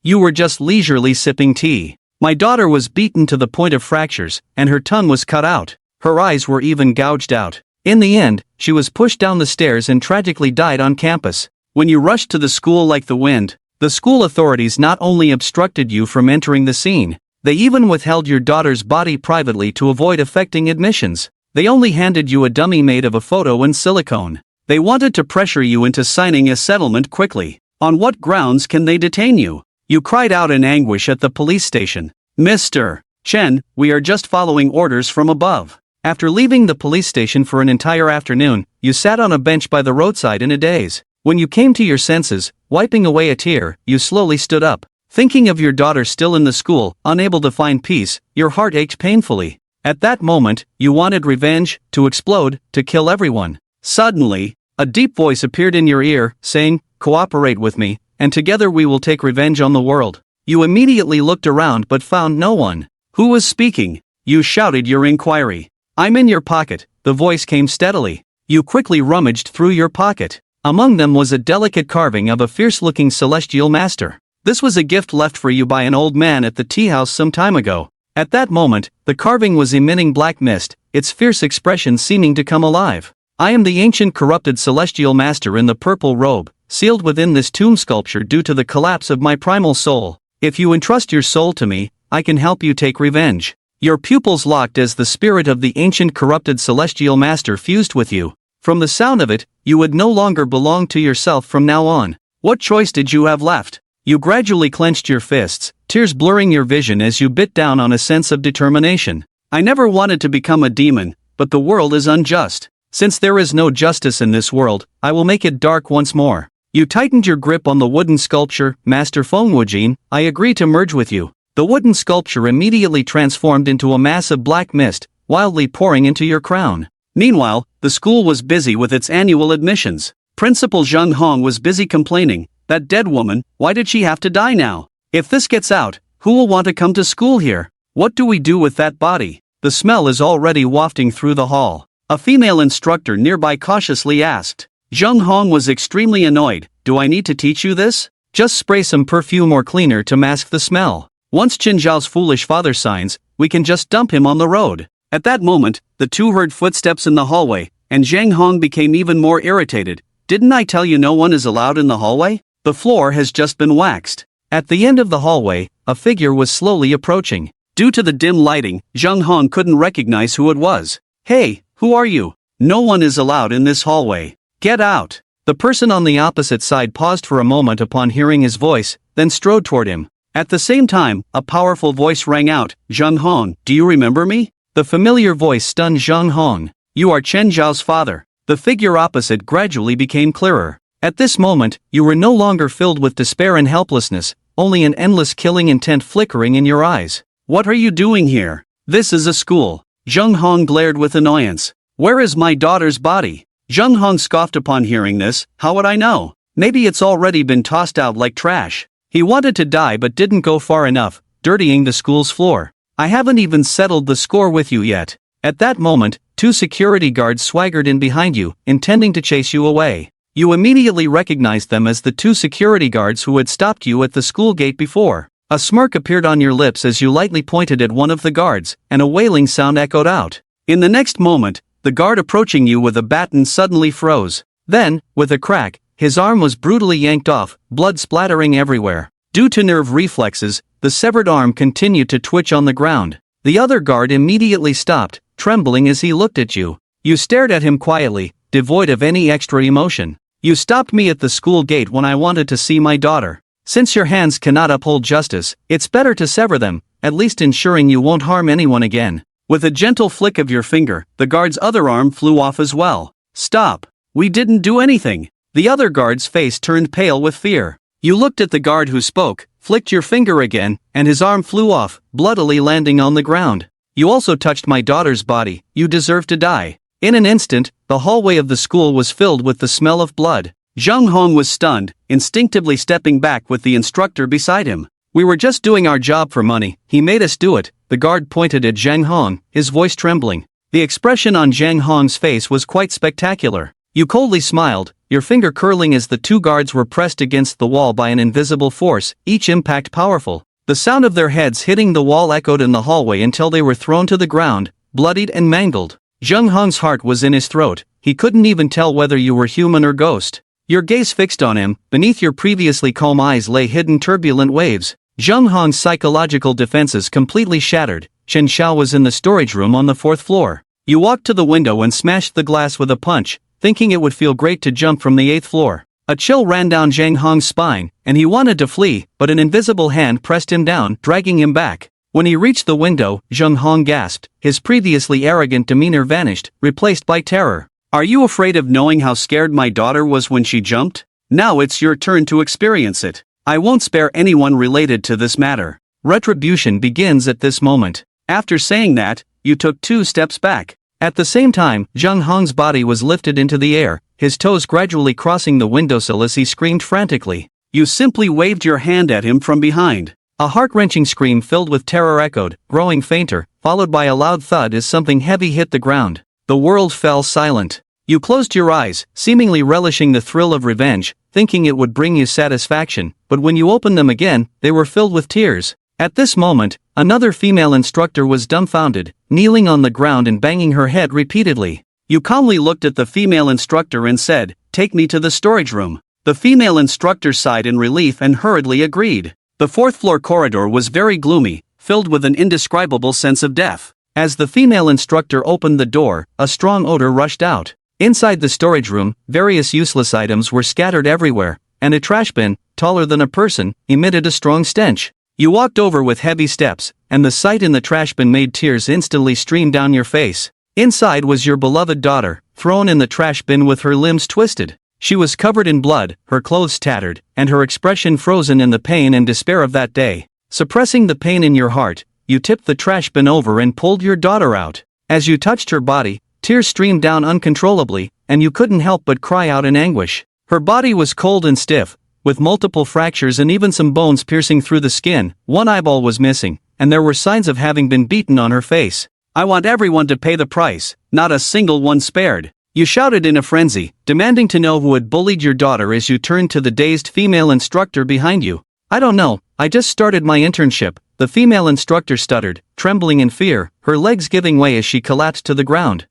You were just leisurely sipping tea. My daughter was beaten to the point of fractures, and her tongue was cut out. Her eyes were even gouged out. In the end, she was pushed down the stairs and tragically died on campus. When you rushed to the school like the wind, the school authorities not only obstructed you from entering the scene, they even withheld your daughter's body privately to avoid affecting admissions. They only handed you a dummy made of a photo and silicone. They wanted to pressure you into signing a settlement quickly. On what grounds can they detain you? You cried out in anguish at the police station. Mr. Chen, we are just following orders from above. After leaving the police station for an entire afternoon, you sat on a bench by the roadside in a daze. When you came to your senses, wiping away a tear, you slowly stood up. Thinking of your daughter still in the school, unable to find peace, your heart ached painfully. At that moment, you wanted revenge, to explode, to kill everyone. Suddenly, a deep voice appeared in your ear, saying, "Cooperate with me, and together we will take revenge on the world." You immediately looked around but found no one. Who was speaking? You shouted your inquiry. "I'm in your pocket," the voice came steadily. You quickly rummaged through your pocket. Among them was a delicate carving of a fierce-looking celestial master. This was a gift left for you by an old man at the tea house some time ago. At that moment, the carving was emitting black mist, its fierce expression seeming to come alive. "I am the ancient corrupted celestial master in the purple robe, sealed within this tomb sculpture due to the collapse of my primal soul. If you entrust your soul to me, I can help you take revenge." Your pupils locked as the spirit of the ancient corrupted celestial master fused with you. From the sound of it, you would no longer belong to yourself from now on. What choice did you have left? You gradually clenched your fists, tears blurring your vision as you bit down on a sense of determination. "I never wanted to become a demon, but the world is unjust. Since there is no justice in this world, I will make it dark once more." You tightened your grip on the wooden sculpture. "Master Fengwujin, I agree to merge with you." The wooden sculpture immediately transformed into a mass of black mist, wildly pouring into your crown. Meanwhile, the school was busy with its annual admissions. Principal Zheng Hong was busy complaining, "That dead woman, why did she have to die now? If this gets out, who will want to come to school here? What do we do with that body?" The smell is already wafting through the hall. A female instructor nearby cautiously asked. Zheng Hong was extremely annoyed. "Do I need to teach you this? Just spray some perfume or cleaner to mask the smell. Once Qin Zhao's foolish father signs, we can just dump him on the road." At that moment, the two heard footsteps in the hallway, and Zheng Hong became even more irritated. "Didn't I tell you no one is allowed in the hallway? The floor has just been waxed." At the end of the hallway, a figure was slowly approaching. Due to the dim lighting, Zheng Hong couldn't recognize who it was. "Hey, who are you? No one is allowed in this hallway. Get out." The person on the opposite side paused for a moment upon hearing his voice, then strode toward him. At the same time, a powerful voice rang out, "Zheng Hong, do you remember me?" The familiar voice stunned Zheng Hong. "You are Chen Zhao's father." The figure opposite gradually became clearer. At this moment, you were no longer filled with despair and helplessness, only an endless killing intent flickering in your eyes. "What are you doing here? This is a school." Zheng Hong glared with annoyance. "Where is my daughter's body?" Zheng Hong scoffed upon hearing this. "How would I know? Maybe it's already been tossed out like trash." He wanted to die but didn't go far enough, dirtying the school's floor. "I haven't even settled the score with you yet." At that moment, two security guards swaggered in behind you, intending to chase you away. You immediately recognized them as the two security guards who had stopped you at the school gate before. A smirk appeared on your lips as you lightly pointed at one of the guards, and a wailing sound echoed out. In the next moment, the guard approaching you with a baton suddenly froze. Then, with a crack, his arm was brutally yanked off, blood splattering everywhere. Due to nerve reflexes, the severed arm continued to twitch on the ground. The other guard immediately stopped, trembling as he looked at you. You stared at him quietly, devoid of any extra emotion. "You stopped me at the school gate when I wanted to see my daughter. Since your hands cannot uphold justice, it's better to sever them, at least ensuring you won't harm anyone again." With a gentle flick of your finger, the guard's other arm flew off as well. "Stop! We didn't do anything." The other guard's face turned pale with fear. You looked at the guard who spoke, flicked your finger again, and his arm flew off, bloodily landing on the ground. "You also touched my daughter's body. You deserve to die." In an instant, the hallway of the school was filled with the smell of blood. Zheng Hong was stunned, instinctively stepping back with the instructor beside him. "We were just doing our job for money. He made us do it." The guard pointed at Zheng Hong, his voice trembling. The expression on Zheng Hong's face was quite spectacular. You coldly smiled, your finger curling as the two guards were pressed against the wall by an invisible force, each impact powerful. The sound of their heads hitting the wall echoed in the hallway until they were thrown to the ground, bloodied and mangled. Jung Hong's heart was in his throat, he couldn't even tell whether you were human or ghost. Your gaze fixed on him, beneath your previously calm eyes lay hidden turbulent waves. Jung Hong's psychological defenses completely shattered. Chen Xiao was in the storage room on the 4th floor. You walked to the window and smashed the glass with a punch, thinking it would feel great to jump from the 8th floor. A chill ran down Zhang Hong's spine, and he wanted to flee, but an invisible hand pressed him down, dragging him back. When he reached the window, Zhang Hong gasped, his previously arrogant demeanor vanished, replaced by terror. Are you afraid of knowing how scared my daughter was when she jumped? Now it's your turn to experience it. I won't spare anyone related to this matter. Retribution begins at this moment. After saying that, you took 2 steps back. At the same time, Zhang Hong's body was lifted into the air, his toes gradually crossing the windowsill as he screamed frantically. You simply waved your hand at him from behind. A heart-wrenching scream filled with terror echoed, growing fainter, followed by a loud thud as something heavy hit the ground. The world fell silent. You closed your eyes, seemingly relishing the thrill of revenge, thinking it would bring you satisfaction, but when you opened them again, they were filled with tears. At this moment, another female instructor was dumbfounded, kneeling on the ground and banging her head repeatedly. You calmly looked at the female instructor and said, "Take me to the storage room." The female instructor sighed in relief and hurriedly agreed. The 4th floor corridor was very gloomy, filled with an indescribable sense of death. As the female instructor opened the door, a strong odor rushed out. Inside the storage room, various useless items were scattered everywhere, and a trash bin, taller than a person, emitted a strong stench. You walked over with heavy steps, and the sight in the trash bin made tears instantly stream down your face. Inside was your beloved daughter, thrown in the trash bin with her limbs twisted. She was covered in blood, her clothes tattered, and her expression frozen in the pain and despair of that day. Suppressing the pain in your heart, you tipped the trash bin over and pulled your daughter out. As you touched her body, tears streamed down uncontrollably, and you couldn't help but cry out in anguish. Her body was cold and stiff, with multiple fractures and even some bones piercing through the skin. One eyeball was missing, and there were signs of having been beaten on her face. I want everyone to pay the price, not a single one spared. You shouted in a frenzy, demanding to know who had bullied your daughter as you turned to the dazed female instructor behind you. I don't know, I just started my internship, the female instructor stuttered, trembling in fear, her legs giving way as she collapsed to the ground.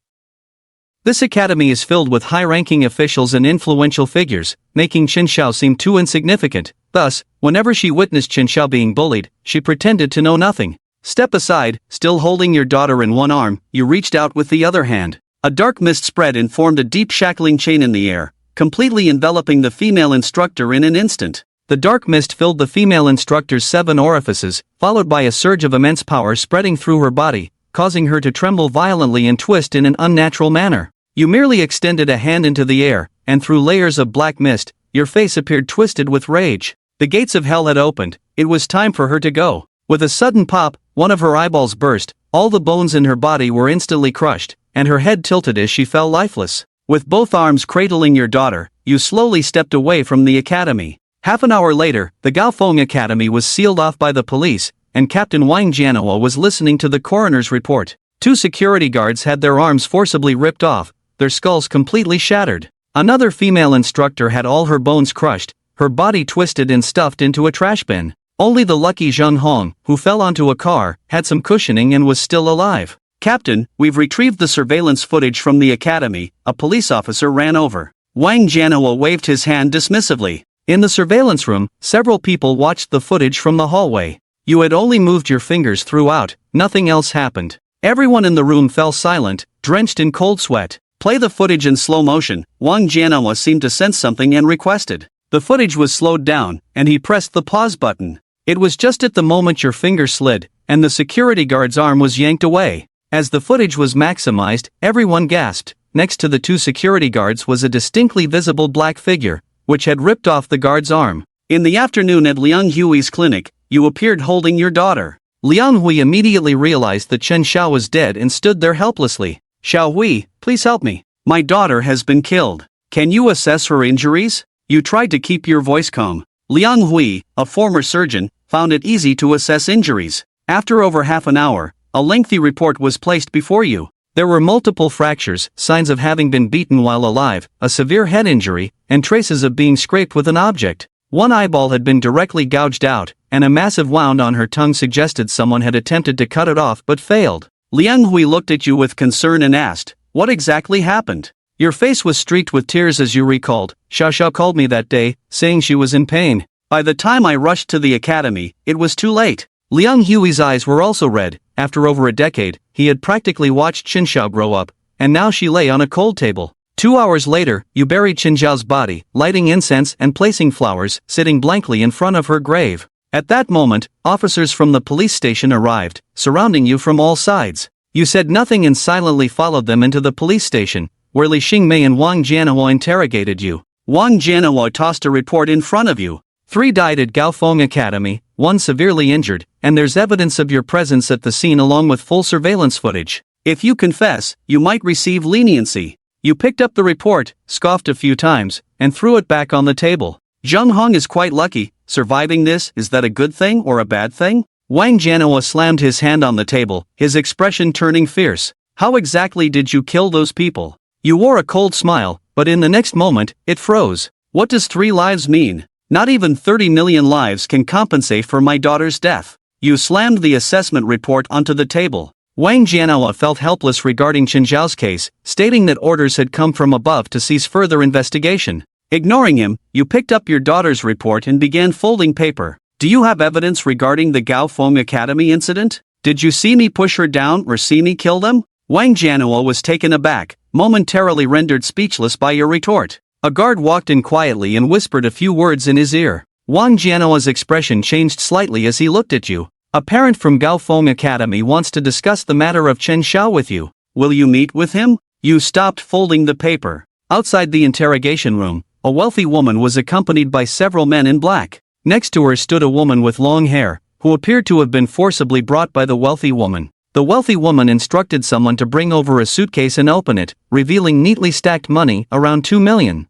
This academy is filled with high-ranking officials and influential figures, making Chen Xiao seem too insignificant. Thus, whenever she witnessed Chen Xiao being bullied, she pretended to know nothing. Step aside, still holding your daughter in one arm, you reached out with the other hand. A dark mist spread and formed a deep shackling chain in the air, completely enveloping the female instructor in an instant. The dark mist filled the female instructor's 7 orifices, followed by a surge of immense power spreading through her body, causing her to tremble violently and twist in an unnatural manner. You merely extended a hand into the air, and through layers of black mist, your face appeared twisted with rage. The gates of hell had opened, it was time for her to go. With a sudden pop, one of her eyeballs burst, all the bones in her body were instantly crushed, and her head tilted as she fell lifeless. With both arms cradling your daughter, you slowly stepped away from the academy. Half an hour later, the Gaofeng Academy was sealed off by the police, and Captain Wang Jianhua was listening to the coroner's report. 2 security guards had their arms forcibly ripped off, their skulls completely shattered. Another female instructor had all her bones crushed, her body twisted and stuffed into a trash bin. Only the lucky Zhang Hong, who fell onto a car, had some cushioning and was still alive. Captain, we've retrieved the surveillance footage from the academy, a police officer ran over. Wang Jianhua waved his hand dismissively. In the surveillance room, several people watched the footage from the hallway. You had only moved your fingers throughout, nothing else happened. Everyone in the room fell silent, drenched in cold sweat. Play the footage in slow motion. Wang Jianhua seemed to sense something and requested. The footage was slowed down, and he pressed the pause button. It was just at the moment your finger slid, and the security guard's arm was yanked away. As the footage was maximized, everyone gasped. Next to the 2 security guards was a distinctly visible black figure, which had ripped off the guard's arm. In the afternoon at Liang Hui's clinic, you appeared holding your daughter. Liang Hui immediately realized that Chen Xiao was dead and stood there helplessly. Xiao Hui, please help me. My daughter has been killed. Can you assess her injuries? You tried to keep your voice calm. Liang Hui, a former surgeon, found it easy to assess injuries. After over half an hour, a lengthy report was placed before you. There were multiple fractures, signs of having been beaten while alive, a severe head injury, and traces of being scraped with an object. One eyeball had been directly gouged out, and a massive wound on her tongue suggested someone had attempted to cut it off but failed. Liang Hui looked at you with concern and asked, "What exactly happened?" Your face was streaked with tears as you recalled. Xiaoxiao called me that day, saying she was in pain. By the time I rushed to the academy, it was too late. Liang Hui's eyes were also red. After over a decade, he had practically watched Qinxiao grow up, and now she lay on a cold table. 2 hours later, you buried Qinxiao's body, lighting incense and placing flowers, sitting blankly in front of her grave. At that moment, officers from the police station arrived, surrounding you from all sides. You said nothing and silently followed them into the police station, where Li Xingmei and Wang Jianhua interrogated you. Wang Jianhua tossed a report in front of you. 3 died at Gaofeng Academy, 1 severely injured, and there's evidence of your presence at the scene along with full surveillance footage. If you confess, you might receive leniency. You picked up the report, scoffed a few times, and threw it back on the table. Zheng Hong is quite lucky. Surviving this, is that a good thing or a bad thing? Wang Jianhua slammed his hand on the table, his expression turning fierce. How exactly did you kill those people? You wore a cold smile, but in the next moment, it froze. What does 3 lives mean? Not even 30 million lives can compensate for my daughter's death. You slammed the assessment report onto the table. Wang Jianhua felt helpless regarding Qinxiao's case, stating that orders had come from above to cease further investigation. Ignoring him, you picked up your daughter's report and began folding paper. Do you have evidence regarding the Gaofeng Academy incident? Did you see me push her down or see me kill them? Wang Jianhua was taken aback, momentarily rendered speechless by your retort. A guard walked in quietly and whispered a few words in his ear. Wang Jianhua's expression changed slightly as he looked at you. A parent from Gaofeng Academy wants to discuss the matter of Chen Xiao with you. Will you meet with him? You stopped folding the paper. Outside the interrogation room, a wealthy woman was accompanied by several men in black. Next to her stood a woman with long hair, who appeared to have been forcibly brought by the wealthy woman. The wealthy woman instructed someone to bring over a suitcase and open it, revealing neatly stacked money, around 2 million.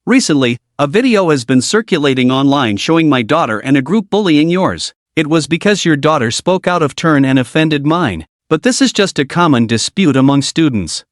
Recently, a video has been circulating online showing my daughter and a group bullying yours. It was because your daughter spoke out of turn and offended mine. But this is just a common dispute among students.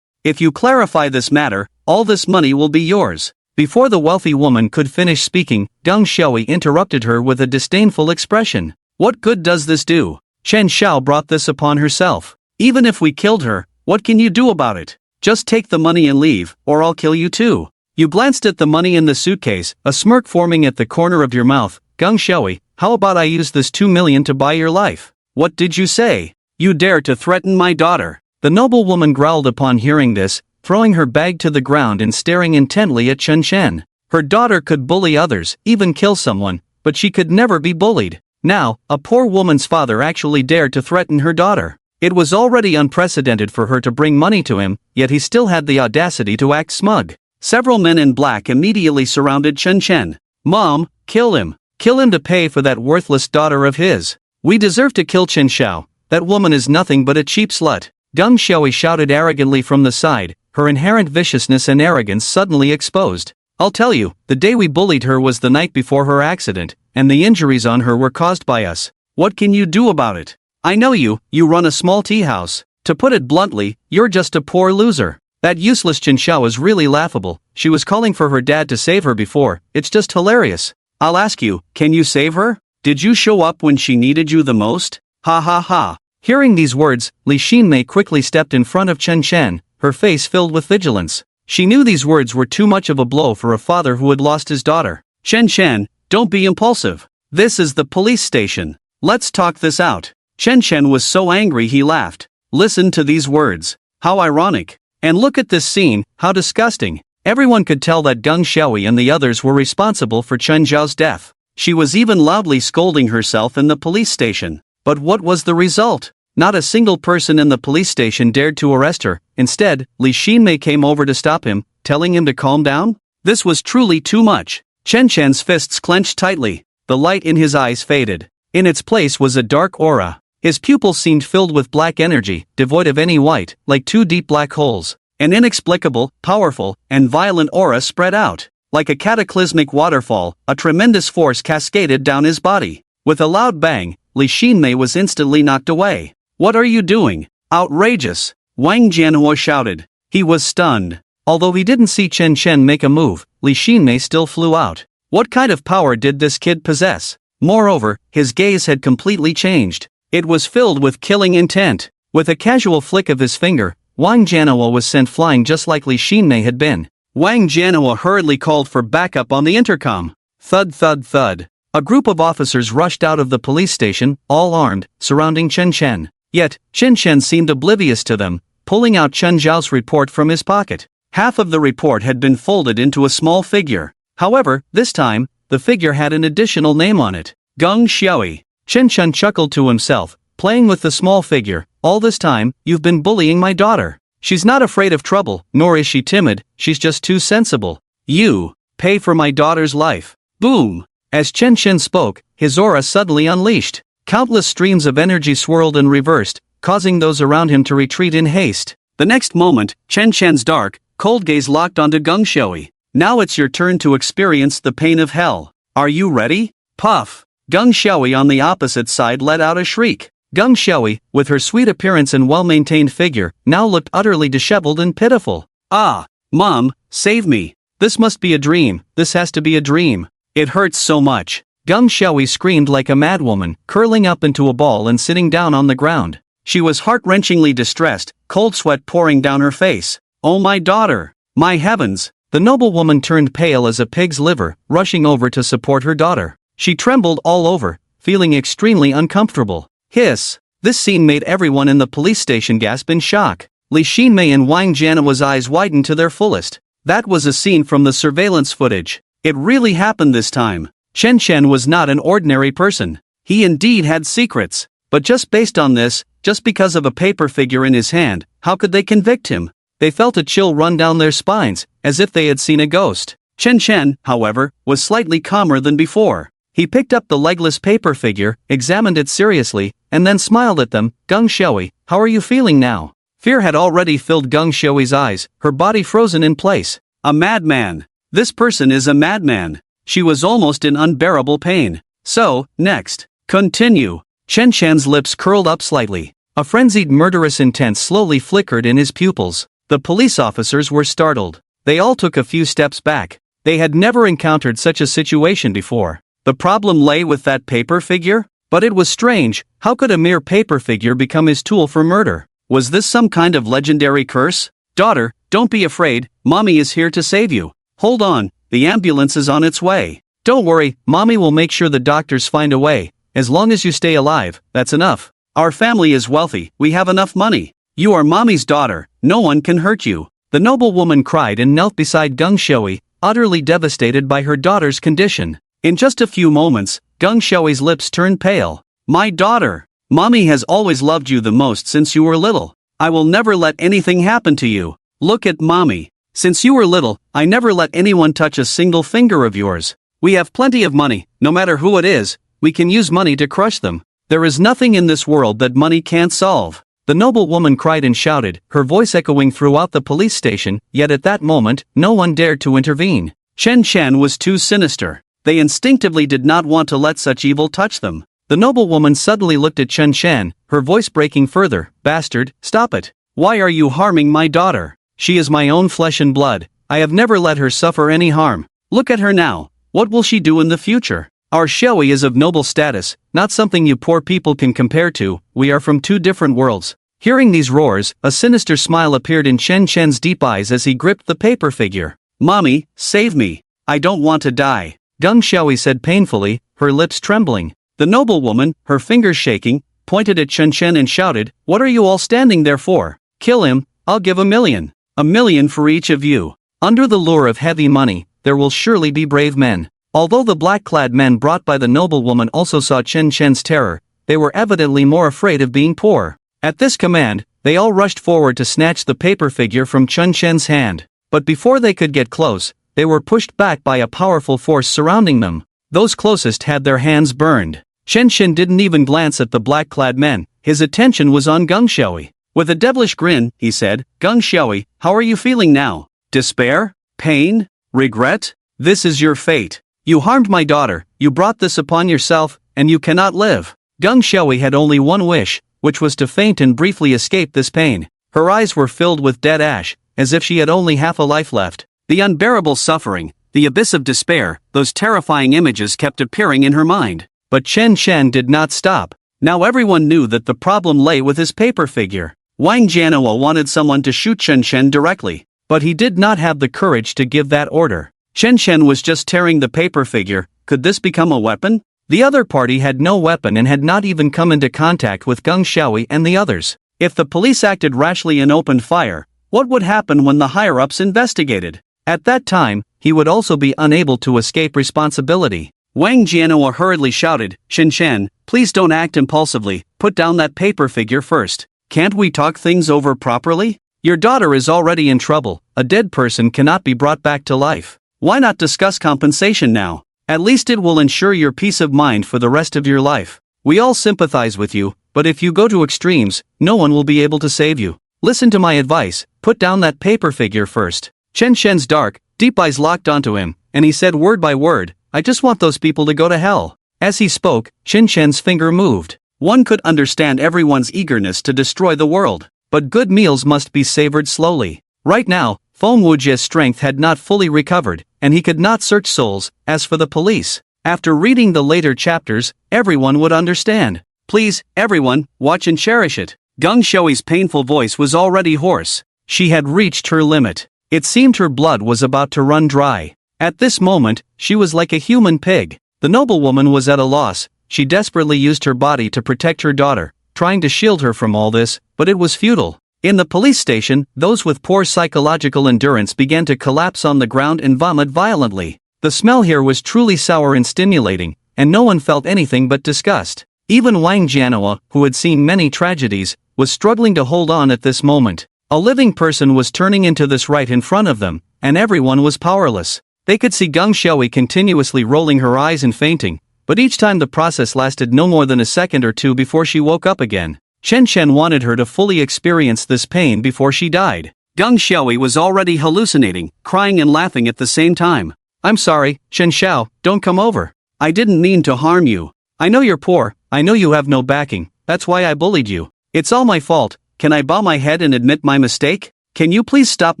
If you clarify this matter, all this money will be yours. Before the wealthy woman could finish speaking, Deng Xiaoyi interrupted her with a disdainful expression. What good does this do? Chen Xiao brought this upon herself. Even if we killed her, what can you do about it? Just take the money and leave, or I'll kill you too. You glanced at the money in the suitcase, a smirk forming at the corner of your mouth. Deng Xiaoyi, how about I use this 2 million to buy your life? What did you say? You dare to threaten my daughter? The noblewoman growled upon hearing this, throwing her bag to the ground and staring intently at Chen Shen. Her daughter could bully others, even kill someone, but she could never be bullied. Now, a poor woman's father actually dared to threaten her daughter. It was already unprecedented for her to bring money to him, yet he still had the audacity to act smug. Several men in black immediately surrounded Chen Chen. Mom, kill him. Kill him to pay for that worthless daughter of his. We deserve to kill Chen Xiao. That woman is nothing but a cheap slut. Deng Xiaoyi shouted arrogantly from the side, her inherent viciousness and arrogance suddenly exposed. I'll tell you, the day we bullied her was the night before her accident, and the injuries on her were caused by us. What can you do about it? I know you run a small tea house. To put it bluntly, you're just a poor loser. That useless Chen Xiao is really laughable. She was calling for her dad to save her before. It's just hilarious. I'll ask you, can you save her? Did you show up when she needed you the most? Ha ha ha. Hearing these words, Li Xinmei quickly stepped in front of Chen Chen, her face filled with vigilance. She knew these words were too much of a blow for a father who had lost his daughter. Chen Chen, don't be impulsive. This is the police station. Let's talk this out. Chen Chen was so angry he laughed. Listen to these words. How ironic. And look at this scene, how disgusting. Everyone could tell that Deng Xiaoyi and the others were responsible for Chen Zhao's death. She was even loudly scolding herself in the police station. But what was the result? Not a single person in the police station dared to arrest her. Instead, Li Xinmei came over to stop him, telling him to calm down. This was truly too much. Chen Chen's fists clenched tightly. The light in his eyes faded. In its place was a dark aura. His pupils seemed filled with black energy, devoid of any white, like 2 deep black holes. An inexplicable, powerful, and violent aura spread out. Like a cataclysmic waterfall, a tremendous force cascaded down his body. With a loud bang, Li Xinmei was instantly knocked away. What are you doing? Outrageous! Wang Jianhua shouted. He was stunned. Although he didn't see Chen Chen make a move, Li Xinmei still flew out. What kind of power did this kid possess? Moreover, his gaze had completely changed. It was filled with killing intent. With a casual flick of his finger, Wang Jianhua was sent flying just like Li Xinmei had been. Wang Jianhua hurriedly called for backup on the intercom. Thud thud thud. A group of officers rushed out of the police station, all armed, surrounding Chen Chen. Yet, Chen Chen seemed oblivious to them, pulling out Chen Zhao's report from his pocket. Half of the report had been folded into a small figure. However, this time, the figure had an additional name on it. Geng Xiaoyi. Chen Chen chuckled to himself, playing with the small figure. All this time, you've been bullying my daughter. She's not afraid of trouble, nor is she timid, she's just too sensible. You pay for my daughter's life. Boom! As Chen Chen spoke, his aura suddenly unleashed. Countless streams of energy swirled and reversed, causing those around him to retreat in haste. The next moment, Chen Chen's dark, cold gaze locked onto Geng Xiaoyi. Now it's your turn to experience the pain of hell. Are you ready? Puff! Geng Xiaoyi on the opposite side let out a shriek. Geng Xiaoyi, with her sweet appearance and well-maintained figure, now looked utterly disheveled and pitiful. Ah! Mom, save me! This must be a dream, this has to be a dream. It hurts so much. Geng Xiaoyi screamed like a madwoman, curling up into a ball and sitting down on the ground. She was heart-wrenchingly distressed, cold sweat pouring down her face. Oh my daughter! My heavens! The noblewoman turned pale as a pig's liver, rushing over to support her daughter. She trembled all over, feeling extremely uncomfortable. Hiss! This scene made everyone in the police station gasp in shock. Li Xinmei and Wang Jianhua's eyes widened to their fullest. That was a scene from the surveillance footage. It really happened this time. Chen Chen was not an ordinary person. He indeed had secrets. But just based on this, just because of a paper figure in his hand, how could they convict him? They felt a chill run down their spines, as if they had seen a ghost. Chen Chen, however, was slightly calmer than before. He picked up the legless paper figure, examined it seriously, and then smiled at them. Geng Xiaoyi, how are you feeling now? Fear had already filled Geng Xiaoyi's eyes, her body frozen in place. A madman! This person is a madman! She was almost in unbearable pain. So, next. Continue. Chen Chen's lips curled up slightly. A frenzied murderous intent slowly flickered in his pupils. The police officers were startled. They all took a few steps back. They had never encountered such a situation before. The problem lay with that paper figure? But it was strange, how could a mere paper figure become his tool for murder? Was this some kind of legendary curse? Daughter, don't be afraid, mommy is here to save you. Hold on, the ambulance is on its way. Don't worry, mommy will make sure the doctors find a way. As long as you stay alive, that's enough. Our family is wealthy, we have enough money. You are mommy's daughter, no one can hurt you. The noblewoman cried and knelt beside Geng Xiaoyi, utterly devastated by her daughter's condition. In just a few moments, Geng Xiaoyi's lips turned pale. My daughter! Mommy has always loved you the most since you were little. I will never let anything happen to you. Look at mommy. Since you were little, I never let anyone touch a single finger of yours. We have plenty of money, no matter who it is, we can use money to crush them. There is nothing in this world that money can't solve. The noblewoman cried and shouted, her voice echoing throughout the police station, yet at that moment, no one dared to intervene. Chen Chen was too sinister. They instinctively did not want to let such evil touch them. The noblewoman suddenly looked at Chen Chen, her voice breaking further. Bastard, stop it. Why are you harming my daughter? She is my own flesh and blood. I have never let her suffer any harm. Look at her now. What will she do in the future? Our Xiaoyi is of noble status, not something you poor people can compare to. We are from two different worlds. Hearing these roars, a sinister smile appeared in Chen Chen's deep eyes as he gripped the paper figure. Mommy, save me. I don't want to die. Geng Xiaoyi said painfully, her lips trembling. The noblewoman, her fingers shaking, pointed at Chen Chen and shouted, What are you all standing there for? Kill him, I'll give $1 million. $1 million for each of you. Under the lure of heavy money, there will surely be brave men. Although the black-clad men brought by the noblewoman also saw Chen Chen's terror, they were evidently more afraid of being poor. At this command, they all rushed forward to snatch the paper figure from Chen Chen's hand. But before they could get close, they were pushed back by a powerful force surrounding them. Those closest had their hands burned. Chen Chen didn't even glance at the black-clad men, his attention was on Geng Xiaoyi. With a devilish grin, he said, Geng Xiaoyi, how are you feeling now? Despair? Pain? Regret? This is your fate. You harmed my daughter, you brought this upon yourself, and you cannot live. Geng Xiaoyi had only one wish, which was to faint and briefly escape this pain. Her eyes were filled with dead ash, as if she had only half a life left. The unbearable suffering, the abyss of despair, those terrifying images kept appearing in her mind. But Chen Chen did not stop. Now everyone knew that the problem lay with his paper figure. Wang Jianhua wanted someone to shoot Chen Chen directly, but he did not have the courage to give that order. Chen Chen was just tearing the paper figure. Could this become a weapon? The other party had no weapon and had not even come into contact with Geng Xiaoyi and the others. If the police acted rashly and opened fire, what would happen when the higher-ups investigated? At that time, he would also be unable to escape responsibility. Wang Jianhua hurriedly shouted, "Chen Chen, please don't act impulsively, put down that paper figure first. Can't we talk things over properly? Your daughter is already in trouble, a dead person cannot be brought back to life. Why not discuss compensation now? At least it will ensure your peace of mind for the rest of your life. We all sympathize with you, but if you go to extremes, no one will be able to save you. Listen to my advice, put down that paper figure first." Chen Shen's dark, deep eyes locked onto him, and he said word by word, "I just want those people to go to hell." As he spoke, Chen Shen's finger moved. One could understand everyone's eagerness to destroy the world, but good meals must be savored slowly. Right now, Feng Wujie's strength had not fully recovered, and he could not search souls. As for the police, after reading the later chapters, everyone would understand. Please, everyone, watch and cherish it. Geng Xiaoyi's painful voice was already hoarse. She had reached her limit. It seemed her blood was about to run dry. At this moment, she was like a human pig. The noblewoman was at a loss. She desperately used her body to protect her daughter, trying to shield her from all this, but it was futile. In the police station, those with poor psychological endurance began to collapse on the ground and vomit violently. The smell here was truly sour and stimulating, and no one felt anything but disgust. Even Wang Jianhua, who had seen many tragedies, was struggling to hold on at this moment. A living person was turning into this right in front of them, and everyone was powerless. They could see Geng Xiaoyi continuously rolling her eyes and fainting, but each time the process lasted no more than a second or two before she woke up again. Chen Chen wanted her to fully experience this pain before she died. Geng Xiaoyi was already hallucinating, crying and laughing at the same time. "I'm sorry, Chen Xiao, don't come over. I didn't mean to harm you. I know you're poor, I know you have no backing, that's why I bullied you. It's all my fault. Can I bow my head and admit my mistake? Can you please stop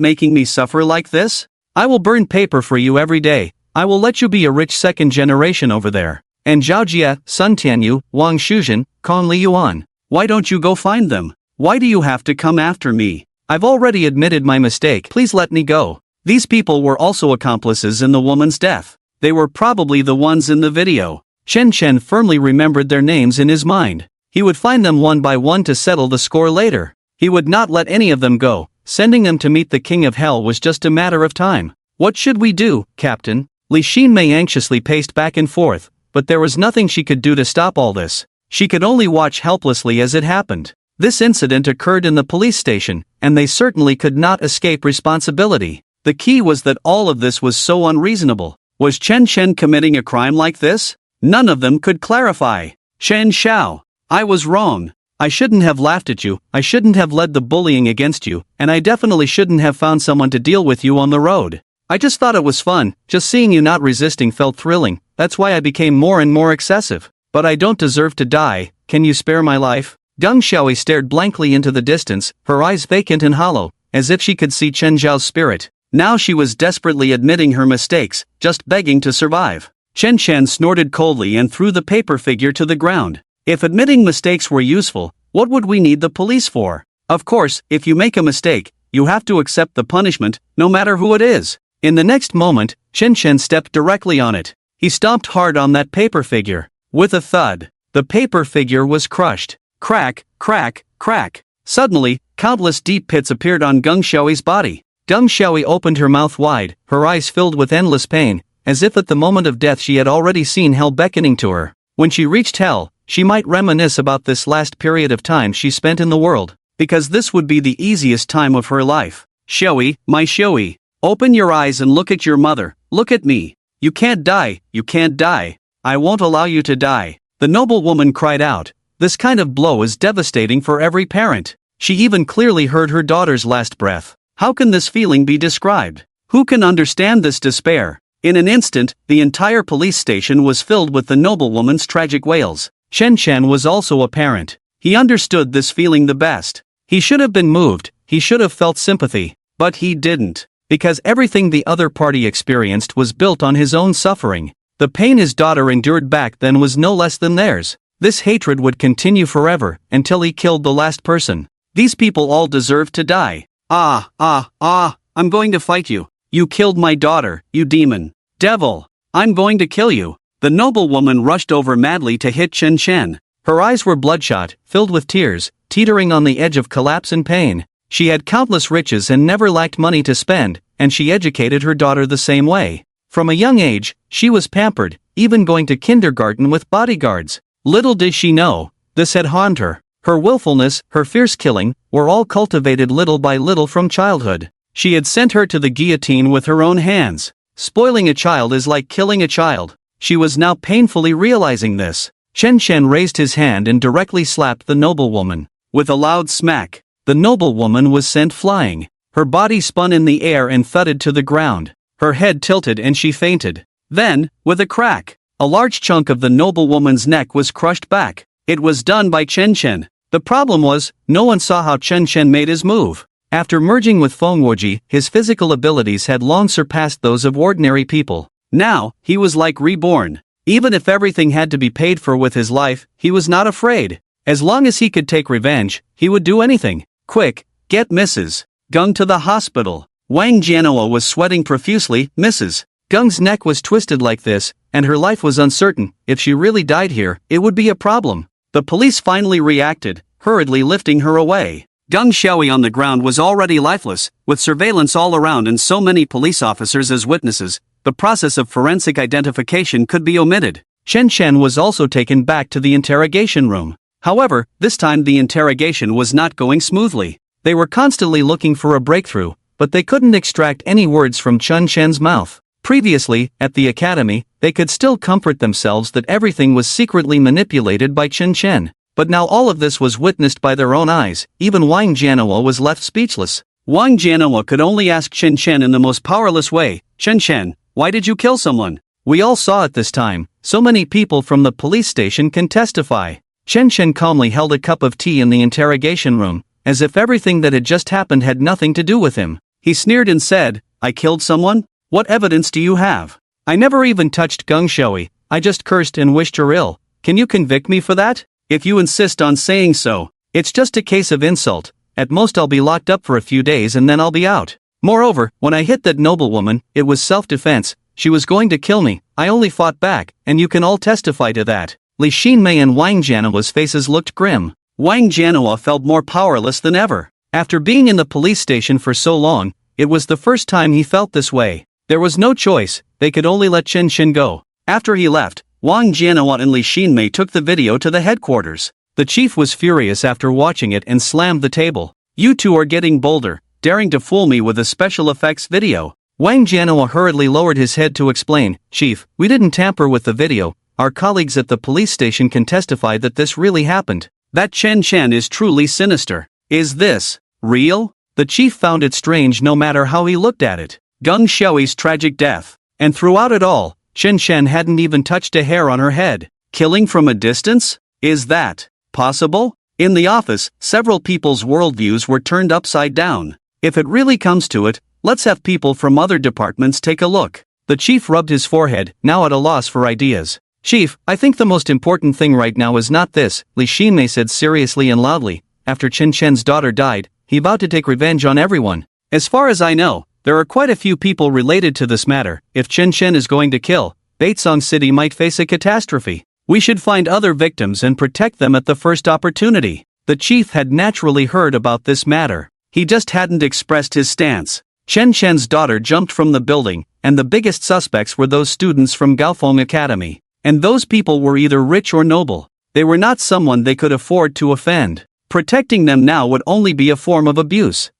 making me suffer like this? I will burn paper for you every day. I will let you be a rich second generation over there. And Zhao Jie, Sun Tianyu, Wang Shuzhen, Kong Liyuan. Why don't you go find them? Why do you have to come after me? I've already admitted my mistake, please let me go." These people were also accomplices in the woman's death. They were probably the ones in the video. Chen Chen firmly remembered their names in his mind. He would find them one by one to settle the score later. He would not let any of them go. Sending them to meet the King of Hell was just a matter of time. "What should we do, Captain?" Li Xinmei anxiously paced back and forth, but there was nothing she could do to stop all this. She could only watch helplessly as it happened. This incident occurred in the police station, and they certainly could not escape responsibility. The key was that all of this was so unreasonable. Was Chen Chen committing a crime like this? None of them could clarify. "Chen Xiao, I was wrong. I shouldn't have laughed at you, I shouldn't have led the bullying against you, and I definitely shouldn't have found someone to deal with you on the road. I just thought it was fun, just seeing you not resisting felt thrilling, that's why I became more and more excessive. But I don't deserve to die, can you spare my life?" Geng Xiaoyi stared blankly into the distance, her eyes vacant and hollow, as if she could see Chen Zhao's spirit. Now she was desperately admitting her mistakes, just begging to survive. Chen Chen snorted coldly and threw the paper figure to the ground. If admitting mistakes were useful, what would we need the police for? Of course, if you make a mistake, you have to accept the punishment, no matter who it is. In the next moment, Chen Chen stepped directly on it. He stomped hard on that paper figure. With a thud, the paper figure was crushed. Crack, crack, crack. Suddenly, countless deep pits appeared on Geng Xiaoyi's body. Geng Xiaoyi opened her mouth wide, her eyes filled with endless pain, as if at the moment of death she had already seen hell beckoning to her. When she reached hell, she might reminisce about this last period of time she spent in the world, because this would be the easiest time of her life. "Xiaoyi, my Xiaoyi, open your eyes and look at your mother, look at me. You can't die, you can't die. I won't allow you to die." The noblewoman cried out. This kind of blow is devastating for every parent. She even clearly heard her daughter's last breath. How can this feeling be described? Who can understand this despair? In an instant, the entire police station was filled with the noblewoman's tragic wails. Chen Chen was also a parent. He understood this feeling the best. He should have been moved, he should have felt sympathy, but he didn't. Because everything the other party experienced was built on his own suffering. The pain his daughter endured back then was no less than theirs. This hatred would continue forever, until he killed the last person. These people all deserve to die. I'm going to fight you. You killed my daughter, you demon. Devil. I'm going to kill you. The noblewoman rushed over madly to hit Chen Chen. Her eyes were bloodshot, filled with tears, teetering on the edge of collapse and pain. She had countless riches and never lacked money to spend, and she educated her daughter the same way. From a young age, she was pampered, even going to kindergarten with bodyguards. Little did she know, this had harmed her. Her willfulness, her fierce killing, were all cultivated little by little from childhood. She had sent her to the guillotine with her own hands. Spoiling a child is like killing a child. She was now painfully realizing this. Chen Chen raised his hand and directly slapped the noblewoman. With a loud smack, the noblewoman was sent flying. Her body spun in the air and thudded to the ground. Her head tilted and she fainted. Then, with a crack, a large chunk of the noblewoman's neck was crushed back. It was done by Chen Chen. The problem was, no one saw how Chen Chen made his move. After merging with Fenghuoji, his physical abilities had long surpassed those of ordinary people. Now, he was like reborn. Even if everything had to be paid for with his life, he was not afraid. As long as he could take revenge, he would do anything. Quick, get Mrs. Gung to the hospital. Wang Jianhua was sweating profusely. Mrs. Gung's neck was twisted like this, and her life was uncertain. If she really died here, it would be a problem. The police finally reacted, hurriedly lifting her away. Gung Xiaoyi on the ground was already lifeless, with surveillance all around and so many police officers as witnesses. The process of forensic identification could be omitted. Chen Chen was also taken back to the interrogation room. However, this time the interrogation was not going smoothly. They were constantly looking for a breakthrough, but they couldn't extract any words from Chen Chen's mouth. Previously, at the academy, they could still comfort themselves that everything was secretly manipulated by Chen Chen. But now all of this was witnessed by their own eyes. Even Wang Jianhua was left speechless. Wang Jianhua could only ask Chen Chen in the most powerless way, Chen Chen, why did you kill someone? We all saw it this time. So many people from the police station can testify. Chen Chen calmly held a cup of tea in the interrogation room, as if everything that had just happened had nothing to do with him. He sneered and said, I killed someone? What evidence do you have? I never even touched Gung Xiaoyi, I just cursed and wished her ill. Can you convict me for that? If you insist on saying so, it's just a case of insult. At most I'll be locked up for a few days and then I'll be out. Moreover, when I hit that noblewoman, it was self-defense. She was going to kill me. I only fought back, and you can all testify to that. Li Xinmei and Wang Jianhua's faces looked grim. Wang Jianhua felt more powerless than ever. After being in the police station for so long, it was the first time he felt this way. There was no choice, they could only let Chen Chen go. After he left, Wang Jianhua and Li Xinmei took the video to the headquarters. The chief was furious after watching it and slammed the table. You two are getting bolder, daring to fool me with a special effects video. Wang Jianhua hurriedly lowered his head to explain, Chief, we didn't tamper with the video. Our colleagues at the police station can testify that this really happened. That Chen Chen is truly sinister. Is this real? The chief found it strange no matter how he looked at it. Gung Xiaoyi's tragic death. And throughout it all, Chen Chen hadn't even touched a hair on her head. Killing from a distance? Is that possible? In the office, several people's worldviews were turned upside down. If it really comes to it, let's have people from other departments take a look. The chief rubbed his forehead, now at a loss for ideas. Chief, I think the most important thing right now is not this, Li Xinmei said seriously and loudly. After Chen Chen's daughter died, he vowed to take revenge on everyone. As far as I know, there are quite a few people related to this matter. If Chen Chen is going to kill, Baitsong City might face a catastrophe. We should find other victims and protect them at the first opportunity. The chief had naturally heard about this matter. He just hadn't expressed his stance. Chen Chen's daughter jumped from the building, and the biggest suspects were those students from Gaofeng Academy. And those people were either rich or noble. They were not someone they could afford to offend. Protecting them now would only be a form of abuse.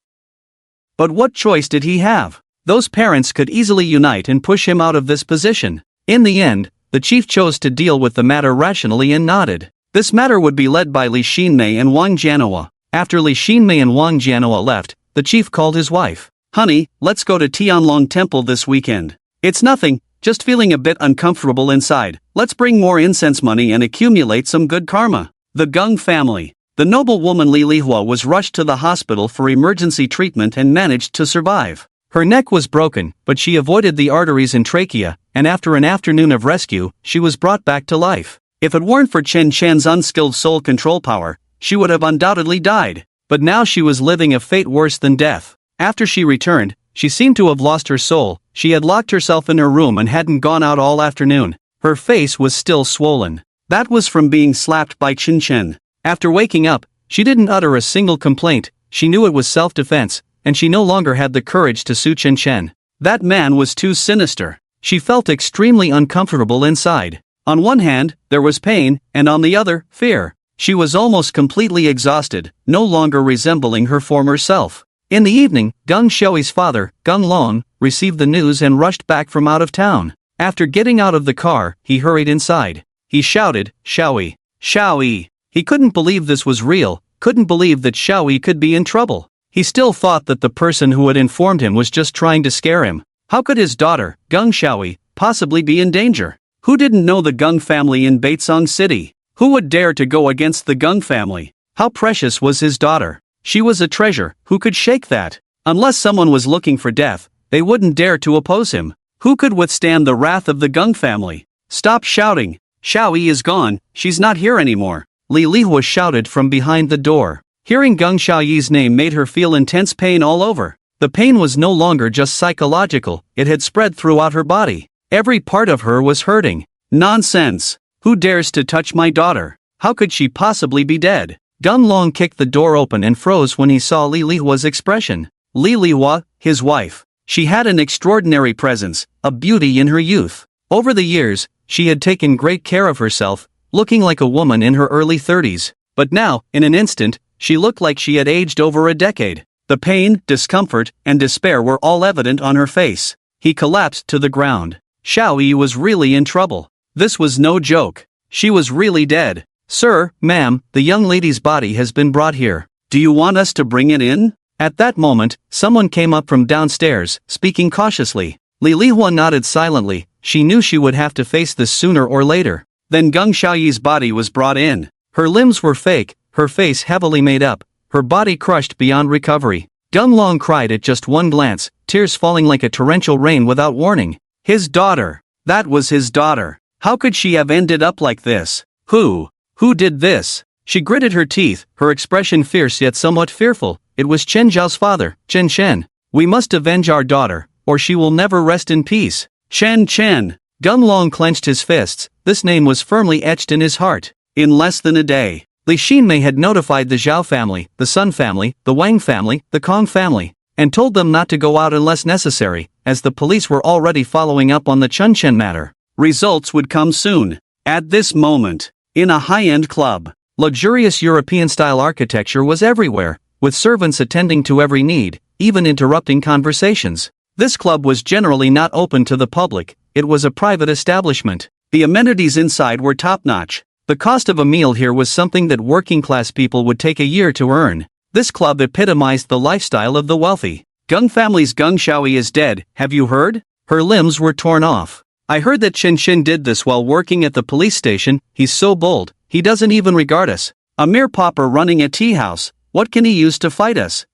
But what choice did he have? Those parents could easily unite and push him out of this position. In the end, the chief chose to deal with the matter rationally and nodded. This matter would be led by Li Xinmei and Wang Jianhua. After Li Xinmei and Wang Jianhua left, the chief called his wife. Honey, let's go to Tianlong Temple this weekend. It's nothing, just feeling a bit uncomfortable inside. Let's bring more incense money and accumulate some good karma. The Gung family. The noble woman Li Lihua was rushed to the hospital for emergency treatment and managed to survive. Her neck was broken, but she avoided the arteries and trachea, and after an afternoon of rescue, she was brought back to life. If it weren't for Chen Chen's unskilled soul control power, she would have undoubtedly died. But now she was living a fate worse than death. After she returned, she seemed to have lost her soul. She had locked herself in her room and hadn't gone out all afternoon. Her face was still swollen. That was from being slapped by Chen Chen. After waking up, she didn't utter a single complaint. She knew it was self-defense, and she no longer had the courage to sue Chen Chen. That man was too sinister. She felt extremely uncomfortable inside. On one hand, there was pain, and on the other, fear. She was almost completely exhausted, no longer resembling her former self. In the evening, Geng Xiaoyi's father, Geng Long, received the news and rushed back from out of town. After getting out of the car, he hurried inside. He shouted, "Xiaoyi! Xiaoyi!" He couldn't believe this was real, couldn't believe that Xiaoyi could be in trouble. He still thought that the person who had informed him was just trying to scare him. How could his daughter, Geng Xiaoyi, possibly be in danger? Who didn't know the Geng family in Baitsong City? Who would dare to go against the Geng family? How precious was his daughter? She was a treasure. Who could shake that? Unless someone was looking for death, they wouldn't dare to oppose him. Who could withstand the wrath of the Geng family? Stop shouting! Xiaoyi is gone, she's not here anymore. Li Lihua shouted from behind the door. Hearing Geng Xiaoyi's name made her feel intense pain all over. The pain was no longer just psychological, it had spread throughout her body. Every part of her was hurting. Nonsense! Who dares to touch my daughter? How could she possibly be dead? Geng Long kicked the door open and froze when he saw Li Lihua's expression. Li Lihua, his wife. She had an extraordinary presence, a beauty in her youth. Over the years, she had taken great care of herself, looking like a woman in her early 30s. But now, in an instant, she looked like she had aged over a decade. The pain, discomfort, and despair were all evident on her face. He collapsed to the ground. Xiaoyi was really in trouble. This was no joke. She was really dead. "Sir, ma'am, the young lady's body has been brought here. Do you want us to bring it in?" At that moment, someone came up from downstairs, speaking cautiously. Li Lihua nodded silently. She knew she would have to face this sooner or later. Then Geng Xiaoyi's body was brought in. Her limbs were fake, her face heavily made up, her body crushed beyond recovery. Geng Long cried at just one glance, tears falling like a torrential rain without warning. His daughter. That was his daughter. How could she have ended up like this? Who did this? She gritted her teeth, her expression fierce yet somewhat fearful. It was Chen Zhao's father, Chen Chen. "We must avenge our daughter, or she will never rest in peace." Chen Chen. Geng Long clenched his fists. This name was firmly etched in his heart. In less than a day, Li Xinmei had notified the Zhao family, the Sun family, the Wang family, the Kong family, and told them not to go out unless necessary, as the police were already following up on the Chen Chen matter. Results would come soon. At this moment, in a high-end club, luxurious European-style architecture was everywhere, with servants attending to every need, even interrupting conversations. This club was generally not open to the public, it was a private establishment. The amenities inside were top-notch. The cost of a meal here was something that working-class people would take a year to earn. This club epitomized the lifestyle of the wealthy. Geng family's Geng Xiaoyi is dead, have you heard? Her limbs were torn off. I heard that Chen Chen did this while working at the police station. He's so bold, he doesn't even regard us. A mere pauper running a tea house, what can he use to fight us?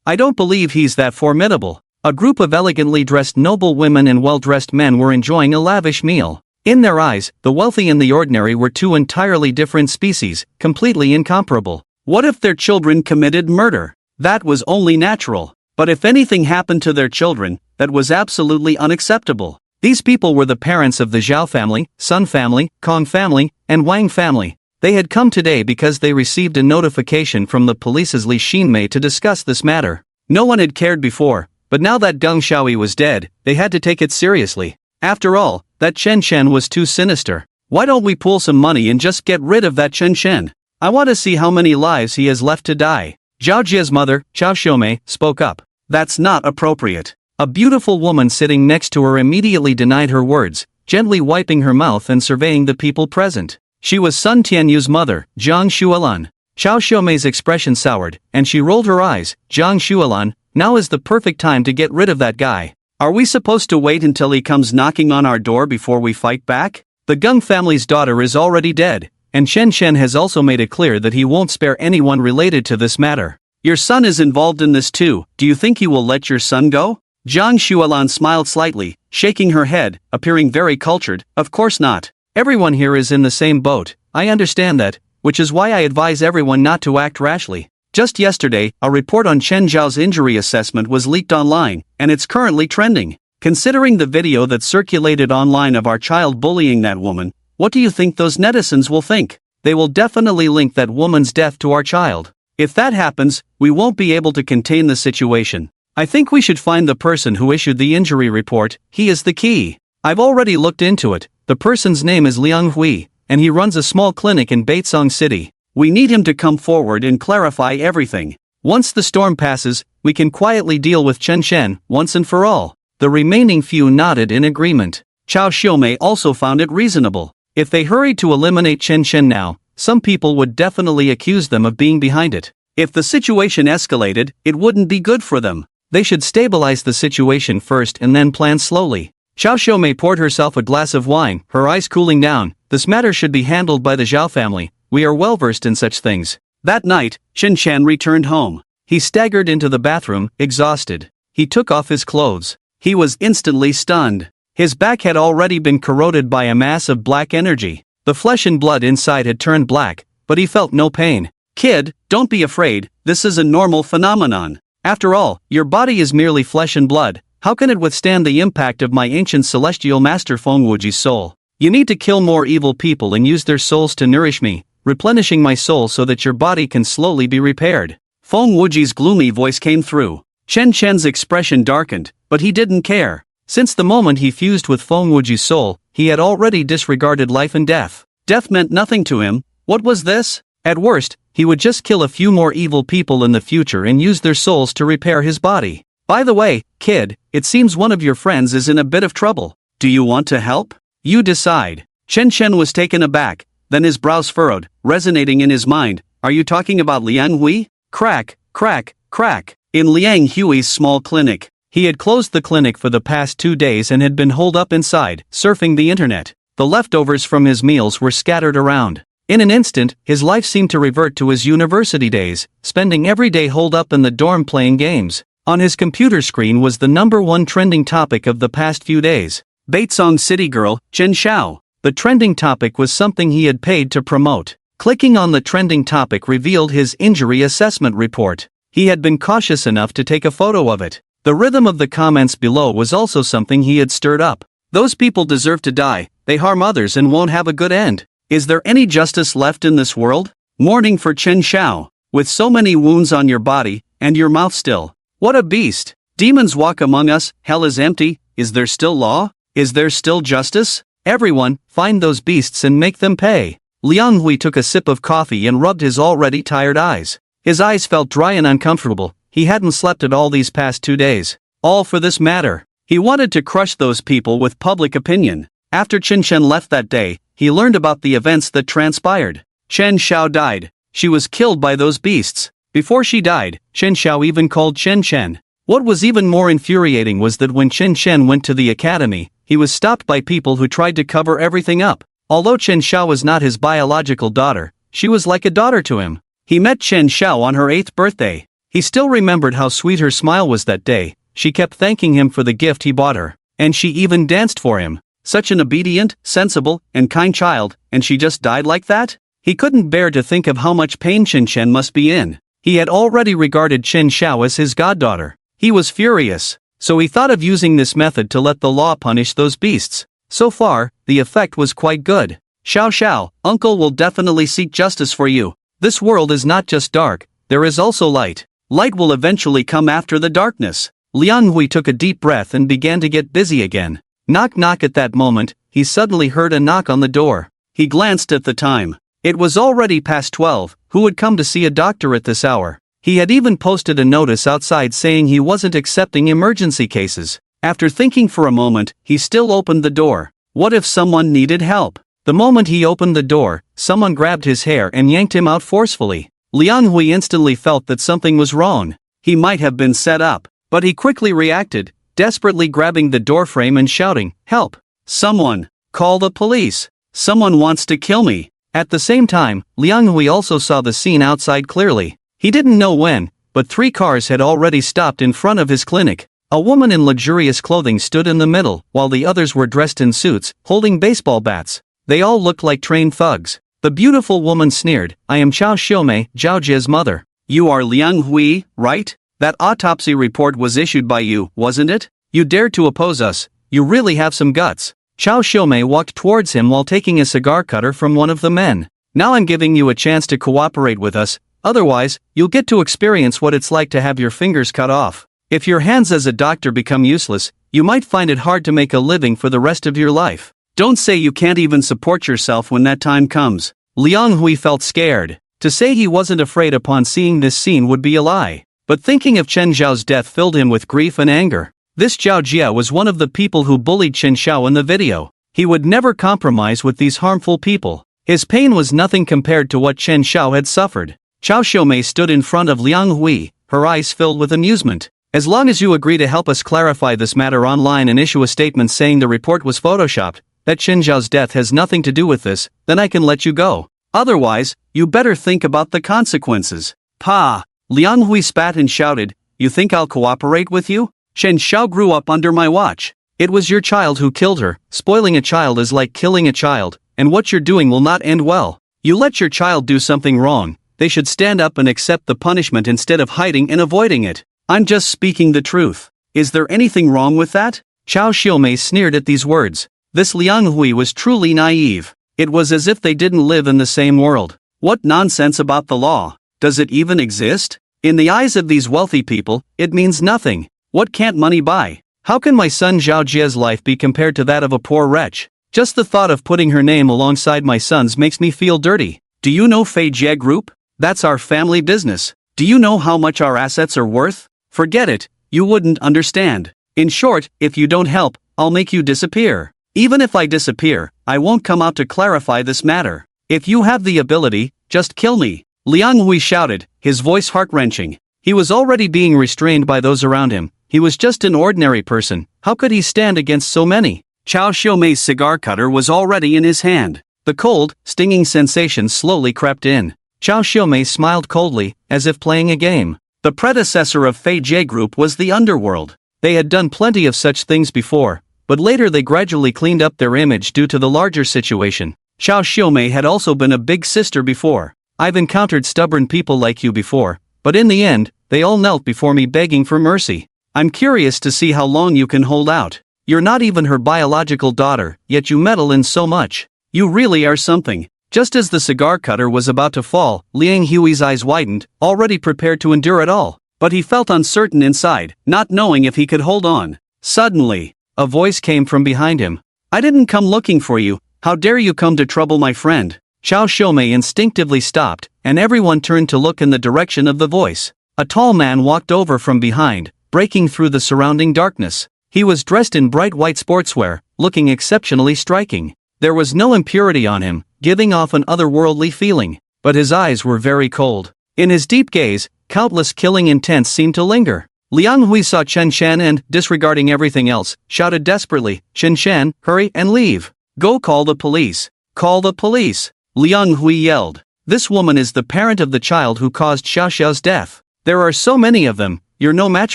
I don't believe he's that formidable. A group of elegantly dressed noble women and well-dressed men were enjoying a lavish meal. In their eyes, the wealthy and the ordinary were two entirely different species, completely incomparable. What if their children committed murder? That was only natural. But if anything happened to their children, that was absolutely unacceptable. These people were the parents of the Zhao family, Sun family, Kong family, and Wang family. They had come today because they received a notification from the police's Li Xinmei to discuss this matter. No one had cared before, but now that Geng Xiaoyi was dead, they had to take it seriously. After all, that Chen Chen was too sinister. Why don't we pool some money and just get rid of that Chen Chen? I want to see how many lives he has left to die. Zhao Jie's mother, Zhao Xiaomei, spoke up. That's not appropriate. A beautiful woman sitting next to her immediately denied her words, gently wiping her mouth and surveying the people present. She was Sun Tianyu's mother, Zhang Xuelan. Zhao Xiaomei's expression soured, and she rolled her eyes. Zhang Xuelan, now is the perfect time to get rid of that guy. Are we supposed to wait until he comes knocking on our door before we fight back? The Geng family's daughter is already dead. and Chen Shen has also made it clear that he won't spare anyone related to this matter. Your son is involved in this too. Do you think he will let your son go? Zhang Xuelan smiled slightly, shaking her head, appearing very cultured. Of course not. Everyone here is in the same boat. I understand that, which is why I advise everyone not to act rashly. Just yesterday, a report on Chen Zhao's injury assessment was leaked online, and it's currently trending. Considering the video that circulated online of our child bullying that woman, what do you think those netizens will think? They will definitely link that woman's death to our child. If that happens, we won't be able to contain the situation. I think we should find the person who issued the injury report. He is the key. I've already looked into it. The person's name is Liang Hui, and he runs a small clinic in Baitsong City. We need him to come forward and clarify everything. Once the storm passes, we can quietly deal with Chen Shen once and for all. The remaining few nodded in agreement. Chao Xiumei also found it reasonable. If they hurried to eliminate Chen Shen now, some people would definitely accuse them of being behind it. If the situation escalated, it wouldn't be good for them. They should stabilize the situation first and then plan slowly. Chao Xiumei poured herself a glass of wine, her eyes cooling down. This matter should be handled by the Zhao family. We are well versed in such things. That night, Chen Shan returned home. He staggered into the bathroom, exhausted. He took off his clothes. He was instantly stunned. His back had already been corroded by a mass of black energy. The flesh and blood inside had turned black, but he felt no pain. Kid, don't be afraid, this is a normal phenomenon. After all, your body is merely flesh and blood. How can it withstand the impact of my ancient celestial master Feng Wuji's soul? You need to kill more evil people and use their souls to nourish me, replenishing my soul so that your body can slowly be repaired. Feng Wuji's gloomy voice came through. Chen Chen's expression darkened, but he didn't care. Since the moment he fused with Feng Wuji's soul, he had already disregarded life and death. Death meant nothing to him. What was this? At worst, he would just kill a few more evil people in the future and use their souls to repair his body. By the way, kid, it seems one of your friends is in a bit of trouble. Do you want to help? You decide. Chen Chen was taken aback, then his brows furrowed, resonating in his mind. Are you talking about Liang Hui? Crack, crack, crack. In Liang Hui's small clinic. He had closed the clinic for the past 2 days and had been holed up inside, surfing the internet. The leftovers from his meals were scattered around. In an instant, his life seemed to revert to his university days, spending every day holed up in the dorm playing games. On his computer screen was the #1 trending topic of the past few days. Baitsong City Girl, Chen Xiao. The trending topic was something he had paid to promote. Clicking on the trending topic revealed his injury assessment report. He had been cautious enough to take a photo of it. The rhythm of the comments below was also something he had stirred up. Those people deserve to die, they harm others and won't have a good end. Is there any justice left in this world? Mourning for Chen Xiao. With so many wounds on your body, and your mouth still. What a beast. Demons walk among us, hell is empty. Is there still law? Is there still justice? Everyone, find those beasts and make them pay. Liang Hui took a sip of coffee and rubbed his already tired eyes. His eyes felt dry and uncomfortable. He hadn't slept at all these past 2 days. All for this matter. He wanted to crush those people with public opinion. After Chen Chen left that day, he learned about the events that transpired. Chen Xiao died. She was killed by those beasts. Before she died, Chen Xiao even called Chen Chen. What was even more infuriating was that when Chen Chen went to the academy, he was stopped by people who tried to cover everything up. Although Chen Xiao was not his biological daughter, she was like a daughter to him. He met Chen Xiao on her 8th birthday. He still remembered how sweet her smile was that day. She kept thanking him for the gift he bought her. And she even danced for him. Such an obedient, sensible, and kind child, and she just died like that? He couldn't bear to think of how much pain Chen Chen must be in. He had already regarded Chen Xiao as his goddaughter. He was furious. So he thought of using this method to let the law punish those beasts. So far, the effect was quite good. Xiao Xiao, uncle will definitely seek justice for you. This world is not just dark, there is also light. Light will eventually come after the darkness. Liang Hui took a deep breath and began to get busy again. Knock knock. At that moment, he suddenly heard a knock on the door. He glanced at the time. It was already past 12, who would come to see a doctor at this hour? He had even posted a notice outside saying he wasn't accepting emergency cases. After thinking for a moment, he still opened the door. What if someone needed help? The moment he opened the door, someone grabbed his hair and yanked him out forcefully. Liang Hui instantly felt that something was wrong. He might have been set up, but he quickly reacted, desperately grabbing the doorframe and shouting, "Help! Someone! Call the police! Someone wants to kill me!" At the same time, Liang Hui also saw the scene outside clearly. He didn't know when, but 3 cars had already stopped in front of his clinic. A woman in luxurious clothing stood in the middle, while the others were dressed in suits, holding baseball bats. They all looked like trained thugs. The beautiful woman sneered, "I am Chao Xiumei, Zhao Jie's mother." "You are Liang Hui, right? That autopsy report was issued by you, wasn't it? You dared to oppose us. You really have some guts." Chao Xiumei walked towards him while taking a cigar cutter from one of the men. "Now I'm giving you a chance to cooperate with us, otherwise, you'll get to experience what it's like to have your fingers cut off. If your hands as a doctor become useless, you might find it hard to make a living for the rest of your life. Don't say you can't even support yourself when that time comes." Liang Hui felt scared. To say he wasn't afraid upon seeing this scene would be a lie. But thinking of Chen Zhao's death filled him with grief and anger. This Zhao Jie was one of the people who bullied Chen Xiao in the video. He would never compromise with these harmful people. His pain was nothing compared to what Chen Xiao had suffered. Chao Xiumei stood in front of Liang Hui, her eyes filled with amusement. "As long as you agree to help us clarify this matter online and issue a statement saying the report was photoshopped, that Chen Zhao's death has nothing to do with this, then I can let you go. Otherwise, you better think about the consequences." "Pa!" Liang Hui spat and shouted, "You think I'll cooperate with you? Chen Xiao grew up under my watch. It was your child who killed her. Spoiling a child is like killing a child, and what you're doing will not end well. You let your child do something wrong, they should stand up and accept the punishment instead of hiding and avoiding it. I'm just speaking the truth. Is there anything wrong with that?" Chao Xiumei sneered at these words. This Liang Hui was truly naive. It was as if they didn't live in the same world. What nonsense about the law. Does it even exist? In the eyes of these wealthy people, it means nothing. What can't money buy? How can my son Zhao Jie's life be compared to that of a poor wretch? Just the thought of putting her name alongside my son's makes me feel dirty. Do you know Fei Jie Group? That's our family business. Do you know how much our assets are worth? Forget it, you wouldn't understand. In short, if you don't help, I'll make you disappear. Even if I disappear, I won't come out to clarify this matter. If you have the ability, just kill me." Liang Hui shouted, his voice heart-wrenching. He was already being restrained by those around him. He was just an ordinary person. How could he stand against so many? Chao Xiumei's cigar cutter was already in his hand. The cold, stinging sensation slowly crept in. Chao Xiumei smiled coldly, as if playing a game. The predecessor of Fei Jie Group was the underworld. They had done plenty of such things before, but later they gradually cleaned up their image due to the larger situation. Chao Xiumei had also been a big sister before. "I've encountered stubborn people like you before, but in the end, they all knelt before me begging for mercy. I'm curious to see how long you can hold out. You're not even her biological daughter, yet you meddle in so much. You really are something." Just as the cigar cutter was about to fall, Liang Hui's eyes widened, already prepared to endure it all. But he felt uncertain inside, not knowing if he could hold on. Suddenly, a voice came from behind him. "I didn't come looking for you. How dare you come to trouble my friend?" Chao Xiumei instinctively stopped, and everyone turned to look in the direction of the voice. A tall man walked over from behind, breaking through the surrounding darkness. He was dressed in bright white sportswear, looking exceptionally striking. There was no impurity on him, giving off an otherworldly feeling, but his eyes were very cold. In his deep gaze, countless killing intents seemed to linger. Liang Hui saw Chen Shan and, disregarding everything else, shouted desperately, "Chen Shan, hurry and leave. Go call the police. Call the police." Liang Hui yelled. "This woman is the parent of the child who caused Xiao Xiao's death. There are so many of them, you're no match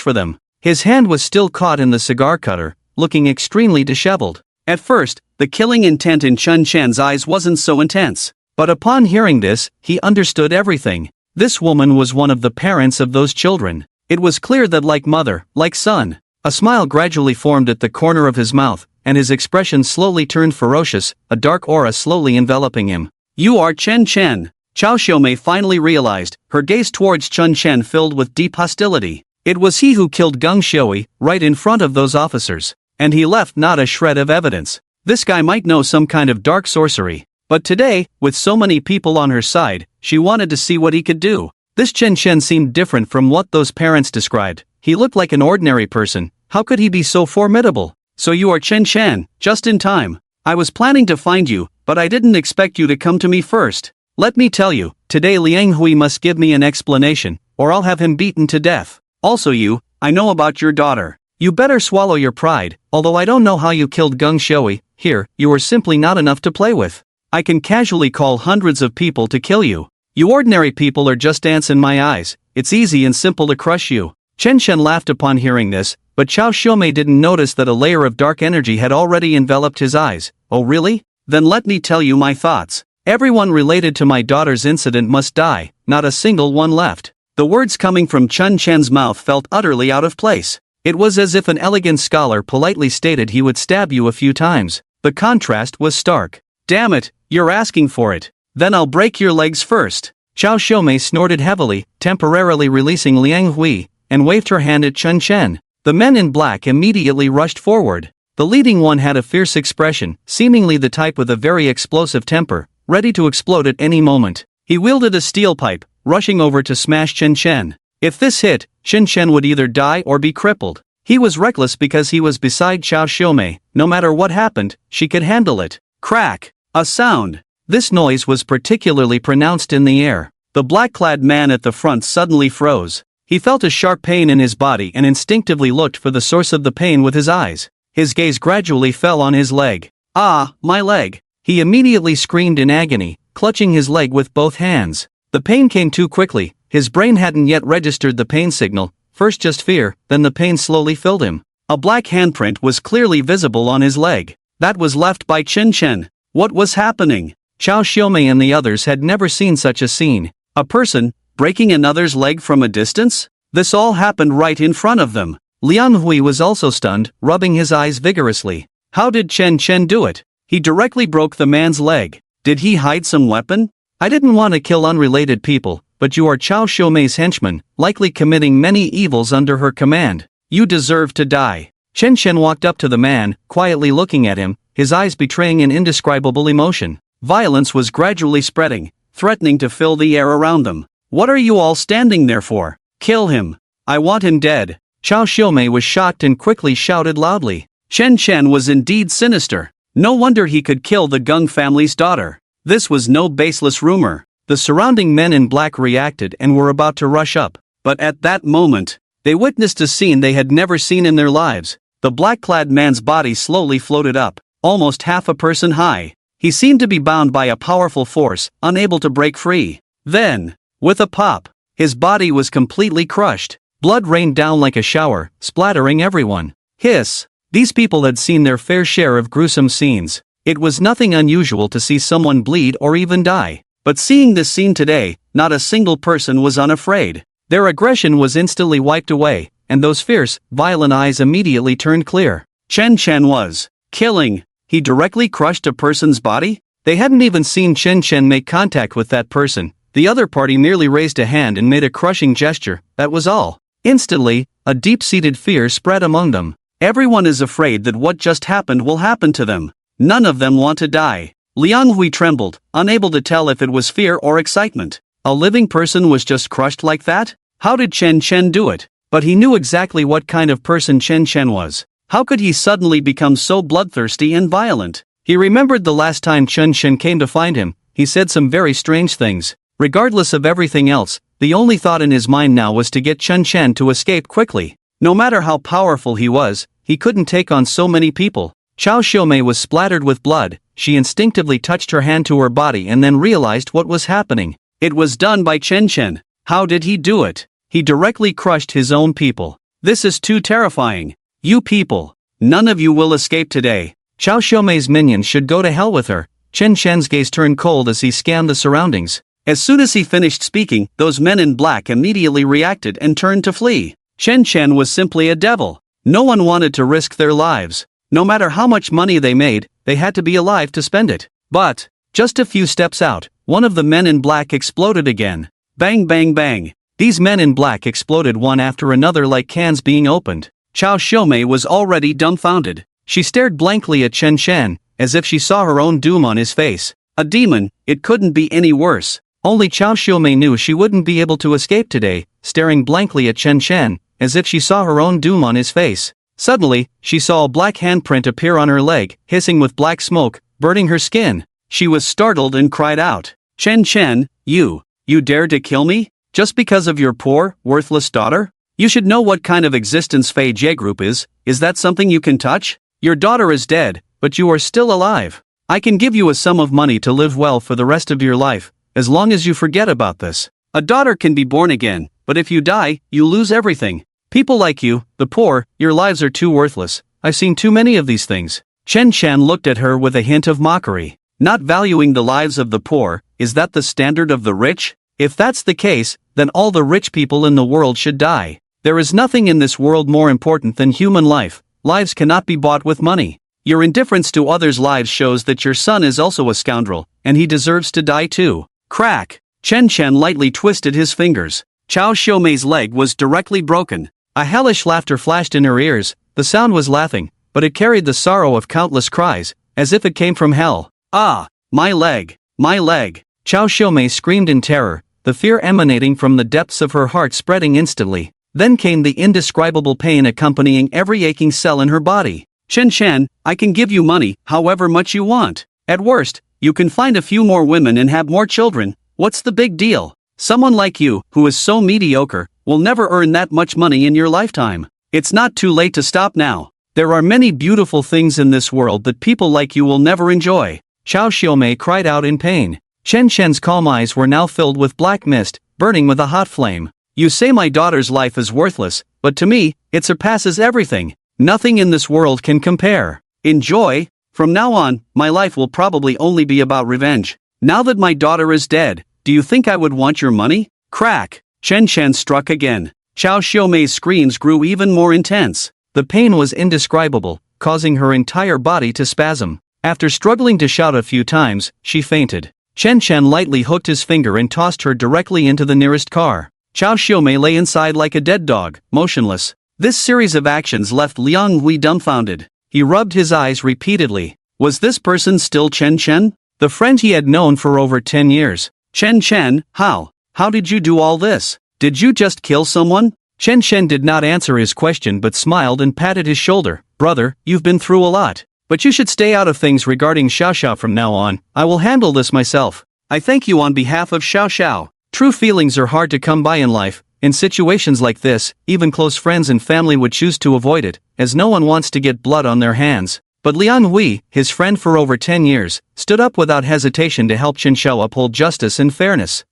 for them." His hand was still caught in the cigar cutter, looking extremely disheveled. At first, the killing intent in Chen Shan's eyes wasn't so intense. But upon hearing this, he understood everything. This woman was one of the parents of those children. It was clear that like mother, like son. A smile gradually formed at the corner of his mouth, and his expression slowly turned ferocious, a dark aura slowly enveloping him. "You are Chen Chen." Chao Xiumei finally realized, her gaze towards Chen Chen filled with deep hostility. It was he who killed Geng Xiui, right in front of those officers. And he left not a shred of evidence. This guy might know some kind of dark sorcery. But today, with so many people on her side, she wanted to see what he could do. This Chen Chen seemed different from what those parents described. He looked like an ordinary person. How could he be so formidable? "So you are Chen Chen, just in time. I was planning to find you, but I didn't expect you to come to me first. Let me tell you, today Liang Hui must give me an explanation, or I'll have him beaten to death. Also you, I know about your daughter. You better swallow your pride, although I don't know how you killed Geng Xiui. Here, you were simply not enough to play with. I can casually call hundreds of people to kill you. You ordinary people are just ants in my eyes, it's easy and simple to crush you. Chen Shen laughed upon hearing this, but Xiao Xiumei didn't notice that a layer of dark energy had already enveloped his eyes. Oh really? Then let me tell you my thoughts. Everyone related to my daughter's incident must die, not a single one left. The words coming from Chen Chen's mouth felt utterly out of place. It was as if an elegant scholar politely stated he would stab you a few times. The contrast was stark. Damn it, you're asking for it. Then I'll break your legs first. Xiao Xiumei snorted heavily, temporarily releasing Liang Hui, and waved her hand at Chen Chen. The men in black immediately rushed forward. The leading one had a fierce expression, seemingly the type with a very explosive temper, ready to explode at any moment. He wielded a steel pipe, rushing over to smash Chen Chen. If this hit, Chen Chen would either die or be crippled. He was reckless because he was beside Xiao Xiumei. No matter what happened, she could handle it. Crack! A sound. This noise was particularly pronounced in the air. The black-clad man at the front suddenly froze. He felt a sharp pain in his body and instinctively looked for the source of the pain with his eyes. His gaze gradually fell on his leg. Ah, my leg! He immediately screamed in agony, clutching his leg with both hands. The pain came too quickly. His brain hadn't yet registered the pain signal. First just fear, then the pain slowly filled him. A black handprint was clearly visible on his leg. That was left by Chen Chen. What was happening? Xiao Xiumei and the others had never seen such a scene. A person breaking another's leg from a distance? This all happened right in front of them. Liang Hui was also stunned, rubbing his eyes vigorously. How did Chen Chen do it? He directly broke the man's leg. Did he hide some weapon? I didn't want to kill unrelated people, but you are Xiao Xiumei's henchman, likely committing many evils under her command. You deserve to die. Chen Chen walked up to the man, quietly looking at him, his eyes betraying an indescribable emotion. Violence was gradually spreading, threatening to fill the air around them. What are you all standing there for? Kill him. I want him dead. Xiao Xiumei was shocked and quickly shouted loudly. Chen Chen was indeed sinister. No wonder he could kill the Gung family's daughter. This was no baseless rumor. The surrounding men in black reacted and were about to rush up. But at that moment, they witnessed a scene they had never seen in their lives. The black-clad man's body slowly floated up, almost half a person high. He seemed to be bound by a powerful force, unable to break free. Then, with a pop, his body was completely crushed. Blood rained down like a shower, splattering everyone. Hiss! These people had seen their fair share of gruesome scenes. It was nothing unusual to see someone bleed or even die. But seeing this scene today, not a single person was unafraid. Their aggression was instantly wiped away, and those fierce, violent eyes immediately turned clear. Chen Chen was killing. He directly crushed a person's body? They hadn't even seen Chen Chen make contact with that person. The other party merely raised a hand and made a crushing gesture, that was all. Instantly, a deep-seated fear spread among them. Everyone is afraid that what just happened will happen to them. None of them want to die. Liang Hui trembled, unable to tell if it was fear or excitement. A living person was just crushed like that? How did Chen Chen do it? But he knew exactly what kind of person Chen Chen was. How could he suddenly become so bloodthirsty and violent? He remembered the last time Chen Chen came to find him. He said some very strange things. Regardless of everything else, the only thought in his mind now was to get Chen Chen to escape quickly. No matter how powerful he was, he couldn't take on so many people. Xiao Xiumei was splattered with blood. She instinctively touched her hand to her body and then realized what was happening. It was done by Chen Chen. How did he do it? He directly crushed his own people. This is too terrifying. You people, none of you will escape today. Xiao Xiumei's minions should go to hell with her. Chen Chen's gaze turned cold as he scanned the surroundings. As soon as he finished speaking, those men in black immediately reacted and turned to flee. Chen Chen was simply a devil. No one wanted to risk their lives. No matter how much money they made, they had to be alive to spend it. But, just a few steps out, one of the men in black exploded again. Bang bang bang. These men in black exploded one after another like cans being opened. Xiao Xiumei was already dumbfounded. She stared blankly at Chen Chen, as if she saw her own doom on his face. A demon, it couldn't be any worse. Only Xiao Xiumei knew she wouldn't be able to escape today, staring blankly at Chen Chen, as if she saw her own doom on his face. Suddenly, she saw a black handprint appear on her leg, hissing with black smoke, burning her skin. She was startled and cried out, Chen Chen, you dared to kill me? Just because of your poor, worthless daughter? You should know what kind of existence Fei Jie Group is that something you can touch? Your daughter is dead, but you are still alive. I can give you a sum of money to live well for the rest of your life, as long as you forget about this. A daughter can be born again, but if you die, you lose everything. People like you, the poor, your lives are too worthless. I've seen too many of these things. Chen Shan looked at her with a hint of mockery. Not valuing the lives of the poor, is that the standard of the rich? If that's the case, then all the rich people in the world should die. There is nothing in this world more important than human life. Lives cannot be bought with money. Your indifference to others' lives shows that your son is also a scoundrel, and he deserves to die too. Crack! Chen Shan lightly twisted his fingers. Chao Xiaomei's leg was directly broken. A hellish laughter flashed in her ears. The sound was laughing, but it carried the sorrow of countless cries, as if it came from hell. Ah! My leg! My leg! Chao Xiaomei screamed in terror, the fear emanating from the depths of her heart spreading instantly. Then came the indescribable pain accompanying every aching cell in her body. Chen Shan, I can give you money, however much you want. At worst, you can find a few more women and have more children. What's the big deal? Someone like you, who is so mediocre, will never earn that much money in your lifetime. It's not too late to stop now. There are many beautiful things in this world that people like you will never enjoy. Chao Xiaomei cried out in pain. Chen Shan's calm eyes were now filled with black mist, burning with a hot flame. You say my daughter's life is worthless, but to me, it surpasses everything. Nothing in this world can compare. Enjoy? From now on, my life will probably only be about revenge. Now that my daughter is dead, do you think I would want your money? Crack! Chen Shan struck again. Chao Xiaomei's screams grew even more intense. The pain was indescribable, causing her entire body to spasm. After struggling to shout a few times, she fainted. Chen Shan lightly hooked his finger and tossed her directly into the nearest car. Chao Xiaomei lay inside like a dead dog, motionless. This series of actions left Liang Hui dumbfounded. He rubbed his eyes repeatedly. Was this person still Chen Shen? The friend he had known for over 10 years. Chen Shen, how? How did you do all this? Did you just kill someone? Chen Shen did not answer his question but smiled and patted his shoulder. Brother, you've been through a lot. But you should stay out of things regarding Xiao Xiao from now on. I will handle this myself. I thank you on behalf of Xiao Xiao. True feelings are hard to come by in life. In situations like this, even close friends and family would choose to avoid it, as no one wants to get blood on their hands. But Liang Hui, his friend for over 10 years, stood up without hesitation to help Chen Xiao uphold justice and fairness.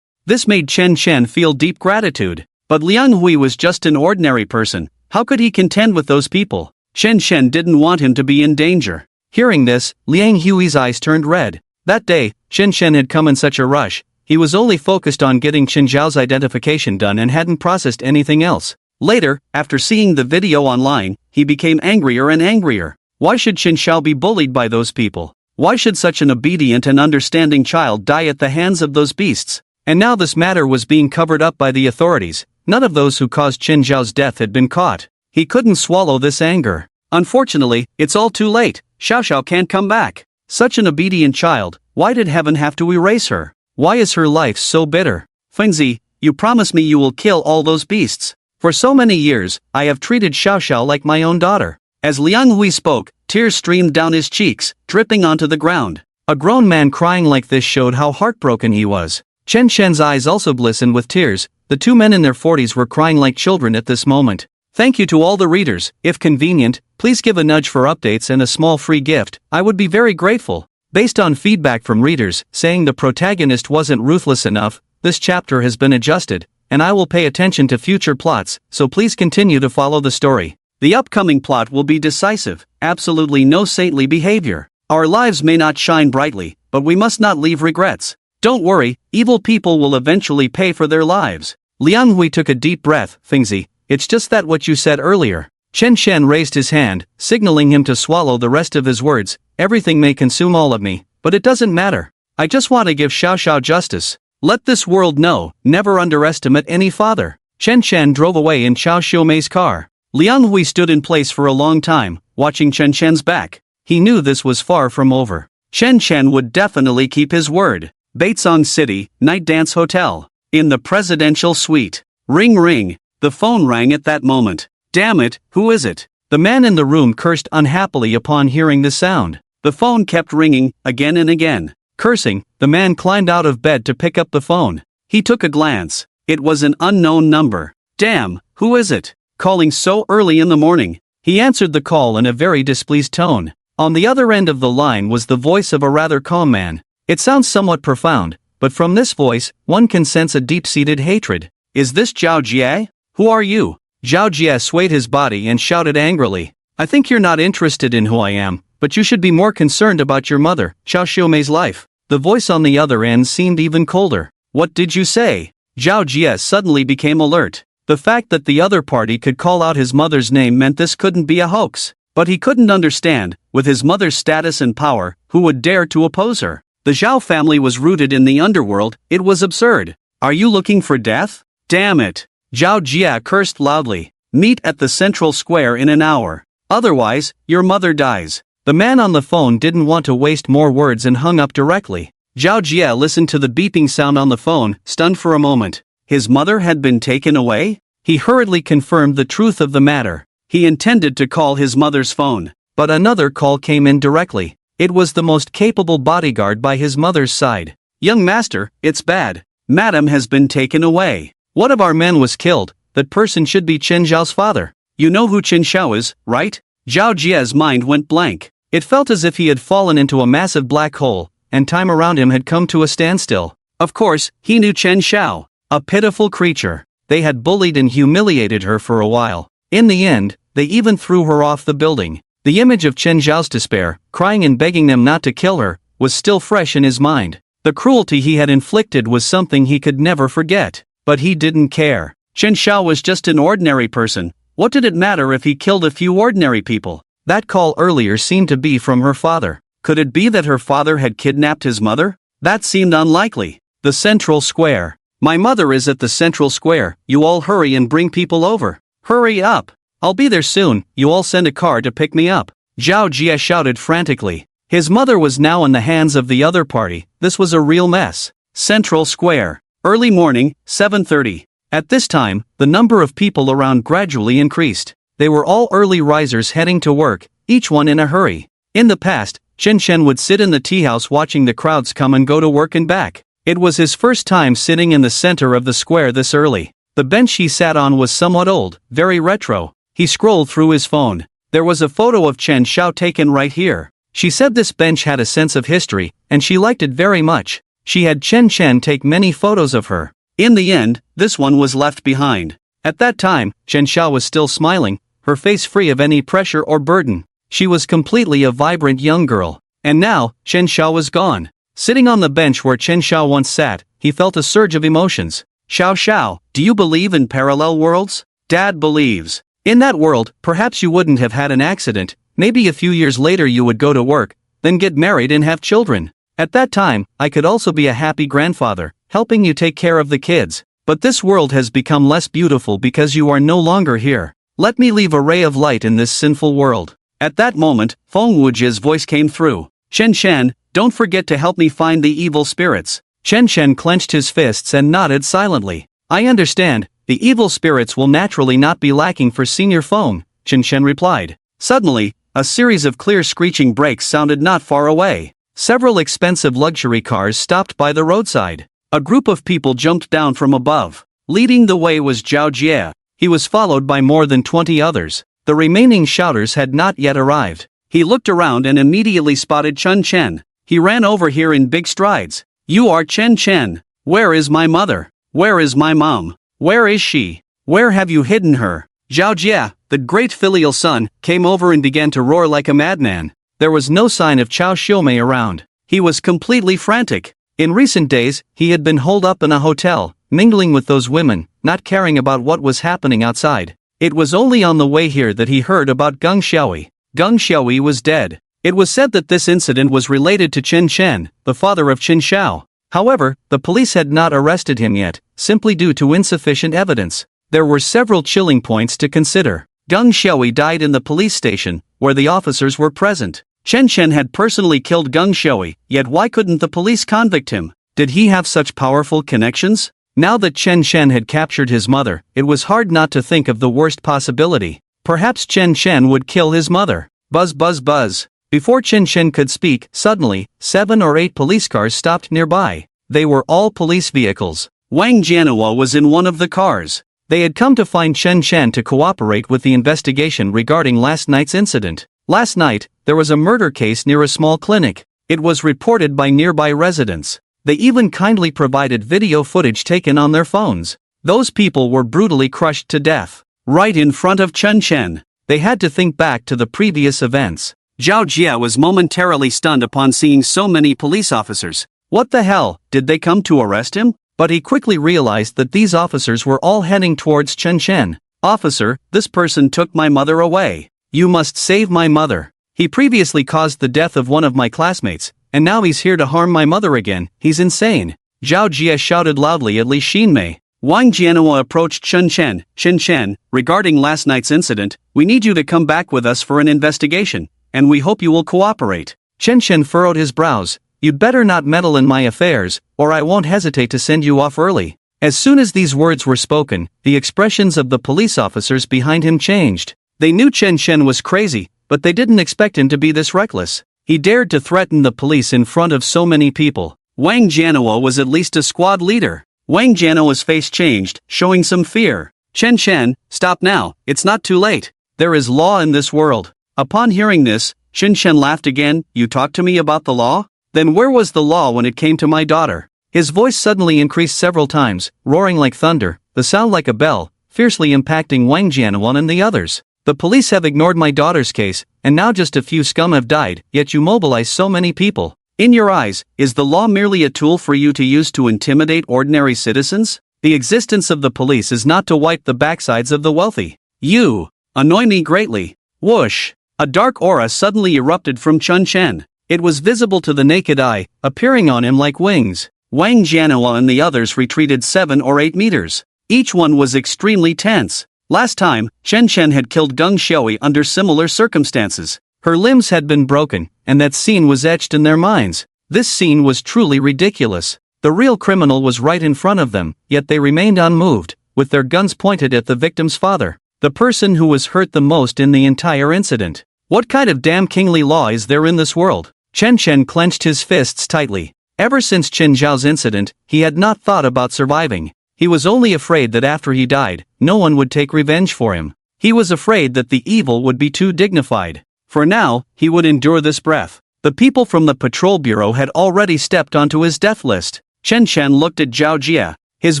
This made Chen Shen feel deep gratitude. But Liang Hui was just an ordinary person. How could he contend with those people? Chen Shen didn't want him to be in danger. Hearing this, Liang Hui's eyes turned red. That day, Chen Shen had come in such a rush. He was only focused on getting Chen Zhao's identification done and hadn't processed anything else. Later, after seeing the video online, he became angrier and angrier. Why should Chen Zhao be bullied by those people? Why should such an obedient and understanding child die at the hands of those beasts? And now this matter was being covered up by the authorities. None of those who caused Chen Zhao's death had been caught. He couldn't swallow this anger. Unfortunately, it's all too late. Xiao Xiao can't come back. Such an obedient child, why did heaven have to erase her? Why is her life so bitter? Fengzi, you promise me you will kill all those beasts. For so many years, I have treated Xiao Xiao like my own daughter. As Liang Hui spoke, tears streamed down his cheeks, dripping onto the ground. A grown man crying like this showed how heartbroken he was. Chen Shen's eyes also glistened with tears. The two men in their 40s were crying like children at this moment. Thank you to all the readers. If convenient, please give a nudge for updates and a small free gift. I would be very grateful. Based on feedback from readers saying the protagonist wasn't ruthless enough, this chapter has been adjusted, and I will pay attention to future plots, so please continue to follow the story. The upcoming plot will be decisive. Absolutely no saintly behavior. Our lives may not shine brightly, but we must not leave regrets. Don't worry, evil people will eventually pay for their lives. Liang Hui took a deep breath. Fengzi, it's just that what you said earlier. Chen Shen raised his hand, signaling him to swallow the rest of his words. Everything may consume all of me, but it doesn't matter. I just want to give Xiao Xiao justice. Let this world know, never underestimate any father. Chen Shen drove away in Chao Xiaomei's car. Liang Hui stood in place for a long time, watching Chen Shen's back. He knew this was far from over. Chen Shen would definitely keep his word. Baitsong City, Night Dance Hotel. In the presidential suite. Ring ring. The phone rang at that moment. Damn it, who is it? The man in the room cursed unhappily upon hearing the sound. The phone kept ringing, again and again. Cursing, the man climbed out of bed to pick up the phone. He took a glance. It was an unknown number. Damn, who is it? Calling so early in the morning. He answered the call in a very displeased tone. On the other end of the line was the voice of a rather calm man. It sounds somewhat profound, but from this voice, one can sense a deep-seated hatred. Is this Zhao Jie? Who are you? Zhao Jie swayed his body and shouted angrily. I think you're not interested in who I am, but you should be more concerned about your mother, Xiao Xiumei's life. The voice on the other end seemed even colder. What did you say? Zhao Jie suddenly became alert. The fact that the other party could call out his mother's name meant this couldn't be a hoax. But he couldn't understand, with his mother's status and power, who would dare to oppose her. The Zhao family was rooted in the underworld, it was absurd. Are you looking for death? Damn it! Zhao Jie cursed loudly. Meet at the central square in an hour. Otherwise, your mother dies. The man on the phone didn't want to waste more words and hung up directly. Zhao Jie listened to the beeping sound on the phone, stunned for a moment. His mother had been taken away? He hurriedly confirmed the truth of the matter. He intended to call his mother's phone, but another call came in directly. It was the most capable bodyguard by his mother's side. Young master, it's bad. Madam has been taken away. One of our men was killed. That person should be Chen Zhao's father. You know who Chen Zhao is, right? Zhao Jie's mind went blank. It felt as if he had fallen into a massive black hole, and time around him had come to a standstill. Of course, he knew Chen Zhao. A pitiful creature. They had bullied and humiliated her for a while. In the end, they even threw her off the building. The image of Chen Zhao's despair, crying and begging them not to kill her, was still fresh in his mind. The cruelty he had inflicted was something he could never forget. But he didn't care. Chen Zhao was just an ordinary person. What did it matter if he killed a few ordinary people? That call earlier seemed to be from her father. Could it be that her father had kidnapped his mother? That seemed unlikely. The central square. My mother is at the central square. You all hurry and bring people over. Hurry up. I'll be there soon. You all send a car to pick me up. Zhao Jie shouted frantically. His mother was now in the hands of the other party. This was a real mess. Central Square. Early morning, 7:30. At this time, the number of people around gradually increased. They were all early risers heading to work, each one in a hurry. In the past, Chen Shen would sit in the tea house watching the crowds come and go to work and back. It was his first time sitting in the center of the square this early. The bench he sat on was somewhat old, very retro. He scrolled through his phone. There was a photo of Chen Zhao taken right here. She said this bench had a sense of history, and she liked it very much. She had Chen take many photos of her. In the end, this one was left behind. At that time, Chen Zhao was still smiling, her face free of any pressure or burden. She was completely a vibrant young girl. And now, Chen Zhao was gone. Sitting on the bench where Chen Zhao once sat, he felt a surge of emotions. Xiao, do you believe in parallel worlds? Dad believes. In that world, perhaps you wouldn't have had an accident, maybe a few years later you would go to work, then get married and have children. At that time, I could also be a happy grandfather, helping you take care of the kids. But this world has become less beautiful because you are no longer here. Let me leave a ray of light in this sinful world. At that moment, Feng Wujie's voice came through. Shen, don't forget to help me find the evil spirits. Chen clenched his fists and nodded silently. I understand, the evil spirits will naturally not be lacking for Senior Feng, Chen replied. Suddenly, a series of clear screeching brakes sounded not far away. Several expensive luxury cars stopped by the roadside. A group of people jumped down from above. Leading the way was Zhao Jie. He was followed by more than 20 others. The remaining shouters had not yet arrived. He looked around and immediately spotted Chen. He ran over here in big strides. You are Chen. Where is my mother? Where is my mom? Where is she? Where have you hidden her? Zhao Jie, the great filial son, came over and began to roar like a madman. There was no sign of Xiao Xiumei around. He was completely frantic. In recent days, he had been holed up in a hotel, mingling with those women, not caring about what was happening outside. It was only on the way here that he heard about Geng Xiaoyi. Geng Xiaoyi was dead. It was said that this incident was related to Chen, the father of Chen Zhao. However, the police had not arrested him yet, simply due to insufficient evidence. There were several chilling points to consider. Geng Xiaoyi died in the police station, where the officers were present. Chen had personally killed Geng Xiaoyi, yet why couldn't the police convict him? Did he have such powerful connections? Now that Chen had captured his mother, it was hard not to think of the worst possibility. Perhaps Chen would kill his mother. Buzz. Before Chen could speak, suddenly, 7 or 8 police cars stopped nearby. They were all police vehicles. Wang Jianhua was in one of the cars. They had come to find Chen to cooperate with the investigation regarding last night's incident. Last night, there was a murder case near a small clinic. It was reported by nearby residents. They even kindly provided video footage taken on their phones. Those people were brutally crushed to death, right in front of Chen Chen. They had to think back to the previous events. Zhao Jia was momentarily stunned upon seeing so many police officers. What the hell, did they come to arrest him? But he quickly realized that these officers were all heading towards Chen Chen. Officer, this person took my mother away. You must save my mother. He previously caused the death of one of my classmates, and now he's here to harm my mother again. He's insane. Zhao Jia shouted loudly at Li Xinmei. Wang Jianhua approached Chen Chen, regarding last night's incident, we need you to come back with us for an investigation, and we hope you will cooperate. Chen Chen furrowed his brows. You'd better not meddle in my affairs, or I won't hesitate to send you off early. As soon as these words were spoken, the expressions of the police officers behind him changed. They knew Chen Chen was crazy, but they didn't expect him to be this reckless. He dared to threaten the police in front of so many people. Wang Jianhua was at least a squad leader. Wang Jianhua's face changed, showing some fear. Chen Chen, stop now, it's not too late. There is law in this world. Upon hearing this, Chen Chen laughed again. You talked to me about the law? Then where was the law when it came to my daughter? His voice suddenly increased several times, roaring like thunder, the sound like a bell, fiercely impacting Wang Jianhua and the others. The police have ignored my daughter's case, and now just a few scum have died, yet you mobilize so many people. In your eyes, is the law merely a tool for you to use to intimidate ordinary citizens? The existence of the police is not to wipe the backsides of the wealthy. You annoy me greatly. Whoosh! A dark aura suddenly erupted from Chen Chen. It was visible to the naked eye, appearing on him like wings. Wang Jianhua and the others retreated 7 or 8 meters. Each one was extremely tense. Last time, Chen Chen had killed Geng Xiaoyi under similar circumstances. Her limbs had been broken, and that scene was etched in their minds. This scene was truly ridiculous. The real criminal was right in front of them, yet they remained unmoved, with their guns pointed at the victim's father, the person who was hurt the most in the entire incident. What kind of damn kingly law is there in this world? Chen Chen clenched his fists tightly. Ever since Qin Zhao's incident, he had not thought about surviving. He was only afraid that after he died, no one would take revenge for him. He was afraid that the evil would be too dignified. For now, he would endure this breath. The people from the patrol bureau had already stepped onto his death list. Chen Chen looked at Zhao Jia. His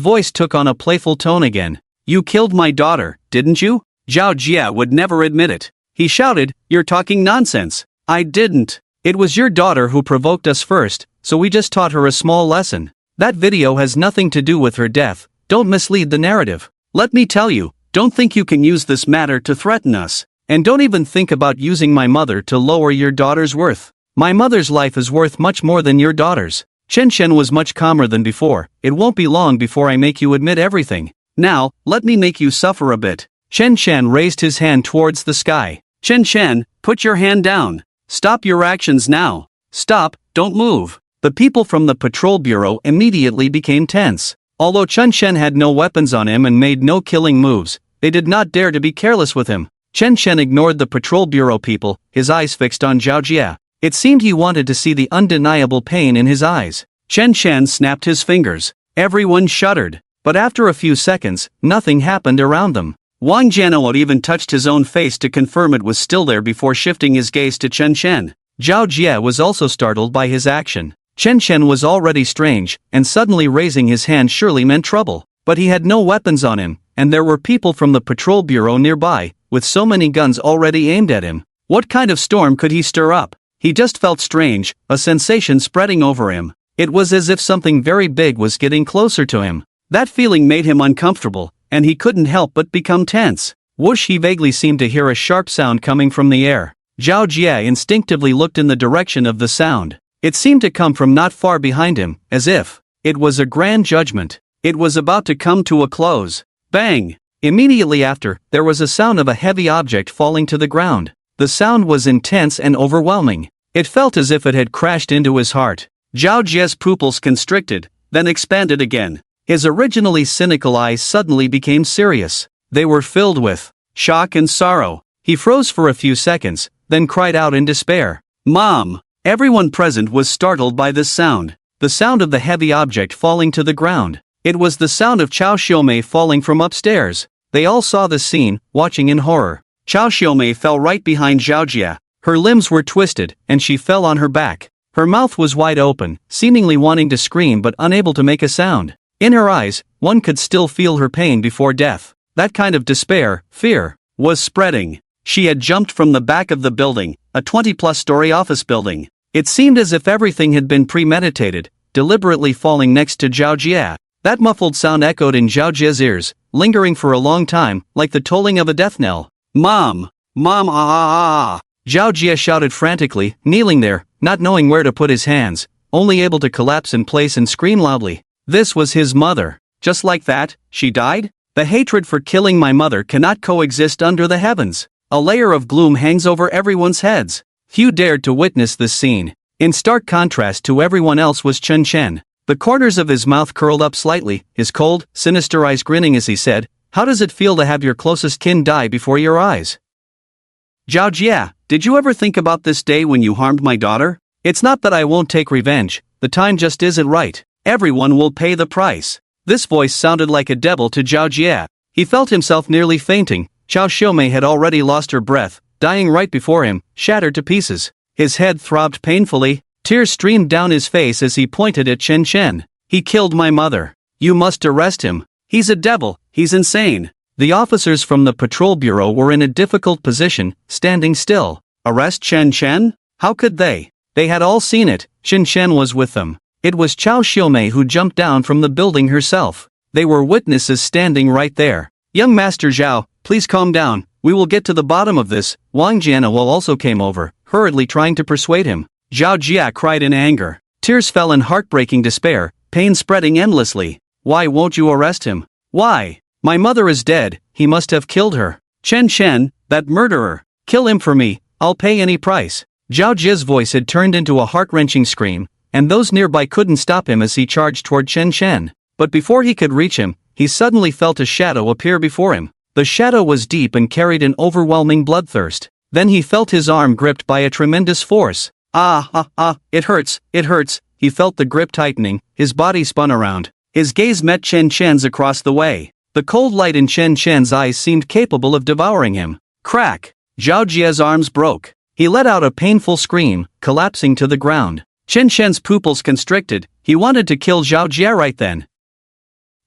voice took on a playful tone again. You killed my daughter, didn't you? Zhao Jia would never admit it. He shouted, you're talking nonsense. I didn't. It was your daughter who provoked us first, so we just taught her a small lesson. That video has nothing to do with her death. Don't mislead the narrative. Let me tell you, don't think you can use this matter to threaten us. And don't even think about using my mother to lower your daughter's worth. My mother's life is worth much more than your daughter's. Chen Chen was much calmer than before. It won't be long before I make you admit everything. Now, let me make you suffer a bit. Chen Chen raised his hand towards the sky. Chen Chen, put your hand down. Stop your actions now. Stop, don't move. The people from the patrol bureau immediately became tense. Although Chen Chen had no weapons on him and made no killing moves, they did not dare to be careless with him. Chen Chen ignored the patrol bureau people, his eyes fixed on Zhao Jia. It seemed he wanted to see the undeniable pain in his eyes. Chen Chen snapped his fingers. Everyone shuddered. But after a few seconds, nothing happened around them. Wang Jianhua even touched his own face to confirm it was still there before shifting his gaze to Chen Chen. Zhao Jia was also startled by his action. Chen Chen was already strange, and suddenly raising his hand surely meant trouble. But he had no weapons on him, and there were people from the patrol bureau nearby, with so many guns already aimed at him. What kind of storm could he stir up? He just felt strange, a sensation spreading over him. It was as if something very big was getting closer to him. That feeling made him uncomfortable, and he couldn't help but become tense. Whoosh! He vaguely seemed to hear a sharp sound coming from the air. Zhao Jia instinctively looked in the direction of the sound. It seemed to come from not far behind him, as if it was a grand judgment. It was about to come to a close. Bang! Immediately after, there was a sound of a heavy object falling to the ground. The sound was intense and overwhelming. It felt as if it had crashed into his heart. Zhao Jia's pupils constricted, then expanded again. His originally cynical eyes suddenly became serious. They were filled with shock and sorrow. He froze for a few seconds, then cried out in despair. Mom! Everyone present was startled by this sound. The sound of the heavy object falling to the ground. It was the sound of Chao Xiaomei falling from upstairs. They all saw the scene, watching in horror. Chao Xiaomei fell right behind Zhao Jia. Her limbs were twisted, and she fell on her back. Her mouth was wide open, seemingly wanting to scream but unable to make a sound. In her eyes, one could still feel her pain before death. That kind of despair, fear, was spreading. She had jumped from the back of the building, a 20-plus story office building. It seemed as if everything had been premeditated, deliberately falling next to Zhao Jie. That muffled sound echoed in Zhao Jie's ears, lingering for a long time, like the tolling of a death knell. Mom! Mom, ah ah ah! Zhao Jie shouted frantically, kneeling there, not knowing where to put his hands, only able to collapse in place and scream loudly. This was his mother. Just like that, she died? The hatred for killing my mother cannot coexist under the heavens. A layer of gloom hangs over everyone's heads. Few dared to witness this scene. In stark contrast to everyone else was Chen Chen. The corners of his mouth curled up slightly, his cold, sinister eyes grinning as he said, "How does it feel to have your closest kin die before your eyes?" Zhao Jie, did you ever think about this day when you harmed my daughter? It's not that I won't take revenge, the time just isn't right. Everyone will pay the price. This voice sounded like a devil to Zhao Jie. He felt himself nearly fainting. Chao Xiumei had already lost her breath, dying right before him, shattered to pieces. His head throbbed painfully. Tears streamed down his face as he pointed at Chen Chen. He killed my mother. You must arrest him. He's a devil, he's insane. The officers from the patrol bureau were in a difficult position, standing still. Arrest Chen Chen? How could they? They had all seen it. Chen Chen was with them. It was Chao Xiumei who jumped down from the building herself. They were witnesses standing right there. Young Master Zhao, please calm down. We will get to the bottom of this. Wang Jianawell also came over, hurriedly trying to persuade him. Zhao Jie cried in anger. Tears fell in heartbreaking despair, pain spreading endlessly. Why won't you arrest him? Why? My mother is dead, he must have killed her. Chen Chen, that murderer. Kill him for me, I'll pay any price. Zhao Jie's voice had turned into a heart-wrenching scream, and those nearby couldn't stop him as he charged toward Chen Chen. But before he could reach him, he suddenly felt a shadow appear before him. The shadow was deep and carried an overwhelming bloodthirst. Then he felt his arm gripped by a tremendous force. It hurts, it hurts. He felt the grip tightening, his body spun around. His gaze met Chen Chen's across the way. The cold light in Chen Chen's eyes seemed capable of devouring him. Crack! Zhao Jie's arms broke. He let out a painful scream, collapsing to the ground. Chen Chen's pupils constricted. He wanted to kill Zhao Jie right then.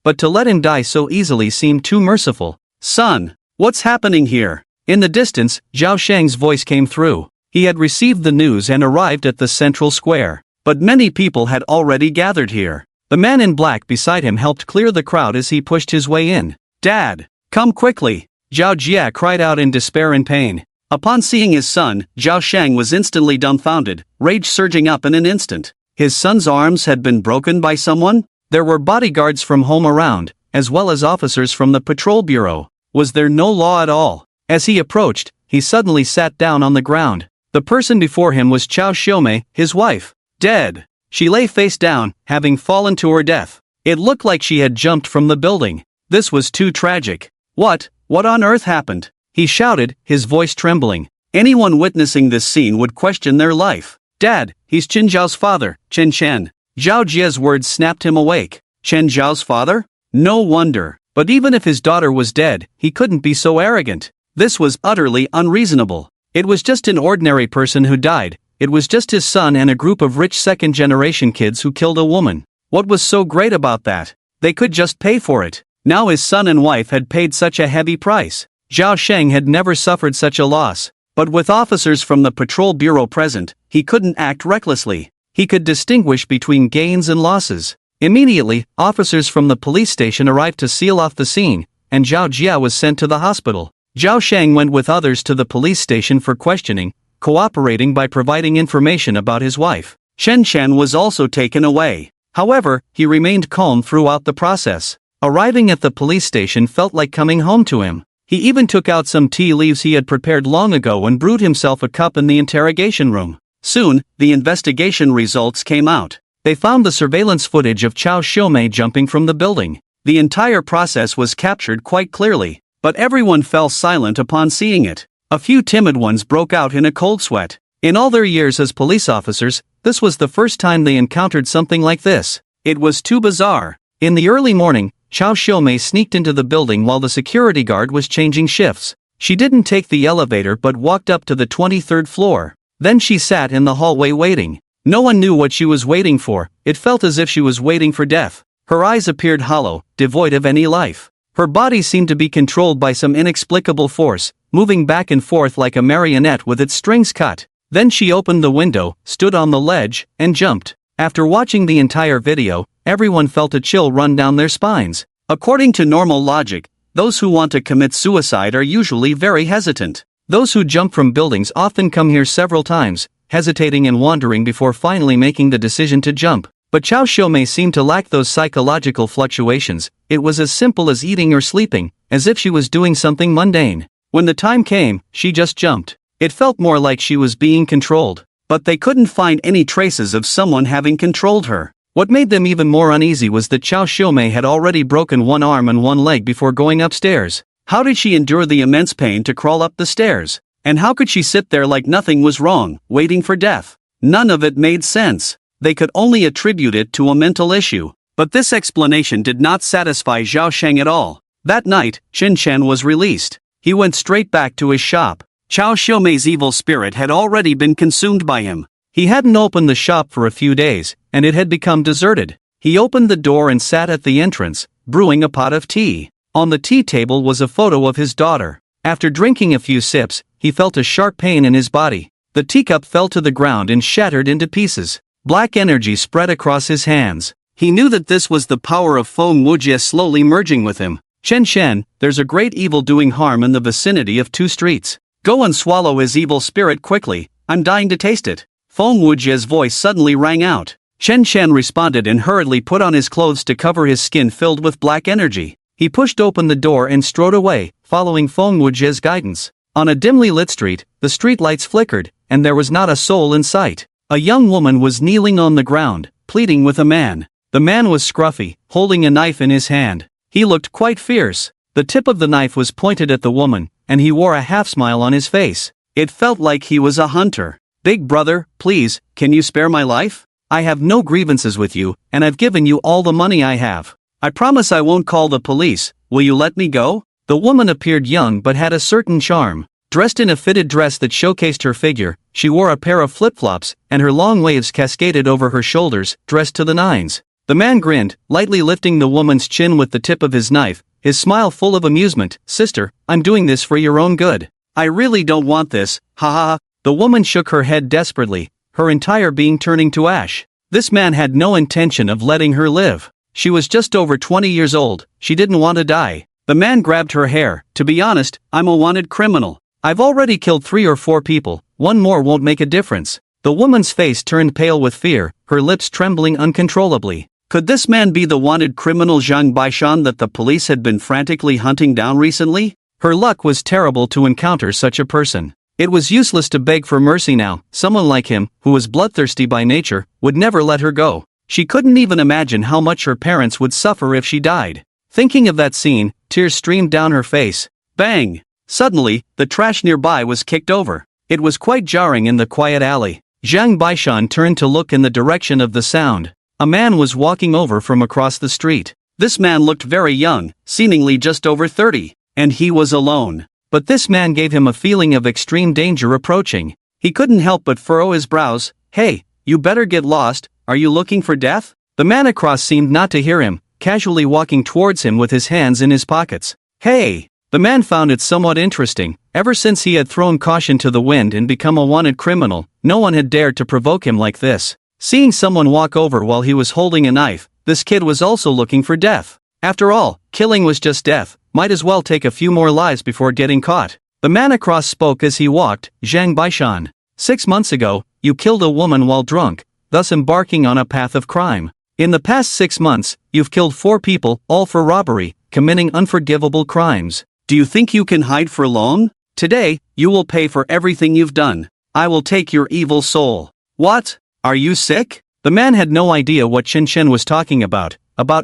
But to let him die so easily seemed too merciful. Son, what's happening here? In the distance, Zhao Shang's voice came through. He had received the news and arrived at the central square. But many people had already gathered here. The man in black beside him helped clear the crowd as he pushed his way in. Dad, come quickly! Zhao Jie cried out in despair and pain. Upon seeing his son, Zhao Shang was instantly dumbfounded, rage surging up in an instant. His son's arms had been broken by someone? There were bodyguards from home around, as well as officers from the patrol bureau. Was there no law at all? As he approached, he suddenly sat down on the ground. The person before him was Chao Xiumei, his wife. Dead. She lay face down, having fallen to her death. It looked like she had jumped from the building. This was too tragic. What on earth happened? He shouted, his voice trembling. Anyone witnessing this scene would question their life. Dad, he's Chen Zhao's father, Chen Chen. Zhao Jie's words snapped him awake. Chen Zhao's father? No wonder. But even if his daughter was dead, he couldn't be so arrogant. This was utterly unreasonable. It was just an ordinary person who died. It was just his son and a group of rich second-generation kids who killed a woman. What was so great about that? They could just pay for it. Now his son and wife had paid such a heavy price. Zhao Shang had never suffered such a loss. But with officers from the patrol bureau present, he couldn't act recklessly. He could distinguish between gains and losses. Immediately, officers from the police station arrived to seal off the scene, and Zhao Jie was sent to the hospital. Zhao Shang went with others to the police station for questioning, cooperating by providing information about his wife. Chen Chen was also taken away. However, he remained calm throughout the process. Arriving at the police station felt like coming home to him. He even took out some tea leaves he had prepared long ago and brewed himself a cup in the interrogation room. Soon, the investigation results came out. They found the surveillance footage of Chao Xiumei jumping from the building. The entire process was captured quite clearly, but everyone fell silent upon seeing it. A few timid ones broke out in a cold sweat. In all their years as police officers, this was the first time they encountered something like this. It was too bizarre. In the early morning, Chao Xiumei sneaked into the building while the security guard was changing shifts. She didn't take the elevator but walked up to the 23rd floor. Then she sat in the hallway waiting. No one knew what she was waiting for. It felt as if she was waiting for death. Her eyes appeared hollow, devoid of any life. Her body seemed to be controlled by some inexplicable force, moving back and forth like a marionette with its strings cut. Then she opened the window, stood on the ledge, and jumped. After watching the entire video, everyone felt a chill run down their spines. According to normal logic, those who want to commit suicide are usually very hesitant. Those who jump from buildings often come here several times, hesitating and wondering before finally making the decision to jump. But Chao Xiaomei seemed to lack those psychological fluctuations. It was as simple as eating or sleeping, as if she was doing something mundane. When the time came, she just jumped. It felt more like she was being controlled. But they couldn't find any traces of someone having controlled her. What made them even more uneasy was that Chao Xiaomei had already broken one arm and one leg before going upstairs. How did she endure the immense pain to crawl up the stairs? And how could she sit there like nothing was wrong, waiting for death? None of it made sense. They could only attribute it to a mental issue. But this explanation did not satisfy Zhao Sheng at all. That night, Chen Chen was released. He went straight back to his shop. Chao Xiaomei's evil spirit had already been consumed by him. He hadn't opened the shop for a few days, and it had become deserted. He opened the door and sat at the entrance, brewing a pot of tea. On the tea table was a photo of his daughter. After drinking a few sips, he felt a sharp pain in his body. The teacup fell to the ground and shattered into pieces. Black energy spread across his hands. He knew that this was the power of Feng Wujie slowly merging with him. Chen Shen, there's a great evil doing harm in the vicinity of 2 streets. Go and swallow his evil spirit quickly, I'm dying to taste it. Feng Wujie's voice suddenly rang out. Chen Shen responded and hurriedly put on his clothes to cover his skin filled with black energy. He pushed open the door and strode away, following Feng Wujie's guidance. On a dimly lit street, the street lights flickered, and there was not a soul in sight. A young woman was kneeling on the ground, pleading with a man. The man was scruffy, holding a knife in his hand. He looked quite fierce. The tip of the knife was pointed at the woman, and he wore a half-smile on his face. It felt like he was a hunter. Big brother, please, can you spare my life? I have no grievances with you, and I've given you all the money I have. I promise I won't call the police. Will you let me go? The woman appeared young but had a certain charm. Dressed in a fitted dress that showcased her figure, she wore a pair of flip-flops, and her long waves cascaded over her shoulders, dressed to the nines. The man grinned, lightly lifting the woman's chin with the tip of his knife, his smile full of amusement. Sister, I'm doing this for your own good. I really don't want this, ha ha ha. The woman shook her head desperately, her entire being turning to ash. This man had no intention of letting her live. She was just over 20 years old, she didn't want to die. The man grabbed her hair. To be honest, I'm a wanted criminal. I've already killed 3 or 4 people, one more won't make a difference. The woman's face turned pale with fear, her lips trembling uncontrollably. Could this man be the wanted criminal Zhang Baishan that the police had been frantically hunting down recently? Her luck was terrible to encounter such a person. It was useless to beg for mercy now. Someone like him, who was bloodthirsty by nature, would never let her go. She couldn't even imagine how much her parents would suffer if she died. Thinking of that scene, tears streamed down her face. Bang! Suddenly, the trash nearby was kicked over. It was quite jarring in the quiet alley. Zhang Baishan turned to look in the direction of the sound. A man was walking over from across the street. This man looked very young, seemingly just over 30, and he was alone. But this man gave him a feeling of extreme danger approaching. He couldn't help but furrow his brows. Hey, you better get lost, are you looking for death? The man across seemed not to hear him, casually walking towards him with his hands in his pockets. Hey! The man found it somewhat interesting. Ever since he had thrown caution to the wind and become a wanted criminal, no one had dared to provoke him like this. Seeing someone walk over while he was holding a knife, this kid was also looking for death. After all, killing was just death, might as well take a few more lives before getting caught. The man across spoke as he walked. Zhang Baishan. 6 months ago, you killed a woman while drunk, thus embarking on a path of crime. In the past 6 months, you've killed 4 people, all for robbery, committing unforgivable crimes. Do you think you can hide for long? Today, you will pay for everything you've done. I will take your evil soul. What? Are you sick? The man had no idea what Chen Chen was talking about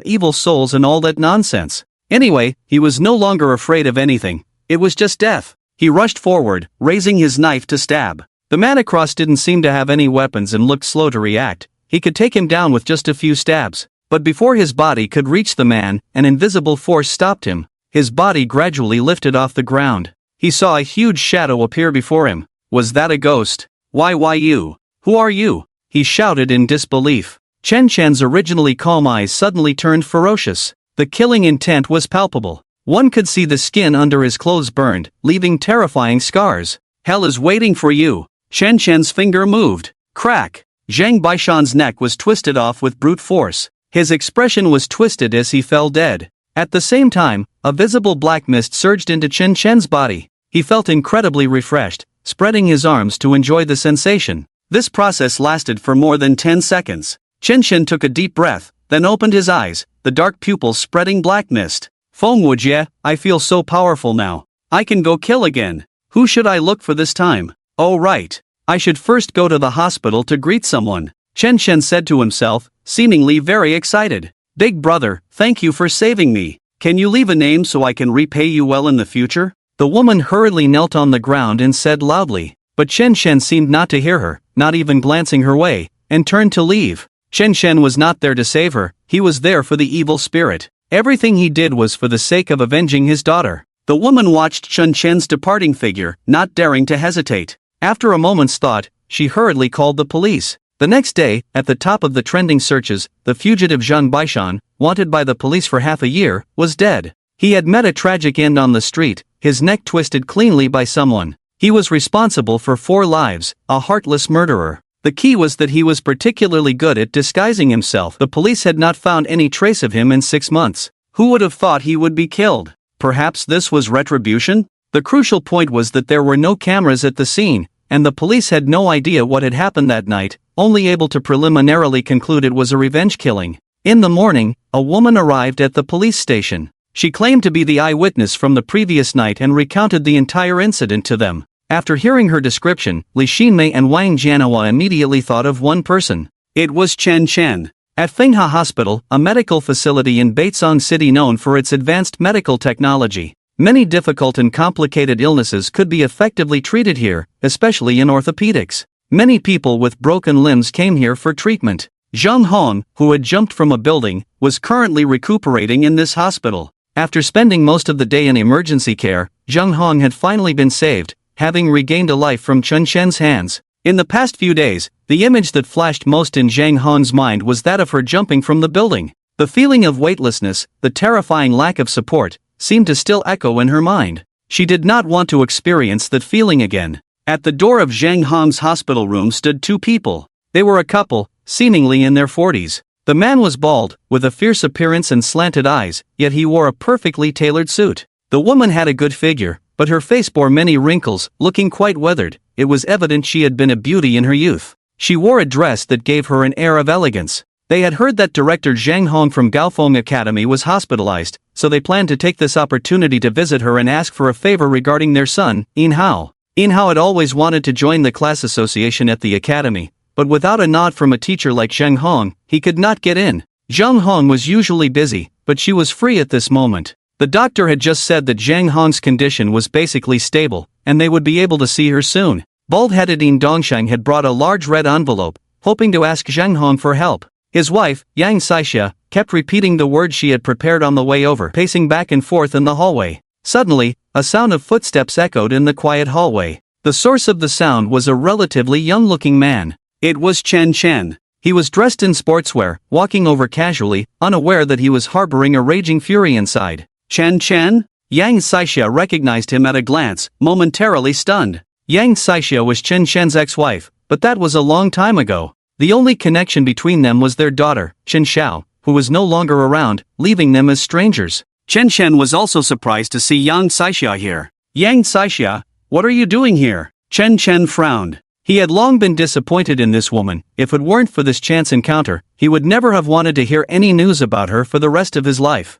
evil souls and all that nonsense. Anyway, he was no longer afraid of anything. It was just death. He rushed forward, raising his knife to stab. The man across didn't seem to have any weapons and looked slow to react. He could take him down with just a few stabs. But before his body could reach the man, an invisible force stopped him. His body gradually lifted off the ground. he saw a huge shadow appear before him. Was that a ghost? Why you? Who are you? He shouted in disbelief. Chen Chen's originally calm eyes suddenly turned ferocious. The killing intent was palpable. One could see the skin under his clothes burned, leaving terrifying scars. Hell is waiting for you. Chen Chen's finger moved. Crack! Zhang Baishan's neck was twisted off with brute force. His expression was twisted as he fell dead. At the same time, a visible black mist surged into Chen Chen's body. He felt incredibly refreshed, spreading his arms to enjoy the sensation. This process lasted for more than 10 seconds. Chen Chen took a deep breath, then opened his eyes, the dark pupils spreading black mist. Feng Wujie, I feel so powerful now. I can go kill again. Who should I look for this time? Oh right. I should first go to the hospital to greet someone. Chen Chen said to himself, seemingly very excited. Big brother, thank you for saving me. Can you leave a name so I can repay you well in the future? The woman hurriedly knelt on the ground and said loudly. But Chen Chen seemed not to hear her, not even glancing her way, and turned to leave. Chen Chen was not there to save her, he was there for the evil spirit. Everything he did was for the sake of avenging his daughter. The woman watched Chen Chen's departing figure, not daring to hesitate. After a moment's thought, she hurriedly called the police. The next day, at the top of the trending searches, the fugitive Zhang Baishan, wanted by the police for half a year, was dead. He had met a tragic end on the street, his neck twisted cleanly by someone. He was responsible for 4 lives, a heartless murderer. The key was that he was particularly good at disguising himself. The police had not found any trace of him in 6 months. Who would have thought he would be killed? Perhaps this was retribution? The crucial point was that there were no cameras at the scene, and the police had no idea what had happened that night, only able to preliminarily conclude it was a revenge killing. In the morning, a woman arrived at the police station. She claimed to be the eyewitness from the previous night and recounted the entire incident to them. After hearing her description, Li Xinmei and Wang Jianhua immediately thought of one person. It was Chen Chen. At Fenghe Hospital, a medical facility in Baizhong City known for its advanced medical technology, many difficult and complicated illnesses could be effectively treated here, especially in orthopedics. Many people with broken limbs came here for treatment. Zhang Hong, who had jumped from a building, was currently recuperating in this hospital. After spending most of the day in emergency care, Zhang Hong had finally been saved, having regained a life from Chen Chen's hands. In the past few days, the image that flashed most in Zhang Hong's mind was that of her jumping from the building. The feeling of weightlessness, the terrifying lack of support, seemed to still echo in her mind. She did not want to experience that feeling again. At the door of Zhang Hong's hospital room stood 2 people. They were a couple, seemingly in their 40s. The man was bald, with a fierce appearance and slanted eyes, yet he wore a perfectly tailored suit. The woman had a good figure, but her face bore many wrinkles, looking quite weathered. It was evident she had been a beauty in her youth. She wore a dress that gave her an air of elegance. They had heard that director Zhang Hong from Gaofeng Academy was hospitalized, so they planned to take this opportunity to visit her and ask for a favor regarding their son, Yin Hao. Yin Hao had always wanted to join the class association at the academy, but without a nod from a teacher like Zhang Hong, he could not get in. Zhang Hong was usually busy, but she was free at this moment. The doctor had just said that Zhang Hong's condition was basically stable, and they would be able to see her soon. Bald-headed Yin Dongshang had brought a large red envelope, hoping to ask Zhang Hong for help. His wife, Yang Saixia, kept repeating the words she had prepared on the way over, pacing back and forth in the hallway. Suddenly, a sound of footsteps echoed in the quiet hallway. The source of the sound was a relatively young-looking man. It was Chen Chen. He was dressed in sportswear, walking over casually, unaware that he was harboring a raging fury inside. Chen Chen? Yang Saixia recognized him at a glance, momentarily stunned. Yang Saixia was Chen Chen's ex-wife, but that was a long time ago. The only connection between them was their daughter, Chen Xiao, who was no longer around, leaving them as strangers. Chen Chen was also surprised to see Yang Saixia here. Yang Saixia, what are you doing here? Chen Chen frowned. He had long been disappointed in this woman. If it weren't for this chance encounter, he would never have wanted to hear any news about her for the rest of his life.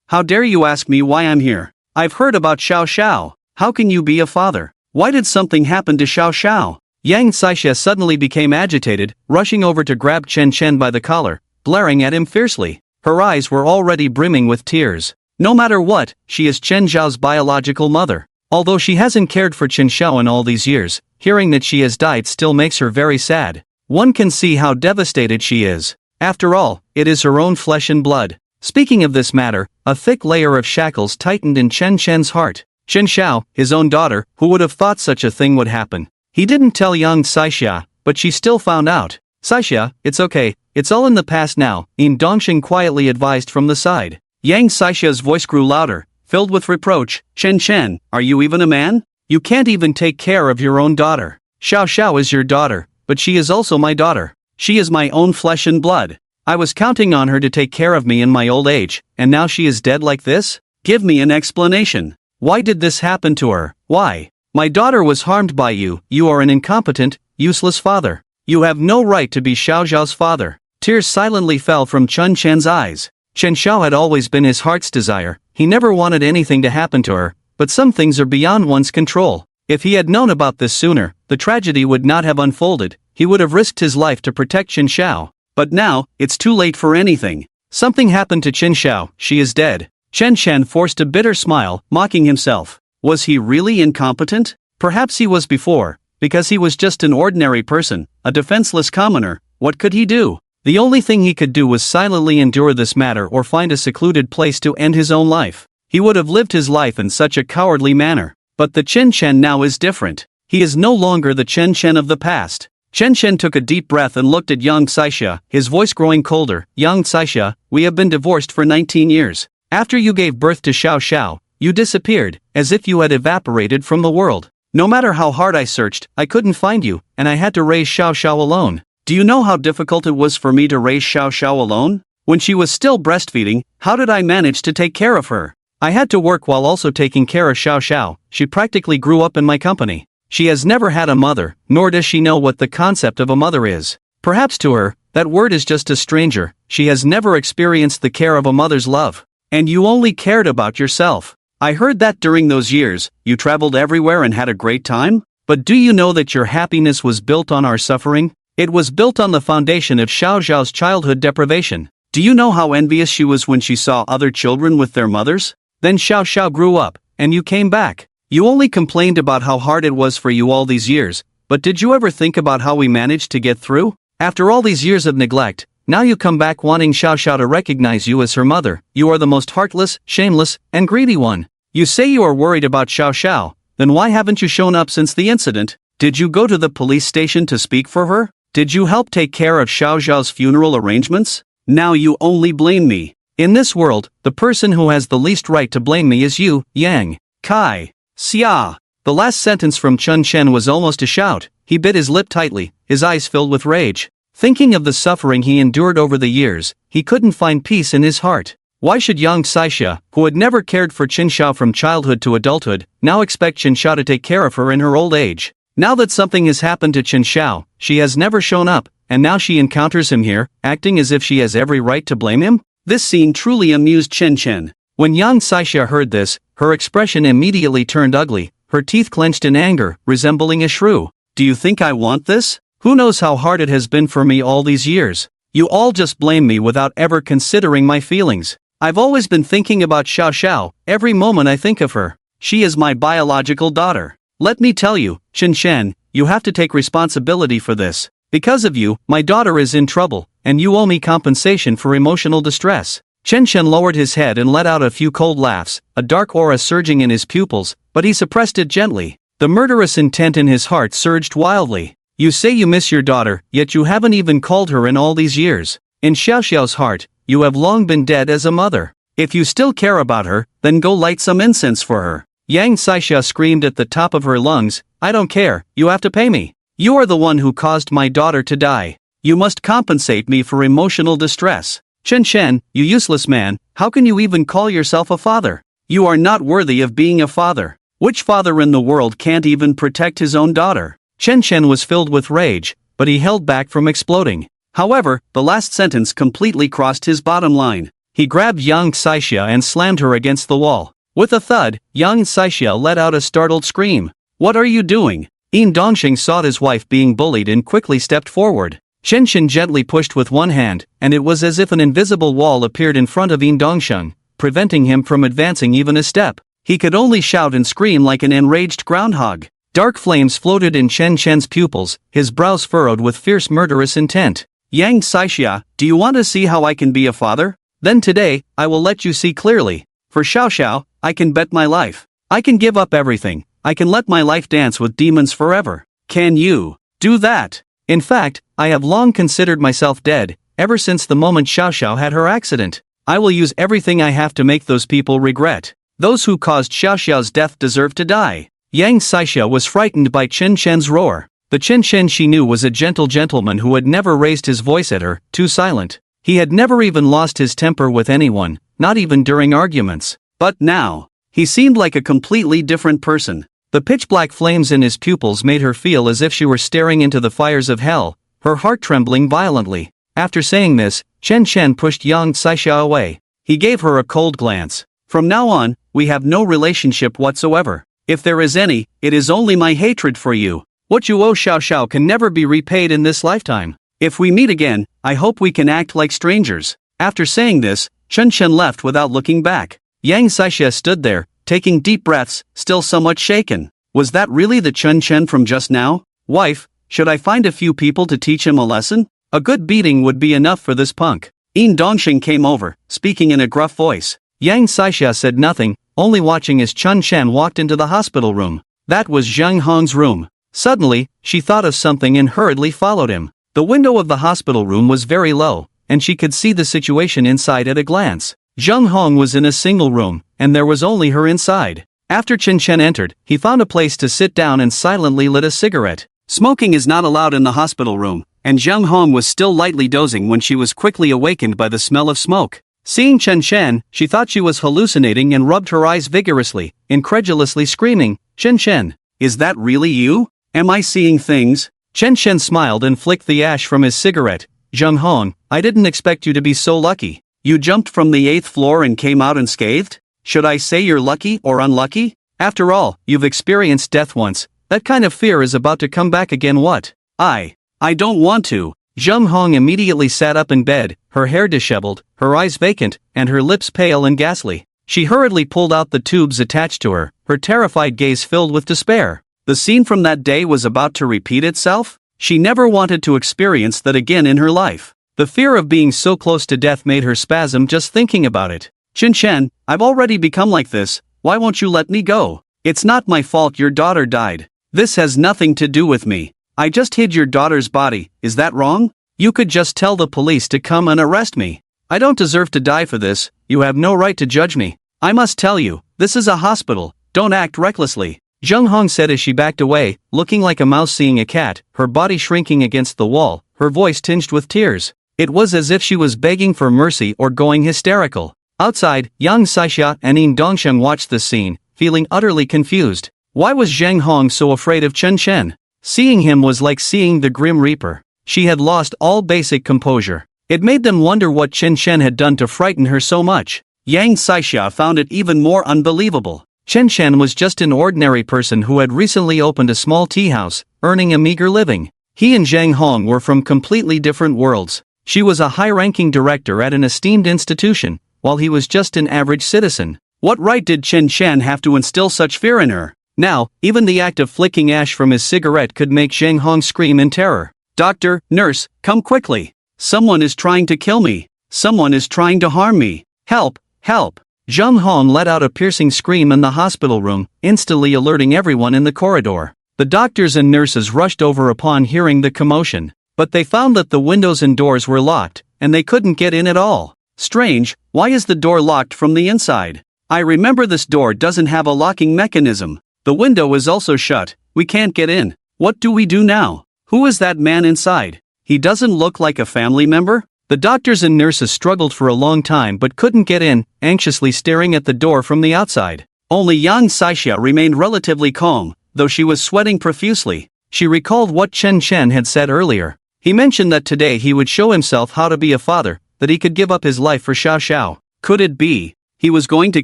How dare you ask me why I'm here? I've heard about Xiao Xiao. How can you be a father? Why did something happen to Xiao Xiao? Yang Saixia suddenly became agitated, rushing over to grab Chen Chen by the collar, glaring at him fiercely. Her eyes were already brimming with tears. No matter what, she is Chen Zhao's biological mother. Although she hasn't cared for Chen Xiao in all these years, hearing that she has died still makes her very sad. One can see how devastated she is. After all, it is her own flesh and blood. Speaking of this matter, a thick layer of shackles tightened in Chen Chen's heart. Chen Xiao, his own daughter, who would have thought such a thing would happen. He didn't tell young Saixia, but she still found out. Saixia, it's okay, it's all in the past now, Yin Dongxing quietly advised from the side. Yang Saixia's voice grew louder, filled with reproach. Chen, are you even a man? You can't even take care of your own daughter. Xiao Xiao is your daughter, but she is also my daughter. She is my own flesh and blood. I was counting on her to take care of me in my old age, and now she is dead like this? Give me an explanation. Why did this happen to her? Why? My daughter was harmed by you. You are an incompetent, useless father. You have no right to be Xiao Xiao's father. Tears silently fell from Chen Chen's eyes. Chen Xiao had always been his heart's desire. He never wanted anything to happen to her, but some things are beyond one's control. If he had known about this sooner, the tragedy would not have unfolded. He would have risked his life to protect Chen Xiao. But now, it's too late for anything. Something happened to Chen Xiao. She is dead. Chen Chen forced a bitter smile, mocking himself. Was he really incompetent? Perhaps he was before, because he was just an ordinary person, a defenseless commoner. What could he do? The only thing he could do was silently endure this matter or find a secluded place to end his own life. He would have lived his life in such a cowardly manner. But the Chen Chen now is different. He is no longer the Chen Chen of the past. Chen Chen took a deep breath and looked at young Saixia, his voice growing colder. Young Saixia, we have been divorced for 19 years. After you gave birth to Xiao Xiao, you disappeared, as if you had evaporated from the world. No matter how hard I searched, I couldn't find you, and I had to raise Xiao Xiao alone. Do you know how difficult it was for me to raise Xiao Xiao alone? When she was still breastfeeding, how did I manage to take care of her? I had to work while also taking care of Xiao Xiao. She practically grew up in my company. She has never had a mother, nor does she know what the concept of a mother is. Perhaps to her, that word is just a stranger. She has never experienced the care of a mother's love. And you only cared about yourself. I heard that during those years, you traveled everywhere and had a great time? But do you know that your happiness was built on our suffering? It was built on the foundation of Xiao Xiao's childhood deprivation. Do you know how envious she was when she saw other children with their mothers? Then Xiao Xiao grew up, and you came back. You only complained about how hard it was for you all these years, but did you ever think about how we managed to get through? After all these years of neglect, now you come back wanting Xiao Xiao to recognize you as her mother. You are the most heartless, shameless, and greedy one. You say you are worried about Xiao Xiao, then why haven't you shown up since the incident? Did you go to the police station to speak for her? Did you help take care of Xiao Xiao's funeral arrangements? Now you only blame me. In this world, the person who has the least right to blame me is you, Yang Kai. Xia. The last sentence from Chen Chen was almost a shout. He bit his lip tightly, his eyes filled with rage. Thinking of the suffering he endured over the years, he couldn't find peace in his heart. Why should young Saixia, who had never cared for Chen Xiao from childhood to adulthood, now expect Chen Xiao to take care of her in her old age? Now that something has happened to Chen Xiao, she has never shown up, and now she encounters him here, acting as if she has every right to blame him? This scene truly amused Chen Chen. When young Saixia heard this, her expression immediately turned ugly, her teeth clenched in anger, resembling a shrew. Do you think I want this? Who knows how hard it has been for me all these years? You all just blame me without ever considering my feelings. I've always been thinking about Xiao Xiao, every moment I think of her. She is my biological daughter. Let me tell you, Chen Chen, you have to take responsibility for this. Because of you, my daughter is in trouble, and you owe me compensation for emotional distress. Chen Chen lowered his head and let out a few cold laughs, a dark aura surging in his pupils, but he suppressed it gently. The murderous intent in his heart surged wildly. You say you miss your daughter, yet you haven't even called her in all these years. In Xiao Xiao's heart, you have long been dead as a mother. If you still care about her, then go light some incense for her. Yang Saixia screamed at the top of her lungs, I don't care, you have to pay me. You are the one who caused my daughter to die. You must compensate me for emotional distress. Chen Chen, you useless man, how can you even call yourself a father? You are not worthy of being a father. Which father in the world can't even protect his own daughter? Chen Chen was filled with rage, but he held back from exploding. However, the last sentence completely crossed his bottom line. He grabbed young Saixia and slammed her against the wall. With a thud, young Saixia let out a startled scream. What are you doing? Yin Dongxing saw his wife being bullied and quickly stepped forward. Chen Chen gently pushed with one hand, and it was as if an invisible wall appeared in front of Yin Dongxing, preventing him from advancing even a step. He could only shout and scream like an enraged groundhog. Dark flames floated in Chen Chen's pupils, his brows furrowed with fierce murderous intent. Yang Saixia, do you want to see how I can be a father? Then today, I will let you see clearly. For Xiao Xiao, I can bet my life. I can give up everything. I can let my life dance with demons forever. Can you do that? In fact, I have long considered myself dead, ever since the moment Xiao Xiao had her accident. I will use everything I have to make those people regret. Those who caused Xiao Xiao's death deserve to die. Yang Saixia was frightened by Chen Chen's roar. The Chen Chen she knew was a gentle gentleman who had never raised his voice at her, too silent. He had never even lost his temper with anyone, not even during arguments. But now, he seemed like a completely different person. The pitch-black flames in his pupils made her feel as if she were staring into the fires of hell, her heart trembling violently. After saying this, Chen Chen pushed Yang Saixia away. He gave her a cold glance. From now on, we have no relationship whatsoever. If there is any, it is only my hatred for you. What you owe Xiao Xiao can never be repaid in this lifetime. If we meet again, I hope we can act like strangers. After saying this, Chen Chen left without looking back. Yang Saixia stood there, taking deep breaths, still somewhat shaken. Was that really the Chen Chen from just now? Wife, should I find a few people to teach him a lesson? A good beating would be enough for this punk. Yin Dongxing came over, speaking in a gruff voice. Yang Saixia said nothing, only watching as Chen Chen walked into the hospital room. That was Zheng Hong's room. Suddenly, she thought of something and hurriedly followed him. The window of the hospital room was very low, and she could see the situation inside at a glance. Zheng Hong was in a single room, and there was only her inside. After Chen Chen entered, he found a place to sit down and silently lit a cigarette. Smoking is not allowed in the hospital room, and Zheng Hong was still lightly dozing when she was quickly awakened by the smell of smoke. Seeing Chen Chen, she thought she was hallucinating and rubbed her eyes vigorously, incredulously screaming, "Chen Chen, is that really you? Am I seeing things?" Chen Chen smiled and flicked the ash from his cigarette. "Zheng Hong, I didn't expect you to be so lucky. You jumped from the 8th floor and came out unscathed? Should I say you're lucky or unlucky? After all, you've experienced death once. That kind of fear is about to come back again. What? I don't want to." Zheng Hong immediately sat up in bed, her hair disheveled, her eyes vacant, and her lips pale and ghastly. She hurriedly pulled out the tubes attached to her, her terrified gaze filled with despair. The scene from that day was about to repeat itself? She never wanted to experience that again in her life. The fear of being so close to death made her spasm just thinking about it. "Chen Chen, I've already become like this, why won't you let me go? It's not my fault your daughter died. This has nothing to do with me. I just hid your daughter's body, is that wrong? You could just tell the police to come and arrest me. I don't deserve to die for this, you have no right to judge me. I must tell you, this is a hospital, don't act recklessly." Zheng Hong said as she backed away, looking like a mouse seeing a cat, her body shrinking against the wall, her voice tinged with tears. It was as if she was begging for mercy or going hysterical. Outside, Yang Saixia and Yin Dongsheng watched this scene, feeling utterly confused. Why was Zheng Hong so afraid of Chen Chen? Seeing him was like seeing the Grim Reaper. She had lost all basic composure. It made them wonder what Chen Chen had done to frighten her so much. Yang Saixia found it even more unbelievable. Chen Chen was just an ordinary person who had recently opened a small tea house, earning a meager living. He and Zheng Hong were from completely different worlds. She was a high-ranking director at an esteemed institution, while he was just an average citizen. What right did Chen Chen have to instill such fear in her? Now, even the act of flicking ash from his cigarette could make Zheng Hong scream in terror. "Doctor, nurse, come quickly. Someone is trying to kill me. Someone is trying to harm me. Help, help." Zheng Hong let out a piercing scream in the hospital room, instantly alerting everyone in the corridor. The doctors and nurses rushed over upon hearing the commotion, but they found that the windows and doors were locked, and they couldn't get in at all. "Strange, why is the door locked from the inside? I remember this door doesn't have a locking mechanism. The window is also shut, we can't get in. What do we do now? Who is that man inside? He doesn't look like a family member?" The doctors and nurses struggled for a long time but couldn't get in, anxiously staring at the door from the outside. Only Yang Saixia remained relatively calm, though she was sweating profusely. She recalled what Chen Chen had said earlier. He mentioned that today he would show himself how to be a father, that he could give up his life for Xiao Xiao. Could it be he was going to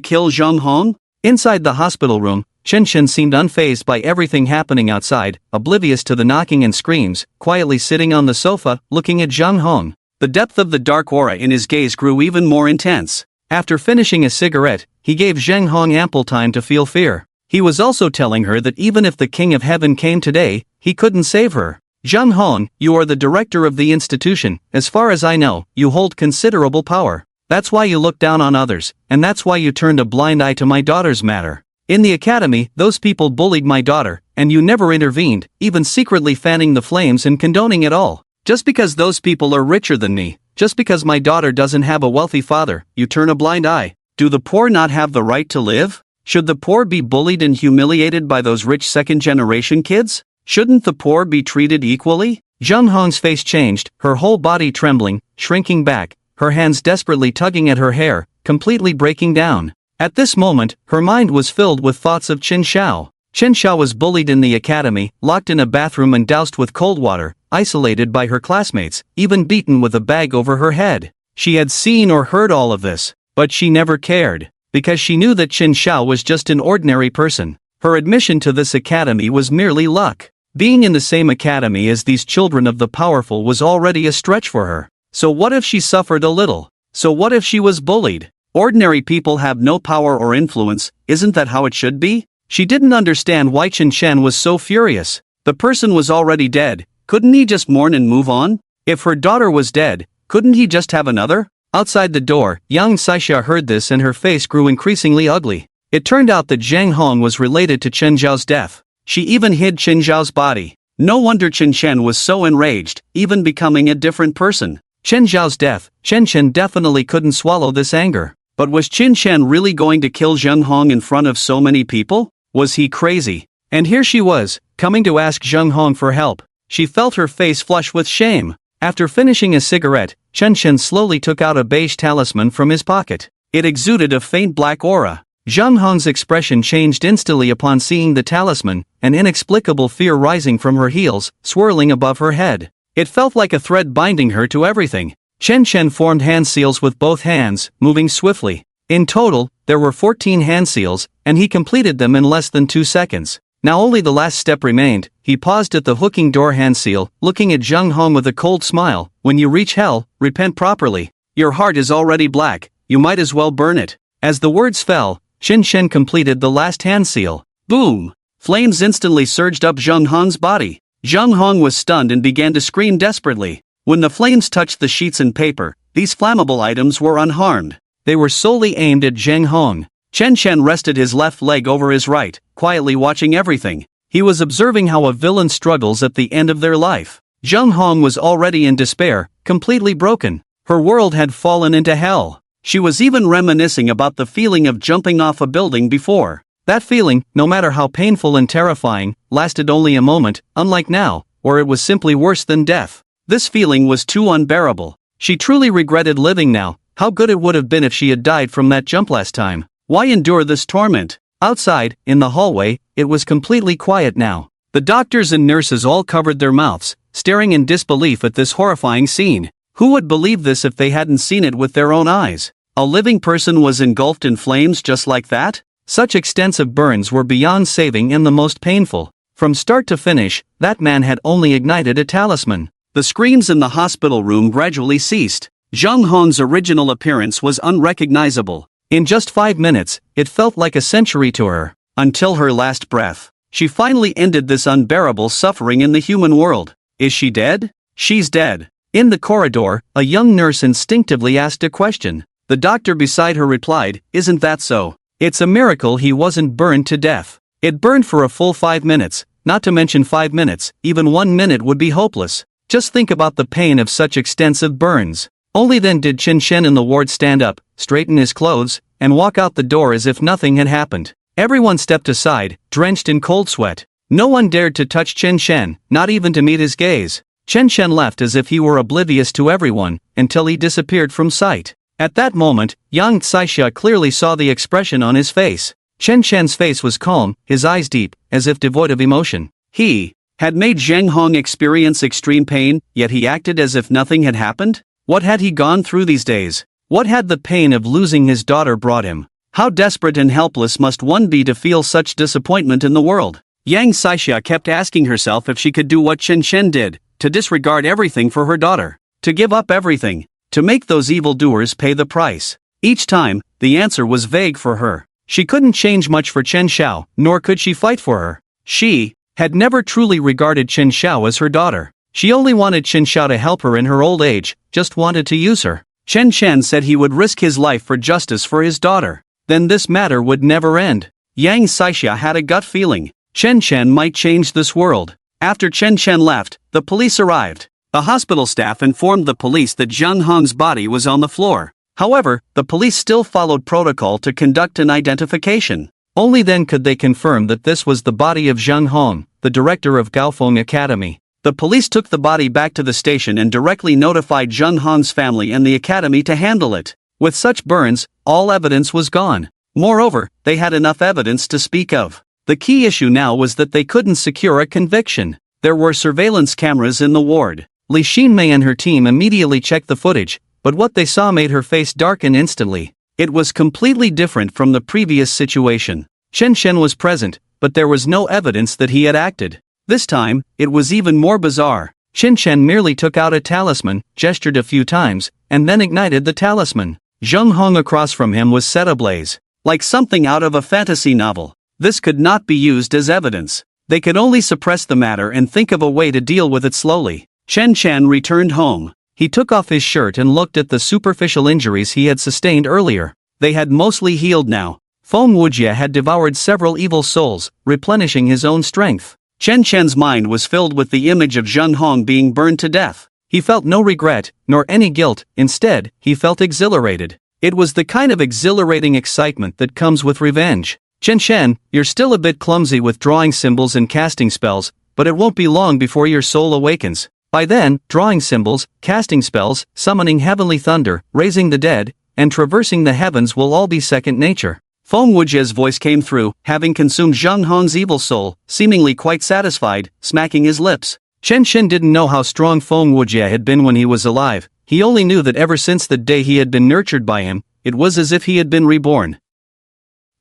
kill Zheng Hong? Inside the hospital room, Chen Chen seemed unfazed by everything happening outside, oblivious to the knocking and screams, quietly sitting on the sofa, looking at Zheng Hong. The depth of the dark aura in his gaze grew even more intense. After finishing a cigarette, he gave Zheng Hong ample time to feel fear. He was also telling her that even if the King of Heaven came today, he couldn't save her. "Zheng Hong, you are the director of the institution, as far as I know, you hold considerable power. That's why you look down on others, and that's why you turned a blind eye to my daughter's matter. In the academy, those people bullied my daughter, and you never intervened, even secretly fanning the flames and condoning it all. Just because those people are richer than me, just because my daughter doesn't have a wealthy father, you turn a blind eye. Do the poor not have the right to live? Should the poor be bullied and humiliated by those rich second-generation kids? Shouldn't the poor be treated equally? Jung Hong's face changed, her whole body trembling, shrinking back, her hands desperately tugging at her hair, completely breaking down. At this moment, her mind was filled with thoughts of Qin Xiao. Qin Xiao was bullied in the academy, locked in a bathroom and doused with cold water, isolated by her classmates, even beaten with a bag over her head. She had seen or heard all of this, but she never cared, because she knew that Qin Xiao was just an ordinary person. Her admission to this academy was merely luck. Being in the same academy as these children of the powerful was already a stretch for her. So what if she suffered a little? So what if she was bullied? Ordinary people have no power or influence, isn't that how it should be? She didn't understand why Chen Chen was so furious. The person was already dead, couldn't he just mourn and move on? If her daughter was dead, couldn't he just have another? Outside the door, Yang Saixia heard this and her face grew increasingly ugly. It turned out that Zhang Hong was related to Chen Zhao's death. She even hid Chen Zhao's body. No wonder Chen Chen was so enraged, even becoming a different person. Chen Zhao's death, Chen Chen definitely couldn't swallow this anger. But was Chen Chen really going to kill Zheng Hong in front of so many people? Was he crazy? And here she was, coming to ask Zheng Hong for help. She felt her face flush with shame. After finishing a cigarette, Chen Chen slowly took out a beige talisman from his pocket. It exuded a faint black aura. Zheng Hong's expression changed instantly upon seeing the talisman, an inexplicable fear rising from her heels, swirling above her head. It felt like a thread binding her to everything. Chen Chen formed hand seals with both hands, moving swiftly. In total, there were 14 hand seals, and he completed them in less than 2 seconds. Now only the last step remained. He paused at the hooking door hand seal, looking at Zheng Hong with a cold smile. When you reach hell, repent properly. Your heart is already black, you might as well burn it. As the words fell, Chen Chen completed the last hand seal. Boom! Flames instantly surged up Zheng Hong's body. Zheng Hong was stunned and began to scream desperately. When the flames touched the sheets and paper, these flammable items were unharmed. They were solely aimed at Zheng Hong. Chen Chen rested his left leg over his right, quietly watching everything. He was observing how a villain struggles at the end of their life. Zheng Hong was already in despair, completely broken. Her world had fallen into hell. She was even reminiscing about the feeling of jumping off a building before. That feeling, no matter how painful and terrifying, lasted only a moment, unlike now, where it was simply worse than death. This feeling was too unbearable. She truly regretted living now. How good it would have been if she had died from that jump last time. Why endure this torment? Outside, in the hallway, it was completely quiet now. The doctors and nurses all covered their mouths, staring in disbelief at this horrifying scene. Who would believe this if they hadn't seen it with their own eyes? A living person was engulfed in flames just like that? Such extensive burns were beyond saving and the most painful. From start to finish, that man had only ignited a talisman. The screams in the hospital room gradually ceased. Zheng Hong's original appearance was unrecognizable. In just 5 minutes, it felt like a century to her. Until her last breath. She finally ended this unbearable suffering in the human world. Is she dead? She's dead. In the corridor, a young nurse instinctively asked a question. The doctor beside her replied, "Isn't that so? It's a miracle he wasn't burned to death." It burned for a full 5 minutes, not to mention 5 minutes, even 1 minute would be hopeless. Just think about the pain of such extensive burns. Only then did Chen Chen in the ward stand up, straighten his clothes, and walk out the door as if nothing had happened. Everyone stepped aside, drenched in cold sweat. No one dared to touch Chen Chen, not even to meet his gaze. Chen Chen left as if he were oblivious to everyone, until he disappeared from sight. At that moment, Yang Saixia clearly saw the expression on his face. Chen Chen's face was calm, his eyes deep, as if devoid of emotion. He had made Zheng Hong experience extreme pain, yet he acted as if nothing had happened? What had he gone through these days? What had the pain of losing his daughter brought him? How desperate and helpless must one be to feel such disappointment in the world? Yang Saixia kept asking herself if she could do what Chen Chen did, to disregard everything for her daughter, to give up everything, to make those evildoers pay the price. Each time, the answer was vague for her. She couldn't change much for Chen Xiao, nor could she fight for her. She had never truly regarded Chen Xiao as her daughter. She only wanted Chen Xiao to help her in her old age, just wanted to use her. Chen Chen said he would risk his life for justice for his daughter. Then this matter would never end. Yang Saixia had a gut feeling. Chen Chen might change this world. After Chen Chen left, the police arrived. The hospital staff informed the police that Zheng Hong's body was on the floor. However, the police still followed protocol to conduct an identification. Only then could they confirm that this was the body of Zheng Hong, the director of Gaofeng Academy. The police took the body back to the station and directly notified Zheng Hong's family and the academy to handle it. With such burns, all evidence was gone. Moreover, they had enough evidence to speak of. The key issue now was that they couldn't secure a conviction. There were surveillance cameras in the ward. Li Xinmei and her team immediately checked the footage, but what they saw made her face darken instantly. It was completely different from the previous situation. Chen Chen was present, but there was no evidence that he had acted. This time, it was even more bizarre. Chen Chen merely took out a talisman, gestured a few times, and then ignited the talisman. Zheng Hong across from him was set ablaze. Like something out of a fantasy novel. This could not be used as evidence. They could only suppress the matter and think of a way to deal with it slowly. Chen Chen returned home. He took off his shirt and looked at the superficial injuries he had sustained earlier. They had mostly healed now. Feng Wujie had devoured several evil souls, replenishing his own strength. Chen Chen's mind was filled with the image of Zheng Hong being burned to death. He felt no regret, nor any guilt. Instead, he felt exhilarated. It was the kind of exhilarating excitement that comes with revenge. Chen Chen, you're still a bit clumsy with drawing symbols and casting spells, but it won't be long before your soul awakens. By then, drawing symbols, casting spells, summoning heavenly thunder, raising the dead, and traversing the heavens will all be second nature. Feng Wujie's voice came through, having consumed Zheng Hong's evil soul, seemingly quite satisfied, smacking his lips. Chen Chen didn't know how strong Feng Wujie had been when he was alive. He only knew that ever since the day he had been nurtured by him, it was as if he had been reborn.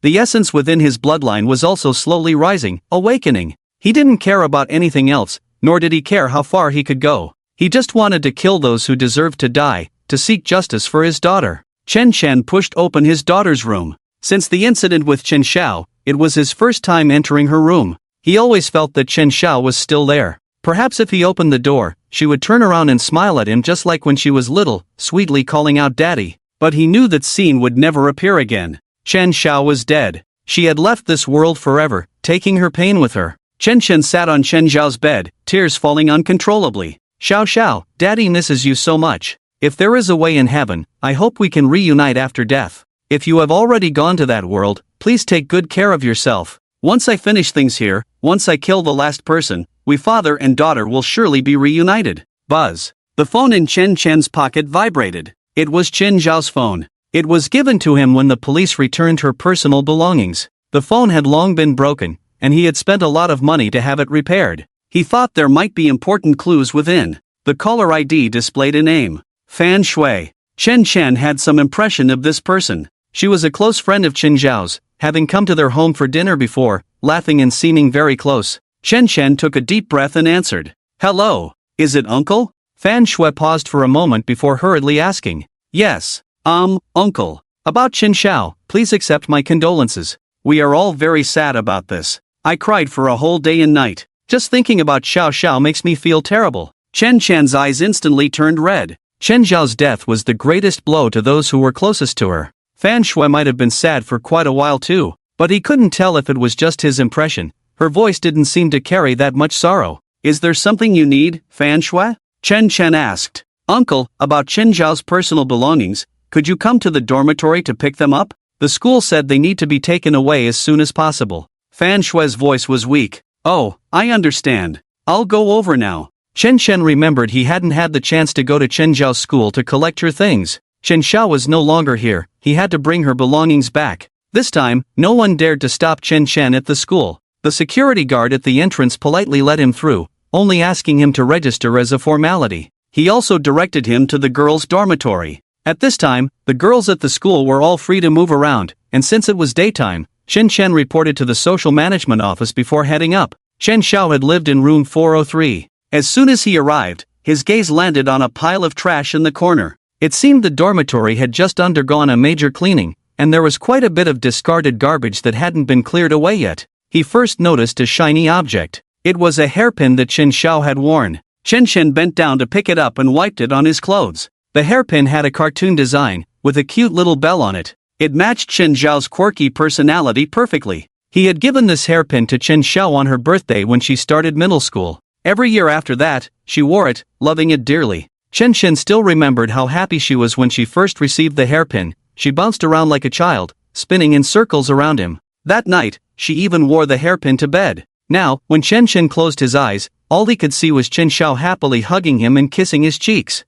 The essence within his bloodline was also slowly rising, awakening. He didn't care about anything else, nor did he care how far he could go. He just wanted to kill those who deserved to die, to seek justice for his daughter. Chen Chen pushed open his daughter's room. Since the incident with Chen Xiao, it was his first time entering her room. He always felt that Chen Xiao was still there. Perhaps if he opened the door, she would turn around and smile at him just like when she was little, sweetly calling out daddy. But he knew that scene would never appear again. Chen Xiao was dead. She had left this world forever, taking her pain with her. Chen Chen sat on Chen Xiao's bed, tears falling uncontrollably. Xiao Xiao, daddy misses you so much. If there is a way in heaven, I hope we can reunite after death. If you have already gone to that world, please take good care of yourself. Once I finish things here, once I kill the last person, we father and daughter will surely be reunited. Buzz. The phone in Chen Chen's pocket vibrated. It was Chen Zhao's phone. It was given to him when the police returned her personal belongings. The phone had long been broken, and he had spent a lot of money to have it repaired. He thought there might be important clues within. The caller ID displayed a name. Fan Shui. Chen Chen had some impression of this person. She was a close friend of Chen Zhao's, having come to their home for dinner before, laughing and seeming very close. Chen Chen took a deep breath and answered. Hello, is it uncle? Fan Shui paused for a moment before hurriedly asking. Yes, uncle. About Chen Xiao, please accept my condolences. We are all very sad about this. I cried for a whole day and night. Just thinking about Xiao Xiao makes me feel terrible. Chen Chen's eyes instantly turned red. Chen Zhao's death was the greatest blow to those who were closest to her. Fan Shui might have been sad for quite a while too, but he couldn't tell if it was just his impression. Her voice didn't seem to carry that much sorrow. Is there something you need, Fan Shui? Chen Chen asked. Uncle, about Chen Zhao's personal belongings, could you come to the dormitory to pick them up? The school said they need to be taken away as soon as possible. Fan Shui's voice was weak. Oh, I understand. I'll go over now. Chen Chen remembered he hadn't had the chance to go to Chen Zhao's school to collect her things. Chen Xiao was no longer here, he had to bring her belongings back. This time, no one dared to stop Chen Chen at the school. The security guard at the entrance politely let him through, only asking him to register as a formality. He also directed him to the girls' dormitory. At this time, the girls at the school were all free to move around, and since it was daytime, Chen Chen reported to the social management office before heading up. Chen Xiao had lived in room 403. As soon as he arrived, his gaze landed on a pile of trash in the corner. It seemed the dormitory had just undergone a major cleaning, and there was quite a bit of discarded garbage that hadn't been cleared away yet. He first noticed a shiny object. It was a hairpin that Chen Xiao had worn. Chen Chen bent down to pick it up and wiped it on his clothes. The hairpin had a cartoon design, with a cute little bell on it. It matched Chen Zhao's quirky personality perfectly. He had given this hairpin to Chen Xiao on her birthday when she started middle school. Every year after that, she wore it, loving it dearly. Chen still remembered how happy she was when she first received the hairpin. She bounced around like a child, spinning in circles around him. That night, she even wore the hairpin to bed. Now, when Chen closed his eyes, all he could see was Chen Xiao happily hugging him and kissing his cheeks.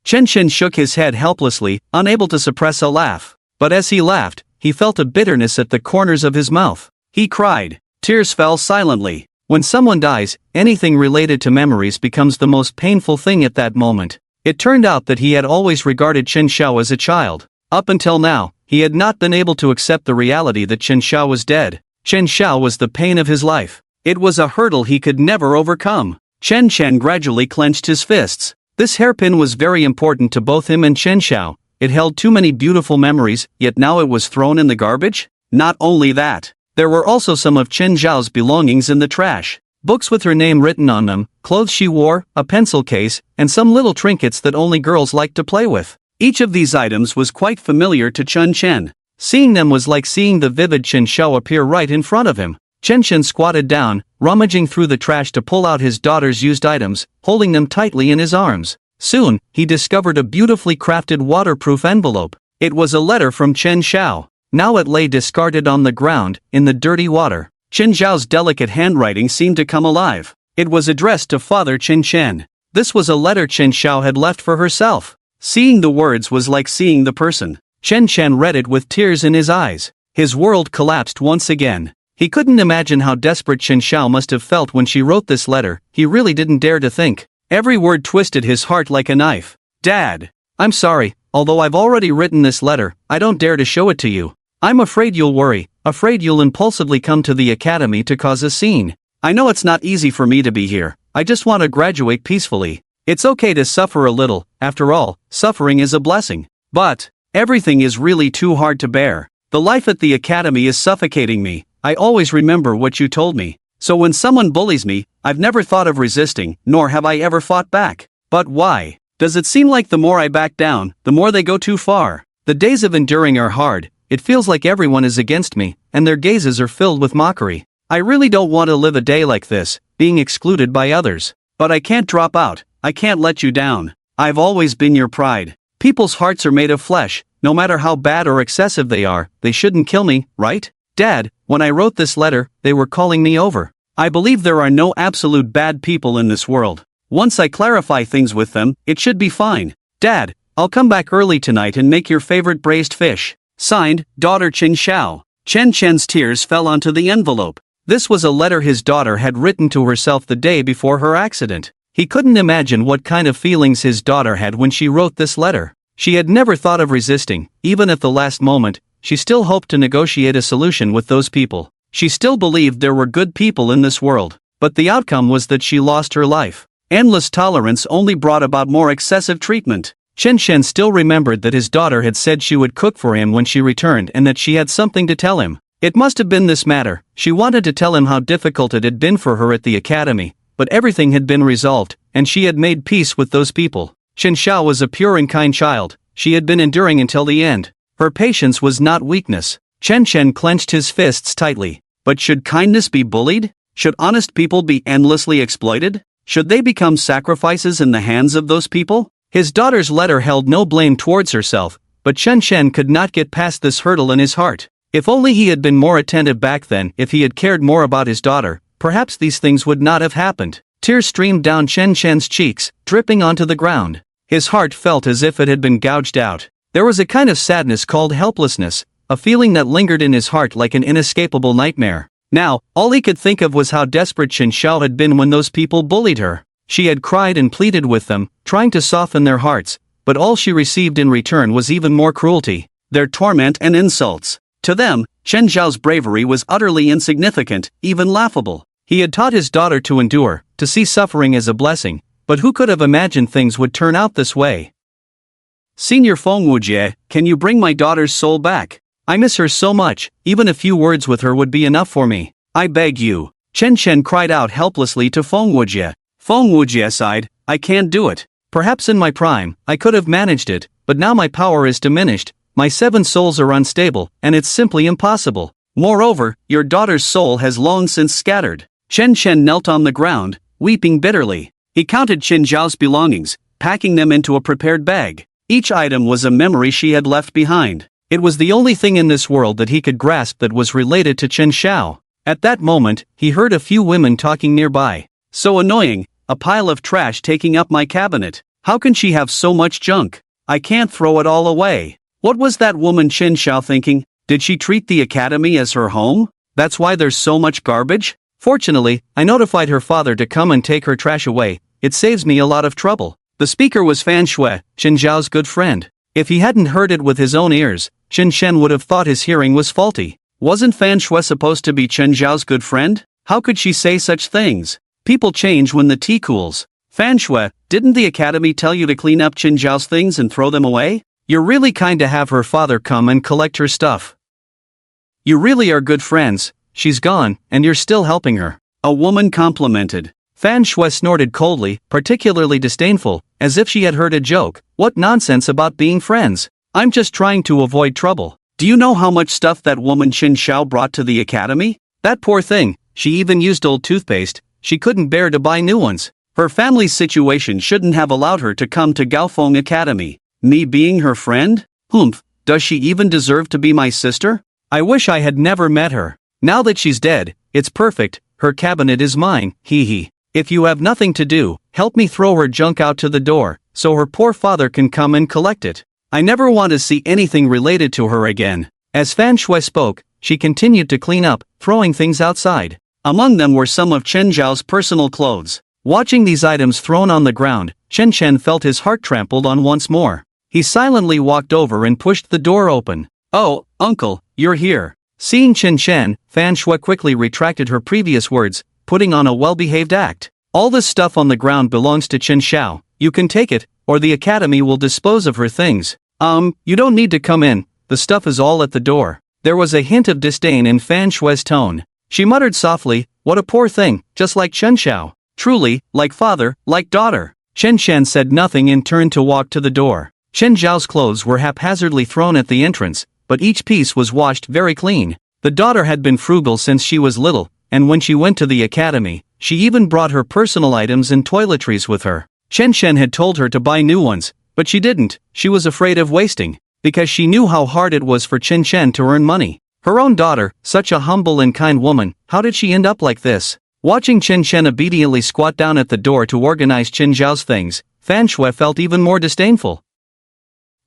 Chen shook his head helplessly, unable to suppress a laugh. But as he laughed, he felt a bitterness at the corners of his mouth. He cried. Tears fell silently. When someone dies, anything related to memories becomes the most painful thing at that moment. It turned out that he had always regarded Chen Xiao as a child. Up until now, he had not been able to accept the reality that Chen Xiao was dead. Chen Xiao was the pain of his life. It was a hurdle he could never overcome. Chen gradually clenched his fists. This hairpin was very important to both him and Chen Xiao. It held too many beautiful memories, yet now it was thrown in the garbage? Not only that, there were also some of Chen Xiao's belongings in the trash. Books with her name written on them, clothes she wore, a pencil case, and some little trinkets that only girls liked to play with. Each of these items was quite familiar to Chen. Seeing them was like seeing the vivid Chen Xiao appear right in front of him. Chen squatted down, rummaging through the trash to pull out his daughter's used items, holding them tightly in his arms. Soon, he discovered a beautifully crafted waterproof envelope. It was a letter from Chen Xiao. Now it lay discarded on the ground, in the dirty water. Chen Xiao's delicate handwriting seemed to come alive. It was addressed to Father Chen. This was a letter Chen Xiao had left for herself. Seeing the words was like seeing the person. Chen read it with tears in his eyes. His world collapsed once again. He couldn't imagine how desperate Chen Xiao must have felt when she wrote this letter. He really didn't dare to think. Every word twisted his heart like a knife. Dad, I'm sorry, although I've already written this letter, I don't dare to show it to you. I'm afraid you'll worry, afraid you'll impulsively come to the academy to cause a scene. I know it's not easy for me to be here. I just want to graduate peacefully. It's okay to suffer a little, after all, suffering is a blessing. But everything is really too hard to bear. The life at the academy is suffocating me. I always remember what you told me. So when someone bullies me, I've never thought of resisting, nor have I ever fought back. But why? Does it seem like the more I back down, the more they go too far? The days of enduring are hard. It feels like everyone is against me, and their gazes are filled with mockery. I really don't want to live a day like this, being excluded by others. But I can't drop out. I can't let you down. I've always been your pride. People's hearts are made of flesh. No matter how bad or excessive they are, they shouldn't kill me, right? Dad, when I wrote this letter, they were calling me over. I believe there are no absolute bad people in this world. Once I clarify things with them, it should be fine. Dad, I'll come back early tonight and make your favorite braised fish. Signed, Daughter Chen Xiao. Chen's tears fell onto the envelope. This was a letter his daughter had written to herself the day before her accident. He couldn't imagine what kind of feelings his daughter had when she wrote this letter. She had never thought of resisting, even at the last moment. She still hoped to negotiate a solution with those people. She still believed there were good people in this world. But the outcome was that she lost her life. Endless tolerance only brought about more excessive treatment. Chen still remembered that his daughter had said she would cook for him when she returned and that she had something to tell him. It must have been this matter. She wanted to tell him how difficult it had been for her at the academy, but everything had been resolved, and she had made peace with those people. Chen Xiao was a pure and kind child. She had been enduring until the end. Her patience was not weakness. Chen clenched his fists tightly. But should kindness be bullied? Should honest people be endlessly exploited? Should they become sacrifices in the hands of those people? His daughter's letter held no blame towards herself, but Chen could not get past this hurdle in his heart. If only he had been more attentive back then, if he had cared more about his daughter, perhaps these things would not have happened. Tears streamed down Chen's cheeks, dripping onto the ground. His heart felt as if it had been gouged out. There was a kind of sadness called helplessness, a feeling that lingered in his heart like an inescapable nightmare. Now, all he could think of was how desperate Chen Xiao had been when those people bullied her. She had cried and pleaded with them, trying to soften their hearts, but all she received in return was even more cruelty, their torment and insults. To them, Chen Xiao's bravery was utterly insignificant, even laughable. He had taught his daughter to endure, to see suffering as a blessing, but who could have imagined things would turn out this way? Senior Feng Wujie, can you bring my daughter's soul back? I miss her so much, even a few words with her would be enough for me. I beg you. Chen cried out helplessly to Feng Wujie. Feng Wujie sighed, I can't do it. Perhaps in my prime, I could have managed it, but now my power is diminished, my 7 souls are unstable, and it's simply impossible. Moreover, your daughter's soul has long since scattered. Chen Chen knelt on the ground, weeping bitterly. He counted Qin Zhao's belongings, packing them into a prepared bag. Each item was a memory she had left behind. It was the only thing in this world that he could grasp that was related to Chen Xiao. At that moment, he heard a few women talking nearby. So annoying, a pile of trash taking up my cabinet. How can she have so much junk? I can't throw it all away. What was that woman Chen Xiao thinking? Did she treat the academy as her home? That's why there's so much garbage? Fortunately, I notified her father to come and take her trash away. It saves me a lot of trouble. The speaker was Fan Shui, Chen Zhao's good friend. If he hadn't heard it with his own ears, Chen Shen would have thought his hearing was faulty. Wasn't Fan Shui supposed to be Chen Zhao's good friend? How could she say such things? People change when the tea cools. Fan Shui, didn't the academy tell you to clean up Chen Zhao's things and throw them away? You're really kind to have her father come and collect her stuff. You really are good friends. She's gone, and you're still helping her. A woman complimented. Fan Shui snorted coldly, particularly disdainful, as if she had heard a joke. What nonsense about being friends. I'm just trying to avoid trouble. Do you know how much stuff that woman Qin Xiao brought to the academy? That poor thing, she even used old toothpaste. She couldn't bear to buy new ones. Her family's situation shouldn't have allowed her to come to Gaofeng Academy. Me being her friend? Humph, does she even deserve to be my sister? I wish I had never met her. Now that she's dead, it's perfect, her cabinet is mine, hee hee. If you have nothing to do, help me throw her junk out to the door, so her poor father can come and collect it. I never want to see anything related to her again. As Fan Shui spoke, she continued to clean up, throwing things outside. Among them were some of Chen Zhao's personal clothes. Watching these items thrown on the ground, Chen Chen felt his heart trampled on once more. He silently walked over and pushed the door open. Oh, uncle, you're here. Seeing Chen Chen, Fan Shui quickly retracted her previous words, putting on a well-behaved act. All this stuff on the ground belongs to Chen Xiao. You can take it, or the academy will dispose of her things. You don't need to come in, the stuff is all at the door. There was a hint of disdain in Fan Shui's tone. She muttered softly, what a poor thing, just like Chen Xiao. Truly, like father, like daughter. Chen Chen said nothing and turned to walk to the door. Chen Zhao's clothes were haphazardly thrown at the entrance, but each piece was washed very clean. The daughter had been frugal since she was little, and when she went to the academy, she even brought her personal items and toiletries with her. Chen Chen had told her to buy new ones, but she didn't. She was afraid of wasting, because she knew how hard it was for Chen Chen to earn money. Her own daughter, such a humble and kind woman, how did she end up like this? Watching Chen Chen obediently squat down at the door to organize Qin Zhao's things, Fan Shui felt even more disdainful.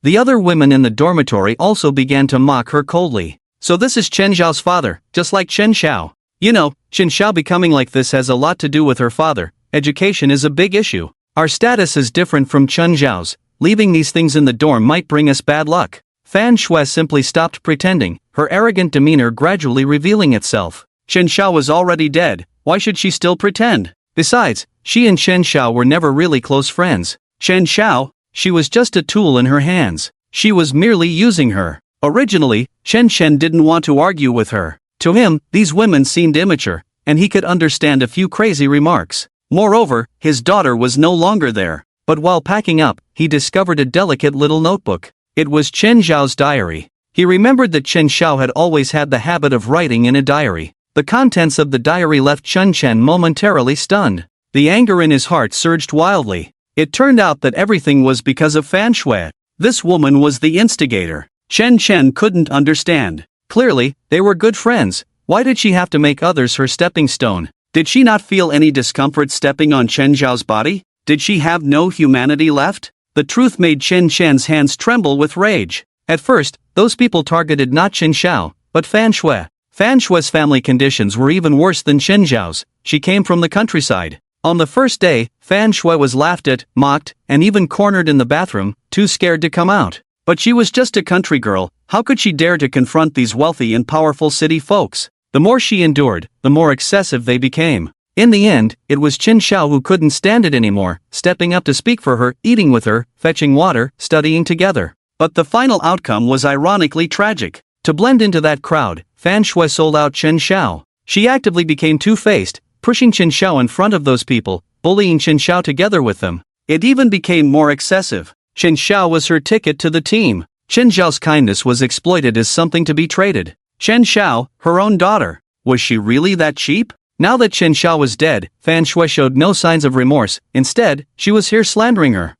The other women in the dormitory also began to mock her coldly. So this is Chen Zhao's father, just like Chen Xiao. You know, Chen Xiao becoming like this has a lot to do with her father. Education is a big issue. Our status is different from Chen Zhao's. Leaving these things in the dorm might bring us bad luck. Fan Shui simply stopped pretending, her arrogant demeanor gradually revealing itself. Chen Xiao was already dead, why should she still pretend? Besides, she and Chen Xiao were never really close friends. Chen Xiao? She was just a tool in her hands. She was merely using her. Originally, Chen Chen didn't want to argue with her. To him, these women seemed immature, and he could understand a few crazy remarks. Moreover, his daughter was no longer there. But while packing up, he discovered a delicate little notebook. It was Chen Zhao's diary. He remembered that Chen Xiao had always had the habit of writing in a diary. The contents of the diary left Chen Chen momentarily stunned. The anger in his heart surged wildly. It turned out that everything was because of Fan Shui. This woman was the instigator. Chen Chen couldn't understand. Clearly, they were good friends. Why did she have to make others her stepping stone? Did she not feel any discomfort stepping on Chen Zhao's body? Did she have no humanity left? The truth made Chen Chen's hands tremble with rage. At first, those people targeted not Chen Xiao, but Fan Shui. Fan Shui's family conditions were even worse than Chen Zhao's. She came from the countryside. On the first day, Fan Shui was laughed at, mocked, and even cornered in the bathroom, too scared to come out. But she was just a country girl. How could she dare to confront these wealthy and powerful city folks? The more she endured, the more excessive they became. In the end, it was Chen Xiao who couldn't stand it anymore, stepping up to speak for her, eating with her, fetching water, studying together. But the final outcome was ironically tragic. To blend into that crowd, Fan Shui sold out Chen Xiao. She actively became two-faced, pushing Chen Xiao in front of those people, bullying Chen Xiao together with them. It even became more excessive. Chen Xiao was her ticket to the team. Chen Zhao's kindness was exploited as something to be traded. Chen Xiao, her own daughter. Was she really that cheap? Now that Chen Xiao was dead, Fan Shui showed no signs of remorse. Instead, she was here slandering her.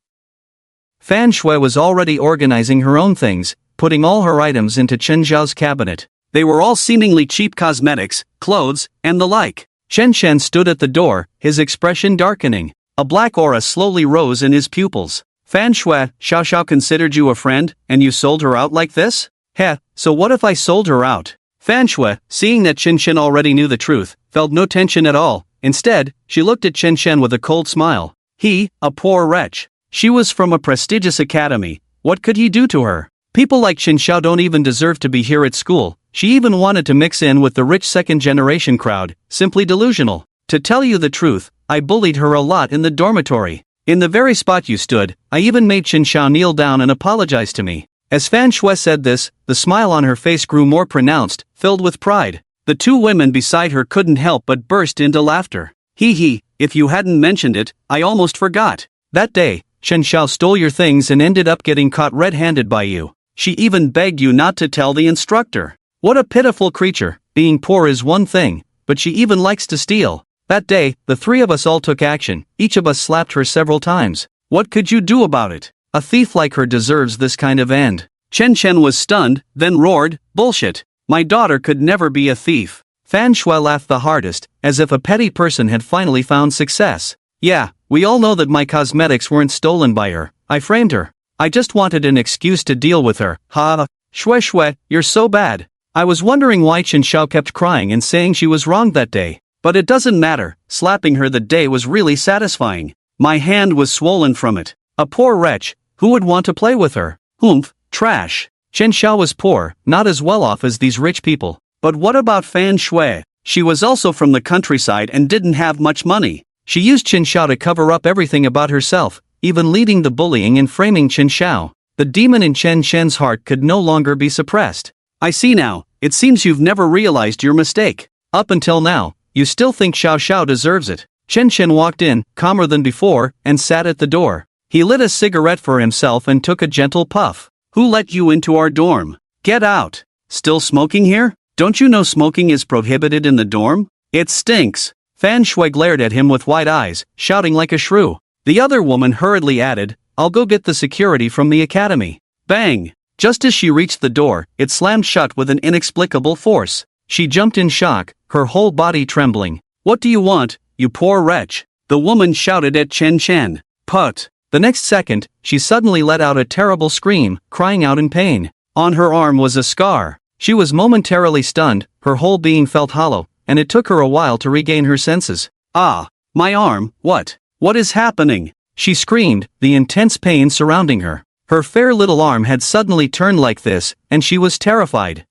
Fan Shui was already organizing her own things, putting all her items into Chen Xiao's cabinet. They were all seemingly cheap cosmetics, clothes, and the like. Chen Chen stood at the door, his expression darkening. A black aura slowly rose in his pupils. Fan Shui, Xiao Xiao considered you a friend, and you sold her out like this? Heh, so what if I sold her out? Fan Shui, seeing that Chen Chen already knew the truth, felt no tension at all. Instead, she looked at Chen Chen with a cold smile. He, a poor wretch. She was from a prestigious academy. What could he do to her? People like Chen Xiao don't even deserve to be here at school. She even wanted to mix in with the rich second-generation crowd, simply delusional. To tell you the truth, I bullied her a lot in the dormitory. In the very spot you stood, I even made Chen Xiao kneel down and apologize to me. As Fan Shui said this, the smile on her face grew more pronounced, filled with pride. The two women beside her couldn't help but burst into laughter. Hee, if you hadn't mentioned it, I almost forgot. That day, Chen Xiao stole your things and ended up getting caught red-handed by you. She even begged you not to tell the instructor. What a pitiful creature. Being poor is one thing, but she even likes to steal. That day, the three of us all took action. Each of us slapped her several times. What could you do about it? A thief like her deserves this kind of end. Chen Chen was stunned, then roared, bullshit. My daughter could never be a thief. Fan Shui laughed the hardest, as if a petty person had finally found success. Yeah, we all know that my cosmetics weren't stolen by her. I framed her. I just wanted an excuse to deal with her. Ha! Shui, you're so bad. I was wondering why Chen Xiao kept crying and saying she was wrong that day. But it doesn't matter, slapping her that day was really satisfying. My hand was swollen from it. A poor wretch, who would want to play with her? Humph, trash. Chen Xiao was poor, not as well off as these rich people. But what about Fan Shui? She was also from the countryside and didn't have much money. She used Chen Xiao to cover up everything about herself, even leading the bullying and framing Chen Xiao. The demon in Chen Shen's heart could no longer be suppressed. I see now, it seems you've never realized your mistake. Up until now, you still think Xiao Xiao deserves it. Chen Chen walked in, calmer than before, and sat at the door. He lit a cigarette for himself and took a gentle puff. Who let you into our dorm? Get out. Still smoking here? Don't you know smoking is prohibited in the dorm? It stinks. Fan Shui glared at him with wide eyes, shouting like a shrew. The other woman hurriedly added, I'll go get the security from the academy. Bang! Just as she reached the door, it slammed shut with an inexplicable force. She jumped in shock, her whole body trembling. What do you want, you poor wretch? The woman shouted at Chen Chen. Put! The next second, she suddenly let out a terrible scream, crying out in pain. On her arm was a scar. She was momentarily stunned, her whole being felt hollow, and it took her a while to regain her senses. Ah! My arm, what? What is happening? She screamed, the intense pain surrounding her. Her fair little arm had suddenly turned like this, and she was terrified.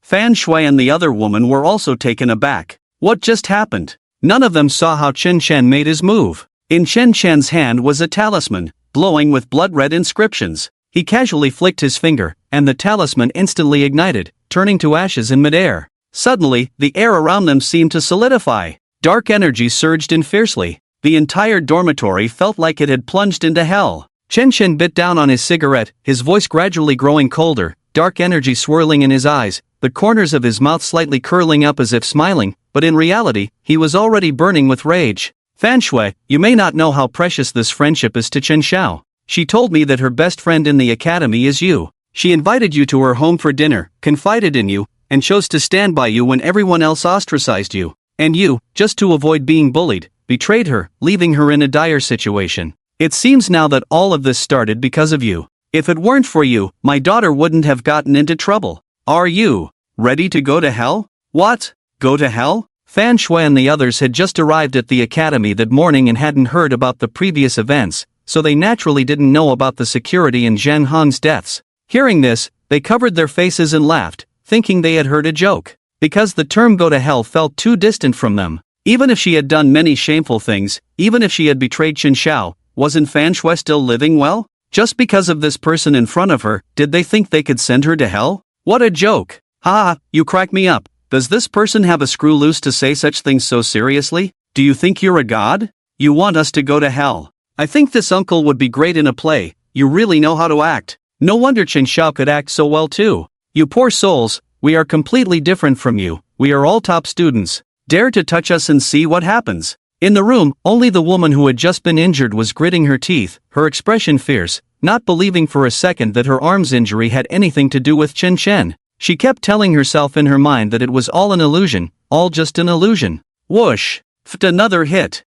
Fan Shui and the other woman were also taken aback. What just happened? None of them saw how Chen Chen made his move. In Chen Chen's hand was a talisman, glowing with blood-red inscriptions. He casually flicked his finger, and the talisman instantly ignited, turning to ashes in midair. Suddenly, the air around them seemed to solidify. Dark energy surged in fiercely. The entire dormitory felt like it had plunged into hell. Chen Chen bit down on his cigarette, his voice gradually growing colder, dark energy swirling in his eyes, the corners of his mouth slightly curling up as if smiling, but in reality, he was already burning with rage. Fan Shui, you may not know how precious this friendship is to Chen Xiao. She told me that her best friend in the academy is you. She invited you to her home for dinner, confided in you, and chose to stand by you when everyone else ostracized you. And you, just to avoid being bullied, betrayed her, leaving her in a dire situation. It seems now that all of this started because of you. If it weren't for you, my daughter wouldn't have gotten into trouble. Are you ready to go to hell? What? Go to hell? Fan Shui and the others had just arrived at the academy that morning and hadn't heard about the previous events, so they naturally didn't know about the security and Zhen Hong's deaths. Hearing this, they covered their faces and laughed, thinking they had heard a joke. Because the term go to hell felt too distant from them. Even if she had done many shameful things, even if she had betrayed Chen Xiao, wasn't Fan Shui still living well? Just because of this person in front of her, did they think they could send her to hell? What a joke! Ha! You crack me up. Does this person have a screw loose to say such things so seriously? Do you think you're a god? You want us to go to hell? I think this uncle would be great in a play. You really know how to act. No wonder Chen Xiao could act so well too. You poor souls, We are completely different from you, we are all top students. Dare to touch us and see what happens. In the room, only the woman who had just been injured was gritting her teeth, her expression fierce, not believing for a second that her arm's injury had anything to do with Chen Chen. She kept telling herself in her mind that it was all an illusion, all just an illusion. Whoosh! Another hit.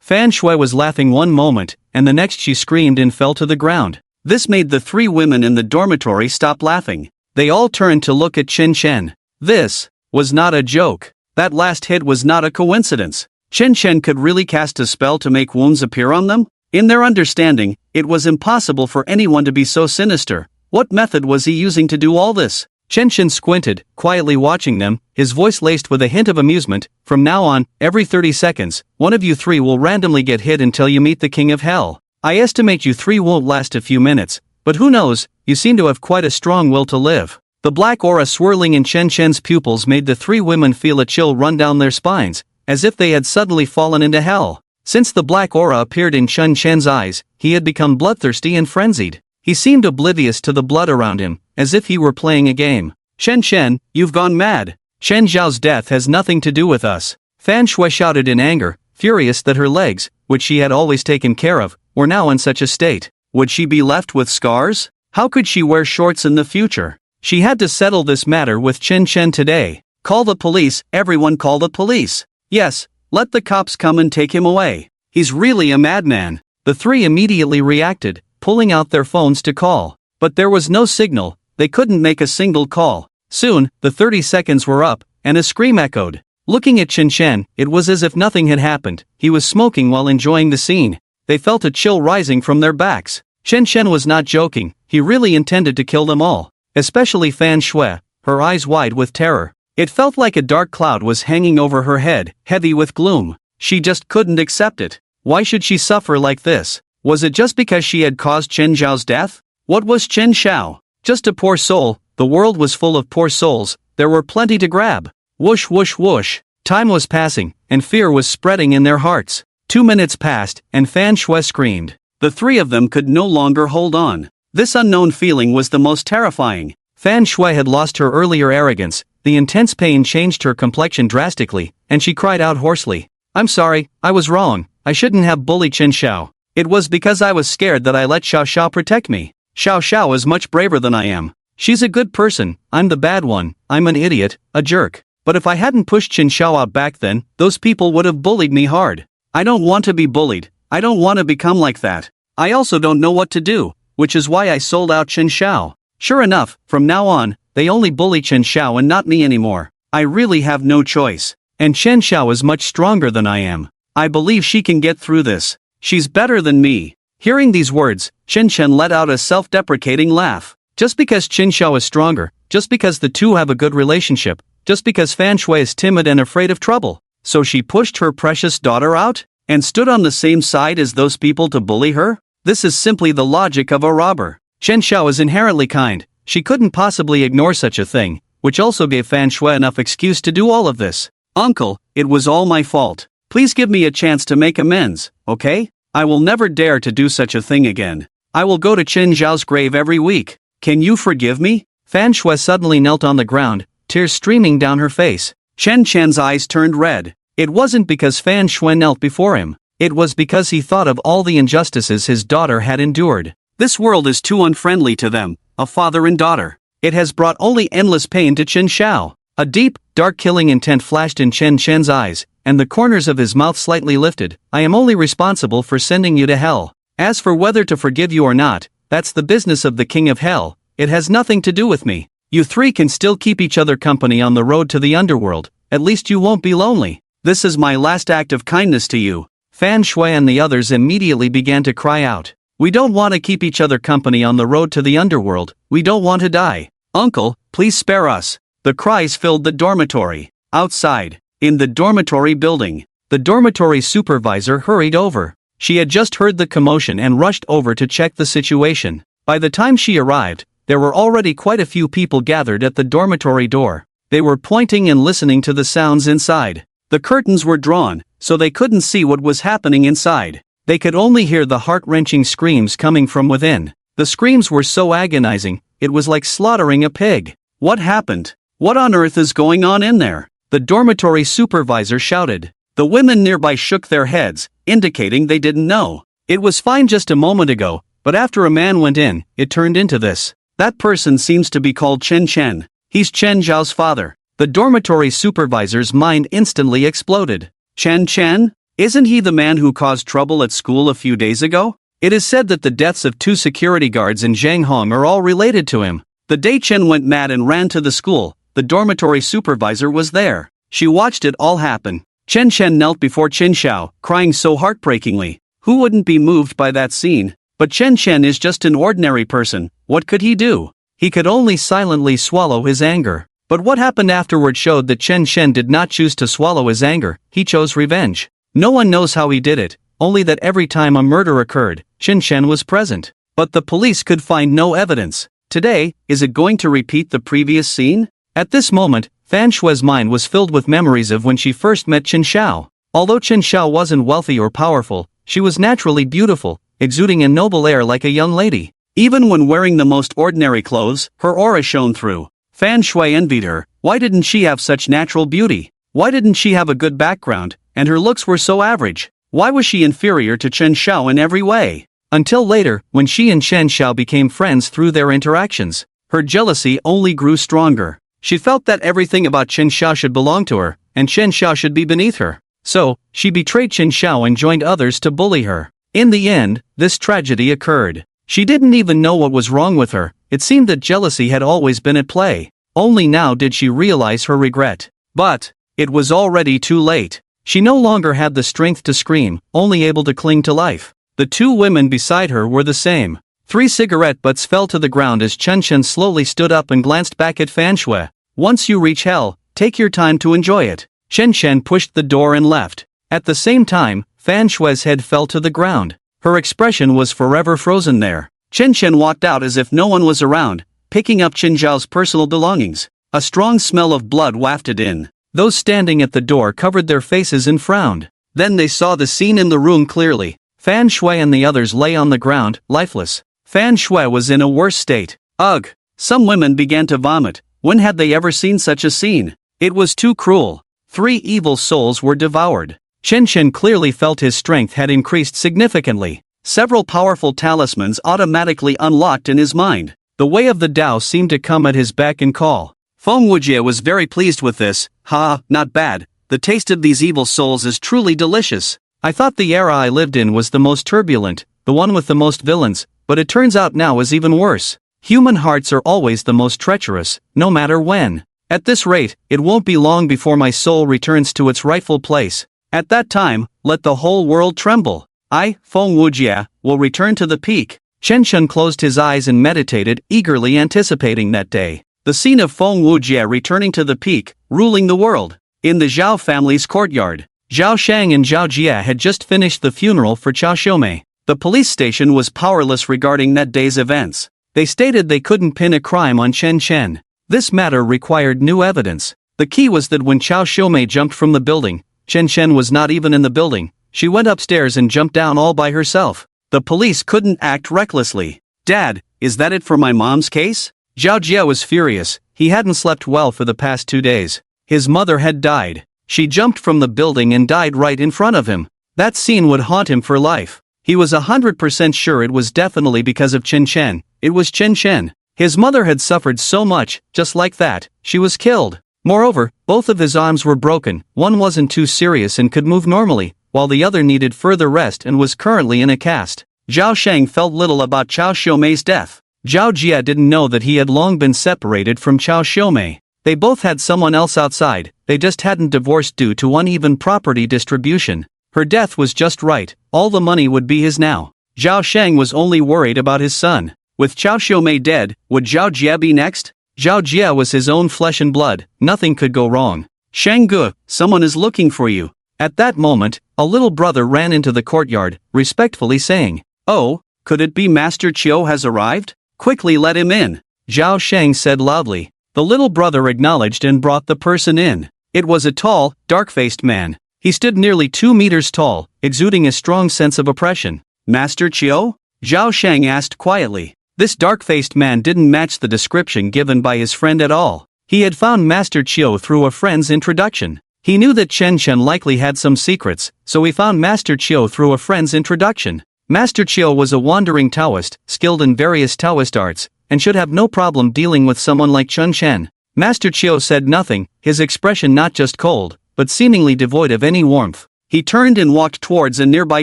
Fan Shui was laughing one moment, and the next she screamed and fell to the ground. This made the three women in the dormitory stop laughing. They all turned to look at Chen Chen. This was not a joke. That last hit was not a coincidence. Chen Chen could really cast a spell to make wounds appear on them? In their understanding, it was impossible for anyone to be so sinister. What method was he using to do all this? Chen Chen squinted, quietly watching them, his voice laced with a hint of amusement. From now on, every 30 seconds, one of you three will randomly get hit until you meet the King of Hell. I estimate you three won't last a few minutes, but who knows, you seem to have quite a strong will to live. The black aura swirling in Chen Chen's pupils made the three women feel a chill run down their spines, as if they had suddenly fallen into hell. Since the black aura appeared in Chen Chen's eyes, he had become bloodthirsty and frenzied. He seemed oblivious to the blood around him, as if he were playing a game. Chen Chen, you've gone mad. Shen Zhao's death has nothing to do with us. Fan Shui shouted in anger, furious that her legs, which she had always taken care of, were now in such a state. Would she be left with scars? How could she wear shorts in the future? She had to settle this matter with Chen Chen today. Call the police, everyone call the police. Yes, let the cops come and take him away. He's really a madman. The three immediately reacted, pulling out their phones to call. But there was no signal, they couldn't make a single call. Soon, the 30 seconds were up, and a scream echoed. Looking at Chen Chen, it was as if nothing had happened. He was smoking while enjoying the scene. They felt a chill rising from their backs. Chen Chen was not joking, he really intended to kill them all. Especially Fan Shui, her eyes wide with terror. It felt like a dark cloud was hanging over her head, heavy with gloom. She just couldn't accept it. Why should she suffer like this? Was it just because she had caused Chen Zhao's death? What was Chen Zhao? Just a poor soul. The world was full of poor souls, there were plenty to grab. Whoosh whoosh whoosh. Time was passing, and fear was spreading in their hearts. 2 minutes passed, and Fan Shui screamed. The three of them could no longer hold on. This unknown feeling was the most terrifying. Fan Shui had lost her earlier arrogance, the intense pain changed her complexion drastically, and she cried out hoarsely. I'm sorry, I was wrong, I shouldn't have bullied Chen Xiao. It was because I was scared that I let Xiao Xiao protect me. Xiao Xiao is much braver than I am. She's a good person, I'm the bad one, I'm an idiot, a jerk. But if I hadn't pushed Chen Xiao out back then, those people would have bullied me hard. I don't want to be bullied, I don't want to become like that. I also don't know what to do, which is why I sold out Chen Xiao. Sure enough, from now on, they only bully Chen Xiao and not me anymore. I really have no choice. And Chen Xiao is much stronger than I am. I believe she can get through this. She's better than me. Hearing these words, Chen Chen let out a self-deprecating laugh. Just because Chen Xiao is stronger, just because the two have a good relationship, just because Fan Shui is timid and afraid of trouble. So she pushed her precious daughter out? And stood on the same side as those people to bully her? This is simply the logic of a robber. Chen Xiao is inherently kind, she couldn't possibly ignore such a thing, which also gave Fan Shui enough excuse to do all of this. Uncle, it was all my fault. Please give me a chance to make amends, okay? I will never dare to do such a thing again. I will go to Chen Zhao's grave every week. Can you forgive me? Fan Shui suddenly knelt on the ground, tears streaming down her face. Chen Chen's eyes turned red. It wasn't because Fan Shui knelt before him. It was because he thought of all the injustices his daughter had endured. This world is too unfriendly to them, a father and daughter. It has brought only endless pain to Chen Xiao. A deep, dark killing intent flashed in Chen Chen's eyes, and the corners of his mouth slightly lifted. I am only responsible for sending you to hell. As for whether to forgive you or not, that's the business of the King of Hell. It has nothing to do with me. You three can still keep each other company on the road to the underworld. At least you won't be lonely. This is my last act of kindness to you. Fan Shui and the others immediately began to cry out. We don't want to keep each other company on the road to the underworld. We don't want to die. Uncle, please spare us. The cries filled the dormitory. Outside, in the dormitory building, the dormitory supervisor hurried over. She had just heard the commotion and rushed over to check the situation. By the time she arrived, there were already quite a few people gathered at the dormitory door. They were pointing and listening to the sounds inside. The curtains were drawn, so they couldn't see what was happening inside. They could only hear the heart-wrenching screams coming from within. The screams were so agonizing, it was like slaughtering a pig. What happened? What on earth is going on in there? The dormitory supervisor shouted. The women nearby shook their heads, indicating they didn't know. It was fine just a moment ago, but after a man went in, it turned into this. That person seems to be called Chen Chen. He's Chen Zhao's father. The dormitory supervisor's mind instantly exploded. Chen Chen? Isn't he the man who caused trouble at school a few days ago? It is said that the deaths of 2 security guards in Zhanghong are all related to him. The day Chen went mad and ran to the school, the dormitory supervisor was there. She watched it all happen. Chen Chen knelt before Chen Xiao, crying so heartbreakingly. Who wouldn't be moved by that scene? But Chen Chen is just an ordinary person. What could he do? He could only silently swallow his anger. But what happened afterward showed that Chen Chen did not choose to swallow his anger, he chose revenge. No one knows how he did it, only that every time a murder occurred, Chen Chen was present. But the police could find no evidence. Today, is it going to repeat the previous scene? At this moment, Fan Shui's mind was filled with memories of when she first met Chen Xiao. Although Chen Xiao wasn't wealthy or powerful, she was naturally beautiful, exuding a noble air like a young lady. Even when wearing the most ordinary clothes, her aura shone through. Fan Shui envied her. Why didn't she have such natural beauty? Why didn't she have a good background, and her looks were so average? Why was she inferior to Chen Xiao in every way? Until later, when she and Chen Xiao became friends through their interactions, her jealousy only grew stronger. She felt that everything about Chen Xiao should belong to her, and Chen Xiao should be beneath her. So, she betrayed Chen Xiao and joined others to bully her. In the end, this tragedy occurred. She didn't even know what was wrong with her. It seemed that jealousy had always been at play. Only now did she realize her regret. But it was already too late. She no longer had the strength to scream, only able to cling to life. The 2 women beside her were the same. 3 cigarette butts fell to the ground as Chen Chen slowly stood up and glanced back at Fan Shui. Once you reach hell, take your time to enjoy it. Chen Chen pushed the door and left. At the same time, Fan Shui's head fell to the ground. Her expression was forever frozen there. Chen Chen walked out as if no one was around, picking up Chen Zhao's personal belongings. A strong smell of blood wafted in. Those standing at the door covered their faces and frowned. Then they saw the scene in the room clearly. Fan Shui and the others lay on the ground, lifeless. Fan Shui was in a worse state. Ugh! Some women began to vomit. When had they ever seen such a scene? It was too cruel. 3 evil souls were devoured. Chen Chen clearly felt his strength had increased significantly. Several powerful talismans automatically unlocked in his mind. The way of the Tao seemed to come at his beck and call. Feng Wujie was very pleased with this. Not bad. The taste of these evil souls is truly delicious. I thought the era I lived in was the most turbulent, the one with the most villains, but it turns out now is even worse. Human hearts are always the most treacherous, no matter when. At this rate, it won't be long before my soul returns to its rightful place. At that time, let the whole world tremble. I, Feng Wujie, will return to the peak. Chen Chen closed his eyes and meditated, eagerly anticipating that day. The scene of Feng Wujie returning to the peak, ruling the world. In the Zhao family's courtyard, Zhao Shang and Zhao Jie had just finished the funeral for Chao Xiumei. The police station was powerless regarding that day's events. They stated they couldn't pin a crime on Chen Chen. This matter required new evidence. The key was that when Chao Xiumei jumped from the building, Chen Chen was not even in the building. She went upstairs and jumped down all by herself. The police couldn't act recklessly. Dad, is that it for my mom's case? Zhao Jie was furious. He hadn't slept well for the past 2 days. His mother had died. She jumped from the building and died right in front of him. That scene would haunt him for life. He was 100% sure it was definitely because of Chen Chen. It was Chen Chen. His mother had suffered so much, just like that, she was killed. Moreover, both of his arms were broken. One wasn't too serious and could move normally, while the other needed further rest and was currently in a cast. Zhao Shang felt little about Chao Xiumei's death. Zhao Jie didn't know that he had long been separated from Chao Xiumei. They both had someone else outside, they just hadn't divorced due to uneven property distribution. Her death was just right, all the money would be his now. Zhao Shang was only worried about his son. With Chao Xiumei dead, would Zhao Jie be next? Zhao Jie was his own flesh and blood, nothing could go wrong. Shang Gu, someone is looking for you. At that moment, a little brother ran into the courtyard, respectfully saying, "Oh, could it be Master Qiu has arrived? Quickly let him in." Zhao Shang said loudly. The little brother acknowledged and brought the person in. It was a tall, dark-faced man. He stood nearly 2 meters tall, exuding a strong sense of oppression. "Master Qiu?" Zhao Shang asked quietly. This dark-faced man didn't match the description given by his friend at all. He had found Master Chiu through a friend's introduction. He knew that Chen Chen likely had some secrets, so he found Master Chiu through a friend's introduction. Master Chiu was a wandering Taoist, skilled in various Taoist arts, and should have no problem dealing with someone like Chen Chen. Master Chiu said nothing, his expression not just cold, but seemingly devoid of any warmth. He turned and walked towards a nearby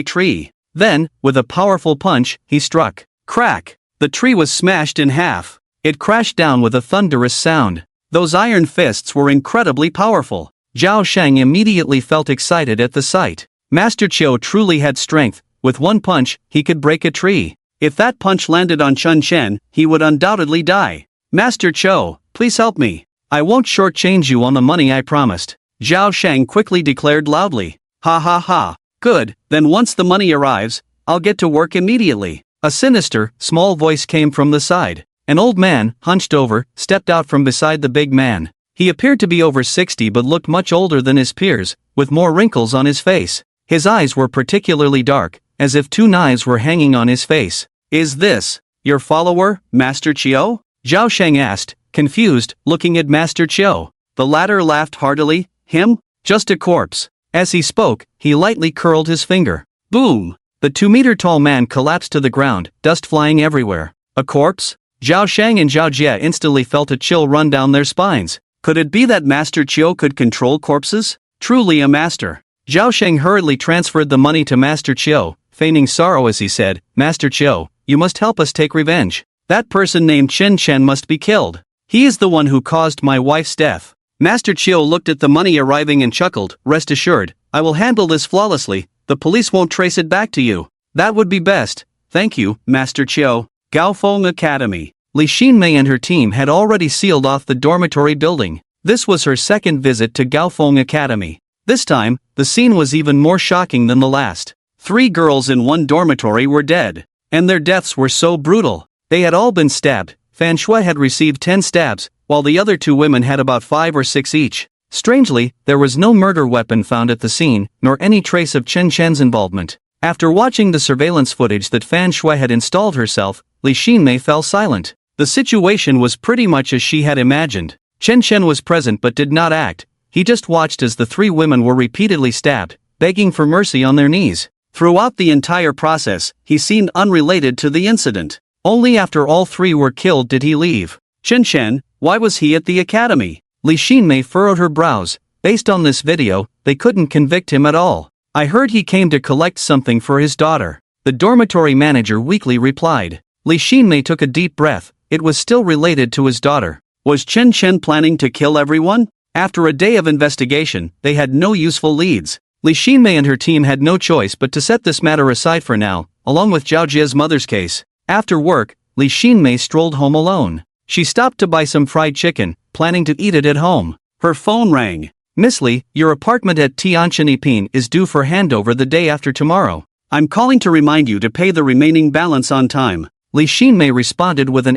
tree. Then, with a powerful punch, he struck. Crack! The tree was smashed in half. It crashed down with a thunderous sound. Those iron fists were incredibly powerful. Zhao Shang immediately felt excited at the sight. Master Chiu truly had strength. With one punch, he could break a tree. If that punch landed on Chen Chen, he would undoubtedly die. Master Chiu, please help me. I won't shortchange you on the money I promised. Zhao Shang quickly declared loudly. Ha ha ha. Good, then once the money arrives, I'll get to work immediately. A sinister, small voice came from the side. An old man, hunched over, stepped out from beside the big man. He appeared to be over 60 but looked much older than his peers, with more wrinkles on his face. His eyes were particularly dark, as if two knives were hanging on his face. Is this your follower, Master Chiu? Zhao Shang asked, confused, looking at Master Chiu. The latter laughed heartily. Him? Just a corpse. As he spoke, he lightly curled his finger. Boom! The 2-meter-tall man collapsed to the ground, dust flying everywhere. A corpse? Zhao Shang and Zhao Jie instantly felt a chill run down their spines. Could it be that Master Chiu could control corpses? Truly a master. Zhao Shang hurriedly transferred the money to Master Chiu, feigning sorrow as he said, Master Chiu, you must help us take revenge. That person named Chen Chen must be killed. He is the one who caused my wife's death. Master Chiu looked at the money arriving and chuckled, rest assured, I will handle this flawlessly, the police won't trace it back to you. That would be best. Thank you, Master Chiu. Gaofeng Academy. Li Xinmei and her team had already sealed off the dormitory building. This was her second visit to Gaofeng Academy. This time, the scene was even more shocking than the last. 3 girls in one dormitory were dead. And their deaths were so brutal. They had all been stabbed. Fan Shui had received 10 stabs, while the other 2 women had about 5 or 6 each. Strangely, there was no murder weapon found at the scene, nor any trace of Chen Chen's involvement. After watching the surveillance footage that Fan Shui had installed herself, Li Xinmei fell silent. The situation was pretty much as she had imagined. Chen Chen was present but did not act. He just watched as the 3 women were repeatedly stabbed, begging for mercy on their knees. Throughout the entire process, he seemed unrelated to the incident. Only after all 3 were killed did he leave. Chen Chen, why was he at the academy? Li Xinmei furrowed her brows. Based on this video, they couldn't convict him at all. I heard he came to collect something for his daughter. The dormitory manager weakly replied. Li Xinmei took a deep breath. It was still related to his daughter. Was Chen Chen planning to kill everyone? After a day of investigation, they had no useful leads. Li Xinmei and her team had no choice but to set this matter aside for now, along with Zhao Jie's mother's case. After work, Li Xinmei strolled home alone. She stopped to buy some fried chicken, planning to eat it at home. Her phone rang. Miss Li, your apartment at Tianjin is due for handover the day after tomorrow. I'm calling to remind you to pay the remaining balance on time. Li Xinmei responded with an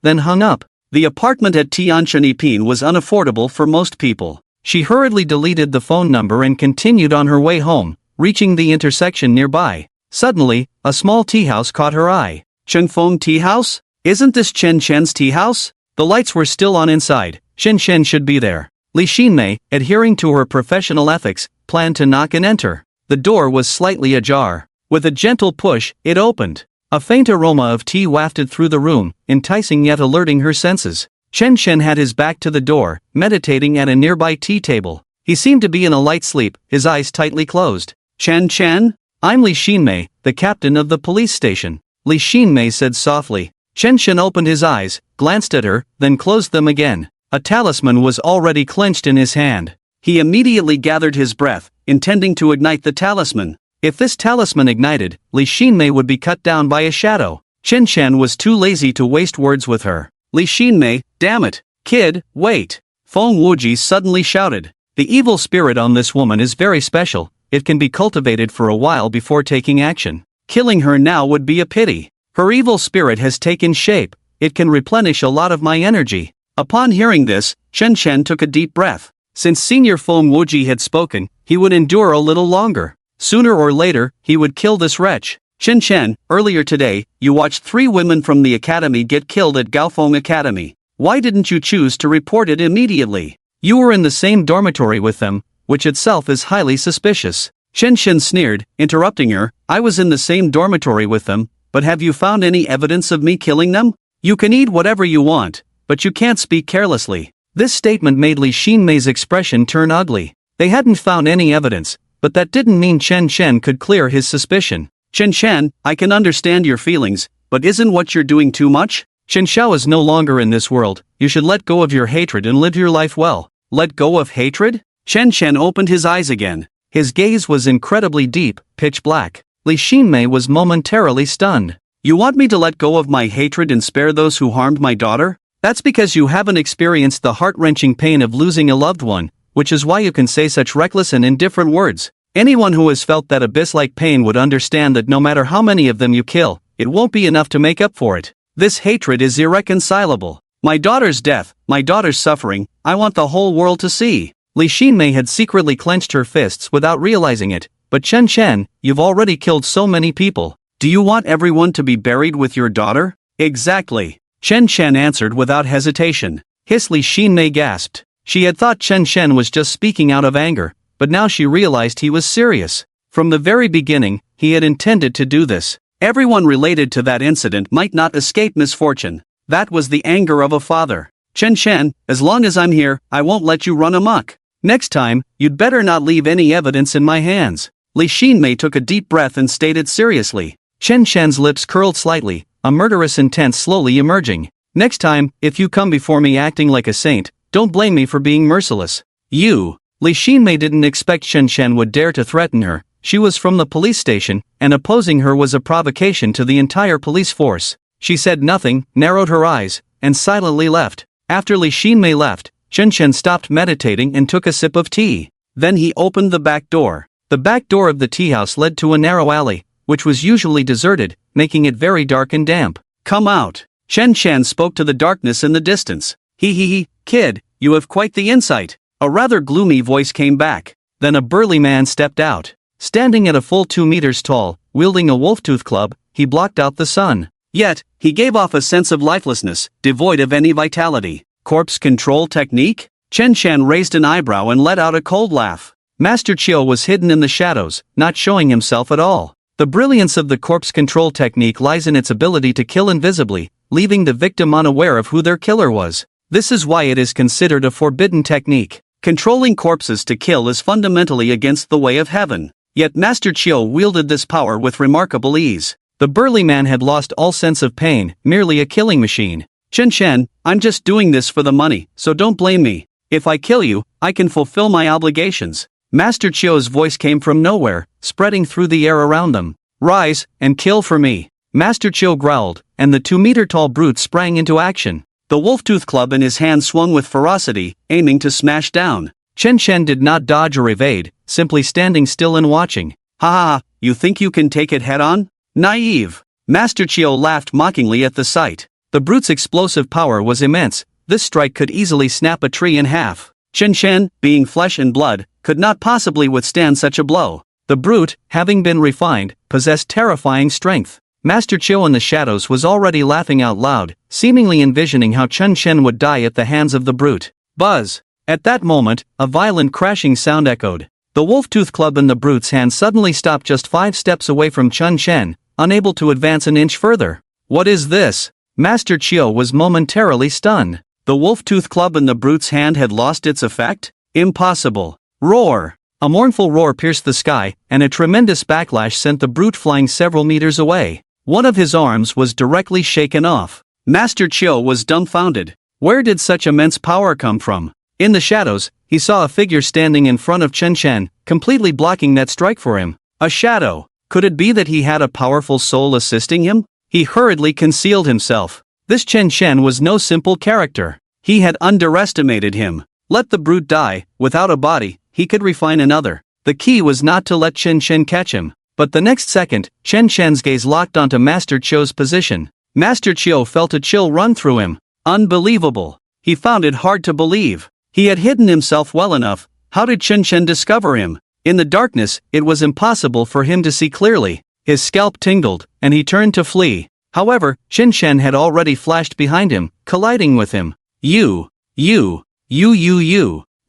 then hung up. The apartment at Tianjin was unaffordable for most people. She hurriedly deleted the phone number and continued on her way home, reaching the intersection nearby. Suddenly, a small tea house caught her eye. Chenfeng Tea House? Isn't this Chen Chen's tea house? The lights were still on inside. Chen Chen should be there. Li Xinmei, adhering to her professional ethics, planned to knock and enter. The door was slightly ajar. With a gentle push, it opened. A faint aroma of tea wafted through the room, enticing yet alerting her senses. Chen Chen had his back to the door, meditating at a nearby tea table. He seemed to be in a light sleep, his eyes tightly closed. Chen Chen? I'm Li Xinmei, the captain of the police station. Li Xinmei said softly. Chen Chen opened his eyes, glanced at her, then closed them again. A talisman was already clenched in his hand. He immediately gathered his breath, intending to ignite the talisman. If this talisman ignited, Li Xinmei would be cut down by a shadow. Chen Chen was too lazy to waste words with her. Li Xinmei, damn it, kid, wait. Feng Wuji suddenly shouted. The evil spirit on this woman is very special. It can be cultivated for a while before taking action. Killing her now would be a pity. Her evil spirit has taken shape. It can replenish a lot of my energy. Upon hearing this, Chen Chen took a deep breath. Since Senior Feng Wuji had spoken, he would endure a little longer. Sooner or later, he would kill this wretch. Chen Chen, earlier today, you watched 3 women from the academy get killed at Gaofeng Academy. Why didn't you choose to report it immediately? You were in the same dormitory with them, which itself is highly suspicious. Chen Chen sneered, interrupting her. I was in the same dormitory with them, but have you found any evidence of me killing them? You can eat whatever you want, but you can't speak carelessly. This statement made Li Xinmei's expression turn ugly. They hadn't found any evidence, but that didn't mean Chen Chen could clear his suspicion. Chen Chen, I can understand your feelings, but isn't what you're doing too much? Chen Xiao is no longer in this world. You should let go of your hatred and live your life well. Let go of hatred? Chen Chen opened his eyes again. His gaze was incredibly deep, pitch black. Li Xinmei was momentarily stunned. You want me to let go of my hatred and spare those who harmed my daughter? That's because you haven't experienced the heart-wrenching pain of losing a loved one, which is why you can say such reckless and indifferent words. Anyone who has felt that abyss-like pain would understand that no matter how many of them you kill, it won't be enough to make up for it. This hatred is irreconcilable. My daughter's death, my daughter's suffering, I want the whole world to see. Li Xinmei had secretly clenched her fists without realizing it. But Chen Chen, you've already killed so many people. Do you want everyone to be buried with your daughter? Exactly. Chen Chen answered without hesitation. Hiss. Li Xinmei gasped. She had thought Chen Chen was just speaking out of anger, but now she realized he was serious. From the very beginning, he had intended to do this. Everyone related to that incident might not escape misfortune. That was the anger of a father. Chen Chen, as long as I'm here, I won't let you run amok. Next time, you'd better not leave any evidence in my hands. Li Xinmei took a deep breath and stated seriously. Chen Chen's lips curled slightly, a murderous intent slowly emerging. Next time, if you come before me acting like a saint, don't blame me for being merciless. You. Li Xinmei didn't expect Chen Chen would dare to threaten her. She was from the police station, and opposing her was a provocation to the entire police force. She said nothing, narrowed her eyes, and silently left. After Li Xinmei left, Chen Chen stopped meditating and took a sip of tea. Then he opened the back door. The back door of the tea house led to a narrow alley, which was usually deserted, making it very dark and damp. Come out. Chen Chen spoke to the darkness in the distance. He, kid, you have quite the insight. A rather gloomy voice came back. Then a burly man stepped out. Standing at a full 2 meters tall, wielding a wolf-tooth club, he blocked out the sun. Yet, he gave off a sense of lifelessness, devoid of any vitality. Corpse control technique? Chen Chen raised an eyebrow and let out a cold laugh. Master Chiu was hidden in the shadows, not showing himself at all. The brilliance of the corpse control technique lies in its ability to kill invisibly, leaving the victim unaware of who their killer was. This is why it is considered a forbidden technique. Controlling corpses to kill is fundamentally against the way of heaven. Yet Master Chiu wielded this power with remarkable ease. The burly man had lost all sense of pain, merely a killing machine. Chen Chen, I'm just doing this for the money, so don't blame me. If I kill you, I can fulfill my obligations. Master Chiu's voice came from nowhere, spreading through the air around them. Rise, and kill for me. Master Chiu growled, and the 2-meter-tall brute sprang into action. The wolf-tooth club in his hand swung with ferocity, aiming to smash down. Chen Chen did not dodge or evade, simply standing still and watching. Ha ha, you think you can take it head-on? Naive. Master Chiu laughed mockingly at the sight. The brute's explosive power was immense. This strike could easily snap a tree in half. Chen Chen, being flesh and blood, could not possibly withstand such a blow. The brute, having been refined, possessed terrifying strength. Master Chiu in the shadows was already laughing out loud, seemingly envisioning how Chen Chen would die at the hands of the brute. Buzz! At that moment, a violent crashing sound echoed. The wolf-tooth club in the brute's hand suddenly stopped just 5 steps away from Chen Chen, unable to advance an inch further. What is this? Master Chiu was momentarily stunned. The wolf-tooth club in the brute's hand had lost its effect? Impossible. Roar! A mournful roar pierced the sky, and a tremendous backlash sent the brute flying several meters away. One of his arms was directly shaken off. Master Chiu was dumbfounded. Where did such immense power come from? In the shadows, he saw a figure standing in front of Chen Chen, completely blocking that strike for him. A shadow. Could it be that he had a powerful soul assisting him? He hurriedly concealed himself. This Chen Chen was no simple character. He had underestimated him. Let the brute die. Without a body, he could refine another. The key was not to let Chen Chen catch him. But the next second, Chen Chen's gaze locked onto Master Chiu's position. Master Chiu felt a chill run through him. Unbelievable. He found it hard to believe. He had hidden himself well enough. How did Chen Chen discover him? In the darkness, it was impossible for him to see clearly. His scalp tingled, and he turned to flee. However, Chen Shen had already flashed behind him, colliding with him. You.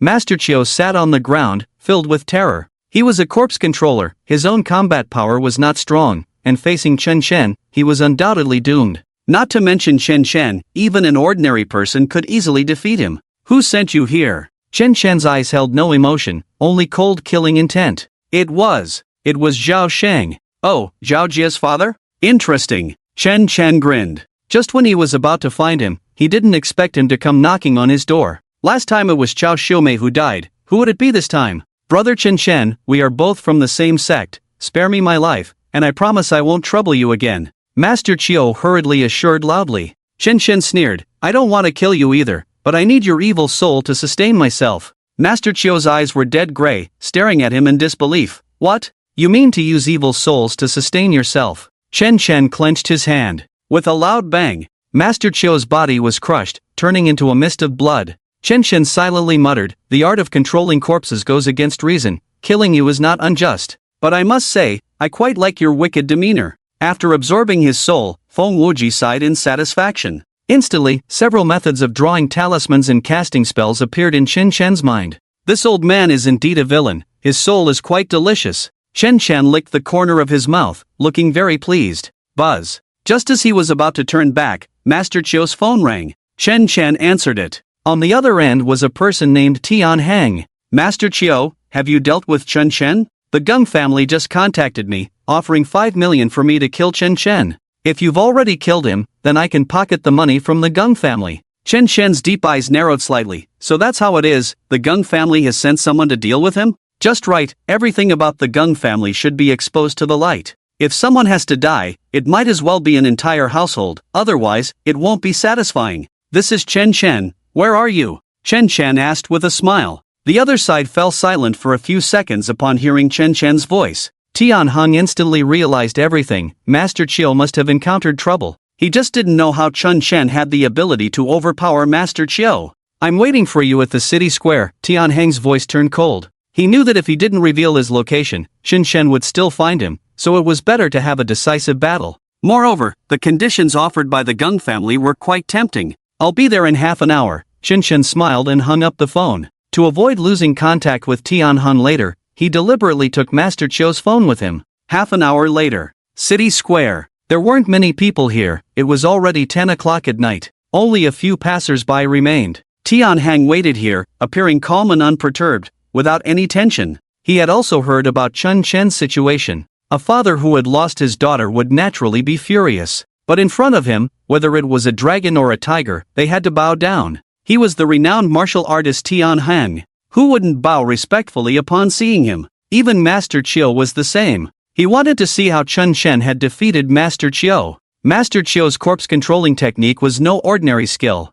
Master Chiu sat on the ground, filled with terror. He was a corpse controller, his own combat power was not strong, and facing Chen Shen, he was undoubtedly doomed. Not to mention Chen Shen, even an ordinary person could easily defeat him. Who sent you here? Chen Shen's eyes held no emotion, only cold killing intent. It was Zhao Sheng. Oh, Zhao Jia's father? Interesting. Chen Shen grinned. Just when he was about to find him, he didn't expect him to come knocking on his door. Last time it was Chao Xiumei who died, who would it be this time? Brother Chen Shen, we are both from the same sect, spare me my life, and I promise I won't trouble you again. Master Chiu hurriedly assured loudly. Chen Shen sneered, I don't want to kill you either, but I need your evil soul to sustain myself. Master Chiu's eyes were dead gray, staring at him in disbelief. What? You mean to use evil souls to sustain yourself? Chen Shen clenched his hand. With a loud bang, Master Chiu's body was crushed, turning into a mist of blood. Chen Shen silently muttered, the art of controlling corpses goes against reason, killing you is not unjust. But I must say, I quite like your wicked demeanor. After absorbing his soul, Feng Wuji sighed in satisfaction. Instantly, several methods of drawing talismans and casting spells appeared in Chen Shen's mind. This old man is indeed a villain, his soul is quite delicious. Chen Shen licked the corner of his mouth, looking very pleased. Buzz. Just as he was about to turn back, Master Chiu's phone rang. Chen Shen answered it. On the other end was a person named Tian Hang. Master Chiu, have you dealt with Chen Shen? The Gung family just contacted me, offering 5 million for me to kill Chen Shen. If you've already killed him, then I can pocket the money from the Gung family. Chen Shen's deep eyes narrowed slightly. So that's how it is, the Gung family has sent someone to deal with him? Just right, everything about the Gung family should be exposed to the light. If someone has to die, it might as well be an entire household, otherwise, it won't be satisfying. This is Chen Shen, where are you? Chen Shen asked with a smile. The other side fell silent for a few seconds upon hearing Chen Shen's voice. Tian Hung instantly realized everything. Master Chiu must have encountered trouble. He just didn't know how Chen Shen had the ability to overpower Master Chiu. I'm waiting for you at the city square. Tian Hang's voice turned cold. He knew that if he didn't reveal his location, Chen Shen would still find him, so it was better to have a decisive battle. Moreover, the conditions offered by the Gung family were quite tempting. I'll be there in half an hour. Chen Shen smiled and hung up the phone. To avoid losing contact with Tian Han later, he deliberately took Master Chiu's phone with him. Half an hour later. City Square. There weren't many people here, it was already 10 o'clock at night. Only a few passers-by remained. Tian Hang waited here, appearing calm and unperturbed, without any tension. He had also heard about Chen Shen's situation. A father who had lost his daughter would naturally be furious. But in front of him, whether it was a dragon or a tiger, they had to bow down. He was the renowned martial artist Tian Hang. Who wouldn't bow respectfully upon seeing him? Even Master Chiu was the same. He wanted to see how Chen Shen had defeated Master Chiu. Master Chiu's corpse controlling technique was no ordinary skill.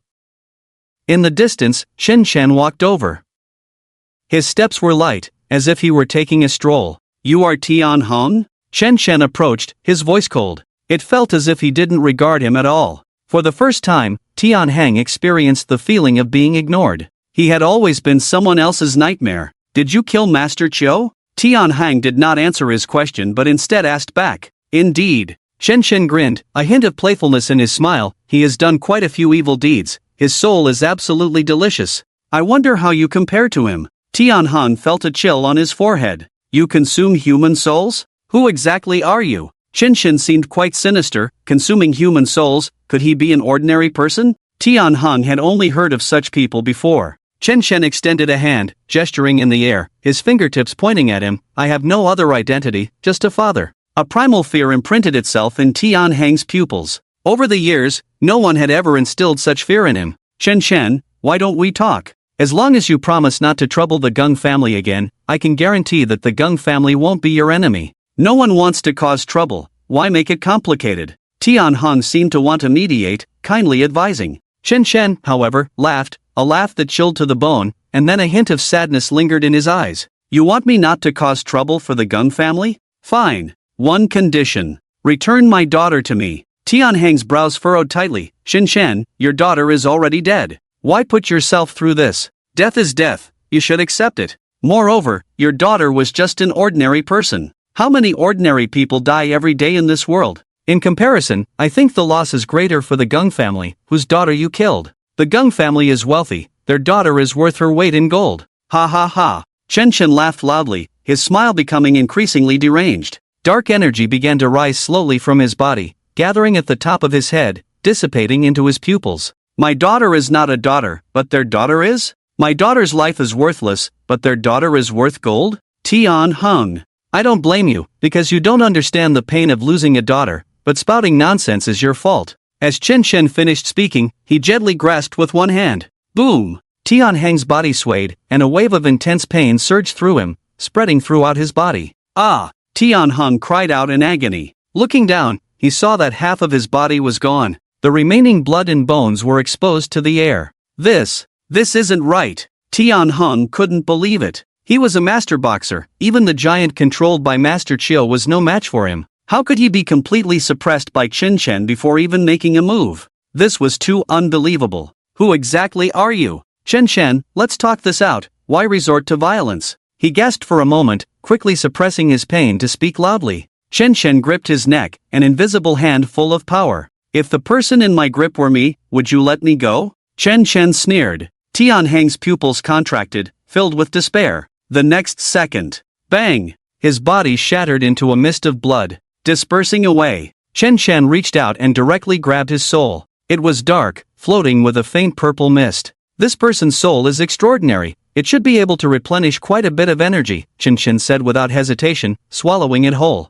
In the distance, Chen Shen walked over. His steps were light, as if he were taking a stroll. You are Tian Hong? Chen Shen approached, his voice cold. It felt as if he didn't regard him at all. For the first time, Tian Hang experienced the feeling of being ignored. He had always been someone else's nightmare. Did you kill Master Chiu? Tian Hang did not answer his question but instead asked back. Indeed. Chen Shen grinned, a hint of playfulness in his smile. He has done quite a few evil deeds. His soul is absolutely delicious. I wonder how you compare to him. Tian Han felt a chill on his forehead. You consume human souls? Who exactly are you? Chen Shen seemed quite sinister. Consuming human souls, could he be an ordinary person? Tian Hang had only heard of such people before. Chen Shen extended a hand, gesturing in the air, his fingertips pointing at him. I have no other identity, just a father. A primal fear imprinted itself in Tian Hang's pupils. Over the years, no one had ever instilled such fear in him. Chen Shen, why don't we talk? As long as you promise not to trouble the Gung family again, I can guarantee that the Gung family won't be your enemy. No one wants to cause trouble, why make it complicated? Tian Hang seemed to want to mediate, kindly advising. Chen Shen, however, laughed, a laugh that chilled to the bone, and then a hint of sadness lingered in his eyes. You want me not to cause trouble for the Gung family? Fine. One condition. Return my daughter to me. Tian Hang's brows furrowed tightly. Chen Shen, your daughter is already dead. Why put yourself through this? Death is death, you should accept it. Moreover, your daughter was just an ordinary person. How many ordinary people die every day in this world? In comparison, I think the loss is greater for the Gung family, whose daughter you killed. The Gung family is wealthy, their daughter is worth her weight in gold. Ha ha ha. Chen Chen laughed loudly, his smile becoming increasingly deranged. Dark energy began to rise slowly from his body, gathering at the top of his head, dissipating into his pupils. My daughter is not a daughter, but their daughter is? My daughter's life is worthless, but their daughter is worth gold? Tian Hung. I don't blame you, because you don't understand the pain of losing a daughter, but spouting nonsense is your fault. As Chen Chen finished speaking, he gently grasped with one hand. Boom! Tian Hang's body swayed, and a wave of intense pain surged through him, spreading throughout his body. Ah! Tian Hung cried out in agony. Looking down, he saw that half of his body was gone. The remaining blood and bones were exposed to the air. This isn't right. Tian Hung couldn't believe it. He was a master boxer, even the giant controlled by Master Chiu was no match for him. How could he be completely suppressed by Chen Chen before even making a move? This was too unbelievable. Who exactly are you? Chen Chen, let's talk this out, why resort to violence? He gasped for a moment, quickly suppressing his pain to speak loudly. Chen Chen gripped his neck, an invisible hand full of power. If the person in my grip were me, would you let me go? Chen Chen sneered. Tian Hang's pupils contracted, filled with despair. The next second, bang! His body shattered into a mist of blood, dispersing away. Chen Chen reached out and directly grabbed his soul. It was dark, floating with a faint purple mist. This person's soul is extraordinary. It should be able to replenish quite a bit of energy, Chen Chen said without hesitation, swallowing it whole.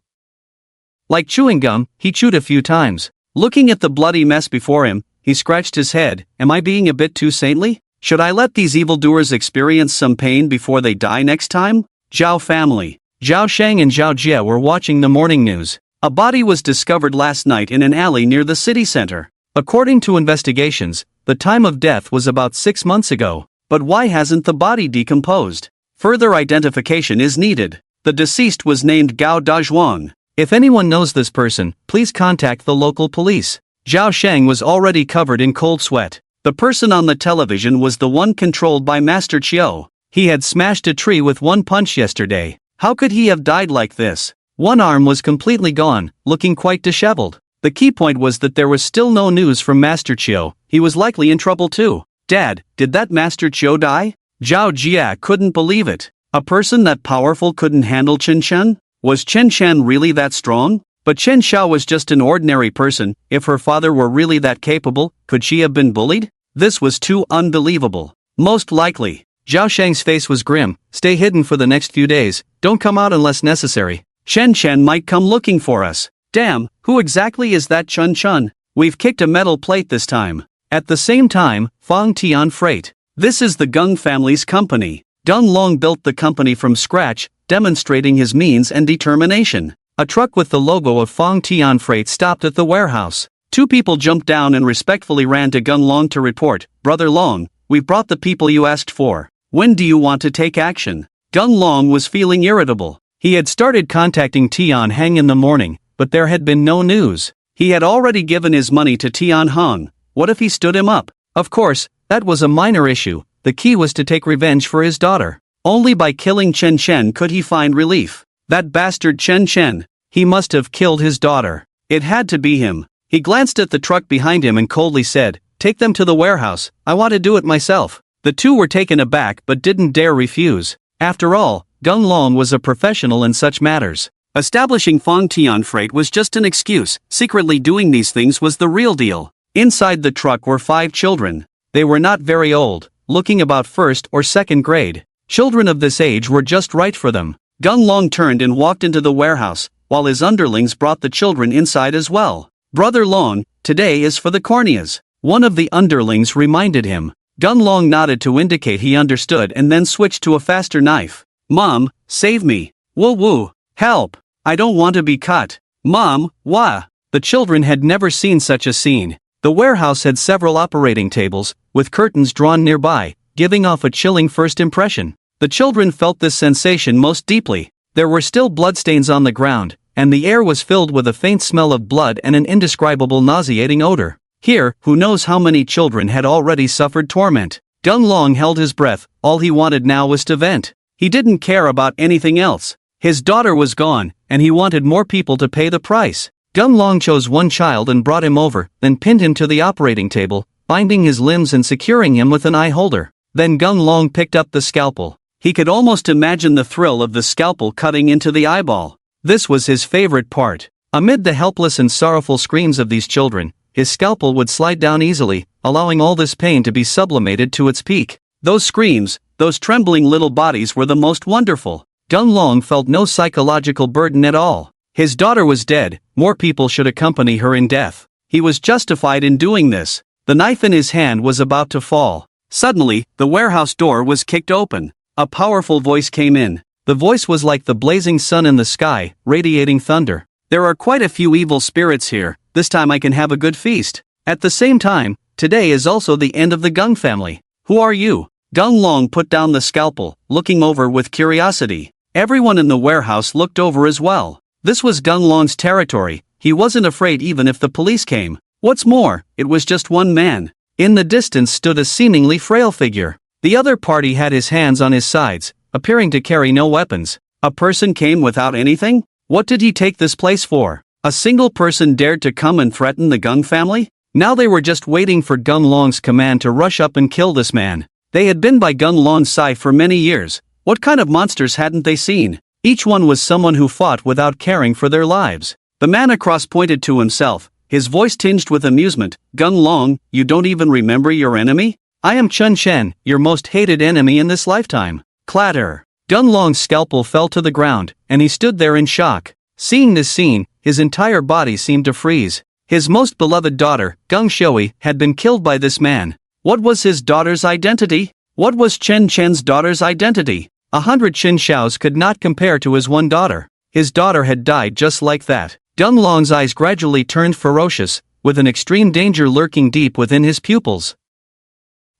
Like chewing gum, he chewed a few times. Looking at the bloody mess before him, he scratched his head. Am I being a bit too saintly? Should I let these evildoers experience some pain before they die next time? Zhao family. Zhao Shang and Zhao Jie were watching the morning news. A body was discovered last night in an alley near the city center. According to investigations, the time of death was about 6 months ago. But why hasn't the body decomposed? Further identification is needed. The deceased was named Gao Dazhuang. If anyone knows this person, please contact the local police. Zhao Shang was already covered in cold sweat. The person on the television was the one controlled by Master Chiu. He had smashed a tree with one punch yesterday. How could he have died like this? One arm was completely gone, looking quite disheveled. The key point was that there was still no news from Master Chiu. He was likely in trouble too. Dad, did that Master Chiu die? Zhao Jia couldn't believe it. A person that powerful couldn't handle Chen Chen? Was Chen Chen really that strong? But Chen Xiao was just an ordinary person. If her father were really that capable, could she have been bullied? This was too unbelievable. Most likely. Zhao Shang's face was grim. Stay hidden for the next few days. Don't come out unless necessary. Chen Chen might come looking for us. Damn, who exactly is that Chen Chen? We've kicked a metal plate this time. At the same time, Fang Tian Freight. This is the Gung family's company. Dun Long built the company from scratch, demonstrating his means and determination. A truck with the logo of Fang Tian Freight stopped at the warehouse. Two people jumped down and respectfully ran to Gung Long to report, Brother Long, we've brought the people you asked for. When do you want to take action? Gung Long was feeling irritable. He had started contacting Tian Hang in the morning, but there had been no news. He had already given his money to Tian Hang. What if he stood him up? Of course, that was a minor issue. The key was to take revenge for his daughter. Only by killing Chen Chen could he find relief. That bastard Chen Chen. He must have killed his daughter. It had to be him. He glanced at the truck behind him and coldly said, take them to the warehouse, I want to do it myself. The two were taken aback but didn't dare refuse. After all, Gung Long was a professional in such matters. Establishing Fang Tian Freight was just an excuse. Secretly doing these things was the real deal. Inside the truck were 5 children. They were not very old, looking about 1st or 2nd grade. Children of this age were just right for them. Gung Long turned and walked into the warehouse, while his underlings brought the children inside as well. Brother Long, today is for the corneas. One of the underlings reminded him. Gung Long nodded to indicate he understood and then switched to a faster knife. Mom, save me. Woo woo, help. I don't want to be cut. Mom, wah. The children had never seen such a scene. The warehouse had several operating tables, with curtains drawn nearby, giving off a chilling first impression. The children felt this sensation most deeply. There were still bloodstains on the ground, and the air was filled with a faint smell of blood and an indescribable nauseating odor. Here, who knows how many children had already suffered torment. Gung Long held his breath. All he wanted now was to vent. He didn't care about anything else. His daughter was gone, and he wanted more people to pay the price. Gun Long chose one child and brought him over, then pinned him to the operating table, binding his limbs and securing him with an eye holder. Then Gun Long picked up the scalpel. He could almost imagine the thrill of the scalpel cutting into the eyeball. This was his favorite part. Amid the helpless and sorrowful screams of these children, his scalpel would slide down easily, allowing all this pain to be sublimated to its peak. Those screams, those trembling little bodies were the most wonderful. Gun Long felt no psychological burden at all. His daughter was dead, more people should accompany her in death. He was justified in doing this. The knife in his hand was about to fall. Suddenly, the warehouse door was kicked open. A powerful voice came in. The voice was like the blazing sun in the sky, radiating thunder. There are quite a few evil spirits here, this time I can have a good feast. At the same time, today is also the end of the Gung family. Who are you? Gun Long put down the scalpel, looking over with curiosity. Everyone in the warehouse looked over as well. This was Gun Long's territory. He wasn't afraid even if the police came. What's more, it was just one man. In the distance stood a seemingly frail figure. The other party had his hands on his sides, appearing to carry no weapons. A person came without anything? What did he take this place for? A single person dared to come and threaten the Gung family? Now they were just waiting for Gun Long's command to rush up and kill this man. They had been by Gun Long's side for many years. What kind of monsters hadn't they seen? Each one was someone who fought without caring for their lives. The man across pointed to himself, his voice tinged with amusement. Gun Long, you don't even remember your enemy? I am Chun Shen, your most hated enemy in this lifetime. Clatter. Gun Long's scalpel fell to the ground, and he stood there in shock. Seeing this scene, his entire body seemed to freeze. His most beloved daughter, Gung Shui, had been killed by this man. What was his daughter's identity? What was Chen Chen's daughter's identity? 100 Qin Shaos could not compare to his one daughter. His daughter had died just like that. Gun Long's eyes gradually turned ferocious, with an extreme danger lurking deep within his pupils.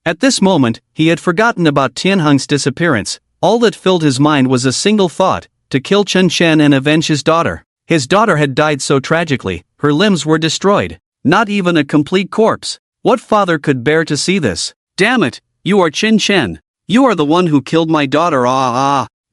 At this moment, he had forgotten about Tianheng's disappearance. All that filled his mind was a single thought, to kill Chen Chen and avenge his daughter. His daughter had died so tragically, her limbs were destroyed. Not even a complete corpse. What father could bear to see this? Damn it, you are Chen Chen. You are the one who killed my daughter.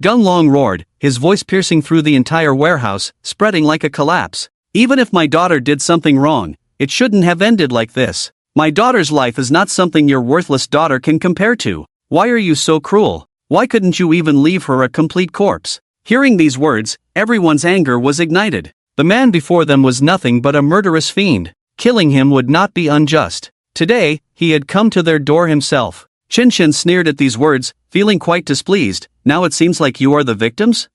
Gun Long roared, his voice piercing through the entire warehouse, spreading like a collapse. Even if my daughter did something wrong, it shouldn't have ended like this. My daughter's life is not something your worthless daughter can compare to. Why are you so cruel? Why couldn't you even leave her a complete corpse? Hearing these words, everyone's anger was ignited. The man before them was nothing but a murderous fiend. Killing him would not be unjust. Today, he had come to their door himself. Chen Chen sneered at these words, feeling quite displeased. Now it seems like you are the victims?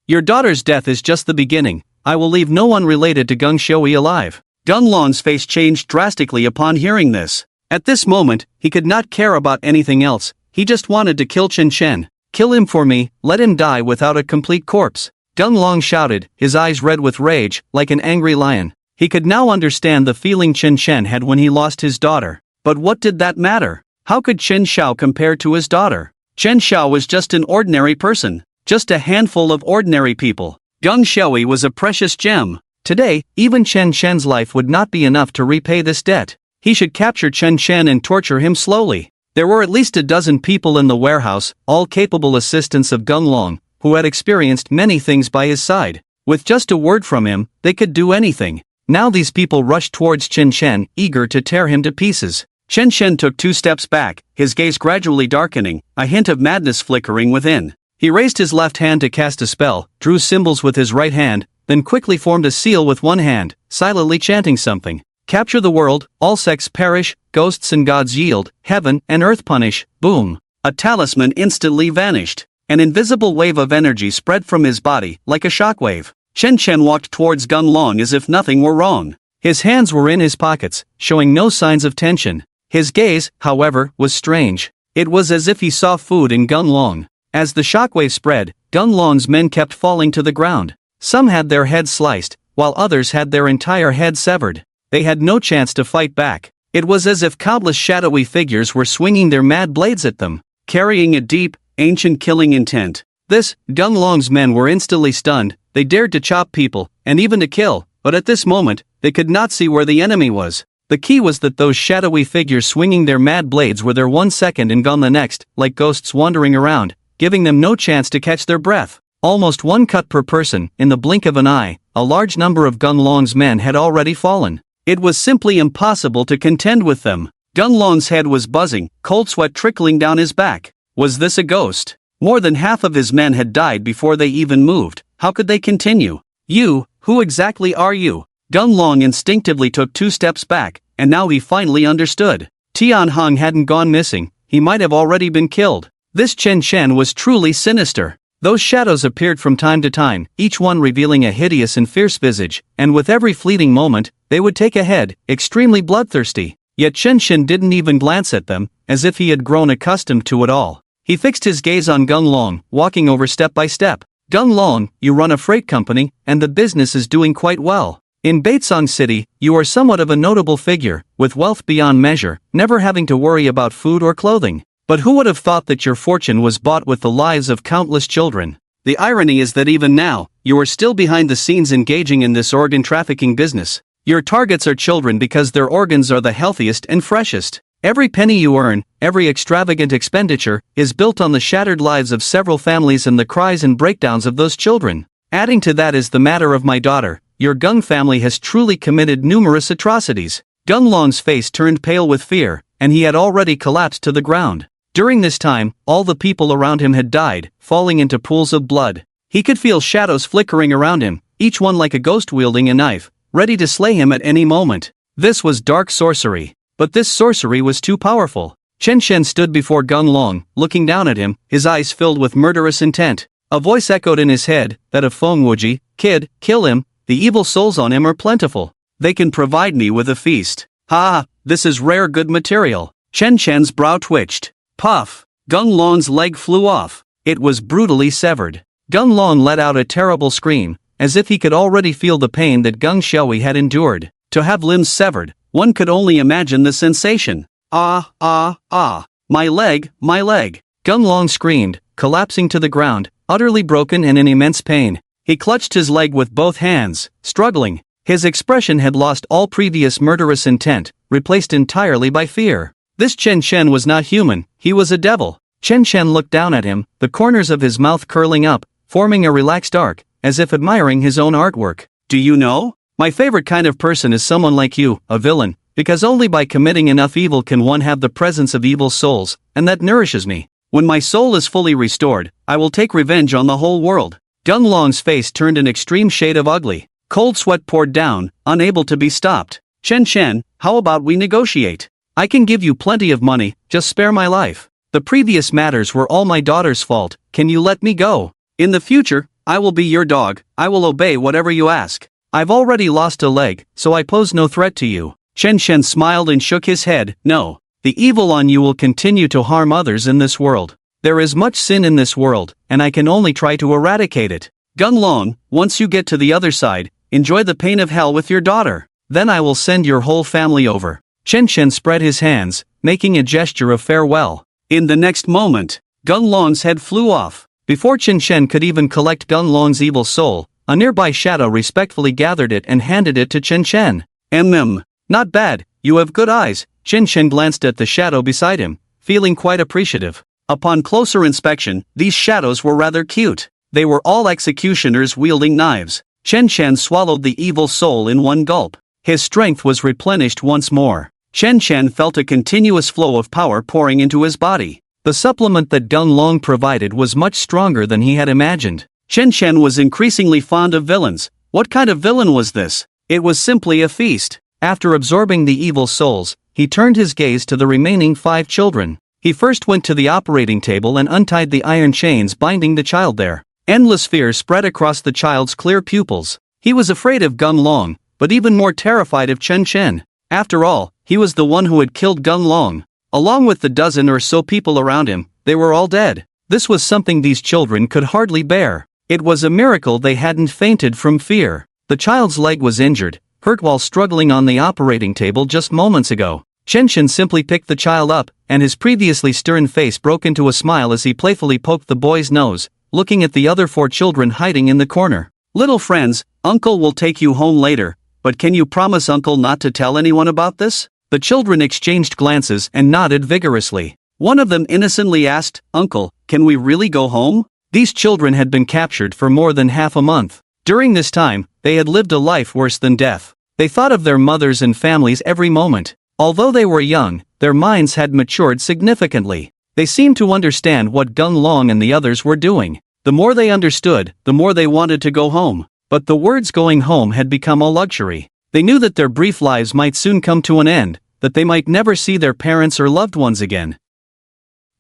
Your daughter's death is just the beginning. I will leave no one related to Gung Shui alive. Gun Long's face changed drastically upon hearing this. At this moment, he could not care about anything else. He just wanted to kill Chen Chen. Kill him for me, let him die without a complete corpse. Gun Long shouted, his eyes red with rage, like an angry lion. He could now understand the feeling Chen Chen had when he lost his daughter. But what did that matter? How could Chen Xiao compare to his daughter? Chen Xiao was just an ordinary person. Just a handful of ordinary people. Gung Shui was a precious gem. Today, even Chen Chen's life would not be enough to repay this debt. He should capture Chen Chen and torture him slowly. There were at least a dozen people in the warehouse, all capable assistants of Gun Long, who had experienced many things by his side. With just a word from him, they could do anything. Now these people rushed towards Chen Chen, eager to tear him to pieces. Chen Chen took 2 steps back, his gaze gradually darkening, a hint of madness flickering within. He raised his left hand to cast a spell, drew symbols with his right hand, then quickly formed a seal with one hand, silently chanting something. Capture the world, all sects perish, ghosts and gods yield, heaven and earth punish, boom. A talisman instantly vanished. An invisible wave of energy spread from his body, like a shockwave. Chen Chen walked towards Gun Long as if nothing were wrong. His hands were in his pockets, showing no signs of tension. His gaze, however, was strange. It was as if he saw food in Gun Long. As the shockwave spread, Gun Long's men kept falling to the ground. Some had their heads sliced, while others had their entire head severed. They had no chance to fight back. It was as if countless shadowy figures were swinging their mad blades at them, carrying a deep, ancient killing intent. Gun Long's men were instantly stunned. They dared to chop people, and even to kill, but at this moment, they could not see where the enemy was. The key was that those shadowy figures swinging their mad blades were there 1 second and gone the next, like ghosts wandering around, giving them no chance to catch their breath. Almost one cut per person. In the blink of an eye, a large number of Gunlong's men had already fallen. It was simply impossible to contend with them. Gunlong's head was buzzing, cold sweat trickling down his back. Was this a ghost? More than half of his men had died before they even moved. How could they continue? You, who exactly are you? Gunlong instinctively took 2 steps back, and now he finally understood. Tianhong hadn't gone missing, he might have already been killed. This Chen Shen was truly sinister. Those shadows appeared from time to time, each one revealing a hideous and fierce visage, and with every fleeting moment, they would take a head, extremely bloodthirsty. Yet Chen Shen didn't even glance at them, as if he had grown accustomed to it all. He fixed his gaze on Gunlong, walking over step by step. Gunlong, you run a freight company, and the business is doing quite well. In Baitsong City, you are somewhat of a notable figure, with wealth beyond measure, never having to worry about food or clothing. But who would have thought that your fortune was bought with the lives of countless children? The irony is that even now, you are still behind the scenes engaging in this organ trafficking business. Your targets are children because their organs are the healthiest and freshest. Every penny you earn, every extravagant expenditure, is built on the shattered lives of several families and the cries and breakdowns of those children. Adding to that is the matter of my daughter. Your Gung family has truly committed numerous atrocities. Gunlong's face turned pale with fear, and he had already collapsed to the ground. During this time, all the people around him had died, falling into pools of blood. He could feel shadows flickering around him, each one like a ghost wielding a knife, ready to slay him at any moment. This was dark sorcery. But this sorcery was too powerful. Chen Shen stood before Gunlong, looking down at him, his eyes filled with murderous intent. A voice echoed in his head, that of Feng Wuji. Kid, kill him, the evil souls on him are plentiful. They can provide me with a feast. Ha, this is rare good material. Chen Shen's brow twitched. Puff! Gunlong's leg flew off. It was brutally severed. Gunlong let out a terrible scream, as if he could already feel the pain that Gung Xiaohui had endured. To have limbs severed, one could only imagine the sensation. Ah, my leg, my leg. Gunlong screamed, collapsing to the ground, utterly broken and in immense pain. He clutched his leg with both hands, struggling. His expression had lost all previous murderous intent, replaced entirely by fear. This Chen Shen was not human, he was a devil. Chen Shen looked down at him, the corners of his mouth curling up, forming a relaxed arc, as if admiring his own artwork. Do you know? My favorite kind of person is someone like you, a villain, because only by committing enough evil can one have the presence of evil souls, and that nourishes me. When my soul is fully restored, I will take revenge on the whole world. Gunlong's face turned an extreme shade of ugly. Cold sweat poured down, unable to be stopped. Chen Shen, how about we negotiate? I can give you plenty of money, just spare my life. The previous matters were all my daughter's fault, can you let me go? In the future, I will be your dog, I will obey whatever you ask. I've already lost a leg, so I pose no threat to you. Chen Shen smiled and shook his head. No. The evil on you will continue to harm others in this world. There is much sin in this world, and I can only try to eradicate it. Gunlong, once you get to the other side, enjoy the pain of hell with your daughter. Then I will send your whole family over. Chen Shen spread his hands, making a gesture of farewell. In the next moment, Gunlong's head flew off. Before Chen Shen could even collect Gunlong's evil soul, a nearby shadow respectfully gathered it and handed it to Chen Shen. Not bad, you have good eyes. Chen Shen glanced at the shadow beside him, feeling quite appreciative. Upon closer inspection, these shadows were rather cute. They were all executioners wielding knives. Chen Shen swallowed the evil soul in one gulp. His strength was replenished once more. Chen Shen felt a continuous flow of power pouring into his body. The supplement that Gunlong provided was much stronger than he had imagined. Chen Shen was increasingly fond of villains. What kind of villain was this? It was simply a feast. After absorbing the evil souls, he turned his gaze to the remaining 5 children. He first went to the operating table and untied the iron chains binding the child there. Endless fear spread across the child's clear pupils. He was afraid of Gunlong, but even more terrified of Chen Shen. After all, he was the one who had killed Gunlong. Along with the dozen or so people around him, they were all dead. This was something these children could hardly bear. It was a miracle they hadn't fainted from fear. The child's leg was injured, hurt while struggling on the operating table just moments ago. Chen Shen simply picked the child up, and his previously stern face broke into a smile as he playfully poked the boy's nose, looking at the other 4 children hiding in the corner. Little friends, Uncle will take you home later, but can you promise Uncle not to tell anyone about this? The children exchanged glances and nodded vigorously. One of them innocently asked, Uncle, can we really go home? These children had been captured for more than half a month. During this time, they had lived a life worse than death. They thought of their mothers and families every moment. Although they were young, their minds had matured significantly. They seemed to understand what Gung Long and the others were doing. The more they understood, the more they wanted to go home. But the words going home had become a luxury. They knew that their brief lives might soon come to an end, that they might never see their parents or loved ones again.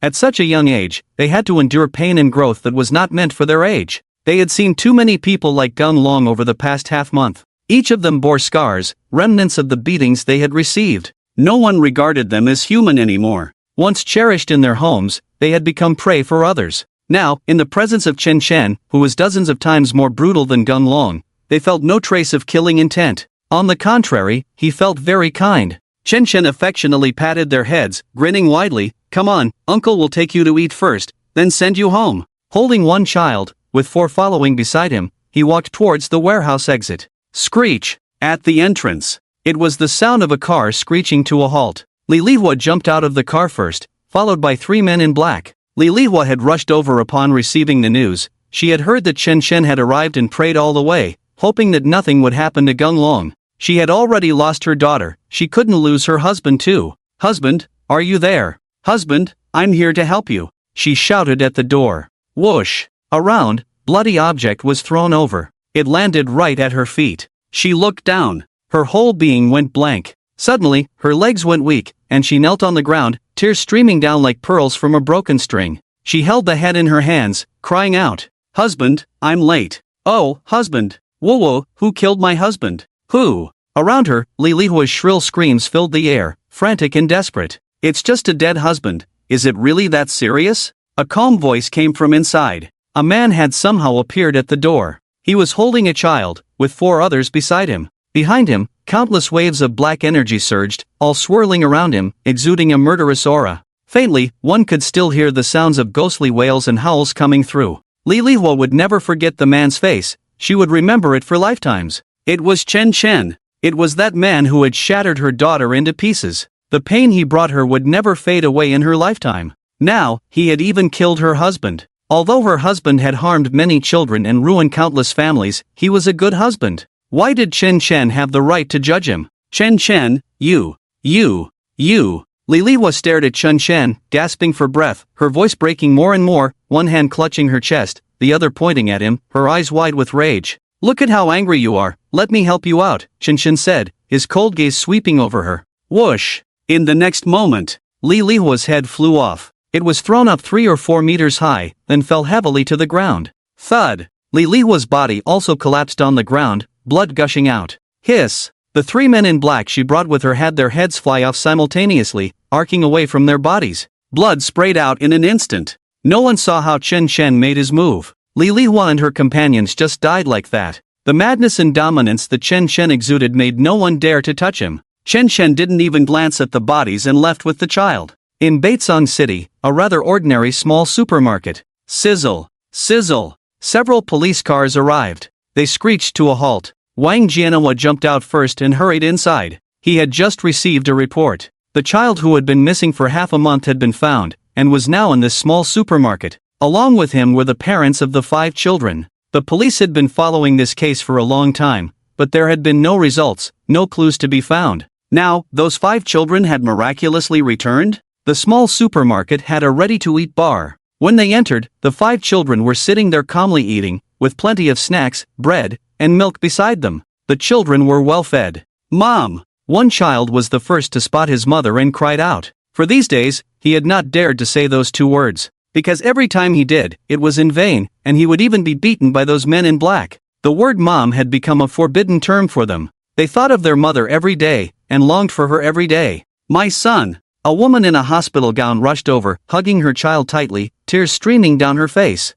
At such a young age, they had to endure pain and growth that was not meant for their age. They had seen too many people like Gung Long over the past half-month. Each of them bore scars, remnants of the beatings they had received. No one regarded them as human anymore. Once cherished in their homes, they had become prey for others. Now, in the presence of Chen Chen, who was dozens of times more brutal than Gung Long, they felt no trace of killing intent. On the contrary, he felt very kind. Chen Chen affectionately patted their heads, grinning widely. "Come on, uncle will take you to eat first, then send you home." Holding one child, with 4 following beside him, he walked towards the warehouse exit. Screech! At the entrance. It was the sound of a car screeching to a halt. Li Lihua jumped out of the car first, followed by 3 men in black. Li Lihua had rushed over upon receiving the news. She had heard that Chen Chen had arrived and prayed all the way, hoping that nothing would happen to Gung Long. She had already lost her daughter, she couldn't lose her husband too. "Husband, are you there? Husband, I'm here to help you," she shouted at the door. Whoosh! A round, bloody object was thrown over. It landed right at her feet. She looked down. Her whole being went blank. Suddenly, her legs went weak, and she knelt on the ground, tears streaming down like pearls from a broken string. She held the head in her hands, crying out, "Husband, I'm late. Oh, husband. Whoa, who killed my husband? Who?" Around her, Li Lihua's shrill screams filled the air, frantic and desperate. "It's just a dead husband. Is it really that serious?" A calm voice came from inside. A man had somehow appeared at the door. He was holding a child, with 4 others beside him. Behind him, countless waves of black energy surged, all swirling around him, exuding a murderous aura. Faintly, one could still hear the sounds of ghostly wails and howls coming through. Li Lihua would never forget the man's face. She would remember it for lifetimes. It was Chen Chen. It was that man who had shattered her daughter into pieces. The pain he brought her would never fade away in her lifetime. Now, he had even killed her husband. Although her husband had harmed many children and ruined countless families, he was a good husband. Why did Chen Chen have the right to judge him? "Chen Chen, you. Li Lihua stared at Chen Chen, gasping for breath, her voice breaking more and more, one hand clutching her chest, the other pointing at him, her eyes wide with rage. "Look at how angry you are. Let me help you out," Chen Chen said, his cold gaze sweeping over her. Whoosh! In the next moment, Li Lihua's head flew off. It was thrown up 3 or 4 meters high, then fell heavily to the ground. Thud! Li Lihua's body also collapsed on the ground, blood gushing out. Hiss! The 3 men in black she brought with her had their heads fly off simultaneously, arcing away from their bodies. Blood sprayed out in an instant. No one saw how Chen Chen made his move. Li Lihua and her companions just died like that. The madness and dominance that Chen Chen exuded made no one dare to touch him. Chen Chen didn't even glance at the bodies and left with the child. In Baitsong City, a rather ordinary small supermarket. Sizzle! Sizzle! Several police cars arrived. They screeched to a halt. Wang Jianhua jumped out first and hurried inside. He had just received a report. The child who had been missing for half a month had been found, and was now in this small supermarket. Along with him were the parents of the 5 children. The police had been following this case for a long time, but there had been no results, no clues to be found. Now, those 5 children had miraculously returned? The small supermarket had a ready-to-eat bar. When they entered, the 5 children were sitting there calmly eating, with plenty of snacks, bread, and milk beside them. The children were well fed. "Mom!" One child was the first to spot his mother and cried out. For these days, he had not dared to say those 2 words. Because every time he did, it was in vain, and he would even be beaten by those men in black. The word mom had become a forbidden term for them. They thought of their mother every day, and longed for her every day. "My son!" A woman in a hospital gown rushed over, hugging her child tightly, tears streaming down her face.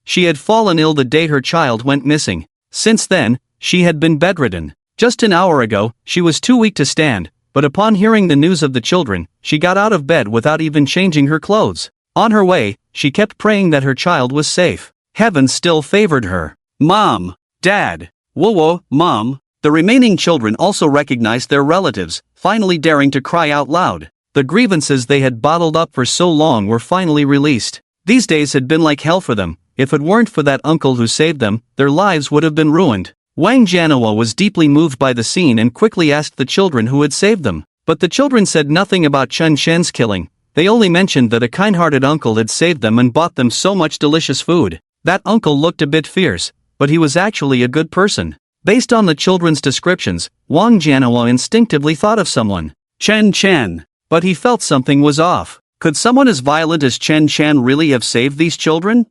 She had fallen ill the day her child went missing. Since then, she had been bedridden. Just an hour ago, she was too weak to stand, but upon hearing the news of the children, she got out of bed without even changing her clothes. On her way, she kept praying that her child was safe. Heaven still favored her. "Mom! Dad! Whoa, Mom!" The remaining children also recognized their relatives, finally daring to cry out loud. The grievances they had bottled up for so long were finally released. These days had been like hell for them. If it weren't for that uncle who saved them, their lives would have been ruined. Wang Jianhua was deeply moved by the scene and quickly asked the children who had saved them. But the children said nothing about Chen Shen's killing. They only mentioned that a kind-hearted uncle had saved them and bought them so much delicious food. That uncle looked a bit fierce, but he was actually a good person. Based on the children's descriptions, Wang Jianhua instinctively thought of someone. Chen Chen. But he felt something was off. Could someone as violent as Chen Chen really have saved these children?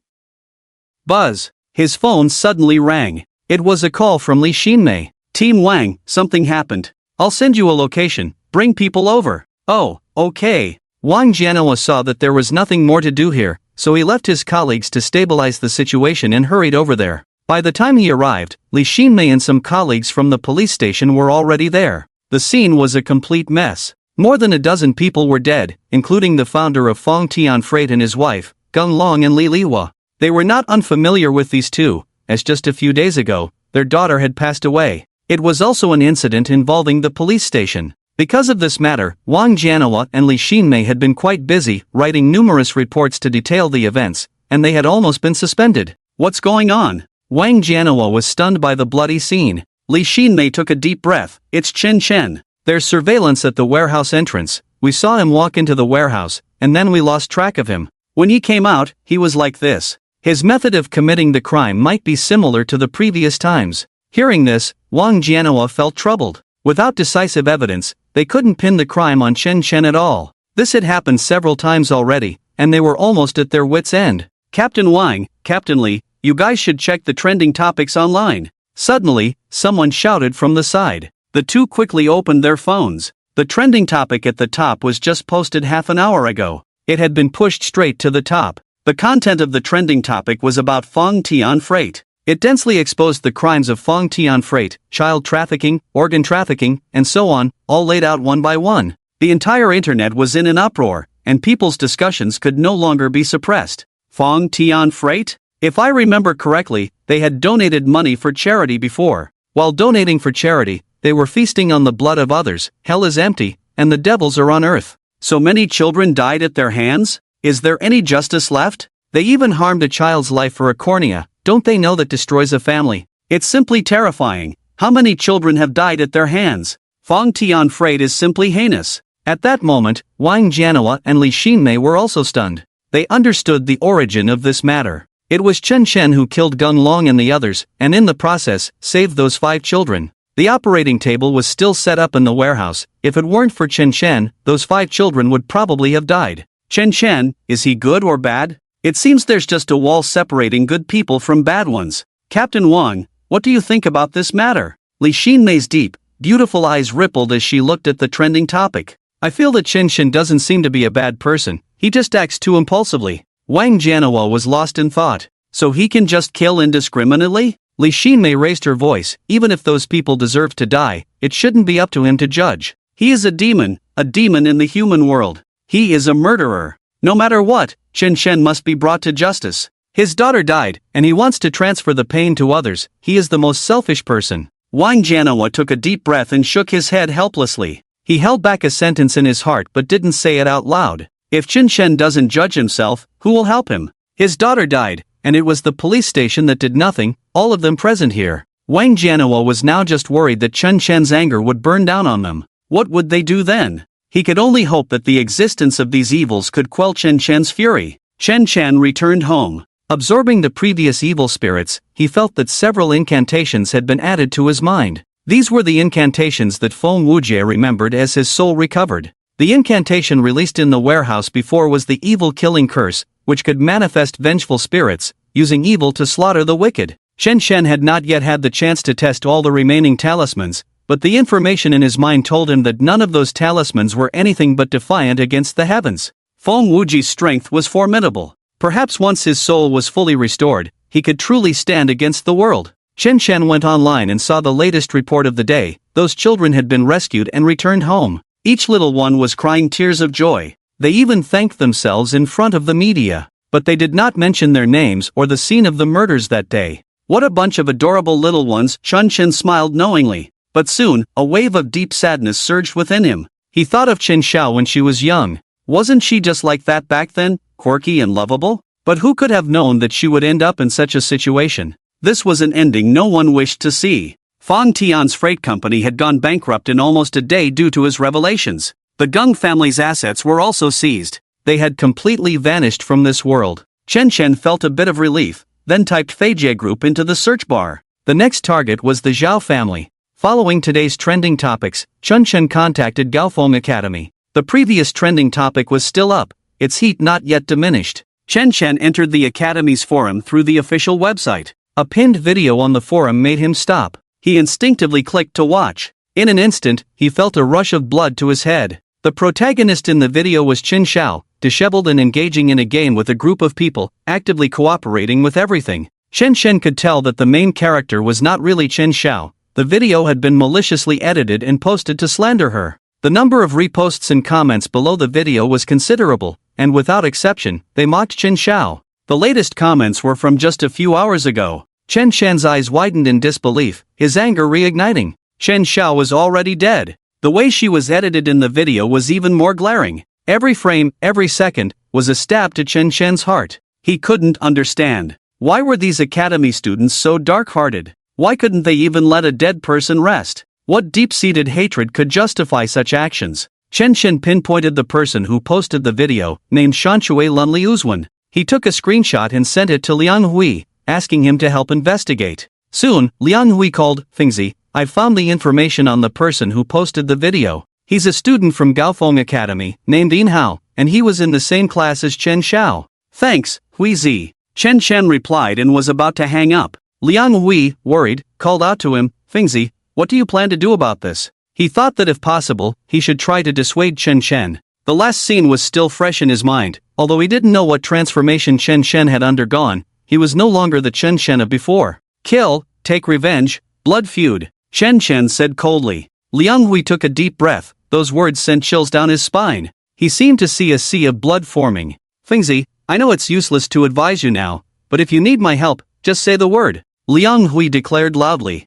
Buzz. His phone suddenly rang. It was a call from Li Xinmei. Team Wang, something happened. I'll send you a location. Bring people over. Oh, okay. Wang Jianhua saw that there was nothing more to do here, so he left his colleagues to stabilize the situation and hurried over there. By the time he arrived, Li Xinmei and some colleagues from the police station were already there. The scene was a complete mess. More than a dozen people were dead, including the founder of Fong Tian Freight and his wife, Gung Long and Li Liwa. They were not unfamiliar with these two, as just a few days ago, their daughter had passed away. It was also an incident involving the police station. Because of this matter, Wang Jianhua and Li Xinmei had been quite busy writing numerous reports to detail the events, and they had almost been suspended. What's going on? Wang Jianhua was stunned by the bloody scene. Li Xinmei took a deep breath. It's Chen Chen. There's surveillance at the warehouse entrance. We saw him walk into the warehouse, and then we lost track of him. When he came out, he was like this. His method of committing the crime might be similar to the previous times. Hearing this, Wang Jianhua felt troubled. Without decisive evidence, they couldn't pin the crime on Chen Chen at all. This had happened several times already, and they were almost at their wits' end. Captain Wang, Captain Li, you guys should check the trending topics online. Suddenly, someone shouted from the side. The two quickly opened their phones. The trending topic at the top was just posted half an hour ago. It had been pushed straight to the top. The content of the trending topic was about Fong Tian Freight. It densely exposed the crimes of Fong Tian Freight, child trafficking, organ trafficking, and so on, all laid out one by one. The entire internet was in an uproar, and people's discussions could no longer be suppressed. Fong Tian Freight? If I remember correctly, they had donated money for charity before. While donating for charity, they were feasting on the blood of others. Hell is empty, and the devils are on earth. So many children died at their hands? Is there any justice left? They even harmed a child's life for a cornea. Don't they know that destroys a family? It's simply terrifying. How many children have died at their hands? Fong Tian Freight is simply heinous. At that moment, Wang Jianhua and Li Xinmei were also stunned. They understood the origin of this matter. It was Chen Chen who killed Gung Long and the others, and in the process, saved those 5 children. The operating table was still set up in the warehouse. If it weren't for Chen Chen, those 5 children would probably have died. Chen Chen, is he good or bad? It seems there's just a wall separating good people from bad ones. Captain Wang, what do you think about this matter? Li Xinmei's deep, beautiful eyes rippled as she looked at the trending topic. I feel that Chen Chen doesn't seem to be a bad person. He just acts too impulsively. Wang Jianhua was lost in thought. So he can just kill indiscriminately? Li Xinmei raised her voice. Even if those people deserve to die, it shouldn't be up to him to judge. He is a demon in the human world. He is a murderer. No matter what, Chen Chen must be brought to justice. His daughter died, and he wants to transfer the pain to others. He is the most selfish person. Wang Jianhua took a deep breath and shook his head helplessly. He held back a sentence in his heart but didn't say it out loud. If Chen Chen doesn't judge himself, who will help him? His daughter died, and it was the police station that did nothing, all of them present here. Wang Jianhua was now just worried that Chen Chen's anger would burn down on them. What would they do then? He could only hope that the existence of these evils could quell Chen Chen's fury. Chen Chen returned home. Absorbing the previous evil spirits, he felt that several incantations had been added to his mind. These were the incantations that Feng Wujie remembered as his soul recovered. The incantation released in the warehouse before was the evil killing curse, which could manifest vengeful spirits, using evil to slaughter the wicked. Chen Chen had not yet had the chance to test all the remaining talismans, but the information in his mind told him that none of those talismans were anything but defiant against the heavens. Feng Wujie's strength was formidable. Perhaps once his soul was fully restored, he could truly stand against the world. Chen Chen went online and saw the latest report of the day. Those children had been rescued and returned home. Each little one was crying tears of joy. They even thanked themselves in front of the media. But they did not mention their names or the scene of the murders that day. What a bunch of adorable little ones. Chen Chen smiled knowingly. But soon, a wave of deep sadness surged within him. He thought of Chen Xiao when she was young. Wasn't she just like that back then, quirky and lovable? But who could have known that she would end up in such a situation? This was an ending no one wished to see. Fong Tian's freight company had gone bankrupt in almost a day due to his revelations. The Gung family's assets were also seized. They had completely vanished from this world. Chen Chen felt a bit of relief, then typed Feijie Group into the search bar. The next target was the Zhao family. Following today's trending topics, Chen Chen contacted Gaofeng Academy. The previous trending topic was still up, its heat not yet diminished. Chen Chen entered the Academy's forum through the official website. A pinned video on the forum made him stop. He instinctively clicked to watch. In an instant, he felt a rush of blood to his head. The protagonist in the video was Qin Xiao, disheveled and engaging in a game with a group of people, actively cooperating with everything. Chen Chen could tell that the main character was not really Qin Xiao. The video had been maliciously edited and posted to slander her. The number of reposts and comments below the video was considerable, and without exception, they mocked Qin Xiao. The latest comments were from just a few hours ago. Chen Shen's eyes widened in disbelief, his anger reigniting. Qin Xiao was already dead. The way she was edited in the video was even more glaring. Every frame, every second, was a stab to Chen Shen's heart. He couldn't understand. Why were these academy students so dark-hearted? Why couldn't they even let a dead person rest? What deep-seated hatred could justify such actions? Chen Shen pinpointed the person who posted the video, named Shanshui Lunliuzwen. He took a screenshot and sent it to Liang Hui, asking him to help investigate. Soon, Liang Hui called, "Fingzi, I found the information on the person who posted the video. He's a student from Gaofeng Academy, named Yin Hao, and he was in the same class as Chen Xiao." "Thanks, Hui Zi." Chen Chen replied and was about to hang up. Liang Hui, worried, called out to him, "Fingzi, what do you plan to do about this?" He thought that if possible, he should try to dissuade Chen Chen. The last scene was still fresh in his mind. Although he didn't know what transformation Chen Chen had undergone, he was no longer the Chen Chen of before. "Kill, take revenge, blood feud," Chen Chen said coldly. Liang Hui took a deep breath. Those words sent chills down his spine. He seemed to see a sea of blood forming. "Fingzi, I know it's useless to advise you now, but if you need my help, just say the word," Liang Hui declared loudly.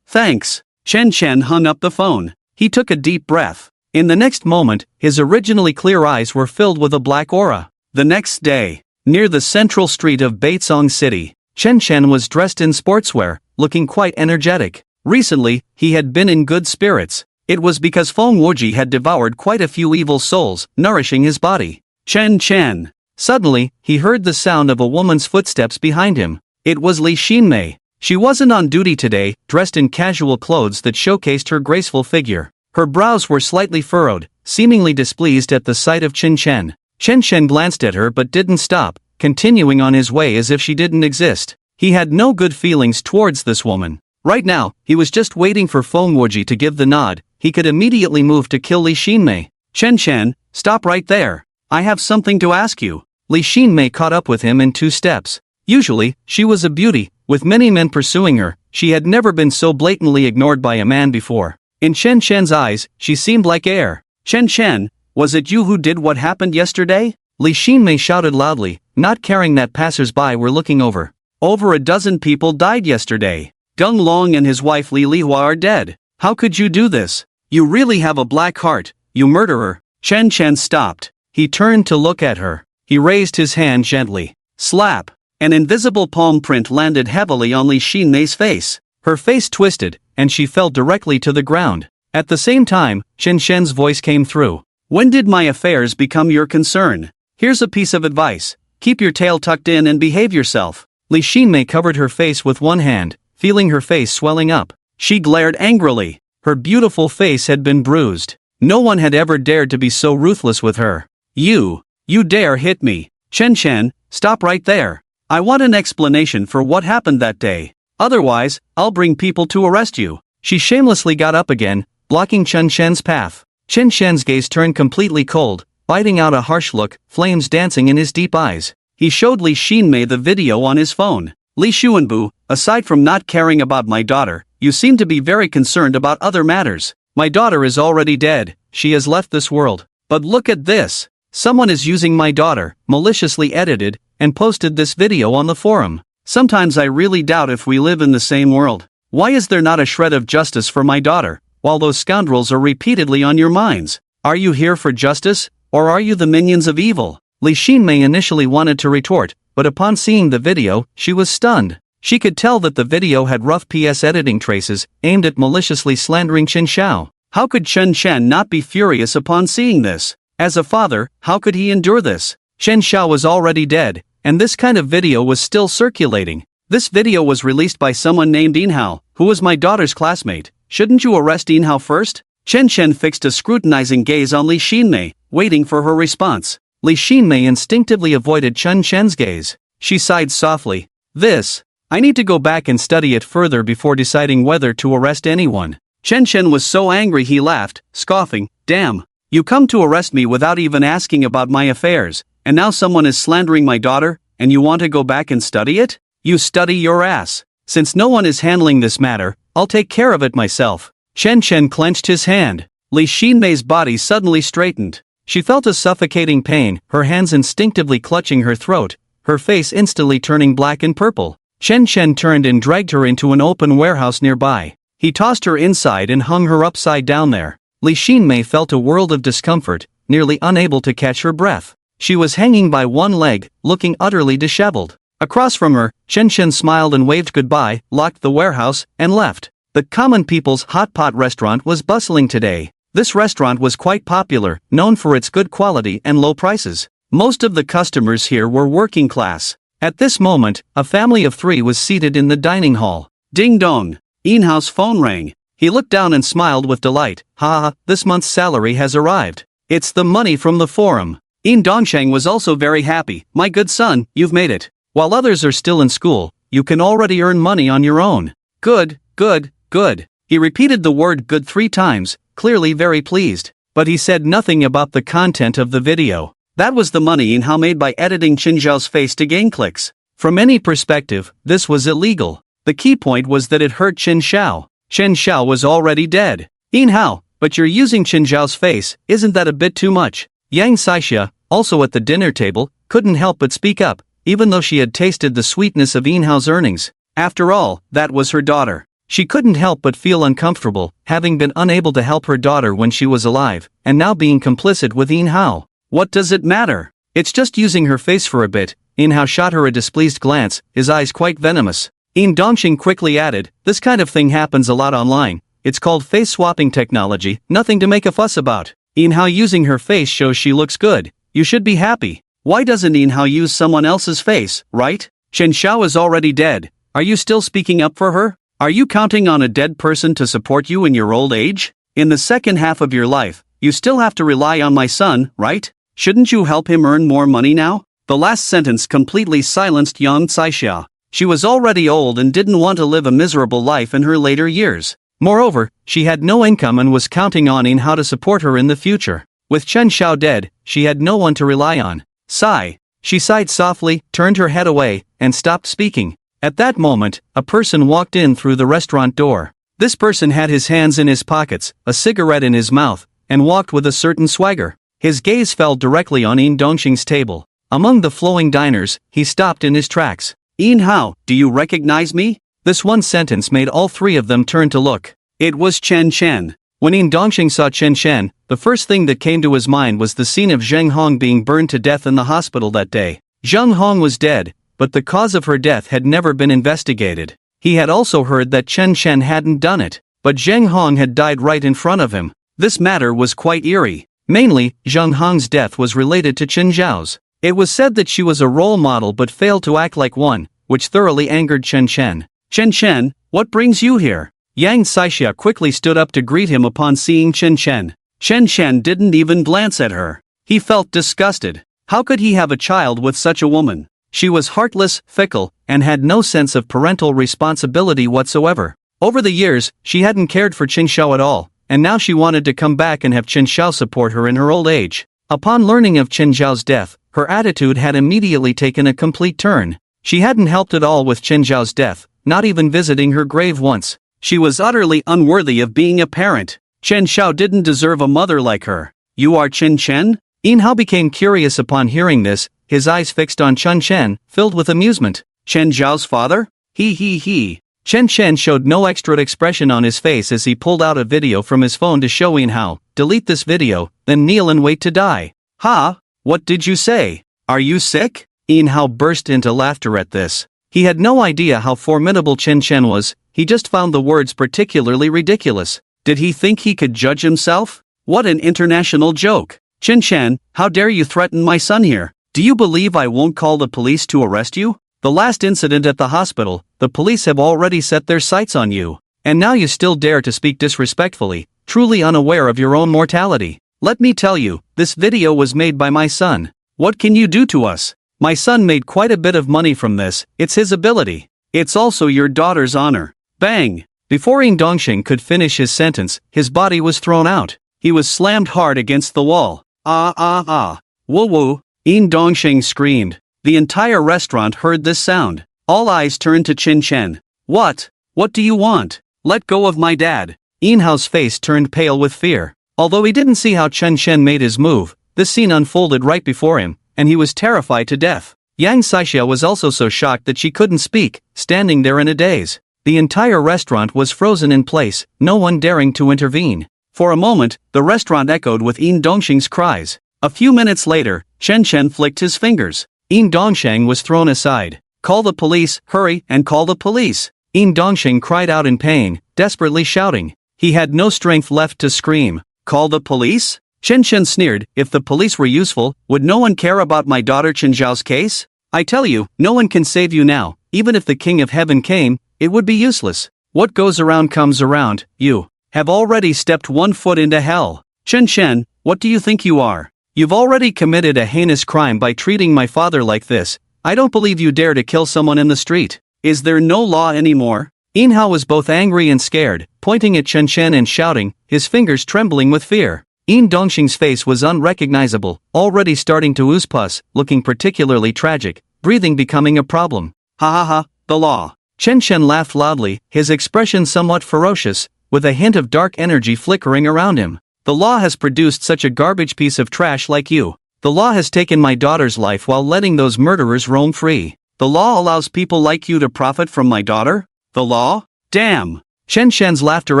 Thanks." Chen Chen hung up the phone. He took a deep breath. In the next moment, his originally clear eyes were filled with a black aura. The next day, near the central street of Baitsong City, Chen Chen was dressed in sportswear, looking quite energetic. Recently, he had been in good spirits. It was because Feng Wuji had devoured quite a few evil souls, nourishing his body. Chen Chen. Suddenly, he heard the sound of a woman's footsteps behind him. It was Li Xinmei. She wasn't on duty today, dressed in casual clothes that showcased her graceful figure. Her brows were slightly furrowed, seemingly displeased at the sight of Chen Chen. Chen Chen glanced at her but didn't stop, continuing on his way as if she didn't exist. He had no good feelings towards this woman. Right now, he was just waiting for Feng Wuji to give the nod. He could immediately move to kill Li Xinmei. "Chen Chen, stop right there. I have something to ask you." Li Xinmei caught up with him in 2 steps. Usually, she was a beauty, with many men pursuing her. She had never been so blatantly ignored by a man before. In Chen Chen's eyes, she seemed like air. "Chen Chen, was it you who did what happened yesterday?" Li Xinmei shouted loudly, not caring that passers-by were looking over. "Over a dozen people died yesterday. Deng Long and his wife Li Lihua are dead. How could you do this? You really have a black heart, you murderer." Chen Chen stopped. He turned to look at her. He raised his hand gently. Slap! An invisible palm print landed heavily on Li Xinmei's face. Her face twisted, and she fell directly to the ground. At the same time, Chen Shen's voice came through. "When did my affairs become your concern? Here's a piece of advice. Keep your tail tucked in and behave yourself." Li Xinmei covered her face with one hand, feeling her face swelling up. She glared angrily. Her beautiful face had been bruised. No one had ever dared to be so ruthless with her. You dare hit me. Chen Chen, stop right there. I want an explanation for what happened that day. Otherwise, I'll bring people to arrest you." She shamelessly got up again, blocking Chen Shen's path. Chen Shen's gaze turned completely cold, biting out a harsh look, flames dancing in his deep eyes. He showed Li Xinmei the video on his phone. "Li Xuanbu, aside from not caring about my daughter, you seem to be very concerned about other matters. My daughter is already dead, she has left this world. But look at this. Someone is using my daughter, maliciously edited, and posted this video on the forum. Sometimes I really doubt if we live in the same world. Why is there not a shred of justice for my daughter, while those scoundrels are repeatedly on your minds? Are you here for justice, or are you the minions of evil?" Li Xinmei initially wanted to retort, but upon seeing the video, she was stunned. She could tell that the video had rough PS editing traces aimed at maliciously slandering Chen Xiao. How could Chen Chen not be furious upon seeing this? As a father, how could he endure this? Chen Xiao was already dead, and this kind of video was still circulating. This video was released by someone named Inhao, who was my daughter's classmate. Shouldn't you arrest Inhao first? Chen Chen fixed a scrutinizing gaze on Li Xinmei, waiting for her response. Li Xinmei instinctively avoided Chen Chen's gaze. She sighed softly. I need to go back and study it further before deciding whether to arrest anyone. Chen Chen was so angry he laughed, scoffing, damn. You come to arrest me without even asking about my affairs, and now someone is slandering my daughter, and you want to go back and study it? You study your ass. Since no one is handling this matter, I'll take care of it myself. Chen Chen clenched his hand. Li Xinmei's body suddenly straightened. She felt a suffocating pain, her hands instinctively clutching her throat, her face instantly turning black and purple. Chen Chen turned and dragged her into an open warehouse nearby. He tossed her inside and hung her upside down there. Li Xinmei felt a world of discomfort, nearly unable to catch her breath. She was hanging by one leg, looking utterly disheveled. Across from her, Chen Chen smiled and waved goodbye, locked the warehouse, and left. The Common People's Hot Pot restaurant was bustling today. This restaurant was quite popular, known for its good quality and low prices. Most of the customers here were working class. At this moment, a family of 3 was seated in the dining hall. Ding dong! Inhao's phone rang. He looked down and smiled with delight. Ha, this month's salary has arrived. It's the money from the forum. In Dongsheng was also very happy. My good son, you've made it. While others are still in school, you can already earn money on your own. Good, good, good. He repeated the word good 3 times, clearly very pleased. But he said nothing about the content of the video. That was the money Inhao made by editing Chen Xiao's face to gain clicks. From any perspective, this was illegal. The key point was that it hurt Chen Xiao. Chen Xiao was already dead. Inhao, but you're using Chen Xiao's face, isn't that a bit too much? Yang Saixia, also at the dinner table, couldn't help but speak up, even though she had tasted the sweetness of Inhao's earnings. After all, that was her daughter. She couldn't help but feel uncomfortable, having been unable to help her daughter when she was alive, and now being complicit with Inhao. What does it matter? It's just using her face for a bit. Inhao shot her a displeased glance, his eyes quite venomous. In Dongxing quickly added, this kind of thing happens a lot online. It's called face-swapping technology, nothing to make a fuss about. Inhao using her face shows she looks good. You should be happy. Why doesn't Inhao use someone else's face, right? Chen Xiao is already dead. Are you still speaking up for her? Are you counting on a dead person to support you in your old age? In the second half of your life, you still have to rely on my son, right? Shouldn't you help him earn more money now? The last sentence completely silenced Yang Saixia. She was already old and didn't want to live a miserable life in her later years. Moreover, she had no income and was counting on Inhao to support her in the future. With Chen Xiao dead, she had no one to rely on. Sigh. She sighed softly, turned her head away, and stopped speaking. At that moment, a person walked in through the restaurant door. This person had his hands in his pockets, a cigarette in his mouth, and walked with a certain swagger. His gaze fell directly on In Dongxing's table. Among the flowing diners, he stopped in his tracks. Inhao, do you recognize me? This one sentence made all 3 of them turn to look. It was Chen Chen. When In Dongxing saw Chen Chen, the first thing that came to his mind was the scene of Zheng Hong being burned to death in the hospital that day. Zheng Hong was dead, but the cause of her death had never been investigated. He had also heard that Chen Chen hadn't done it, but Zheng Hong had died right in front of him. This matter was quite eerie. Mainly, Zheng Hong's death was related to Chen Xiao's. It was said that she was a role model but failed to act like one, which thoroughly angered Chen Chen. Chen Chen, what brings you here? Yang Saixia quickly stood up to greet him upon seeing Chen Chen. Chen Chen didn't even glance at her. He felt disgusted. How could he have a child with such a woman? She was heartless, fickle, and had no sense of parental responsibility whatsoever. Over the years, she hadn't cared for Chen Xiao at all, and now she wanted to come back and have Chen Xiao support her in her old age. Upon learning of Chen Xiao's death, her attitude had immediately taken a complete turn. She hadn't helped at all with Chen Xiao's death, not even visiting her grave once. She was utterly unworthy of being a parent. Chen Xiao didn't deserve a mother like her. You are Chen Chen? Inhao became curious upon hearing this, his eyes fixed on Chen Chen, filled with amusement. Chen Xiao's father? He. Chen Chen showed no extra expression on his face as he pulled out a video from his phone to show Inhao. Delete this video, then kneel and wait to die. Ha? What did you say? Are you sick? Yin Hao burst into laughter at this. He had no idea how formidable Chen Chen was, he just found the words particularly ridiculous. Did he think he could judge himself? What an international joke. Chen Chen, how dare you threaten my son here? Do you believe I won't call the police to arrest you? The last incident at the hospital, the police have already set their sights on you. And now you still dare to speak disrespectfully, truly unaware of your own mortality. Let me tell you, this video was made by my son. What can you do to us? My son made quite a bit of money from this, it's his ability. It's also your daughter's honor. Bang! Before Yin Dongxing could finish his sentence, his body was thrown out. He was slammed hard against the wall. Woo woo! Yin Dongxing screamed. The entire restaurant heard this sound. All eyes turned to Chen Chen. What? What do you want? Let go of my dad. Yin Hao's face turned pale with fear. Although he didn't see how Chen Chen made his move, this scene unfolded right before him, and he was terrified to death. Yang Saixia was also so shocked that she couldn't speak, standing there in a daze. The entire restaurant was frozen in place, no one daring to intervene. For a moment, the restaurant echoed with Yin Dongxing's cries. A few minutes later, Chen Chen flicked his fingers. Yin Dongxing was thrown aside. Call the police, hurry and call the police. Yin Dongxing cried out in pain, desperately shouting. He had no strength left to scream. Call the police? Chen Chen sneered, if the police were useful, would no one care about my daughter Chen Zhao's case? I tell you, no one can save you now, even if the King of Heaven came, it would be useless. What goes around comes around, you have already stepped 1 foot into hell. Chen Chen, what do you think you are? You've already committed a heinous crime by treating my father like this. I don't believe you dare to kill someone in the street. Is there no law anymore? Yin Hao was both angry and scared, pointing at Chen Chen and shouting, his fingers trembling with fear. Yin Dongxing's face was unrecognizable, already starting to ooze pus, looking particularly tragic, breathing becoming a problem. Ha ha ha, the law. Chen Chen laughed loudly, his expression somewhat ferocious, with a hint of dark energy flickering around him. The law has produced such a garbage piece of trash like you. The law has taken my daughter's life while letting those murderers roam free. The law allows people like you to profit from my daughter? The law? Damn! Chen Shen's laughter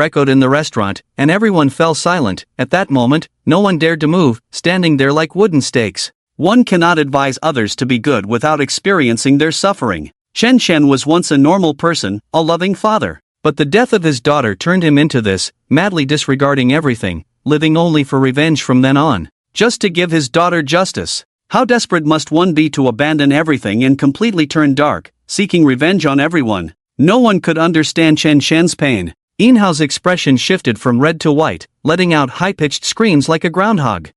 echoed in the restaurant, and everyone fell silent. At that moment, no one dared to move, standing there like wooden stakes. One cannot advise others to be good without experiencing their suffering. Chen Shen was once a normal person, a loving father. But the death of his daughter turned him into this, madly disregarding everything, living only for revenge from then on. Just to give his daughter justice. How desperate must one be to abandon everything and completely turn dark, seeking revenge on everyone? No one could understand Chen Shen's pain. Yin Hao's expression shifted from red to white, letting out high-pitched screams like a groundhog.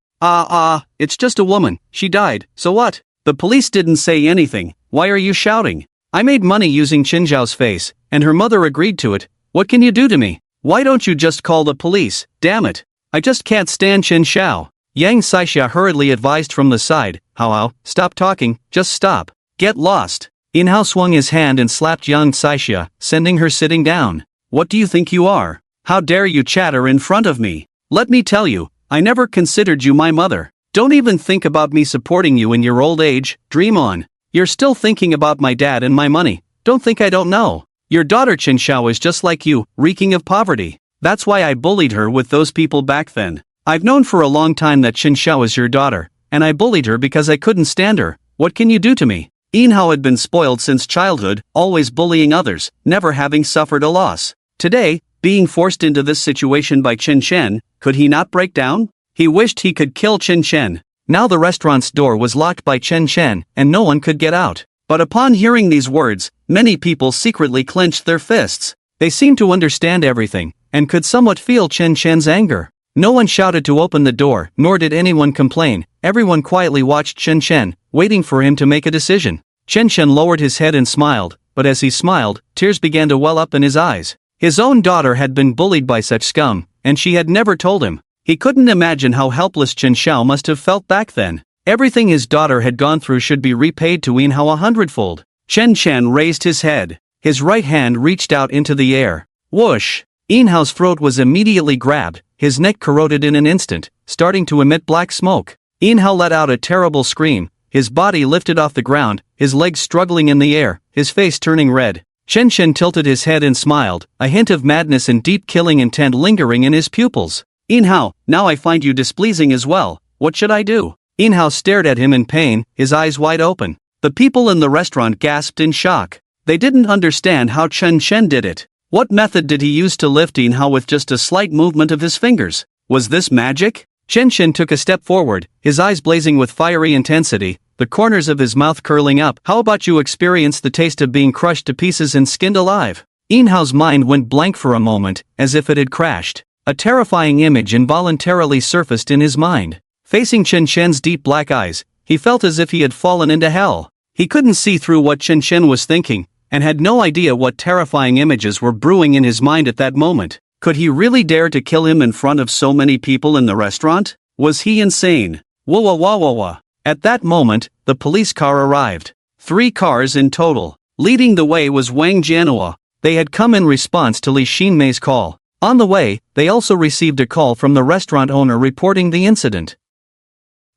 It's just a woman, she died, so what? The police didn't say anything, why are you shouting? I made money using Qin Zhao's face, and her mother agreed to it. What can you do to me? Why don't you just call the police, damn it? I just can't stand Qin Zhao. Yang Saixia hurriedly advised from the side. Hao, stop talking, just stop. Get lost. Yin Hao swung his hand and slapped Yang Saixia, sending her sitting down. What do you think you are? How dare you chatter in front of me? Let me tell you, I never considered you my mother. Don't even think about me supporting you in your old age, dream on. You're still thinking about my dad and my money. Don't think I don't know. Your daughter Qin Zhao is just like you, reeking of poverty. That's why I bullied her with those people back then. I've known for a long time that Qin Zhao is your daughter, and I bullied her because I couldn't stand her. What can you do to me? Yin Hao had been spoiled since childhood, always bullying others, never having suffered a loss. Today, being forced into this situation by Chen Chen, could he not break down? He wished he could kill Chen Chen. Now the restaurant's door was locked by Chen Chen, and no one could get out. But upon hearing these words, many people secretly clenched their fists. They seemed to understand everything, and could somewhat feel Chen Chen's anger. No one shouted to open the door, nor did anyone complain. Everyone quietly watched Chen Chen, waiting for him to make a decision. Chen Chen lowered his head and smiled, but as he smiled, tears began to well up in his eyes. His own daughter had been bullied by such scum, and she had never told him. He couldn't imagine how helpless Chen Zhao must have felt back then. Everything his daughter had gone through should be repaid to Yin Hao 100-fold. Chen Chen raised his head. His right hand reached out into the air. Whoosh! Yin Hao's throat was immediately grabbed, his neck corroded in an instant, starting to emit black smoke. Yin Hao let out a terrible scream, his body lifted off the ground, his legs struggling in the air, his face turning red. Chen Chen tilted his head and smiled, a hint of madness and deep killing intent lingering in his pupils. Yin Hao, now I find you displeasing as well, what should I do? Yin Hao stared at him in pain, his eyes wide open. The people in the restaurant gasped in shock. They didn't understand how Chen Chen did it. What method did he use to lift Yin Hao with just a slight movement of his fingers? Was this magic? Chen Chen took a step forward, his eyes blazing with fiery intensity, the corners of his mouth curling up. How about you experience the taste of being crushed to pieces and skinned alive? Yin Hao's mind went blank for a moment, as if it had crashed. A terrifying image involuntarily surfaced in his mind. Facing Chen Chen's deep black eyes, he felt as if he had fallen into hell. He couldn't see through what Chen Chen was thinking, and had no idea what terrifying images were brewing in his mind at that moment. Could he really dare to kill him in front of so many people in the restaurant? Was he insane? Wah wah wah wah wah. At that moment, the police car arrived. 3 cars in total. Leading the way was Wang Jianhua. They had come in response to Li Xinmei's call. On the way, they also received a call from the restaurant owner reporting the incident.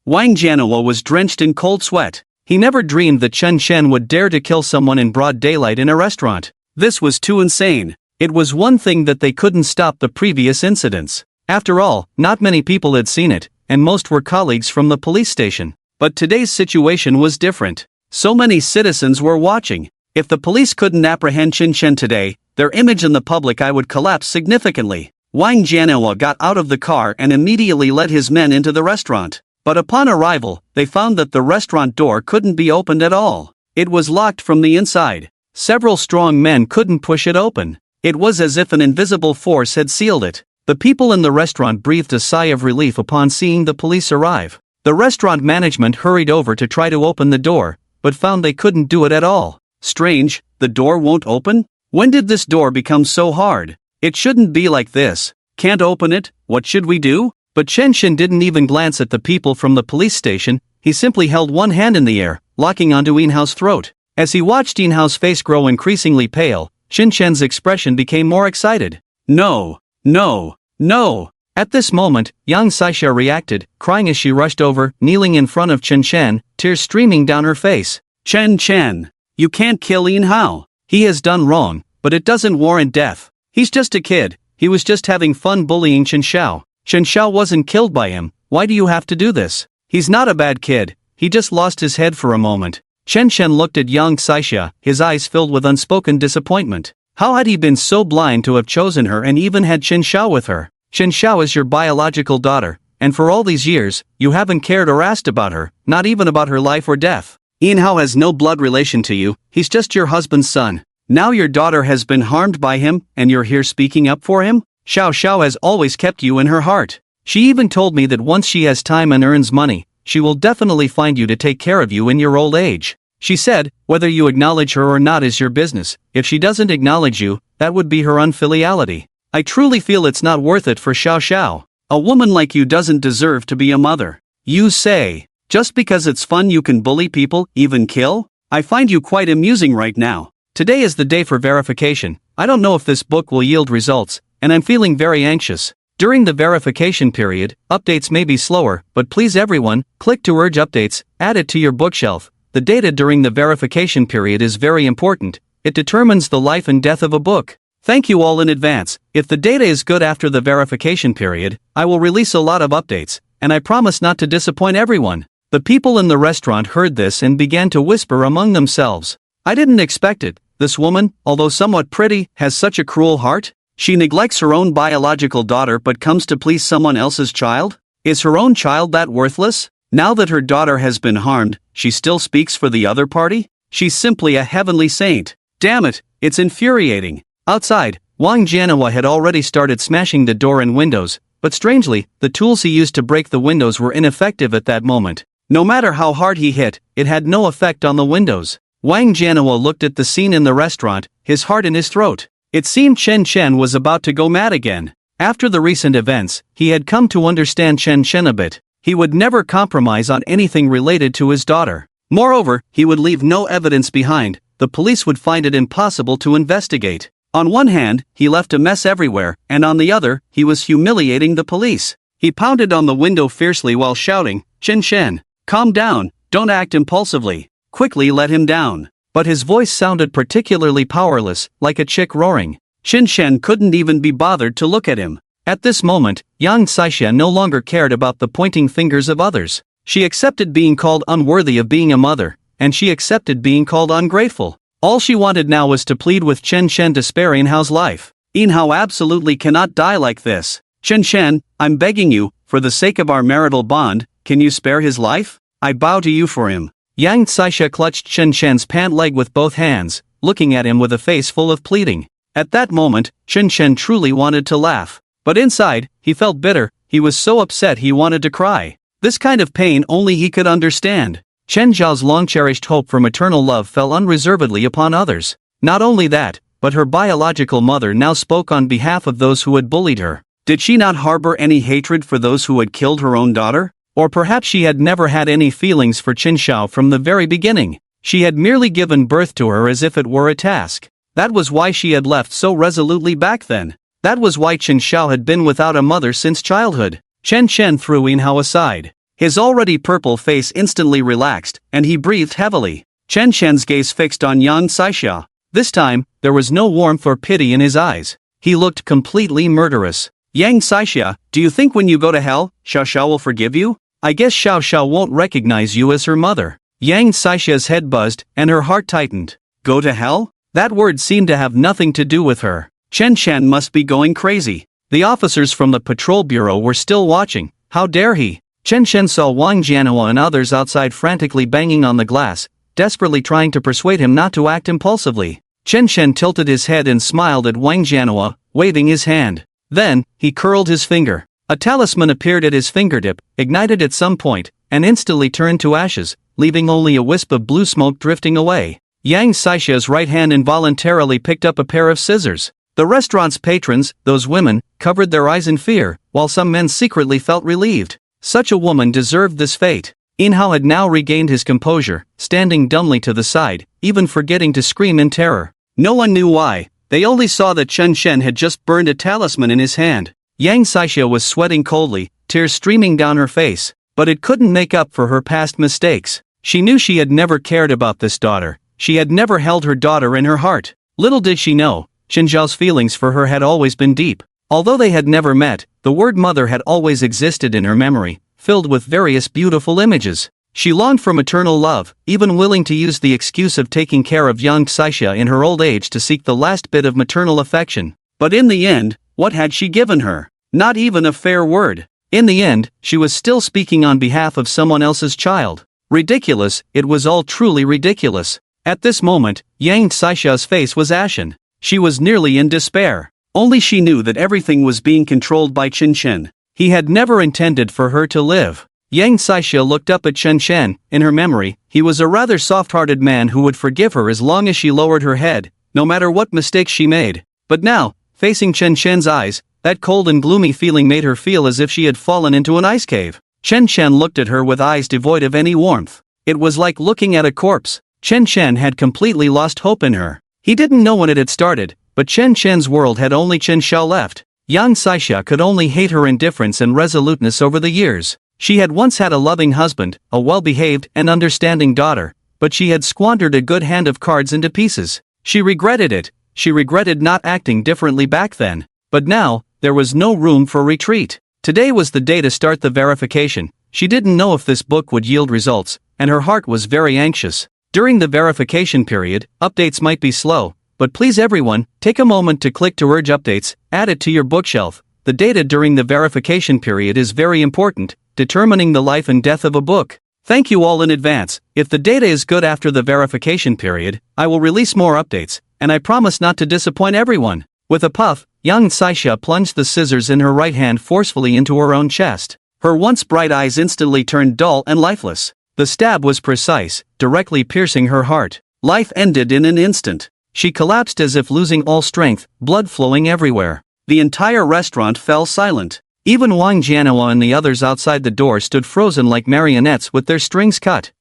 Wang Jianhua was drenched in cold sweat. He never dreamed that Chen Chen would dare to kill someone in broad daylight in a restaurant. This was too insane. It was one thing that they couldn't stop the previous incidents. After all, not many people had seen it, and most were colleagues from the police station. But today's situation was different. So many citizens were watching. If the police couldn't apprehend Chen Chen today, their image in the public eye would collapse significantly. Wang Jianhua got out of the car and immediately led his men into the restaurant. But upon arrival, they found that the restaurant door couldn't be opened at all. It was locked from the inside. Several strong men couldn't push it open. It was as if an invisible force had sealed it. The people in the restaurant breathed a sigh of relief upon seeing the police arrive. The restaurant management hurried over to try to open the door, but found they couldn't do it at all. Strange, the door won't open? When did this door become so hard? It shouldn't be like this. Can't open it, what should we do? But Chen Chen didn't even glance at the people from the police station, he simply held one hand in the air, locking onto Yin Hao's throat. As he watched Yin Hao's face grow increasingly pale, Chen Chen's expression became more excited. No, no, no. At this moment, Yang Saixia reacted, crying as she rushed over, kneeling in front of Chen Chen, tears streaming down her face. Chen Chen, you can't kill Yin Hao. He has done wrong, but it doesn't warrant death. He's just a kid, he was just having fun bullying Chen Xiao. Chen Xiao wasn't killed by him, why do you have to do this? He's not a bad kid, he just lost his head for a moment. Chen Chen looked at Yang Saixia, his eyes filled with unspoken disappointment. How had he been so blind to have chosen her and even had Chen Xiao with her? Chen Xiao is your biological daughter, and for all these years, you haven't cared or asked about her, not even about her life or death. Yin Hao has no blood relation to you, he's just your husband's son. Now your daughter has been harmed by him, and you're here speaking up for him? Xiao Xiao has always kept you in her heart. She even told me that once she has time and earns money, she will definitely find you to take care of you in your old age. She said, whether you acknowledge her or not is your business. If she doesn't acknowledge you, that would be her unfiliality. I truly feel it's not worth it for Xiao Xiao. A woman like you doesn't deserve to be a mother. You say, just because it's fun you can bully people, even kill? I find you quite amusing right now. Today is the day for verification. I don't know if this book will yield results, and I'm feeling very anxious. During the verification period, updates may be slower, but please everyone, click to urge updates, add it to your bookshelf. The data during the verification period is very important. It determines the life and death of a book. Thank you all in advance. If the data is good after the verification period, I will release a lot of updates, and I promise not to disappoint everyone. The people in the restaurant heard this and began to whisper among themselves. I didn't expect it. This woman, although somewhat pretty, has such a cruel heart? She neglects her own biological daughter but comes to please someone else's child? Is her own child that worthless? Now that her daughter has been harmed, she still speaks for the other party? She's simply a heavenly saint. Damn it, it's infuriating. Outside, Wang Jianhua had already started smashing the door and windows, but strangely, the tools he used to break the windows were ineffective at that moment. No matter how hard he hit, it had no effect on the windows. Wang Jianhua looked at the scene in the restaurant, his heart in his throat. It seemed Chen Chen was about to go mad again. After the recent events, he had come to understand Chen Chen a bit. He would never compromise on anything related to his daughter. Moreover, he would leave no evidence behind. The police would find it impossible to investigate. On one hand, he left a mess everywhere, and on the other, he was humiliating the police. He pounded on the window fiercely while shouting, Chen Chen, calm down, don't act impulsively. Quickly let him down. But his voice sounded particularly powerless, like a chick roaring. Chen Chen couldn't even be bothered to look at him. At this moment, Yang Saixia no longer cared about the pointing fingers of others. She accepted being called unworthy of being a mother, and she accepted being called ungrateful. All she wanted now was to plead with Chen Shen to spare Inhao's life. Inhao absolutely cannot die like this. Chen Shen, I'm begging you, for the sake of our marital bond, can you spare his life? I bow to you for him. Yang Saisha clutched Chen Shen's pant leg with both hands, looking at him with a face full of pleading. At that moment, Chen Shen truly wanted to laugh. But inside, he felt bitter. He was so upset he wanted to cry. This kind of pain only he could understand. Chen Zhao's long-cherished hope for maternal love fell unreservedly upon others. Not only that, but her biological mother now spoke on behalf of those who had bullied her. Did she not harbor any hatred for those who had killed her own daughter? Or perhaps she had never had any feelings for Qin Shao from the very beginning. She had merely given birth to her as if it were a task. That was why she had left so resolutely back then. That was why Qin Shao had been without a mother since childhood. Chen Shen threw Inhao aside. His already purple face instantly relaxed, and he breathed heavily. Chen Shen's gaze fixed on Yang Saisha. This time, there was no warmth or pity in his eyes. He looked completely murderous. Yang Saisha, do you think when you go to hell, Xiao Xiao will forgive you? I guess Xiao Xiao won't recognize you as her mother. Yang Saisha's head buzzed, and her heart tightened. Go to hell? That word seemed to have nothing to do with her. Chen Shen must be going crazy. The officers from the patrol bureau were still watching. How dare he? Chen Shen saw Wang Jianhua and others outside frantically banging on the glass, desperately trying to persuade him not to act impulsively. Chen Shen tilted his head and smiled at Wang Jianhua, waving his hand. Then, he curled his finger. A talisman appeared at his fingertip, ignited at some point, and instantly turned to ashes, leaving only a wisp of blue smoke drifting away. Yang Saisha's right hand involuntarily picked up a pair of scissors. The restaurant's patrons, those women, covered their eyes in fear, while some men secretly felt relieved. Such a woman deserved this fate. Inhao had now regained his composure, standing dumbly to the side, even forgetting to scream in terror. No one knew why. They only saw that Chen Shen had just burned a talisman in his hand. Yang Saisha was sweating coldly, tears streaming down her face, but it couldn't make up for her past mistakes. She knew she had never cared about this daughter. She had never held her daughter in her heart. Little did she know, Qin Zhao's feelings for her had always been deep. Although they had never met, the word mother had always existed in her memory, filled with various beautiful images. She longed for maternal love, even willing to use the excuse of taking care of young Saisha in her old age to seek the last bit of maternal affection. But in the end, what had she given her? Not even a fair word. In the end, she was still speaking on behalf of someone else's child. Ridiculous, it was all truly ridiculous. At this moment, Yang Saisha's face was ashen. She was nearly in despair. Only she knew that everything was being controlled by Chen Shen. He had never intended for her to live. Yang Saisha looked up at Chen Shen. In her memory, he was a rather soft-hearted man who would forgive her as long as she lowered her head, no matter what mistakes she made. But now, facing Chen Shen's eyes, that cold and gloomy feeling made her feel as if she had fallen into an ice cave. Chen Shen looked at her with eyes devoid of any warmth. It was like looking at a corpse. Chen Shen had completely lost hope in her. He didn't know when it had started, but Chen Shen's world had only Qin Shao left. Yang Saisha could only hate her indifference and resoluteness over the years. She had once had a loving husband, a well-behaved and understanding daughter, but she had squandered a good hand of cards into pieces. She regretted it. She regretted not acting differently back then. But now, there was no room for retreat. Today was the day to start the verification. She didn't know if this book would yield results, and her heart was very anxious. During the verification period, updates might be slow, but please everyone, take a moment to click to urge updates, add it to your bookshelf. The data during the verification period is very important, determining the life and death of a book. Thank you all in advance. If the data is good after the verification period, I will release more updates, and I promise not to disappoint everyone. With a puff, Yang Saisha plunged the scissors in her right hand forcefully into her own chest. Her once bright eyes instantly turned dull and lifeless. The stab was precise, directly piercing her heart. Life ended in an instant. She collapsed as if losing all strength, blood flowing everywhere. The entire restaurant fell silent. Even Wang Jianhua and the others outside the door stood frozen like marionettes with their strings cut.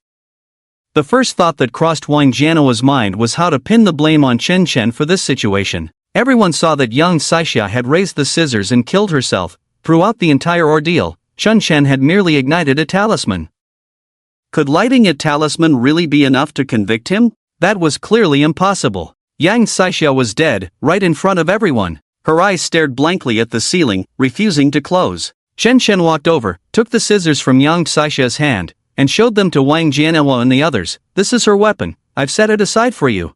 The first thought that crossed Wang Jianhua's mind was how to pin the blame on Chen Shen for this situation. Everyone saw that young Saisha had raised the scissors and killed herself. Throughout the entire ordeal, Chen Shen had merely ignited a talisman. Could lighting a talisman really be enough to convict him? That was clearly impossible. Yang Saisha was dead, right in front of everyone. Her eyes stared blankly at the ceiling, refusing to close. Chen Shen walked over, took the scissors from Yang Saisha's hand, and showed them to Wang Jianhua and the others. "This is her weapon, I've set it aside for you."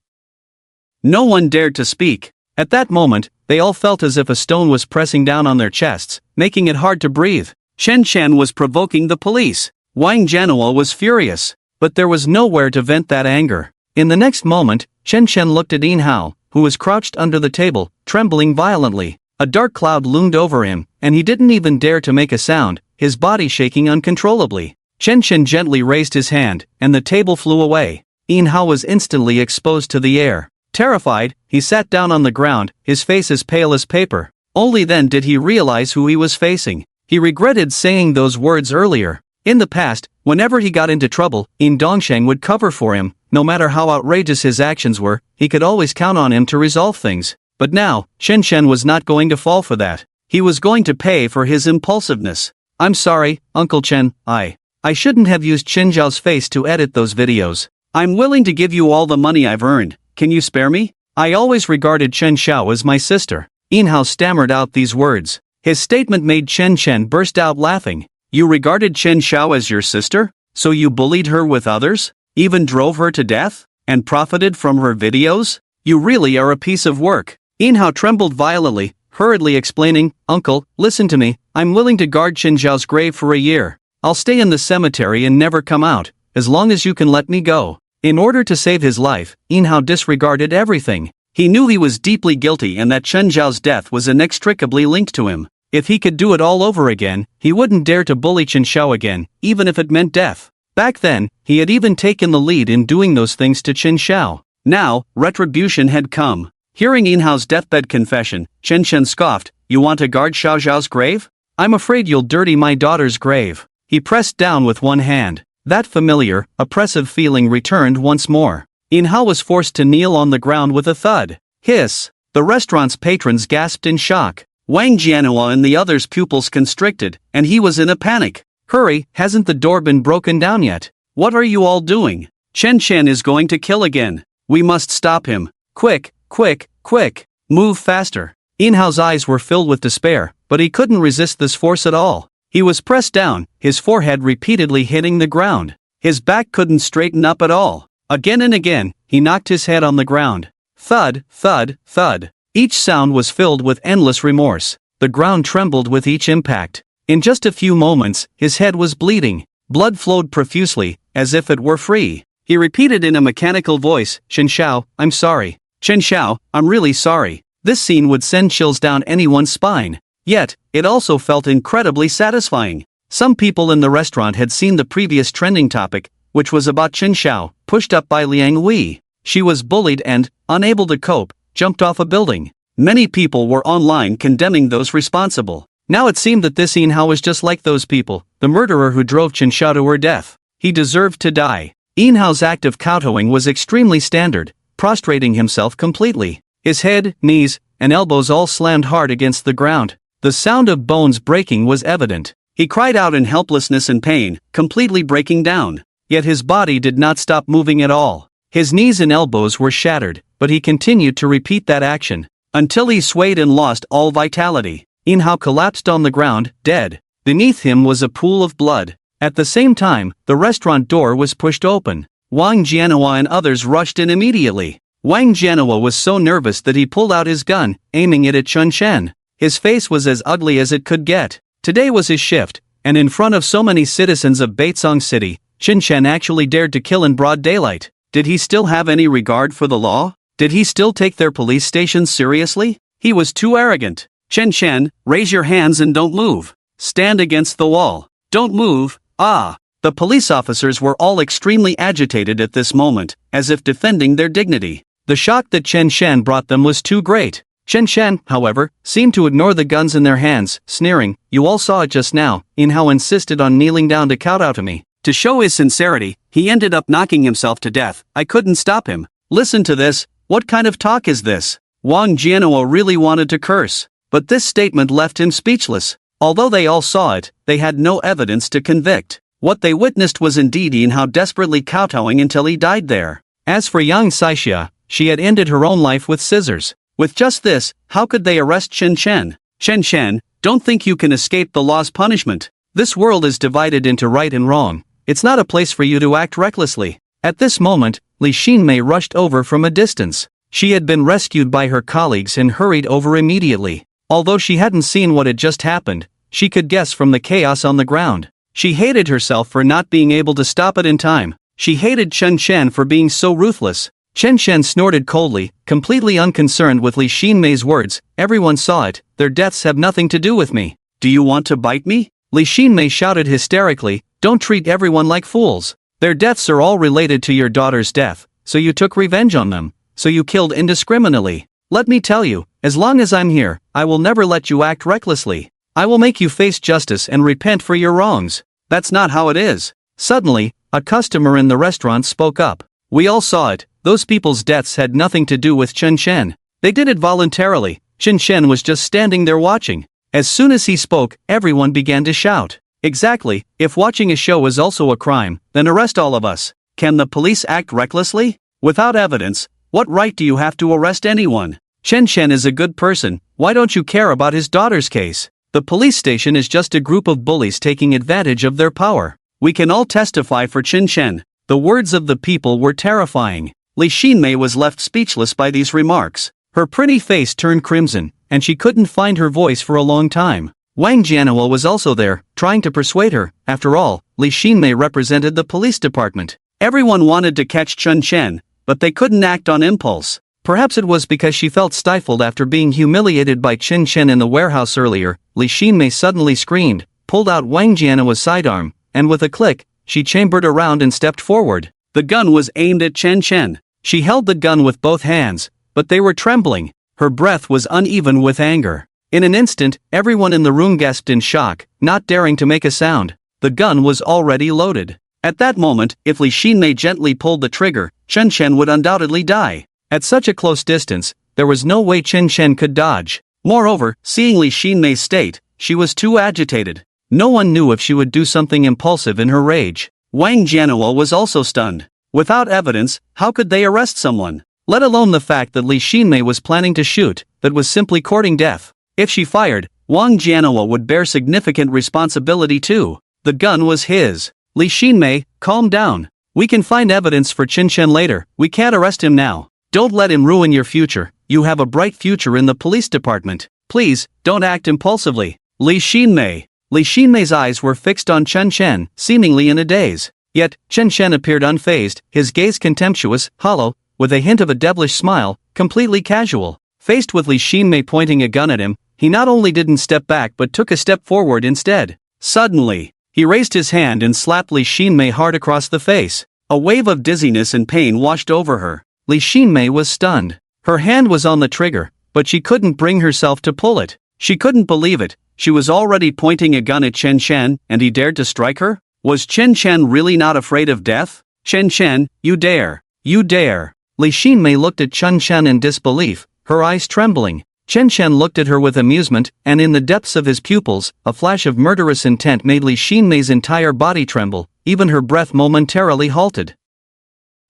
No one dared to speak. At that moment, they all felt as if a stone was pressing down on their chests, making it hard to breathe. Chen Chen was provoking the police. Wang Jianhua was furious. But there was nowhere to vent that anger. In the next moment, Chen Chen looked at Yin Hao, who was crouched under the table, trembling violently. A dark cloud loomed over him, and he didn't even dare to make a sound, his body shaking uncontrollably. Chen Chen gently raised his hand, and the table flew away. Yin Hao was instantly exposed to the air. Terrified, he sat down on the ground, his face as pale as paper. Only then did he realize who he was facing. He regretted saying those words earlier. In the past, whenever he got into trouble, Yin Dongsheng would cover for him. No matter how outrageous his actions were, he could always count on him to resolve things. But now, Chen Chen was not going to fall for that. He was going to pay for his impulsiveness. "I'm sorry, Uncle Chen, I shouldn't have used Chen Zhao's face to edit those videos. I'm willing to give you all the money I've earned. Can you spare me? I always regarded Chen Xiao as my sister." Yin Hao stammered out these words. His statement made Chen Chen burst out laughing. "You regarded Chen Xiao as your sister? So you bullied her with others? Even drove her to death? And profited from her videos? You really are a piece of work." Yin Hao trembled violently, hurriedly explaining, "Uncle, listen to me, I'm willing to guard Chen Zhao's grave for a year. I'll stay in the cemetery and never come out, as long as you can let me go." In order to save his life, Yin Hao disregarded everything. He knew he was deeply guilty and that Chen Zhao's death was inextricably linked to him. If he could do it all over again, he wouldn't dare to bully Chen Xiao again, even if it meant death. Back then, he had even taken the lead in doing those things to Chen Xiao. Now, retribution had come. Hearing Yin Hao's deathbed confession, Chen Chen scoffed, "You want to guard Xiao Zhao's grave? I'm afraid you'll dirty my daughter's grave." He pressed down with one hand. That familiar, oppressive feeling returned once more. Yin Hao was forced to kneel on the ground with a thud. Hiss! The restaurant's patrons gasped in shock. Wang Jianhua and the others' pupils constricted, and he was in a panic. "Hurry, hasn't the door been broken down yet? What are you all doing? Chen Chen is going to kill again. We must stop him. Quick, quick, quick. Move faster." Yin Hao's eyes were filled with despair, but he couldn't resist this force at all. He was pressed down, his forehead repeatedly hitting the ground. His back couldn't straighten up at all. Again and again, he knocked his head on the ground. Thud, thud, thud. Each sound was filled with endless remorse. The ground trembled with each impact. In just a few moments, his head was bleeding. Blood flowed profusely, as if it were free. He repeated in a mechanical voice, "Chen Xiao, I'm sorry. Chen Xiao, I'm really sorry." This scene would send chills down anyone's spine. Yet, it also felt incredibly satisfying. Some people in the restaurant had seen the previous trending topic, which was about Chen Xiao, pushed up by Liang Wei. She was bullied and, unable to cope, jumped off a building. Many people were online condemning those responsible. Now it seemed that this Yin Hao was just like those people, the murderer who drove Chen Xiao to her death. He deserved to die. Yin Hao's act of kowtowing was extremely standard, prostrating himself completely. His head, knees, and elbows all slammed hard against the ground. The sound of bones breaking was evident. He cried out in helplessness and pain, completely breaking down. Yet his body did not stop moving at all. His knees and elbows were shattered, but he continued to repeat that action, until he swayed and lost all vitality. Yin Hao collapsed on the ground, dead. Beneath him was a pool of blood. At the same time, the restaurant door was pushed open. Wang Jianhua and others rushed in immediately. Wang Jianhua was so nervous that he pulled out his gun, aiming it at Chen Chen. His face was as ugly as it could get. Today was his shift, and in front of so many citizens of Baitsong City, Chen Chen actually dared to kill in broad daylight. Did he still have any regard for the law? Did he still take their police stations seriously? He was too arrogant. "Chen Chen, raise your hands and don't move. Stand against the wall. Don't move." The police officers were all extremely agitated at this moment, as if defending their dignity. The shock that Chen Chen brought them was too great. Chen Chen, however, seemed to ignore the guns in their hands, sneering, "You all saw it just now." Yin Hao insisted on kneeling down to kowtow to me. To show his sincerity, he ended up knocking himself to death. I couldn't stop him. Listen to this. What kind of talk is this? Wang Jianhua really wanted to curse. But this statement left him speechless. Although they all saw it, they had no evidence to convict. What they witnessed was indeed Yin Hao desperately kowtowing until he died there. As for Yang Saixia, she had ended her own life with scissors. With just this, how could they arrest Chen Chen? "Chen Chen, don't think you can escape the law's punishment. This world is divided into right and wrong. It's not a place for you to act recklessly. At this moment, Li Xinmei rushed over from a distance. She had been rescued by her colleagues and hurried over immediately. Although she hadn't seen what had just happened, she could guess from the chaos on the ground. She hated herself for not being able to stop it in time. She hated Chen Shen for being so ruthless. Chen Shen snorted coldly, completely unconcerned with Li Xinmei's words. Everyone saw it, their deaths have nothing to do with me. Do you want to bite me? Li Xinmei shouted hysterically, don't treat everyone like fools. Their deaths are all related to your daughter's death, so you took revenge on them, so you killed indiscriminately. Let me tell you, as long as I'm here, I will never let you act recklessly. I will make you face justice and repent for your wrongs. That's not how it is. Suddenly, a customer in the restaurant spoke up. We all saw it, those people's deaths had nothing to do with Chen Shen. They did it voluntarily. Chen Shen was just standing there watching. As soon as he spoke, everyone began to shout. Exactly, if watching a show is also a crime, then arrest all of us. Can the police act recklessly? Without evidence, what right do you have to arrest anyone? Chen Shen is a good person, why don't you care about his daughter's case? The police station is just a group of bullies taking advantage of their power. We can all testify for Chen Shen. The words of the people were terrifying. Li Xinmei was left speechless by these remarks. Her pretty face turned crimson, and she couldn't find her voice for a long time. Wang Jianhua was also there, trying to persuade her. After all, Li Xinmei represented the police department. Everyone wanted to catch Chen Shen, but they couldn't act on impulse. Perhaps it was because she felt stifled after being humiliated by Chen Shen in the warehouse earlier. Li Xinmei suddenly screamed, pulled out Wang Jianhua's sidearm, and with a click, she chambered around and stepped forward. The gun was aimed at Chen Shen. She held the gun with both hands, but they were trembling. Her breath was uneven with anger. In an instant, everyone in the room gasped in shock, not daring to make a sound. The gun was already loaded. At that moment, if Li Xinmei gently pulled the trigger, Chen Shen would undoubtedly die. At such a close distance, there was no way Chen Shen could dodge. Moreover, seeing Li Xinmei's state, she was too agitated. No one knew if she would do something impulsive in her rage. Wang Jianhua was also stunned. Without evidence, how could they arrest someone? Let alone the fact that Li Xinmei was planning to shoot, that was simply courting death. If she fired, Wang Jianhua would bear significant responsibility too. The gun was his. Li Xinmei, calm down. We can find evidence for Chen Shen later, we can't arrest him now. Don't let him ruin your future, you have a bright future in the police department. Please, don't act impulsively. Li Xinmei. Li Xinmei's eyes were fixed on Chen Shen, seemingly in a daze. Yet, Chen Shen appeared unfazed, his gaze contemptuous, hollow, with a hint of a devilish smile, completely casual. Faced with Li Xinmei pointing a gun at him, he not only didn't step back but took a step forward instead. Suddenly, he raised his hand and slapped Li Xinmei hard across the face. A wave of dizziness and pain washed over her. Li Xinmei was stunned. Her hand was on the trigger, but she couldn't bring herself to pull it. She couldn't believe it. She was already pointing a gun at Chen Shen, and he dared to strike her? Was Chen Shen really not afraid of death? Chen Shen, you dare. You dare. Li Xinmei looked at Chen Shen in disbelief, her eyes trembling. Chen Shen looked at her with amusement, and in the depths of his pupils, a flash of murderous intent made Li Xinmei's entire body tremble, even her breath momentarily halted.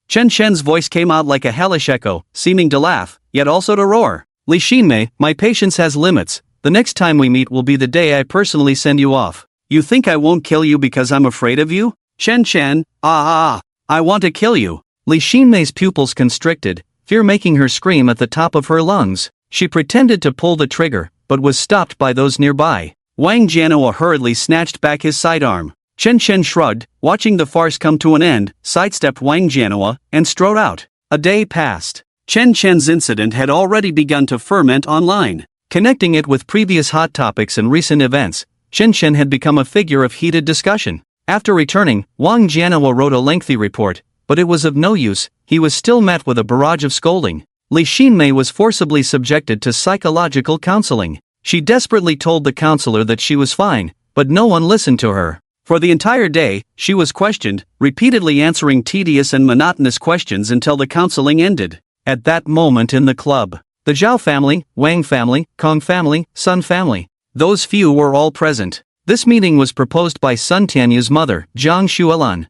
Chen Shen's voice came out like a hellish echo, seeming to laugh, yet also to roar. Li Xinmei, my patience has limits. The next time we meet will be the day I personally send you off. You think I won't kill you because I'm afraid of you? Chen Shen, I want to kill you. Li Xinmei's pupils constricted, fear making her scream at the top of her lungs. She pretended to pull the trigger, but was stopped by those nearby. Wang Jianhua hurriedly snatched back his sidearm. Chen Shen shrugged, watching the farce come to an end, sidestepped Wang Jianhua, and strode out. A day passed. Chen Shen's incident had already begun to ferment online. Connecting it with previous hot topics and recent events, Chen Shen had become a figure of heated discussion. After returning, Wang Jianhua wrote a lengthy report, but it was of no use. He was still met with a barrage of scolding. Li Xinmei was forcibly subjected to psychological counseling. She desperately told the counselor that she was fine, but no one listened to her. For the entire day, she was questioned, repeatedly answering tedious and monotonous questions until the counseling ended. At that moment in the club, the Zhao family, Wang family, Kong family, Sun family, those few were all present. This meeting was proposed by Sun Tianyu's mother, Zhang Xuelan.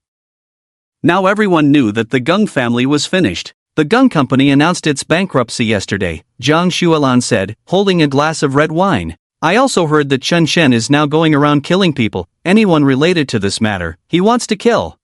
Now everyone knew that the Geng family was finished. The Geng company announced its bankruptcy yesterday, Zhang Xuelan said, holding a glass of red wine. I also heard that Chen Shen is now going around killing people, anyone related to this matter, he wants to kill.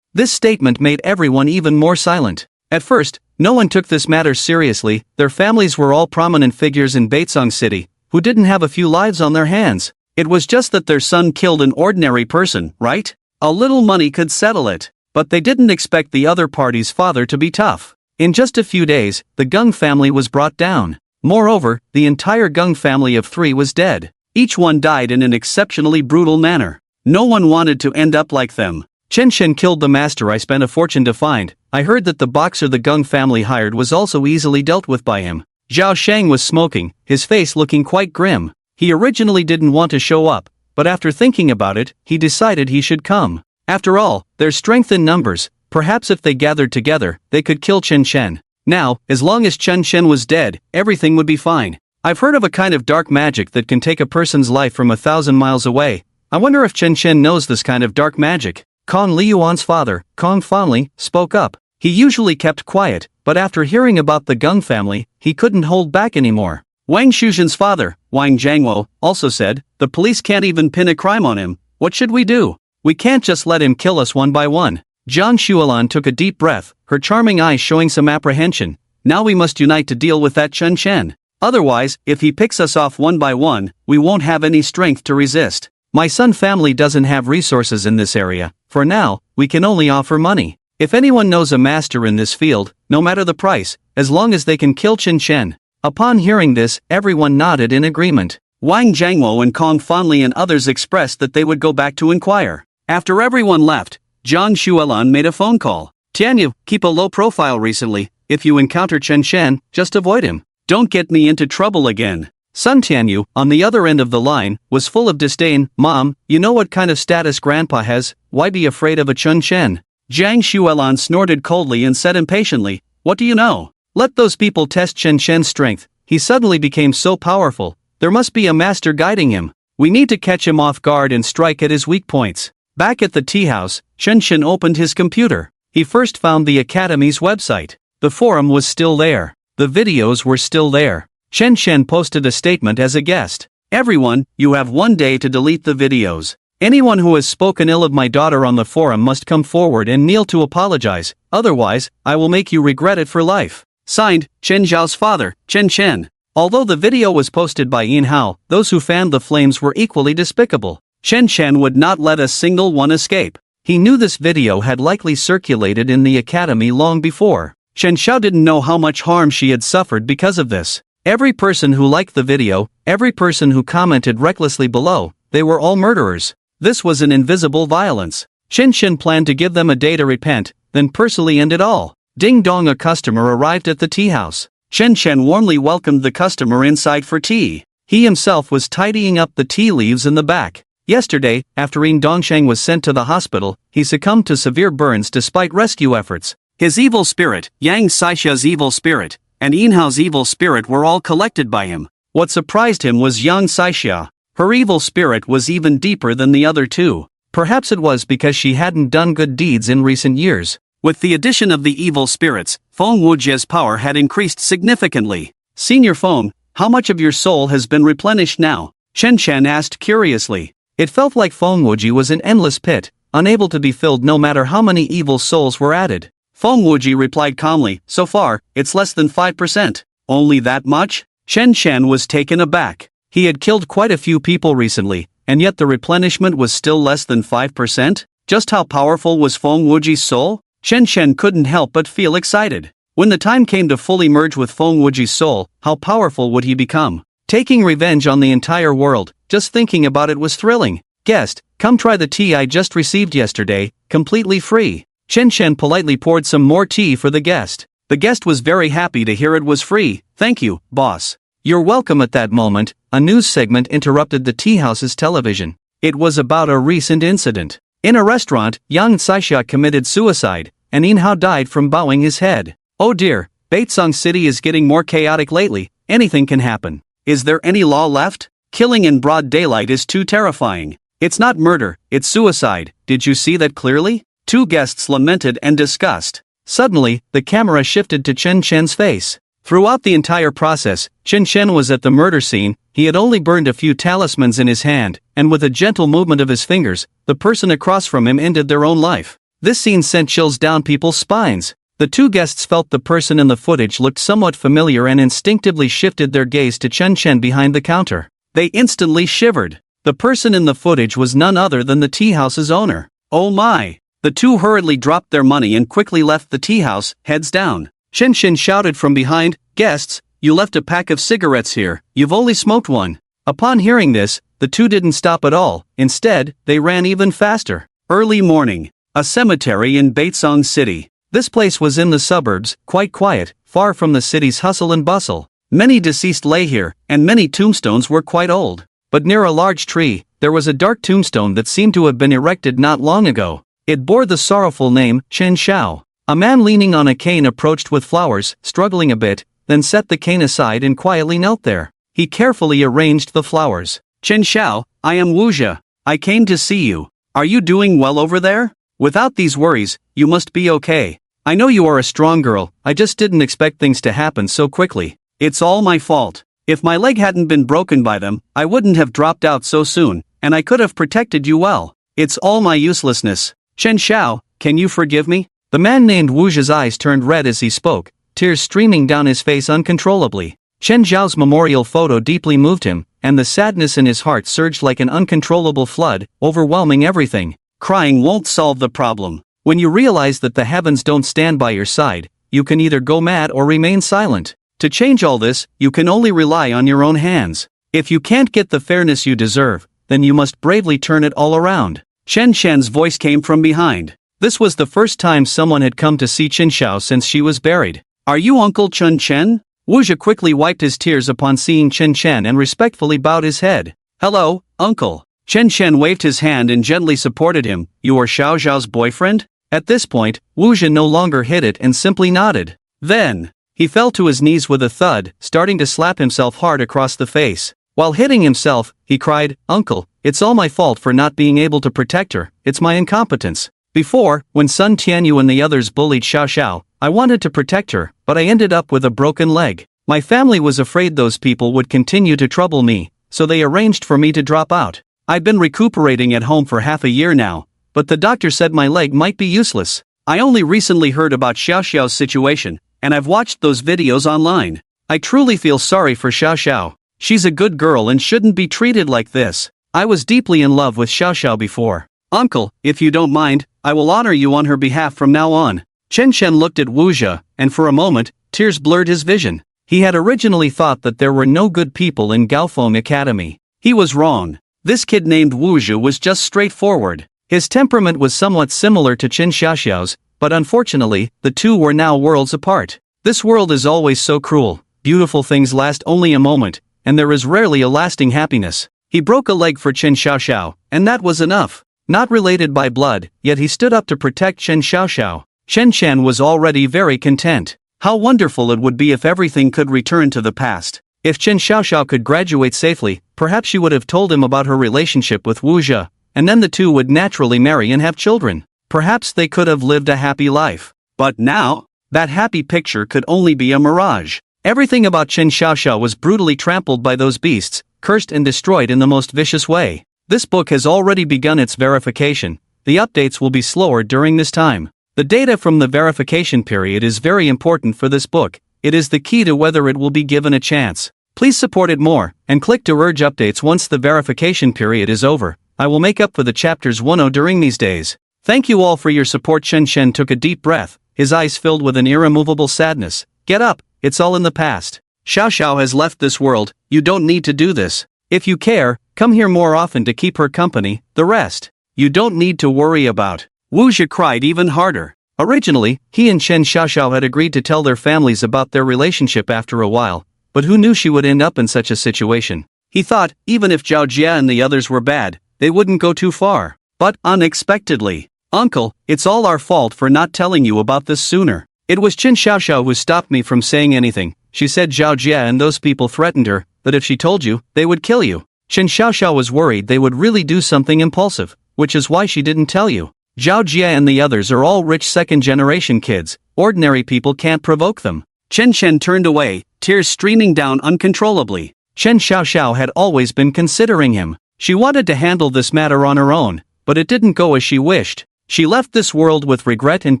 This statement made everyone even more silent. At first, no one took this matter seriously. Their families were all prominent figures in Baetsong City, who didn't have a few lives on their hands. It was just that their son killed an ordinary person, right? A little money could settle it. But they didn't expect the other party's father to be tough. In just a few days, the Gung family was brought down. Moreover, the entire Gung family of 3 was dead. Each one died in an exceptionally brutal manner. No one wanted to end up like them. Chen Shen killed the master I spent a fortune to find. I heard that the boxer the Gung family hired was also easily dealt with by him. Zhao Shang was smoking, his face looking quite grim. He originally didn't want to show up, but after thinking about it, he decided he should come. After all, there's strength in numbers. Perhaps if they gathered together, they could kill Chen Shen. Now, as long as Chen Shen was dead, everything would be fine. I've heard of a kind of dark magic that can take a person's life from 1,000 miles away. I wonder if Chen Shen knows this kind of dark magic. Kong Liuan's father, Kong Fanli, spoke up. He usually kept quiet, but after hearing about the Gung family, he couldn't hold back anymore. Wang Shuzhen's father, Wang Jiangwo, also said, the police can't even pin a crime on him. What should we do? We can't just let him kill us one by one. Zhang Xuelan took a deep breath, her charming eyes showing some apprehension. Now we must unite to deal with that Chen Shen. Otherwise, if he picks us off one by one, we won't have any strength to resist. My son family doesn't have resources in this area. For now, we can only offer money. If anyone knows a master in this field, no matter the price, as long as they can kill Chen Shen. Upon hearing this, everyone nodded in agreement. Wang Jiangwo and Kong Fanli and others expressed that they would go back to inquire. After everyone left, Zhang Xuelan made a phone call. Tianyu, keep a low profile recently. If you encounter Chen Shen, just avoid him. Don't get me into trouble again. Sun Tianyu, on the other end of the line, was full of disdain. Mom, you know what kind of status Grandpa has, why be afraid of a Chen Shen? Zhang Xuelan snorted coldly and said impatiently, what do you know? Let those people test Chen Shen's strength. He suddenly became so powerful. There must be a master guiding him. We need to catch him off guard and strike at his weak points. Back at the tea house, Chen Shen opened his computer. He first found the Academy's website. The forum was still there. The videos were still there. Chen Shen posted a statement as a guest. Everyone, you have 1 day to delete the videos. Anyone who has spoken ill of my daughter on the forum must come forward and kneel to apologize. Otherwise, I will make you regret it for life. Signed, Chen Zhao's father, Chen Shen. Although the video was posted by Yin Hao, those who fanned the flames were equally despicable. Chen Shen would not let a single one escape. He knew this video had likely circulated in the academy long before. Shen Xiao didn't know how much harm she had suffered because of this. Every person who liked the video, every person who commented recklessly below, they were all murderers. This was an invisible violence. Chen Shen planned to give them a day to repent, then personally end it all. Ding dong, a customer arrived at the tea house. Chen Shen warmly welcomed the customer inside for tea. He himself was tidying up the tea leaves in the back. Yesterday, after Yin Dongsheng was sent to the hospital, he succumbed to severe burns despite rescue efforts. His evil spirit, Yang Saisha's evil spirit, and Yin Hao's evil spirit were all collected by him. What surprised him was Yang Saisha. Her evil spirit was even deeper than the other two. Perhaps it was because she hadn't done good deeds in recent years. With the addition of the evil spirits, Feng Wujie's power had increased significantly. Senior Feng, how much of your soul has been replenished now? Chen Shen asked curiously. It felt like Feng Wujie was an endless pit, unable to be filled no matter how many evil souls were added. Feng Wujie replied calmly, so far, it's less than 5%. Only that much? Chen Shen was taken aback. He had killed quite a few people recently, and yet the replenishment was still less than 5%? Just how powerful was Feng Wujie's soul? Chen Shen couldn't help but feel excited. When the time came to fully merge with Feng Wujie's soul, how powerful would he become? Taking revenge on the entire world, just thinking about it was thrilling. Guest, come try the tea I just received yesterday, completely free. Chen Shen politely poured some more tea for the guest. The guest was very happy to hear it was free. Thank you, boss. You're welcome. At that moment, a news segment interrupted the tea house's television. It was about a recent incident. In a restaurant, Yang Saisha committed suicide, and Yin Hao died from bowing his head. Oh dear, Baetsong City is getting more chaotic lately. Anything can happen. Is there any law left? Killing in broad daylight is too terrifying. It's not murder, it's suicide. Did you see that clearly? Two guests lamented and discussed. Suddenly, the camera shifted to Chen Shen's face. Throughout the entire process, Chen Shen was at the murder scene. He had only burned a few talismans in his hand, and with a gentle movement of his fingers, the person across from him ended their own life. This scene sent chills down people's spines. The two guests felt the person in the footage looked somewhat familiar and instinctively shifted their gaze to Chen Chen behind the counter. They instantly shivered. The person in the footage was none other than the tea house's owner. Oh my! The two hurriedly dropped their money and quickly left the tea house, heads down. Chen Chen shouted from behind, "Guests, you left a pack of cigarettes here, you've only smoked one." Upon hearing this, the two didn't stop at all. Instead, they ran even faster. Early morning. A cemetery in Baitsong City. This place was in the suburbs, quite quiet, far from the city's hustle and bustle. Many deceased lay here, and many tombstones were quite old. But near a large tree, there was a dark tombstone that seemed to have been erected not long ago. It bore the sorrowful name, Chen Xiao. A man leaning on a cane approached with flowers, struggling a bit, then set the cane aside and quietly knelt there. He carefully arranged the flowers. "Chen Xiao, I am Wu Zhe. I came to see you. Are you doing well over there? Without these worries, you must be okay. I know you are a strong girl, I just didn't expect things to happen so quickly. It's all my fault. If my leg hadn't been broken by them, I wouldn't have dropped out so soon, and I could have protected you well. It's all my uselessness. Chen Xiao, can you forgive me?" The man named Wu Zhe's eyes turned red as he spoke, tears streaming down his face uncontrollably. Chen Xiao's memorial photo deeply moved him, and the sadness in his heart surged like an uncontrollable flood, overwhelming everything. Crying won't solve the problem. When you realize that the heavens don't stand by your side, you can either go mad or remain silent. To change all this, you can only rely on your own hands. If you can't get the fairness you deserve, then you must bravely turn it all around. Chen Chen's voice came from behind. This was the first time someone had come to see Chen Xiao since she was buried. "Are you Uncle Chen Chen?" Wu Zhe quickly wiped his tears upon seeing Chen Chen and respectfully bowed his head. "Hello, Uncle." Chen Chen waved his hand and gently supported him. "You are Xiao Xiao's boyfriend?" At this point, Wu Zhe no longer hid it and simply nodded. Then, he fell to his knees with a thud, starting to slap himself hard across the face. While hitting himself, he cried, "Uncle, it's all my fault for not being able to protect her, it's my incompetence. Before, when Sun Tianyu and the others bullied Xiao Xiao, I wanted to protect her, but I ended up with a broken leg. My family was afraid those people would continue to trouble me, so they arranged for me to drop out. I've been recuperating at home for half a year now, but the doctor said my leg might be useless. I only recently heard about Xiao Xiao's situation, and I've watched those videos online. I truly feel sorry for Xiao Xiao. She's a good girl and shouldn't be treated like this. I was deeply in love with Xiao Xiao before. Uncle, if you don't mind, I will honor you on her behalf from now on." Chen Chen looked at Wu Zhe, and for a moment, tears blurred his vision. He had originally thought that there were no good people in Gaofeng Academy. He was wrong. This kid named Wu Zhe was just straightforward. His temperament was somewhat similar to Chen Xiaoxiao's, but unfortunately, the two were now worlds apart. This world is always so cruel. Beautiful things last only a moment, and there is rarely a lasting happiness. He broke a leg for Chen Xiaoxiao, and that was enough. Not related by blood, yet he stood up to protect Chen Xiaoxiao. Chen Chen was already very content. How wonderful it would be if everything could return to the past. If Chen Xiaoxiao could graduate safely, perhaps she would have told him about her relationship with Wu Zhe, and then the two would naturally marry and have children. Perhaps they could have lived a happy life. But now, that happy picture could only be a mirage. Everything about Chen Xiaoxiao was brutally trampled by those beasts, cursed and destroyed in the most vicious way. This book has already begun its verification. The updates will be slower during this time. The data from the verification period is very important for this book. It is the key to whether it will be given a chance. Please support it more, and click to urge updates once the verification period is over. I will make up for the chapters 10 during these days. Thank you all for your support. Chen Chen took a deep breath, his eyes filled with an irremovable sadness. Get up, it's all in the past. Xiao Xiao has left this world, you don't need to do this. If you care, come here more often to keep her company, the rest, you don't need to worry about. Wu Zhe cried even harder. Originally, he and Chen Xiaoxiao had agreed to tell their families about their relationship after a while, but who knew she would end up in such a situation? He thought, even if Zhao Jia and the others were bad, they wouldn't go too far. But, unexpectedly, "Uncle, it's all our fault for not telling you about this sooner. It was Chen Xiaoxiao who stopped me from saying anything. She said Zhao Jia and those people threatened her, that if she told you, they would kill you. Chen Xiaoxiao was worried they would really do something impulsive, which is why she didn't tell you. Zhao Jia and the others are all rich second-generation kids, ordinary people can't provoke them." Chen Chen turned away, tears streaming down uncontrollably. Chen Xiaoxiao had always been considering him. She wanted to handle this matter on her own, but it didn't go as she wished. She left this world with regret and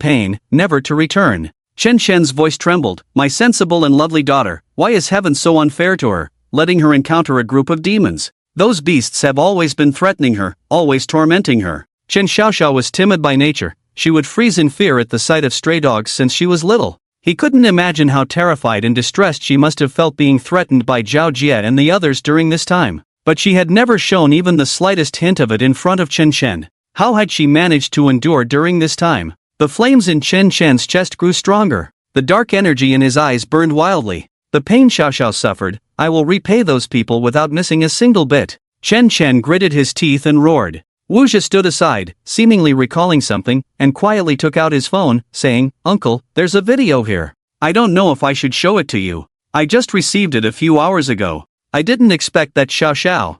pain, never to return. Chen Shen's voice trembled. My sensible and lovely daughter, why is heaven so unfair to her, letting her encounter a group of demons? Those beasts have always been threatening her, always tormenting her. Chen Xiaoxiao was timid by nature. She would freeze in fear at the sight of stray dogs since she was little. He couldn't imagine how terrified and distressed she must have felt being threatened by Zhao Jie and the others during this time. But she had never shown even the slightest hint of it in front of Chen Shen. How had she managed to endure during this time? The flames in Chen Shen's chest grew stronger. The dark energy in his eyes burned wildly. The pain Xiaoxiao suffered, I will repay those people without missing a single bit. Chen Shen gritted his teeth and roared. Wu Zhi stood aside, seemingly recalling something, and quietly took out his phone, saying, Uncle, there's a video here. I don't know if I should show it to you. I just received it a few hours ago. I didn't expect that Xiaoxiao.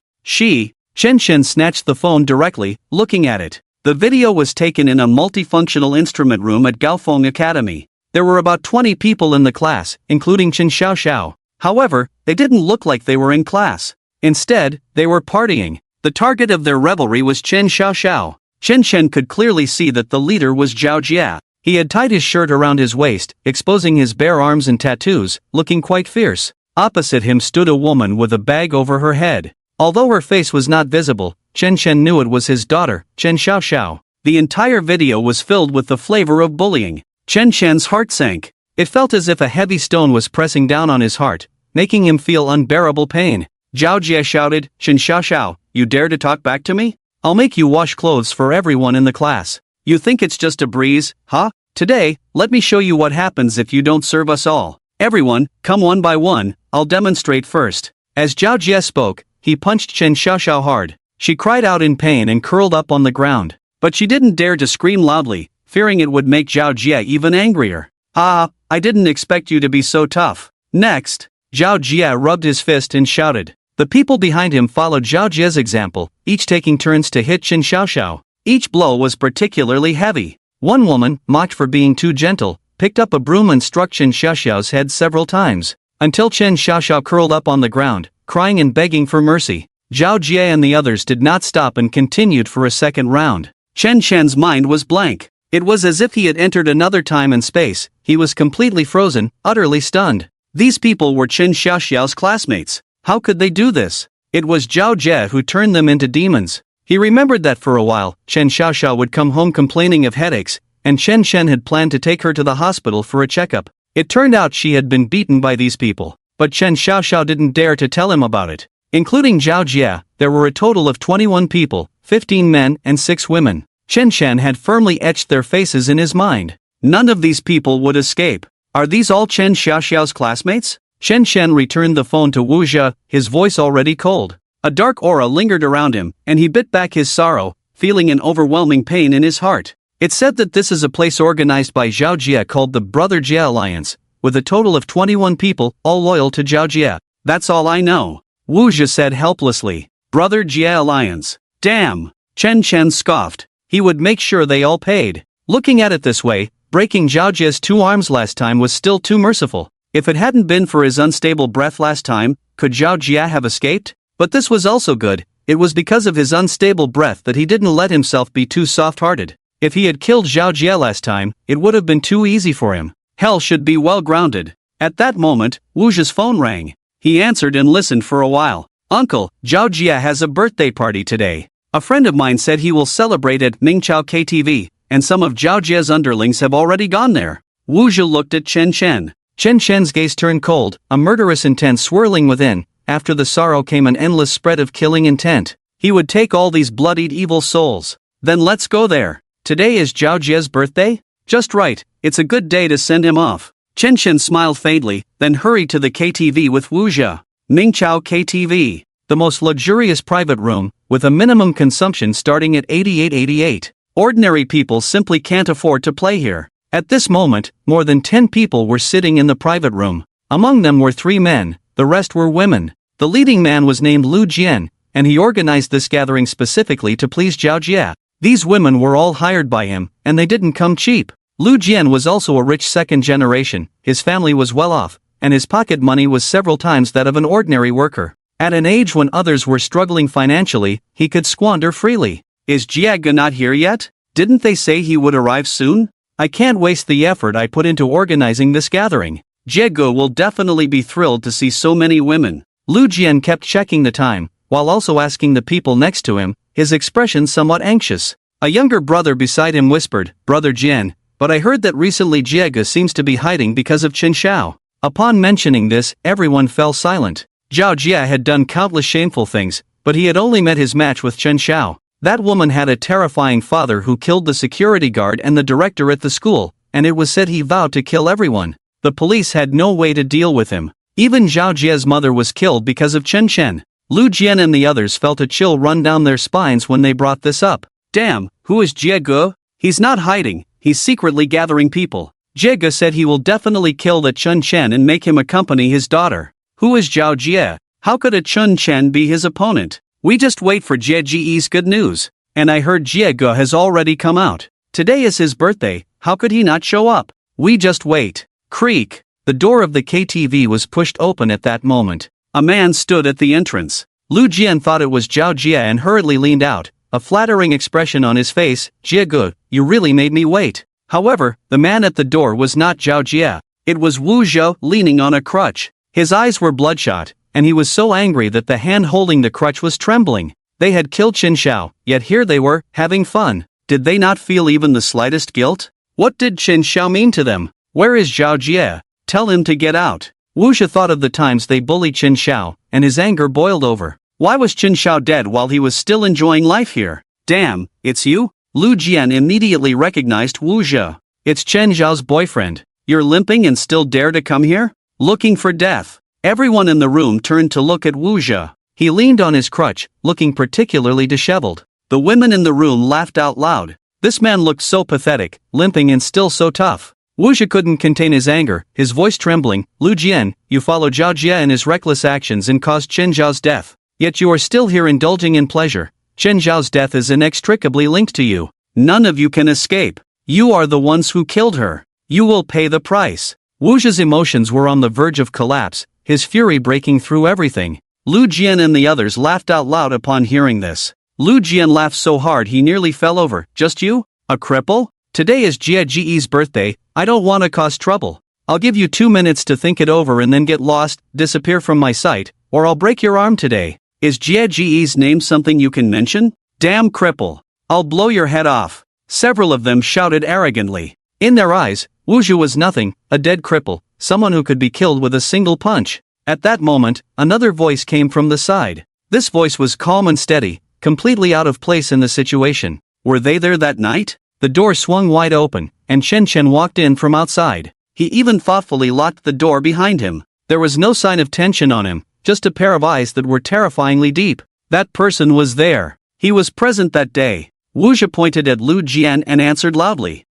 Chen Shen snatched the phone directly, looking at it. The video was taken in a multifunctional instrument room at Gaofeng Academy. There were about 20 people in the class, including Chen Xiaoxiao. However, they didn't look like they were in class. Instead, they were partying. The target of their revelry was Chen Xiaoxiao. Chen Shen could clearly see that the leader was Zhao Jie. He had tied his shirt around his waist, exposing his bare arms and tattoos, looking quite fierce. Opposite him stood a woman with a bag over her head. Although her face was not visible, Chen Shen knew it was his daughter, Chen Xiaoxiao. The entire video was filled with the flavor of bullying. Chen Shen's heart sank. It felt as if a heavy stone was pressing down on his heart, making him feel unbearable pain. Zhao Jie shouted, Chen Xiaoxiao, you dare to talk back to me? I'll make you wash clothes for everyone in the class. You think it's just a breeze, huh? Today, let me show you what happens if you don't serve us all. Everyone, come one by one, I'll demonstrate first. As Zhao Jie spoke, he punched Chen Xiaoxiao hard. She cried out in pain and curled up on the ground. But she didn't dare to scream loudly, fearing it would make Zhao Jie even angrier. Ah, I didn't expect you to be so tough. Next, Zhao Jie rubbed his fist and shouted. The people behind him followed Zhao Jie's example, each taking turns to hit Chen Xiaoxiao. Each blow was particularly heavy. One woman, mocked for being too gentle, picked up a broom and struck Chen Xiaoxiao's head several times, until Chen Xiaoxiao curled up on the ground, crying and begging for mercy. Zhao Jie and the others did not stop and continued for a second round. Chen Shen's mind was blank. It was as if he had entered another time and space. He was completely frozen, utterly stunned. These people were Chen Xiaoxiao's classmates. How could they do this? It was Zhao Jie who turned them into demons. He remembered that for a while, Chen Xiaoxiao would come home complaining of headaches, and Chen Shen had planned to take her to the hospital for a checkup. It turned out she had been beaten by these people, but Chen Xiaoxiao didn't dare to tell him about it. Including Zhao Jie, there were a total of 21 people, 15 men and 6 women. Chen Shen had firmly etched their faces in his mind. None of these people would escape. Are these all Chen Xiaoxiao's classmates? Chen Shen returned the phone to Wu Zhi, his voice already cold. A dark aura lingered around him, and he bit back his sorrow, feeling an overwhelming pain in his heart. It said that this is a place organized by Zhao Jie called the Brother Jie Alliance, with a total of 21 people, all loyal to Zhao Jie. That's all I know. Wu Zhi said helplessly. Brother Jie Alliance. Damn! Chen Shen scoffed. He would make sure they all paid. Looking at it this way, breaking Zhao Jie's 2 arms last time was still too merciful. If it hadn't been for his unstable breath last time, could Zhao Jie have escaped? But this was also good. It was because of his unstable breath that he didn't let himself be too soft-hearted. If he had killed Zhao Jie last time, it would have been too easy for him. Hell should be well grounded. At that moment, Wu Zhi's phone rang. He answered and listened for a while. Uncle, Zhao Jie has a birthday party today. A friend of mine said he will celebrate at Mingqiao KTV, and some of Zhao Jie's underlings have already gone there. Wu Zhi looked at Chen Shen. Chen Shen's gaze turned cold, a murderous intent swirling within. After the sorrow came an endless spread of killing intent. He would take all these bloodied evil souls. Then let's go there. Today is Zhao Jie's birthday? Just right, it's a good day to send him off. Chen Shen smiled faintly, then hurried to the KTV with Wu Zhi. Mingqiao KTV. The most luxurious private room, with a minimum consumption starting at 88.88. Ordinary people simply can't afford to play here. At this moment, more than 10 people were sitting in the private room. Among them were 3 men, the rest were women. The leading man was named Lu Jian, and he organized this gathering specifically to please Zhao Jie. These women were all hired by him, and they didn't come cheap. Lu Jian was also a rich second generation, his family was well off, and his pocket money was several times that of an ordinary worker. At an age when others were struggling financially, he could squander freely. Is Jiaga not here yet? Didn't they say he would arrive soon? I can't waste the effort I put into organizing this gathering. Jiego will definitely be thrilled to see so many women. Lu Jian kept checking the time, while also asking the people next to him, his expression somewhat anxious. A younger brother beside him whispered, "Brother Jian, but I heard that recently Jiego seems to be hiding because of Chen Xiao." Upon mentioning this, everyone fell silent. Zhao Jia had done countless shameful things, but he had only met his match with Chen Xiao. That woman had a terrifying father who killed the security guard and the director at the school, and it was said he vowed to kill everyone. The police had no way to deal with him. Even Zhao Jia's mother was killed because of Chen Chen. Lu Jian and the others felt a chill run down their spines when they brought this up. Damn, who is Jiego? He's not hiding, he's secretly gathering people. Jiego said he will definitely kill the Chen Chen and make him accompany his daughter. Who is Zhao Jia? How could a Chen Chen be his opponent? We just wait for Jie Ji's good news. And I heard Jiego has already come out. Today is his birthday, how could he not show up? We just wait. Creak. The door of the KTV was pushed open at that moment. A man stood at the entrance. Lu Jian thought it was Zhao Jia and hurriedly leaned out, a flattering expression on his face. "Jiego, you really made me wait." However, the man at the door was not Zhao Jia. It was Wu Zhou leaning on a crutch. His eyes were bloodshot, and he was so angry that the hand holding the crutch was trembling. They had killed Chen Xiao, yet here they were, having fun. Did they not feel even the slightest guilt? What did Chen Xiao mean to them? Where is Zhao Jia? Tell him to get out. Wu Zhou thought of the times they bullied Chen Xiao, and his anger boiled over. Why was Chen Xiao dead while he was still enjoying life here? Damn, it's you? Lu Jian immediately recognized Wu Zhou. It's Chen Xiao's boyfriend. You're limping and still dare to come here? Looking for death. Everyone in the room turned to look at Wu Zhou. He leaned on his crutch, looking particularly disheveled. The women in the room laughed out loud. This man looked so pathetic, limping and still so tough. Wu Zhou couldn't contain his anger, his voice trembling. Lu Jian, you followed Zhao Jia in his reckless actions and caused Chen Zhao's death. Yet you are still here indulging in pleasure. Chen Zhao's death is inextricably linked to you. None of you can escape. You are the ones who killed her. You will pay the price. Wu Zhou's emotions were on the verge of collapse, his fury breaking through everything. Lu Jian and the others laughed out loud upon hearing this. Lu Jian laughed so hard he nearly fell over. Just you? A cripple? Today is Jie Ji's birthday, I don't want to cause trouble. I'll give you 2 minutes to think it over and then get lost, disappear from my sight, or I'll break your arm today. Is Jie Ji's name something you can mention? Damn cripple. I'll blow your head off. Several of them shouted arrogantly. In their eyes, Wu Zhou was nothing, a dead cripple, someone who could be killed with a single punch. At that moment, another voice came from the side. This voice was calm and steady, completely out of place in the situation. Were they there that night? The door swung wide open, and Chen Chen walked in from outside. He even thoughtfully locked the door behind him. There was no sign of tension on him, just a pair of eyes that were terrifyingly deep. That person was there. He was present that day. Wu Zhou pointed at Lu Jian and answered loudly.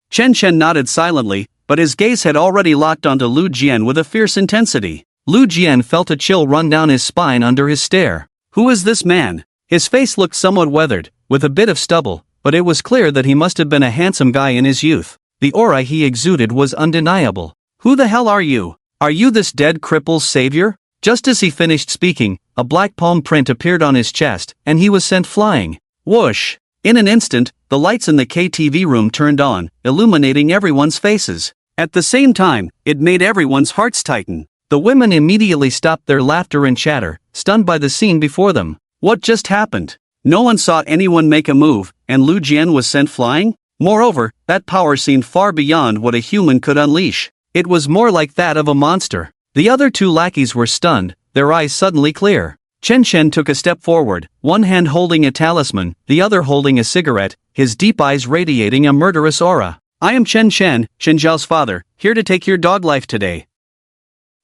Chen Chen nodded silently, but his gaze had already locked onto Lu Jian with a fierce intensity. Lu Jian felt a chill run down his spine under his stare. Who is this man? His face looked somewhat weathered, with a bit of stubble, but it was clear that he must have been a handsome guy in his youth. The aura he exuded was undeniable. Who the hell are you? Are you this dead cripple's savior? Just as he finished speaking, a black palm print appeared on his chest, and he was sent flying. Whoosh! In an instant, the lights in the KTV room turned on, illuminating everyone's faces. At the same time, it made everyone's hearts tighten. The women immediately stopped their laughter and chatter, stunned by the scene before them. What just happened? No one saw anyone make a move, and Lu Jian was sent flying? Moreover, that power seemed far beyond what a human could unleash. It was more like that of a monster. The other two lackeys were stunned, their eyes suddenly clear. Chen Chen took a step forward, one hand holding a talisman, the other holding a cigarette, his deep eyes radiating a murderous aura. I am Chen Chen, Chen Zhao's father, here to take your dog life today.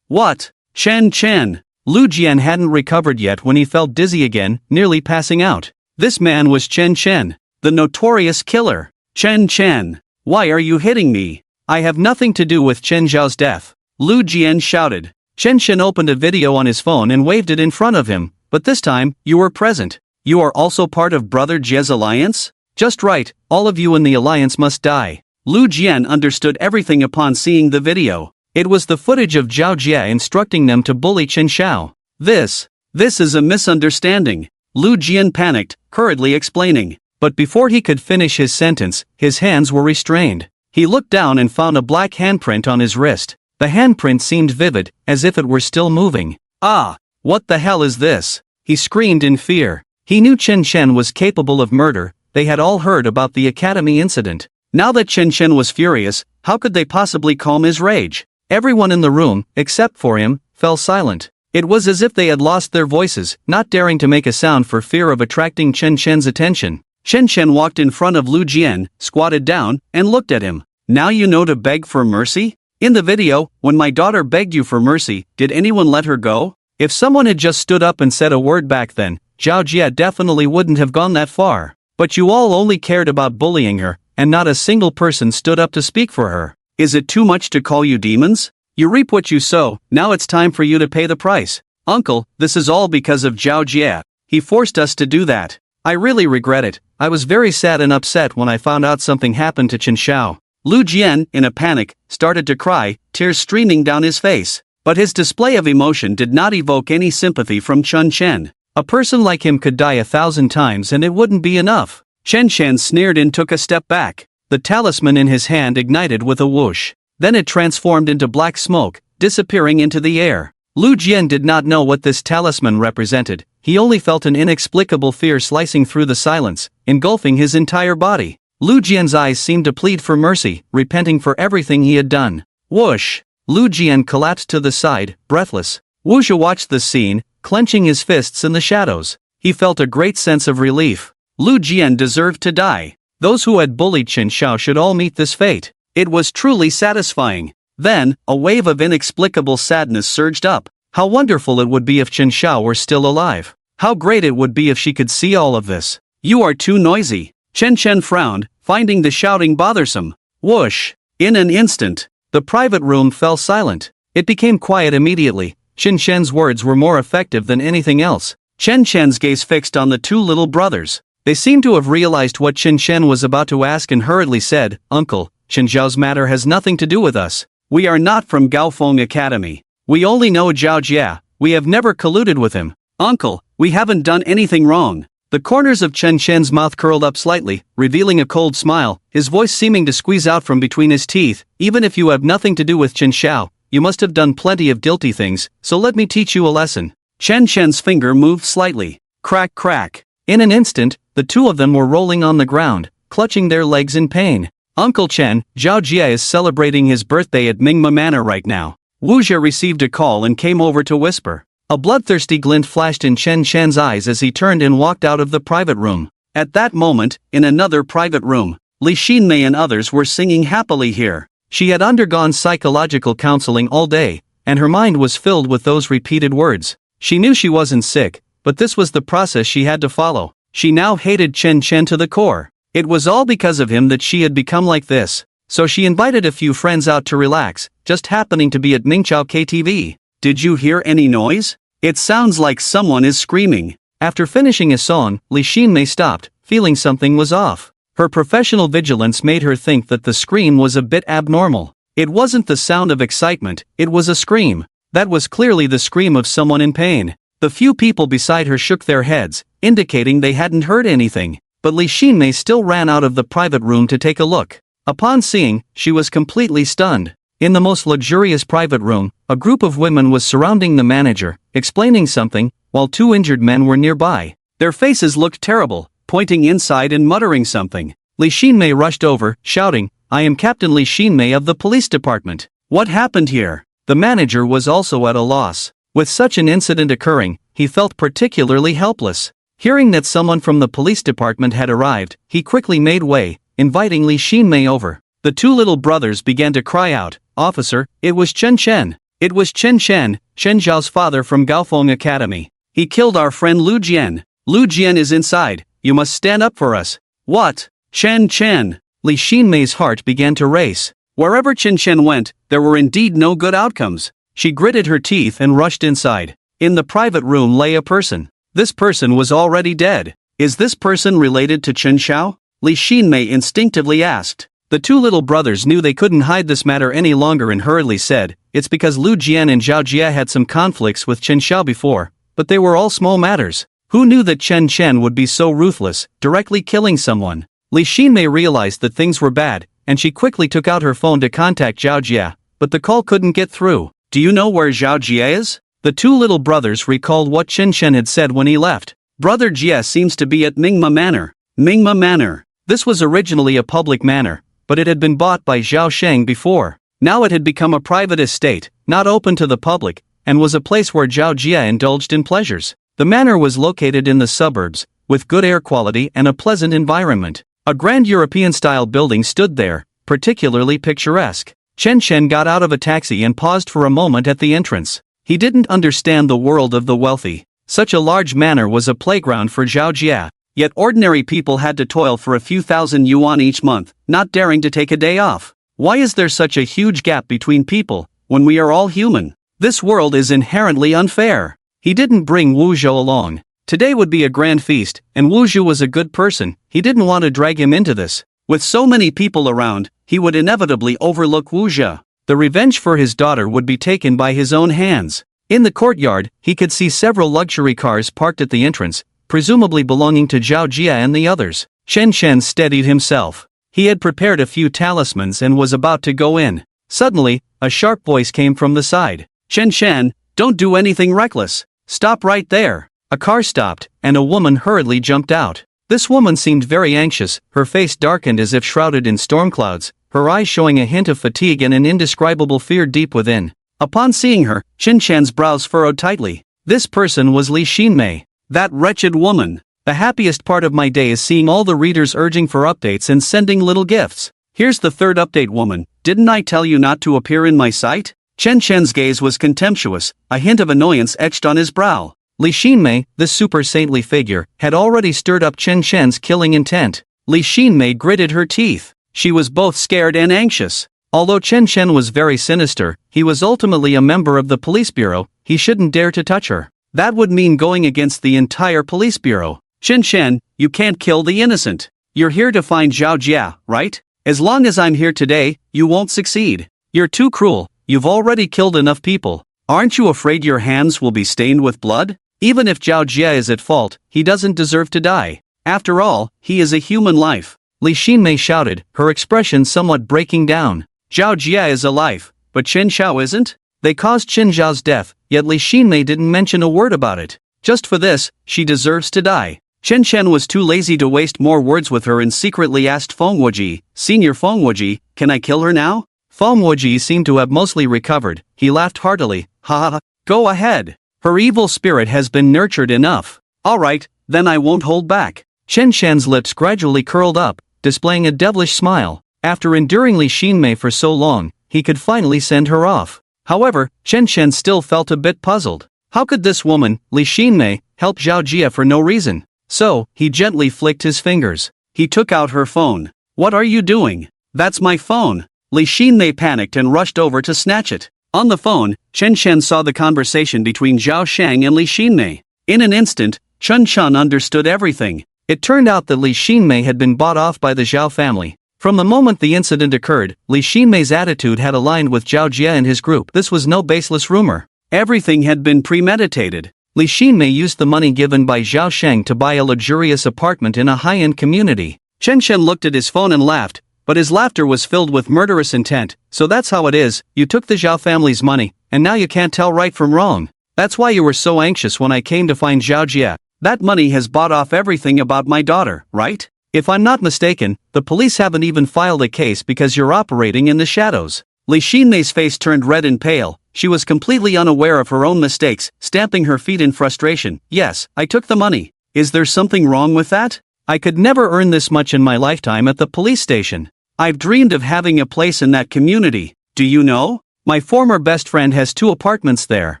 What? Chen Chen! Lu Jian hadn't recovered yet when he felt dizzy again, nearly passing out. This man was Chen Chen, the notorious killer. Chen Chen! Why are you hitting me? I have nothing to do with Chen Zhao's death. Lu Jian shouted. Chen Chen opened a video on his phone and waved it in front of him, but this time, you were present. You are also part of Brother Jie's alliance? Just right, all of you in the alliance must die. Lu Jian understood everything upon seeing the video. It was the footage of Zhao Jia instructing them to bully Chen Xiao. This is a misunderstanding. Lu Jian panicked, hurriedly explaining. But before he could finish his sentence, his hands were restrained. He looked down and found a black handprint on his wrist. The handprint seemed vivid, as if it were still moving. Ah! What the hell is this? He screamed in fear. He knew Chen Chen was capable of murder. They had all heard about the academy incident. Now that Chen Chen was furious, how could they possibly calm his rage? Everyone in the room, except for him, fell silent. It was as if they had lost their voices, not daring to make a sound for fear of attracting Chen Chen's attention. Chen Chen walked in front of Lu Jian, squatted down, and looked at him. Now you know to beg for mercy? In the video, when my daughter begged you for mercy, did anyone let her go? If someone had just stood up and said a word back then, Zhao Jia definitely wouldn't have gone that far. But you all only cared about bullying her, and not a single person stood up to speak for her. Is it too much to call you demons? You reap what you sow, now it's time for you to pay the price. Uncle, this is all because of Zhao Jia. He forced us to do that. I really regret it. I was very sad and upset when I found out something happened to Chen Xiao. Lu Jian, in a panic, started to cry, tears streaming down his face. But his display of emotion did not evoke any sympathy from Chen Chen. A person like him could die 1,000 times and it wouldn't be enough. Chen Chen sneered and took a step back. The talisman in his hand ignited with a whoosh. Then it transformed into black smoke, disappearing into the air. Lu Jian did not know what this talisman represented. He only felt an inexplicable fear slicing through the silence, engulfing his entire body. Lu Jian's eyes seemed to plead for mercy, repenting for everything he had done. Whoosh! Lu Jian collapsed to the side, breathless. Wu Zhe watched the scene, clenching his fists in the shadows. He felt a great sense of relief. Lu Jian deserved to die. Those who had bullied Chen Xiao should all meet this fate. It was truly satisfying. Then, a wave of inexplicable sadness surged up. How wonderful it would be if Chen Xiao were still alive. How great it would be if she could see all of this. You are too noisy. Chen Chen frowned, finding the shouting bothersome. Whoosh! In an instant, the private room fell silent. It became quiet immediately. Chen Chen's words were more effective than anything else. Chen Chen's gaze fixed on the two little brothers. They seemed to have realized what Chen Chen was about to ask and hurriedly said, Uncle, Chen Zhao's matter has nothing to do with us. We are not from Gaofeng Academy. We only know Zhao Jia. We have never colluded with him. Uncle, we haven't done anything wrong. The corners of Chen Chen's mouth curled up slightly, revealing a cold smile, his voice seeming to squeeze out from between his teeth. Even if you have nothing to do with Chen Xiao, you must have done plenty of guilty things, so let me teach you a lesson. Chen Chen's finger moved slightly. Crack crack. In an instant, the two of them were rolling on the ground, clutching their legs in pain. Uncle Chen, Zhao Jia is celebrating his birthday at Mingma Manor right now. Wu Zhe received a call and came over to whisper. A bloodthirsty glint flashed in Chen Chen's eyes as he turned and walked out of the private room. At that moment, in another private room, Li Xinmei and others were singing happily here. She had undergone psychological counseling all day, and her mind was filled with those repeated words. She knew she wasn't sick, but this was the process she had to follow. She now hated Chen Chen to the core. It was all because of him that she had become like this. So she invited a few friends out to relax, just happening to be at Mingchao KTV. Did you hear any noise? It sounds like someone is screaming. After finishing a song, Li Xinmei stopped, feeling something was off. Her professional vigilance made her think that the scream was a bit abnormal. It wasn't the sound of excitement, it was a scream. That was clearly the scream of someone in pain. The few people beside her shook their heads, indicating they hadn't heard anything. But Li Xinmei still ran out of the private room to take a look. Upon seeing, she was completely stunned. In the most luxurious private room, a group of women was surrounding the manager, explaining something, while two injured men were nearby. Their faces looked terrible, pointing inside and muttering something. Li Xinmei rushed over, shouting, I am Captain Li Xinmei of the police department. What happened here? The manager was also at a loss. With such an incident occurring, he felt particularly helpless. Hearing that someone from the police department had arrived, he quickly made way, inviting Li Xinmei over. The two little brothers began to cry out, Officer, it was Chen Chen. It was Chen Chen, Chen Zhao's father from Gaofeng Academy. He killed our friend Lu Jian. Lu Jian is inside. You must stand up for us. What? Chen Chen. Li Xinmei's heart began to race. Wherever Chen Chen went, there were indeed no good outcomes. She gritted her teeth and rushed inside. In the private room lay a person. This person was already dead. Is this person related to Chen Xiao? Li Xinmei instinctively asked. The two little brothers knew they couldn't hide this matter any longer and hurriedly said, it's because Lu Jian and Zhao Jia had some conflicts with Chen Xiao before, but they were all small matters. Who knew that Chen Chen would be so ruthless, directly killing someone? Li Xinmei realized that things were bad, and she quickly took out her phone to contact Zhao Jia, but the call couldn't get through. Do you know where Zhao Jia is? The two little brothers recalled what Chen Chen had said when he left. Brother Jia seems to be at Mingma Manor. Mingma Manor. This was originally a public manor, but it had been bought by Zhao Sheng before. Now it had become a private estate, not open to the public, and was a place where Zhao Jia indulged in pleasures. The manor was located in the suburbs, with good air quality and a pleasant environment. A grand European-style building stood there, particularly picturesque. Chen Chen got out of a taxi and paused for a moment at the entrance. He didn't understand the world of the wealthy. Such a large manor was a playground for Zhao Jia, yet ordinary people had to toil for a few thousand yuan each month, not daring to take a day off. Why is there such a huge gap between people, when we are all human? This world is inherently unfair. He didn't bring Wu Zhou along. Today would be a grand feast, and Wu Zhou was a good person. He didn't want to drag him into this. With so many people around, he would inevitably overlook Wu Zhou. The revenge for his daughter would be taken by his own hands. In the courtyard, he could see several luxury cars parked at the entrance, presumably belonging to Zhao Jia and the others. Chen Chen steadied himself. He had prepared a few talismans and was about to go in. Suddenly, a sharp voice came from the side. Chen Chen, don't do anything reckless. Stop right there. A car stopped, and a woman hurriedly jumped out. This woman seemed very anxious, her face darkened as if shrouded in storm clouds, her eyes showing a hint of fatigue and an indescribable fear deep within. Upon seeing her, Chen Chan's brows furrowed tightly. This person was Li Xinmei. That wretched woman. The happiest part of my day is seeing all the readers urging for updates and sending little gifts. Here's the third update, woman. Didn't I tell you not to appear in my sight? Chen Chen's gaze was contemptuous, a hint of annoyance etched on his brow. Li Xinmei, this super saintly figure, had already stirred up Chen Chen's killing intent. Li Xinmei gritted her teeth. She was both scared and anxious. Although Chen Chen was very sinister, he was ultimately a member of the police bureau. He shouldn't dare to touch her. That would mean going against the entire police bureau. Chen Chen, you can't kill the innocent. You're here to find Zhao Jia, right? As long as I'm here today, you won't succeed. You're too cruel. You've already killed enough people. Aren't you afraid your hands will be stained with blood? Even if Zhao Jia is at fault, he doesn't deserve to die. After all, he is a human life. Li Xinmei shouted, her expression somewhat breaking down. Zhao Jia is alive, but Chen Xiao isn't? They caused Chen Zhao's death, yet Li Xinmei didn't mention a word about it. Just for this, she deserves to die. Chen Chen was too lazy to waste more words with her and secretly asked Feng Wuji, Senior Feng Wuji, can I kill her now? Feng Wuji seemed to have mostly recovered. He laughed heartily. Ha ha, go ahead. Her evil spirit has been nurtured enough. Alright, then I won't hold back. Chen Shen's lips gradually curled up, displaying a devilish smile. After enduring Li Xinmei for so long, he could finally send her off. However, Chen Chen still felt a bit puzzled. How could this woman, Li Xinmei, help Zhao Jia for no reason? So, he gently flicked his fingers. He took out her phone. What are you doing? That's my phone. Li Xinmei panicked and rushed over to snatch it. On the phone, Chen Chen saw the conversation between Zhao Shang and Li Xinmei. In an instant, Chen Chen understood everything. It turned out that Li Xinmei had been bought off by the Zhao family. From the moment the incident occurred, Li Xinmei's attitude had aligned with Zhao Jia and his group. This was no baseless rumor. Everything had been premeditated. Li Xinmei used the money given by Zhao Sheng to buy a luxurious apartment in a high-end community. Chen Chen looked at his phone and laughed, but his laughter was filled with murderous intent. So that's how it is, you took the Zhao family's money, and now you can't tell right from wrong. That's why you were so anxious when I came to find Zhao Jia. That money has bought off everything about my daughter, right? If I'm not mistaken, the police haven't even filed a case because you're operating in the shadows. Li Xinmei's face turned red and pale. She was completely unaware of her own mistakes, stamping her feet in frustration. Yes, I took the money. Is there something wrong with that? I could never earn this much in my lifetime at the police station. I've dreamed of having a place in that community. Do you know? My former best friend has 2 apartments there,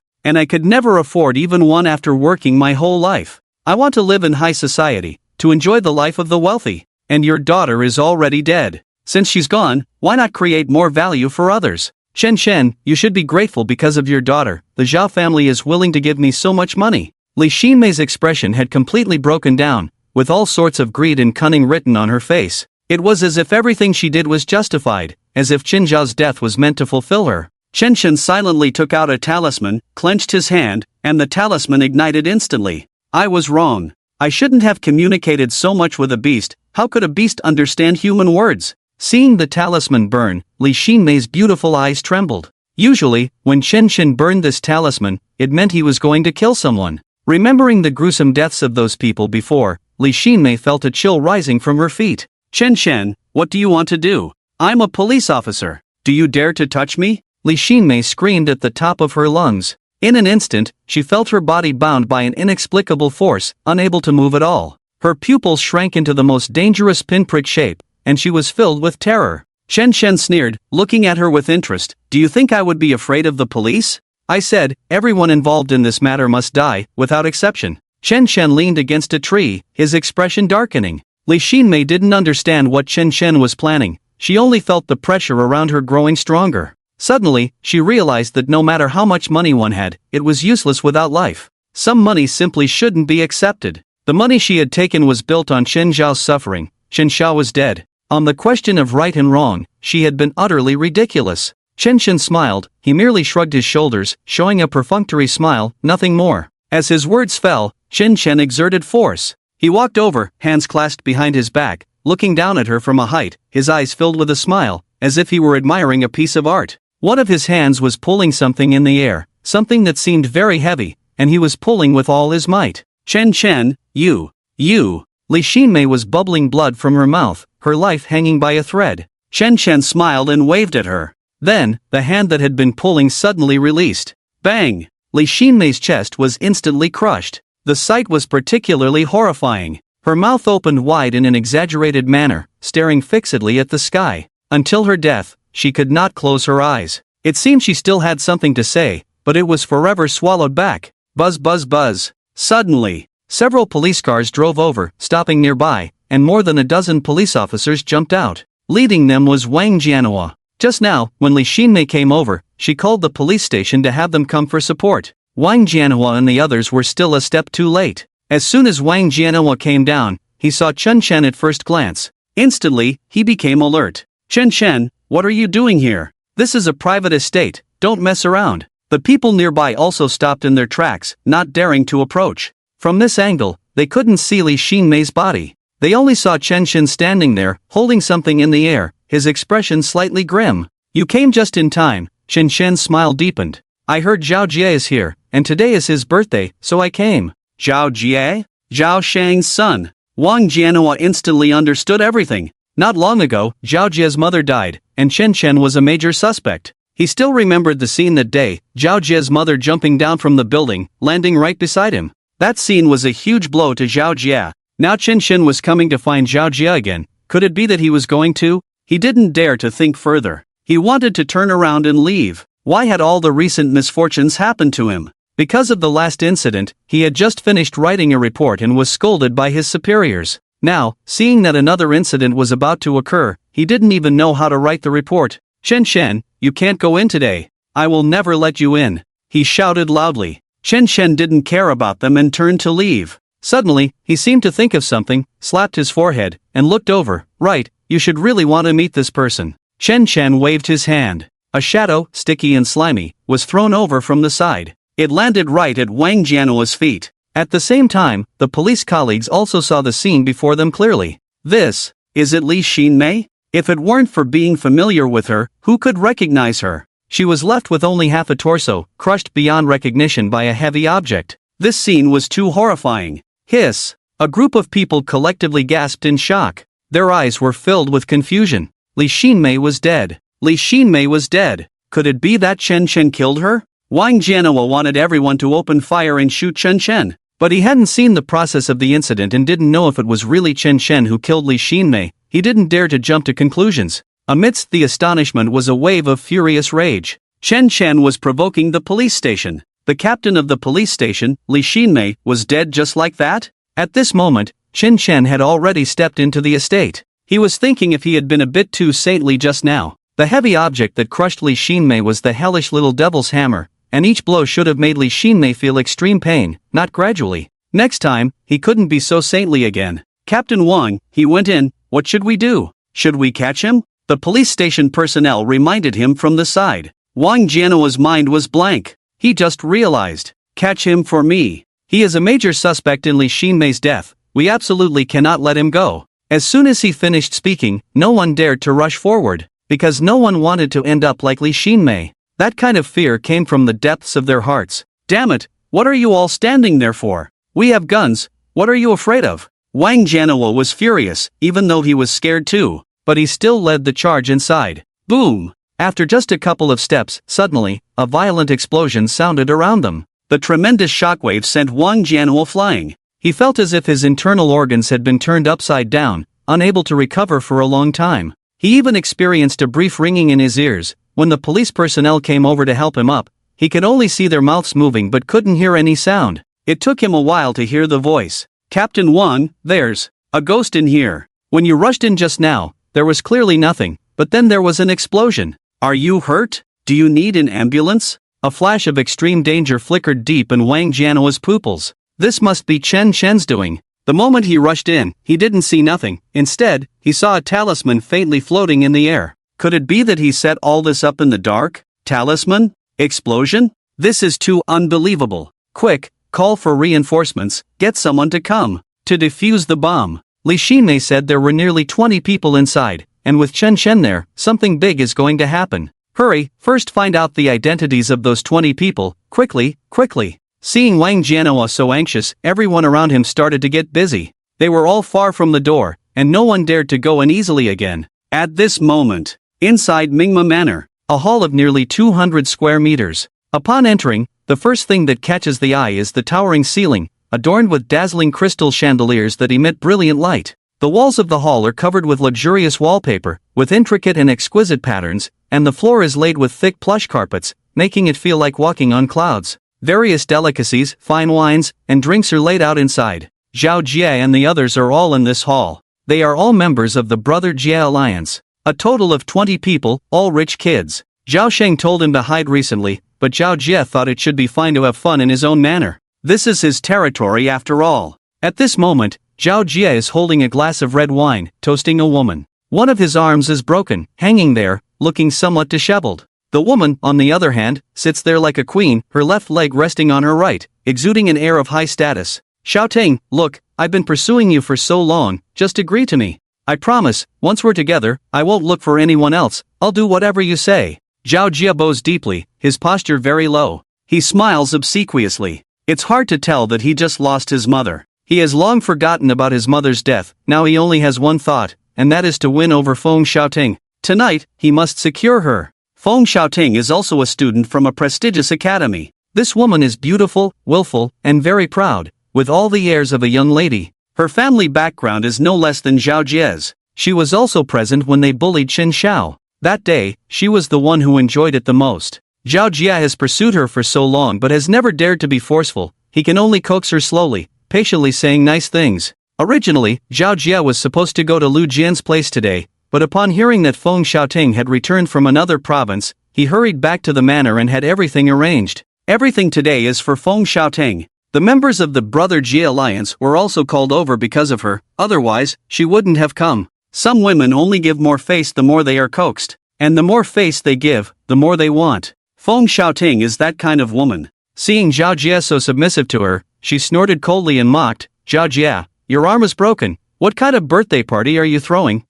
and I could never afford even one after working my whole life. I want to live in high society, to enjoy the life of the wealthy. And your daughter is already dead. Since she's gone, why not create more value for others? Chen Chen, you should be grateful because of your daughter. The Zhao family is willing to give me so much money. Li Xinmei's expression had completely broken down, with all sorts of greed and cunning written on her face. It was as if everything she did was justified, as if Qin Zhao's death was meant to fulfill her. Chen Chen silently took out a talisman, clenched his hand, and the talisman ignited instantly. I was wrong. I shouldn't have communicated so much with a beast. How could a beast understand human words? Seeing the talisman burn, Li Xinmei's beautiful eyes trembled. Usually, when Chen Chen burned this talisman, it meant he was going to kill someone. Remembering the gruesome deaths of those people before, Li Xinmei felt a chill rising from her feet. Chen Chen, what do you want to do? I'm a police officer. Do you dare to touch me? Li Xinmei screamed at the top of her lungs. In an instant, she felt her body bound by an inexplicable force, unable to move at all. Her pupils shrank into the most dangerous pinprick shape, and she was filled with terror. Chen Chen sneered, looking at her with interest. Do you think I would be afraid of the police? I said, everyone involved in this matter must die, without exception. Chen Chen leaned against a tree, his expression darkening. Li Xinmei didn't understand what Chen Chen was planning. She only felt the pressure around her growing stronger. Suddenly, she realized that no matter how much money one had, it was useless without life. Some money simply shouldn't be accepted. The money she had taken was built on Chen Zhao's suffering. Chen Zhao was dead. On the question of right and wrong, she had been utterly ridiculous. Chen Chen smiled. He merely shrugged his shoulders, showing a perfunctory smile, nothing more. As his words fell, Chen Chen exerted force. He walked over, hands clasped behind his back, looking down at her from a height, his eyes filled with a smile, as if he were admiring a piece of art. One of his hands was pulling something in the air, something that seemed very heavy, and he was pulling with all his might. Chen Chen, you. Li Xinmei was bubbling blood from her mouth, her life hanging by a thread. Chen Chen smiled and waved at her. Then, the hand that had been pulling suddenly released. Bang! Li Xinmei's chest was instantly crushed. The sight was particularly horrifying. Her mouth opened wide in an exaggerated manner, staring fixedly at the sky. Until her death, she could not close her eyes. It seemed she still had something to say, but it was forever swallowed back. Buzz buzz buzz. Suddenly, several police cars drove over, stopping nearby, and more than a dozen police officers jumped out. Leading them was Wang Jianhua. Just now, when Li Xinmei came over, she called the police station to have them come for support. Wang Jianhua and the others were still a step too late. As soon as Wang Jianhua came down, he saw Chen Chen at first glance. Instantly, he became alert. Chen Chen, what are you doing here? This is a private estate, don't mess around. The people nearby also stopped in their tracks, not daring to approach. From this angle, they couldn't see Li Xinmei's body. They only saw Chen Chen standing there, holding something in the air, his expression slightly grim. You came just in time. Chen Chen's smile deepened. I heard Zhao Jie is here, and today is his birthday, so I came. Zhao Jie? Zhao Shang's son. Wang Jianhua instantly understood everything. Not long ago, Zhao Jie's mother died, and Chen Chen was a major suspect. He still remembered the scene that day, Zhao Jie's mother jumping down from the building, landing right beside him. That scene was a huge blow to Zhao Jie. Now Chen Chen was coming to find Zhao Jie again. Could it be that he was going to? He didn't dare to think further. He wanted to turn around and leave. Why had all the recent misfortunes happened to him? Because of the last incident, he had just finished writing a report and was scolded by his superiors. Now, seeing that another incident was about to occur, he didn't even know how to write the report. Chen Chen, you can't go in today. I will never let you in. He shouted loudly. Chen Chen didn't care about them and turned to leave. Suddenly, he seemed to think of something, slapped his forehead, and looked over. Right, you should really want to meet this person. Chen Chen waved his hand. A shadow, sticky and slimy, was thrown over from the side. It landed right at Wang Jianhua's feet. At the same time, the police colleagues also saw the scene before them clearly. Is it Li Xinmei? If it weren't for being familiar with her, who could recognize her? She was left with only half a torso, crushed beyond recognition by a heavy object. This scene was too horrifying. Hiss! A group of people collectively gasped in shock. Their eyes were filled with confusion. Li Xinmei was dead. Li Xinmei was dead. Could it be that Chen Chen killed her? Wang Jianhua wanted everyone to open fire and shoot Chen Chen. But he hadn't seen the process of the incident and didn't know if it was really Chen Chen who killed Li Xinmei. He didn't dare to jump to conclusions. Amidst the astonishment was a wave of furious rage. Chen Chen was provoking the police station. The captain of the police station, Li Xinmei, was dead just like that? At this moment, Chen Chen had already stepped into the estate. He was thinking if he had been a bit too saintly just now. The heavy object that crushed Li Xinmei was the hellish little devil's hammer, and each blow should have made Li Xinmei feel extreme pain, not gradually. Next time, he couldn't be so saintly again. Captain Wang, he went in. What should we do? Should we catch him? The police station personnel reminded him from the side. Wang Jianhua's mind was blank. He just realized. Catch him for me. He is a major suspect in Li Xinmei's death. We absolutely cannot let him go. As soon as he finished speaking, no one dared to rush forward, because no one wanted to end up like Li Xinmei. That kind of fear came from the depths of their hearts. Damn it, what are you all standing there for? We have guns, what are you afraid of? Wang Jianhua was furious, even though he was scared too, but he still led the charge inside. Boom! After just a couple of steps, suddenly, a violent explosion sounded around them. The tremendous shockwave sent Wang Jianhua flying. He felt as if his internal organs had been turned upside down, unable to recover for a long time. He even experienced a brief ringing in his ears. When the police personnel came over to help him up, he could only see their mouths moving but couldn't hear any sound. It took him a while to hear the voice. Captain Wang, there's a ghost in here. When you rushed in just now, there was clearly nothing, but then there was an explosion. Are you hurt? Do you need an ambulance? A flash of extreme danger flickered deep in Wang Jianhua's pupils. This must be Chen Chen's doing. The moment he rushed in, he didn't see nothing. Instead, he saw a talisman faintly floating in the air. Could it be that he set all this up in the dark? Talisman? Explosion? This is too unbelievable. Quick, call for reinforcements, get someone to come to defuse the bomb. Li Xinmei said there were nearly 20 people inside, and with Chen Chen there, something big is going to happen. Hurry, first find out the identities of those 20 people, quickly, quickly. Seeing Wang Jianhua so anxious, everyone around him started to get busy. They were all far from the door, and no one dared to go in easily again. At this moment, inside Mingma Manor, a hall of nearly 200 square meters. Upon entering, the first thing that catches the eye is the towering ceiling, adorned with dazzling crystal chandeliers that emit brilliant light. The walls of the hall are covered with luxurious wallpaper, with intricate and exquisite patterns, and the floor is laid with thick plush carpets, making it feel like walking on clouds. Various delicacies, fine wines, and drinks are laid out inside. Zhao Jie and the others are all in this hall. They are all members of the Brother Jie Alliance. A total of 20 people, all rich kids. Zhao Sheng told him to hide recently, but Zhao Jie thought it should be fine to have fun in his own manner. This is his territory after all. At this moment, Zhao Jie is holding a glass of red wine, toasting a woman. One of his arms is broken, hanging there, looking somewhat disheveled. The woman, on the other hand, sits there like a queen, her left leg resting on her right, exuding an air of high status. Shouting, look, I've been pursuing you for so long, just agree to me. I promise, once we're together, I won't look for anyone else, I'll do whatever you say. Zhao Jie bows deeply, his posture very low. He smiles obsequiously. It's hard to tell that he just lost his mother. He has long forgotten about his mother's death, now he only has one thought, and that is to win over Feng Xiaoting. Tonight, he must secure her. Feng Xiaoting is also a student from a prestigious academy. This woman is beautiful, willful, and very proud, with all the airs of a young lady. Her family background is no less than Zhao Jie's. She was also present when they bullied Qin Xiao. That day, she was the one who enjoyed it the most. Zhao Jie has pursued her for so long but has never dared to be forceful. He can only coax her slowly, patiently saying nice things. Originally, Zhao Jie was supposed to go to Lu Jian's place today, but upon hearing that Feng Xiaoting had returned from another province, he hurried back to the manor and had everything arranged. Everything today is for Feng Xiaoting. The members of the Brother Jie Alliance were also called over because of her, otherwise, she wouldn't have come. Some women only give more face the more they are coaxed, and the more face they give, the more they want. Feng Xiaoting is that kind of woman. Seeing Zhao Jie so submissive to her, she snorted coldly and mocked, Zhao Jie, your arm is broken, what kind of birthday party are you throwing?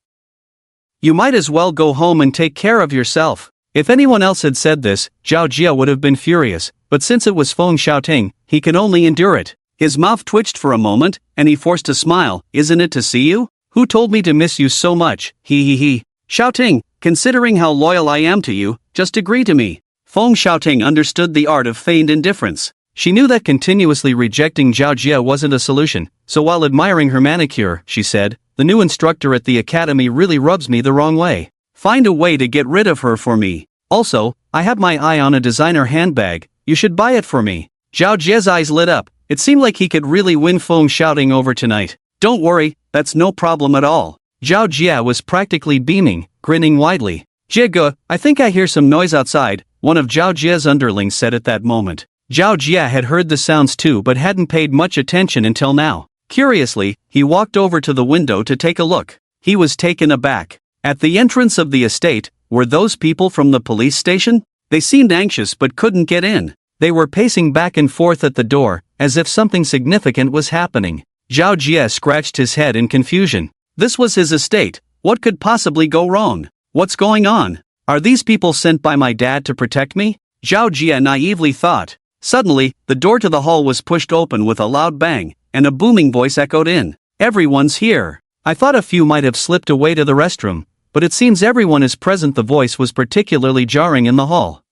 You might as well go home and take care of yourself. If anyone else had said this, Zhao Jie would have been furious, but since it was Feng Xiaoting, he could only endure it. His mouth twitched for a moment, and he forced a smile. Isn't it to see you? Who told me to miss you so much? He. Xiaoting, considering how loyal I am to you, just agree to me. Feng Xiaoting understood the art of feigned indifference. She knew that continuously rejecting Zhao Jie wasn't a solution, so while admiring her manicure, she said, the new instructor at the academy really rubs me the wrong way. Find a way to get rid of her for me. Also, I have my eye on a designer handbag, you should buy it for me. Zhao Jie's eyes lit up. It seemed like he could really win Feng Xiaoting over tonight. Don't worry, that's no problem at all. Zhao Jie was practically beaming, grinning widely. Jiege, I think I hear some noise outside, one of Zhao Jie's underlings said at that moment. Zhao Jie had heard the sounds too but hadn't paid much attention until now. Curiously, he walked over to the window to take a look. He was taken aback. At the entrance of the estate, were those people from the police station? They seemed anxious but couldn't get in. They were pacing back and forth at the door, as if something significant was happening. Zhao Jie scratched his head in confusion. This was his estate. What could possibly go wrong? What's going on? Are these people sent by my dad to protect me? Zhao Jie naively thought. Suddenly, the door to the hall was pushed open with a loud bang, and a booming voice echoed in. Everyone's here. I thought a few might have slipped away to the restroom, but it seems everyone is present. The voice was particularly jarring in the hall.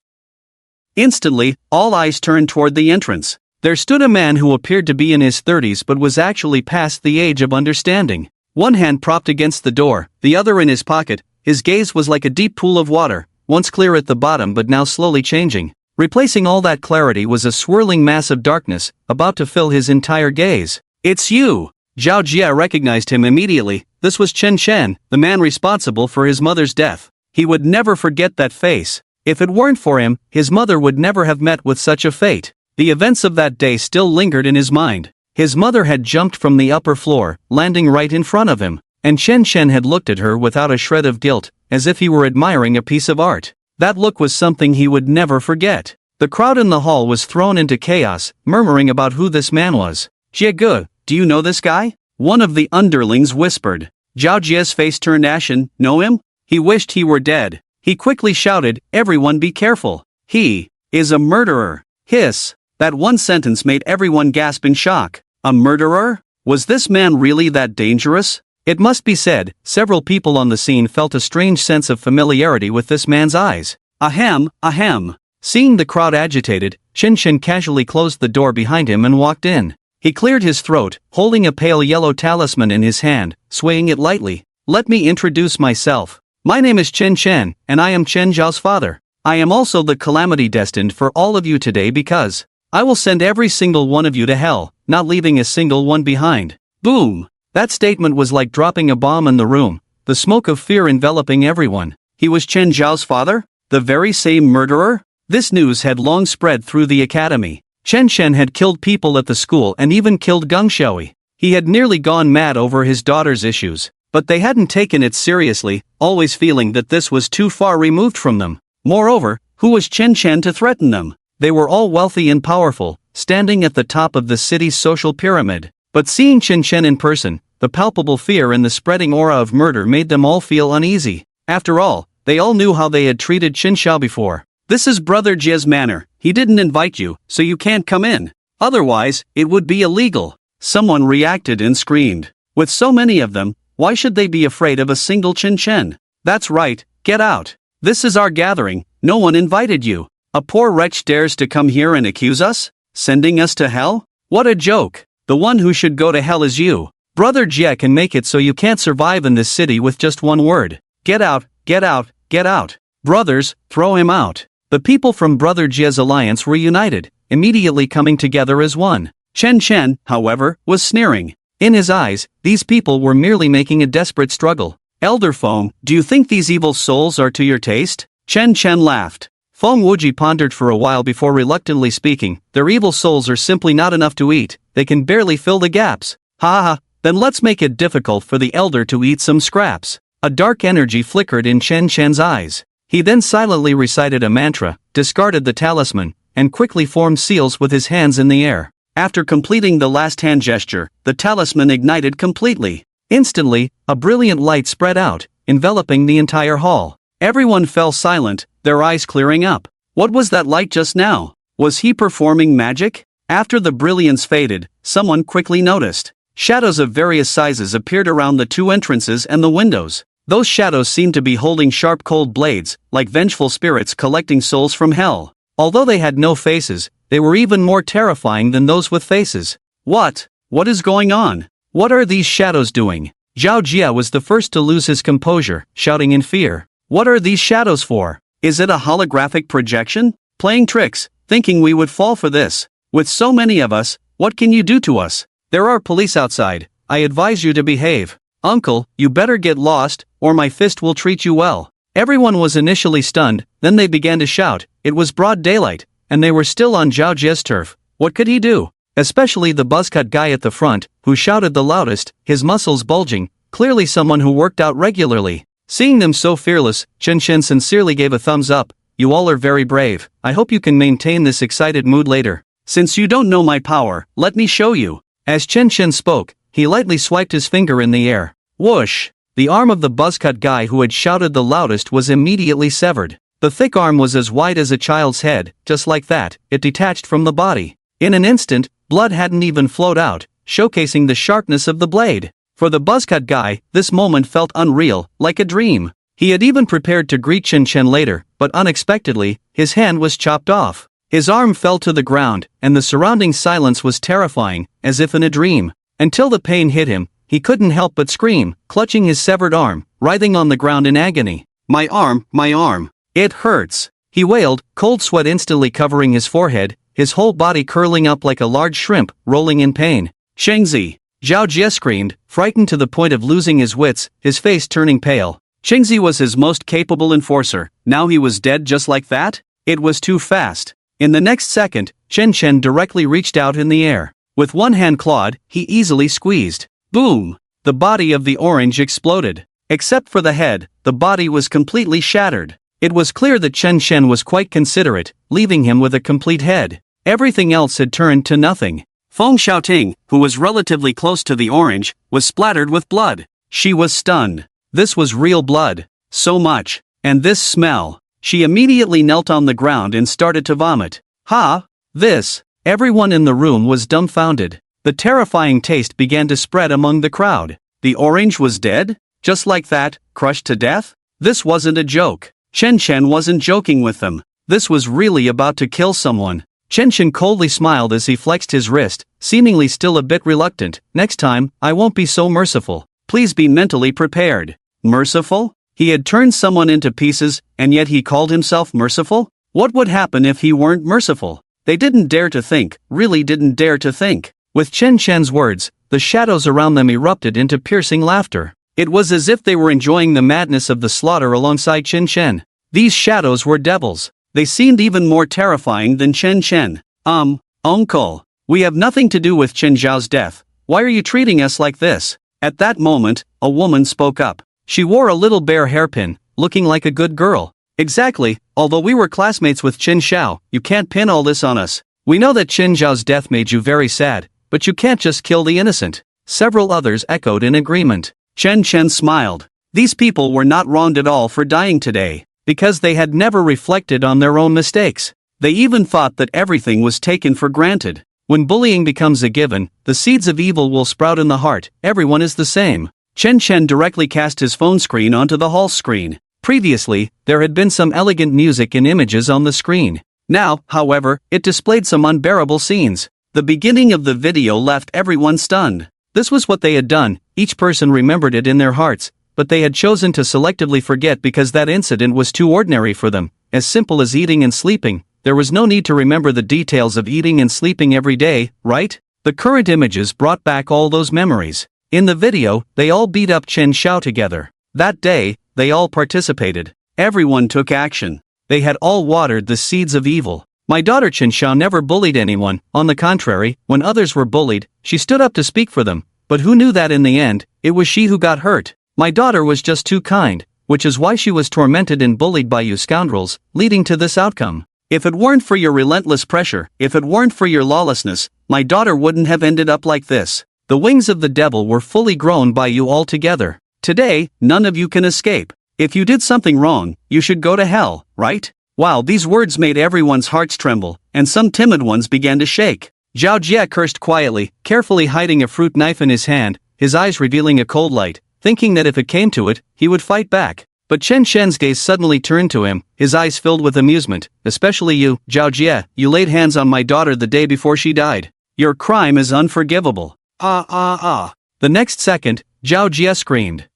Instantly, all eyes turned toward the entrance. There stood a man who appeared to be in his 30s but was actually past the age of understanding. One hand propped against the door, the other in his pocket. His gaze was like a deep pool of water, once clear at the bottom but now slowly changing. Replacing all that clarity was a swirling mass of darkness, about to fill his entire gaze. It's you! Zhao Jie recognized him immediately. This was Chen Chen, the man responsible for his mother's death. He would never forget that face. If it weren't for him, his mother would never have met with such a fate. The events of that day still lingered in his mind. His mother had jumped from the upper floor, landing right in front of him, and Chen Chen had looked at her without a shred of guilt, as if he were admiring a piece of art. That look was something he would never forget. The crowd in the hall was thrown into chaos, murmuring about who this man was. Jie Ge, do you know this guy? One of the underlings whispered. Zhao Jie's face turned ashen. Know him? He wished he were dead. He quickly shouted, everyone be careful. He is a murderer. Hiss. That one sentence made everyone gasp in shock. A murderer? Was this man really that dangerous? It must be said, several people on the scene felt a strange sense of familiarity with this man's eyes. Ahem, ahem. Seeing the crowd agitated, Chen Chen casually closed the door behind him and walked in. He cleared his throat, holding a pale yellow talisman in his hand, swaying it lightly. Let me introduce myself. My name is Chen Chen, and I am Chen Zhao's father. I am also the calamity destined for all of you today because I will send every single one of you to hell, not leaving a single one behind. Boom! That statement was like dropping a bomb in the room, the smoke of fear enveloping everyone. He was Chen Zhao's father? The very same murderer? This news had long spread through the academy. Chen Chen had killed people at the school and even killed Geng Shui. He had nearly gone mad over his daughter's issues. But they hadn't taken it seriously, always feeling that this was too far removed from them. Moreover, who was Chen Chen to threaten them? They were all wealthy and powerful, standing at the top of the city's social pyramid. But seeing Chen Chen in person, the palpable fear and the spreading aura of murder made them all feel uneasy. After all, they all knew how they had treated Chen Xiao before. This is Brother Jie's manor. He didn't invite you, so you can't come in. Otherwise, it would be illegal. Someone reacted and screamed. With so many of them, why should they be afraid of a single Chen Chen? That's right, get out. This is our gathering, no one invited you. A poor wretch dares to come here and accuse us? Sending us to hell? What a joke. The one who should go to hell is you. Brother Jie can make it so you can't survive in this city with just one word. Get out, get out, get out. Brothers, throw him out. The people from Brother Jie's alliance were united, immediately coming together as one. Chen Chen, however, was sneering. In his eyes, these people were merely making a desperate struggle. Elder Feng, do you think these evil souls are to your taste? Chen Chen laughed. Feng Wuji pondered for a while before reluctantly speaking. Their evil souls are simply not enough to eat, they can barely fill the gaps. Ha ha, then let's make it difficult for the elder to eat some scraps. A dark energy flickered in Chen Chen's eyes. He then silently recited a mantra, discarded the talisman, and quickly formed seals with his hands in the air. After completing the last hand gesture, the talisman ignited completely. Instantly, a brilliant light spread out, enveloping the entire hall. Everyone fell silent, their eyes clearing up. What was that light just now? Was he performing magic? After the brilliance faded, someone quickly noticed. Shadows of various sizes appeared around the two entrances and the windows. Those shadows seemed to be holding sharp cold blades, like vengeful spirits collecting souls from hell. Although they had no faces, they were even more terrifying than those with faces. What is going on? What are these shadows doing? Zhao Jie was the first to lose his composure, shouting in fear. What are these shadows for? Is it a holographic projection? Playing tricks, thinking we would fall for this. With so many of us, what can you do to us? There are police outside. I advise you to behave. Uncle, you better get lost, or my fist will treat you well. Everyone was initially stunned, then they began to shout. It was broad daylight, and they were still on Zhao Jie's turf. What could he do? Especially the buzzcut guy at the front, who shouted the loudest, his muscles bulging, clearly someone who worked out regularly. Seeing them so fearless, Chen Chen sincerely gave a thumbs up. you all are very brave. I hope you can maintain this excited mood later. Since you don't know my power, let me show you. As Chen Chen spoke, he lightly swiped his finger in the air. Whoosh! The arm of the buzzcut guy who had shouted the loudest was immediately severed. The thick arm was as wide as a child's head. Just like that, it detached from the body. In an instant, blood hadn't even flowed out, showcasing the sharpness of the blade. For the buzzcut guy, this moment felt unreal, like a dream. He had even prepared to greet Chen Chen later, but unexpectedly, his hand was chopped off. His arm fell to the ground, and the surrounding silence was terrifying, as if in a dream. Until the pain hit him, he couldn't help but scream, clutching his severed arm, writhing on the ground in agony. My arm, my arm. It hurts. He wailed, cold sweat instantly covering his forehead, his whole body curling up like a large shrimp, rolling in pain. Shengzi! Zhao Jie screamed, frightened to the point of losing his wits, his face turning pale. Shengzi was his most capable enforcer. Now he was dead just like that? It was too fast. In the next second, Chen Chen directly reached out in the air. With one hand clawed, he easily squeezed. Boom! The body of the orange exploded. Except for the head, the body was completely shattered. It was clear that Chen Chen was quite considerate, leaving him with a complete head. Everything else had turned to nothing. Feng Xiaoting, who was relatively close to the orange, was splattered with blood. She was stunned. This was real blood. So much. And this smell. She immediately knelt on the ground and started to vomit. Ha! This! Everyone in the room was dumbfounded. The terrifying taste began to spread among the crowd. The orange was dead? Just like that, crushed to death? This wasn't a joke. Chen Chen wasn't joking with them. This was really about to kill someone. Chen Chen coldly smiled as he flexed his wrist, seemingly still a bit reluctant. Next time, I won't be so merciful. Please be mentally prepared. Merciful? He had turned someone into pieces, and yet he called himself merciful? What would happen if he weren't merciful? They didn't dare to think, really didn't dare to think. With Chen Chen's words, the shadows around them erupted into piercing laughter. It was as if they were enjoying the madness of the slaughter alongside Chen Chen. These shadows were devils. They seemed even more terrifying than Chen Chen. Uncle. We have nothing to do with Chen Zhao's death. Why are you treating us like this? At that moment, a woman spoke up. She wore a little bear hairpin, looking like a good girl. Exactly, although we were classmates with Chen Zhao, you can't pin all this on us. We know that Chen Zhao's death made you very sad, but you can't just kill the innocent. Several others echoed in agreement. Chen Chen smiled. These people were not wronged at all for dying today, because they had never reflected on their own mistakes. They even thought that everything was taken for granted. When bullying becomes a given, the seeds of evil will sprout in the heart. Everyone is the same. Chen Chen directly cast his phone screen onto the hall screen. Previously, there had been some elegant music and images on the screen. Now, however, it displayed some unbearable scenes. The beginning of the video left everyone stunned. This was what they had done. Each person remembered it in their hearts, but they had chosen to selectively forget because that incident was too ordinary for them. As simple as eating and sleeping, there was no need to remember the details of eating and sleeping every day, right? The current images brought back all those memories. In the video, they all beat up Chen Xiao together. That day, they all participated. Everyone took action. They had all watered the seeds of evil. My daughter Chen Xiao never bullied anyone. On the contrary, when others were bullied, she stood up to speak for them. But who knew that in the end, it was she who got hurt? My daughter was just too kind, which is why she was tormented and bullied by you scoundrels, leading to this outcome. If it weren't for your relentless pressure, if it weren't for your lawlessness, my daughter wouldn't have ended up like this. The wings of the devil were fully grown by you all together. Today, none of you can escape. If you did something wrong, you should go to hell, right? Wow, these words made everyone's hearts tremble, and some timid ones began to shake. Zhao Jie cursed quietly, carefully hiding a fruit knife in his hand, his eyes revealing a cold light, thinking that if it came to it, he would fight back. But Chen Shen's gaze suddenly turned to him, his eyes filled with amusement. Especially you, Zhao Jie, you laid hands on my daughter the day before she died. Your crime is unforgivable. The next second, Zhao Jie screamed.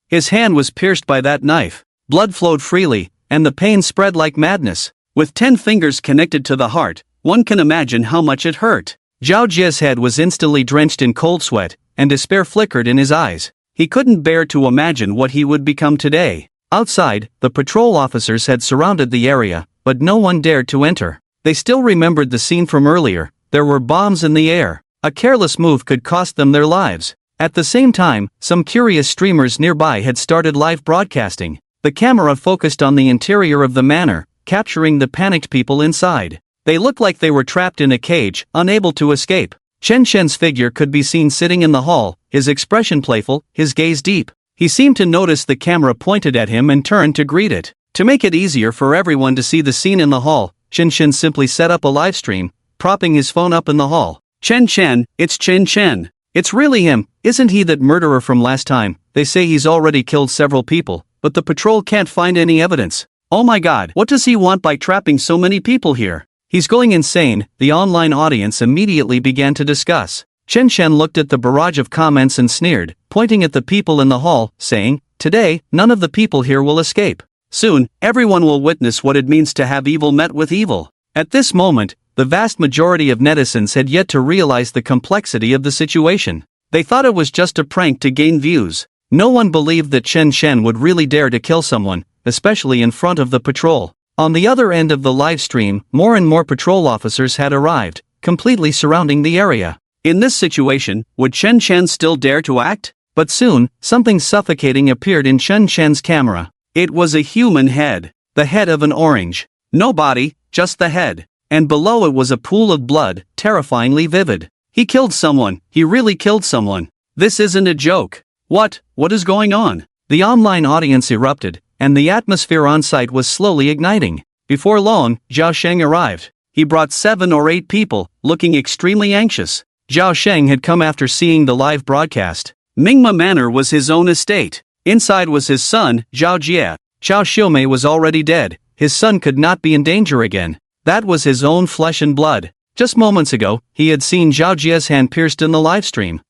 His hand was pierced by that knife. Blood flowed freely, and the pain spread like madness. With 10 fingers connected to the heart, one can imagine how much it hurt. Zhao Jie's head was instantly drenched in cold sweat, and despair flickered in his eyes. He couldn't bear to imagine what he would become today. Outside, the patrol officers had surrounded the area, but no one dared to enter. They still remembered the scene from earlier. There were bombs in the air. A careless move could cost them their lives. At the same time, some curious streamers nearby had started live broadcasting. The camera focused on the interior of the manor, capturing the panicked people inside. They looked like they were trapped in a cage, unable to escape. Chen Shen's figure could be seen sitting in the hall, his expression playful, his gaze deep. He seemed to notice the camera pointed at him and turned to greet it. To make it easier for everyone to see the scene in the hall, Chen Shen simply set up a live stream, propping his phone up in the hall. Chen Chen, it's Chen Chen. It's really him, isn't he, that murderer from last time? They say he's already killed several people, but the patrol can't find any evidence. Oh my god, what does he want by trapping so many people here? He's going insane, the online audience immediately began to discuss. Chen Shen looked at the barrage of comments and sneered, pointing at the people in the hall, saying, "Today, none of the people here will escape. Soon, everyone will witness what it means to have evil met with evil." At this moment, the vast majority of netizens had yet to realize the complexity of the situation. They thought it was just a prank to gain views. No one believed that Chen Shen would really dare to kill someone, especially in front of the patrol. On the other end of the live stream, more and more patrol officers had arrived, completely surrounding the area. In this situation, would Chen Shen still dare to act? But soon, something suffocating appeared in Chen Shen's camera. It was a human head. The head of an orange. No body, just the head. And below it was a pool of blood, terrifyingly vivid. He killed someone, he really killed someone. This isn't a joke. What is going on? The online audience erupted, and the atmosphere on site was slowly igniting. Before long, Zhao Sheng arrived. He brought 7 or 8 people, looking extremely anxious. Zhao Sheng had come after seeing the live broadcast. Mingma Manor was his own estate. Inside was his son, Zhao Jie. Zhao Xiumei was already dead. His son could not be in danger again. That was his own flesh and blood. Just moments ago, he had seen Zhao Jie's hand pierced in the live stream.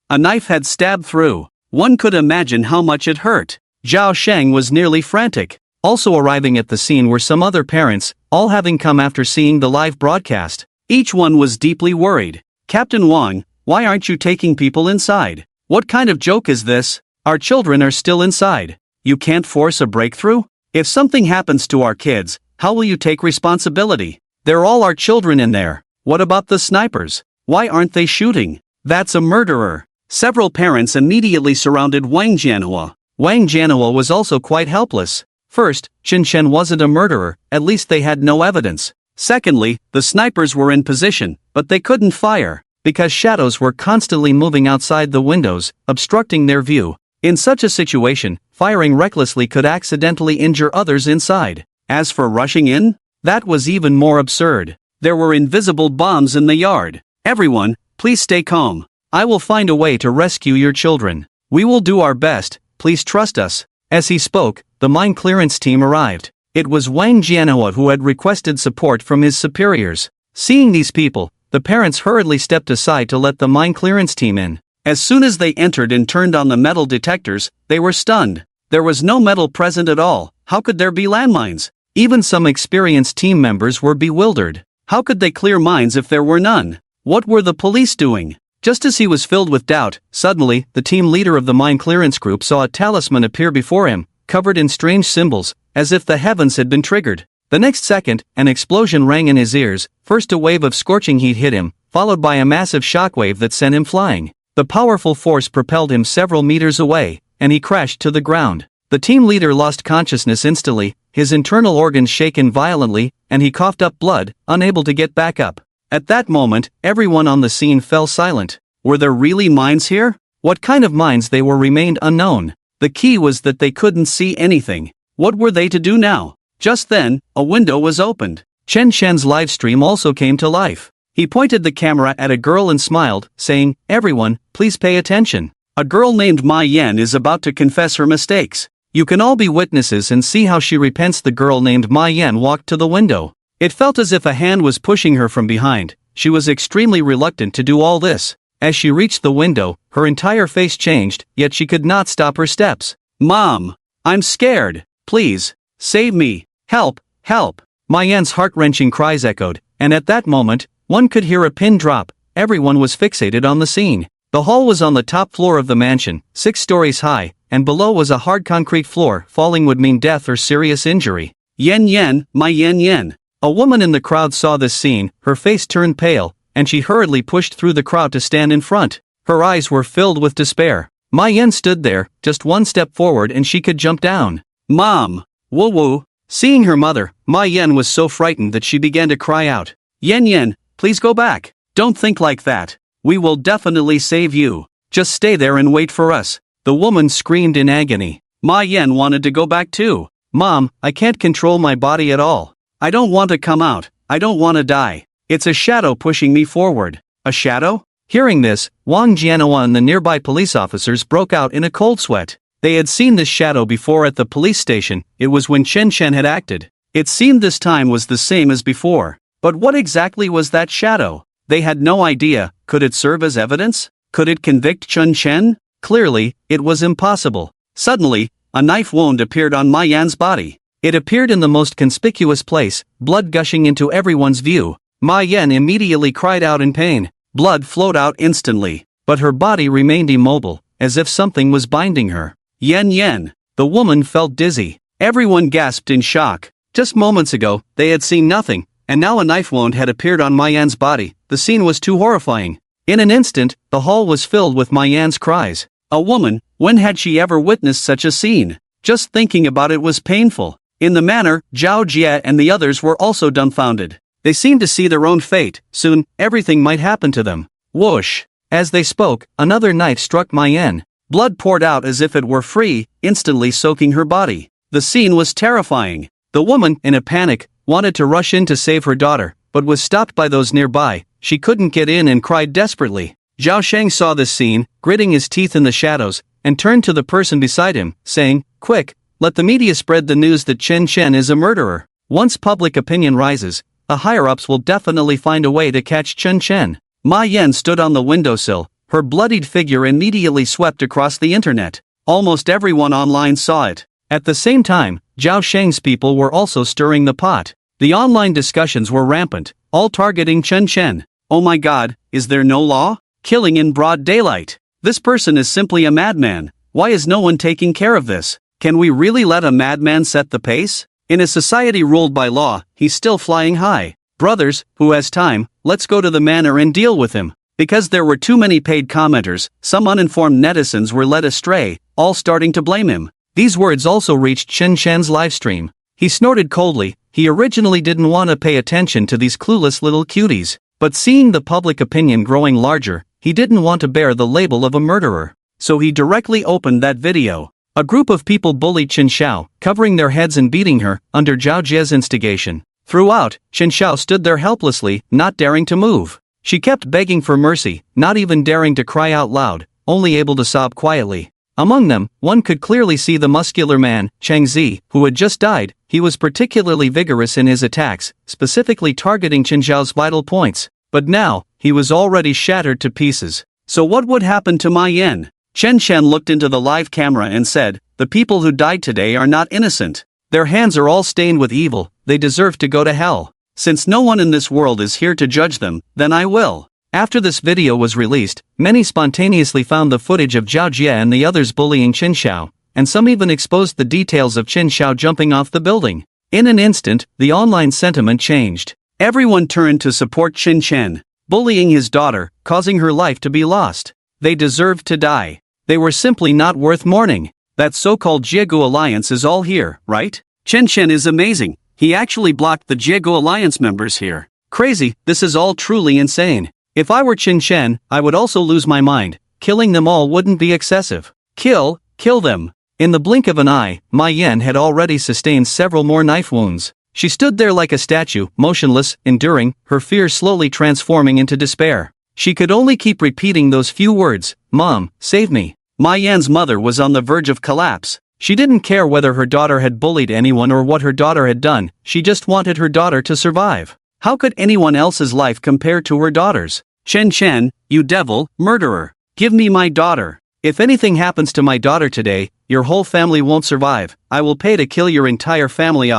A knife had stabbed through. One could imagine how much it hurt. Zhao Sheng was nearly frantic. Also arriving at the scene were some other parents, all having come after seeing the live broadcast. Each one was deeply worried. "Captain Wang, why aren't you taking people inside? What kind of joke is this? Our children are still inside. You can't force a breakthrough? If something happens to our kids, how will you take responsibility? They're all our children in there. What about the snipers? Why aren't they shooting? That's a murderer." Several parents immediately surrounded Wang Jianhua. Wang Jianhua was also quite helpless. First, Chen Shen wasn't a murderer, at least they had no evidence. Secondly, the snipers were in position, but they couldn't fire, because shadows were constantly moving outside the windows, obstructing their view. In such a situation, firing recklessly could accidentally injure others inside. As for rushing in, that was even more absurd. There were invisible bombs in the yard. "Everyone, please stay calm. I will find a way to rescue your children. We will do our best, please trust us." As he spoke, the mine clearance team arrived. It was Wang Jianhua who had requested support from his superiors. Seeing these people, the parents hurriedly stepped aside to let the mine clearance team in. As soon as they entered and turned on the metal detectors, they were stunned. There was no metal present at all. How could there be landmines? Even some experienced team members were bewildered. How could they clear mines if there were none? What were the police doing? Just as he was filled with doubt, suddenly, the team leader of the mine clearance group saw a talisman appear before him, covered in strange symbols, as if the heavens had been triggered. The next second, an explosion rang in his ears. First a wave of scorching heat hit him, followed by a massive shockwave that sent him flying. The powerful force propelled him several meters away, and he crashed to the ground. The team leader lost consciousness instantly, his internal organs shaken violently, and he coughed up blood, unable to get back up. At that moment, everyone on the scene fell silent. Were there really mines here? What kind of mines they were remained unknown. The key was that they couldn't see anything. What were they to do now? Just then, a window was opened. Chen Shen's livestream also came to life. He pointed the camera at a girl and smiled, saying, "Everyone, please pay attention. A girl named Ma Yan is about to confess her mistakes. You can all be witnesses and see how she repents." The girl named Ma Yan walked to the window. It felt as if a hand was pushing her from behind. She was extremely reluctant to do all this. As she reached the window, her entire face changed, yet she could not stop her steps. "Mom! I'm scared! Please! Save me! Help! Help!" Ma Yan's heart-wrenching cries echoed, and at that moment, one could hear a pin drop. Everyone was fixated on the scene. The hall was on the top floor of the mansion, 6 stories high, and below was a hard concrete floor. Falling would mean death or serious injury. "Yen Yen, my Yen Yen." A woman in the crowd saw this scene, her face turned pale, and she hurriedly pushed through the crowd to stand in front. Her eyes were filled with despair. Ma Yan stood there, just one step forward and she could jump down. Mom! Woo woo! Seeing her mother, Ma Yan was so frightened that she began to cry out. Yen Yen, please go back. Don't think like that. We will definitely save you. Just stay there and wait for us. The woman screamed in agony. Ma Yan wanted to go back too. Mom, I can't control my body at all. I don't want to come out. I don't want to die. It's a shadow pushing me forward. A shadow? Hearing this, Wang Jianhua and the nearby police officers broke out in a cold sweat. They had seen this shadow before at the police station. It was when Chen Shen had acted. It seemed this time was the same as before. But what exactly was that shadow? They had no idea. Could it serve as evidence? Could it convict Chen Shen? Clearly, it was impossible. Suddenly, a knife wound appeared on Ma Yan's body. It appeared in the most conspicuous place, blood gushing into everyone's view. Ma Yan immediately cried out in pain. Blood flowed out instantly, but her body remained immobile, as if something was binding her. Yen Yen. The woman felt dizzy. Everyone gasped in shock. Just moments ago, they had seen nothing, and now a knife wound had appeared on Ma Yan's body. The scene was too horrifying. In an instant, the hall was filled with Ma Yan's cries. A woman, when had she ever witnessed such a scene? Just thinking about it was painful. In the manner, Zhao Jie and the others were also dumbfounded. They seemed to see their own fate. Soon, everything might happen to them. Whoosh! As they spoke, another knife struck Ma Yan. Blood poured out as if it were free, instantly soaking her body. The scene was terrifying. The woman, in a panic, wanted to rush in to save her daughter, but was stopped by those nearby. She couldn't get in and cried desperately. Zhao Sheng saw this scene, gritting his teeth in the shadows, and turned to the person beside him, saying, "Quick, let the media spread the news that Chen Shen is a murderer. Once public opinion rises, the higher-ups will definitely find a way to catch Chen Shen." Ma Yan stood on the windowsill. Her bloodied figure immediately swept across the internet. Almost everyone online saw it. At the same time, Zhao Sheng's people were also stirring the pot. The online discussions were rampant, all targeting Chen Shen. Oh my god, is there no law? Killing in broad daylight. This person is simply a madman. Why is no one taking care of this? Can we really let a madman set the pace? In a society ruled by law, he's still flying high. Brothers, who has time, let's go to the manor and deal with him. Because there were too many paid commenters, some uninformed netizens were led astray, all starting to blame him. These words also reached Chen Shen's livestream. He snorted coldly. He originally didn't want to pay attention to these clueless little cuties, but seeing the public opinion growing larger, he didn't want to bear the label of a murderer. So he directly opened that video. A group of people bullied Chen Xiao, covering their heads and beating her, under Zhao Jie's instigation. Throughout, Chen Xiao stood there helplessly, not daring to move. She kept begging for mercy, not even daring to cry out loud, only able to sob quietly. Among them, one could clearly see the muscular man, Chang Zi, who had just died. He was particularly vigorous in his attacks, specifically targeting Chen Xiao's vital points. But now, he was already shattered to pieces. So what would happen to Ma Yan? Chen Shen looked into the live camera and said, "The people who died today are not innocent. Their hands are all stained with evil. They deserve to go to hell. Since no one in this world is here to judge them, then I will." After this video was released, many spontaneously found the footage of Zhao Jie and the others bullying Chen Xiao, and some even exposed the details of Chen Xiao jumping off the building. In an instant, the online sentiment changed. Everyone turned to support Chen Shen, bullying his daughter, causing her life to be lost. They deserved to die. They were simply not worth mourning. That so-called Jiegu Alliance is all here, right? Chen Shen is amazing. He actually blocked the Jiegu Alliance members here. Crazy, this is all truly insane. If I were Chen Shen, I would also lose my mind. Killing them all wouldn't be excessive. Kill them. In the blink of an eye, Ma Yan had already sustained several more knife wounds. She stood there like a statue, motionless, enduring, her fear slowly transforming into despair. She could only keep repeating those few words, "Mom, save me." Ma Yan's mother was on the verge of collapse. She didn't care whether her daughter had bullied anyone or what her daughter had done, she just wanted her daughter to survive. How could anyone else's life compare to her daughter's? "Chen Chen, you devil, murderer. Give me my daughter. If anything happens to my daughter today, your whole family won't survive. I will pay to kill your entire family.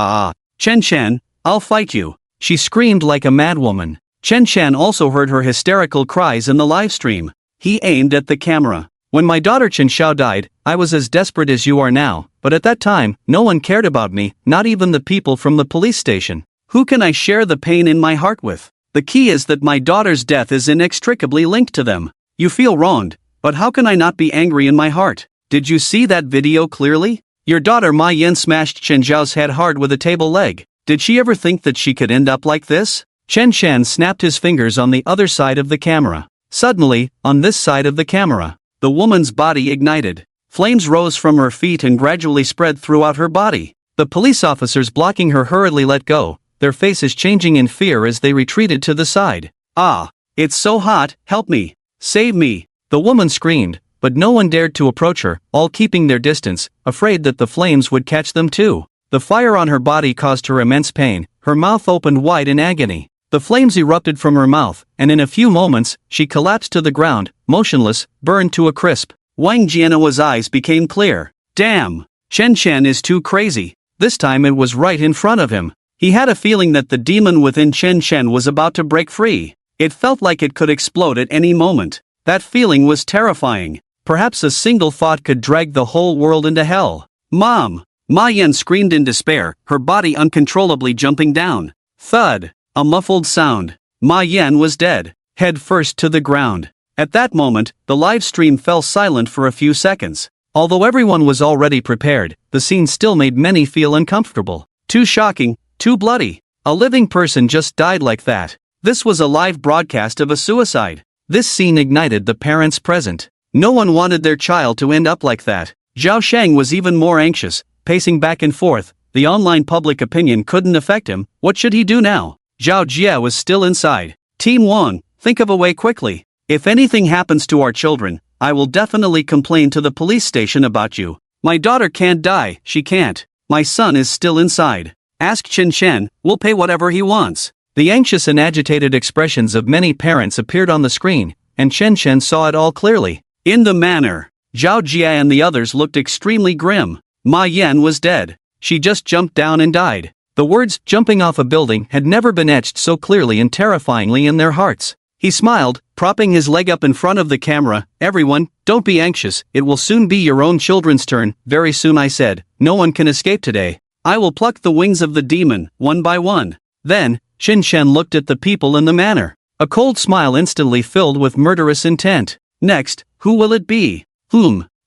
Chen Chen, I'll fight you." She screamed like a madwoman. Chen Chen also heard her hysterical cries in the livestream. He aimed at the camera. "When my daughter Chen Xiao died, I was as desperate as you are now, but at that time, no one cared about me, not even the people from the police station. Who can I share the pain in my heart with? The key is that my daughter's death is inextricably linked to them. You feel wronged, but how can I not be angry in my heart? Did you see that video clearly? Your daughter Ma Yan smashed Chen Zhao's head hard with a table leg. Did she ever think that she could end up like this? Chen Shan snapped his fingers on the other side of the camera. Suddenly, on this side of the camera, the woman's body ignited. Flames rose from her feet and gradually spread throughout her body. The police officers blocking her hurriedly let go, their faces changing in fear as they retreated to the side. Ah! It's so hot, help me! Save me! The woman screamed, but no one dared to approach her, all keeping their distance, afraid that the flames would catch them too. The fire on her body caused her immense pain, her mouth opened wide in agony. The flames erupted from her mouth, and in a few moments, she collapsed to the ground, motionless, burned to a crisp. Wang Jianhua's eyes became clear. Damn! Chen Shan is too crazy. This time it was right in front of him. He had a feeling that the demon within Chen Shan was about to break free. It felt like it could explode at any moment. That feeling was terrifying. Perhaps a single thought could drag the whole world into hell. Mom! Ma Yan screamed in despair, her body uncontrollably jumping down. Thud! A muffled sound. Ma Yan was dead, head first to the ground. At that moment, the live stream fell silent for a few seconds. Although everyone was already prepared, the scene still made many feel uncomfortable. Too shocking, too bloody. A living person just died like that. This was a live broadcast of a suicide. This scene ignited the parents present. No one wanted their child to end up like that. Zhao Shang was even more anxious, pacing back and forth. The online public opinion couldn't affect him. What should he do now? Zhao Jia was still inside. Team Wang, think of a way quickly. If anything happens to our children, I will definitely complain to the police station about you. My daughter can't die, she can't. My son is still inside. Ask Chen Shan, we'll pay whatever he wants. The anxious and agitated expressions of many parents appeared on the screen, and Chen Shan saw it all clearly. In the manner, Zhao Jia and the others looked extremely grim. Ma Yan was dead. She just jumped down and died. The words jumping off a building had never been etched so clearly and terrifyingly in their hearts. He smiled, propping his leg up in front of the camera. Everyone, don't be anxious, it will soon be your own children's turn. Very soon, I said. No one can escape today. I will pluck the wings of the demon, one by one. Then, Chen Shan looked at the people in the manor. A cold smile instantly filled with murderous intent. Next, who will it be?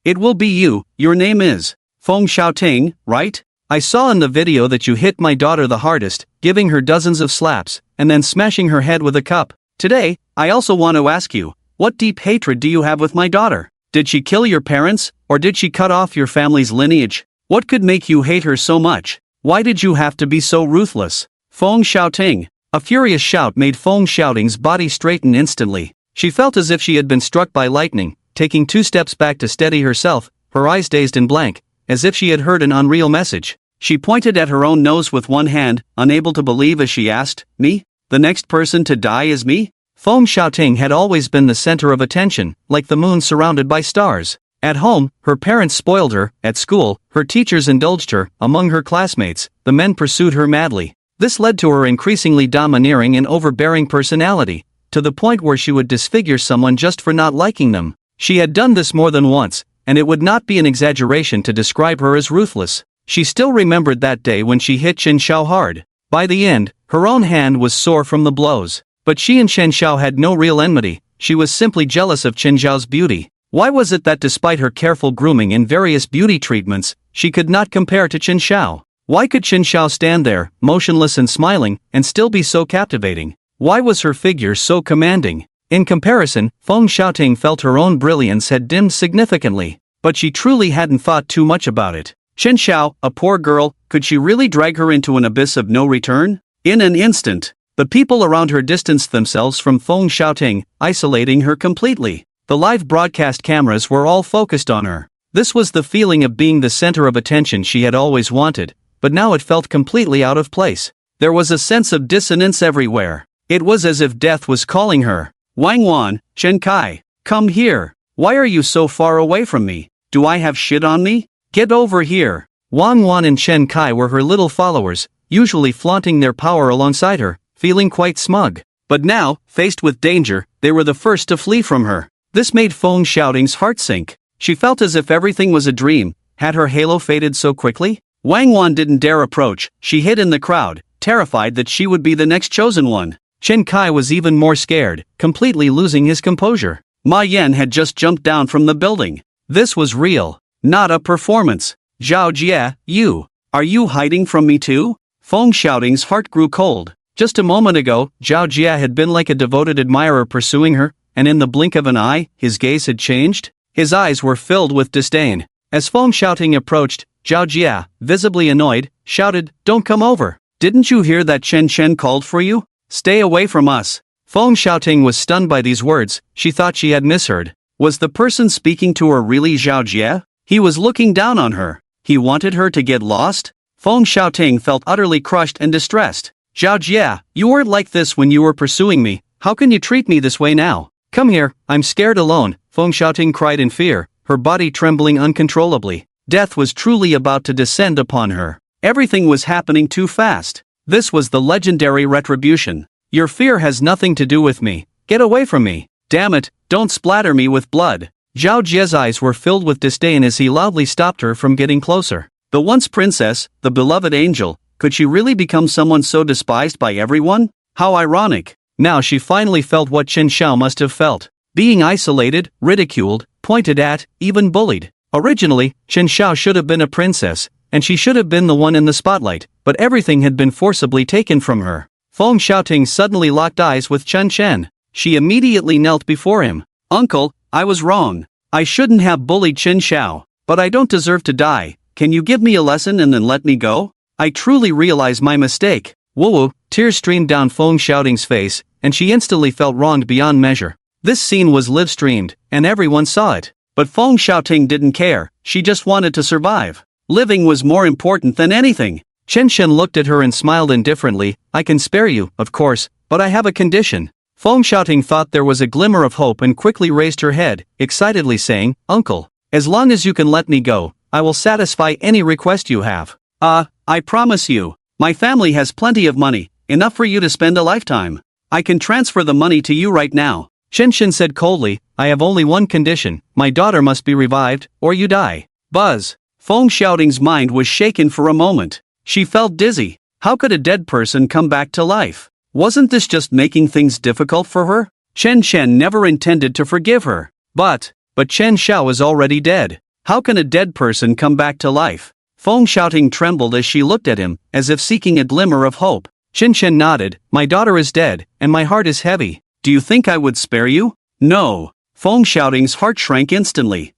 It will be you. Your name is Feng Xiaoting, right? I saw in the video that you hit my daughter the hardest, giving her dozens of slaps, and then smashing her head with a cup. Today, I also want to ask you, what deep hatred do you have with my daughter? Did she kill your parents, or did she cut off your family's lineage? What could make you hate her so much? Why did you have to be so ruthless? Feng Xiaoting. A furious shout made Feng Xiaoting's body straighten instantly. She felt as if she had been struck by lightning, taking 2 steps back to steady herself, her eyes dazed and blank, as if she had heard an unreal message. She pointed at her own nose with one hand, unable to believe as she asked, Me? The next person to die is me? Feng Xiaoting had always been the center of attention, like the moon surrounded by stars. At home, her parents spoiled her. At school, her teachers indulged her. Among her classmates, the men pursued her madly. This led to her increasingly domineering and overbearing personality, to the point where she would disfigure someone just for not liking them. She had done this more than once, and it would not be an exaggeration to describe her as ruthless. She still remembered that day when she hit Chen Xiao hard. By the end, her own hand was sore from the blows. But she and Chen Xiao had no real enmity. She was simply jealous of Chen Xiao's beauty. Why was it that despite her careful grooming and various beauty treatments, she could not compare to Chen Xiao? Why could Chen Xiao stand there, motionless and smiling, and still be so captivating? Why was her figure so commanding? In comparison, Feng Xiaoting felt her own brilliance had dimmed significantly, but she truly hadn't thought too much about it. Chen Xiao, a poor girl, could she really drag her into an abyss of no return? In an instant, the people around her distanced themselves from Feng Xiaoting, isolating her completely. The live broadcast cameras were all focused on her. This was the feeling of being the center of attention she had always wanted, but now it felt completely out of place. There was a sense of dissonance everywhere. It was as if death was calling her. Wang Wan, Chen Kai, come here. Why are you so far away from me? Do I have shit on me? Get over here. Wang Wan and Chen Kai were her little followers, usually flaunting their power alongside her, feeling quite smug. But now, faced with danger, they were the first to flee from her. This made Feng Xiaoting's heart sink. She felt as if everything was a dream. Had her halo faded so quickly? Wang Wan didn't dare approach. She hid in the crowd, terrified that she would be the next chosen one. Chen Kai was even more scared, completely losing his composure. Ma Yan had just jumped down from the building. This was real, not a performance. Zhao Jie, you. Are you hiding from me too? Feng Xiaoting's heart grew cold. Just a moment ago, Zhao Jie had been like a devoted admirer pursuing her, and in the blink of an eye, his gaze had changed. His eyes were filled with disdain. As Feng Xiaoting approached, Zhao Jie, visibly annoyed, shouted, "Don't come over. Didn't you hear that Chen Chen called for you? Stay away from us." Feng Xiaoting was stunned by these words. She thought she had misheard. Was the person speaking to her really Zhao Jie? He was looking down on her. He wanted her to get lost? Feng Xiaoting felt utterly crushed and distressed. "Zhao Jie, you weren't like this when you were pursuing me. How can you treat me this way now? Come here, I'm scared alone," Feng Xiaoting cried in fear, her body trembling uncontrollably. Death was truly about to descend upon her. Everything was happening too fast. This was the legendary retribution. "Your fear has nothing to do with me. Get away from me. Damn it, don't splatter me with blood." Zhao Jie's eyes were filled with disdain as he loudly stopped her from getting closer. The once princess, the beloved angel, could she really become someone so despised by everyone? How ironic. Now she finally felt what Chen Xiao must have felt. Being isolated, ridiculed, pointed at, even bullied. Originally, Chen Xiao should have been a princess, and she should have been the one in the spotlight, but everything had been forcibly taken from her. Feng Xiaoting suddenly locked eyes with Chen Chen. She immediately knelt before him. "Uncle, I was wrong. I shouldn't have bullied Chen Xiao, but I don't deserve to die. Can you give me a lesson and then let me go? I truly realize my mistake." Woo! Tears streamed down Feng Xiaoting's face, and she instantly felt wronged beyond measure. This scene was live-streamed, and everyone saw it. But Feng Xiaoting didn't care, she just wanted to survive. Living was more important than anything. Chen Chen looked at her and smiled indifferently. "I can spare you, of course, but I have a condition." Feng Xiaoting thought there was a glimmer of hope and quickly raised her head, excitedly saying, "Uncle, as long as you can let me go, I will satisfy any request you have. I promise you. My family has plenty of money, enough for you to spend a lifetime. I can transfer the money to you right now." Chen Chen said coldly, "I have only one condition. My daughter must be revived, or you die." Buzz. Feng Xiaoting's mind was shaken for a moment. She felt dizzy. How could a dead person come back to life? Wasn't this just making things difficult for her? Chen Chen never intended to forgive her. But Chen Xiao is already dead. How can a dead person come back to life? Feng Xiaoting trembled as she looked at him, as if seeking a glimmer of hope. Chen Chen nodded. "My daughter is dead, and my heart is heavy. Do you think I would spare you?" "No." Feng Xiaoting's heart shrank instantly.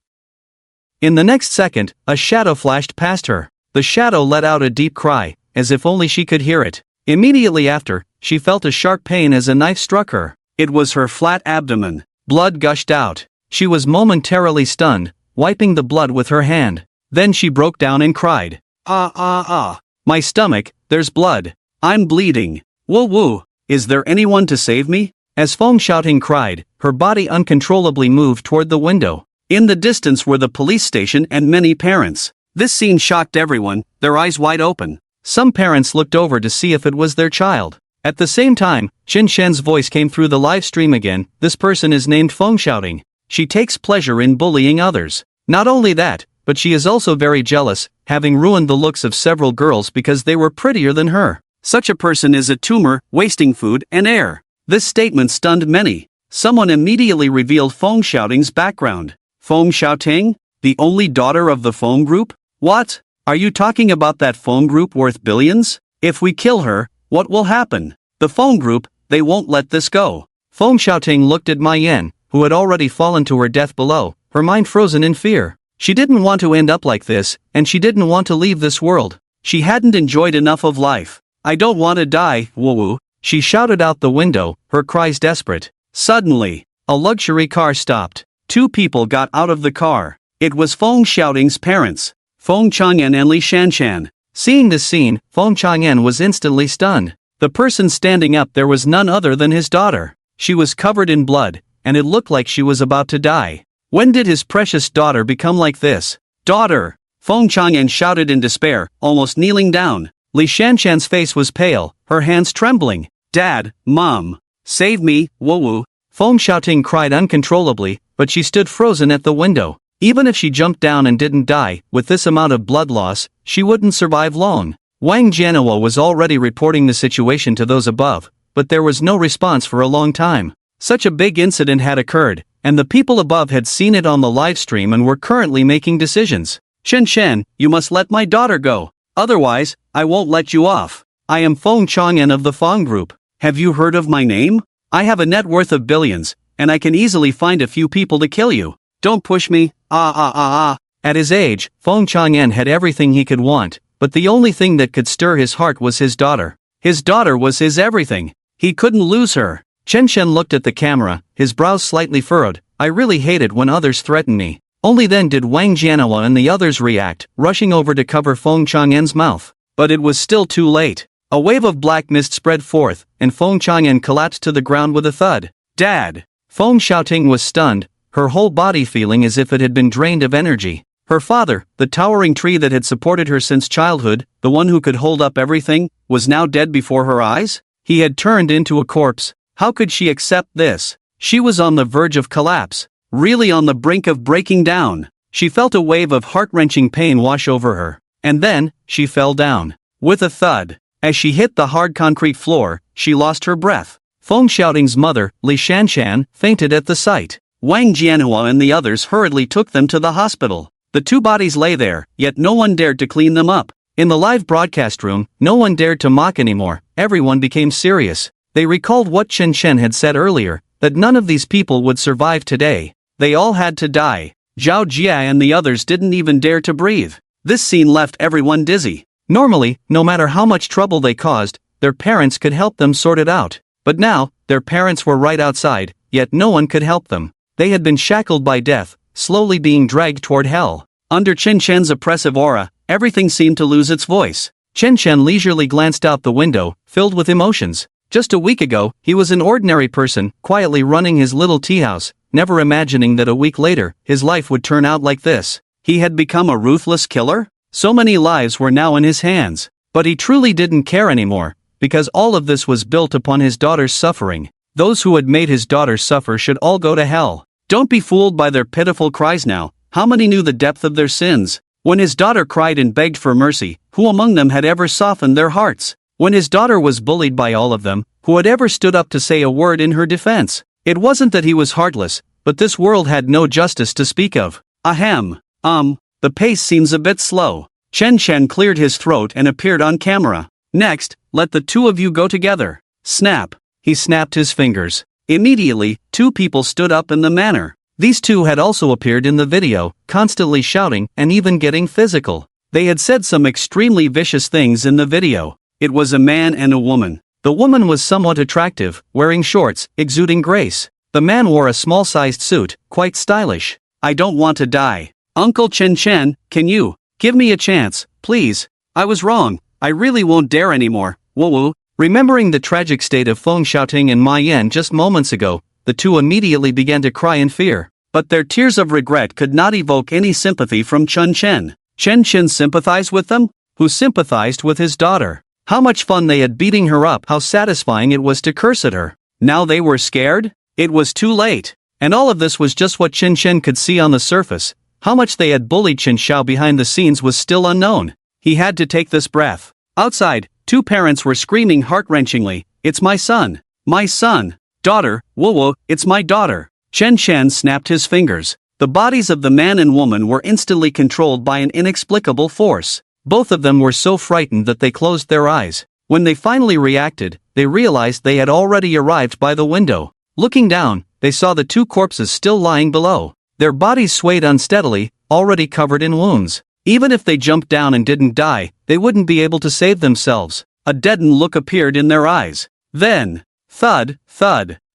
In the next second, a shadow flashed past her. The shadow let out a deep cry, as if only she could hear it. Immediately after, she felt a sharp pain as a knife struck her. It was her flat abdomen. Blood gushed out. She was momentarily stunned, wiping the blood with her hand. Then she broke down and cried. My stomach, there's blood. I'm bleeding. Woo woo. Is there anyone to save me?" As Feng Xiaoting cried, her body uncontrollably moved toward the window. In the distance were the police station and many parents. This scene shocked everyone, their eyes wide open. Some parents looked over to see if it was their child. At the same time, Chen Shen's voice came through the live stream again. "This person is named Feng Xiaoting. She takes pleasure in bullying others. Not only that, but she is also very jealous, having ruined the looks of several girls because they were prettier than her. Such a person is a tumor, wasting food and air." This statement stunned many. Someone immediately revealed Feng Xiaoting's background. Feng Xiaoting? The only daughter of the Feng group? What? Are you talking about that Feng group worth billions? If we kill her, what will happen? The Feng group, they won't let this go. Feng Xiaoting looked at Mai Yan, who had already fallen to her death below, her mind frozen in fear. She didn't want to end up like this, and she didn't want to leave this world. She hadn't enjoyed enough of life. "I don't want to die, woo-woo," she shouted out the window, her cries desperate. Suddenly, a luxury car stopped. Two people got out of the car. It was Feng Xiaoting's parents, Feng Chang'an and Li Shanshan. Seeing this scene, Feng Chang'an was instantly stunned. The person standing up there was none other than his daughter. She was covered in blood, and it looked like she was about to die. When did his precious daughter become like this? "Daughter!" Feng Chang'an shouted in despair, almost kneeling down. Li Shanshan's face was pale, her hands trembling. "Dad, Mom, save me, woo-woo." Feng Xiaoting cried uncontrollably, but she stood frozen at the window. Even if she jumped down and didn't die, with this amount of blood loss, she wouldn't survive long. Wang Jianhua was already reporting the situation to those above, but there was no response for a long time. Such a big incident had occurred, and the people above had seen it on the live stream and were currently making decisions. Shen, you must let my daughter go. Otherwise, I won't let you off. I am Feng Chang'an of the Feng Group. Have you heard of my name? I have a net worth of billions, and I can easily find a few people to kill you. Don't push me, At his age, Feng Chang'an had everything he could want, but the only thing that could stir his heart was his daughter. His daughter was his everything. He couldn't lose her. Shen looked at the camera, his brows slightly furrowed. I really hate it when others threaten me. Only then did Wang Jianhua and the others react, rushing over to cover Feng Chang'an's mouth. But it was still too late. A wave of black mist spread forth, and Feng Chang'an collapsed to the ground with a thud. Dad! Feng Xiaoting was stunned, her whole body feeling as if it had been drained of energy. Her father, the towering tree that had supported her since childhood, the one who could hold up everything, was now dead before her eyes? He had turned into a corpse. How could she accept this? She was on the verge of collapse, really on the brink of breaking down. She felt a wave of heart-wrenching pain wash over her, and then, she fell down. With a thud. As she hit the hard concrete floor, she lost her breath. Feng Xiaoting's mother, Li Shanshan, fainted at the sight. Wang Jianhua and the others hurriedly took them to the hospital. The two bodies lay there, yet no one dared to clean them up. In the live broadcast room, no one dared to mock anymore. Everyone became serious. They recalled what Chen had said earlier, that none of these people would survive today. They all had to die. Zhao Jia and the others didn't even dare to breathe. This scene left everyone dizzy. Normally, no matter how much trouble they caused, their parents could help them sort it out. But now, their parents were right outside, yet no one could help them. They had been shackled by death, slowly being dragged toward hell. Under Chen oppressive aura, everything seemed to lose its voice. Chen leisurely glanced out the window, filled with emotions. Just a week ago, he was an ordinary person, quietly running his little tea house, never imagining that a week later, his life would turn out like this. He had become a ruthless killer? So many lives were now in his hands. But he truly didn't care anymore, because all of this was built upon his daughter's suffering. Those who had made his daughter suffer should all go to hell. Don't be fooled by their pitiful cries now. How many knew the depth of their sins? When his daughter cried and begged for mercy, who among them had ever softened their hearts? When his daughter was bullied by all of them, who had ever stood up to say a word in her defense? It wasn't that he was heartless, but this world had no justice to speak of. Ahem. The pace seems a bit slow. Chen cleared his throat and appeared on camera. Next, let the two of you go together. Snap. He snapped his fingers. Immediately, two people stood up in the manner. These two had also appeared in the video, constantly shouting and even getting physical. They had said some extremely vicious things in the video. It was a man and a woman. The woman was somewhat attractive, wearing shorts, exuding grace. The man wore a small-sized suit, quite stylish. I don't want to die. Uncle Chen, can you give me a chance, please? I was wrong. I really won't dare anymore. Woo. Remembering the tragic state of Feng Xiaoting and Ma Yan just moments ago, the two immediately began to cry in fear. But their tears of regret could not evoke any sympathy from Chen. Chen sympathized with them? Who sympathized with his daughter? How much fun they had beating her up, how satisfying it was to curse at her. Now they were scared? It was too late. And all of this was just what Chen could see on the surface. How much they had bullied Chen Xiao behind the scenes was still unknown. He had to take this breath. Outside, two parents were screaming heart-wrenchingly, "It's my son! My son! Daughter, whoa, it's my daughter!" Chen snapped his fingers. The bodies of the man and woman were instantly controlled by an inexplicable force. Both of them were so frightened that they closed their eyes. When they finally reacted, they realized they had already arrived by the window. Looking down, they saw the two corpses still lying below. Their bodies swayed unsteadily, already covered in wounds. Even if they jumped down and didn't die, they wouldn't be able to save themselves. A deadened look appeared in their eyes. Then, thud,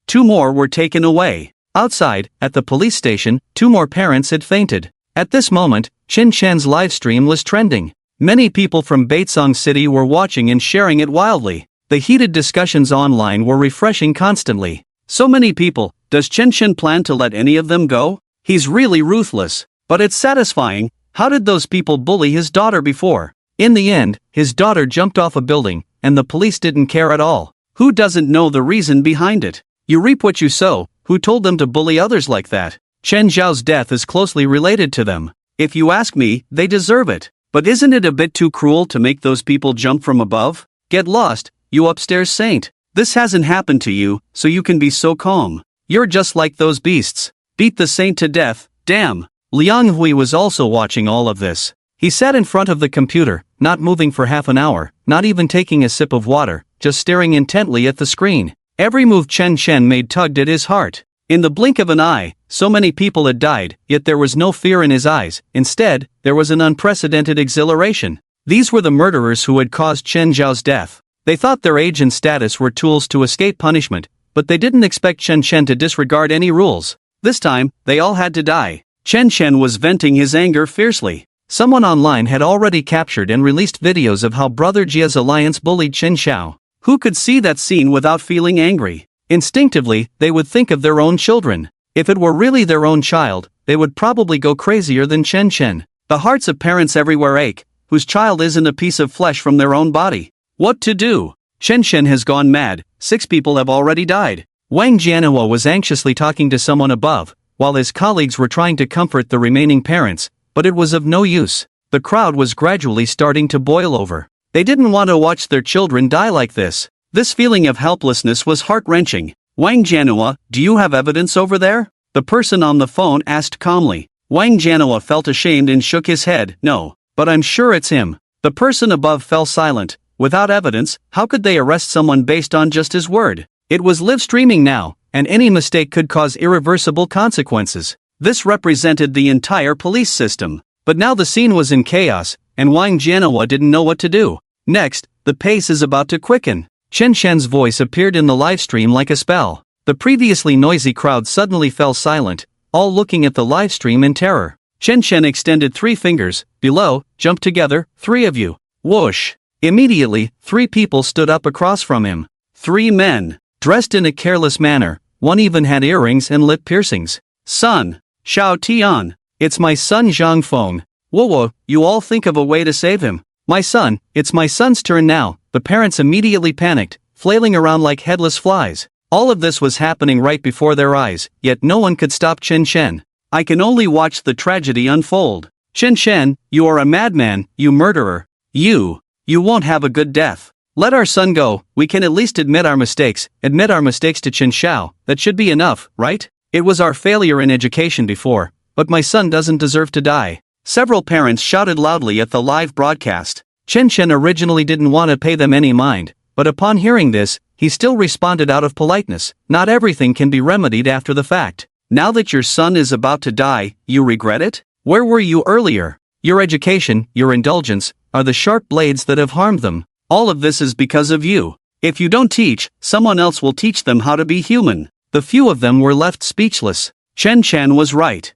two more were taken away. Outside, at the police station, two more parents had fainted. At this moment, Chen's livestream was trending. Many people from Baitsong City were watching and sharing it wildly. The heated discussions online were refreshing constantly. So many people, does Chen plan to let any of them go? He's really ruthless. But it's satisfying. How did those people bully his daughter before? In the end, his daughter jumped off a building, and the police didn't care at all. Who doesn't know the reason behind it? You reap what you sow. Who told them to bully others like that? Chen Zhao's death is closely related to them. If you ask me, they deserve it. But isn't it a bit too cruel to make those people jump from above? Get lost, you upstairs saint. This hasn't happened to you, so you can be so calm. You're just like those beasts. Beat the saint to death, damn. Liang Hui was also watching all of this. He sat in front of the computer, not moving for half an hour, not even taking a sip of water, just staring intently at the screen. Every move Chen Chen made tugged at his heart. In the blink of an eye, so many people had died, yet there was no fear in his eyes. Instead, there was an unprecedented exhilaration. These were the murderers who had caused Chen Zhao's death. They thought their age and status were tools to escape punishment, but they didn't expect Chen Chen to disregard any rules. This time, they all had to die. Chen Chen was venting his anger fiercely. Someone online had already captured and released videos of how Brother Jia's alliance bullied Chen Xiao. Who could see that scene without feeling angry? Instinctively, they would think of their own children. If it were really their own child, they would probably go crazier than Chen Chen. The hearts of parents everywhere ache, whose child isn't a piece of flesh from their own body. What to do? Chen Chen has gone mad, 6 people have already died. Wang Jianhua was anxiously talking to someone above, while his colleagues were trying to comfort the remaining parents, but it was of no use. The crowd was gradually starting to boil over. They didn't want to watch their children die like this. This feeling of helplessness was heart-wrenching. Wang Jianhua, do you have evidence over there? The person on the phone asked calmly. Wang Jianhua felt ashamed and shook his head. No, but I'm sure it's him. The person above fell silent. Without evidence, how could they arrest someone based on just his word? It was live streaming now, and any mistake could cause irreversible consequences. This represented the entire police system. But now the scene was in chaos, and Wang Jianhua didn't know what to do. Next, the pace is about to quicken. Chen Shen's voice appeared in the livestream like a spell. The previously noisy crowd suddenly fell silent, all looking at the livestream in terror. Chen Shen extended 3 fingers. Below, jump together, 3 of you. Whoosh! Immediately, 3 people stood up across from him. 3 men, dressed in a careless manner. One even had earrings and lip piercings. Son, Xiao Tian. It's my son Zhang Feng. Whoa, you all think of a way to save him. My son, it's my son's turn now. The parents immediately panicked, flailing around like headless flies. All of this was happening right before their eyes, yet no one could stop Chen Chen. I can only watch the tragedy unfold. Chen Chen, you are a madman, you murderer. You won't have a good death. Let our son go. We can at least admit our mistakes to Chen Xiao. That should be enough, right? It was our failure in education before, but my son doesn't deserve to die. Several parents shouted loudly at the live broadcast. Chen Chen originally didn't want to pay them any mind, but upon hearing this, he still responded out of politeness. Not everything can be remedied after the fact. Now that your son is about to die, you regret it? Where were you earlier? Your education, your indulgence, are the sharp blades that have harmed them. All of this is because of you. If you don't teach, someone else will teach them how to be human. The few of them were left speechless. Chen Chen was right.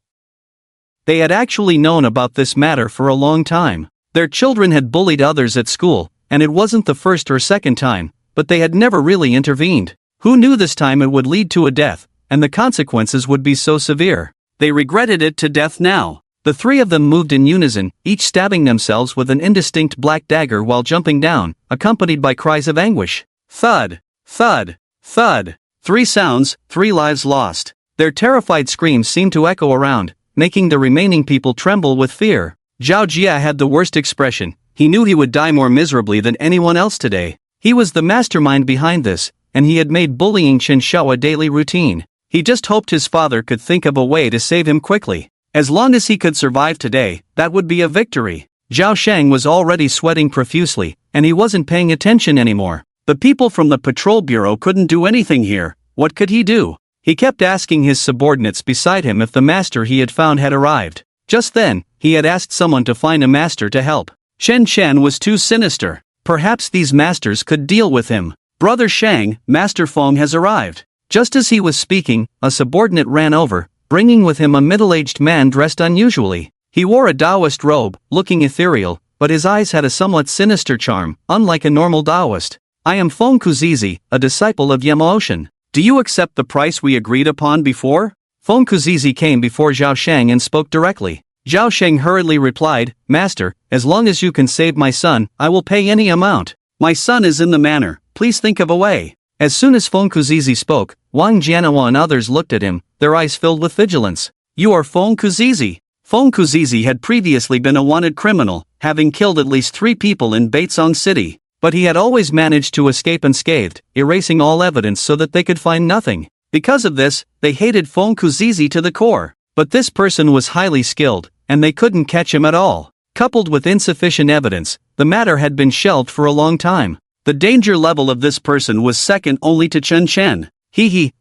They had actually known about this matter for a long time. Their children had bullied others at school, and it wasn't the first or second time, but they had never really intervened. Who knew this time it would lead to a death, and the consequences would be so severe? They regretted it to death now. The 3 of them moved in unison, each stabbing themselves with an indistinct black dagger while jumping down, accompanied by cries of anguish. Thud, thud, thud. 3 sounds, 3 lives lost. Their terrified screams seemed to echo around, making the remaining people tremble with fear. Zhao Jia had the worst expression. He knew he would die more miserably than anyone else today. He was the mastermind behind this, and he had made bullying Chen Xiao a daily routine. He just hoped his father could think of a way to save him quickly. As long as he could survive today, that would be a victory. Zhao Shang was already sweating profusely, and he wasn't paying attention anymore. The people from the patrol bureau couldn't do anything here. What could he do? He kept asking his subordinates beside him if the master he had found had arrived. Just then, he had asked someone to find a master to help. Chen Chen was too sinister. Perhaps these masters could deal with him. Brother Shang, Master Feng has arrived. Just as he was speaking, a subordinate ran over, bringing with him a middle-aged man dressed unusually. He wore a Taoist robe, looking ethereal, but his eyes had a somewhat sinister charm, unlike a normal Taoist. I am Feng Kuzizi, a disciple of Yamaoshan. Do you accept the price we agreed upon before? Feng Kuzizi came before Zhao Shang and spoke directly. Zhao Shang hurriedly replied, Master, as long as you can save my son, I will pay any amount. My son is in the manor, please think of a way. As soon as Feng Kuzizi spoke, Wang Jianhua and others looked at him, their eyes filled with vigilance. You are Feng Kuzizi. Feng Kuzizi had previously been a wanted criminal, having killed at least 3 people in Beizong City. But he had always managed to escape unscathed, erasing all evidence so that they could find nothing. Because of this, they hated Feng Kuzizi to the core. But this person was highly skilled, and they couldn't catch him at all. Coupled with insufficient evidence, the matter had been shelved for a long time. The danger level of this person was second only to Chen Chen.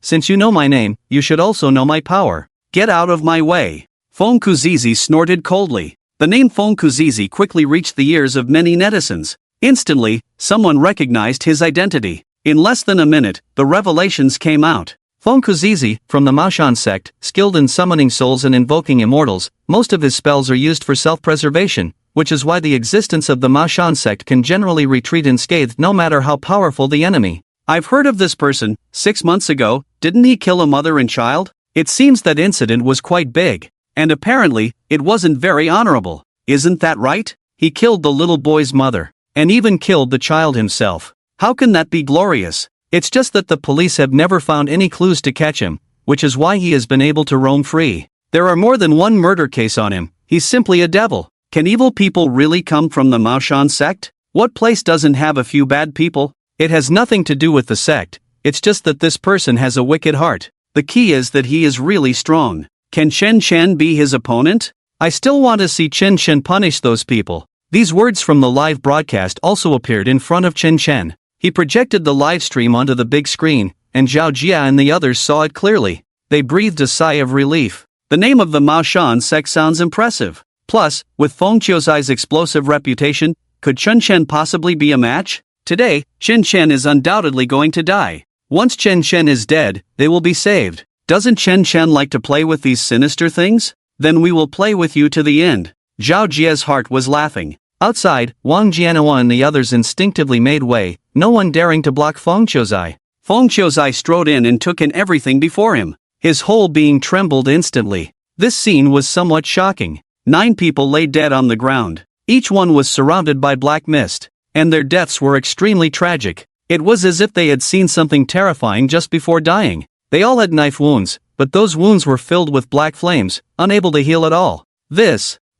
Since you know my name, you should also know my power. Get out of my way. Feng Kuzizi snorted coldly. The name Feng Kuzizi quickly reached the ears of many netizens. Instantly, someone recognized his identity. In less than a minute, the revelations came out. Feng Kuzizi, from the Maoshan sect, skilled in summoning souls and invoking immortals, most of his spells are used for self-preservation, which is why the existence of the Maoshan sect can generally retreat unscathed no matter how powerful the enemy. I've heard of this person. 6 months ago, didn't he kill a mother and child? It seems that incident was quite big. And apparently, it wasn't very honorable. Isn't that right? He killed the little boy's mother. And even killed the child himself. How can that be glorious? It's just that the police have never found any clues to catch him, which is why he has been able to roam free. There are more than one murder case on him. He's simply a devil. Can evil people really come from the Maoshan sect? What place doesn't have a few bad people? It has nothing to do with the sect. It's just that this person has a wicked heart. The key is that he is really strong. Can Chen Chen be his opponent? I still want to see Chen Chen punish those people. These words from the live broadcast also appeared in front of Chen Chen. He projected the live stream onto the big screen, and Zhao Jia and the others saw it clearly. They breathed a sigh of relief. The name of the Maoshan sect sounds impressive. Plus, with Feng Qiuzai's explosive reputation, could Chen Chen possibly be a match? Today, Chen Chen is undoubtedly going to die. Once Chen Chen is dead, they will be saved. Doesn't Chen Chen like to play with these sinister things? Then we will play with you to the end. Zhao Jia's heart was laughing. Outside, Wang Jianhua and the others instinctively made way, no one daring to block Feng Qiuzai. Feng Qiuzai strode in and took in everything before him. His whole being trembled instantly. This scene was somewhat shocking. 9 people lay dead on the ground. Each one was surrounded by black mist. And their deaths were extremely tragic. It was as if they had seen something terrifying just before dying. They all had knife wounds, but those wounds were filled with black flames, unable to heal at all.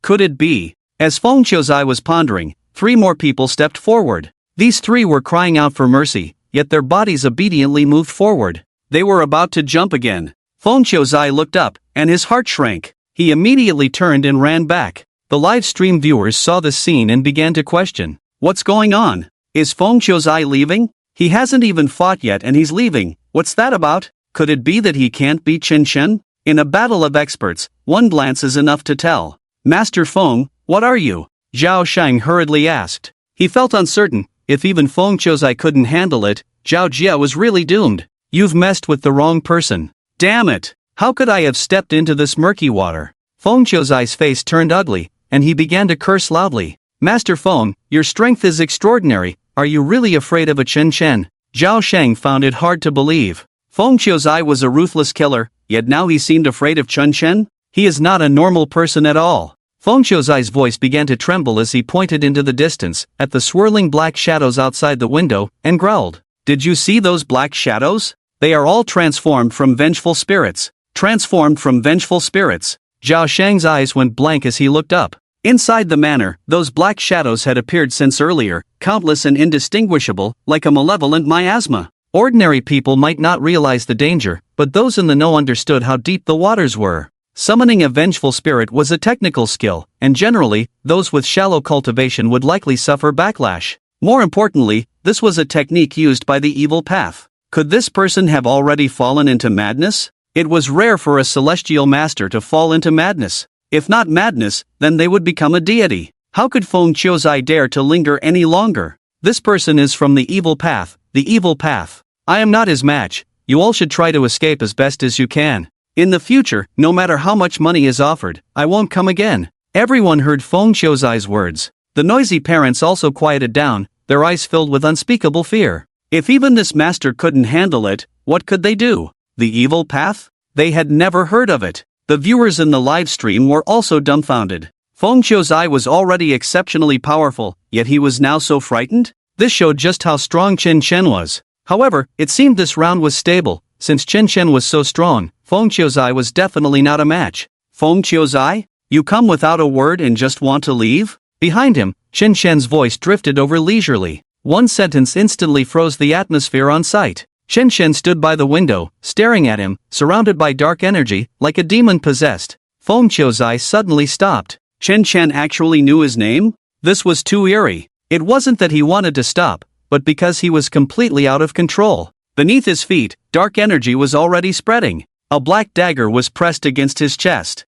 Could it be? As Feng Qiuzai was pondering, 3 more people stepped forward. These 3 were crying out for mercy, yet their bodies obediently moved forward. They were about to jump again. Feng Qiuzai looked up, and his heart shrank. He immediately turned and ran back. The live stream viewers saw this scene and began to question. What's going on? Is Feng Qiuzai leaving? He hasn't even fought yet and he's leaving. What's that about? Could it be that he can't beat Chen Chen? In a battle of experts, one glance is enough to tell. Master Feng, what are you? Zhao Shang hurriedly asked. He felt uncertain. If even Feng Qiuzai couldn't handle it, Zhao Jia was really doomed. You've messed with the wrong person. Damn it! How could I have stepped into this murky water? Feng Qiuzai's face turned ugly, and he began to curse loudly. Master Feng, your strength is extraordinary. Are you really afraid of a Chen Chen? Zhao Shang found it hard to believe. Feng Qiuzai was a ruthless killer, yet now he seemed afraid of Chen Chen? He is not a normal person at all. Feng Qiuzai's voice began to tremble as he pointed into the distance, at the swirling black shadows outside the window, and growled. Did you see those black shadows? They are all transformed from vengeful spirits. Transformed from vengeful spirits. Zhao Shang's eyes went blank as he looked up. Inside the manor, those black shadows had appeared since earlier, countless and indistinguishable, like a malevolent miasma. Ordinary people might not realize the danger, but those in the know understood how deep the waters were. Summoning a vengeful spirit was a technical skill, and generally, those with shallow cultivation would likely suffer backlash. More importantly, this was a technique used by the evil path. Could this person have already fallen into madness? It was rare for a celestial master to fall into madness. If not madness, then they would become a deity. How could Feng Qiuzai dare to linger any longer? This person is from the evil path, the evil path. I am not his match. You all should try to escape as best as you can. In the future, no matter how much money is offered, I won't come again. Everyone heard Feng Qiuzai's words. The noisy parents also quieted down, their eyes filled with unspeakable fear. If even this master couldn't handle it, what could they do? The evil path? They had never heard of it. The viewers in the live stream were also dumbfounded. Feng Qiuzai was already exceptionally powerful, yet he was now so frightened? This showed just how strong Chen Chen was. However, it seemed this round was stable. Since Chen Chen was so strong, Feng Qiuzai was definitely not a match. Feng Qiuzai? You come without a word and just want to leave? Behind him, Chen Chen's voice drifted over leisurely. One sentence instantly froze the atmosphere on sight. Chen Chen stood by the window, staring at him, surrounded by dark energy, like a demon possessed. Feng Qiuzai suddenly stopped. Chen Chen actually knew his name? This was too eerie. It wasn't that he wanted to stop, but because he was completely out of control. Beneath his feet, dark energy was already spreading. A black dagger was pressed against his chest.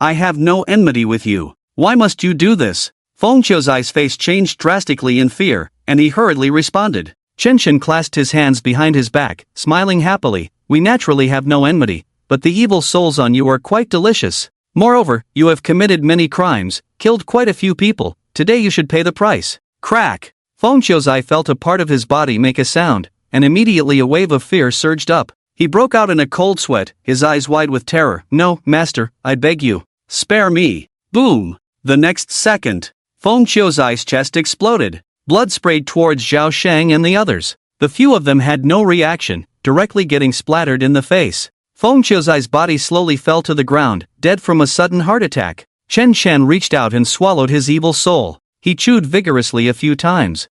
I have no enmity with you. Why must you do this? Feng Qiuzai's face changed drastically in fear, and he hurriedly responded. Chen Chen clasped his hands behind his back, smiling happily. We naturally have no enmity, but the evil souls on you are quite delicious. Moreover, you have committed many crimes, killed quite a few people. Today you should pay the price. Crack! Feng Qiuzai felt a part of his body make a sound, and immediately a wave of fear surged up. He broke out in a cold sweat, his eyes wide with terror. No, master, I beg you. Spare me. Boom! The next second, Feng Qiuzai's chest exploded. Blood sprayed towards Zhao Sheng and the others. The few of them had no reaction, directly getting splattered in the face. Feng Qiuzai's body slowly fell to the ground, dead from a sudden heart attack. Chen Chen reached out and swallowed his evil soul. He chewed vigorously a few times.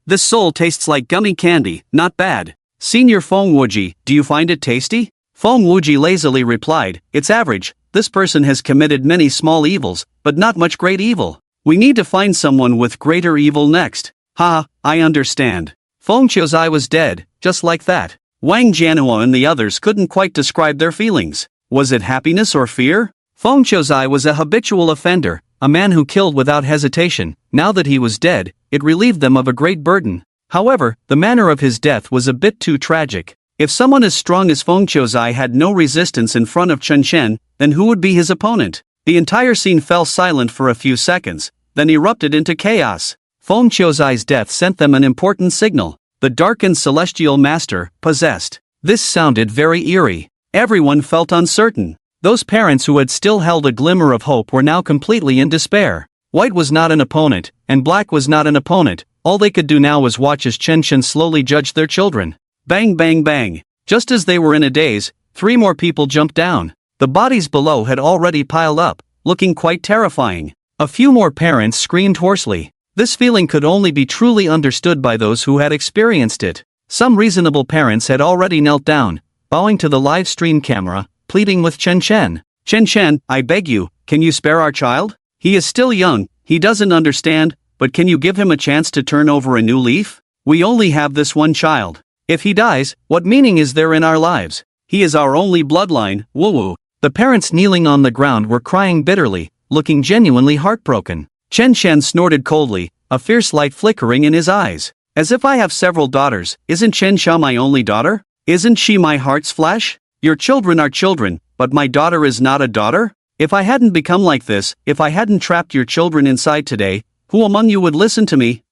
This soul tastes like gummy candy, not bad. Senior Feng Wuji, do you find it tasty? Feng Wuji lazily replied, it's average. This person has committed many small evils, but not much great evil. We need to find someone with greater evil next. I understand. Feng Qiuzai was dead, just like that. Wang Jianhua and the others couldn't quite describe their feelings. Was it happiness or fear? Feng Qiuzai was a habitual offender, a man who killed without hesitation. Now that he was dead, it relieved them of a great burden. However, the manner of his death was a bit too tragic. If someone as strong as Feng Qiuzai had no resistance in front of Chen Chen, then who would be his opponent? The entire scene fell silent for a few seconds, then erupted into chaos. Feng Qiuzai's death sent them an important signal. The darkened celestial master, possessed. This sounded very eerie. Everyone felt uncertain. Those parents who had still held a glimmer of hope were now completely in despair. White was not an opponent, and black was not an opponent. All they could do now was watch as Chen Chen slowly judged their children. Bang bang bang. Just as they were in a daze, 3 more people jumped down. The bodies below had already piled up, looking quite terrifying. A few more parents screamed hoarsely. This feeling could only be truly understood by those who had experienced it. Some reasonable parents had already knelt down, bowing to the live stream camera, pleading with Chen Chen. Chen Chen, I beg you, can you spare our child? He is still young, he doesn't understand, but can you give him a chance to turn over a new leaf? We only have this one child. If he dies, what meaning is there in our lives? He is our only bloodline, woo-woo. The parents kneeling on the ground were crying bitterly, looking genuinely heartbroken. Chen Chen snorted coldly, a fierce light flickering in his eyes. As if I have several daughters, isn't Chen Xia my only daughter? Isn't she my heart's flesh? Your children are children, but my daughter is not a daughter? If I hadn't become like this, if I hadn't trapped your children inside today, who among you would listen to me?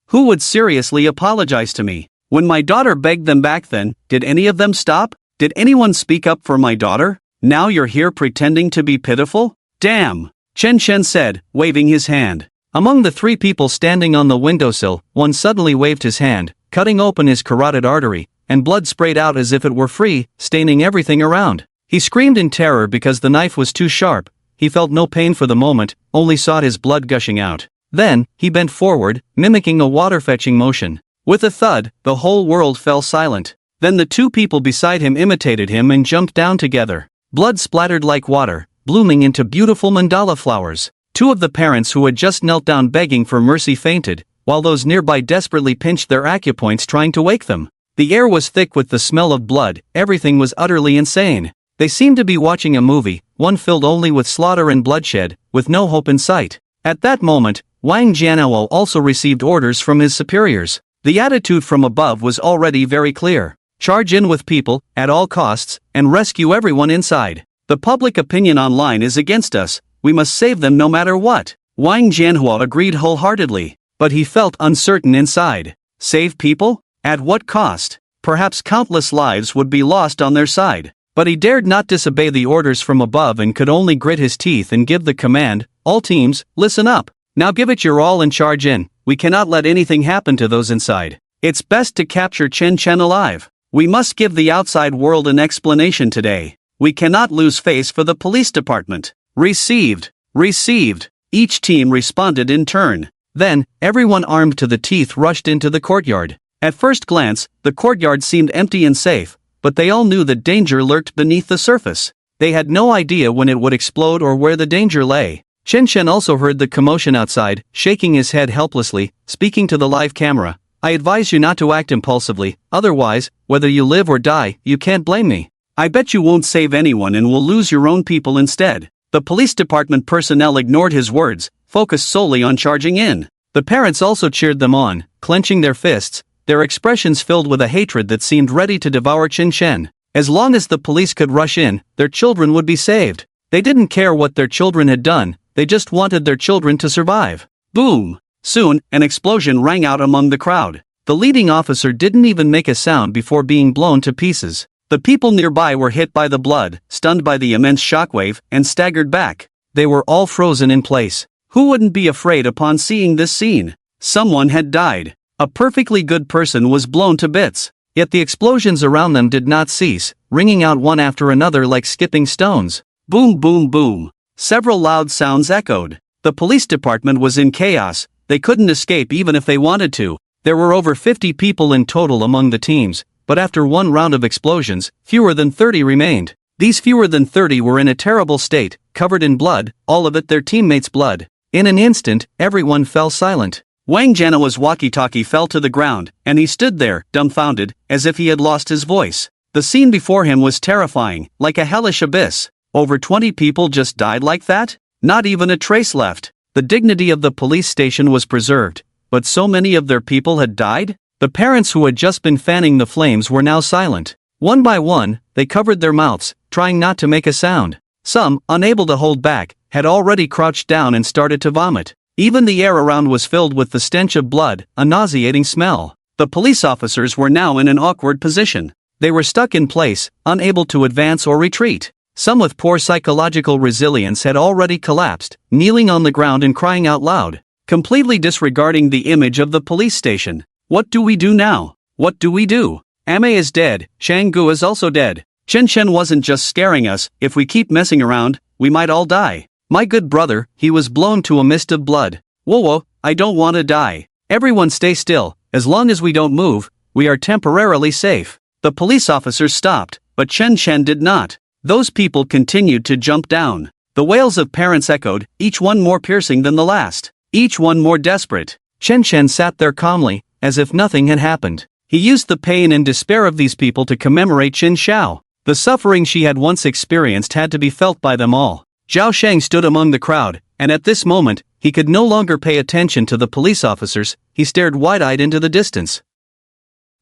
Who would seriously apologize to me? When my daughter begged them back then, did any of them stop? Did anyone speak up for my daughter? Now you're here pretending to be pitiful? Damn! Chen Chen said, waving his hand. Among the 3 people standing on the windowsill, one suddenly waved his hand, cutting open his carotid artery, and blood sprayed out as if it were free, staining everything around. He screamed in terror because the knife was too sharp. He felt no pain for the moment, only saw his blood gushing out. Then, he bent forward, mimicking a water-fetching motion. With a thud, the whole world fell silent. Then the 2 people beside him imitated him and jumped down together. Blood splattered like water, blooming into beautiful mandala flowers. 2 of the parents who had just knelt down begging for mercy fainted, while those nearby desperately pinched their acupoints trying to wake them. The air was thick with the smell of blood, everything was utterly insane. They seemed to be watching a movie, one filled only with slaughter and bloodshed, with no hope in sight. At that moment, Wang Jianhua also received orders from his superiors. The attitude from above was already very clear. Charge in with people, at all costs, and rescue everyone inside. The public opinion online is against us, we must save them no matter what. Wang Jianhua agreed wholeheartedly, but he felt uncertain inside. Save people? At what cost? Perhaps countless lives would be lost on their side. But he dared not disobey the orders from above and could only grit his teeth and give the command, all teams, listen up. Now give it your all and charge in. We cannot let anything happen to those inside. It's best to capture Chen Chen alive. We must give the outside world an explanation today. We cannot lose face for the police department. Received. Received. Each team responded in turn. Then, everyone armed to the teeth rushed into the courtyard. At first glance, the courtyard seemed empty and safe, but they all knew that danger lurked beneath the surface. They had no idea when it would explode or where the danger lay. Chen Shen also heard the commotion outside, shaking his head helplessly, speaking to the live camera. I advise you not to act impulsively, otherwise, whether you live or die, you can't blame me. I bet you won't save anyone and will lose your own people instead. The police department personnel ignored his words, focused solely on charging in. The parents also cheered them on, clenching their fists, their expressions filled with a hatred that seemed ready to devour Chen Shen. As long as the police could rush in, their children would be saved. They didn't care what their children had done, they just wanted their children to survive. Boom! Soon, an explosion rang out among the crowd. The leading officer didn't even make a sound before being blown to pieces. The people nearby were hit by the blood, stunned by the immense shockwave, and staggered back. They were all frozen in place. Who wouldn't be afraid upon seeing this scene? Someone had died. A perfectly good person was blown to bits. Yet the explosions around them did not cease, ringing out one after another like skipping stones. Boom, boom, boom. Several loud sounds echoed. The police department was in chaos. They couldn't escape even if they wanted to. There were over 50 people in total among the teams, but after one round of explosions, fewer than 30 remained. These fewer than 30 were in a terrible state, covered in blood, all of it their teammates' blood. In an instant, everyone fell silent. Wang Jianhua's walkie-talkie fell to the ground, and he stood there, dumbfounded, as if he had lost his voice. The scene before him was terrifying, like a hellish abyss. Over 20 people just died like that? Not even a trace left. The dignity of the police station was preserved, but so many of their people had died? The parents who had just been fanning the flames were now silent. One by one, they covered their mouths, trying not to make a sound. Some, unable to hold back, had already crouched down and started to vomit. Even the air around was filled with the stench of blood, a nauseating smell. The police officers were now in an awkward position. They were stuck in place, unable to advance or retreat. Some with poor psychological resilience had already collapsed, kneeling on the ground and crying out loud, completely disregarding the image of the police station. What do we do now? What do we do? Ame is dead, Shanggu is also dead. Chen Shen wasn't just scaring us, if we keep messing around, we might all die. My good brother, he was blown to a mist of blood. Whoa, I don't want to die. Everyone stay still, as long as we don't move, we are temporarily safe. The police officers stopped, but Chen Shen did not. Those people continued to jump down. The wails of parents echoed, each one more piercing than the last. Each one more desperate. Chen Shen sat there calmly, as if nothing had happened. He used the pain and despair of these people to commemorate Qin Xiao. The suffering she had once experienced had to be felt by them all. Zhao Sheng stood among the crowd, and at this moment, he could no longer pay attention to the police officers, he stared wide-eyed into the distance.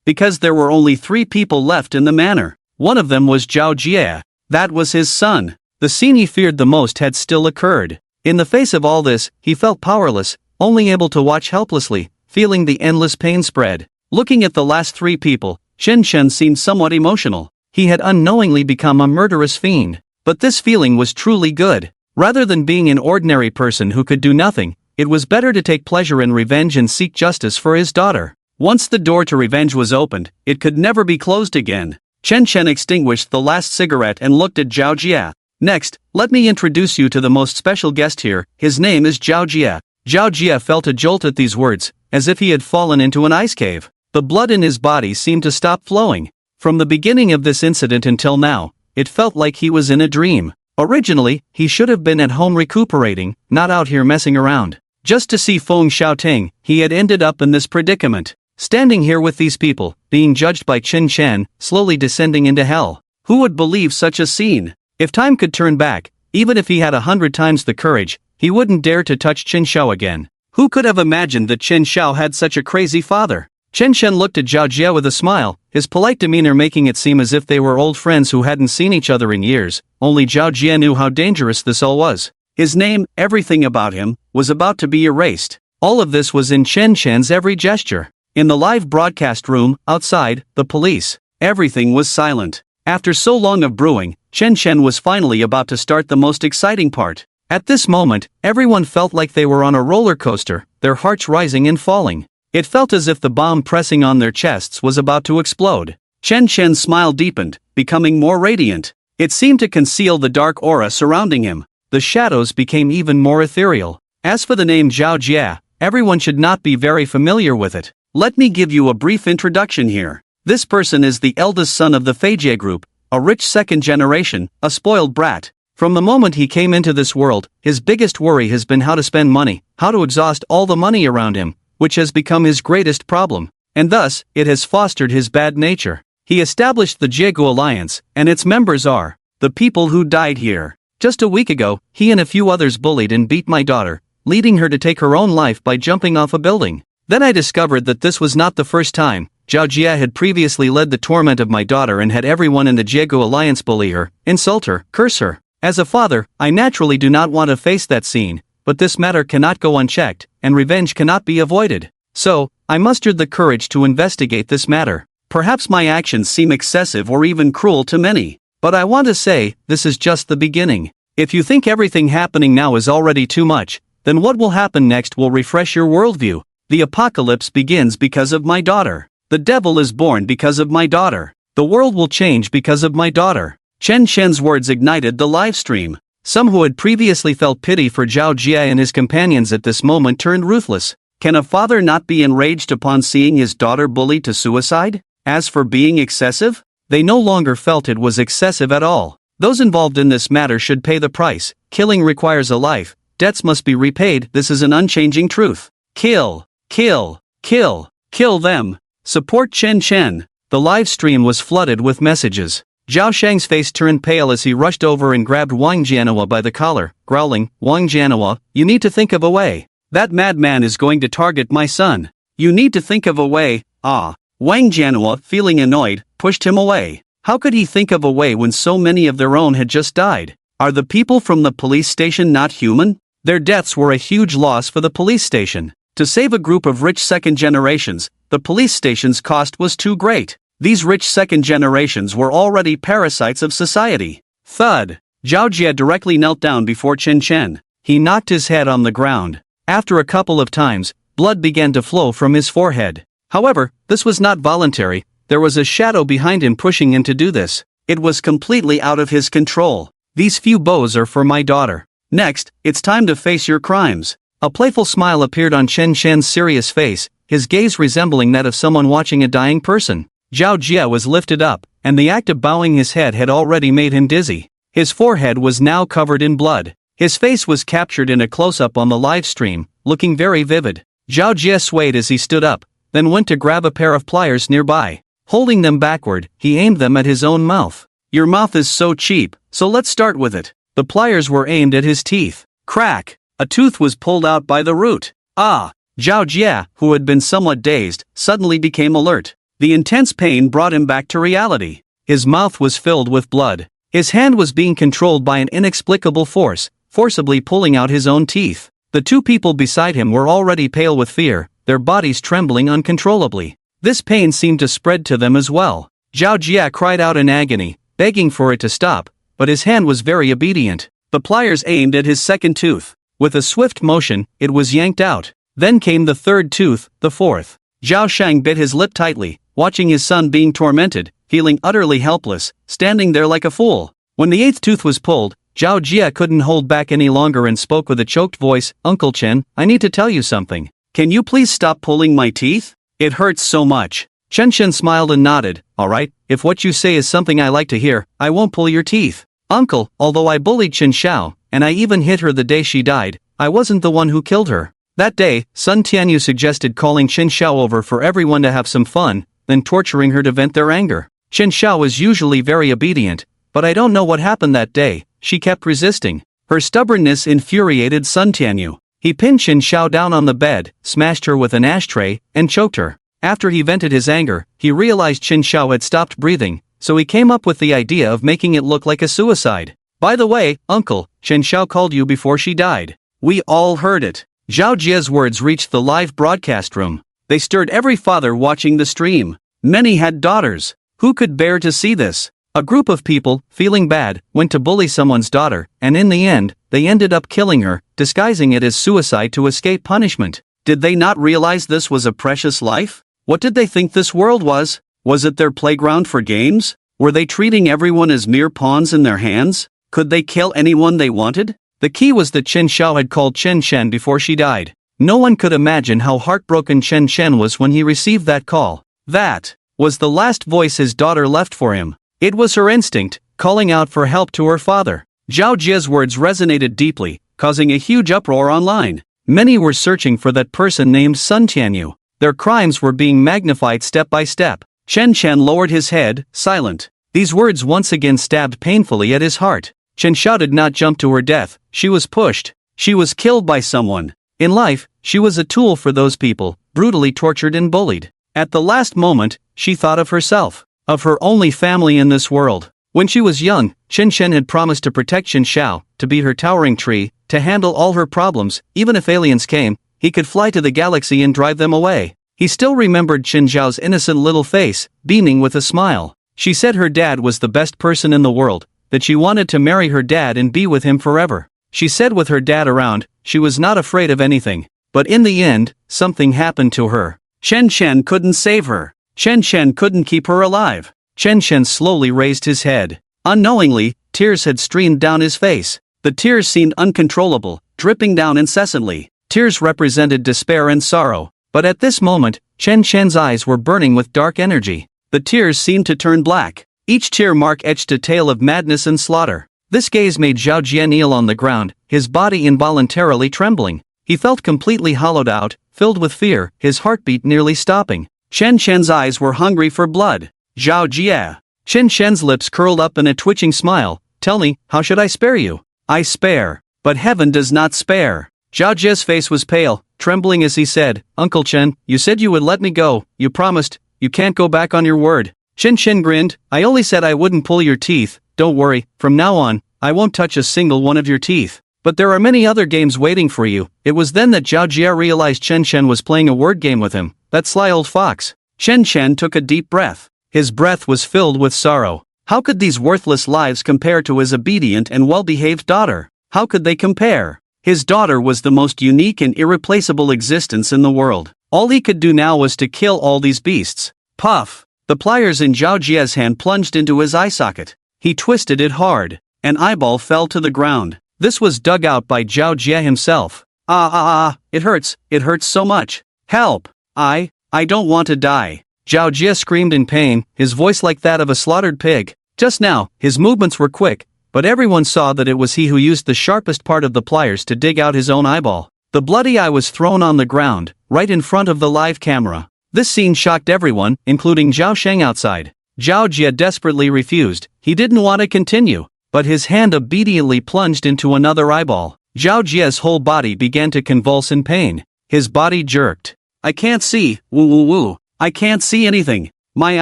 Because there were only 3 people left in the manor. One of them was Zhao Jie. That was his son. The scene he feared the most had still occurred. In the face of all this, he felt powerless, only able to watch helplessly, feeling the endless pain spread. Looking at the last 3 people, Shen Shen seemed somewhat emotional. He had unknowingly become a murderous fiend. But this feeling was truly good. Rather than being an ordinary person who could do nothing, it was better to take pleasure in revenge and seek justice for his daughter. Once the door to revenge was opened, it could never be closed again. Chen Shen extinguished the last cigarette and looked at Zhao Jie. Next, let me introduce you to the most special guest here, his name is Zhao Jie. Zhao Jie felt a jolt at these words, as if he had fallen into an ice cave. The blood in his body seemed to stop flowing. From the beginning of this incident until now, it felt like he was in a dream. Originally, he should have been at home recuperating, not out here messing around. Just to see Feng Xiaoting, he had ended up in this predicament. Standing here with these people, being judged by Qin Shen, slowly descending into hell. Who would believe such a scene? If time could turn back, even if he had 100 times the courage, he wouldn't dare to touch Qin Xiao again. Who could have imagined that Qin Xiao had such a crazy father? Chen Shen looked at Zhao Jie with a smile, his polite demeanor making it seem as if they were old friends who hadn't seen each other in years. Only Zhao Jie knew how dangerous this all was. His name, everything about him, was about to be erased. All of this was in Chen Shen's every gesture. In the live broadcast room, outside, the police, everything was silent. After so long of brewing, Chen Shen was finally about to start the most exciting part. At this moment, everyone felt like they were on a roller coaster, their hearts rising and falling. It felt as if the bomb pressing on their chests was about to explode. Chen Shen's smile deepened, becoming more radiant. It seemed to conceal the dark aura surrounding him. The shadows became even more ethereal. As for the name Zhao Jie, everyone should not be very familiar with it. Let me give you a brief introduction here. This person is the eldest son of the Feijie group, a rich second generation, a spoiled brat. From the moment he came into this world, his biggest worry has been how to spend money, how to exhaust all the money around him, which has become his greatest problem, and thus, it has fostered his bad nature. He established the Jiegu Alliance, and its members are the people who died here. Just a week ago, he and a few others bullied and beat my daughter, leading her to take her own life by jumping off a building. Then I discovered that this was not the first time. Zhao Jie had previously led the torment of my daughter and had everyone in the Jiegu Alliance bully her, insult her, curse her. As a father, I naturally do not want to face that scene, but this matter cannot go unchecked, and revenge cannot be avoided. So, I mustered the courage to investigate this matter. Perhaps my actions seem excessive or even cruel to many, but I want to say, this is just the beginning. If you think everything happening now is already too much, then what will happen next will refresh your worldview. The apocalypse begins because of my daughter. The devil is born because of my daughter. The world will change because of my daughter. Chen Shen's words ignited the live stream. Some who had previously felt pity for Zhao Jie and his companions at this moment turned ruthless. Can a father not be enraged upon seeing his daughter bullied to suicide? As for being excessive, they no longer felt it was excessive at all. Those involved in this matter should pay the price. Killing requires a life. Debts must be repaid. This is an unchanging truth. Kill, kill, kill, kill them. Support Chen Chen. The live stream was flooded with messages. Zhao Shang's face turned pale as he rushed over and grabbed Wang Jianhua by the collar, growling, "Wang Jianhua, you need to think of a way. That madman is going to target my son. You need to think of a way." Wang Jianhua, feeling annoyed, pushed him away. How could he think of a way when so many of their own had just died? Are the people from the police station not human? Their deaths were a huge loss for the police station. To save a group of rich second generations, the police station's cost was too great. These rich second generations were already parasites of society. Thud. Zhao Jie directly knelt down before Chen Chen. He knocked his head on the ground. After a couple of times, blood began to flow from his forehead. However, this was not voluntary. There was a shadow behind him pushing him to do this. It was completely out of his control. These few bows are for my daughter. Next, it's time to face your crimes. A playful smile appeared on Chen Shen's serious face, his gaze resembling that of someone watching a dying person. Zhao Jie was lifted up, and the act of bowing his head had already made him dizzy. His forehead was now covered in blood. His face was captured in a close-up on the live stream, looking very vivid. Zhao Jie swayed as he stood up, then went to grab a pair of pliers nearby. Holding them backward, he aimed them at his own mouth. Your mouth is so cheap, so let's start with it. The pliers were aimed at his teeth. Crack! A tooth was pulled out by the root. Zhao Jie, who had been somewhat dazed, suddenly became alert. The intense pain brought him back to reality. His mouth was filled with blood. His hand was being controlled by an inexplicable force, forcibly pulling out his own teeth. The two people beside him were already pale with fear, their bodies trembling uncontrollably. This pain seemed to spread to them as well. Zhao Jie cried out in agony, begging for it to stop, but his hand was very obedient. The pliers aimed at his second tooth. With a swift motion, it was yanked out. Then came the third tooth, the fourth. Zhao Shang bit his lip tightly, watching his son being tormented, feeling utterly helpless, standing there like a fool. When the eighth tooth was pulled, Zhao Jie couldn't hold back any longer and spoke with a choked voice, "Uncle Chen, I need to tell you something. Can you please stop pulling my teeth? It hurts so much." Chen Shen smiled and nodded. "Alright, if what you say is something I like to hear, I won't pull your teeth. Uncle, although I bullied Chen Xiao, and I even hit her the day she died, I wasn't the one who killed her. That day, Sun Tianyu suggested calling Chen Xiao over for everyone to have some fun, then torturing her to vent their anger. Chen Xiao was usually very obedient, but I don't know what happened that day. She kept resisting. Her stubbornness infuriated Sun Tianyu. He pinned Chen Xiao down on the bed, smashed her with an ashtray, and choked her. After he vented his anger, he realized Chen Xiao had stopped breathing, so he came up with the idea of making it look like a suicide. "By the way, Uncle, Chen Xiao called you before she died." We all heard it. Zhao Jie's words reached the live broadcast room. They stirred every father watching the stream. Many had daughters. Who could bear to see this? A group of people, feeling bad, went to bully someone's daughter, and in the end, they ended up killing her, disguising it as suicide to escape punishment. Did they not realize this was a precious life? What did they think this world was? Was it their playground for games? Were they treating everyone as mere pawns in their hands? Could they kill anyone they wanted? The key was that Chen Xiao had called Chen Shen before she died. No one could imagine how heartbroken Chen Shen was when he received that call. That was the last voice his daughter left for him. It was her instinct, calling out for help to her father. Zhao Jie's words resonated deeply, causing a huge uproar online. Many were searching for that person named Sun Tianyu. Their crimes were being magnified step by step. Chen Chen lowered his head, silent. These words once again stabbed painfully at his heart. Chen Xiao did not jump to her death, she was pushed. She was killed by someone. In life, she was a tool for those people, brutally tortured and bullied. At the last moment, she thought of herself, of her only family in this world. When she was young, Chen Chen had promised to protect Chen Xiao, to be her towering tree, to handle all her problems. Even if aliens came, he could fly to the galaxy and drive them away. He still remembered Chen Xiao's innocent little face, beaming with a smile. She said her dad was the best person in the world, that she wanted to marry her dad and be with him forever. She said with her dad around, she was not afraid of anything. But in the end, something happened to her. Chen Chen couldn't save her. Chen Chen couldn't keep her alive. Chen Chen slowly raised his head. Unknowingly, tears had streamed down his face. The tears seemed uncontrollable, dripping down incessantly. Tears represented despair and sorrow. But at this moment, Chen Chen's eyes were burning with dark energy. The tears seemed to turn black. Each tear mark etched a tale of madness and slaughter. This gaze made Zhao Jie kneel on the ground, his body involuntarily trembling. He felt completely hollowed out, filled with fear, his heartbeat nearly stopping. Chen Chen's eyes were hungry for blood. Zhao Jie. Chen Chen's lips curled up in a twitching smile. Tell me, how should I spare you? I spare. But heaven does not spare. Zhao Jie's face was pale, trembling as he said, Uncle Chen, you said you would let me go, you promised, you can't go back on your word. Chen Chen grinned, I only said I wouldn't pull your teeth, don't worry, from now on, I won't touch a single one of your teeth. But there are many other games waiting for you. It was then that Zhao Jie realized Chen Chen was playing a word game with him, that sly old fox. Chen Chen took a deep breath. His breath was filled with sorrow. How could these worthless lives compare to his obedient and well-behaved daughter? How could they compare? His daughter was the most unique and irreplaceable existence in the world. All he could do now was to kill all these beasts. Puff! The pliers in Zhao Jie's hand plunged into his eye socket. He twisted it hard. An eyeball fell to the ground. This was dug out by Zhao Jie himself. It hurts so much. Help! I don't want to die. Zhao Jie screamed in pain, his voice like that of a slaughtered pig. Just now, his movements were quick, but everyone saw that it was he who used the sharpest part of the pliers to dig out his own eyeball. The bloody eye was thrown on the ground, right in front of the live camera. This scene shocked everyone, including Zhao Sheng outside. Zhao Jie desperately refused. He didn't want to continue, but his hand obediently plunged into another eyeball. Zhao Jie's whole body began to convulse in pain. His body jerked. I can't see, woo. I can't see anything. My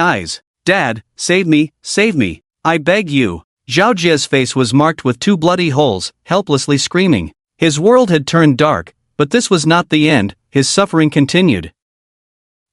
eyes. Dad, save me, I beg you. Zhao Jie's face was marked with 2 bloody holes, helplessly screaming. His world had turned dark, but this was not the end, his suffering continued.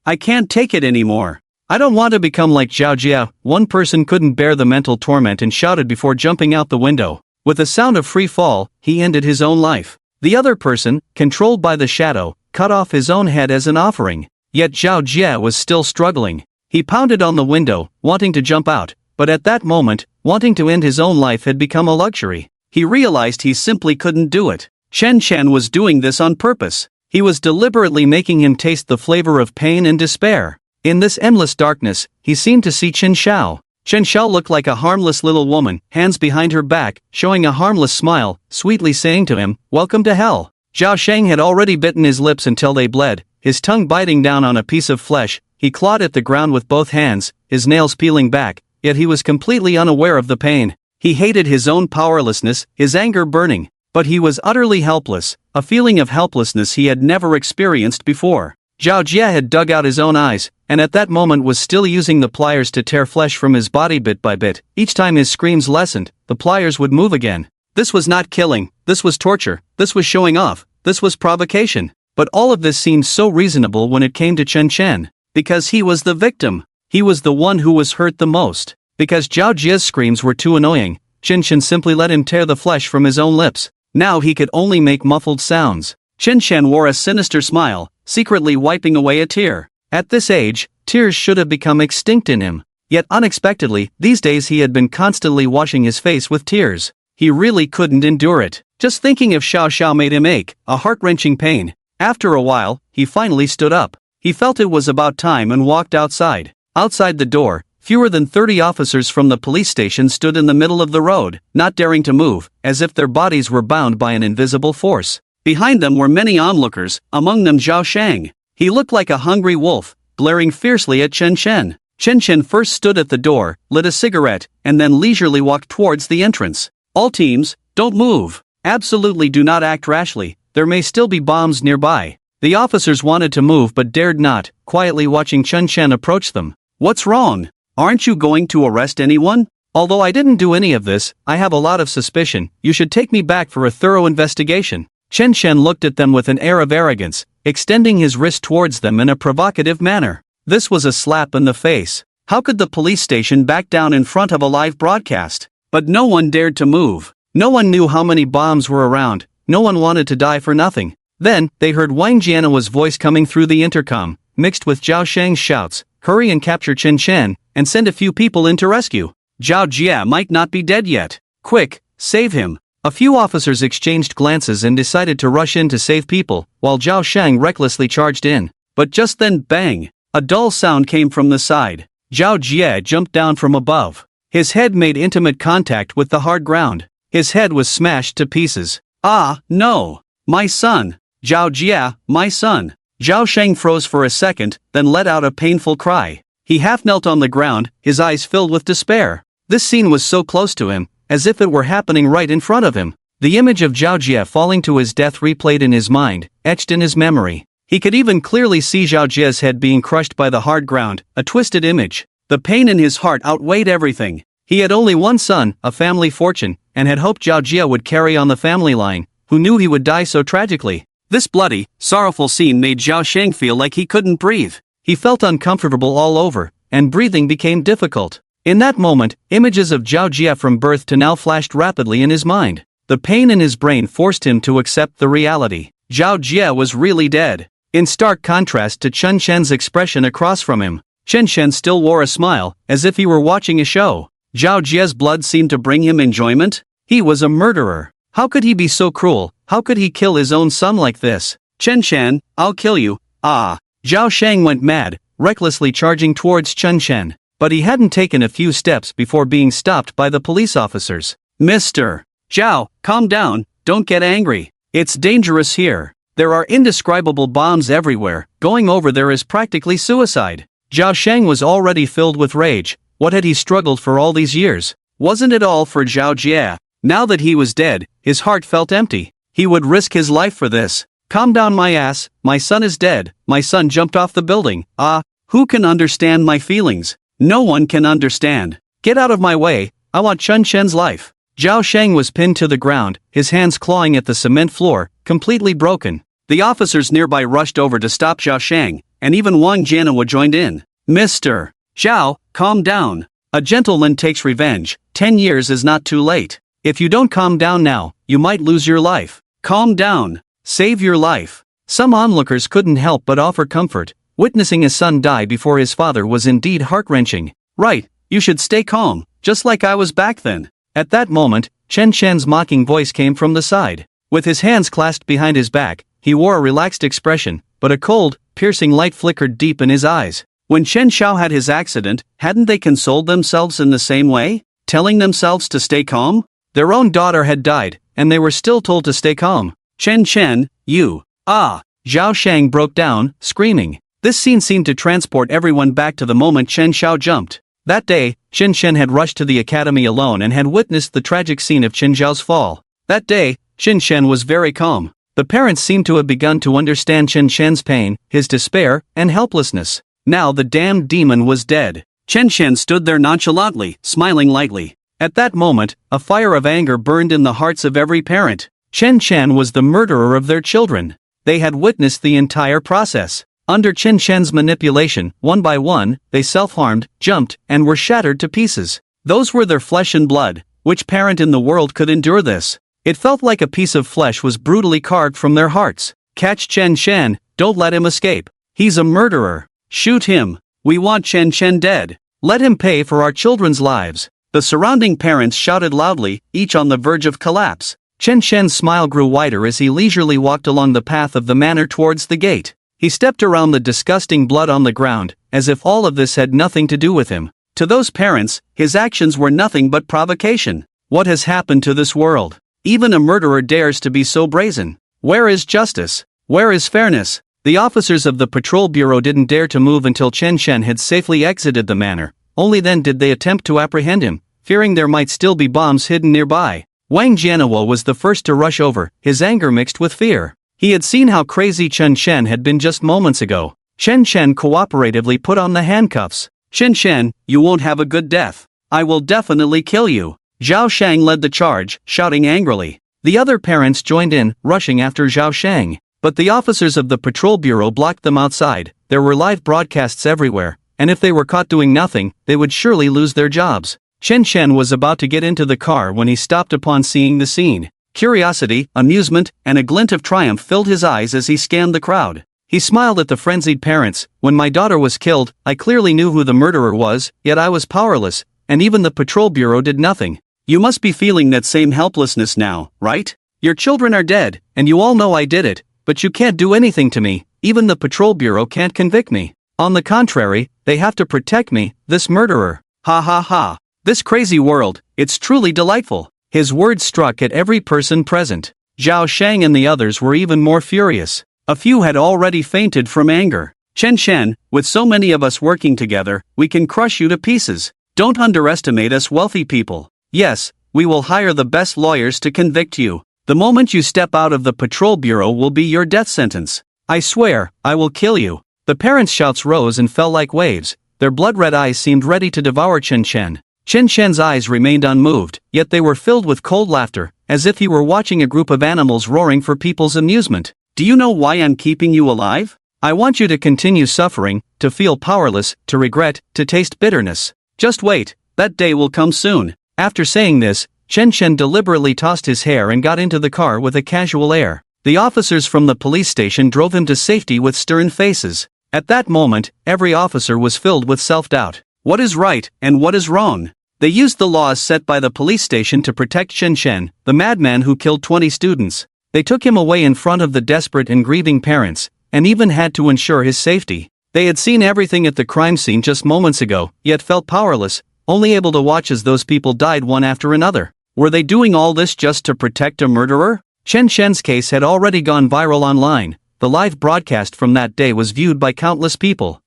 I can't take it anymore. I don't want to become like Zhao Jie. One person couldn't bear the mental torment and shouted before jumping out the window. With a sound of free fall, he ended his own life. The other person, controlled by the shadow, cut off his own head as an offering. Yet Zhao Jie was still struggling. He pounded on the window, wanting to jump out, but at that moment, wanting to end his own life had become a luxury. He realized he simply couldn't do it. Chen Chen was doing this on purpose. He was deliberately making him taste the flavor of pain and despair. In this endless darkness, he seemed to see Chen Xiao. Chen Xiao looked like a harmless little woman, hands behind her back, showing a harmless smile, sweetly saying to him, Welcome to hell. Zhao Sheng had already bitten his lips until they bled, his tongue biting down on a piece of flesh. He clawed at the ground with both hands, his nails peeling back, yet he was completely unaware of the pain. He hated his own powerlessness, his anger burning. But he was utterly helpless, a feeling of helplessness he had never experienced before. Zhao Jie had dug out his own eyes, and at that moment was still using the pliers to tear flesh from his body bit by bit. Each time his screams lessened, the pliers would move again. This was not killing, this was torture, this was showing off, this was provocation. But all of this seemed so reasonable when it came to Chen Chen. Because he was the victim. He was the one who was hurt the most. Because Zhao Jie's screams were too annoying, Chen Chen simply let him tear the flesh from his own lips. Now he could only make muffled sounds. Chen Chen wore a sinister smile, secretly wiping away a tear. At this age, tears should have become extinct in him. Yet unexpectedly, these days he had been constantly washing his face with tears. He really couldn't endure it. Just thinking of Xiao Xiao made him ache, a heart-wrenching pain. After a while, he finally stood up. He felt it was about time and walked outside. Outside the door, Fewer than 30 officers from the police station stood in the middle of the road, not daring to move, as if their bodies were bound by an invisible force. Behind them were many onlookers, among them Zhao Shang. He looked like a hungry wolf, glaring fiercely at Chen Chen. Chen Chen first stood at the door, lit a cigarette, and then leisurely walked towards the entrance. All teams, don't move. Absolutely do not act rashly, there may still be bombs nearby. The officers wanted to move but dared not, quietly watching Chen Chen approach them. What's wrong? Aren't you going to arrest anyone? Although I didn't do any of this, I have a lot of suspicion. You should take me back for a thorough investigation. Chen Chen looked at them with an air of arrogance, extending his wrist towards them in a provocative manner. This was a slap in the face. How could the police station back down in front of a live broadcast? But no one dared to move. No one knew how many bombs were around. No one wanted to die for nothing. Then, they heard Wang Jianhua's voice coming through the intercom, mixed with Zhao Shang's shouts. Hurry and capture Chen Chen, and send a few people in to rescue. Zhao Jia might not be dead yet. Quick, save him. A few officers exchanged glances and decided to rush in to save people, while Zhao Shang recklessly charged in. But just then, bang! A dull sound came from the side. Zhao Jia jumped down from above. His head made intimate contact with the hard ground. His head was smashed to pieces. Ah, no! My son! Zhao Jia, my son! Zhao Shang froze for a second, then let out a painful cry. He half knelt on the ground, his eyes filled with despair. This scene was so close to him, as if it were happening right in front of him. The image of Zhao Jia falling to his death replayed in his mind, etched in his memory. He could even clearly see Zhao Jia's head being crushed by the hard ground, a twisted image. The pain in his heart outweighed everything. He had only one son, a family fortune, and had hoped Zhao Jia would carry on the family line, who knew he would die so tragically. This bloody, sorrowful scene made Zhao Shang feel like he couldn't breathe. He felt uncomfortable all over, and breathing became difficult. In that moment, images of Zhao Jia from birth to now flashed rapidly in his mind. The pain in his brain forced him to accept the reality. Zhao Jia was really dead. In stark contrast to Chen Chen's expression across from him, Chen Chen still wore a smile, as if he were watching a show. Zhao Jia's blood seemed to bring him enjoyment. He was a murderer. How could he be so cruel? How could he kill his own son like this? Chen Chen, I'll kill you. Ah! Zhao Shang went mad, recklessly charging towards Chen Chen. But he hadn't taken a few steps before being stopped by the police officers. Mr. Zhao, calm down, don't get angry. It's dangerous here. There are indescribable bombs everywhere. Going over there is practically suicide. Zhao Shang was already filled with rage. What had he struggled for all these years? Wasn't it all for Zhao Jia? Now that he was dead, his heart felt empty. He would risk his life for this. Calm down, my ass, my son is dead. My son jumped off the building. Ah, who can understand my feelings? No one can understand. Get out of my way, I want Chen Chen's life. Zhao Shang was pinned to the ground, his hands clawing at the cement floor, completely broken. The officers nearby rushed over to stop Zhao Shang, and even Wang Jianhua joined in. Mr. Zhao, calm down. A gentleman takes revenge. 10 years is not too late. If you don't calm down now, you might lose your life. Calm down. Save your life. Some onlookers couldn't help but offer comfort. Witnessing his son die before his father was indeed heart-wrenching. Right, you should stay calm, just like I was back then. At that moment, Chen Chen's mocking voice came from the side. With his hands clasped behind his back, he wore a relaxed expression, but a cold, piercing light flickered deep in his eyes. When Chen Xiao had his accident, hadn't they consoled themselves in the same way, telling themselves to stay calm? Their own daughter had died, and they were still told to stay calm. Chen Chen, you. Ah! Zhao Shang broke down, screaming. This scene seemed to transport everyone back to the moment Chen Xiao jumped. That day, Chen Chen had rushed to the academy alone and had witnessed the tragic scene of Chen Xiao's fall. That day, Chen Chen was very calm. The parents seemed to have begun to understand Chen Chen's pain, his despair, and helplessness. Now the damned demon was dead. Chen Chen stood there nonchalantly, smiling lightly. At that moment, a fire of anger burned in the hearts of every parent. Chen Chen was the murderer of their children. They had witnessed the entire process. Under Chen Chen's manipulation, one by one, they self-harmed, jumped, and were shattered to pieces. Those were their flesh and blood. Which parent in the world could endure this? It felt like a piece of flesh was brutally carved from their hearts. Catch Chen Chen, don't let him escape. He's a murderer. Shoot him. We want Chen Chen dead. Let him pay for our children's lives. The surrounding parents shouted loudly, each on the verge of collapse. Chen Chen's smile grew wider as he leisurely walked along the path of the manor towards the gate. He stepped around the disgusting blood on the ground, as if all of this had nothing to do with him. To those parents, his actions were nothing but provocation. What has happened to this world? Even a murderer dares to be so brazen. Where is justice? Where is fairness? The officers of the patrol bureau didn't dare to move until Chen Shen had safely exited the manor. Only then did they attempt to apprehend him, fearing there might still be bombs hidden nearby. Wang Jianhua was the first to rush over, his anger mixed with fear. He had seen how crazy Chen Shen had been just moments ago. Chen Shen cooperatively put on the handcuffs. Chen Shen, you won't have a good death. I will definitely kill you. Zhao Shang led the charge, shouting angrily. The other parents joined in, rushing after Zhao Shang. But the officers of the patrol bureau blocked them outside. There were live broadcasts everywhere, and if they were caught doing nothing, they would surely lose their jobs. Chen Shen was about to get into the car when he stopped upon seeing the scene. Curiosity, amusement, and a glint of triumph filled his eyes as he scanned the crowd. He smiled at the frenzied parents. When my daughter was killed, I clearly knew who the murderer was, yet I was powerless, and even the patrol bureau did nothing. You must be feeling that same helplessness now, right? Your children are dead, and you all know I did it. But you can't do anything to me, even the patrol bureau can't convict me. On the contrary, they have to protect me, this murderer. Ha ha ha. This crazy world, it's truly delightful. His words struck at every person present. Zhao Shang and the others were even more furious. A few had already fainted from anger. Chen Shen, with so many of us working together, we can crush you to pieces. Don't underestimate us wealthy people. Yes, we will hire the best lawyers to convict you. The moment you step out of the patrol bureau will be your death sentence. I swear, I will kill you. The parents' shouts rose and fell like waves. Their blood-red eyes seemed ready to devour Chen Shen. Chen Shen's eyes remained unmoved, yet they were filled with cold laughter, as if he were watching a group of animals roaring for people's amusement. Do you know why I'm keeping you alive? I want you to continue suffering, to feel powerless, to regret, to taste bitterness. Just wait, that day will come soon. After saying this, Chen Shen deliberately tossed his hair and got into the car with a casual air. The officers from the police station drove him to safety with stern faces. At that moment, every officer was filled with self-doubt. What is right, and what is wrong? They used the laws set by the police station to protect Chen Shen, the madman who killed 20 students. They took him away in front of the desperate and grieving parents, and even had to ensure his safety. They had seen everything at the crime scene just moments ago, yet felt powerless, only able to watch as those people died one after another. Were they doing all this just to protect a murderer? Chen Shen's case had already gone viral online. The live broadcast from that day was viewed by countless people.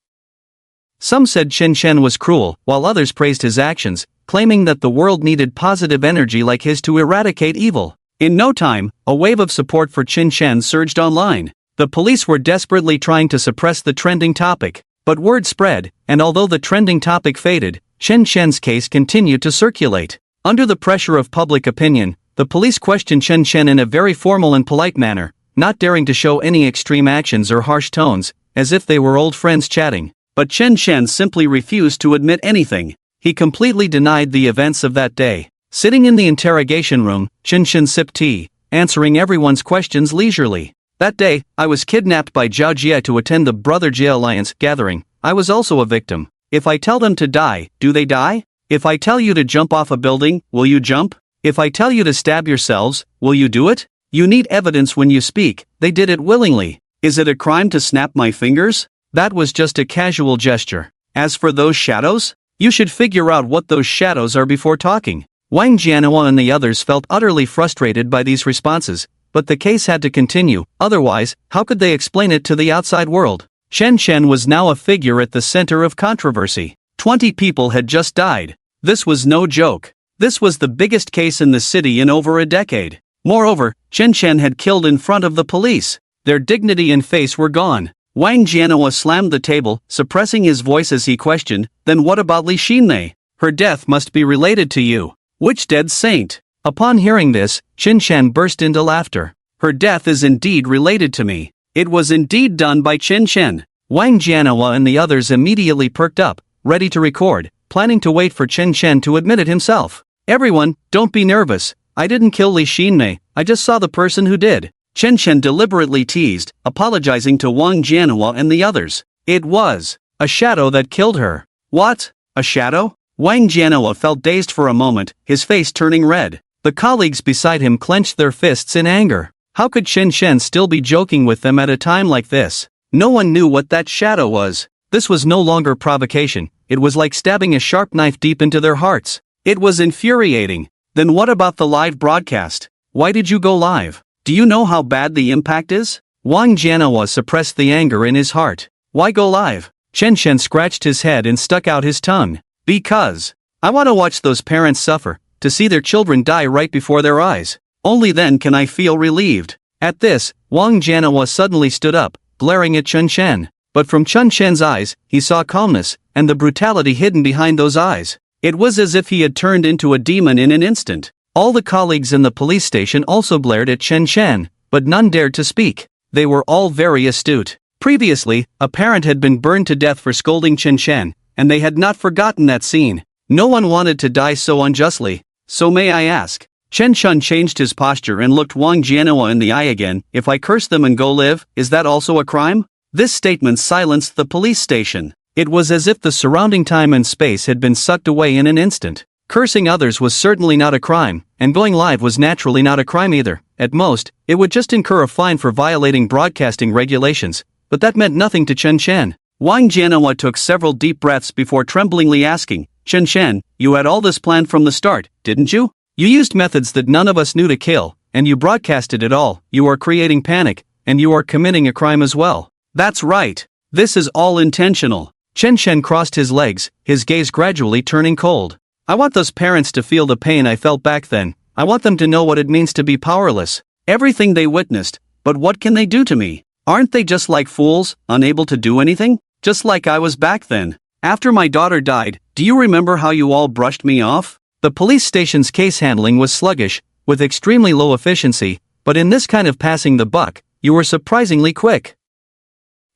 Some said Chen Shen was cruel, while others praised his actions, claiming that the world needed positive energy like his to eradicate evil. In no time, a wave of support for Chen Shen surged online. The police were desperately trying to suppress the trending topic, but word spread, and although the trending topic faded, Chen Shen's case continued to circulate. Under the pressure of public opinion, the police questioned Chen Shen in a very formal and polite manner, not daring to show any extreme actions or harsh tones, as if they were old friends chatting. But Chen Shen simply refused to admit anything. He completely denied the events of that day. Sitting in the interrogation room, Chen Shen sipped tea, answering everyone's questions leisurely. That day, I was kidnapped by Zhao Jie to attend the Brother Jie Alliance gathering. I was also a victim. If I tell them to die, do they die? If I tell you to jump off a building, will you jump? If I tell you to stab yourselves, will you do it? You need evidence when you speak. They did it willingly. Is it a crime to snap my fingers? That was just a casual gesture. As for those shadows, you should figure out what those shadows are before talking. Wang Jianhua and the others felt utterly frustrated by these responses, but the case had to continue. Otherwise, how could they explain it to the outside world? Chen Shen was now a figure at the center of controversy. 20 people had just died. This was no joke. This was the biggest case in the city in over a decade. Moreover, Chen Shen had killed in front of the police. Their dignity and face were gone. Wang Jianhua slammed the table, suppressing his voice as he questioned, "Then what about Li Xinmei? Her death must be related to you. Which dead saint?" Upon hearing this, Chen Shen burst into laughter. "Her death is indeed related to me. It was indeed done by Chen Shen." Wang Jianhua and the others immediately perked up, ready to record, planning to wait for Chen Shen to admit it himself. "Everyone, don't be nervous. I didn't kill Li Xinmei, I just saw the person who did," Chen Shen deliberately teased, apologizing to Wang Jianhua and the others. "It was a shadow that killed her." "What? A shadow?" Wang Jianhua felt dazed for a moment, his face turning red. The colleagues beside him clenched their fists in anger. How could Chen Shen still be joking with them at a time like this? No one knew what that shadow was. This was no longer provocation, it was like stabbing a sharp knife deep into their hearts. It was infuriating. Then what about the live broadcast? Why did you go live? Do you know how bad the impact is? Wang Jianhua suppressed the anger in his heart. Why go live? Chen Shen scratched his head and stuck out his tongue. Because I want to watch those parents suffer, to see their children die right before their eyes. Only then can I feel relieved. At this, Wang Jianhua suddenly stood up, glaring at Chen Shen. But from Chen Shen's eyes, he saw calmness, and the brutality hidden behind those eyes. It was as if he had turned into a demon in an instant. All the colleagues in the police station also glared at Chen Shen, but none dared to speak. They were all very astute. Previously, a parent had been burned to death for scolding Chen Shen, and they had not forgotten that scene. No one wanted to die so unjustly. So may I ask? Chen Shen changed his posture and looked Wang Jianhua in the eye again. If I curse them and go live, is that also a crime? This statement silenced the police station. It was as if the surrounding time and space had been sucked away in an instant. Cursing others was certainly not a crime, and going live was naturally not a crime either. At most, it would just incur a fine for violating broadcasting regulations, but that meant nothing to Chen Shen. Wang Jianhua took several deep breaths before tremblingly asking, Chen Shen, you had all this planned from the start, didn't you? You used methods that none of us knew to kill, and you broadcasted it all. You are creating panic, and you are committing a crime as well. That's right. This is all intentional. Chen Shen crossed his legs, his gaze gradually turning cold. I want those parents to feel the pain I felt back then. I want them to know what it means to be powerless. Everything they witnessed, but what can they do to me? Aren't they just like fools, unable to do anything? Just like I was back then. After my daughter died, do you remember how you all brushed me off? The police station's case handling was sluggish, with extremely low efficiency, but in this kind of passing the buck, you were surprisingly quick.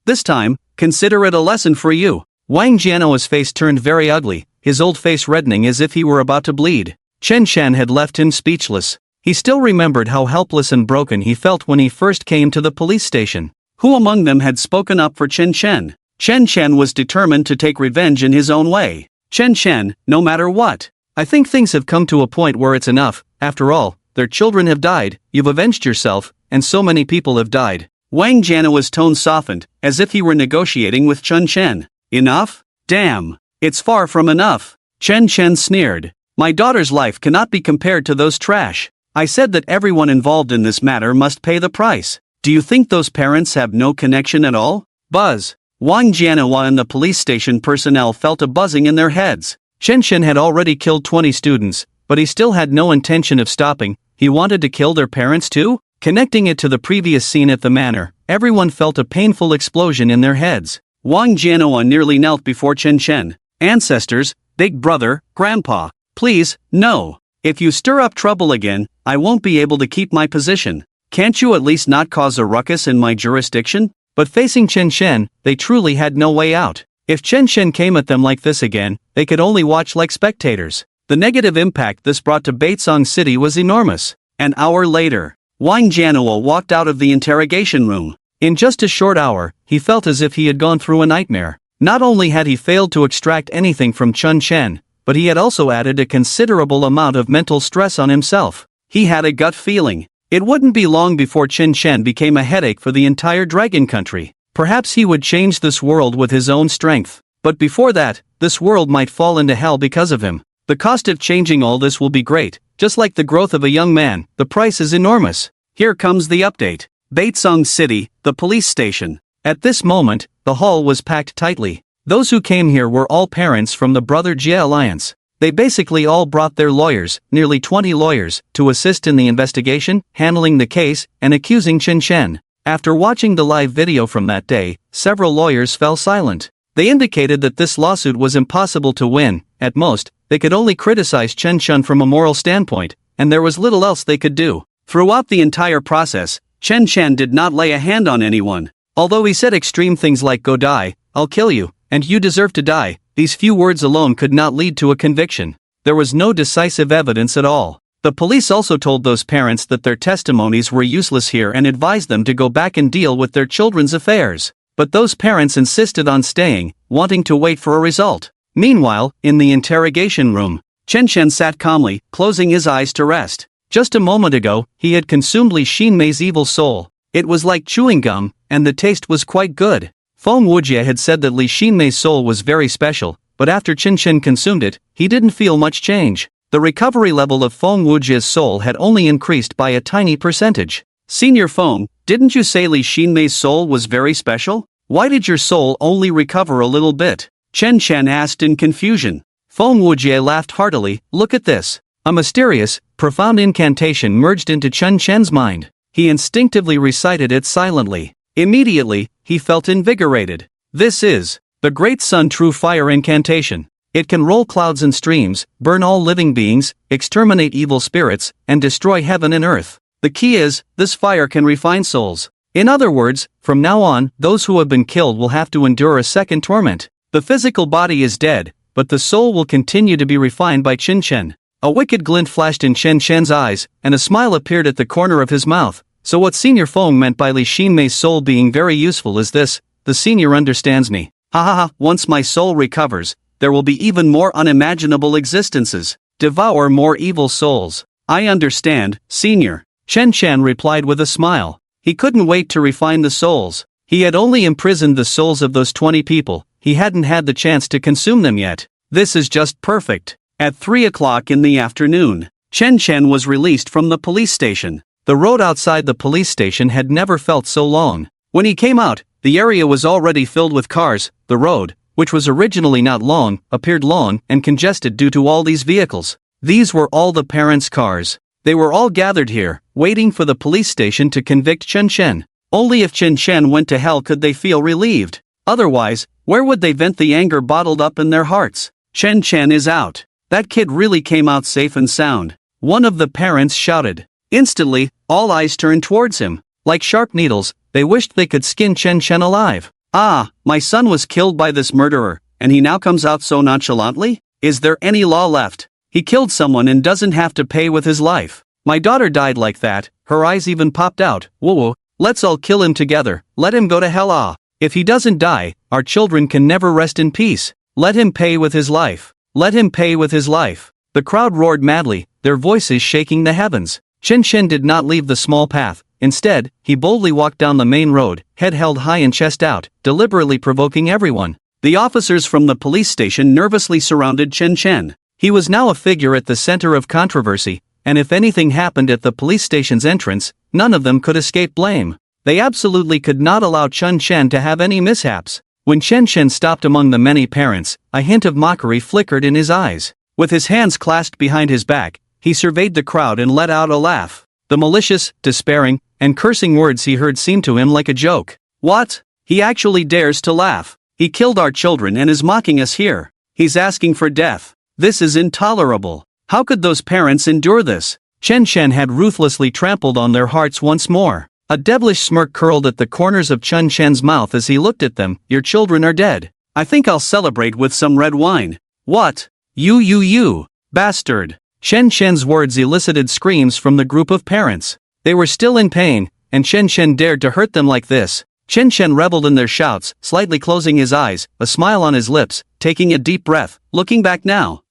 This time, consider it a lesson for you. Wang Jianhua's face turned very ugly, his old face reddening as if he were about to bleed. Chen Shen had left him speechless. He still remembered how helpless and broken he felt when he first came to the police station. Who among them had spoken up for Chen Shen? Chen Shen was determined to take revenge in his own way. Chen Shen, no matter what. I think things have come to a point where it's enough. After all, their children have died, you've avenged yourself, and so many people have died. Wang Jianhua's tone softened, as if he were negotiating with Chen Shen. Enough? Damn. It's far from enough. Chen Shen sneered. My daughter's life cannot be compared to those trash. I said that everyone involved in this matter must pay the price. Do you think those parents have no connection at all? Buzz. Wang Jianhua and the police station personnel felt a buzzing in their heads. Chen Shen had already killed 20 students, but he still had no intention of stopping. He wanted to kill their parents too? Connecting it to the previous scene at the manor, everyone felt a painful explosion in their heads. Wang Jianhua nearly knelt before Chen Shen. Ancestors, big brother, grandpa, please, no. If you stir up trouble again, I won't be able to keep my position. Can't you at least not cause a ruckus in my jurisdiction? But facing Chen Shen, they truly had no way out. If Chen Shen came at them like this again, they could only watch like spectators. The negative impact this brought to Baitsong City was enormous. An hour later, Wang Jianhua walked out of the interrogation room. In just a short hour, he felt as if he had gone through a nightmare. Not only had he failed to extract anything from Chen Shen, but he had also added a considerable amount of mental stress on himself. He had a gut feeling. It wouldn't be long before Chen Shen became a headache for the entire dragon country. Perhaps he would change this world with his own strength. But before that, this world might fall into hell because of him. The cost of changing all this will be great. Just like the growth of a young man, the price is enormous. Here comes the update. Baitsong City, the police station. At this moment, the hall was packed tightly. Those who came here were all parents from the Brother Jia Alliance. They basically all brought their lawyers, nearly 20 lawyers, to assist in the investigation, handling the case, and accusing Chen Shen. After watching the live video from that day, several lawyers fell silent. They indicated that this lawsuit was impossible to win. At most, they could only criticize Chen Shen from a moral standpoint, and there was little else they could do. Throughout the entire process, Chen Shen did not lay a hand on anyone. Although he said extreme things like "go die," "I'll kill you," and "you deserve to die," these few words alone could not lead to a conviction. There was no decisive evidence at all. The police also told those parents that their testimonies were useless here and advised them to go back and deal with their children's affairs. But those parents insisted on staying, wanting to wait for a result. Meanwhile, in the interrogation room, Chen Shen sat calmly, closing his eyes to rest. Just a moment ago, he had consumed Li Xinmei's evil soul. It was like chewing gum, and the taste was quite good. Feng Wujie had said that Li Xinmei's soul was very special, but after Chen Chen consumed it, he didn't feel much change. The recovery level of Feng Wujia's soul had only increased by a tiny percentage. Senior Feng, didn't you say Li Xinmei's soul was very special? Why did your soul only recover a little bit? Chen Chen asked in confusion. Feng Wujie laughed heartily. Look at this. A mysterious, profound incantation merged into Chen Chen's mind. He instinctively recited it silently. Immediately, he felt invigorated. This is the Great Sun True Fire Incantation. It can roll clouds and streams, burn all living beings, exterminate evil spirits, and destroy heaven and earth. The key is, this fire can refine souls. In other words, from now on, those who have been killed will have to endure a second torment. The physical body is dead, but the soul will continue to be refined by Chen Chen. A wicked glint flashed in Chen Chen's eyes, and a smile appeared at the corner of his mouth. So what Senior Feng meant by Li Xinmei's soul being very useful is this: the senior understands me. Ha ha ha, once my soul recovers, there will be even more unimaginable existences. Devour more evil souls. I understand, senior. Chen Chen replied with a smile. He couldn't wait to refine the souls. He had only imprisoned the souls of those 20 people, he hadn't had the chance to consume them yet. This is just perfect. At 3 o'clock in the afternoon, Chen Chen was released from the police station. The road outside the police station had never felt so long. When he came out, the area was already filled with cars. The road, which was originally not long, appeared long and congested due to all these vehicles. These were all the parents' cars. They were all gathered here, waiting for the police station to convict Chen Chen. Only if Chen Chen went to hell could they feel relieved. Otherwise, where would they vent the anger bottled up in their hearts? Chen Chen is out. That kid really came out safe and sound. One of the parents shouted. Instantly, all eyes turned towards him. Like sharp needles, they wished they could skin Chen Chen alive. Ah, my son was killed by this murderer, and he now comes out so nonchalantly? Is there any law left? He killed someone and doesn't have to pay with his life. My daughter died like that, her eyes even popped out. Whoa, let's all kill him together, let him go to hell. Ah, if he doesn't die, our children can never rest in peace. Let him pay with his life. Let him pay with his life. The crowd roared madly, their voices shaking the heavens. Chen Chen did not leave the small path. Instead, he boldly walked down the main road, head held high and chest out, deliberately provoking everyone. The officers from the police station nervously surrounded Chen Chen. He was now a figure at the center of controversy, and if anything happened at the police station's entrance, none of them could escape blame. They absolutely could not allow Chen Chen to have any mishaps. When Chen Chen stopped among the many parents, a hint of mockery flickered in his eyes. With his hands clasped behind his back, he surveyed the crowd and let out a laugh. The malicious, despairing, and cursing words he heard seemed to him like a joke. What? He actually dares to laugh. He killed our children and is mocking us here. He's asking for death. This is intolerable. How could those parents endure this? Chen Chen had ruthlessly trampled on their hearts once more. A devilish smirk curled at the corners of Chen Chen's mouth as he looked at them. Your children are dead. I think I'll celebrate with some red wine. What? You, bastard. Chen Chen's words elicited screams from the group of parents. They were still in pain, and Chen Chen dared to hurt them like this. Chen Chen reveled in their shouts, slightly closing his eyes, a smile on his lips, taking a deep breath, looking back now.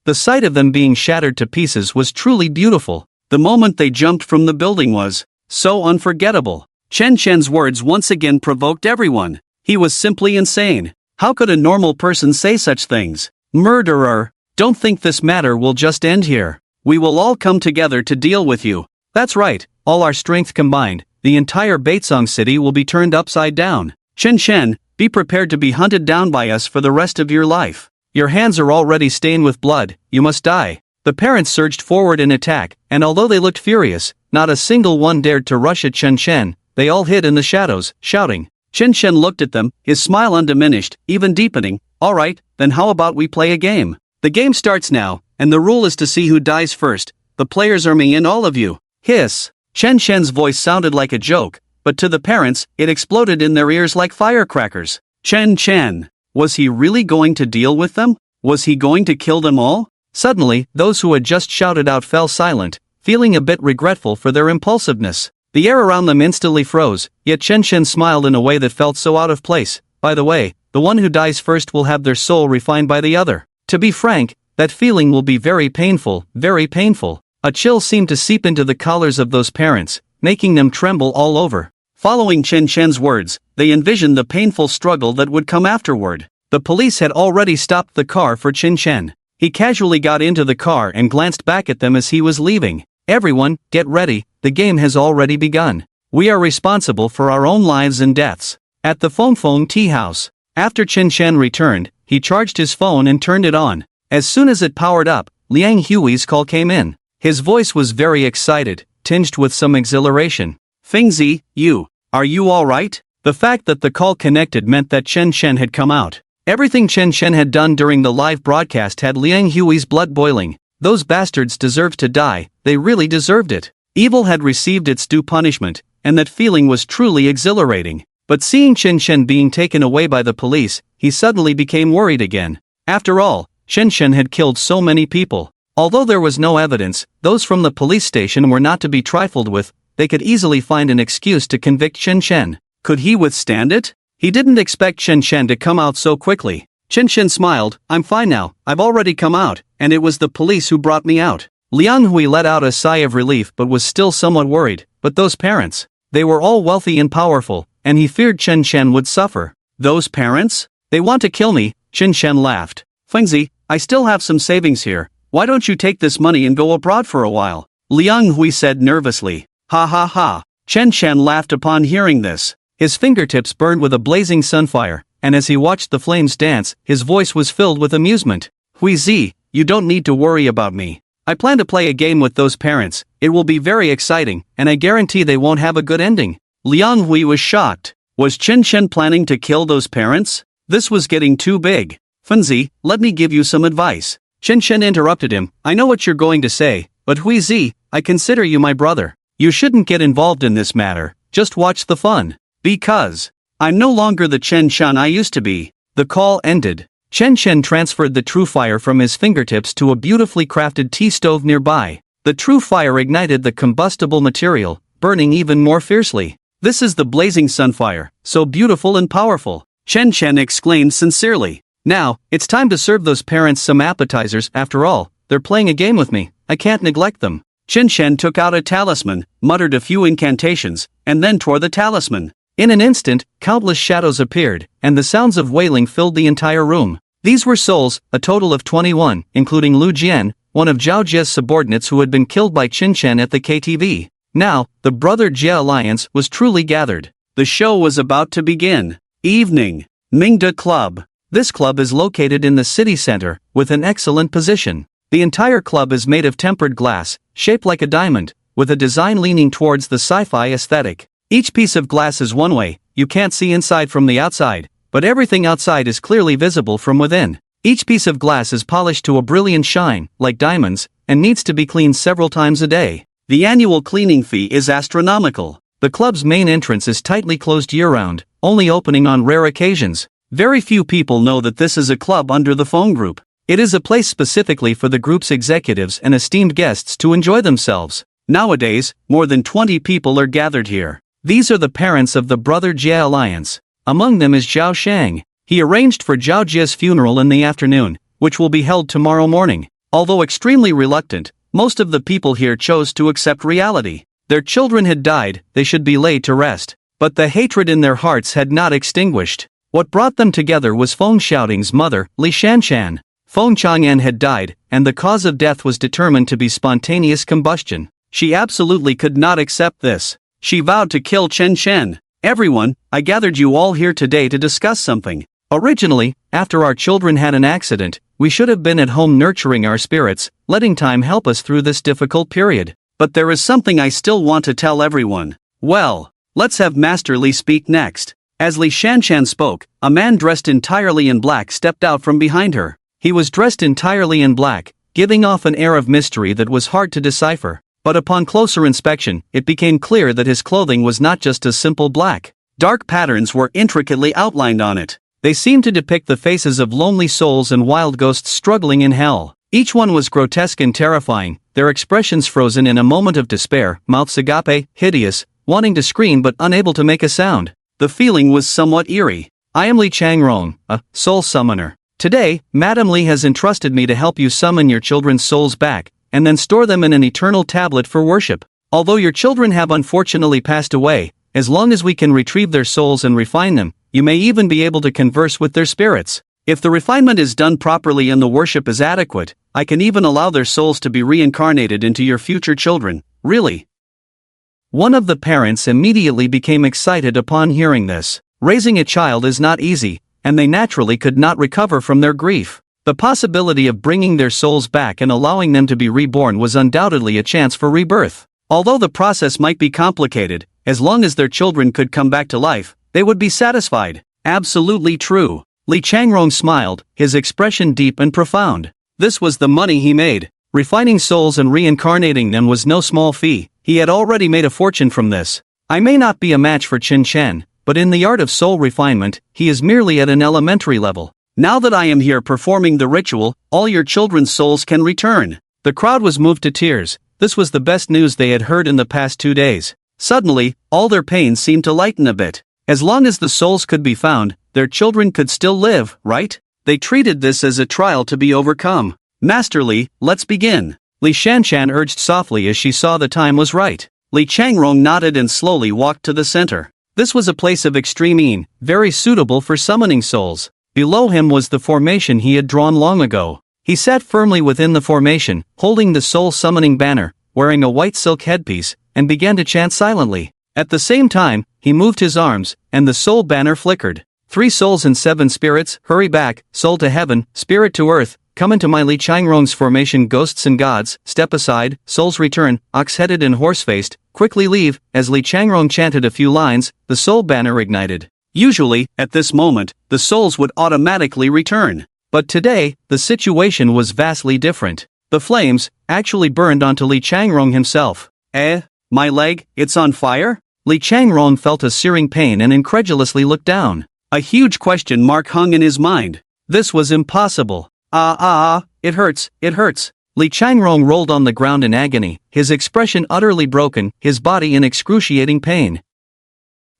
The sight of them being shattered to pieces was truly beautiful. The moment they jumped from the building was so unforgettable. Chen Chen's words once again provoked everyone. He was simply insane. How could a normal person say such things? Murderer! Don't think this matter will just end here. We will all come together to deal with you. That's right, all our strength combined, the entire Baitsong city will be turned upside down. Chen Chen, be prepared to be hunted down by us for the rest of your life. Your hands are already stained with blood, you must die. The parents surged forward in attack, and although they looked furious, not a single one dared to rush at Chen Chen. They all hid in the shadows, shouting. Chen Chen looked at them, his smile undiminished, even deepening. Alright, then how about we play a game? The game starts now, and the rule is to see who dies first. The players are me and all of you. Hiss. Chen Chen's voice sounded like a joke, but to the parents, it exploded in their ears like firecrackers. Chen Chen. Was he really going to deal with them? Was he going to kill them all? Suddenly, those who had just shouted out fell silent, feeling a bit regretful for their impulsiveness. The air around them instantly froze, yet Chen Chen smiled in a way that felt so out of place. By the way, the one who dies first will have their soul refined by the other. To be frank, that feeling will be very painful, very painful. A chill seemed to seep into the collars of those parents, making them tremble all over. Following Chen Chen's words, they envisioned the painful struggle that would come afterward. The police had already stopped the car for Qin Shen. He casually got into the car and glanced back at them as he was leaving. Everyone, get ready, the game has already begun. We are responsible for our own lives and deaths. At the Feng tea house. After Qin Shen returned, he charged his phone and turned it on. As soon as it powered up, Liang Hui's call came in. His voice was very excited, tinged with some exhilaration. Fengzi, are you alright? The fact that the call connected meant that Qin Shen had come out. Everything Qin Shen had done during the live broadcast had Liang Hui's blood boiling. Those bastards deserved to die, they really deserved it. Evil had received its due punishment, and that feeling was truly exhilarating. But seeing Qin Shen being taken away by the police, he suddenly became worried again. After all, Qin Shen had killed so many people. Although there was no evidence, those from the police station were not to be trifled with. They could easily find an excuse to convict Qin Shen. Could he withstand it? He didn't expect Qin Shen to come out so quickly. Qin Shen smiled, I'm fine now, I've already come out, and it was the police who brought me out. Liang Hui let out a sigh of relief but was still somewhat worried. But those parents, they were all wealthy and powerful, and he feared Qin Shen would suffer. Those parents? They want to kill me, Qin Shen laughed. Fengzi, I still have some savings here. Why don't you take this money and go abroad for a while? Liang Hui said nervously. Ha ha ha. Qin Shen laughed upon hearing this. His fingertips burned with a blazing sunfire, and as he watched the flames dance, his voice was filled with amusement. Huizi, you don't need to worry about me. I plan to play a game with those parents. It will be very exciting, and I guarantee they won't have a good ending. Liang Hui was shocked. Was Qin Shen planning to kill those parents? This was getting too big. Fengzi, let me give you some advice. Qin Shen interrupted him. I know what you're going to say, but Huizi, I consider you my brother. You shouldn't get involved in this matter. Just watch the fun. Because I'm no longer the Qin Shen I used to be. The call ended. Qin Shen transferred the true fire from his fingertips to a beautifully crafted tea stove nearby. The true fire ignited the combustible material, burning even more fiercely. This is the blazing sunfire, so beautiful and powerful. Qin Shen exclaimed sincerely. Now, it's time to serve those parents some appetizers. After all, they're playing a game with me. I can't neglect them. Qin Shen took out a talisman, muttered a few incantations, and then tore the talisman. In an instant, countless shadows appeared, and the sounds of wailing filled the entire room. These were souls, a total of 21, including Lu Jian, one of Zhao Jie's subordinates who had been killed by Qin Shen at the KTV. Now, the Brother Jie Alliance was truly gathered. The show was about to begin. Evening. Mingda Club. This club is located in the city center, with an excellent position. The entire club is made of tempered glass, shaped like a diamond, with a design leaning towards the sci-fi aesthetic. Each piece of glass is one way, you can't see inside from the outside, but everything outside is clearly visible from within. Each piece of glass is polished to a brilliant shine, like diamonds, and needs to be cleaned several times a day. The annual cleaning fee is astronomical. The club's main entrance is tightly closed year-round, only opening on rare occasions. Very few people know that this is a club under the phone group. It is a place specifically for the group's executives and esteemed guests to enjoy themselves. Nowadays, more than 20 people are gathered here. These are the parents of the Brother Jie Alliance. Among them is Zhao Shang. He arranged for Zhao Jie's funeral in the afternoon, which will be held tomorrow morning. Although extremely reluctant, most of the people here chose to accept reality. Their children had died, they should be laid to rest. But the hatred in their hearts had not extinguished. What brought them together was Feng Xiaoting's mother, Li Shanshan. Feng Chang'an had died, and the cause of death was determined to be spontaneous combustion. She absolutely could not accept this. She vowed to kill Qin Shen. Everyone, I gathered you all here today to discuss something. Originally, after our children had an accident, we should have been at home nurturing our spirits, letting time help us through this difficult period. But there is something I still want to tell everyone. Well, let's have Master Li speak next. As Li Shanshan spoke, a man dressed entirely in black stepped out from behind her. He was dressed entirely in black, giving off an air of mystery that was hard to decipher. But upon closer inspection, it became clear that his clothing was not just a simple black. Dark patterns were intricately outlined on it. They seemed to depict the faces of lonely souls and wild ghosts struggling in hell. Each one was grotesque and terrifying, their expressions frozen in a moment of despair, mouths agape, hideous, wanting to scream but unable to make a sound. The feeling was somewhat eerie. I am Li Changrong, a soul summoner. Today, Madame Li has entrusted me to help you summon your children's souls back, and then store them in an eternal tablet for worship. Although your children have unfortunately passed away, as long as we can retrieve their souls and refine them, you may even be able to converse with their spirits. If the refinement is done properly and the worship is adequate, I can even allow their souls to be reincarnated into your future children, really." One of the parents immediately became excited upon hearing this. Raising a child is not easy, and they naturally could not recover from their grief. The possibility of bringing their souls back and allowing them to be reborn was undoubtedly a chance for rebirth. Although the process might be complicated, as long as their children could come back to life, they would be satisfied. Absolutely true. Li Changrong smiled, his expression deep and profound. This was the money he made. Refining souls and reincarnating them was no small fee. He had already made a fortune from this. I may not be a match for Chen Chen, but in the art of soul refinement, he is merely at an elementary level. Now that I am here performing the ritual, all your children's souls can return. The crowd was moved to tears. This was the best news they had heard in the past 2 days. Suddenly, all their pain seemed to lighten a bit. As long as the souls could be found, their children could still live, right? They treated this as a trial to be overcome. "Master Li, let's begin," Li Shanshan urged softly as she saw the time was right. Li Changrong nodded and slowly walked to the center. This was a place of extreme ease, very suitable for summoning souls. Below him was the formation he had drawn long ago. He sat firmly within the formation, holding the soul summoning banner, wearing a white silk headpiece, and began to chant silently. At the same time, he moved his arms, and the soul banner flickered. 3 souls and 7 spirits, hurry back, soul to heaven, spirit to earth, come into my Li Changrong's formation, ghosts and gods, step aside, souls return, ox-headed and horse-faced, quickly leave. As Li Changrong chanted a few lines, the soul banner ignited. Usually, at this moment, the souls would automatically return. But today, the situation was vastly different. The flames actually burned onto Li Changrong himself. My leg, it's on fire? Li Changrong felt a searing pain and incredulously looked down. A huge question mark hung in his mind. This was impossible. It hurts, it hurts. Li Changrong rolled on the ground in agony, his expression utterly broken, his body in excruciating pain.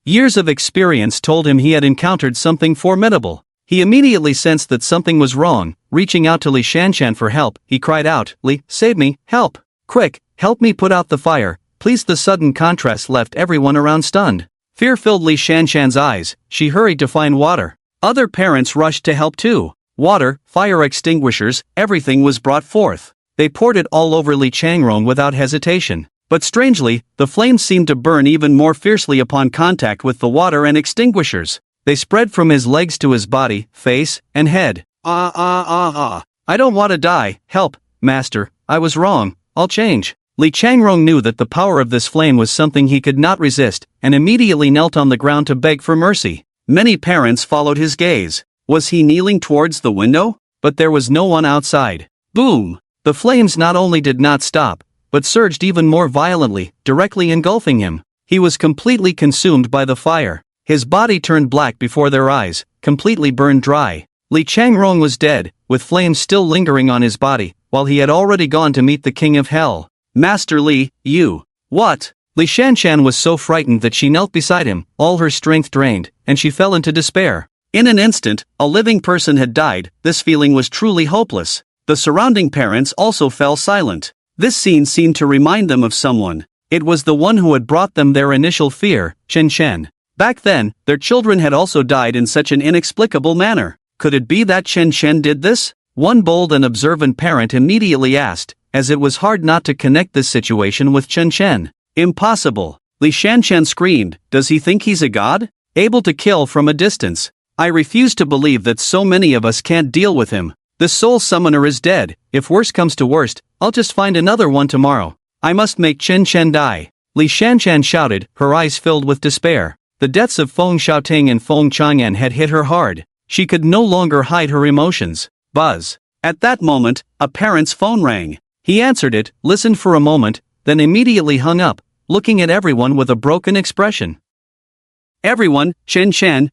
Years of experience told him he had encountered something formidable. He immediately sensed that something was wrong. Reaching out to Li Shanshan for help, he cried out, "Li, save me, help! Quick, help me put out the fire, please." The sudden contrast left everyone around stunned. Fear filled Li Shanshan's eyes. She hurried to find water. Other parents rushed to help too. Water, fire extinguishers, everything was brought forth. They poured it all over Li Changrong without hesitation. But strangely, the flames seemed to burn even more fiercely upon contact with the water and extinguishers. They spread from his legs to his body, face, and head. I don't want to die, help, master, I was wrong, I'll change." Li Changrong knew that the power of this flame was something he could not resist, and immediately knelt on the ground to beg for mercy. Many parents followed his gaze. Was he kneeling towards the window? But there was no one outside. Boom! The flames not only did not stop, but surged even more violently, directly engulfing him. He was completely consumed by the fire. His body turned black before their eyes, completely burned dry. Li Changrong was dead, with flames still lingering on his body, while he had already gone to meet the king of hell. "Master Li, you..." "What?" Li Shanshan was so frightened that she knelt beside him, all her strength drained, and she fell into despair. In an instant, a living person had died. This feeling was truly hopeless. The surrounding parents also fell silent. This scene seemed to remind them of someone. It was the one who had brought them their initial fear, Chen Chen. Back then, their children had also died in such an inexplicable manner. Could it be that Chen Chen did this? One bold and observant parent immediately asked, as it was hard not to connect this situation with Chen Chen. "Impossible!" Li Shanshan screamed. "Does he think he's a god? Able to kill from a distance? I refuse to believe that so many of us can't deal with him. The soul summoner is dead. If worst comes to worst, I'll just find another one tomorrow. I must make Chen Chen die." Li Shanshan shouted, her eyes filled with despair. The deaths of Feng Xiaoting and Feng Chang'an had hit her hard. She could no longer hide her emotions. Buzz. At that moment, a parent's phone rang. He answered it, listened for a moment, then immediately hung up, looking at everyone with a broken expression. "Everyone, Chen Chen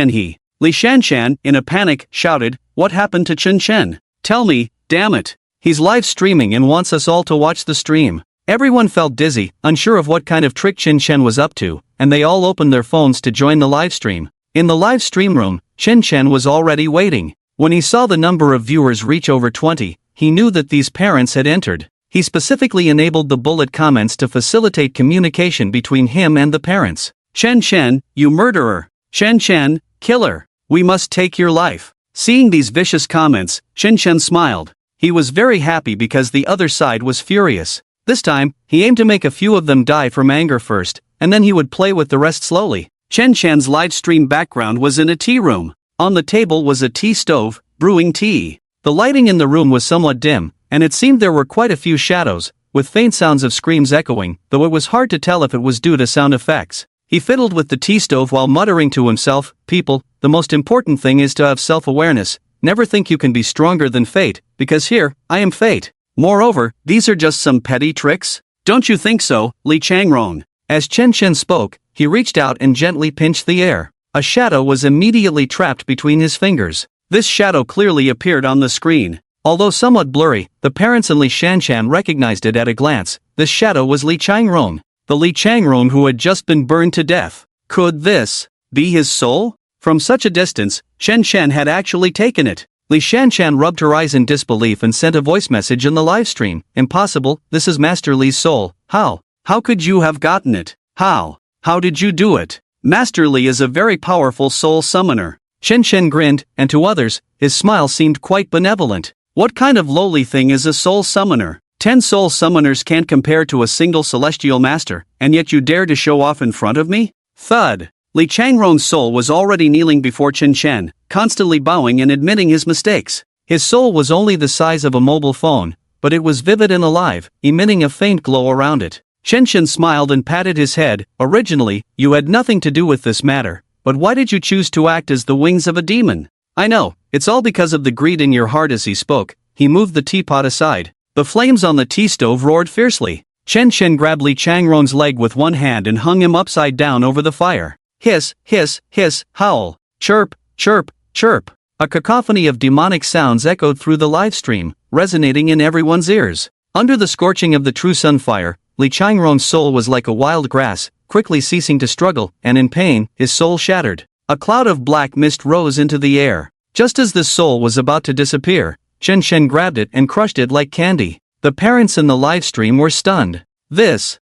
he." Li Shanshan, in a panic, shouted, "What happened to Chen Chen? Tell me, damn it. He's live streaming and wants us all to watch the stream." Everyone felt dizzy, unsure of what kind of trick Chen Chen was up to, and they all opened their phones to join the live stream. In the live stream room, Chen Chen was already waiting. When he saw the number of viewers reach over 20, he knew that these parents had entered. He specifically enabled the bullet comments to facilitate communication between him and the parents. "Chen Chen, you murderer! Chen Chen, killer! We must take your life. Seeing these vicious comments, Chen smiled. He was very happy because the other side was furious. This time, he aimed to make a few of them die from anger first, and then he would play with the rest slowly. Chan's live stream background was in a tea room. On the table was a tea stove, brewing tea. The lighting in the room was somewhat dim, and it seemed there were quite a few shadows, with faint sounds of screams echoing, though it was hard to tell if it was due to sound effects. He fiddled with the tea stove while muttering to himself, "People, the most important thing is to have self-awareness. Never think you can be stronger than fate, because here, I am fate. Moreover, these are just some petty tricks? Don't you think so, Li Changrong?" As Chen spoke, he reached out and gently pinched the air. A shadow was immediately trapped between his fingers. This shadow clearly appeared on the screen. Although somewhat blurry, the parents and Li Shanshan recognized it at a glance. This shadow was Li Changrong, the Li Changrong who had just been burned to death. Could this be his soul? From such a distance, Chen had actually taken it. Li Shanshan rubbed her eyes in disbelief and sent a voice message in the livestream. "Impossible, this is Master Li's soul. How? How could you have gotten it? How? How did you do it? Master Li is a very powerful soul summoner." Chen grinned, and to others, his smile seemed quite benevolent. What kind of lowly thing is a soul summoner? 10 soul summoners can't compare to a single celestial master, and yet you dare to show off in front of me? Thud. Li Changrong's soul was already kneeling before Chen, constantly bowing and admitting his mistakes. His soul was only the size of a mobile phone, but it was vivid and alive, emitting a faint glow around it. Chen smiled and patted his head. "Originally, you had nothing to do with this matter, but why did you choose to act as the wings of a demon? I know, it's all because of the greed in your heart." As he spoke, he moved the teapot aside. The flames on the tea stove roared fiercely. Chen grabbed Li Changrong's leg with one hand and hung him upside down over the fire. Hiss, hiss, hiss, howl, chirp, chirp, chirp. A cacophony of demonic sounds echoed through the livestream, resonating in everyone's ears. Under the scorching of the true sunfire, Li Changrong's soul was like a wild grass, quickly ceasing to struggle, and in pain, his soul shattered. A cloud of black mist rose into the air. Just as the soul was about to disappear, Chen grabbed it and crushed it like candy. The parents in the livestream were stunned.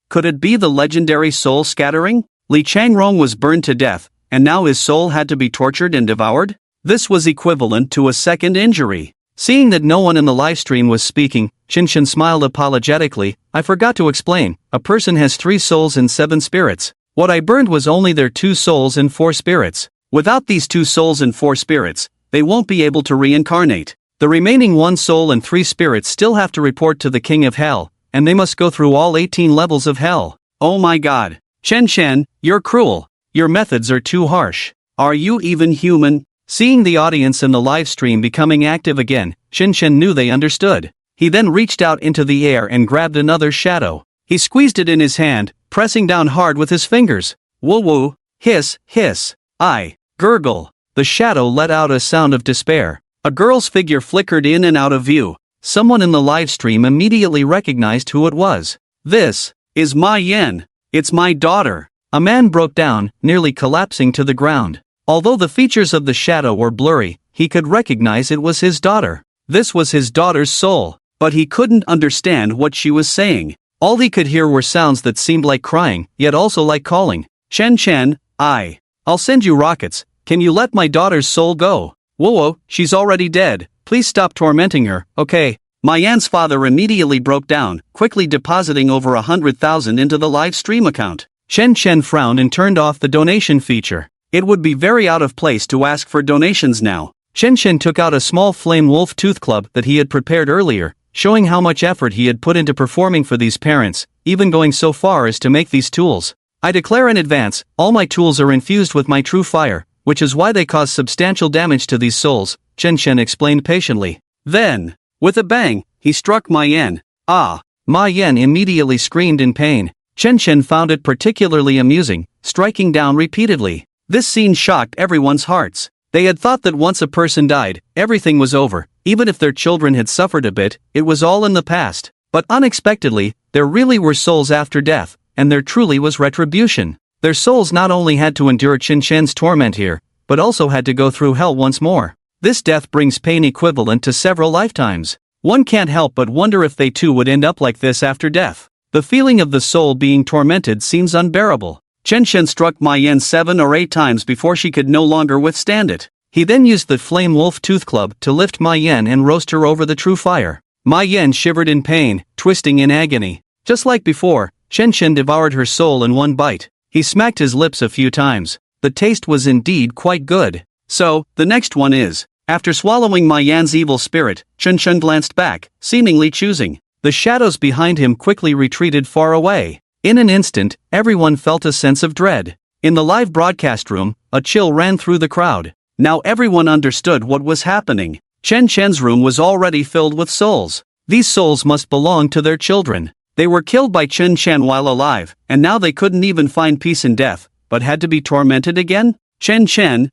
Could it be the legendary soul scattering? Li Changrong was burned to death, and now his soul had to be tortured and devoured? This was equivalent to a second injury. Seeing that no one in the livestream was speaking, Chen smiled apologetically. "I forgot to explain, a person has 3 souls and 7 spirits. What I burned was only their 2 souls and 4 spirits. Without these 2 souls and 4 spirits, they won't be able to reincarnate. The remaining 1 soul and 3 spirits still have to report to the King of Hell, and they must go through all 18 levels of hell." Oh my god. Chen, you're cruel. Your methods are too harsh. Are you even human? Seeing the audience in the live stream becoming active again, Chen knew they understood. He then reached out into the air and grabbed another shadow. He squeezed it in his hand, pressing down hard with his fingers. Woo-woo, hiss, hiss, I, gurgle. The shadow let out a sound of despair. A girl's figure flickered in and out of view. Someone in the live stream immediately recognized who it was. "This is Ma Yan. It's my daughter." A man broke down, nearly collapsing to the ground. Although the features of the shadow were blurry, he could recognize it was his daughter. This was his daughter's soul, but he couldn't understand what she was saying. All he could hear were sounds that seemed like crying, yet also like calling. Chen, I'll send you rockets. Can you let my daughter's soul go? Whoa, she's already dead. Please stop tormenting her, okay? Mayan's father immediately broke down, quickly depositing over 100,000 into the live stream account. Chen frowned and turned off the donation feature. It would be very out of place to ask for donations now. Chen took out a small flame wolf tooth club that he had prepared earlier, showing how much effort he had put into performing for these parents, even going so far as to make these tools. "I declare in advance, all my tools are infused with my true fire, which is why they cause substantial damage to these souls," Chen explained patiently. Then, with a bang, he struck Ma Yan. Ma Yan immediately screamed in pain. Chen found it particularly amusing, striking down repeatedly. This scene shocked everyone's hearts. They had thought that once a person died, everything was over. Even if their children had suffered a bit, it was all in the past. But unexpectedly, there really were souls after death, and there truly was retribution. Their souls not only had to endure Chen torment here, but also had to go through hell once more. This death brings pain equivalent to several lifetimes. One can't help but wonder if they too would end up like this after death. The feeling of the soul being tormented seems unbearable. Chen struck Ma Yan 7 or 8 times before she could no longer withstand it. He then used the Flame Wolf Tooth Club to lift Ma Yan and roast her over the true fire. Ma Yan shivered in pain, twisting in agony. Just like before, Chen Chen devoured her soul in one bite. He smacked his lips a few times. The taste was indeed quite good. So, the next one is, after swallowing Ma Yan's evil spirit, Chen Chen glanced back, seemingly choosing. The shadows behind him quickly retreated far away. In an instant, everyone felt a sense of dread. In the live broadcast room, a chill ran through the crowd. Now everyone understood what was happening. Chen Chen's room was already filled with souls. These souls must belong to their children. They were killed by Chen Chen while alive, and now they couldn't even find peace in death, but had to be tormented again? Chen Chen,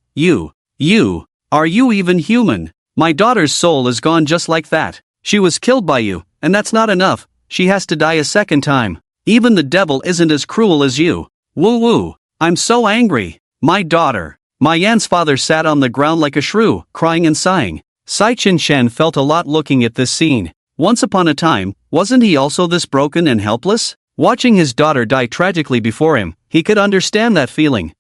are you even human? My daughter's soul is gone just like that. She was killed by you, and that's not enough. She has to die a second time. Even the devil isn't as cruel as you. Woo woo. I'm so angry. My daughter. Ma Yan's father sat on the ground like a shrew, crying and sighing. Sai Chen Chen felt a lot looking at this scene. Once upon a time, wasn't he also this broken and helpless? Watching his daughter die tragically before him, he could understand that feeling.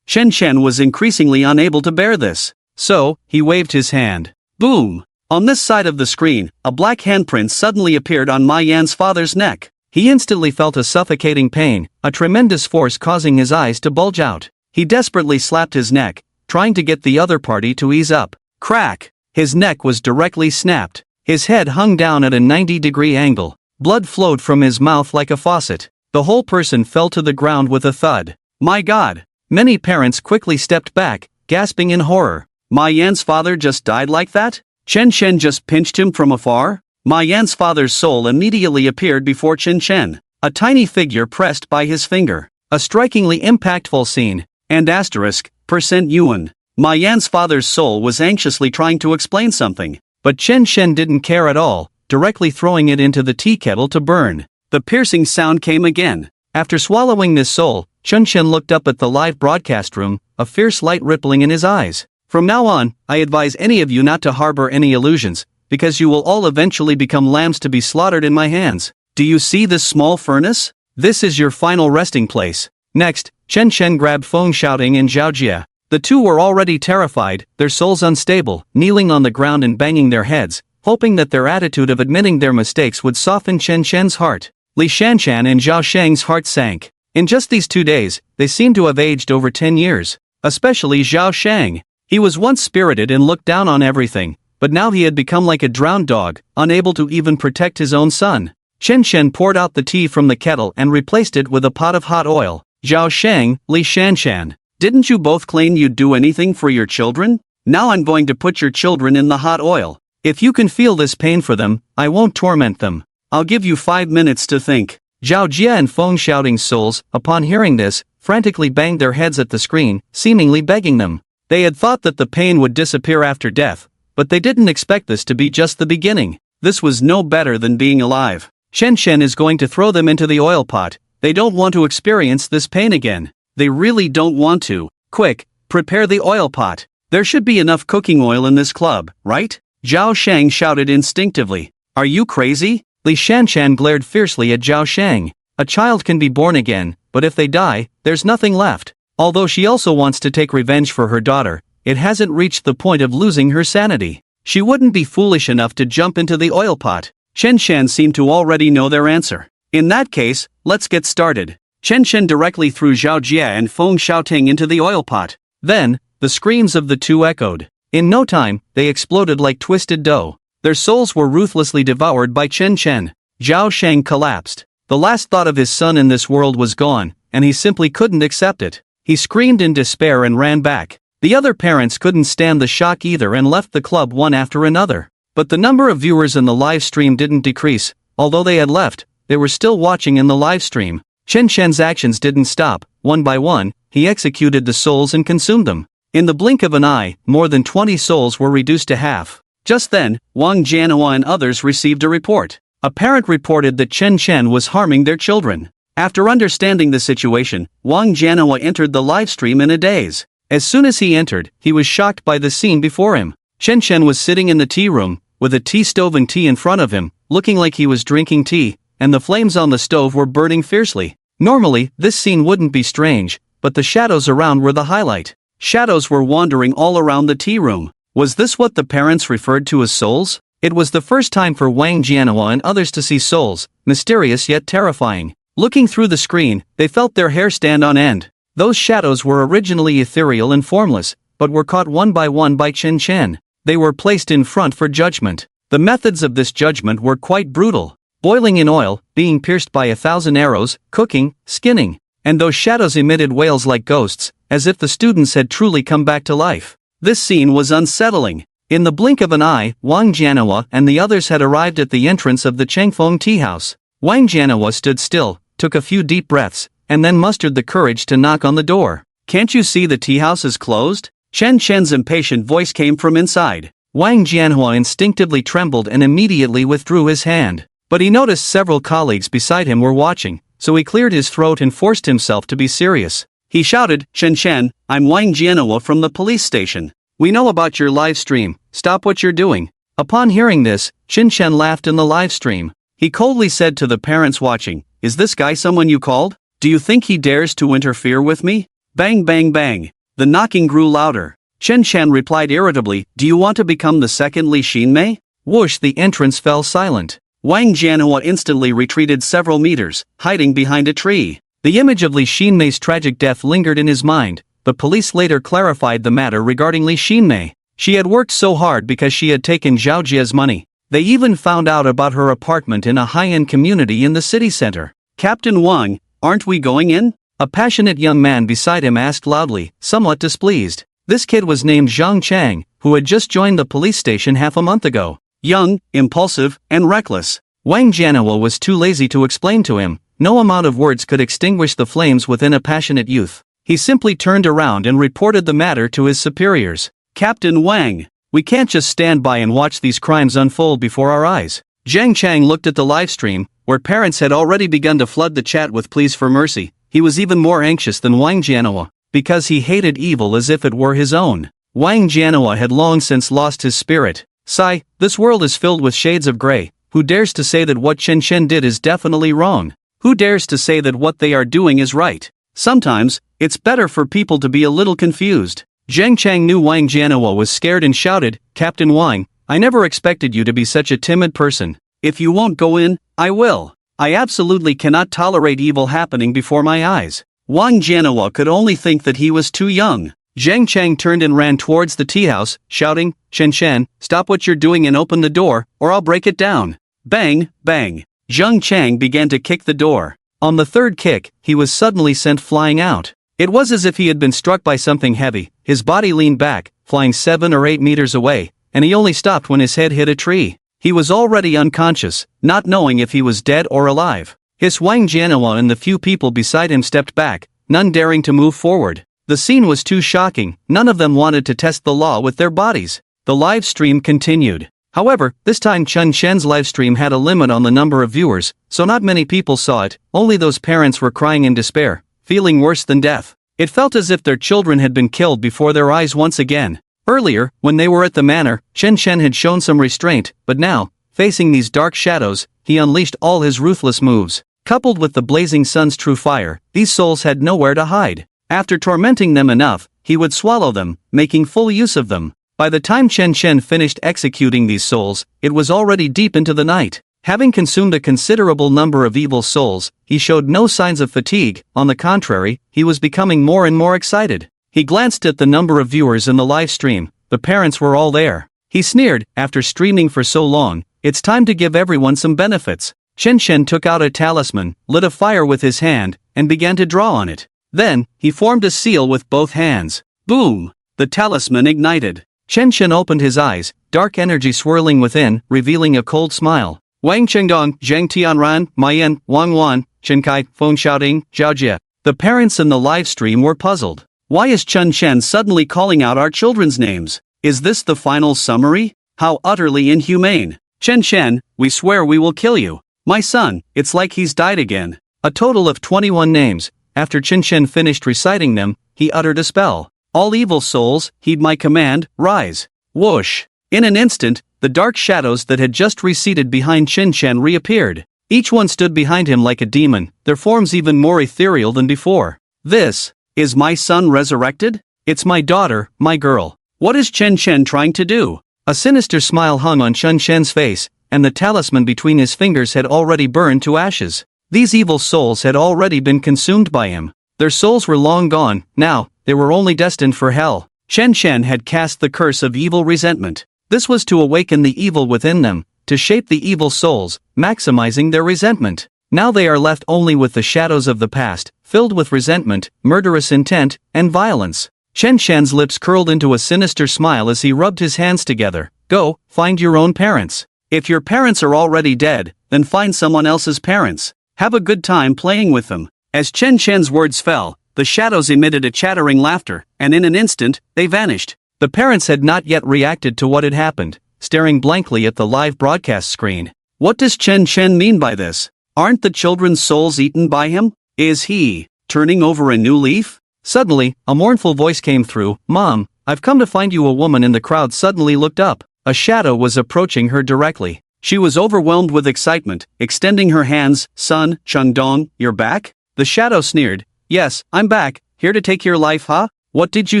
Chen Chen was increasingly unable to bear this. So, he waved his hand. Boom! On this side of the screen, a black handprint suddenly appeared on Ma Yan's father's neck. He instantly felt a suffocating pain, a tremendous force causing his eyes to bulge out. He desperately slapped his neck, trying to get the other party to ease up. Crack! His neck was directly snapped. His head hung down at a 90-degree angle. Blood flowed from his mouth like a faucet. The whole person fell to the ground with a thud. My God! Many parents quickly stepped back, gasping in horror. Ma Yan's father just died like that? Chen Chen just pinched him from afar? Ma Yan's father's soul immediately appeared before Chen Chen. A tiny figure pressed by his finger. A strikingly impactful scene. And %Yuan. Ma Yan's father's soul was anxiously trying to explain something. But Chen Chen didn't care at all, directly throwing it into the tea kettle to burn. The piercing sound came again. After swallowing this soul, Chen Chen looked up at the live broadcast room, a fierce light rippling in his eyes. From now on, I advise any of you not to harbor any illusions, because you will all eventually become lambs to be slaughtered in my hands. Do you see this small furnace? This is your final resting place. Next, Chen Chen grabbed Feng Shouting and Zhao Jie. The two were already terrified, their souls unstable, kneeling on the ground and banging their heads, hoping that their attitude of admitting their mistakes would soften Chen Chen's heart. Li Shanshan and Zhao Sheng's heart sank. In just these 2 days, they seemed to have aged over 10 years. Especially Zhao Sheng. He was once spirited and looked down on everything, but now he had become like a drowned dog, unable to even protect his own son. Chen Chen poured out the tea from the kettle and replaced it with a pot of hot oil. Zhao Sheng, Li Shanshan. Didn't you both claim you'd do anything for your children? Now I'm going to put your children in the hot oil. If you can feel this pain for them, I won't torment them. I'll give you 5 minutes to think. Zhao Jie and Feng Shouting's souls, upon hearing this, frantically banged their heads at the screen, seemingly begging them. They had thought that the pain would disappear after death, but they didn't expect this to be just the beginning. This was no better than being alive. Chen Chen is going to throw them into the oil pot. They don't want to experience this pain again. They really don't want to. Quick, prepare the oil pot. There should be enough cooking oil in this club, right? Zhao Sheng shouted instinctively. Are you crazy? Li Shanshan glared fiercely at Zhao Sheng. A child can be born again, but if they die, there's nothing left. Although she also wants to take revenge for her daughter, it hasn't reached the point of losing her sanity. She wouldn't be foolish enough to jump into the oil pot. Chen Chen seemed to already know their answer. In that case, let's get started. Chen Chen directly threw Zhao Jie and Feng Shouting into the oil pot. Then, the screams of the two echoed. In no time, they exploded like twisted dough. Their souls were ruthlessly devoured by Chen Chen. Zhao Sheng collapsed. The last thought of his son in this world was gone, and he simply couldn't accept it. He screamed in despair and ran back. The other parents couldn't stand the shock either and left the club one after another. But the number of viewers in the live stream didn't decrease. Although they had left, they were still watching in the live stream. Chen Chen's actions didn't stop. One by one, he executed the souls and consumed them. In the blink of an eye, more than 20 souls were reduced to half. Just then, Wang Jianhua and others received a report. A parent reported that Chen Chen was harming their children. After understanding the situation, Wang Jianhua entered the live stream in a daze. As soon as he entered, he was shocked by the scene before him. Chen Chen was sitting in the tea room, with a tea stove and tea in front of him, looking like he was drinking tea, and the flames on the stove were burning fiercely. Normally, this scene wouldn't be strange, but the shadows around were the highlight. Shadows were wandering all around the tea room. Was this what the parents referred to as souls? It was the first time for Wang Jianhua and others to see souls, mysterious yet terrifying. Looking through the screen, they felt their hair stand on end. Those shadows were originally ethereal and formless, but were caught one by Chen Chen. They were placed in front for judgment. The methods of this judgment were quite brutal. Boiling in oil, being pierced by 1,000 arrows, cooking, skinning. And those shadows emitted wails like ghosts, as if the students had truly come back to life. This scene was unsettling. In the blink of an eye, Wang Jianhua and the others had arrived at the entrance of the Changfeng tea house. Wang Jianhua stood still, took a few deep breaths, and then mustered the courage to knock on the door. "Can't you see the tea house is closed?" Chen Chen's impatient voice came from inside. Wang Jianhua instinctively trembled and immediately withdrew his hand. But he noticed several colleagues beside him were watching, so he cleared his throat and forced himself to be serious. He shouted, "Chen Chen, I'm Wang Jianhua from the police station. We know about your live stream, stop what you're doing." Upon hearing this, Chen Chen laughed in the live stream. He coldly said to the parents watching, "Is this guy someone you called? Do you think he dares to interfere with me?" Bang bang bang. The knocking grew louder. Chen Chen replied irritably, "Do you want to become the second Li Xinmei?" Whoosh, the entrance fell silent. Wang Jianhua instantly retreated several meters, hiding behind a tree. The image of Li Xinmei's tragic death lingered in his mind, but police later clarified the matter regarding Li Xinmei. She had worked so hard because she had taken Zhao Jie's money. They even found out about her apartment in a high-end community in the city center. "Captain Wang, aren't we going in?" A passionate young man beside him asked loudly, somewhat displeased. This kid was named Zhang Chang, who had just joined the police station half a month ago. Young, impulsive, and reckless. Wang Jianhua was too lazy to explain to him. No amount of words could extinguish the flames within a passionate youth. He simply turned around and reported the matter to his superiors. "Captain Wang, we can't just stand by and watch these crimes unfold before our eyes." Zhang Chang looked at the live stream, where parents had already begun to flood the chat with pleas for mercy. He was even more anxious than Wang Jianhua, because he hated evil as if it were his own. Wang Jianhua had long since lost his spirit. "Sigh, this world is filled with shades of gray. Who dares to say that what Chen Chen did is definitely wrong? Who dares to say that what they are doing is right? Sometimes, it's better for people to be a little confused." Zhang Chang knew Wang Jianhua was scared and shouted, "Captain Wang, I never expected you to be such a timid person. If you won't go in, I will. I absolutely cannot tolerate evil happening before my eyes." Wang Jianhua could only think that he was too young. Zhang Chang turned and ran towards the tea house, shouting, "Chen Chen, stop what you're doing and open the door, or I'll break it down." Bang, bang. Zhang Chang began to kick the door. On the third kick, he was suddenly sent flying out. It was as if he had been struck by something heavy. His body leaned back, flying 7 or 8 meters away, and he only stopped when his head hit a tree. He was already unconscious, not knowing if he was dead or alive. His Wang Jianhua and the few people beside him stepped back, none daring to move forward. The scene was too shocking, none of them wanted to test the law with their bodies. The live stream continued. However, this time Chen Chen's live stream had a limit on the number of viewers, so not many people saw it. Only those parents were crying in despair, feeling worse than death. It felt as if their children had been killed before their eyes once again. Earlier, when they were at the manor, Chen Chen had shown some restraint, but now, facing these dark shadows, he unleashed all his ruthless moves. Coupled with the blazing sun's true fire, these souls had nowhere to hide. After tormenting them enough, he would swallow them, making full use of them. By the time Chen Chen finished executing these souls, it was already deep into the night. Having consumed a considerable number of evil souls, he showed no signs of fatigue. On the contrary, he was becoming more and more excited. He glanced at the number of viewers in the live stream. The parents were all there. He sneered, "After streaming for so long, it's time to give everyone some benefits." Chen Chen took out a talisman, lit a fire with his hand, and began to draw on it. Then, he formed a seal with both hands. Boom! The talisman ignited. Chen Chen opened his eyes, dark energy swirling within, revealing a cold smile. Wang Chengdong, Zhang Tianran, Mayan, Wang Wan, Chen Kai, Feng Xiaoding, Zhao Jie. The parents in the live stream were puzzled. Why is Chen Chen suddenly calling out our children's names? Is this the final summary? How utterly inhumane. Chen Chen, we swear we will kill you. My son, it's like he's died again. A total of 21 names. After Chen Chen finished reciting them, he uttered a spell. All evil souls, heed my command, rise. Whoosh. In an instant, the dark shadows that had just receded behind Chen Chen reappeared. Each one stood behind him like a demon, their forms even more ethereal than before. This, is my son resurrected? It's my daughter, my girl. What is Chen Chen trying to do? A sinister smile hung on Chen Chen's face, and the talisman between his fingers had already burned to ashes. These evil souls had already been consumed by him. Their souls were long gone, now, they were only destined for hell. Chen Chen had cast the curse of evil resentment. This was to awaken the evil within them, to shape the evil souls, maximizing their resentment. Now they are left only with the shadows of the past, filled with resentment, murderous intent, and violence. Chen Chen's lips curled into a sinister smile as he rubbed his hands together. Go, find your own parents. If your parents are already dead, then find someone else's parents. Have a good time playing with them. As Chen Chen's words fell, the shadows emitted a chattering laughter, and in an instant, they vanished. The parents had not yet reacted to what had happened, staring blankly at the live broadcast screen. What does Chen Chen mean by this? Aren't the children's souls eaten by him? Is he turning over a new leaf? Suddenly, a mournful voice came through. Mom, I've come to find you. A woman in the crowd suddenly looked up. A shadow was approaching her directly. She was overwhelmed with excitement, extending her hands. Son, Chengdong, you're back? The shadow sneered. Yes, I'm back, here to take your life, huh? What did you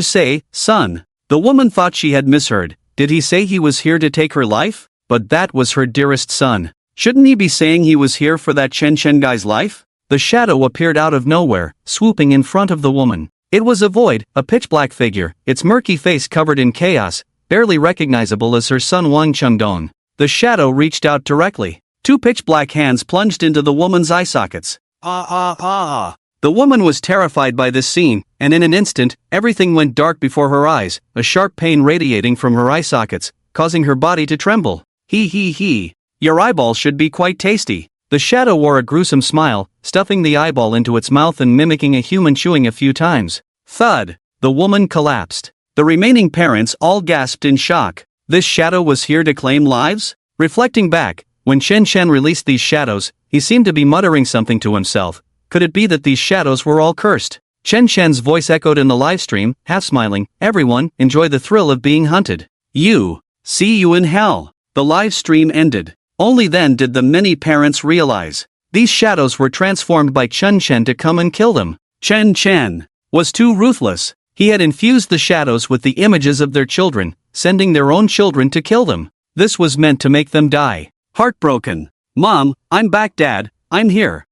say, son? The woman thought she had misheard. Did he say he was here to take her life? But that was her dearest son. Shouldn't he be saying he was here for that Chen Chen guy's life? The shadow appeared out of nowhere, swooping in front of the woman. It was a void, a pitch-black figure, its murky face covered in chaos, barely recognizable as her son Wang Chengdong. The shadow reached out directly. Two pitch-black hands plunged into the woman's eye sockets. The woman was terrified by this scene, and in an instant, everything went dark before her eyes, a sharp pain radiating from her eye sockets, causing her body to tremble. He. Your eyeball should be quite tasty. The shadow wore a gruesome smile, stuffing the eyeball into its mouth and mimicking a human chewing a few times. Thud! The woman collapsed. The remaining parents all gasped in shock. This shadow was here to claim lives? Reflecting back, when Chen Chen released these shadows, he seemed to be muttering something to himself. Could it be that these shadows were all cursed? Chen Chen's voice echoed in the livestream, half smiling. Everyone, enjoy the thrill of being hunted. See you in hell. The live stream ended. Only then did the many parents realize. These shadows were transformed by Chen Chen to come and kill them. Chen Chen was too ruthless. He had infused the shadows with the images of their children, sending their own children to kill them. This was meant to make them die. Heartbroken. Mom, I'm back. Dad, I'm here.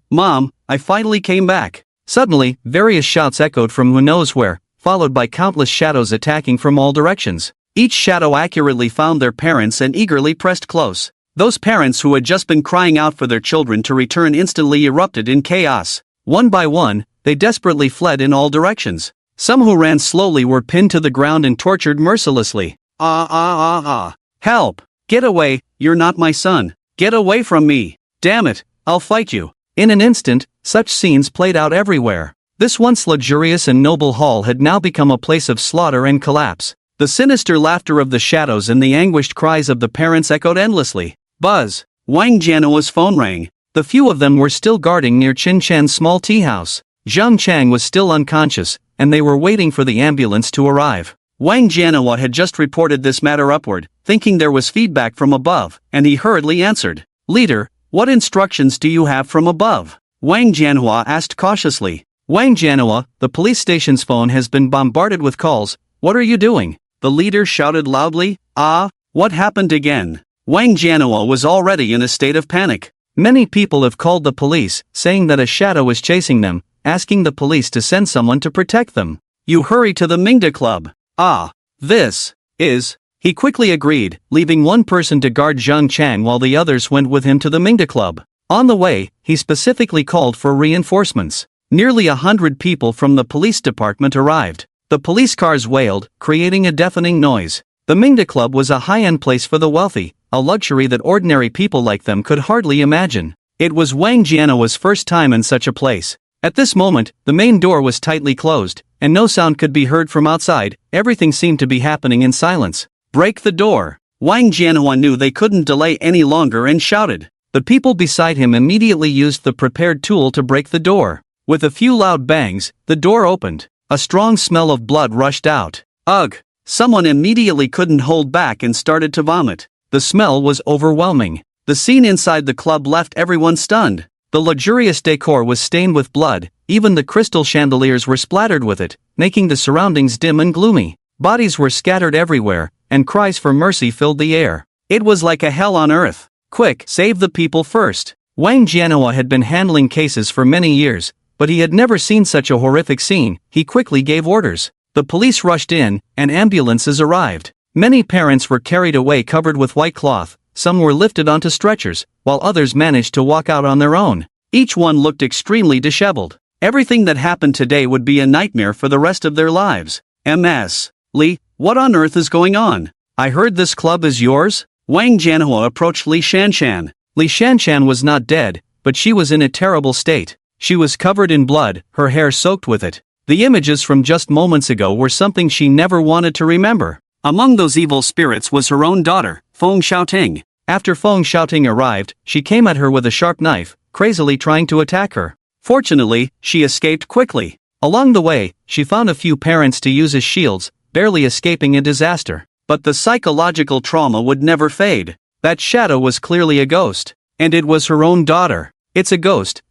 Mom, I finally came back. Suddenly, various shouts echoed from who knows where, followed by countless shadows attacking from all directions. Each shadow accurately found their parents and eagerly pressed close. Those parents who had just been crying out for their children to return instantly erupted in chaos. One by one, they desperately fled in all directions. Some who ran slowly were pinned to the ground and tortured mercilessly. Help! Get away, you're not my son. Get away from me. Damn it, I'll fight you. In an instant, such scenes played out everywhere. This once luxurious and noble hall had now become a place of slaughter and collapse. The sinister laughter of the shadows and the anguished cries of the parents echoed endlessly. Buzz! Wang Jianhua's phone rang. The few of them were still guarding near Qin Chan's small tea house. Zhang Chang was still unconscious, and they were waiting for the ambulance to arrive. Wang Jianhua had just reported this matter upward, thinking there was feedback from above, and he hurriedly answered. Leader, what instructions do you have from above? Wang Jianhua asked cautiously. Wang Jianhua, the police station's phone has been bombarded with calls. What are you doing? The leader shouted loudly. What happened again? Wang Jianhua was already in a state of panic. Many people have called the police, saying that a shadow is chasing them, asking the police to send someone to protect them. You hurry to the Manga Club. This is... He quickly agreed, leaving one person to guard Zhang Chang while the others went with him to the Manga Club. On the way, he specifically called for reinforcements. Nearly 100 people from the police department arrived. The police cars wailed, creating a deafening noise. The Manga Club was a high-end place for the wealthy, a luxury that ordinary people like them could hardly imagine. It was Wang Jianhua's first time in such a place. At this moment, the main door was tightly closed, and no sound could be heard from outside. Everything seemed to be happening in silence. Break the door! Wang Jianhua knew they couldn't delay any longer and shouted. The people beside him immediately used the prepared tool to break the door. With a few loud bangs, the door opened. A strong smell of blood rushed out. Ugh! Someone immediately couldn't hold back and started to vomit. The smell was overwhelming. The scene inside the club left everyone stunned. The luxurious decor was stained with blood, Even the crystal chandeliers were splattered with it, making the surroundings dim and gloomy. Bodies were scattered everywhere, and cries for mercy filled the air. It was like a hell on earth. Quick, save the people first. Wang Jianhua had been handling cases for many years, but he had never seen such a horrific scene. He quickly gave orders. The police rushed in, and ambulances arrived. Many parents were carried away covered with white cloth, some were lifted onto stretchers, while others managed to walk out on their own. Each one looked extremely disheveled. Everything that happened today would be a nightmare for the rest of their lives. MS. Li, what on earth is going on? I heard this club is yours? Wang Jianhua approached Li Shanshan. Li Shanshan was not dead, but she was in a terrible state. She was covered in blood, her hair soaked with it. The images from just moments ago were something she never wanted to remember. Among those evil spirits was her own daughter, Feng Xiaoting. After Feng Xiaoting arrived, she came at her with a sharp knife, crazily trying to attack her. Fortunately, she escaped quickly. Along the way, she found a few parents to use as shields, barely escaping a disaster. But the psychological trauma would never fade. That shadow was clearly a ghost. And it was her own daughter. It's a ghost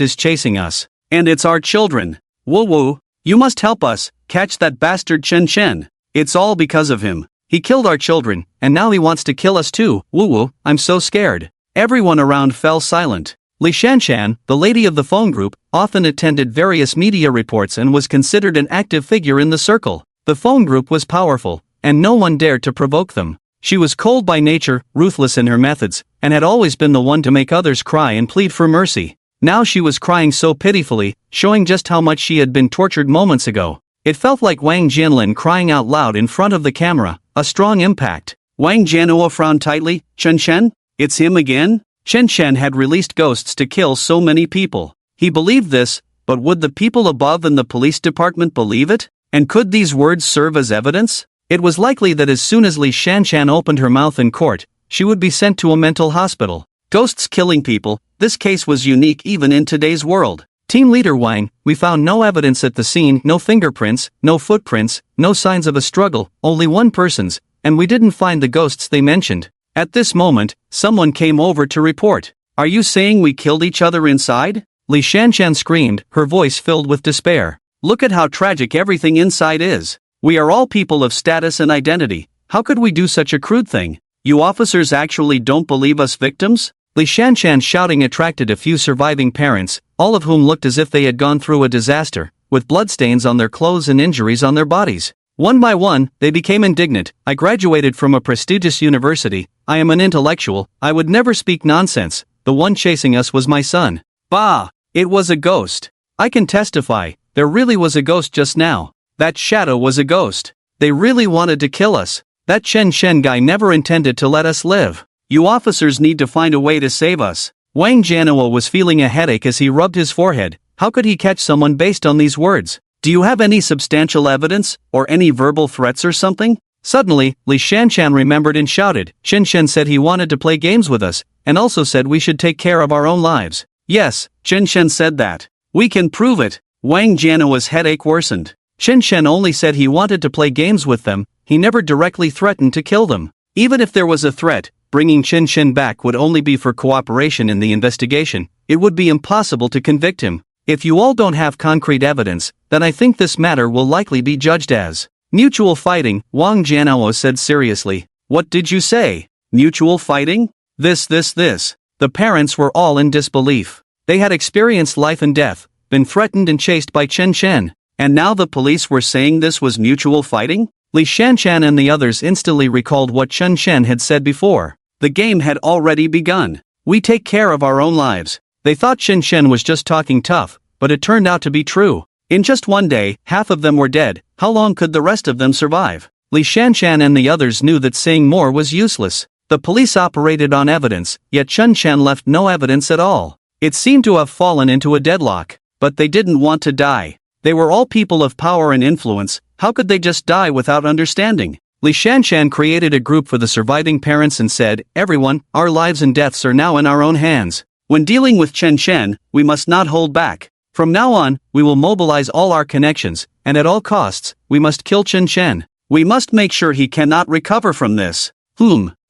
is chasing us. And it's our children. Woo woo, you must help us, catch that bastard Chen Chen. It's all because of him. He killed our children, and now he wants to kill us too. Woo woo, I'm so scared. Everyone around fell silent. Li Shanshan, the lady of the phone group, often attended various media reports and was considered an active figure in the circle. The phone group was powerful, and no one dared to provoke them. She was cold by nature, ruthless in her methods, and had always been the one to make others cry and plead for mercy. Now she was crying so pitifully, showing just how much she had been tortured moments ago. It felt like Wang Jianlin crying out loud in front of the camera, a strong impact. Wang Jianhua frowned tightly. Chen Chen? It's him again? Chen Chen had released ghosts to kill so many people. He believed this, but would the people above in the police department believe it? And could these words serve as evidence? It was likely that as soon as Li Shanshan opened her mouth in court, she would be sent to a mental hospital. Ghosts killing people, this case was unique even in today's world. Team leader Wang, we found no evidence at the scene, no fingerprints, no footprints, no signs of a struggle, only one person's, and we didn't find the ghosts they mentioned. At this moment, someone came over to report. Are you saying we killed each other inside? Li Shanshan screamed, her voice filled with despair. Look at how tragic everything inside is. We are all people of status and identity. How could we do such a crude thing? You officers actually don't believe us victims? Li Shanshan's shouting attracted a few surviving parents, all of whom looked as if they had gone through a disaster, with bloodstains on their clothes and injuries on their bodies. One by one, they became indignant. I graduated from a prestigious university, I am an intellectual, I would never speak nonsense, the one chasing us was my son. Bah! It was a ghost. I can testify, there really was a ghost just now. That shadow was a ghost. They really wanted to kill us. That Chen Shen guy never intended to let us live. You officers need to find a way to save us. Wang Jianhua was feeling a headache as he rubbed his forehead. How could he catch someone based on these words? Do you have any substantial evidence, or any verbal threats or something? Suddenly, Li Shanshan remembered and shouted. Chen Shen said he wanted to play games with us, and also said we should take care of our own lives. Yes, Chen Shen said that. We can prove it. Wang Jianhua's headache worsened. Chen Shen only said he wanted to play games with them, he never directly threatened to kill them. Even if there was a threat, bringing Chen Shen back would only be for cooperation in the investigation. It would be impossible to convict him. If you all don't have concrete evidence, then I think this matter will likely be judged as mutual fighting, Wang Jianhua said seriously. What did you say? Mutual fighting? This. The parents were all in disbelief. They had experienced life and death, been threatened and chased by Chen Shen, and now the police were saying this was mutual fighting? Li Shanshan and the others instantly recalled what Chen Shen had said before. The game had already begun. We take care of our own lives. They thought Chen Shen was just talking tough, but it turned out to be true. In just one day, half of them were dead. How long could the rest of them survive? Li Shanshan and the others knew that saying more was useless. The police operated on evidence, yet Chen Shen left no evidence at all. It seemed to have fallen into a deadlock. But they didn't want to die. They were all people of power and influence. How could they just die without understanding? Li Shanshan created a group for the surviving parents and said, everyone, our lives and deaths are now in our own hands. When dealing with Chen Shen, we must not hold back. From now on, we will mobilize all our connections, and at all costs, we must kill Chen Shen. We must make sure he cannot recover from this.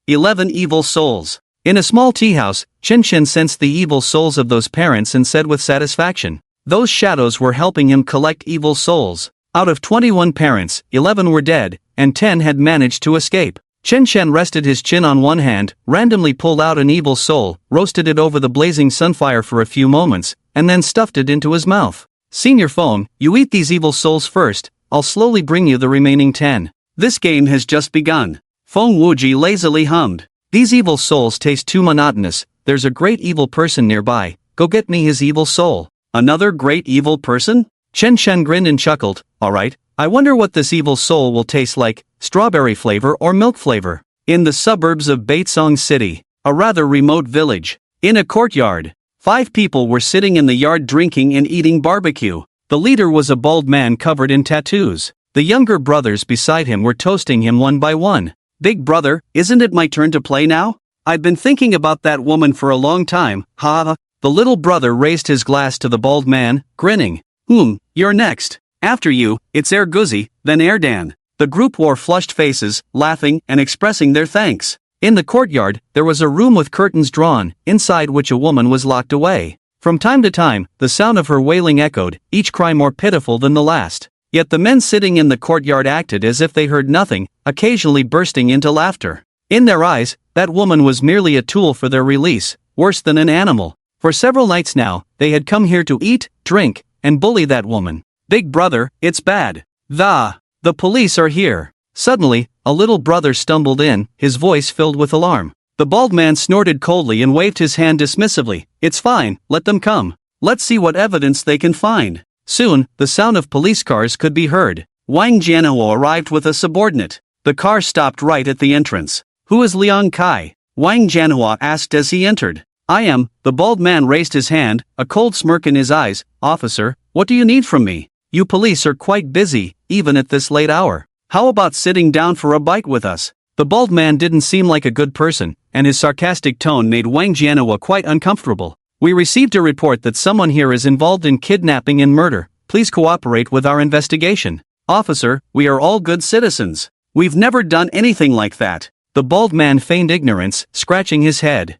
11 evil souls. In a small tea house, Chen Shen sensed the evil souls of those parents and said with satisfaction, Those shadows were helping him collect evil souls. Out of 21 parents, 11 were dead, and 10 had managed to escape. Chen Shen rested his chin on one hand, randomly pulled out an evil soul, roasted it over the blazing sunfire for a few moments, and then stuffed it into his mouth. Senior Phone, you eat these evil souls first, I'll slowly bring you the remaining 10. This game has just begun. Feng Wuji lazily hummed. These evil souls taste too monotonous, there's a great evil person nearby, go get me his evil soul. Another great evil person? Chen Shen grinned and chuckled, alright, I wonder what this evil soul will taste like, strawberry flavor or milk flavor. In the suburbs of Baitsong City, a rather remote village, in a courtyard, 5 people were sitting in the yard drinking and eating barbecue. The leader was a bald man covered in tattoos. The younger brothers beside him were toasting him one by one. Big brother, isn't it my turn to play now? I've been thinking about that woman for a long time, ha. The little brother raised his glass to the bald man, grinning. You're next. After you, it's Erguzi, then Erdan. The group wore flushed faces, laughing and expressing their thanks. In the courtyard, there was a room with curtains drawn, inside which a woman was locked away. From time to time, the sound of her wailing echoed, each cry more pitiful than the last. Yet the men sitting in the courtyard acted as if they heard nothing, occasionally bursting into laughter. In their eyes, that woman was merely a tool for their release, worse than an animal. For several nights now, they had come here to eat, drink, and bully that woman. Big brother, it's bad. The police are here. Suddenly, a little brother stumbled in, his voice filled with alarm. The bald man snorted coldly and waved his hand dismissively. It's fine, let them come. Let's see what evidence they can find. Soon, the sound of police cars could be heard. Wang Jianhuo arrived with a subordinate. The car stopped right at the entrance. Who is Liang Kai? Wang Jianhuo asked as he entered. I am. The bald man raised his hand, a cold smirk in his eyes. Officer, what do you need from me? You police are quite busy, even at this late hour. How about sitting down for a bite with us? The bald man didn't seem like a good person, and his sarcastic tone made Wang Jianhuo quite uncomfortable. We received a report that someone here is involved in kidnapping and murder. Please cooperate with our investigation. Officer, we are all good citizens. We've never done anything like that. The bald man feigned ignorance, scratching his head.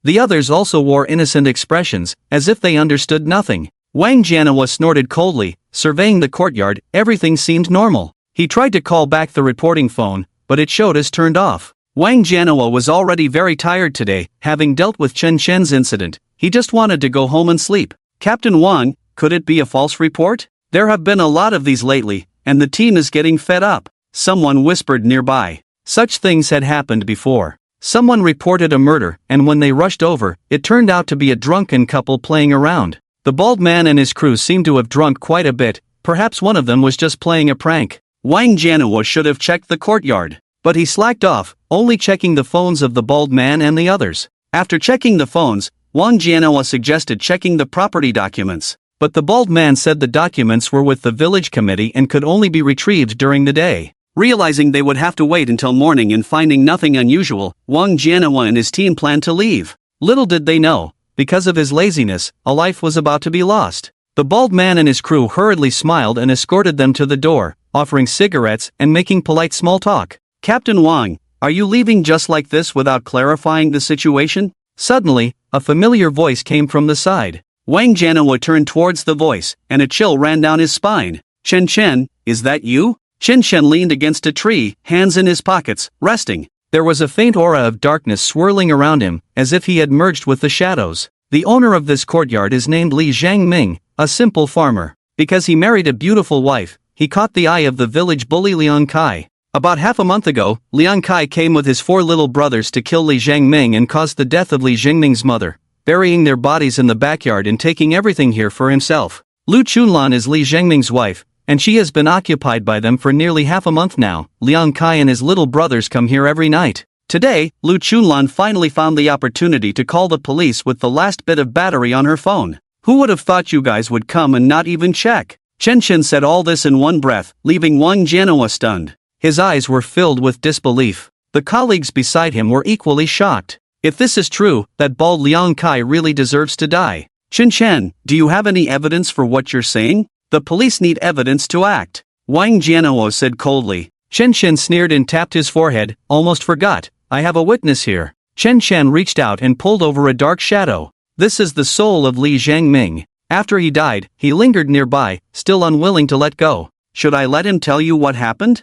The others also wore innocent expressions, as if they understood nothing. Wang Jianhuo snorted coldly, surveying the courtyard. Everything seemed normal. He tried to call back the reporting phone, but it showed as turned off. Wang Jianhuo was already very tired today, having dealt with Chen Shen's incident. He just wanted to go home and sleep. Captain Wang, could it be a false report? There have been a lot of these lately, and the team is getting fed up. Someone whispered nearby. Such things had happened before. Someone reported a murder, and when they rushed over, it turned out to be a drunken couple playing around. The bald man and his crew seemed to have drunk quite a bit. Perhaps one of them was just playing a prank. Wang Jianhuo should have checked the courtyard, but he slacked off, only checking the phones of the bald man and the others. After checking the phones, Wang Jianhuo suggested checking the property documents, but the bald man said the documents were with the village committee and could only be retrieved during the day. Realizing they would have to wait until morning and finding nothing unusual, Wang Jianhuo and his team planned to leave. Little did they know, because of his laziness, a life was about to be lost. The bald man and his crew hurriedly smiled and escorted them to the door, offering cigarettes and making polite small talk. Captain Wang, are you leaving just like this without clarifying the situation? Suddenly, a familiar voice came from the side. Wang Jianhuo turned towards the voice, and a chill ran down his spine. Chen Chen, is that you? Chen Chen leaned against a tree, hands in his pockets, resting. There was a faint aura of darkness swirling around him, as if he had merged with the shadows. The owner of this courtyard is named Li Zhangming, a simple farmer. Because he married a beautiful wife, he caught the eye of the village bully Liang Kai. About half a month ago, Liang Kai came with his 4 little brothers to kill Li Zhangming and caused the death of Li Zhangming's mother, burying their bodies in the backyard and taking everything here for himself. Lu Chunlan is Li Zhangming's wife, and she has been occupied by them for nearly half a month now. Liang Kai and his little brothers come here every night. Today, Lu Chunlan finally found the opportunity to call the police with the last bit of battery on her phone. Who would have thought you guys would come and not even check? Chen Chen said all this in one breath, leaving Wang Jianhuo stunned. His eyes were filled with disbelief. The colleagues beside him were equally shocked. If this is true, that bald Liang Kai really deserves to die. Chen Chen, do you have any evidence for what you're saying? The police need evidence to act. Wang Jianhuo said coldly. Chen Chen sneered and tapped his forehead. Almost forgot. I have a witness here. Chen Chen reached out and pulled over a dark shadow. This is the soul of Li Zhangming. After he died, he lingered nearby, still unwilling to let go. Should I let him tell you what happened?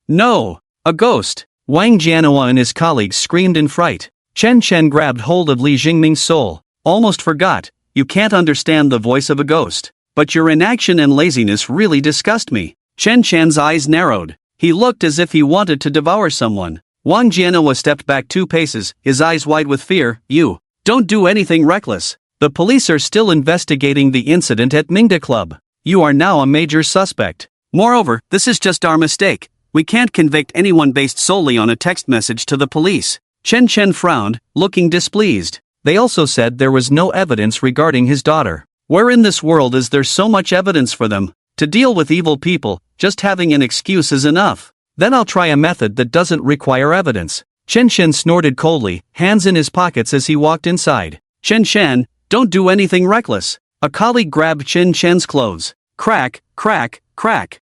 No! A ghost! Wang Jianhua and his colleagues screamed in fright. Chen Chen grabbed hold of Li Jingming's soul. Almost forgot, you can't understand the voice of a ghost. But your inaction and laziness really disgust me. Chen Chen's eyes narrowed. He looked as if he wanted to devour someone. Wang Jianhua stepped back 2 paces, his eyes wide with fear. You don't do anything reckless. The police are still investigating the incident at Mingda Club. You are now a major suspect. Moreover, this is just our mistake. We can't convict anyone based solely on a text message to the police. Chen Chen frowned, looking displeased. They also said there was no evidence regarding his daughter. Where in this world is there so much evidence for them? To deal with evil people, just having an excuse is enough. Then I'll try a method that doesn't require evidence. Chen Chen snorted coldly, hands in his pockets as he walked inside. Chen Chen, don't do anything reckless. A colleague grabbed Chen Chen's clothes. Crack, crack, crack.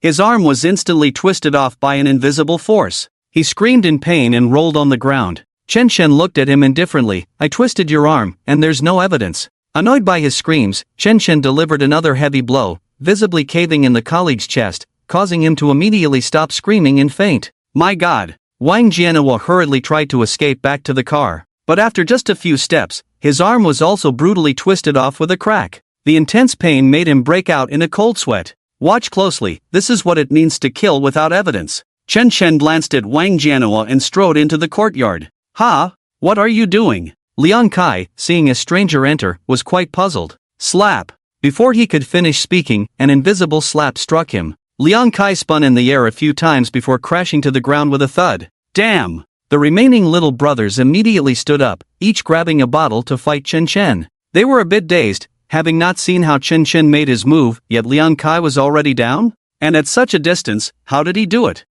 His arm was instantly twisted off by an invisible force. He screamed in pain and rolled on the ground. Chen Chen looked at him indifferently. I twisted your arm, and there's no evidence. Annoyed by his screams, Chen Chen delivered another heavy blow, visibly caving in the colleague's chest, causing him to immediately stop screaming and faint. My God! Wang Jianhua hurriedly tried to escape back to the car. But after just a few steps, his arm was also brutally twisted off with a crack. The intense pain made him break out in a cold sweat. Watch closely, this is what it means to kill without evidence. Chen Chen glanced at Wang Jianhua and strode into the courtyard. What are you doing? Liang Kai, seeing a stranger enter, was quite puzzled. Slap! Before he could finish speaking, an invisible slap struck him. Liang Kai spun in the air a few times before crashing to the ground with a thud. Damn! The remaining little brothers immediately stood up, each grabbing a bottle to fight Chen Chen. They were a bit dazed, having not seen how Chen Chen made his move, yet Liang Kai was already down? And at such a distance, how did he do it?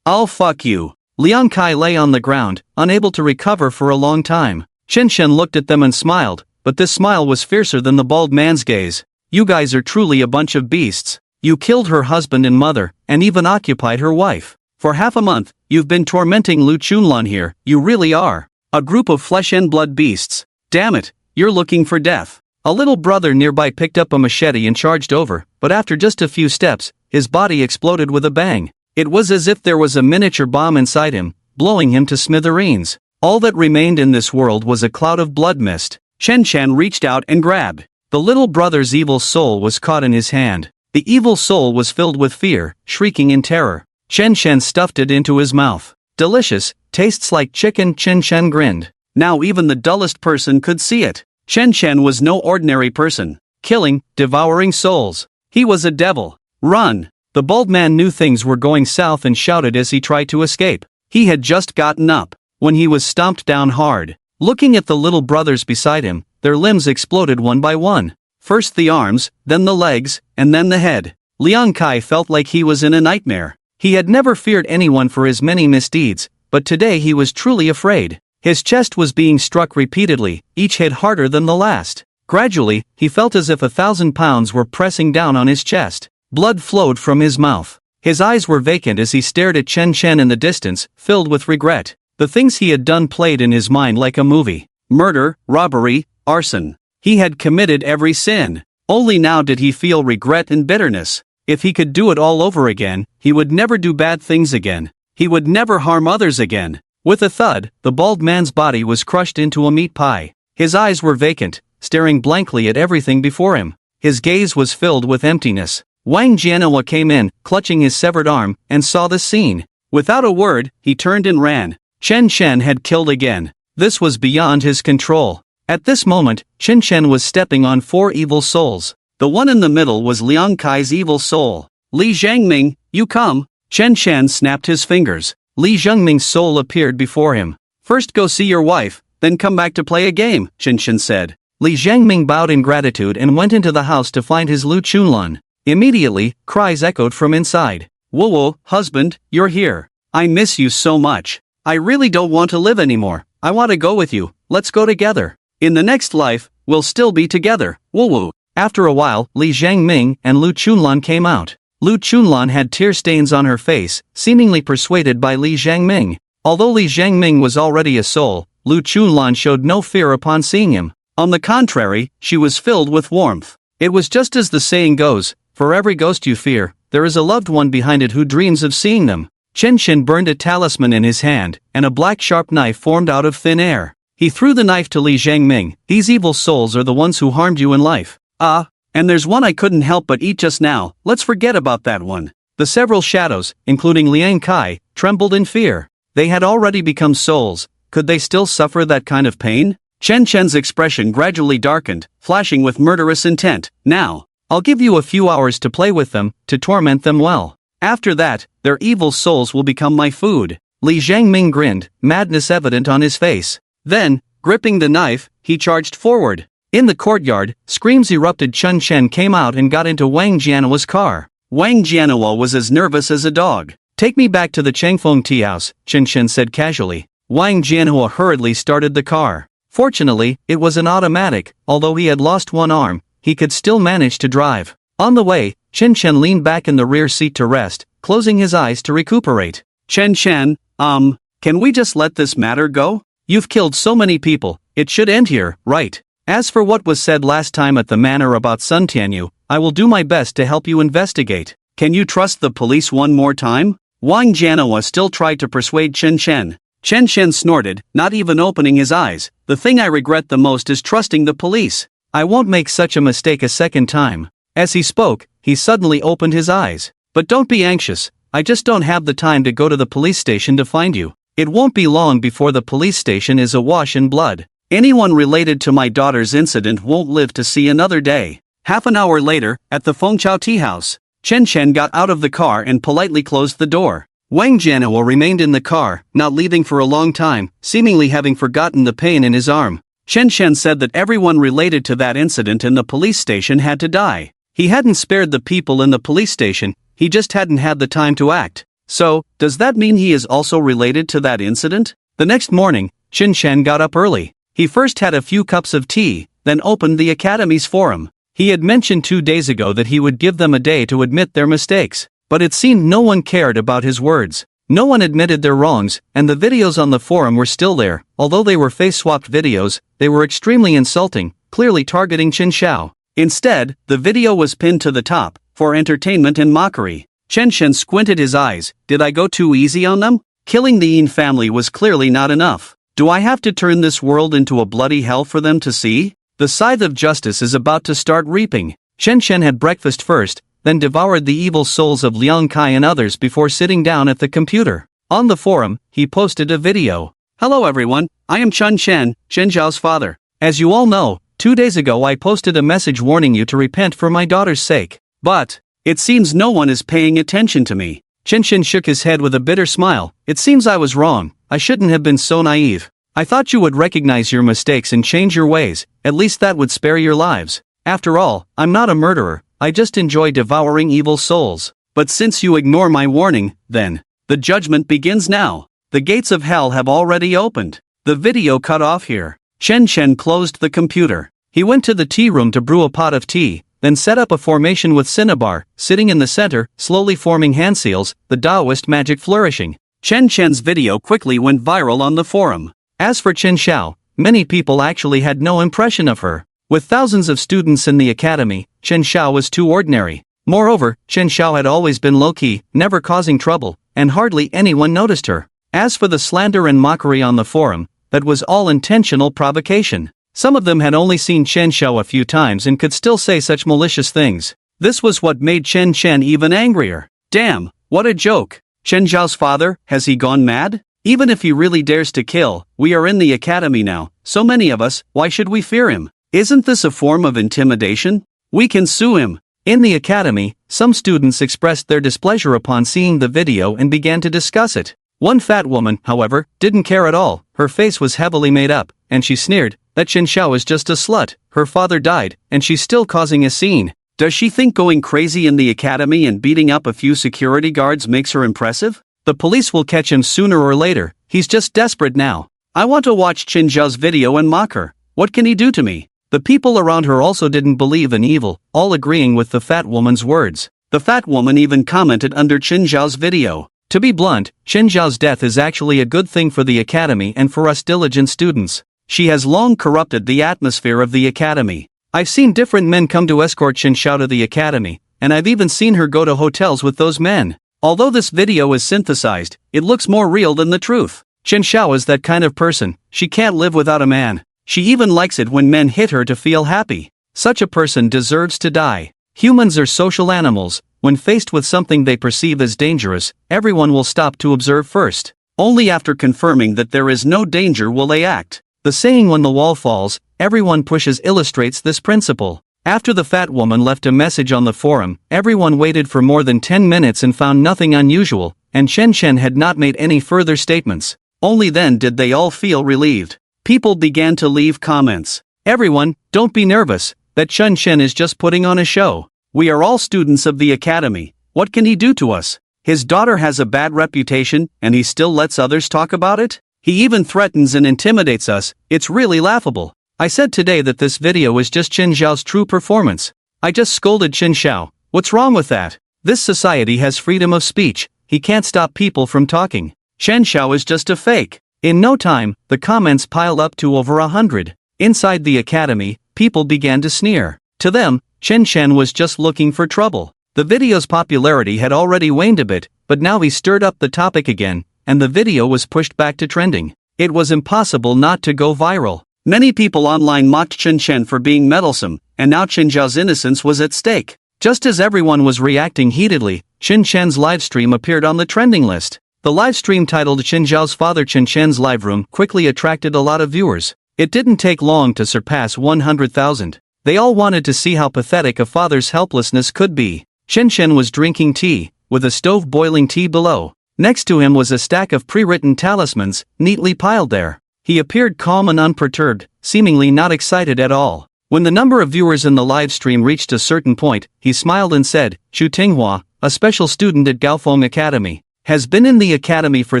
I'll fuck you. Liang Kai lay on the ground, unable to recover for a long time. Chen Chen looked at them and smiled, but this smile was fiercer than the bald man's gaze. You guys are truly a bunch of beasts. You killed her husband and mother, and even occupied her wife. For half a month, you've been tormenting Lu Chunlan here. You really are a group of flesh and blood beasts. Damn it, you're looking for death. A little brother nearby picked up a machete and charged over, but after just a few steps, his body exploded with a bang. It was as if there was a miniature bomb inside him, blowing him to smithereens. All that remained in this world was a cloud of blood mist. Chen Chen reached out and grabbed. The little brother's evil soul was caught in his hand. The evil soul was filled with fear, shrieking in terror. Chen Chen stuffed it into his mouth. Delicious, tastes like chicken. Chen Chen grinned. Now even the dullest person could see it. Chen Chen was no ordinary person. Killing, devouring souls. He was a devil. Run! The bald man knew things were going south and shouted as he tried to escape. He had just gotten up when he was stomped down hard. Looking at the little brothers beside him, their limbs exploded one by one. First the arms, then the legs, and then the head. Liang Kai felt like he was in a nightmare. He had never feared anyone for his many misdeeds, but today he was truly afraid. His chest was being struck repeatedly, each hit harder than the last. Gradually, he felt as if 1,000 pounds were pressing down on his chest. Blood flowed from his mouth. His eyes were vacant as he stared at Chen Chen in the distance, filled with regret. The things he had done played in his mind like a movie. Murder, robbery, arson. He had committed every sin. Only now did he feel regret and bitterness. If he could do it all over again, he would never do bad things again. He would never harm others again. With a thud, the bald man's body was crushed into a meat pie. His eyes were vacant, staring blankly at everything before him. His gaze was filled with emptiness. Wang Jianhua came in, clutching his severed arm, and saw the scene. Without a word, he turned and ran. Chen Chen had killed again. This was beyond his control. At this moment, Chen Chen was stepping on 4 evil souls. The one in the middle was Liang Kai's evil soul. Li Zhangming, you come. Chen Chen snapped his fingers. Li Zhangming's soul appeared before him. First go see your wife, then come back to play a game, Chen Chen said. Li Zhangming bowed in gratitude and went into the house to find his Lu Chunlan. Immediately, cries echoed from inside. Whoa, husband, you're here. I miss you so much. I really don't want to live anymore. I want to go with you. Let's go together. In the next life, we'll still be together. Woo. After a while, Li Zhangming and Lu Chunlan came out. Lu Chunlan had tear stains on her face, seemingly persuaded by Li Zhangming. Although Li Zhangming was already a soul, Lu Chunlan showed no fear upon seeing him. On the contrary, she was filled with warmth. It was just as the saying goes, for every ghost you fear, there is a loved one behind it who dreams of seeing them. Chen Chen burned a talisman in his hand, and a black sharp knife formed out of thin air. He threw the knife to Li Jiangming. These evil souls are the ones who harmed you in life. And there's one I couldn't help but eat just now, let's forget about that one. The several shadows, including Liang Kai, trembled in fear. They had already become souls. Could they still suffer that kind of pain? Chen Chen's expression gradually darkened, flashing with murderous intent. Now, I'll give you a few hours to play with them, to torment them well. After that, their evil souls will become my food. Li Jiangming grinned, madness evident on his face. Then, gripping the knife, he charged forward. In the courtyard, screams erupted. Chen Chen came out and got into Wang Jianhua's car. Wang Jianhua was as nervous as a dog. Take me back to the Changfeng tea house, Chen Chen said casually. Wang Jianhua hurriedly started the car. Fortunately, it was an automatic. Although he had lost one arm, he could still manage to drive. On the way, Chen Chen leaned back in the rear seat to rest, closing his eyes to recuperate. Chen Chen, can we just let this matter go? You've killed so many people, it should end here, right? As for what was said last time at the manor about Sun Tianyu, I will do my best to help you investigate. Can you trust the police one more time? Wang Jianhua still tried to persuade Chen Chen. Chen Chen snorted, not even opening his eyes. The thing I regret the most is trusting the police. I won't make such a mistake a second time. As he spoke, he suddenly opened his eyes. But don't be anxious, I just don't have the time to go to the police station to find you. It won't be long before the police station is awash in blood. Anyone related to my daughter's incident won't live to see another day. Half an hour later, at the Fengchao tea house, Chen Chen got out of the car and politely closed the door. Wang Jianhua remained in the car, not leaving for a long time, seemingly having forgotten the pain in his arm. Chen Chen said that everyone related to that incident in the police station had to die. He hadn't spared the people in the police station, he just hadn't had the time to act. So, does that mean he is also related to that incident? The next morning, Chen Chen got up early. He first had a few cups of tea, then opened the Academy's forum. He had mentioned 2 days ago that he would give them a day to admit their mistakes. But it seemed no one cared about his words. No one admitted their wrongs, and the videos on the forum were still there. Although they were face-swapped videos, they were extremely insulting, clearly targeting Chen Xiao. Instead, the video was pinned to the top, for entertainment and mockery. Chen Chen squinted his eyes. Did I go too easy on them? Killing the Yin family was clearly not enough. Do I have to turn this world into a bloody hell for them to see? The scythe of justice is about to start reaping. Chen Chen had breakfast first, then devoured the evil souls of Liang Kai and others before sitting down at the computer. On the forum, he posted a video. Hello everyone, I am Chen Chen, Chen Zhao's father. As you all know, 2 days ago I posted a message warning you to repent for my daughter's sake. But, it seems no one is paying attention to me. Chen Chen shook his head with a bitter smile. It seems I was wrong, I shouldn't have been so naive. I thought you would recognize your mistakes and change your ways, at least that would spare your lives. After all, I'm not a murderer. I just enjoy devouring evil souls. But since you ignore my warning, then, the judgment begins now. The gates of hell have already opened. The video cut off here. Chen Chen closed the computer. He went to the tea room to brew a pot of tea, then set up a formation with cinnabar, sitting in the center, slowly forming hand seals, the Taoist magic flourishing. Chen Chen's video quickly went viral on the forum. As for Chen Xiao, many people actually had no impression of her. With thousands of students in the academy, Chen Xiao was too ordinary. Moreover, Chen Xiao had always been low-key, never causing trouble, and hardly anyone noticed her. As for the slander and mockery on the forum, that was all intentional provocation. Some of them had only seen Chen Xiao a few times and could still say such malicious things. This was what made Chen Chen even angrier. Damn, what a joke. Chen Xiao's father, has he gone mad? Even if he really dares to kill, we are in the academy now, so many of us, why should we fear him? Isn't this a form of intimidation? We can sue him. In the academy, some students expressed their displeasure upon seeing the video and began to discuss it. One fat woman, however, didn't care at all. Her face was heavily made up, and she sneered, that Chen Xiao is just a slut. Her father died, and she's still causing a scene. Does she think going crazy in the academy and beating up a few security guards makes her impressive? The police will catch him sooner or later. He's just desperate now. I want to watch Chen Xiao's video and mock her. What can he do to me? The people around her also didn't believe in evil, all agreeing with the fat woman's words. The fat woman even commented under Chen Xiao's video. To be blunt, Chen Xiao's death is actually a good thing for the academy and for us diligent students. She has long corrupted the atmosphere of the academy. I've seen different men come to escort Chen Xiao to the academy, and I've even seen her go to hotels with those men. Although this video is synthesized, it looks more real than the truth. Chen Xiao is that kind of person. She can't live without a man. She even likes it when men hit her to feel happy. Such a person deserves to die. Humans are social animals. When faced with something they perceive as dangerous, everyone will stop to observe first. Only after confirming that there is no danger will they act. The saying "when the wall falls, everyone pushes" illustrates this principle. After the fat woman left a message on the forum, everyone waited for more than 10 minutes and found nothing unusual, and Chen Chen had not made any further statements. Only then did they all feel relieved. People began to leave comments. "Everyone, don't be nervous, that Chen Chen is just putting on a show. We are all students of the academy. What can he do to us? His daughter has a bad reputation, and he still lets others talk about it? He even threatens and intimidates us. It's really laughable." I said today that this video is just Chen Xiao's true performance. I just scolded Chen Xiao. What's wrong with that? This society has freedom of speech. He can't stop people from talking. Chen Xiao is just a fake. In no time, the comments piled up to over 100. Inside the academy, people began to sneer. To them, Chen Chen was just looking for trouble. The video's popularity had already waned a bit, but now he stirred up the topic again, and the video was pushed back to trending. It was impossible not to go viral. Many people online mocked Chen Chen for being meddlesome, and now Chen Xiao's innocence was at stake. Just as everyone was reacting heatedly, Chen Chen's livestream appeared on the trending list. The livestream titled Chen Xiao's Father Chen Chen's Live Room quickly attracted a lot of viewers. It didn't take long to surpass 100,000. They all wanted to see how pathetic a father's helplessness could be. Chen Chen was drinking tea, with a stove boiling tea below. Next to him was a stack of pre-written talismans, neatly piled there. He appeared calm and unperturbed, seemingly not excited at all. When the number of viewers in the live stream reached a certain point, he smiled and said, "Chu Tinghua, a special student at Gaofeng Academy, has been in the academy for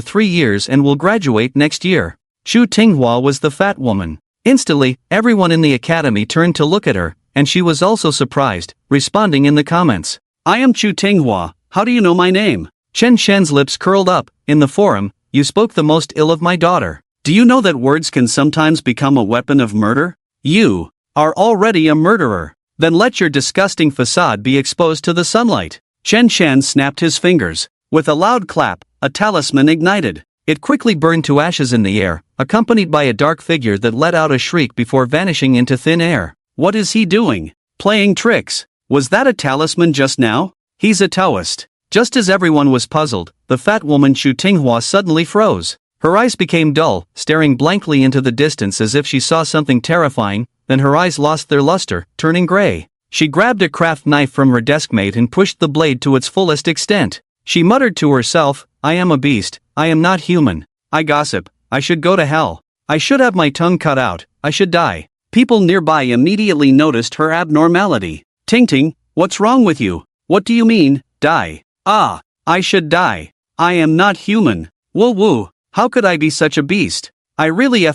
3 years and will graduate next year." Chu Tinghua was the fat woman. Instantly, everyone in the academy turned to look at her, and she was also surprised, responding in the comments. "I am Chu Tinghua, how do you know my name?" Chen Shen's lips curled up. In the forum, "You spoke the most ill of my daughter. Do you know that words can sometimes become a weapon of murder? You are already a murderer. Then let your disgusting facade be exposed to the sunlight." Chen Chen snapped his fingers. With a loud clap, a talisman ignited. It quickly burned to ashes in the air, accompanied by a dark figure that let out a shriek before vanishing into thin air. What is he doing? Playing tricks? Was that a talisman just now? He's a Taoist. Just as everyone was puzzled, the fat woman Chu Tinghua suddenly froze. Her eyes became dull, staring blankly into the distance as if she saw something terrifying, then her eyes lost their luster, turning gray. She grabbed a craft knife from her deskmate and pushed the blade to its fullest extent. She muttered to herself, "I am a beast, I am not human. I gossip, I should go to hell. I should have my tongue cut out, I should die." People nearby immediately noticed her abnormality. "Ting Ting, what's wrong with you? What do you mean, die? Ah, I should die. I am not human. Woo woo. How could I be such a beast? I really ****ing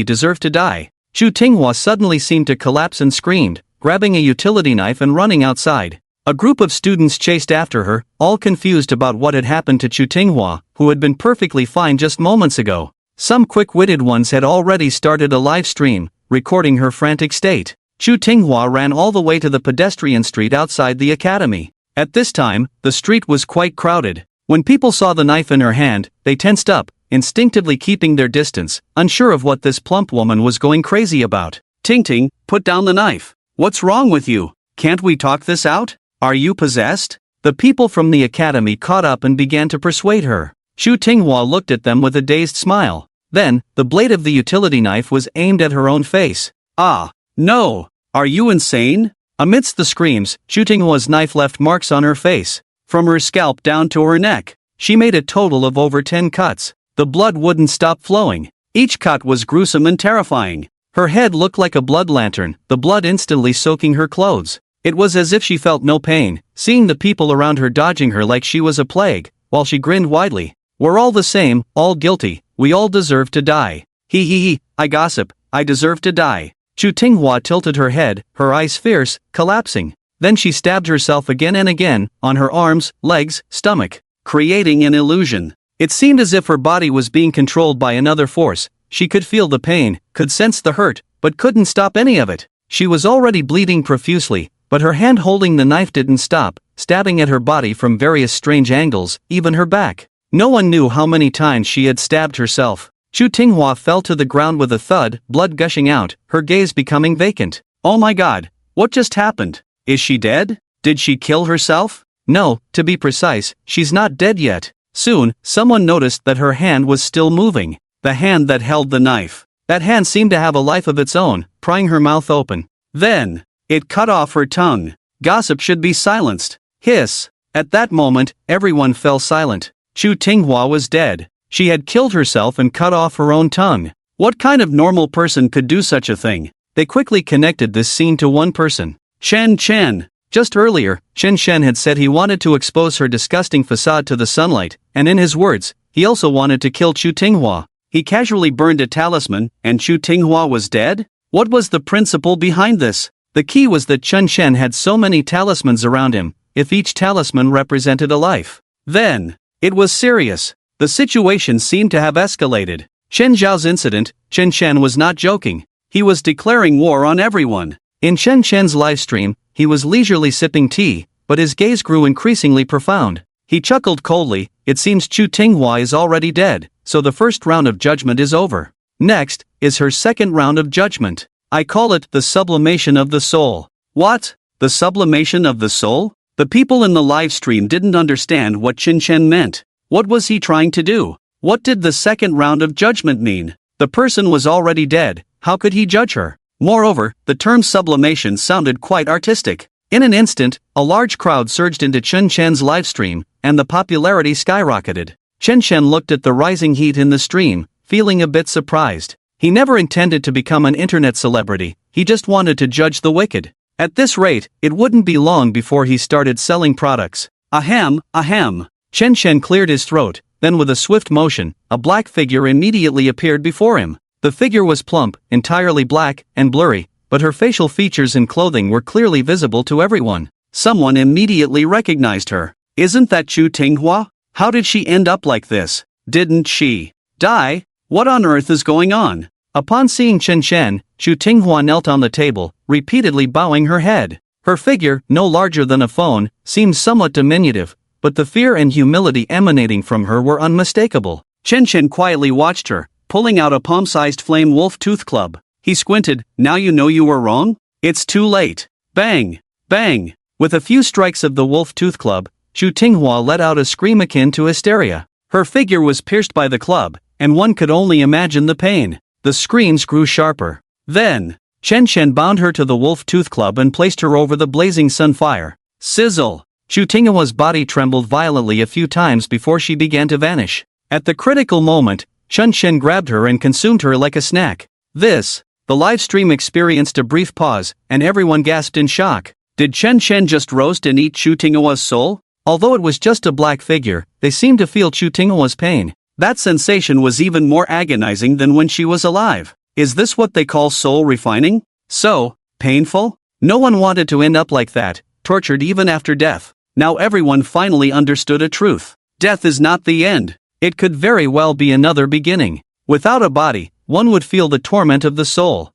deserve to die." Chu Tinghua suddenly seemed to collapse and screamed, grabbing a utility knife and running outside. A group of students chased after her, all confused about what had happened to Chu Tinghua, who had been perfectly fine just moments ago. Some quick-witted ones had already started a live stream, recording her frantic state. Chu Tinghua ran all the way to the pedestrian street outside the academy. At this time, the street was quite crowded. When people saw the knife in her hand, they tensed up, instinctively keeping their distance, unsure of what this plump woman was going crazy about. "Ting Ting, put down the knife. What's wrong with you? Can't we talk this out? Are you possessed?" The people from the academy caught up and began to persuade her. Chu Tinghua looked at them with a dazed smile. Then, the blade of the utility knife was aimed at her own face. "Ah, no! Are you insane?" Amidst the screams, Chu Tinghua's knife left marks on her face. From her scalp down to her neck, she made a total of over 10 cuts. The blood wouldn't stop flowing. Each cut was gruesome and terrifying. Her head looked like a blood lantern, the blood instantly soaking her clothes. It was as if she felt no pain, seeing the people around her dodging her like she was a plague, while she grinned widely. "We're all the same, all guilty, we all deserve to die. He, I gossip, I deserve to die." Chu Tinghua tilted her head, her eyes fierce, collapsing. Then she stabbed herself again and again, on her arms, legs, stomach, creating an illusion. It seemed as if her body was being controlled by another force, She could feel the pain, could sense the hurt, but couldn't stop any of it. She was already bleeding profusely, but her hand holding the knife didn't stop, stabbing at her body from various strange angles, even her back. No one knew how many times she had stabbed herself. Chu Tinghua fell to the ground with a thud, blood gushing out, her gaze becoming vacant. Oh my god, what just happened? Is she dead? Did she kill herself? No, to be precise, she's not dead yet. Soon, someone noticed that her hand was still moving. The hand that held the knife. That hand seemed to have a life of its own, prying her mouth open. Then, it cut off her tongue. Gossip should be silenced. Hiss. At that moment, everyone fell silent. Chu Tinghua was dead. She had killed herself and cut off her own tongue. What kind of normal person could do such a thing? They quickly connected this scene to one person. Chen Chen. Just earlier, Chen Shen had said he wanted to expose her disgusting facade to the sunlight, and in his words, he also wanted to kill Chu Tinghua. He casually burned a talisman, and Chu Tinghua was dead? What was the principle behind this? The key was that Chen Shen had so many talismans around him, if each talisman represented a life. Then, it was serious. The situation seemed to have escalated. Chen Zhao's incident, Chen Shen was not joking. He was declaring war on everyone. In Chen Shen's livestream, he was leisurely sipping tea, but his gaze grew increasingly profound. He chuckled coldly. It seems Chu Tinghua is already dead, so the first round of judgment is over. Next, is her second round of judgment. I call it the sublimation of the soul. What? The sublimation of the soul? The people in the live stream didn't understand what Chen Shen meant. What was he trying to do? What did the second round of judgment mean? The person was already dead, how could he judge her? Moreover, the term sublimation sounded quite artistic. In an instant, a large crowd surged into Chen Shen's livestream, and the popularity skyrocketed. Chen Shen looked at the rising heat in the stream, feeling a bit surprised. He never intended to become an internet celebrity, he just wanted to judge the wicked. At this rate, it wouldn't be long before he started selling products. Ahem, ahem. Chen Shen cleared his throat, then with a swift motion, a black figure immediately appeared before him. The figure was plump, entirely black, and blurry, but her facial features and clothing were clearly visible to everyone. Someone immediately recognized her. Isn't that Chu Tinghua? How did she end up like this? Didn't she die? What on earth is going on? Upon seeing Chen Shen, Chu Tinghua knelt on the table, repeatedly bowing her head. Her figure, no larger than a phone, seemed somewhat diminutive, but the fear and humility emanating from her were unmistakable. Chen Shen quietly watched her, pulling out a palm-sized flame wolf tooth club. He squinted. Now you know you were wrong? It's too late. Bang! Bang! With a few strikes of the wolf tooth club, Chu Tinghua let out a scream akin to hysteria. Her figure was pierced by the club, and one could only imagine the pain. The screams grew sharper. Then, Chen Shen bound her to the wolf tooth club and placed her over the blazing sunfire. Sizzle! Chu Tinghua's body trembled violently a few times before she began to vanish. At the critical moment, Chen Shen grabbed her and consumed her like a snack. The live stream experienced a brief pause, and everyone gasped in shock. Did Chen Shen just roast and eat Chu Tinghua's soul? Although it was just a black figure, they seemed to feel Chu Tinghua's pain. That sensation was even more agonizing than when she was alive. Is this what they call soul refining? So painful? No one wanted to end up like that, tortured even after death. Now everyone finally understood a truth. Death is not the end. It could very well be another beginning. Without a body, one would feel the torment of the soul.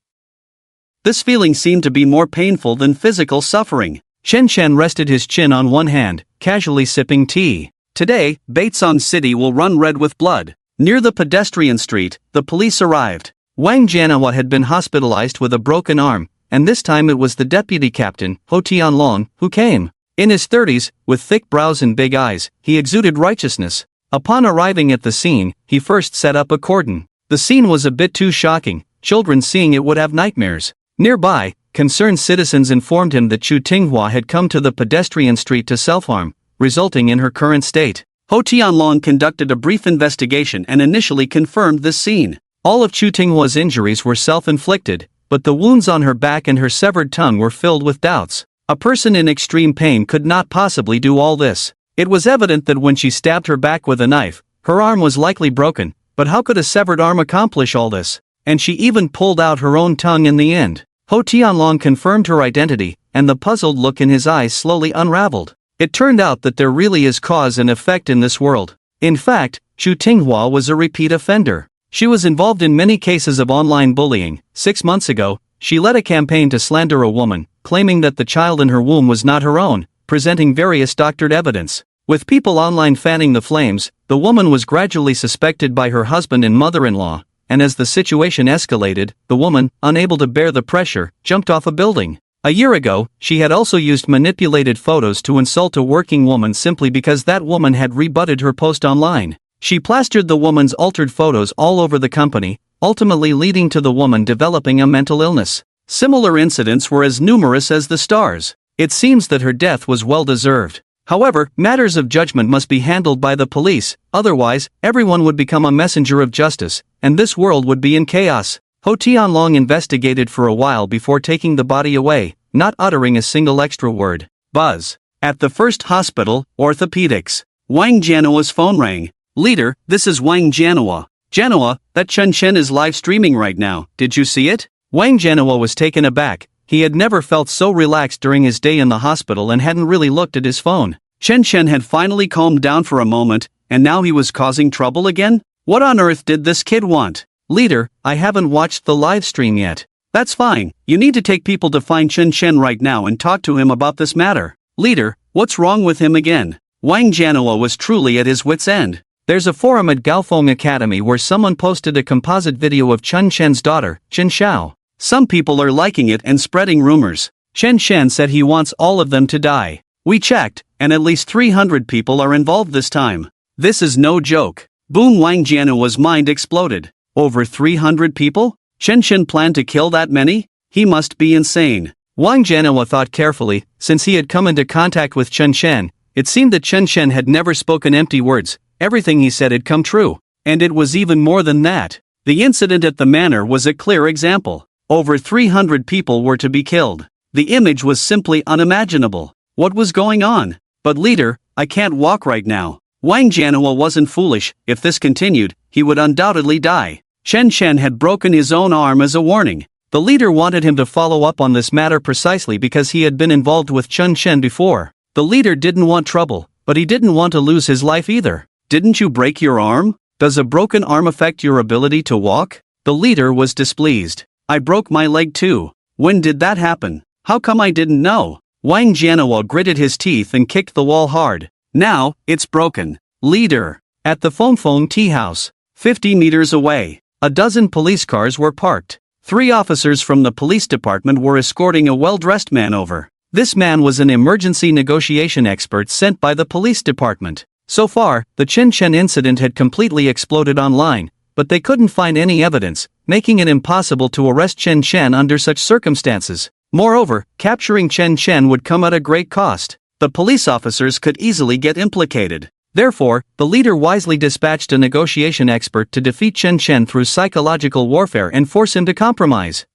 This feeling seemed to be more painful than physical suffering. Chen Shen rested his chin on one hand, casually sipping tea. Today, Baitsong City will run red with blood. Near the pedestrian street, the police arrived. Wang Jianhua had been hospitalized with a broken arm, and this time it was the deputy captain, Ho Tianlong, who came. In his 30s, with thick brows and big eyes, he exuded righteousness. Upon arriving at the scene, he first set up a cordon. The scene was a bit too shocking, children seeing it would have nightmares. Nearby, concerned citizens informed him that Chu Tinghua had come to the pedestrian street to self-harm, resulting in her current state. Ho Tianlong conducted a brief investigation and initially confirmed this scene. All of Chu Tinghua's injuries were self-inflicted, but the wounds on her back and her severed tongue were filled with doubts. A person in extreme pain could not possibly do all this. It was evident that when she stabbed her back with a knife, her arm was likely broken, but how could a severed arm accomplish all this? And she even pulled out her own tongue in the end. Ho Tianlong confirmed her identity, and the puzzled look in his eyes slowly unraveled. It turned out that there really is cause and effect in this world. In fact, Chu Tinghua was a repeat offender. She was involved in many cases of online bullying. 6 months ago, she led a campaign to slander a woman, claiming that the child in her womb was not her own, presenting various doctored evidence. With people online fanning the flames, the woman was gradually suspected by her husband and mother-in-law, and as the situation escalated, the woman, unable to bear the pressure, jumped off a building. A year ago, she had also used manipulated photos to insult a working woman simply because that woman had rebutted her post online. She plastered the woman's altered photos all over the company, ultimately leading to the woman developing a mental illness. Similar incidents were as numerous as the stars. It seems that her death was well-deserved. However, matters of judgment must be handled by the police, otherwise, everyone would become a messenger of justice, and this world would be in chaos. Ho Tianlong investigated for a while before taking the body away, not uttering a single extra word. Buzz. At the first hospital, orthopedics. Wang Jianhua's phone rang. Leader, this is Wang Jianhua. Jianhua, that Chen Chen is live streaming right now, did you see it? Wang Jianhua was taken aback. He had never felt so relaxed during his day in the hospital and hadn't really looked at his phone. Chen Chen had finally calmed down for a moment, and now he was causing trouble again? What on earth did this kid want? Leader, I haven't watched the live stream yet. That's fine, you need to take people to find Chen Chen right now and talk to him about this matter. Leader, what's wrong with him again? Wang Jianhua was truly at his wit's end. There's a forum at Gaofeng Academy where someone posted a composite video of Chen Chen's daughter, Chen Xiao. Some people are liking it and spreading rumors. Chen Chen said he wants all of them to die. We checked, and at least 300 people are involved this time. This is no joke. Boom! Wang Jianhua's mind exploded. Over 300 people? Chen Chen planned to kill that many? He must be insane. Wang Jianhua thought carefully. Since he had come into contact with Chen Chen, it seemed that Chen Chen had never spoken empty words. Everything he said had come true. And it was even more than that. The incident at the manor was a clear example. Over 300 people were to be killed. The image was simply unimaginable. What was going on? But leader, I can't walk right now. Wang Jianhua wasn't foolish. If this continued, he would undoubtedly die. Chen Chen had broken his own arm as a warning. The leader wanted him to follow up on this matter precisely because he had been involved with Chen Chen before. The leader didn't want trouble, but he didn't want to lose his life either. Didn't you break your arm? Does a broken arm affect your ability to walk? The leader was displeased. I broke my leg too. When did that happen? How come I didn't know? Wang Jianhua gritted his teeth and kicked the wall hard. Now, it's broken. Leader. At the Fengfeng tea house. 50 meters away. A dozen police cars were parked. 3 officers from the police department were escorting a well-dressed man over. This man was an emergency negotiation expert sent by the police department. So far, the Chen Chen incident had completely exploded online, but they couldn't find any evidence, making it impossible to arrest Chen Chen under such circumstances. Moreover, capturing Chen Chen would come at a great cost. The police officers could easily get implicated. Therefore, the leader wisely dispatched a negotiation expert to defeat Chen Chen through psychological warfare and force him to compromise.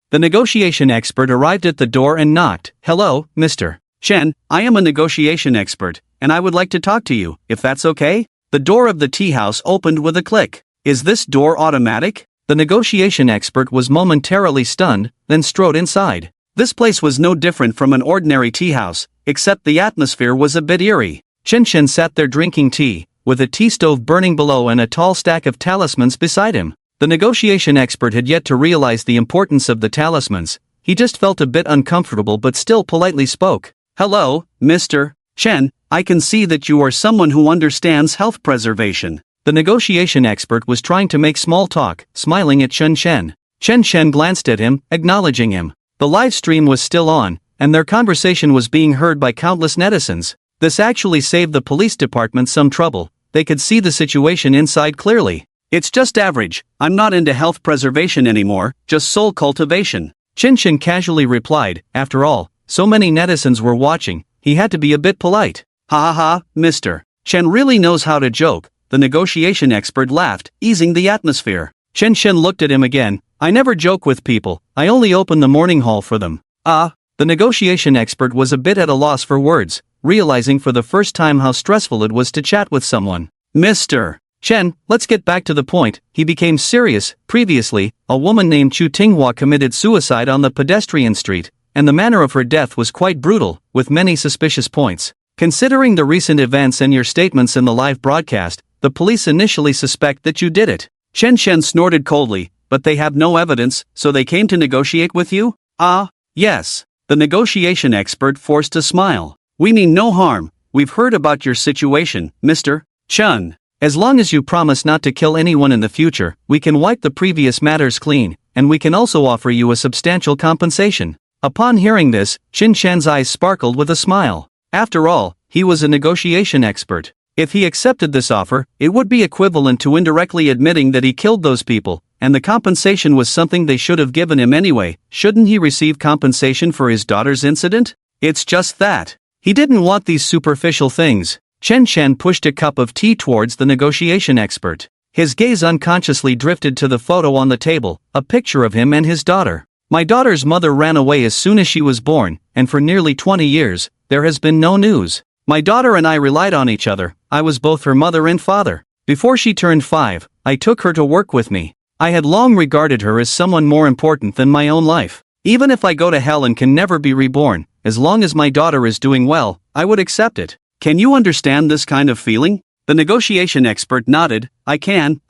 The negotiation expert arrived at the door and knocked. Hello, Mr. Chen, I am a negotiation expert, and I would like to talk to you, if that's okay? The door of the tea house opened with a click. Is this door automatic? The negotiation expert was momentarily stunned, then strode inside. This place was no different from an ordinary tea house, except the atmosphere was a bit eerie. Chen Chen sat there drinking tea, with a tea stove burning below and a tall stack of talismans beside him. The negotiation expert had yet to realize the importance of the talismans. He just felt a bit uncomfortable but still politely spoke. Hello, Mr. Chen, I can see that you are someone who understands health preservation. The negotiation expert was trying to make small talk, smiling at Chen Chen. Chen Chen glanced at him, acknowledging him. The live stream was still on, and their conversation was being heard by countless netizens. This actually saved the police department some trouble. They could see the situation inside clearly. It's just average. I'm not into health preservation anymore, just soul cultivation. Chen Chen casually replied. After all, so many netizens were watching, he had to be a bit polite. Ha ha ha, Mr. Chen really knows how to joke. The negotiation expert laughed, easing the atmosphere. Chen Chen looked at him again. I never joke with people, I only open the morning hall for them. The negotiation expert was a bit at a loss for words, realizing for the first time how stressful it was to chat with someone. Mr. Chen, let's get back to the point. He became serious. Previously, a woman named Chu Tinghua committed suicide on the pedestrian street, and the manner of her death was quite brutal, with many suspicious points. Considering the recent events and your statements in the live broadcast, the police initially suspect that you did it. Chen Shen snorted coldly, but they have no evidence, so they came to negotiate with you? Ah, yes. The negotiation expert forced a smile. We mean no harm. We've heard about your situation, Mr. Chun. As long as you promise not to kill anyone in the future, we can wipe the previous matters clean, and we can also offer you a substantial compensation. Upon hearing this, Chen Shen's eyes sparkled with a smile. After all, he was a negotiation expert. If he accepted this offer, it would be equivalent to indirectly admitting that he killed those people, and the compensation was something they should have given him anyway. Shouldn't he receive compensation for his daughter's incident? It's just that. He didn't want these superficial things. Chen Shen pushed a cup of tea towards the negotiation expert. His gaze unconsciously drifted to the photo on the table, a picture of him and his daughter. My daughter's mother ran away as soon as she was born, and for nearly 20 years, there has been no news. My daughter and I relied on each other. I was both her mother and father. Before she turned 5, I took her to work with me. I had long regarded her as someone more important than my own life. Even if I go to hell and can never be reborn, as long as my daughter is doing well, I would accept it. Can you understand this kind of feeling? The negotiation expert nodded. I can.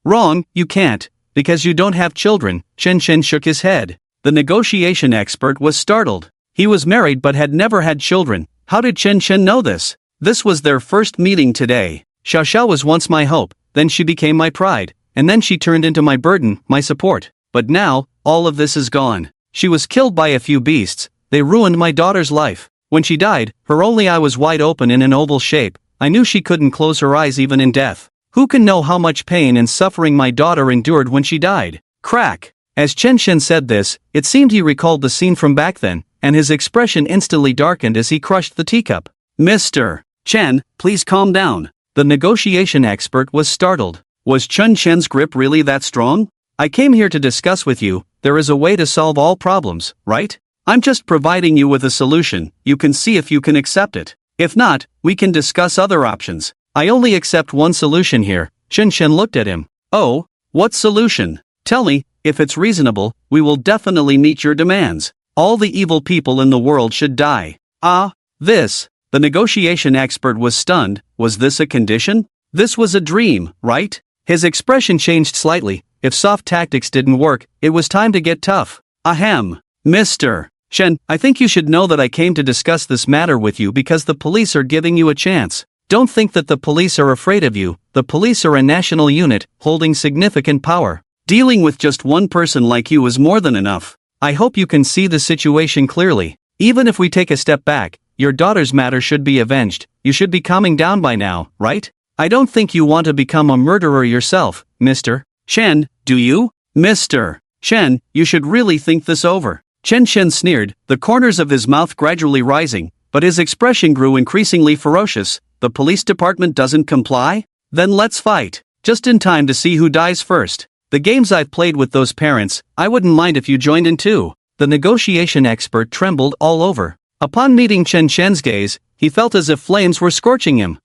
Wrong, you can't, because you don't have children. Chen Shen shook his head. The negotiation expert was startled. He was married but had never had children. How did Chen Shen know this? This was their first meeting today. Xiao Xiao was once my hope, then she became my pride, and then she turned into my burden, my support. But now, all of this is gone. She was killed by a few beasts. They ruined my daughter's life. When she died, her only eye was wide open in an oval shape. I knew she couldn't close her eyes even in death. Who can know how much pain and suffering my daughter endured when she died? Crack! As Chen Shen said this, it seemed he recalled the scene from back then, and his expression instantly darkened as he crushed the teacup. Mr. Chen, please calm down. The negotiation expert was startled. Was Chen Shen's grip really that strong? I came here to discuss with you. There is a way to solve all problems, right? I'm just providing you with a solution. You can see if you can accept it. If not, we can discuss other options. I only accept one solution here. Chen Shen looked at him. Oh, what solution? Tell me, if it's reasonable, we will definitely meet your demands. All the evil people in the world should die. Ah, this. The negotiation expert was stunned. Was this a condition? This was a dream, right? His expression changed slightly. If soft tactics didn't work, it was time to get tough. Ahem. Mr. Shen, I think you should know that I came to discuss this matter with you because the police are giving you a chance. Don't think that the police are afraid of you. The police are a national unit, holding significant power. Dealing with just one person like you is more than enough. I hope you can see the situation clearly. Even if we take a step back, your daughter's matter should be avenged. You should be calming down by now, right? I don't think you want to become a murderer yourself, Mr. Shen, do you? Mr. Shen, you should really think this over. Chen Shen sneered, the corners of his mouth gradually rising, but his expression grew increasingly ferocious. The police department doesn't comply? Then let's fight. Just in time to see who dies first. The games I've played with those parents, I wouldn't mind if you joined in too. The negotiation expert trembled all over. Upon meeting Chen Shen's gaze, he felt as if flames were scorching him.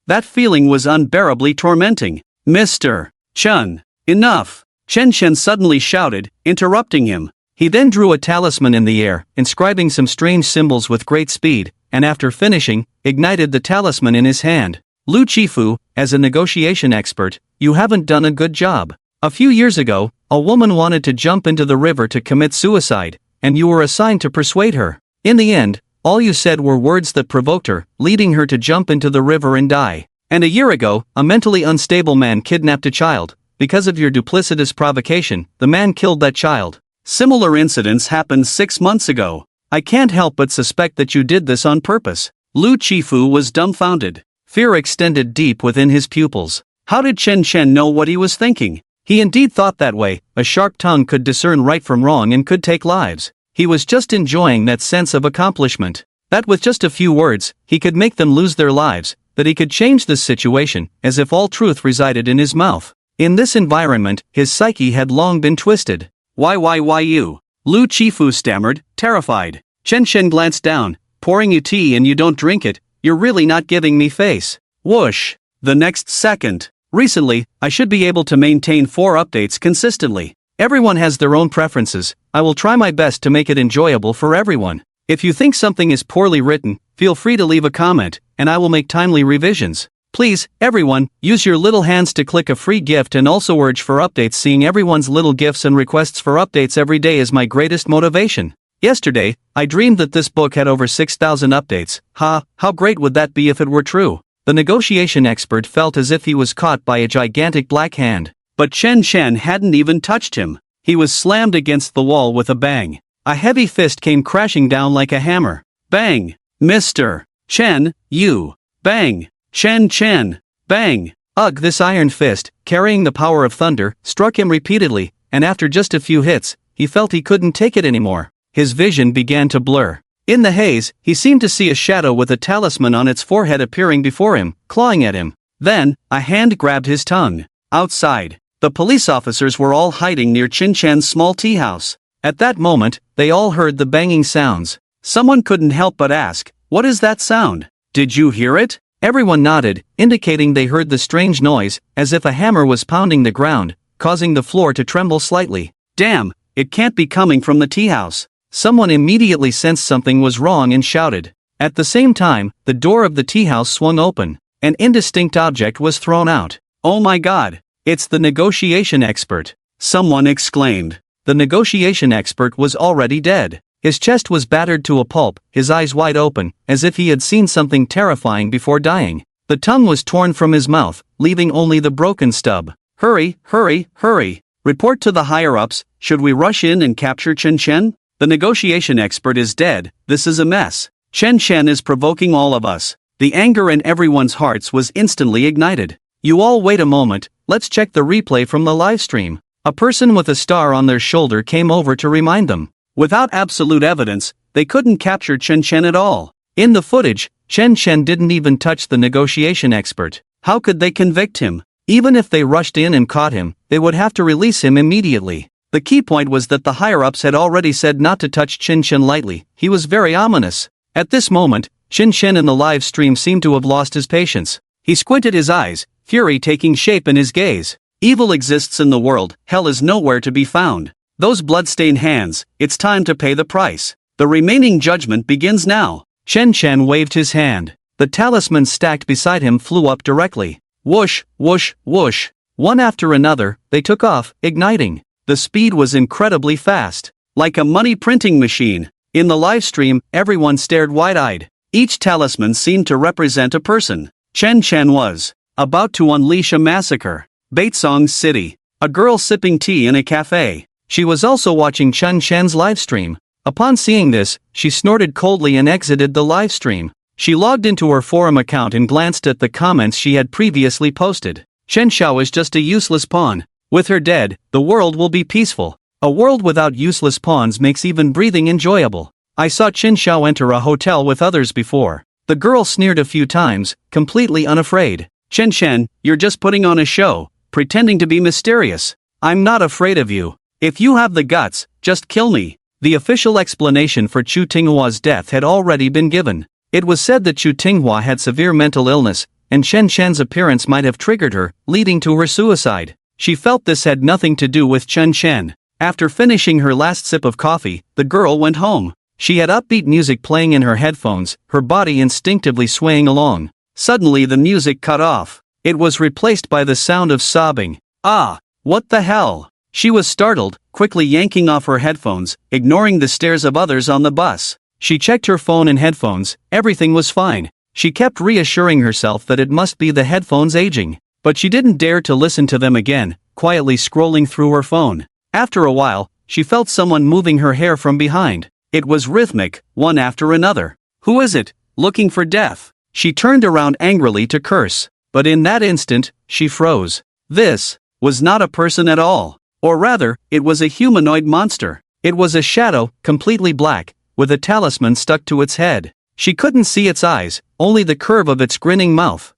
That feeling was unbearably tormenting. Mr. Chun, enough! Chen Shen suddenly shouted, interrupting him. He then drew a talisman in the air, inscribing some strange symbols with great speed, and after finishing, ignited the talisman in his hand. Lu Chifu, as a negotiation expert, you haven't done a good job. A few years ago, a woman wanted to jump into the river to commit suicide, and you were assigned to persuade her. In the end, all you said were words that provoked her, leading her to jump into the river and die. And a year ago, a mentally unstable man kidnapped a child. Because of your duplicitous provocation, the man killed that child. Similar incidents happened 6 months ago. I can't help but suspect that you did this on purpose. Lu Chifu was dumbfounded. Fear extended deep within his pupils. How did Chen Shen know what he was thinking? He indeed thought that way. A sharp tongue could discern right from wrong and could take lives. He was just enjoying that sense of accomplishment. That with just a few words, he could make them lose their lives. That he could change this situation, as if all truth resided in his mouth. In this environment, his psyche had long been twisted. Why you? Lu Chifu stammered, terrified. Chen Shen glanced down. Pouring you tea and you don't drink it, you're really not giving me face. Whoosh. The next second. Recently, I should be able to maintain 4 updates consistently. Everyone has their own preferences. I will try my best to make it enjoyable for everyone. If you think something is poorly written, feel free to leave a comment, and I will make timely revisions. Please, everyone, use your little hands to click a free gift and also urge for updates. Seeing everyone's little gifts and requests for updates every day is my greatest motivation. Yesterday, I dreamed that this book had over 6,000 updates. How great would that be if it were true? The negotiation expert felt as if he was caught by a gigantic black hand. But Chen Chen hadn't even touched him. He was slammed against the wall with a bang. A heavy fist came crashing down like a hammer. Bang! Mr. Chen, you! Bang! Chen Chen! Bang! Ugh! This iron fist, carrying the power of thunder, struck him repeatedly, and after just a few hits, he felt he couldn't take it anymore. His vision began to blur. In the haze, he seemed to see a shadow with a talisman on its forehead appearing before him, clawing at him. Then, a hand grabbed his tongue. Outside, the police officers were all hiding near Chen Chen's small tea house. At that moment, they all heard the banging sounds. Someone couldn't help but ask, "What is that sound? Did you hear it?" Everyone nodded, indicating they heard the strange noise, as if a hammer was pounding the ground, causing the floor to tremble slightly. Damn, it can't be coming from the tea house. Someone immediately sensed something was wrong and shouted. At the same time, the door of the tea house swung open. An indistinct object was thrown out. "Oh my god, it's the negotiation expert!" someone exclaimed. The negotiation expert was already dead. His chest was battered to a pulp, his eyes wide open, as if he had seen something terrifying before dying. The tongue was torn from his mouth, leaving only the broken stub. "Hurry, hurry, hurry! Report to the higher-ups, should we rush in and capture Chen Chen? The negotiation expert is dead, this is a mess. Chen Chen is provoking all of us." The anger in everyone's hearts was instantly ignited. "You all wait a moment, let's check the replay from the livestream." A person with a star on their shoulder came over to remind them. Without absolute evidence, they couldn't capture Chen Chen at all. In the footage, Chen Chen didn't even touch the negotiation expert. How could they convict him? Even if they rushed in and caught him, they would have to release him immediately. The key point was that the higher-ups had already said not to touch Chen Chen lightly. He was very ominous. At this moment, Chen Chen in the live stream seemed to have lost his patience. He squinted his eyes, fury taking shape in his gaze. Evil exists in the world, hell is nowhere to be found. Those blood-stained hands, it's time to pay the price. The remaining judgment begins now. Chen Chen waved his hand. The talismans stacked beside him flew up directly. Whoosh, whoosh, whoosh. One after another, they took off, igniting. The speed was incredibly fast. Like a money printing machine. In the live stream, everyone stared wide-eyed. Each talisman seemed to represent a person. Chen Chen was about to unleash a massacre. Baitsong City. A girl sipping tea in a cafe. She was also watching Chen Chen's livestream. Upon seeing this, she snorted coldly and exited the livestream. She logged into her forum account and glanced at the comments she had previously posted. Chen Xiao is just a useless pawn. With her dead, the world will be peaceful. A world without useless pawns makes even breathing enjoyable. I saw Chen Xiao enter a hotel with others before. The girl sneered a few times, completely unafraid. "Chen Chen, you're just putting on a show, pretending to be mysterious. I'm not afraid of you. If you have the guts, just kill me." The official explanation for Chu Tinghua's death had already been given. It was said that Chu Tinghua had severe mental illness, and Chen Chen's appearance might have triggered her, leading to her suicide. She felt this had nothing to do with Chen Chen. After finishing her last sip of coffee, the girl went home. She had upbeat music playing in her headphones, her body instinctively swaying along. Suddenly the music cut off. It was replaced by the sound of sobbing. "Ah, what the hell?" She was startled, quickly yanking off her headphones, ignoring the stares of others on the bus. She checked her phone and headphones, everything was fine. She kept reassuring herself that it must be the headphones aging. But she didn't dare to listen to them again, quietly scrolling through her phone. After a while, she felt someone moving her hair from behind. It was rhythmic, one after another. "Who is it? Looking for death?" She turned around angrily to curse. But in that instant, she froze. This was not a person at all. Or rather, it was a humanoid monster. It was a shadow, completely black, with a talisman stuck to its head. She couldn't see its eyes, only the curve of its grinning mouth.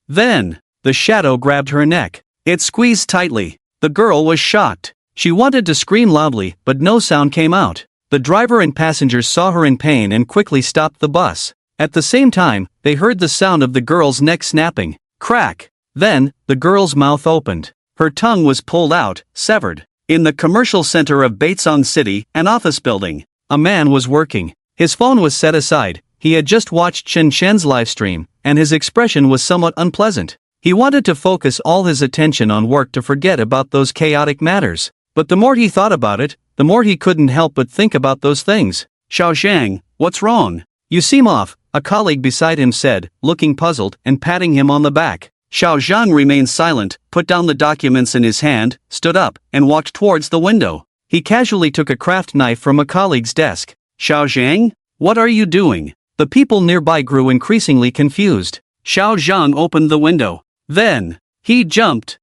Then, the shadow grabbed her neck. It squeezed tightly. The girl was shocked. She wanted to scream loudly, but no sound came out. The driver and passengers saw her in pain and quickly stopped the bus. At the same time, they heard the sound of the girl's neck snapping. Crack! Then, the girl's mouth opened. Her tongue was pulled out, severed. In the commercial center of Baitsong City, an office building, a man was working. His phone was set aside, He had just watched Chen Shen's livestream, and his expression was somewhat unpleasant. He wanted to focus all his attention on work to forget about those chaotic matters. But the more he thought about it, the more he couldn't help but think about those things. "Xiao Zhang, what's wrong? You seem off," a colleague beside him said, looking puzzled and patting him on the back. Xiao Zhang remained silent, put down the documents in his hand, stood up, and walked towards the window. He casually took a craft knife from a colleague's desk. "Xiao Zhang? What are you doing?" The people nearby grew increasingly confused. Xiao Zhang opened the window. Then, he jumped.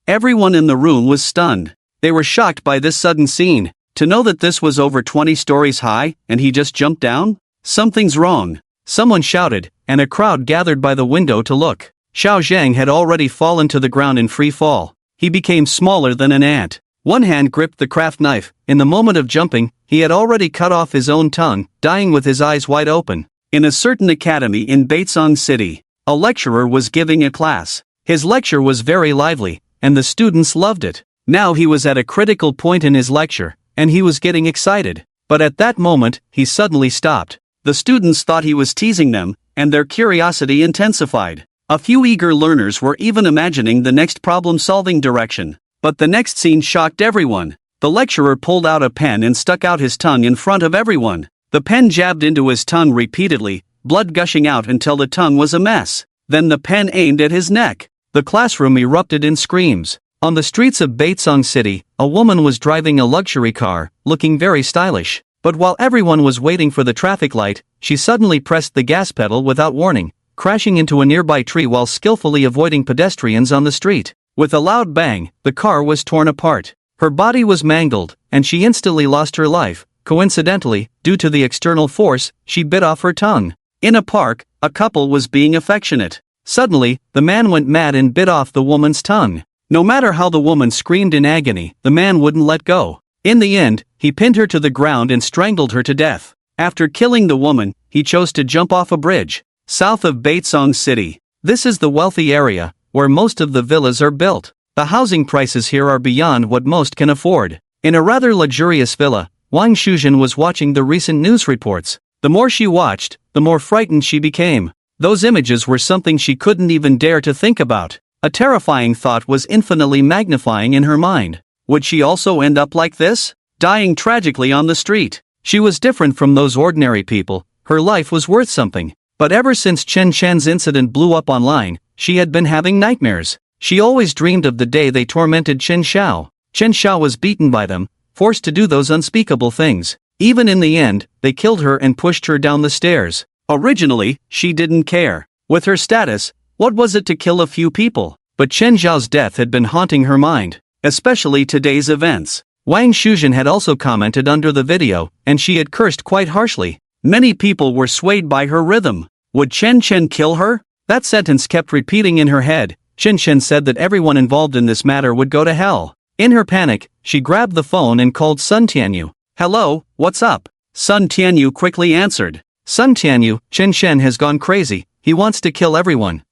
Everyone in the room was stunned. They were shocked by this sudden scene. To know that this was over 20 stories high, and he just jumped down? Something's wrong. Someone shouted, and a crowd gathered by the window to look. Xiao Zhang had already fallen to the ground in free fall. He became smaller than an ant. One hand gripped the craft knife. In the moment of jumping, he had already cut off his own tongue, dying with his eyes wide open. In a certain academy in Baitsong City, a lecturer was giving a class. His lecture was very lively, and the students loved it. Now he was at a critical point in his lecture, and he was getting excited. But at that moment, he suddenly stopped. The students thought he was teasing them, and their curiosity intensified. A few eager learners were even imagining the next problem-solving direction. But the next scene shocked everyone. The lecturer pulled out a pen and stuck out his tongue in front of everyone. The pen jabbed into his tongue repeatedly, blood gushing out until the tongue was a mess. Then the pen aimed at his neck. The classroom erupted in screams. On the streets of Baitsong City, a woman was driving a luxury car, looking very stylish. But while everyone was waiting for the traffic light, she suddenly pressed the gas pedal without warning, crashing into a nearby tree while skillfully avoiding pedestrians on the street. With a loud bang, the car was torn apart. Her body was mangled, and she instantly lost her life. Coincidentally, due to the external force, she bit off her tongue. In a park, a couple was being affectionate. Suddenly, the man went mad and bit off the woman's tongue. No matter how the woman screamed in agony, the man wouldn't let go. In the end, he pinned her to the ground and strangled her to death. After killing the woman, he chose to jump off a bridge. South of Baitsong City. This is the wealthy area, where most of the villas are built. The housing prices here are beyond what most can afford. In a rather luxurious villa, Wang Shuzhen was watching the recent news reports. The more she watched, the more frightened she became. Those images were something she couldn't even dare to think about. A terrifying thought was infinitely magnifying in her mind. Would she also end up like this? Dying tragically on the street. She was different from those ordinary people. Her life was worth something. But ever since Chen Shen's incident blew up online, she had been having nightmares. She always dreamed of the day they tormented Chen Xiao. Chen Xiao was beaten by them, forced to do those unspeakable things. Even in the end, they killed her and pushed her down the stairs. Originally, she didn't care. With her status, what was it to kill a few people? But Chen Xiao's death had been haunting her mind, especially today's events. Wang Shuzhen had also commented under the video, and she had cursed quite harshly. Many people were swayed by her rhythm. Would Chen Chen kill her? That sentence kept repeating in her head. Chen Chen said that everyone involved in this matter would go to hell. In her panic, she grabbed the phone and called Sun Tianyu. "Hello, what's up?" Sun Tianyu quickly answered. "Sun Tianyu, Chen Shen has gone crazy. He wants to kill everyone.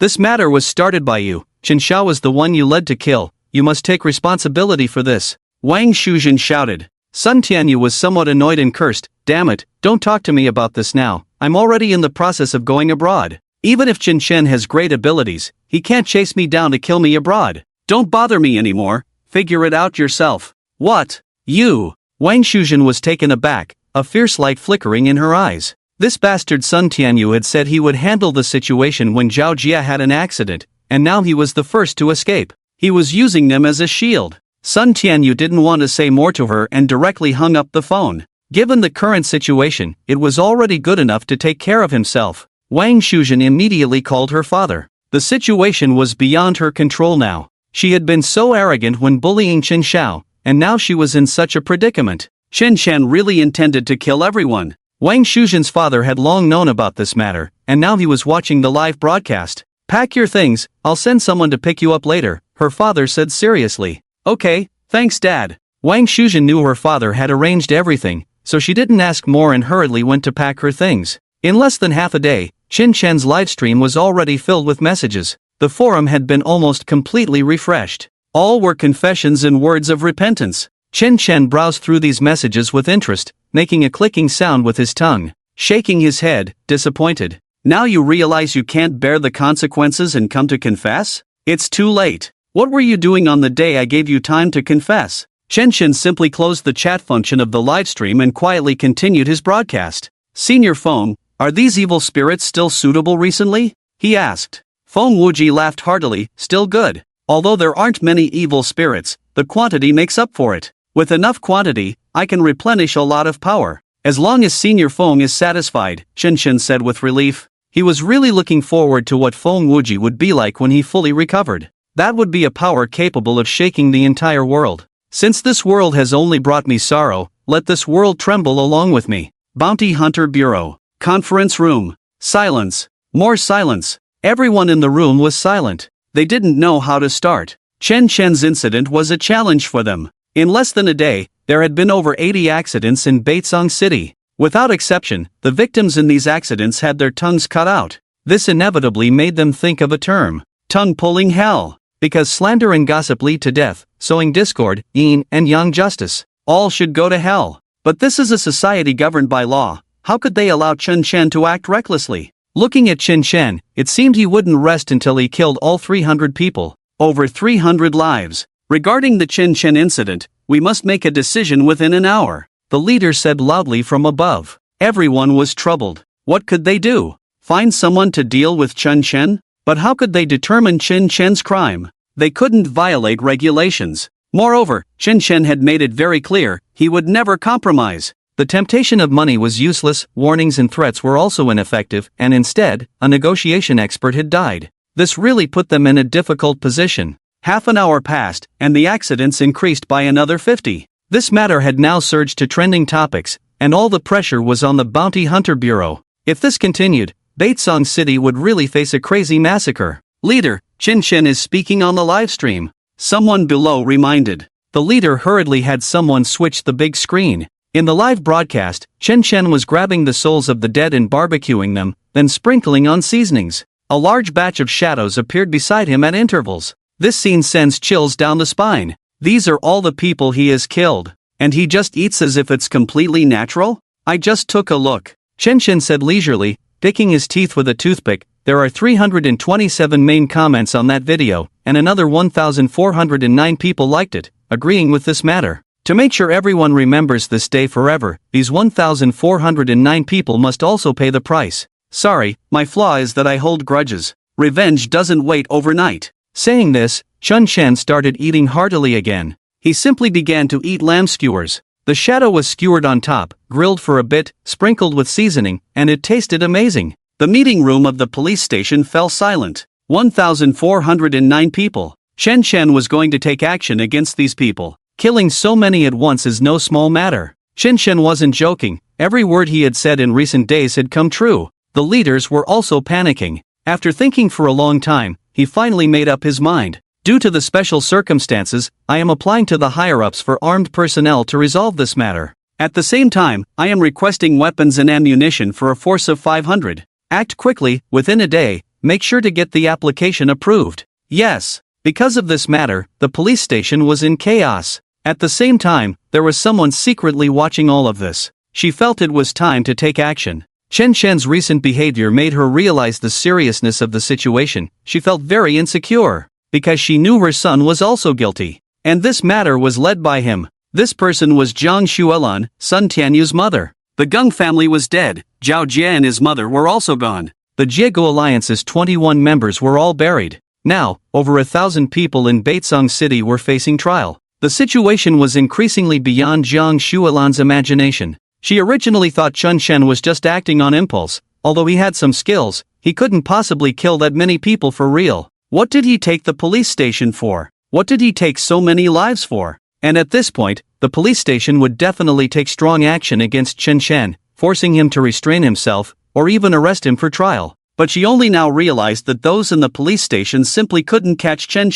This matter was started by you. Chen Xiao was the one you led to kill. You must take responsibility for this." Wang Shuzhen shouted. Sun Tianyu was somewhat annoyed and cursed. "Damn it, don't talk to me about this now. I'm already in the process of going abroad. Even if Chen Shen has great abilities, he can't chase me down to kill me abroad. Don't bother me anymore. Figure it out yourself." "What? You?" Wang Shuzhen was taken aback, a fierce light flickering in her eyes. This bastard Sun Tianyu had said he would handle the situation when Zhao Jia had an accident, and now he was the first to escape. He was using them as a shield. Sun Tianyu didn't want to say more to her and directly hung up the phone. Given the current situation, it was already good enough to take care of himself. Wang Shuzhen immediately called her father. The situation was beyond her control now. She had been so arrogant when bullying Chen Xiao, and now she was in such a predicament. Chen Shen really intended to kill everyone. Wang Shuzhen's father had long known about this matter, and now he was watching the live broadcast. "Pack your things, I'll send someone to pick you up later," her father said seriously. "Okay, thanks Dad." Wang Shuzhen knew her father had arranged everything, so she didn't ask more and hurriedly went to pack her things. In less than half a day, Chen Shen's livestream was already filled with messages. The forum had been almost completely refreshed. All were confessions and words of repentance. Chen Chen browsed through these messages with interest, making a clicking sound with his tongue. shaking his head, disappointed. Now you realize you can't bear the consequences and come to confess? It's too late. What were you doing on the day I gave you time to confess? Chen simply closed the chat function of the livestream and quietly continued his broadcast. Senior Feng, are these evil spirits still suitable recently? He asked. Feng Wuji laughed heartily, still good. Although there aren't many evil spirits, the quantity makes up for it. With enough quantity, I can replenish a lot of power. As long as Senior Feng is satisfied, Chen said with relief. He was really looking forward to what Feng Wuji would be like when he fully recovered. That would be a power capable of shaking the entire world. Since this world has only brought me sorrow, let this world tremble along with me. Bounty Hunter Bureau. Conference room. Silence. More silence. Everyone in the room was silent. They didn't know how to start. Chen's incident was a challenge for them. In less than a day, there had been over 80 accidents in Baitsong City. Without exception, the victims in these accidents had their tongues cut out. This inevitably made them think of a term, tongue-pulling hell. Because slander and gossip lead to death, sowing discord, yin and yang justice. All should go to hell. But this is a society governed by law. How could they allow Chen to act recklessly? Looking at Chen, it seemed he wouldn't rest until he killed all 300 people. Over 300 lives. Regarding the Chen incident, we must make a decision within an hour. The leader said loudly from above. Everyone was troubled. What could they do? Find someone to deal with Chen? But how could they determine Chen's crime? They couldn't violate regulations. Moreover, Chen had made it very clear, he would never compromise. The temptation of money was useless, warnings and threats were also ineffective, and instead, a negotiation expert had died. This really put them in a difficult position. Half an hour passed, and the accidents increased by another 50. This matter had now surged to trending topics, and all the pressure was on the Bounty Hunter Bureau. If this continued, Baitsong City would really face a crazy massacre. Leader, Chen is speaking on the livestream. Someone below reminded. The leader hurriedly had someone switch the big screen. In the live broadcast, Chen was grabbing the souls of the dead and barbecuing them, then sprinkling on seasonings. A large batch of shadows appeared beside him at intervals. This scene sends chills down the spine. These are all the people he has killed. And he just eats as if it's completely natural? I just took a look. Chen said leisurely, picking his teeth with a toothpick. There are 327 main comments on that video, and another 1,409 people liked it, agreeing with this matter. To make sure everyone remembers this day forever, these 1,409 people must also pay the price. Sorry, my flaw is that I hold grudges. Revenge doesn't wait overnight. Saying this, Chen started eating heartily again. He simply began to eat lamb skewers. The shadow was skewered on top, grilled for a bit, sprinkled with seasoning, and it tasted amazing. The meeting room of the police station fell silent. 1,409 people. Chen was going to take action against these people. Killing so many at once is no small matter. Chen wasn't joking. Every word he had said in recent days had come true. The leaders were also panicking. After thinking for a long time, he finally made up his mind. Due to the special circumstances, I am applying to the higher-ups for armed personnel to resolve this matter. At the same time, I am requesting weapons and ammunition for a force of 500. Act quickly, within a day, make sure to get the application approved. Yes. Because of this matter, the police station was in chaos. At the same time, there was someone secretly watching all of this. She felt it was time to take action. Chen's recent behavior made her realize the seriousness of the situation. She felt very insecure. Because she knew her son was also guilty. And this matter was led by him. This person was Jiang Xuelan, Sun Tianyu's mother. The Gung family was dead. Zhao Jie and his mother were also gone. The Jiegu Alliance's 21 members were all buried. Now, over 1,000 people in Baitsong City were facing trial. The situation was increasingly beyond Jiang Xuelan's imagination. She originally thought Chen was just acting on impulse. Although he had some skills, he couldn't possibly kill that many people for real. What did he take the police station for? What did he take so many lives for? And at this point, the police station would definitely take strong action against Chen, forcing him to restrain himself, or even arrest him for trial. But she only now realized that those in the police station simply couldn't catch Chen.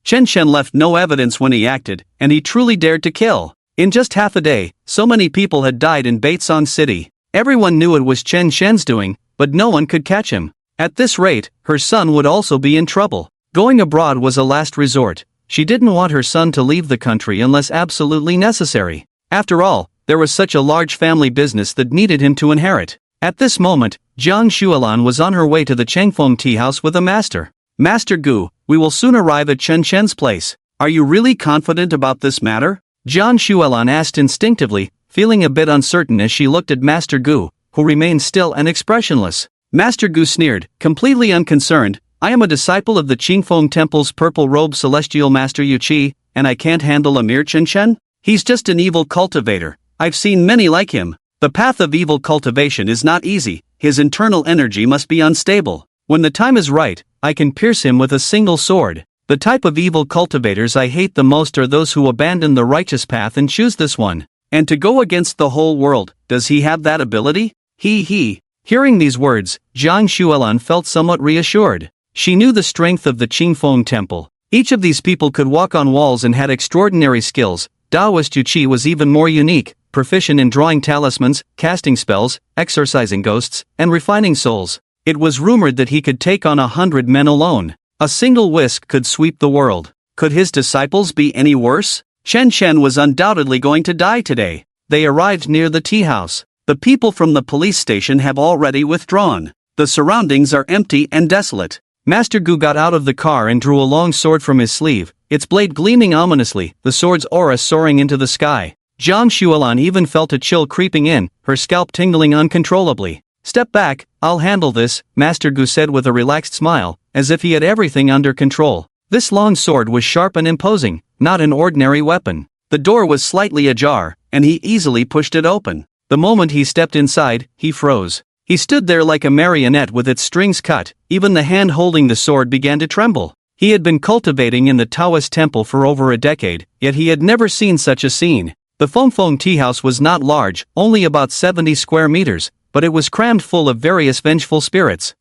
Chen left no evidence when he acted, and he truly dared to kill. In just half a day, so many people had died in Baitsong City. Everyone knew it was Chen's doing, but no one could catch him. At this rate, her son would also be in trouble. Going abroad was a last resort. She didn't want her son to leave the country unless absolutely necessary. After all, there was such a large family business that needed him to inherit. At this moment, Jiang Xuelan was on her way to the Changfeng tea house with a master. Master Gu, we will soon arrive at Chen Chen's place. Are you really confident about this matter? Jiang Xuelan asked instinctively, feeling a bit uncertain as she looked at Master Gu, who remained still and expressionless. Master Gu sneered, completely unconcerned, I am a disciple of the Qingfeng Temple's purple-robed celestial master Yu Qi, and I can't handle a mere Chen Chen? He's just an evil cultivator. I've seen many like him. The path of evil cultivation is not easy, his internal energy must be unstable. When the time is right, I can pierce him with a single sword. The type of evil cultivators I hate the most are those who abandon the righteous path and choose this one. And to go against the whole world, does he have that ability? He. Hearing these words, Jiang Xuelan felt somewhat reassured. She knew the strength of the Qingfeng Temple. Each of these people could walk on walls and had extraordinary skills. Taoist Yu Qi was even more unique, proficient in drawing talismans, casting spells, exorcising ghosts, and refining souls. It was rumored that he could take on 100 men alone. A single whisk could sweep the world. Could his disciples be any worse? Chen Chen was undoubtedly going to die today. They arrived near the tea house. The people from the police station have already withdrawn. The surroundings are empty and desolate. Master Gu got out of the car and drew a long sword from his sleeve, its blade gleaming ominously, the sword's aura soaring into the sky. Jiang Xuelan even felt a chill creeping in, her scalp tingling uncontrollably. Step back, I'll handle this, Master Gu said with a relaxed smile, as if he had everything under control. This long sword was sharp and imposing, not an ordinary weapon. The door was slightly ajar, and he easily pushed it open. The moment he stepped inside, he froze. He stood there like a marionette with its strings cut, even the hand holding the sword began to tremble. He had been cultivating in the Taoist temple for over a decade, yet he had never seen such a scene. The Fengfeng tea house was not large, only about 70 square meters, but it was crammed full of various vengeful spirits.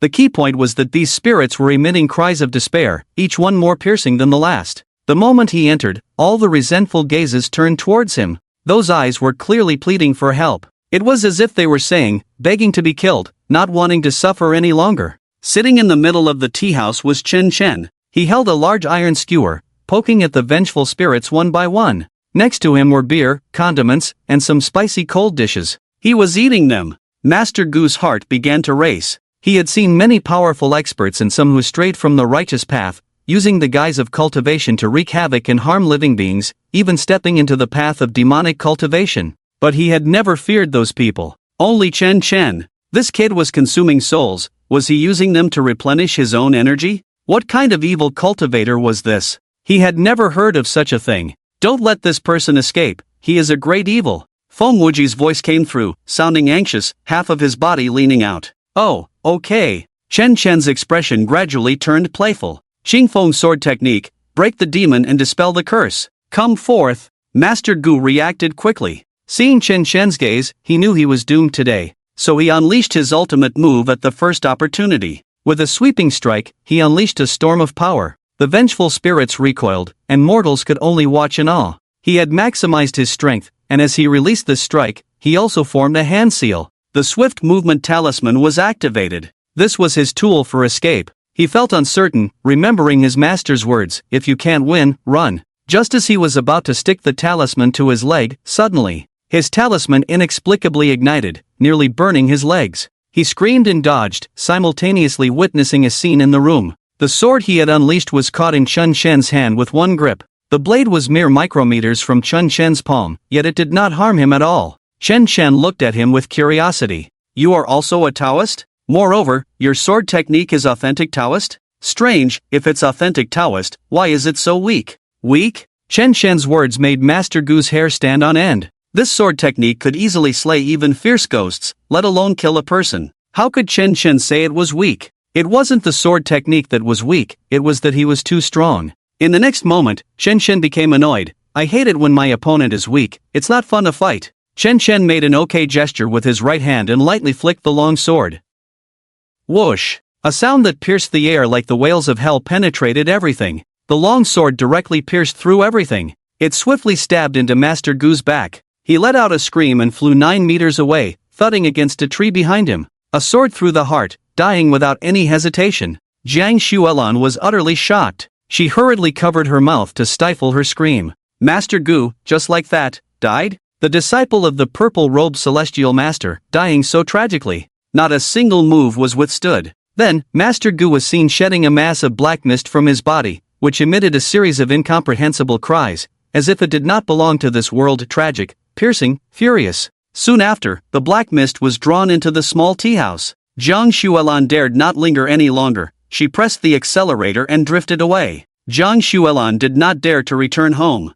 The key point was that these spirits were emitting cries of despair, each one more piercing than the last. The moment he entered, all the resentful gazes turned towards him. Those eyes were clearly pleading for help. It was as if they were saying, begging to be killed, not wanting to suffer any longer. Sitting in the middle of the tea house was Chen Chen. He held a large iron skewer, poking at the vengeful spirits one by one. Next to him were beer, condiments, and some spicy cold dishes. He was eating them. Master Gu's heart began to race. He had seen many powerful experts and some who strayed from the righteous path, using the guise of cultivation to wreak havoc and harm living beings, even stepping into the path of demonic cultivation. But he had never feared those people. Only Chen Chen. This kid was consuming souls. Was he using them to replenish his own energy? What kind of evil cultivator was this? He had never heard of such a thing. Don't let this person escape. He is a great evil. Feng Wuji's voice came through, sounding anxious, half of his body leaning out. Oh, okay. Chen Chen's expression gradually turned playful. Qingfeng sword technique, break the demon and dispel the curse. Come forth. Master Gu reacted quickly. Seeing Chen Chen's gaze, he knew he was doomed today. So he unleashed his ultimate move at the first opportunity. With a sweeping strike, he unleashed a storm of power. The vengeful spirits recoiled, and mortals could only watch in awe. He had maximized his strength, and as he released this strike, he also formed a hand seal. The swift movement talisman was activated. This was his tool for escape. He felt uncertain, remembering his master's words, if you can't win, run. Just as he was about to stick the talisman to his leg, suddenly, his talisman inexplicably ignited, nearly burning his legs. He screamed and dodged, simultaneously witnessing a scene in the room. The sword he had unleashed was caught in Chen Chen's hand with one grip. The blade was mere micrometers from Chen Chen's palm, yet it did not harm him at all. Chen Chen looked at him with curiosity. You are also a Taoist? Moreover, your sword technique is authentic Taoist? Strange, if it's authentic Taoist, why is it so weak? Weak? Chen Chen's words made Master Gu's hair stand on end. This sword technique could easily slay even fierce ghosts, let alone kill a person. How could Chen Chen say it was weak? It wasn't the sword technique that was weak, it was that he was too strong. In the next moment, Chen Chen became annoyed. I hate it when my opponent is weak, it's not fun to fight. Chen Chen made an okay gesture with his right hand and lightly flicked the long sword. Whoosh! A sound that pierced the air like the wails of hell penetrated everything. The long sword directly pierced through everything. It swiftly stabbed into Master Gu's back. He let out a scream and flew 9 meters away, thudding against a tree behind him. A sword through the heart, dying without any hesitation. Jiang Xuelan was utterly shocked. She hurriedly covered her mouth to stifle her scream. Master Gu, just like that, died? the disciple of the purple-robed celestial master, dying so tragically. Not a single move was withstood. Then, Master Gu was seen shedding a mass of black mist from his body, which emitted a series of incomprehensible cries, as if it did not belong to this world. Tragic, piercing, furious. Soon after, the black mist was drawn into the small tea house. Jiang Xuelan dared not linger any longer. She pressed the accelerator and drifted away. Jiang Xuelan did not dare to return home.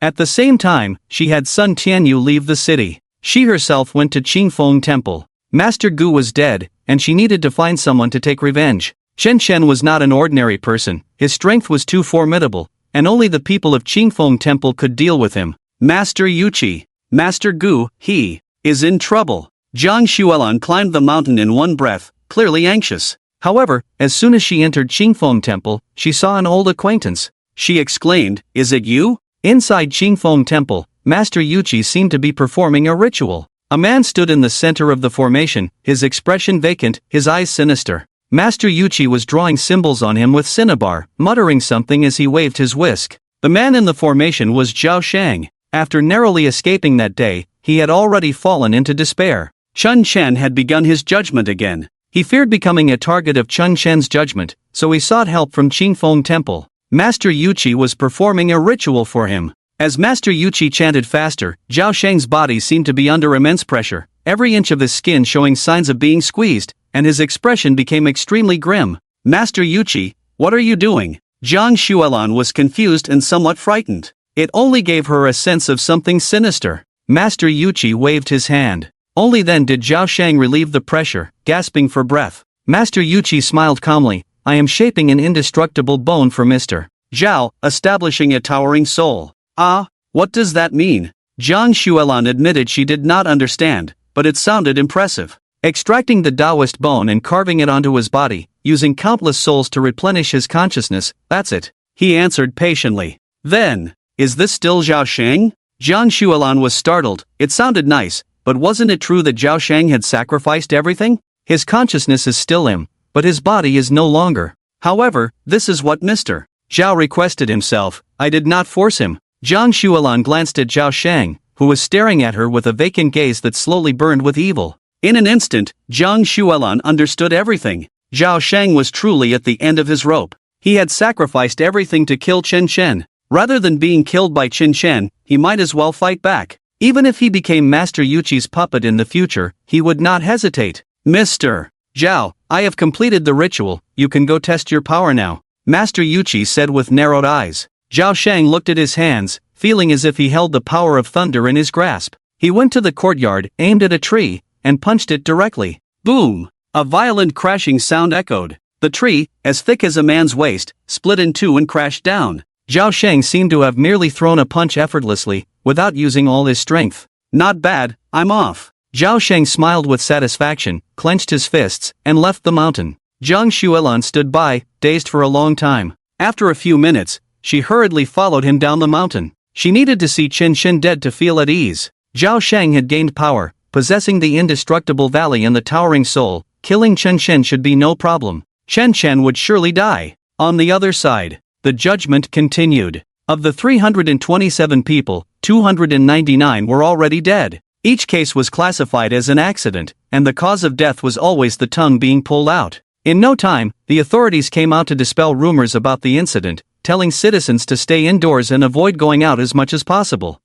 At the same time, she had Sun Tianyu leave the city. She herself went to Qingfeng Temple. Master Gu was dead, and she needed to find someone to take revenge. Chen Shen was not an ordinary person, his strength was too formidable, and only the people of Qingfeng Temple could deal with him. Master Yuqi. Master Gu, he is in trouble. Jiang Xuelan climbed the mountain in one breath, clearly anxious. However, as soon as she entered Qingfeng Temple, she saw an old acquaintance. She exclaimed, "Is it you?" Inside Qingfeng Temple, Master Yuqi seemed to be performing a ritual. A man stood in the center of the formation, his expression vacant, his eyes sinister. Master Yuqi was drawing symbols on him with cinnabar, muttering something as he waved his whisk. The man in the formation was Zhao Shang. After narrowly escaping that day, he had already fallen into despair. Chun Chen had begun his judgment again. He feared becoming a target of Chun Chen's judgment, so he sought help from Qingfeng Temple. Master Yuqi was performing a ritual for him. As Master Yuqi chanted faster, Zhao Shang's body seemed to be under immense pressure, every inch of his skin showing signs of being squeezed, and his expression became extremely grim. "Master Yuqi, what are you doing?" Jiang Xuelan was confused and somewhat frightened. It only gave her a sense of something sinister. Master Yuqi waved his hand. Only then did Zhao Shang relieve the pressure, gasping for breath. Master Yuqi smiled calmly. "I am shaping an indestructible bone for Mr. Zhao, establishing a towering soul." "Ah, what does that mean?" Jiang Xuelan admitted she did not understand, but it sounded impressive. Extracting the Taoist bone and carving it onto his body, using countless souls to replenish his consciousness, that's it, he answered patiently. Then, is this still Zhao Shang? Jiang Xuelan was startled. It sounded nice, but wasn't it true that Zhao Shang had sacrificed everything? His consciousness is still him, but his body is no longer. However, this is what Mr. Zhao requested himself. I did not force him. Jiang Xuelan glanced at Zhao Shang, who was staring at her with a vacant gaze that slowly burned with evil. In an instant, Jiang Xuelan understood everything. Zhao Shang was truly at the end of his rope. He had sacrificed everything to kill Chen Shen. Rather than being killed by Chen Shen, he might as well fight back. Even if he became Master Yuqi's puppet in the future, he would not hesitate. Mr. Zhao, I have completed the ritual, you can go test your power now, Master Yuqi said with narrowed eyes. Zhao Shang looked at his hands, feeling as if he held the power of thunder in his grasp. He went to the courtyard, aimed at a tree, and punched it directly. Boom! A violent crashing sound echoed. The tree, as thick as a man's waist, split in two and crashed down. Zhao Shang seemed to have merely thrown a punch effortlessly, without using all his strength. Not bad, I'm off. Zhao Shang smiled with satisfaction, clenched his fists, and left the mountain. Jiang Xuelan stood by, dazed for a long time. After a few minutes, she hurriedly followed him down the mountain. She needed to see Chen Shen dead to feel at ease. Zhao Shang had gained power, possessing the indestructible valley and the towering soul. Killing Chen Shen should be no problem. Chen Shen would surely die. On the other side, the judgment continued. Of the 327 people, 299 were already dead. Each case was classified as an accident, and the cause of death was always the tongue being pulled out. In no time, the authorities came out to dispel rumors about the incident, telling citizens to stay indoors and avoid going out as much as possible.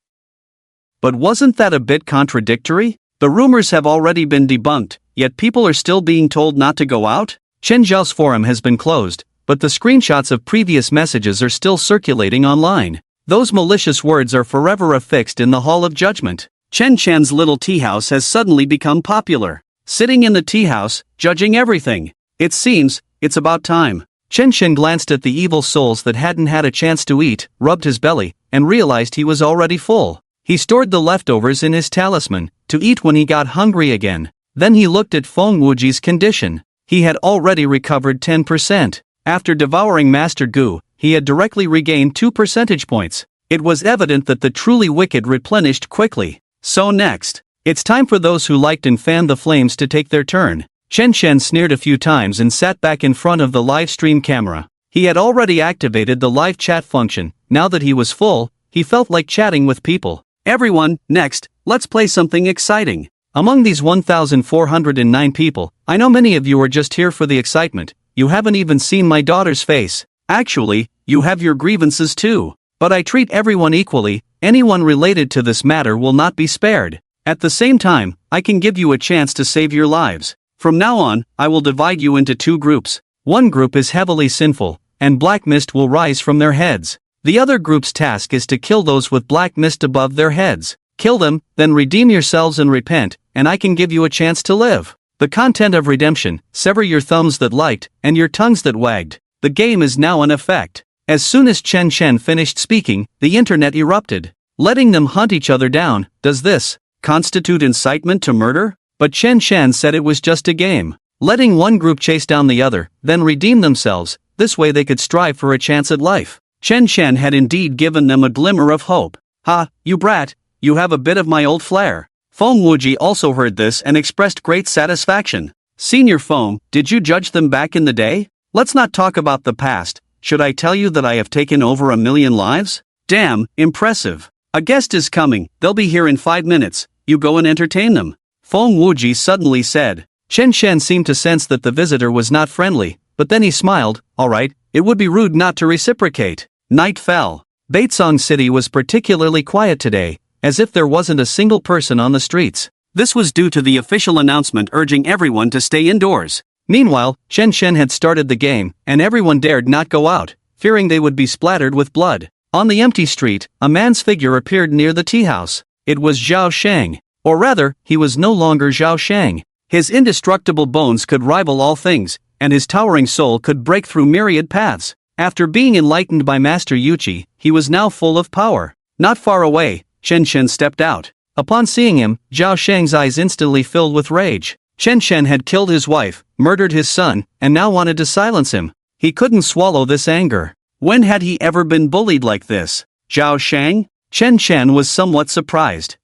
But wasn't that a bit contradictory? The rumors have already been debunked, yet people are still being told not to go out? Chen Zhao's forum has been closed, but the screenshots of previous messages are still circulating online. Those malicious words are forever affixed in the Hall of Judgment. Chen Chan's little tea house has suddenly become popular. Sitting in the tea house, judging everything. It seems, it's about time. Chen Shen glanced at the evil souls that hadn't had a chance to eat, rubbed his belly, and realized he was already full. He stored the leftovers in his talisman, to eat when he got hungry again. Then he looked at Feng Wuji's condition. He had already recovered 10%. After devouring Master Gu, he had directly regained 2 percentage points. It was evident that the truly wicked replenished quickly. So next, it's time for those who liked and fanned the flames to take their turn. Chen Shen sneered a few times and sat back in front of the live stream camera. He had already activated the live chat function. Now that he was full, he felt like chatting with people. Everyone, next, let's play something exciting. Among these 1,409 people, I know many of you are just here for the excitement. You haven't even seen my daughter's face. Actually, you have your grievances too. But I treat everyone equally. Anyone related to this matter will not be spared. At the same time, I can give you a chance to save your lives. From now on, I will divide you into two groups. One group is heavily sinful, and black mist will rise from their heads. The other group's task is to kill those with black mist above their heads. Kill them, then redeem yourselves and repent, and I can give you a chance to live. The content of redemption: sever your thumbs that liked, and your tongues that wagged. The game is now in effect. As soon as Chen Chen finished speaking, the internet erupted. Letting them hunt each other down, does this constitute incitement to murder? But Chen Chen said it was just a game. Letting one group chase down the other, then redeem themselves, this way they could strive for a chance at life. Chen Chen had indeed given them a glimmer of hope. Ha, you brat, you have a bit of my old flair. Foam Wuji also heard this and expressed great satisfaction. Senior Foam, did you judge them back in the day? Let's not talk about the past. Should I tell you that I have taken over 1 million lives? Damn, impressive. A guest is coming, they'll be here in 5 minutes. You go and entertain them. Foam Wuji suddenly said. Chen Shen seemed to sense that the visitor was not friendly, but then he smiled. Alright, it would be rude not to reciprocate. Night fell. Baitsong City was particularly quiet today, as if there wasn't a single person on the streets. This was due to the official announcement urging everyone to stay indoors. Meanwhile, Chen Shen had started the game, and everyone dared not go out, fearing they would be splattered with blood. On the empty street, a man's figure appeared near the tea house. It was Zhao Shang. Or rather, he was no longer Zhao Shang. His indestructible bones could rival all things, and his towering soul could break through myriad paths. After being enlightened by Master Yuchi, he was now full of power. Not far away, Chen Shen stepped out. Upon seeing him, Zhao Shang's eyes instantly filled with rage. Chen Shen had killed his wife, murdered his son, and now wanted to silence him. He couldn't swallow this anger. When had he ever been bullied like this? Zhao Shang? Chen Shen was somewhat surprised,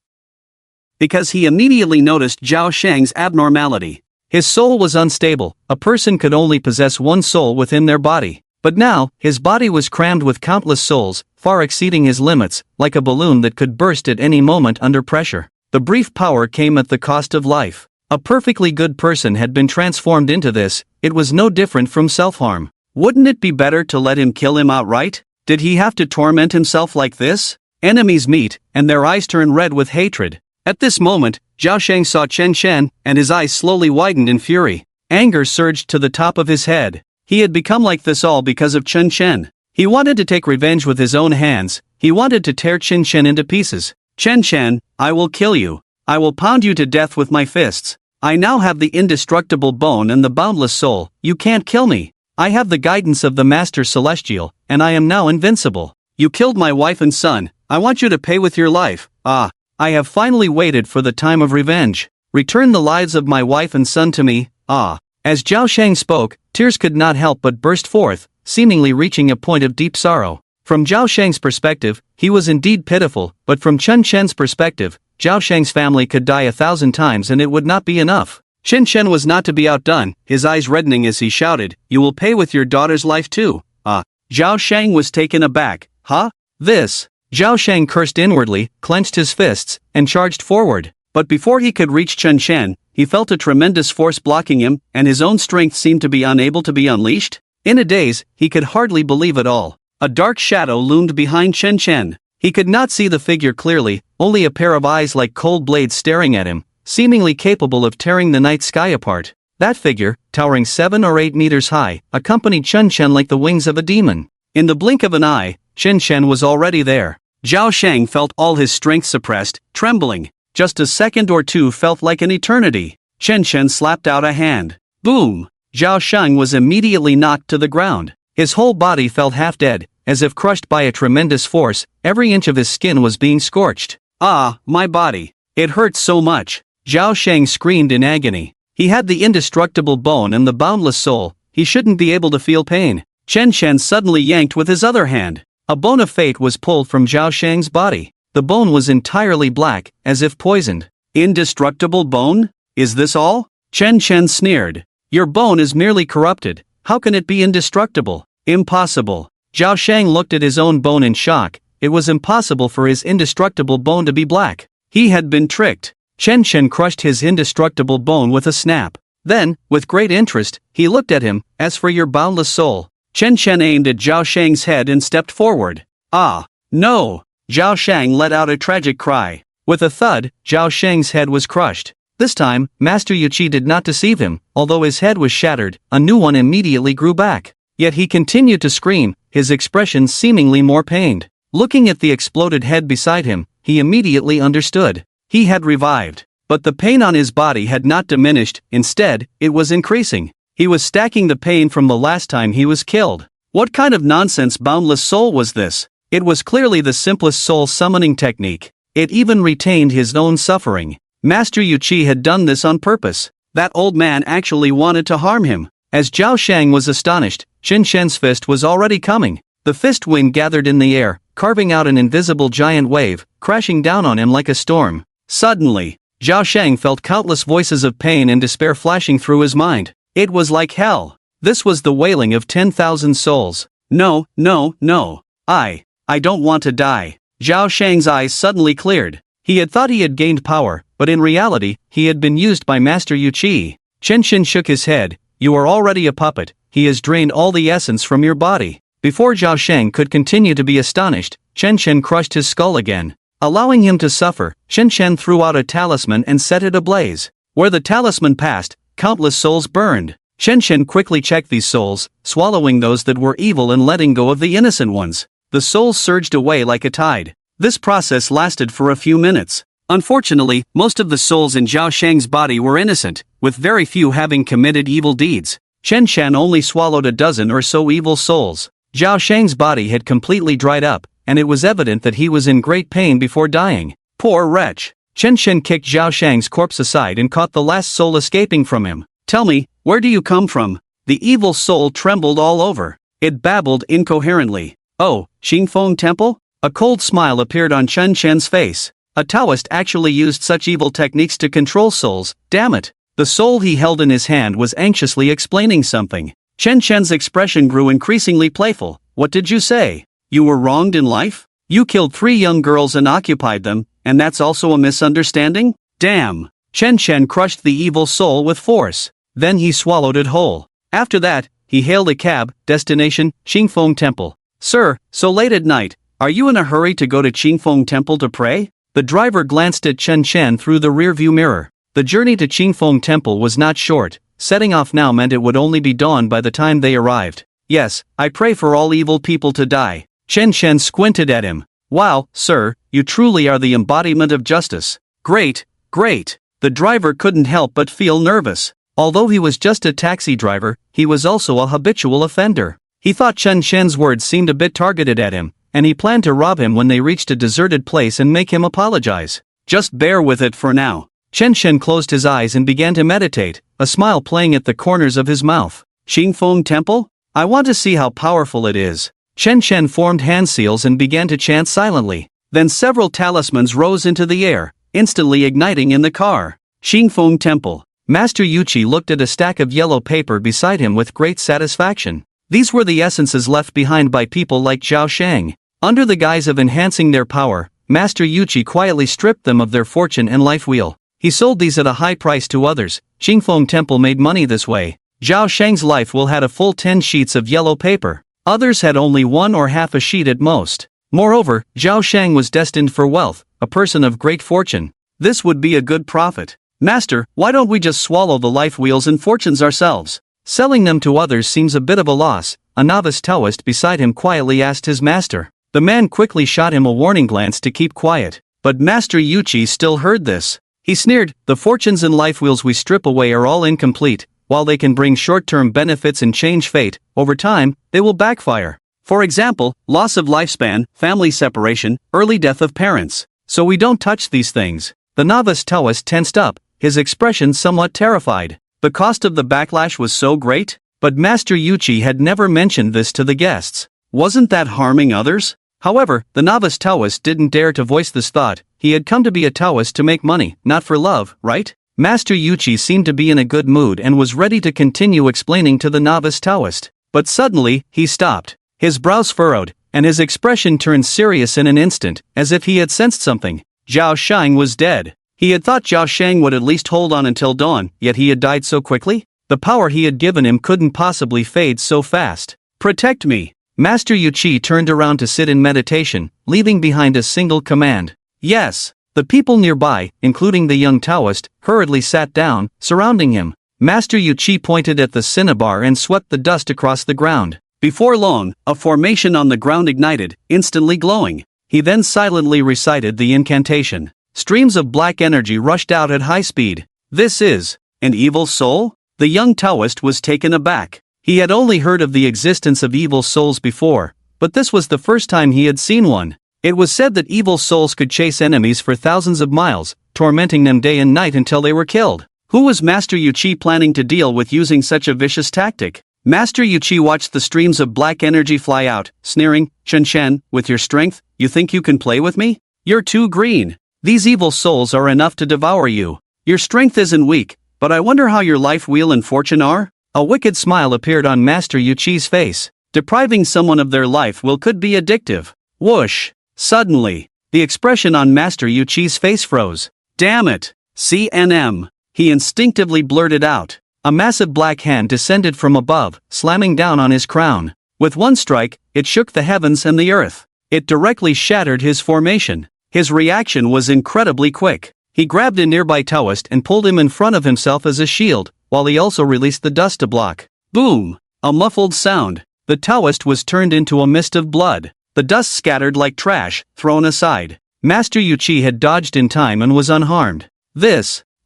because he immediately noticed Zhao Shang's abnormality. His soul was unstable. A person could only possess one soul within their body. But now, his body was crammed with countless souls, far exceeding his limits, like a balloon that could burst at any moment under pressure. The brief power came at the cost of life. A perfectly good person had been transformed into this. It was no different from self-harm. Wouldn't it be better to let him kill him outright? Did he have to torment himself like this? Enemies meet, and their eyes turn red with hatred. At this moment, Zhao Shang saw Chen Shen, and his eyes slowly widened in fury. Anger surged to the top of his head. He had become like this all because of Chen Shen. He wanted to take revenge with his own hands. He wanted to tear Chen Shen into pieces. Chen Shen, I will kill you. I will pound you to death with my fists. I now have the indestructible bone and the boundless soul. You can't kill me. I have the guidance of the Master Celestial, and I am now invincible. You killed my wife and son. I want you to pay with your life. Ah, I have finally waited for the time of revenge. Return the lives of my wife and son to me. Ah. As Zhao Shang spoke, tears could not help but burst forth, seemingly reaching a point of deep sorrow. From Zhao Shang's perspective, he was indeed pitiful, but from Chen Shen's perspective, Zhao Shang's family could die 1,000 times and it would not be enough. Chen Shen was not to be outdone, his eyes reddening as he shouted, "You will pay with your daughter's life too." Ah. Zhao Shang was taken aback. Huh? This? Zhao Shang cursed inwardly, clenched his fists, and charged forward. But before he could reach Chen Shen, he felt a tremendous force blocking him, and his own strength seemed to be unable to be unleashed. In a daze, he could hardly believe it all. A dark shadow loomed behind Chen Shen. He could not see the figure clearly, only a pair of eyes like cold blades staring at him, seemingly capable of tearing the night sky apart. That figure, towering 7 or 8 meters high, accompanied Chen Shen like the wings of a demon. In the blink of an eye, Chen Shen was already there. Zhao Shang felt all his strength suppressed, trembling. Just a second or two felt like an eternity. Chen Shen slapped out a hand. Boom! Zhao Shang was immediately knocked to the ground. His whole body felt half dead, as if crushed by a tremendous force. Every inch of his skin was being scorched. Ah, my body. It hurts so much. Zhao Shang screamed in agony. He had the indestructible bone and the boundless soul. He shouldn't be able to feel pain. Chen Shen suddenly yanked with his other hand. A bone of fate was pulled from Zhao Shang's body. The bone was entirely black, as if poisoned. Indestructible bone? Is this all? Chen Shen sneered. Your bone is merely corrupted. How can it be indestructible? Impossible. Zhao Shang looked at his own bone in shock. it was impossible for his indestructible bone to be black. He had been tricked. Chen Chen crushed his indestructible bone with a snap. Then, with great interest, he looked at him. As for your boundless soul. Chen Chen aimed at Zhao Shang's head and stepped forward. Ah, no! Zhao Shang let out a tragic cry. With a thud, Zhao Shang's head was crushed. This time, Master Yuqi did not deceive him. Although his head was shattered, a new one immediately grew back. Yet he continued to scream, his expression seemingly more pained. Looking at the exploded head beside him, he immediately understood. He had revived. But the pain on his body had not diminished, instead, it was increasing. He was stacking the pain from the last time he was killed. What kind of nonsense boundless soul was this? It was clearly the simplest soul summoning technique. It even retained his own suffering. Master Yuqi had done this on purpose. That old man actually wanted to harm him. As Zhao Shang was astonished, Chen Shen's fist was already coming. The fist wind gathered in the air, carving out an invisible giant wave, crashing down on him like a storm. Suddenly, Zhao Shang felt countless voices of pain and despair flashing through his mind. It was like hell. This was the wailing of 10,000 souls. No, no, no. I don't want to die. Zhao Shang's eyes suddenly cleared. He had thought he had gained power, but in reality, he had been used by Master Yuqi. Chen Shen shook his head. You are already a puppet. He has drained all the essence from your body. Before Zhao Shang could continue to be astonished, Chen Shen crushed his skull again. Allowing him to suffer, Chen Shen threw out a talisman and set it ablaze. Where the talisman passed, countless souls burned. Chen Shen quickly checked these souls, swallowing those that were evil and letting go of the innocent ones. The souls surged away like a tide. This process lasted for a few minutes. Unfortunately, most of the souls in Zhao Shang's body were innocent, with very few having committed evil deeds. Chen Shen only swallowed a dozen or so evil souls. Zhao Shang's body had completely dried up, and it was evident that he was in great pain before dying. Poor wretch. Chen Shen kicked Zhao Shang's corpse aside and caught the last soul escaping from him. Tell me, where do you come from? The evil soul trembled all over. It babbled incoherently. Oh, Xingfeng Temple? A cold smile appeared on Chen Shen's face. A Taoist actually used such evil techniques to control souls, damn it. The soul he held in his hand was anxiously explaining something. Chen Shen's expression grew increasingly playful. What did you say? You were wronged in life? You killed 3 young girls and occupied them, and that's also a misunderstanding? Damn. Chen Shen crushed the evil soul with force. Then he swallowed it whole. After that, he hailed a cab, destination, Xingfeng Temple. Sir, so late at night, are you in a hurry to go to Xingfeng Temple to pray? The driver glanced at Chen Shen through the rearview mirror. The journey to Xingfeng Temple was not short. Setting off now meant it would only be dawn by the time they arrived. Yes, I pray for all evil people to die. Chen Shen squinted at him. Wow, sir, you truly are the embodiment of justice. Great, great. The driver couldn't help but feel nervous. Although he was just a taxi driver, he was also a habitual offender. He thought Chen Shen's words seemed a bit targeted at him, and he planned to rob him when they reached a deserted place and make him apologize. Just bear with it for now. Chen Shen closed his eyes and began to meditate, a smile playing at the corners of his mouth. Xingfeng Temple? I want to see how powerful it is. Chen Shen formed hand seals and began to chant silently. Then several talismans rose into the air, instantly igniting in the car. Xingfeng Temple. Master Yuqi looked at a stack of yellow paper beside him with great satisfaction. These were the essences left behind by people like Zhao Shang. Under the guise of enhancing their power, Master Yuqi quietly stripped them of their fortune and life wheel. He sold these at a high price to others. Xingfeng Temple made money this way. Zhao Shang's life will had a full 10 sheets of yellow paper. Others had only 1 or half a sheet at most. Moreover, Zhao Shang was destined for wealth, a person of great fortune. This would be a good profit. Master, why don't we just swallow the life wheels and fortunes ourselves? Selling them to others seems a bit of a loss, a novice Taoist beside him quietly asked his master. The man quickly shot him a warning glance to keep quiet, but Master Yuqi still heard this. He sneered, the fortunes and life wheels we strip away are all incomplete. While they can bring short-term benefits and change fate, over time, they will backfire. For example, loss of lifespan, family separation, early death of parents. So we don't touch these things. The novice Taoist tensed up, his expression somewhat terrified. The cost of the backlash was so great? But Master Yuqi had never mentioned this to the guests. Wasn't that harming others? However, the novice Taoist didn't dare to voice this thought. He had come to be a Taoist to make money, not for love, right? Master Yuqi seemed to be in a good mood and was ready to continue explaining to the novice Taoist. But suddenly, he stopped. His brows furrowed, and his expression turned serious in an instant, as if he had sensed something. Zhao Shang was dead. He had thought Zhao Shang would at least hold on until dawn, yet he had died so quickly? The power he had given him couldn't possibly fade so fast. Protect me. Master Yu Qi turned around to sit in meditation, leaving behind a single command. Yes. The people nearby, including the young Taoist, hurriedly sat down, surrounding him. Master Yu Qi pointed at the cinnabar and swept the dust across the ground. Before long, a formation on the ground ignited, instantly glowing. He then silently recited the incantation. Streams of black energy rushed out at high speed. This is an evil soul? The young Taoist was taken aback. He had only heard of the existence of evil souls before, but this was the first time he had seen one. It was said that evil souls could chase enemies for thousands of miles, tormenting them day and night until they were killed. Who was Master Yu Qi planning to deal with using such a vicious tactic? Master Yu Qi watched the streams of black energy fly out, sneering, "Chen Shen, with your strength, you think you can play with me? You're too green. These evil souls are enough to devour you. Your strength isn't weak, but I wonder how your life, wheel and fortune are?" A wicked smile appeared on Master Yu Qi's face. Depriving someone of their life will could be addictive. Whoosh! Suddenly, the expression on Master Yu Qi's face froze. Damn it! CNM! He instinctively blurted out. A massive black hand descended from above, slamming down on his crown. With one strike, it shook the heavens and the earth. It directly shattered his formation. His reaction was incredibly quick. He grabbed a nearby Taoist and pulled him in front of himself as a shield, while he also released the dust to block. Boom! A muffled sound. The Taoist was turned into a mist of blood. The dust scattered like trash, thrown aside. Master Yu Qi had dodged in time and was unharmed.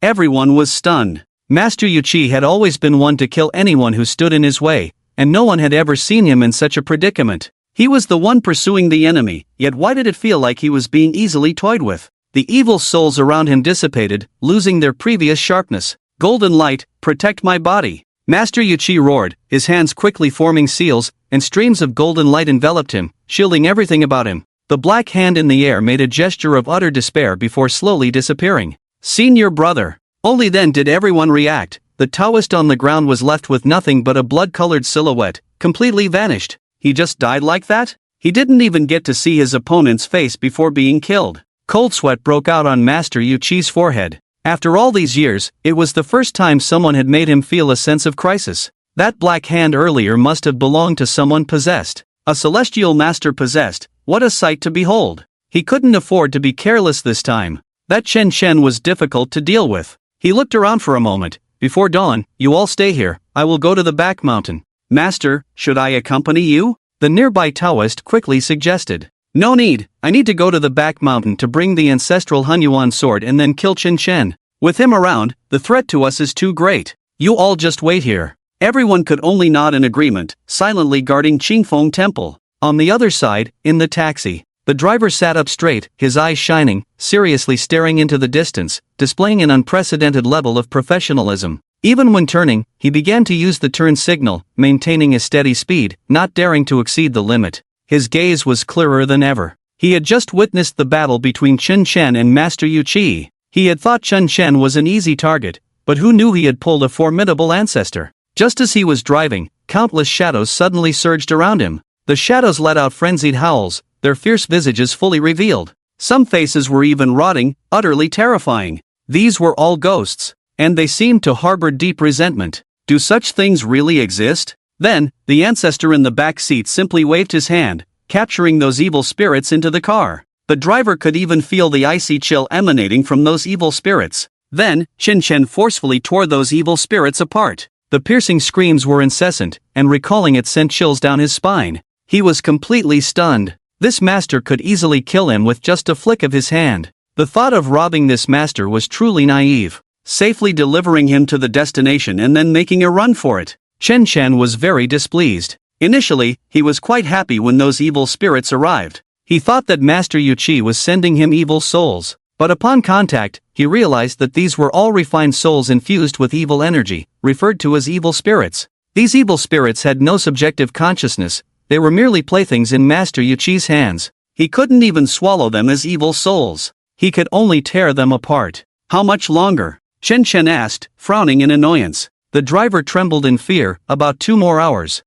Everyone was stunned. Master Yu Qi had always been one to kill anyone who stood in his way, and no one had ever seen him in such a predicament. He was the one pursuing the enemy, yet why did it feel like he was being easily toyed with? The evil souls around him dissipated, losing their previous sharpness. Golden light, protect my body. Master Yu Qi roared, his hands quickly forming seals, and streams of golden light enveloped him, shielding everything about him. The black hand in the air made a gesture of utter despair before slowly disappearing. Senior brother. Only then did everyone react. The Taoist on the ground was left with nothing but a blood-colored silhouette, completely vanished. He just died like that? He didn't even get to see his opponent's face before being killed. Cold sweat broke out on Master Yu Qi's forehead. After all these years, it was the first time someone had made him feel a sense of crisis. That black hand earlier must have belonged to someone possessed. A celestial master possessed. What a sight to behold. He couldn't afford to be careless this time. That Chen Shen was difficult to deal with. He looked around for a moment. Before dawn, you all stay here. I will go to the back mountain. Master, should I accompany you? The nearby Taoist quickly suggested. No need, I need to go to the back mountain to bring the ancestral Hunyuan sword and then kill Chen Shen. With him around, the threat to us is too great. You all just wait here. Everyone could only nod in agreement, silently guarding Qingfeng Temple. On the other side, in the taxi, the driver sat up straight, his eyes shining, seriously staring into the distance, displaying an unprecedented level of professionalism. Even when turning, he began to use the turn signal, maintaining a steady speed, not daring to exceed the limit. His gaze was clearer than ever. He had just witnessed the battle between Chen Shen and Master Yu Qi. He had thought Chen Shen was an easy target, but who knew he had pulled a formidable ancestor? Just as he was driving, countless shadows suddenly surged around him. The shadows let out frenzied howls, their fierce visages fully revealed. Some faces were even rotting, utterly terrifying. These were all ghosts, and they seemed to harbor deep resentment. Do such things really exist? Then, the ancestor in the back seat simply waved his hand, capturing those evil spirits into the car. The driver could even feel the icy chill emanating from those evil spirits. Then, Chen Shen forcefully tore those evil spirits apart. The piercing screams were incessant, and recalling it sent chills down his spine. He was completely stunned. This master could easily kill him with just a flick of his hand. The thought of robbing this master was truly naive. Safely delivering him to the destination and then making a run for it. Chen Shen was very displeased. Initially, he was quite happy when those evil spirits arrived. He thought that Master Yu Qi was sending him evil souls, but upon contact, he realized that these were all refined souls infused with evil energy, referred to as evil spirits. These evil spirits had no subjective consciousness, they were merely playthings in Master Yu Qi's hands. He couldn't even swallow them as evil souls. He could only tear them apart. How much longer? Chen Shen asked, frowning in annoyance. The driver trembled in fear, about 2 more hours.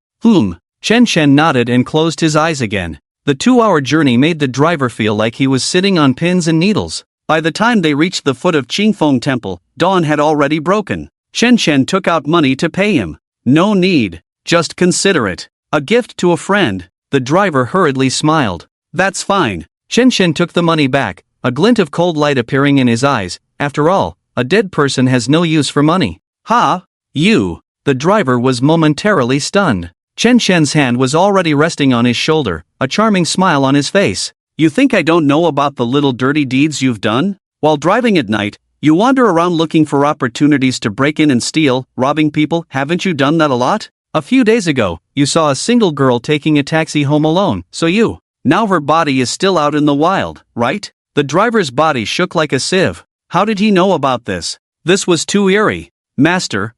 Chen Shen nodded and closed his eyes again. The 2-hour journey made the driver feel like he was sitting on pins and needles. By the time they reached the foot of Qingfeng Temple, dawn had already broken. Chen Chen took out money to pay him. No need. Just consider it. A gift to a friend. The driver hurriedly smiled. That's fine. Chen Chen took the money back, a glint of cold light appearing in his eyes. After all, a dead person has no use for money. Ha! You! The driver was momentarily stunned. Chen Chen's hand was already resting on his shoulder, a charming smile on his face. You think I don't know about the little dirty deeds you've done? While driving at night, you wander around looking for opportunities to break in and steal, robbing people. Haven't you done that a lot? A few days ago, you saw a single girl taking a taxi home alone, so you. Now her body is still out in the wild, right? The driver's body shook like a sieve. How did he know about this? This was too eerie. Master,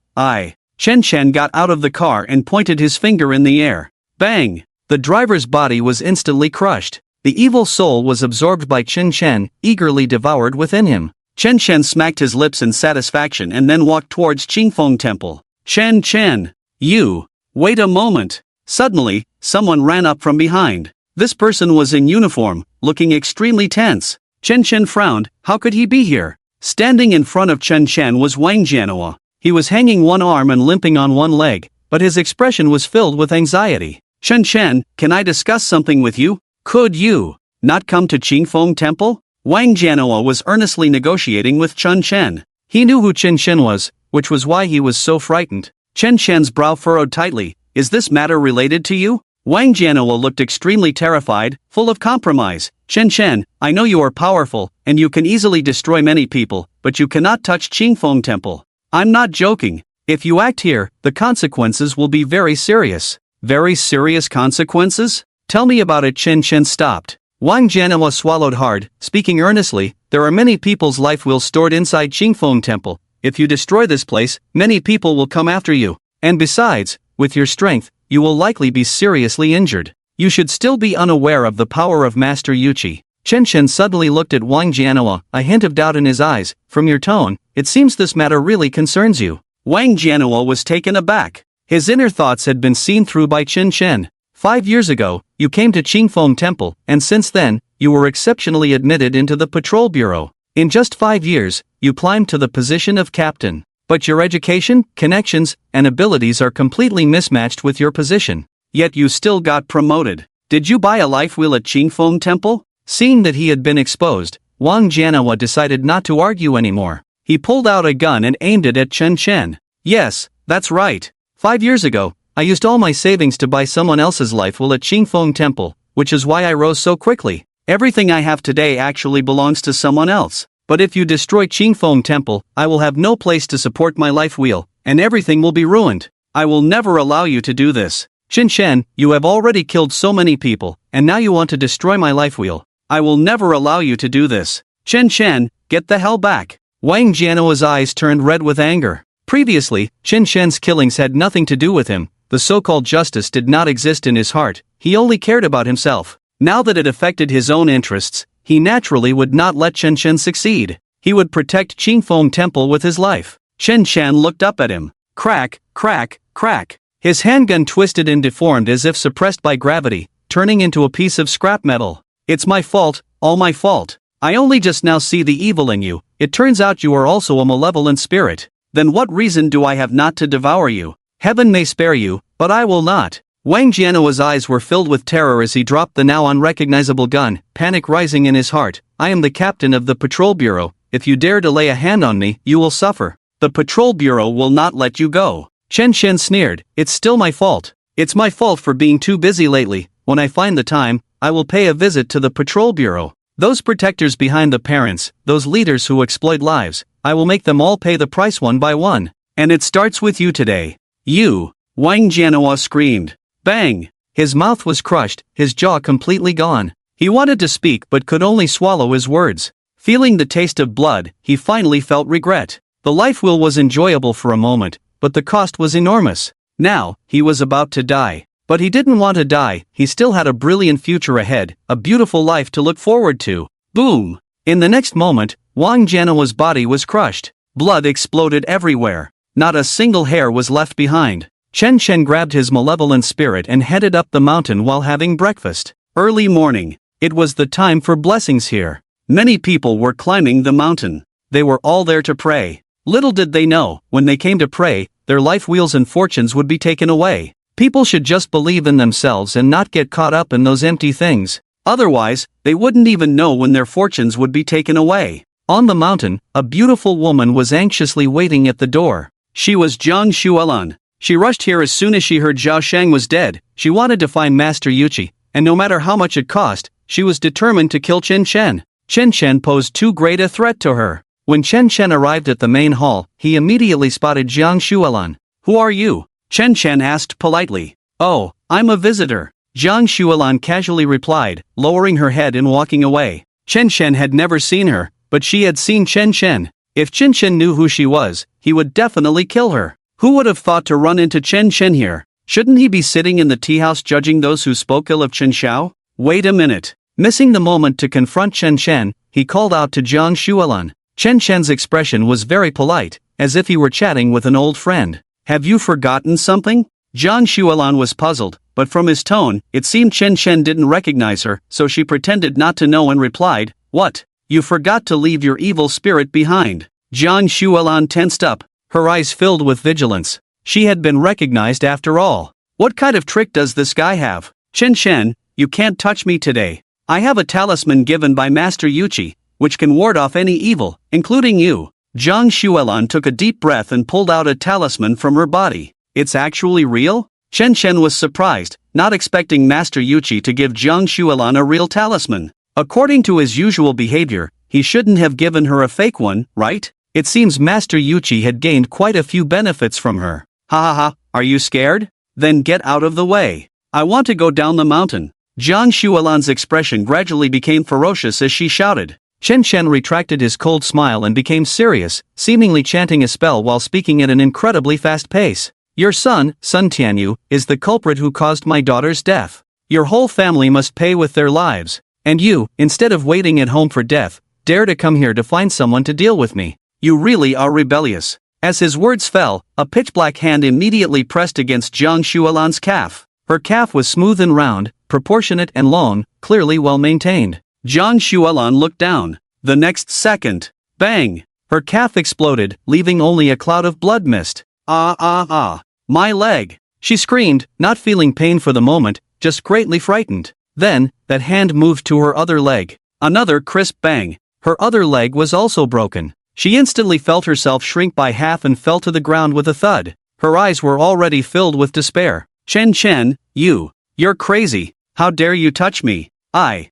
Chen Chen got out of the car and pointed his finger in the air. Bang! The driver's body was instantly crushed. The evil soul was absorbed by Chen Chen, eagerly devoured within him. Chen Chen smacked his lips in satisfaction and then walked towards Qingfeng Temple. Chen Chen! You! Wait a moment! Suddenly, someone ran up from behind. This person was in uniform, looking extremely tense. Chen Chen frowned. How could he be here? Standing in front of Chen Chen was Wang Jianhua. He was hanging one arm and limping on one leg, but his expression was filled with anxiety. Chen Chen, can I discuss something with you? Could you not come to Qingfeng Temple? Wang Jianhua was earnestly negotiating with Chen Chen. He knew who Chen Chen was, which was why he was so frightened. Chen Chen's brow furrowed tightly. Is this matter related to you? Wang Jianhua looked extremely terrified, full of compromise. Chen Chen, I know you are powerful, and you can easily destroy many people, but you cannot touch Qingfeng Temple. I'm not joking. If you act here, the consequences will be very serious. Very serious consequences? Tell me about it. Chen Chen stopped. Wang Jianhua swallowed hard, speaking earnestly. There are many people's life will stored inside Qingfeng Temple. If you destroy this place, many people will come after you. And besides, with your strength, you will likely be seriously injured. You should still be unaware of the power of Master Yuchi. Chen Chen suddenly looked at Wang Jianhua, a hint of doubt in his eyes. From your tone, it seems this matter really concerns you. Wang Jianhua was taken aback. His inner thoughts had been seen through by Chen Chen. 5 years ago, you came to Qingfeng Temple, and since then, you were exceptionally admitted into the patrol bureau. In just 5 years, you climbed to the position of captain. But your education, connections, and abilities are completely mismatched with your position. Yet you still got promoted. Did you buy a life wheel at Qingfeng Temple? Seeing that he had been exposed, Wang Jianhua decided not to argue anymore. He pulled out a gun and aimed it at Chen Chen. Yes, that's right. 5 years ago, I used all my savings to buy someone else's life wheel at Qingfeng Temple, which is why I rose so quickly. Everything I have today actually belongs to someone else. But if you destroy Qingfeng Temple, I will have no place to support my life wheel, and everything will be ruined. I will never allow you to do this. Chen Chen, you have already killed so many people, and now you want to destroy my life wheel. I will never allow you to do this. Chen Chen, get the hell back. Wang Jianhua's eyes turned red with anger. Previously, Chen Chen's killings had nothing to do with him. The so-called justice did not exist in his heart. He only cared about himself. Now that it affected his own interests, he naturally would not let Chen Chen succeed. He would protect Qingfeng Temple with his life. Chen Chen looked up at him. Crack, crack, crack. His handgun twisted and deformed as if suppressed by gravity, turning into a piece of scrap metal. It's my fault, all my fault. I only just now see the evil in you. It turns out you are also a malevolent spirit. Then what reason do I have not to devour you? Heaven may spare you, but I will not. Wang Jianhua's eyes were filled with terror as he dropped the now unrecognizable gun, panic rising in his heart. I am the captain of the patrol bureau. If you dare to lay a hand on me, you will suffer. The patrol bureau will not let you go. Chen Chen sneered. It's still my fault. It's my fault for being too busy lately. When I find the time, I will pay a visit to the patrol bureau. Those protectors behind the parents, those leaders who exploit lives, I will make them all pay the price one by one. And it starts with you today. You! Wang Jianhua screamed. Bang! His mouth was crushed, his jaw completely gone. He wanted to speak but could only swallow his words. Feeling the taste of blood, he finally felt regret. The life wheel was enjoyable for a moment, but the cost was enormous. Now, he was about to die. But he didn't want to die. He still had a brilliant future ahead, a beautiful life to look forward to. Boom! In the next moment, Wang Jianhua's body was crushed. Blood exploded everywhere. Not a single hair was left behind. Chen Chen grabbed his malevolent spirit and headed up the mountain while having breakfast. Early morning. It was the time for blessings here. Many people were climbing the mountain. They were all there to pray. Little did they know, when they came to pray, their life wheels and fortunes would be taken away. People should just believe in themselves and not get caught up in those empty things. Otherwise, they wouldn't even know when their fortunes would be taken away. On the mountain, a beautiful woman was anxiously waiting at the door. She was Jiang Xuelan. She rushed here as soon as she heard Zhao Shang was dead. She wanted to find Master Yuqi, and no matter how much it cost, she was determined to kill Chen Chen. Chen Chen posed too great a threat to her. When Chen Chen arrived at the main hall, he immediately spotted Jiang Xuelan. "Who are you?" Chen Chen asked politely. "Oh, I'm a visitor," Jiang Xuelan casually replied, lowering her head and walking away. Chen Chen had never seen her, but she had seen Chen Chen. If Chen Chen knew who she was, he would definitely kill her. Who would have thought to run into Chen Chen here? Shouldn't he be sitting in the tea house judging those who spoke ill of Chen Xiao? Wait a minute. Missing the moment to confront Chen Chen, he called out to Jiang Xuelan. Chen Chen's expression was very polite, as if he were chatting with an old friend. "Have you forgotten something?" Jiang Xuelan was puzzled, but from his tone, it seemed Chen Chen didn't recognize her, so she pretended not to know and replied, "What? You forgot to leave your evil spirit behind." Jiang Xuelan tensed up, her eyes filled with vigilance. She had been recognized after all. What kind of trick does this guy have? "Chen Chen, you can't touch me today. I have a talisman given by Master Yuqi, which can ward off any evil, including you." Jiang Xuelan took a deep breath and pulled out a talisman from her body. "It's actually real?" Chen Chen was surprised, not expecting Master Yuqi to give Jiang Xuelan a real talisman. According to his usual behavior, he shouldn't have given her a fake one, right? It seems Master Yuqi had gained quite a few benefits from her. "Ha ha ha, are you scared? Then get out of the way. I want to go down the mountain." Jiang Xuelan's expression gradually became ferocious as she shouted. Chen Chen retracted his cold smile and became serious, seemingly chanting a spell while speaking at an incredibly fast pace. "Your son, Sun Tianyu, is the culprit who caused my daughter's death. Your whole family must pay with their lives. And you, instead of waiting at home for death, dare to come here to find someone to deal with me. You really are rebellious." As his words fell, a pitch-black hand immediately pressed against Jiang Xuelan's calf. Her calf was smooth and round, proportionate and long, clearly well maintained. Jiang Xuelan looked down. The next second, bang! Her calf exploded, leaving only a cloud of blood mist. "Ah, my leg!" She screamed, not feeling pain for the moment, just greatly frightened. Then, that hand moved to her other leg. Another crisp bang. Her other leg was also broken. She instantly felt herself shrink by half and fell to the ground with a thud. Her eyes were already filled with despair. "Chen Chen, you're crazy. How dare you touch me? I.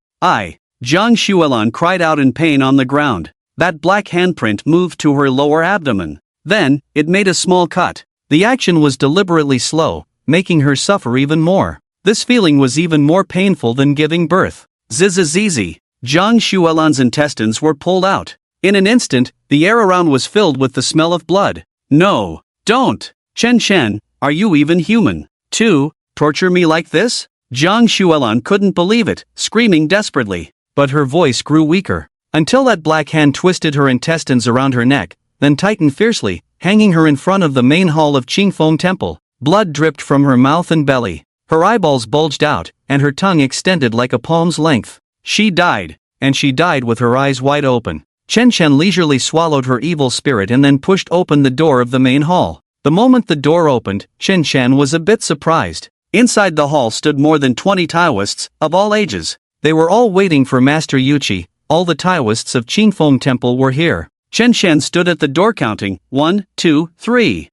Jiang Xuelan cried out in pain on the ground. That black handprint moved to her lower abdomen. Then, it made a small cut. The action was deliberately slow, making her suffer even more. This feeling was even more painful than giving birth. Zizizizi. Jiang Xuelan's intestines were pulled out. In an instant, the air around was filled with the smell of blood. "No, don't! Chen Chen, are you even human? Torture me like this?" Jiang Xuelan couldn't believe it, screaming desperately. But her voice grew weaker, until that black hand twisted her intestines around her neck, then tightened fiercely, hanging her in front of the main hall of Qingfeng Temple. Blood dripped from her mouth and belly. Her eyeballs bulged out, and her tongue extended like a palm's length. She died, and she died with her eyes wide open. Chen Chen leisurely swallowed her evil spirit and then pushed open the door of the main hall. The moment the door opened, Chen Chen was a bit surprised. Inside the hall stood more than 20 Taoists, of all ages. They were all waiting for Master Yuqi. All the Taoists of Qingfeng Temple were here. Chen Chen stood at the door counting, 1, 2, 3.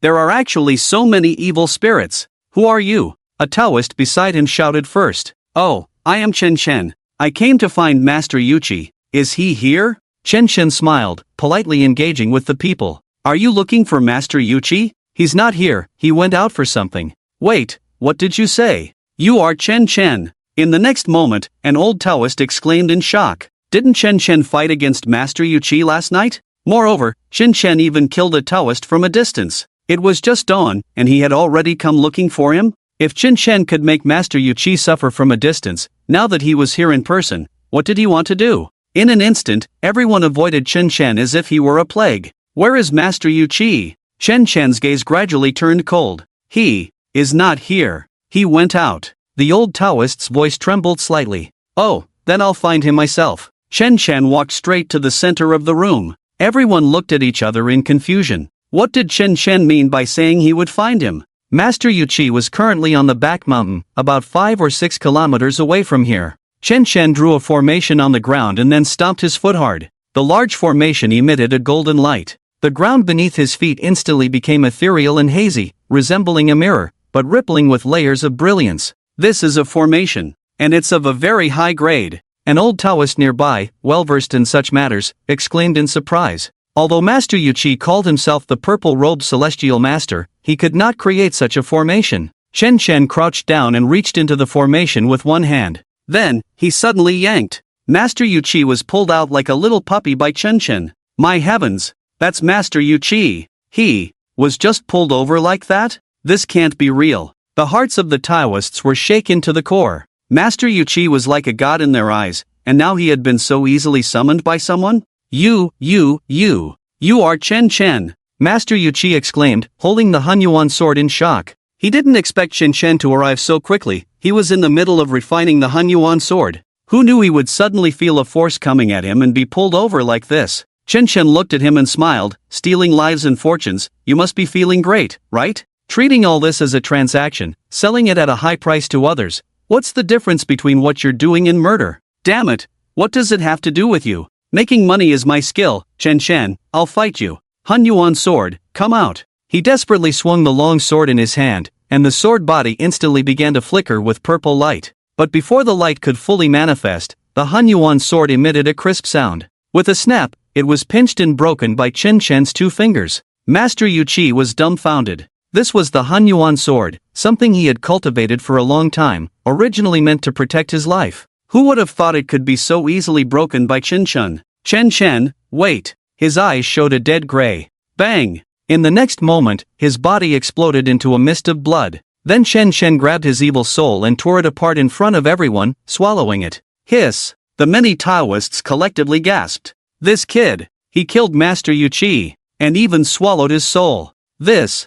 There are actually so many evil spirits. Who are you? A Taoist beside him shouted first. "Oh, I am Chen Chen. I came to find Master Yuqi. Is he here?" Chen Chen smiled, politely engaging with the people. "Are you looking for Master Yuqi? He's not here, he went out for something." "Wait, what did you say? You are Chen Chen." In the next moment, an old Taoist exclaimed in shock. Didn't Chen Chen fight against Master Yuqi last night? Moreover, Chen Chen even killed a Taoist from a distance. It was just dawn, and he had already come looking for him? If Chen Chen could make Master Yuqi suffer from a distance, now that he was here in person, what did he want to do? In an instant, everyone avoided Chen Chen as if he were a plague. "Where is Master Yuqi?" Chen Chen's gaze gradually turned cold. "He is not here. He went out." The old Taoist's voice trembled slightly. Oh, then I'll find him myself. Chen Chen walked straight to the center of the room. Everyone looked at each other in confusion. What did Chen Chen mean by saying he would find him? Master Yuchi was currently on the back mountain, about 5 or 6 kilometers away from here. Chen Chen drew a formation on the ground and then stomped his foot hard. The large formation emitted a golden light. The ground beneath his feet instantly became ethereal and hazy, resembling a mirror, but rippling with layers of brilliance. This is a formation, and it's of a very high grade. An old Taoist nearby, well-versed in such matters, exclaimed in surprise. Although Master Yuchi called himself the purple-robed celestial master, he could not create such a formation. Chen Chen crouched down and reached into the formation with one hand. Then, he suddenly yanked. Master Yuchi was pulled out like a little puppy by Chen Chen. My heavens! That's Master Yuchi! He was just pulled over like that? This can't be real. The hearts of the Taoists were shaken to the core. Master Yuchi was like a god in their eyes, and now he had been so easily summoned by someone? You are Chen Chen! Master Yuchi exclaimed, holding the Hunyuan sword in shock. He didn't expect Chen Chen to arrive so quickly. He was in the middle of refining the Hunyuan sword. Who knew he would suddenly feel a force coming at him and be pulled over like this? Chen Chen looked at him and smiled. Stealing lives and fortunes, you must be feeling great, right? Treating all this as a transaction, selling it at a high price to others. What's the difference between what you're doing and murder? Damn it! What does it have to do with you? Making money is my skill, Chen Chen. I'll fight you. Hunyuan sword, come out. He desperately swung the long sword in his hand, and the sword body instantly began to flicker with purple light. But before the light could fully manifest, the Hunyuan sword emitted a crisp sound. With a snap, it was pinched and broken by Chen Chen's 2 fingers. Master Yuchi was dumbfounded. This was the Hunyuan sword, something he had cultivated for a long time, originally meant to protect his life. Who would have thought it could be so easily broken by Chen Chen? Chen Chen, wait! His eyes showed a dead gray. Bang! In the next moment, his body exploded into a mist of blood. Then Chen Chen grabbed his evil soul and tore it apart in front of everyone, swallowing it. Hiss! The many Taoists collectively gasped. This kid! He killed Master Yuchi, and even swallowed his soul. This.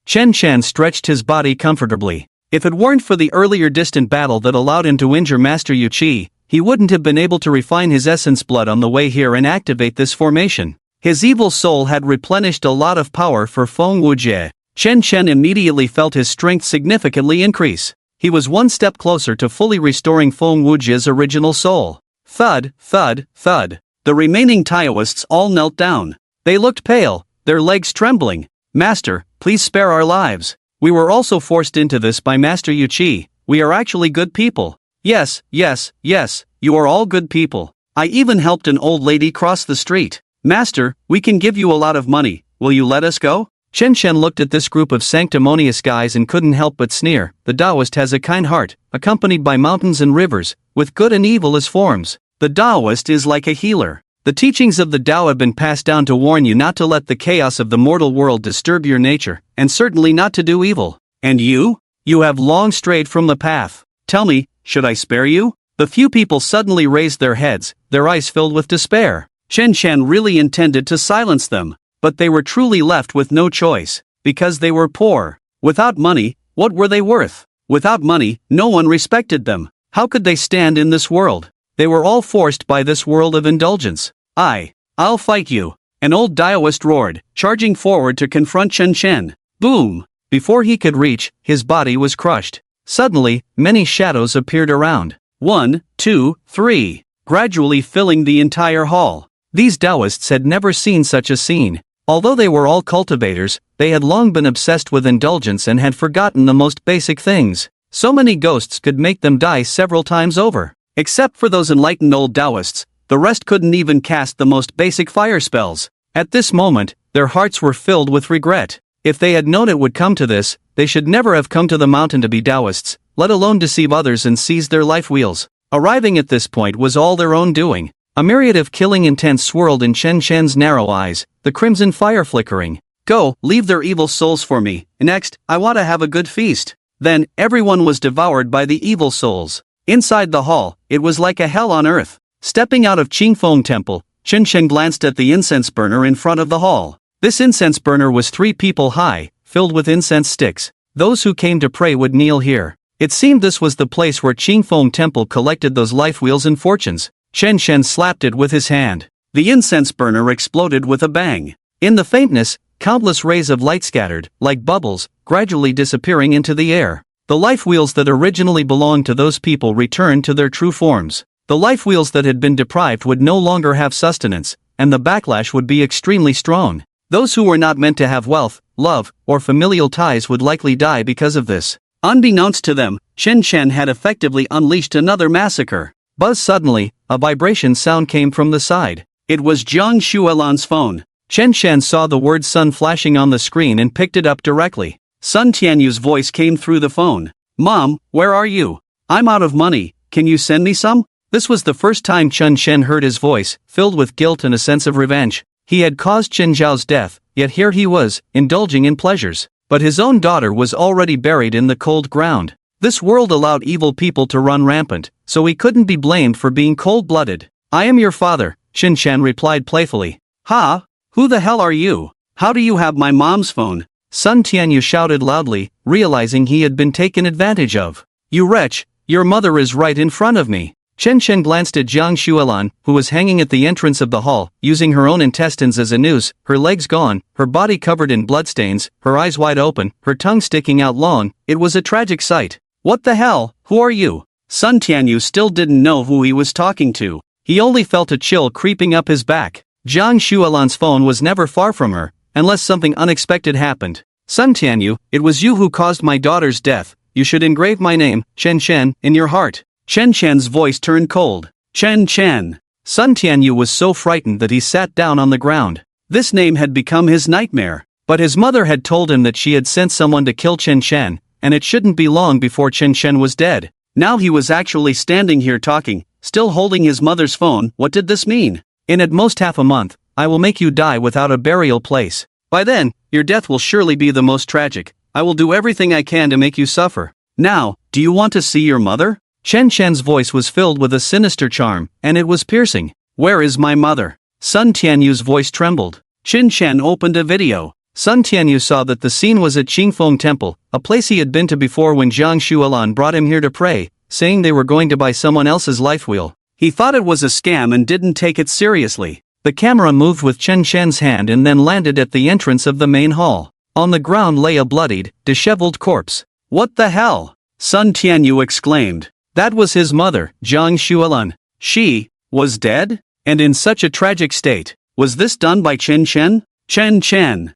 Chen Chen stretched his body comfortably. If it weren't for the earlier distant battle that allowed him to injure Master Yuchi, he wouldn't have been able to refine his essence blood on the way here and activate this formation. His evil soul had replenished a lot of power for Feng Wujie. Chen Chen immediately felt his strength significantly increase. He was one step closer to fully restoring Feng Wujie's original soul. Thud, thud, thud. The remaining Taoists all knelt down. They looked pale, their legs trembling. Master, please spare our lives. We were also forced into this by Master Yuchi. We are actually good people. Yes, you are all good people. I even helped an old lady cross the street. Master, we can give you a lot of money. Will you let us go? Chen Chen looked at this group of sanctimonious guys and couldn't help but sneer. The Taoist has a kind heart, accompanied by mountains and rivers, with good and evil as forms. The Taoist is like a healer. The teachings of the Tao have been passed down to warn you not to let the chaos of the mortal world disturb your nature, and certainly not to do evil. And you? You have long strayed from the path. Tell me, should I spare you? The few people suddenly raised their heads, their eyes filled with despair. Chen Chen really intended to silence them, but they were truly left with no choice, because they were poor. Without money, what were they worth? Without money, no one respected them. How could they stand in this world? They were all forced by this world of indulgence. I'll fight you. An old Taoist roared, charging forward to confront Chen Chen. Boom! Before he could reach, his body was crushed. Suddenly, many shadows appeared around. 1, 2, 3, gradually filling the entire hall. These Taoists had never seen such a scene. Although they were all cultivators, they had long been obsessed with indulgence and had forgotten the most basic things. So many ghosts could make them die several times over. Except for those enlightened old Taoists, the rest couldn't even cast the most basic fire spells. At this moment, their hearts were filled with regret. If they had known it would come to this, they should never have come to the mountain to be Taoists, let alone deceive others and seize their life wheels. Arriving at this point was all their own doing. A myriad of killing intent swirled in Chen Chen's narrow eyes, the crimson fire flickering. Go, leave their evil souls for me. Next, I want to have a good feast. Then, everyone was devoured by the evil souls. Inside the hall, it was like a hell on earth. Stepping out of Qingfeng Temple, Chen Chen glanced at the incense burner in front of the hall. This incense burner was 3 people high, filled with incense sticks. Those who came to pray would kneel here. It seemed this was the place where Qingfeng Temple collected those life wheels and fortunes. Chen Shen slapped it with his hand. The incense burner exploded with a bang. In the faintness, countless rays of light scattered, like bubbles, gradually disappearing into the air. The life wheels that originally belonged to those people returned to their true forms. The life wheels that had been deprived would no longer have sustenance, and the backlash would be extremely strong. Those who were not meant to have wealth, love, or familial ties would likely die because of this. Unbeknownst to them, Chen Shen had effectively unleashed another massacre. Buzz suddenly, a vibration sound came from the side. It was Jiang Shuelan's phone. Chen Shen saw the word Sun flashing on the screen and picked it up directly. Sun Tianyu's voice came through the phone. Mom, where are you? I'm out of money, can you send me some? This was the first time Chen Shen heard his voice, filled with guilt and a sense of revenge. He had caused Chen Zhao's death, yet here he was, indulging in pleasures. But his own daughter was already buried in the cold ground. This world allowed evil people to run rampant, so he couldn't be blamed for being cold-blooded. I am your father, Chen Shen replied playfully. Ha? Who the hell are you? How do you have my mom's phone? Sun Tianyu shouted loudly, realizing he had been taken advantage of. You wretch, your mother is right in front of me. Chen Shen glanced at Jiang Shuelan, who was hanging at the entrance of the hall, using her own intestines as a noose, her legs gone, her body covered in bloodstains, her eyes wide open, her tongue sticking out long. It was a tragic sight. What the hell? Who are you? Sun Tianyu still didn't know who he was talking to. He only felt a chill creeping up his back. Jiang Shuelan's phone was never far from her, unless something unexpected happened. Sun Tianyu, it was you who caused my daughter's death. You should engrave my name, Chen Shen, in your heart. Chen Shen's voice turned cold. Chen Chen. Sun Tianyu was so frightened that he sat down on the ground. This name had become his nightmare. But his mother had told him that she had sent someone to kill Chen Shen, and it shouldn't be long before Chen Shen was dead. Now he was actually standing here talking, still holding his mother's phone. What did this mean? In at most half a month, I will make you die without a burial place. By then, your death will surely be the most tragic. I will do everything I can to make you suffer. Now, do you want to see your mother? Chen Shen's voice was filled with a sinister charm, and it was piercing. Where is my mother? Sun Tianyu's voice trembled. Chen Shen opened a video. Sun Tianyu saw that the scene was at Qingfeng Temple, a place he had been to before when Jiang Shuelan brought him here to pray, saying they were going to buy someone else's life wheel. He thought it was a scam and didn't take it seriously. The camera moved with Chen Shen's hand and then landed at the entrance of the main hall. On the ground lay a bloodied, disheveled corpse. What the hell? Sun Tianyu exclaimed. That was his mother, Jiang Shuelan. She was dead? And in such a tragic state. Was this done by Chen Shen? Chen Chen.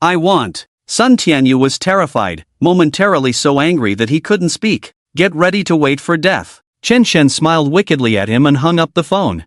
I want. Sun Tianyu was terrified, momentarily so angry that he couldn't speak. Get ready to wait for death. Chen Shen smiled wickedly at him and hung up the phone.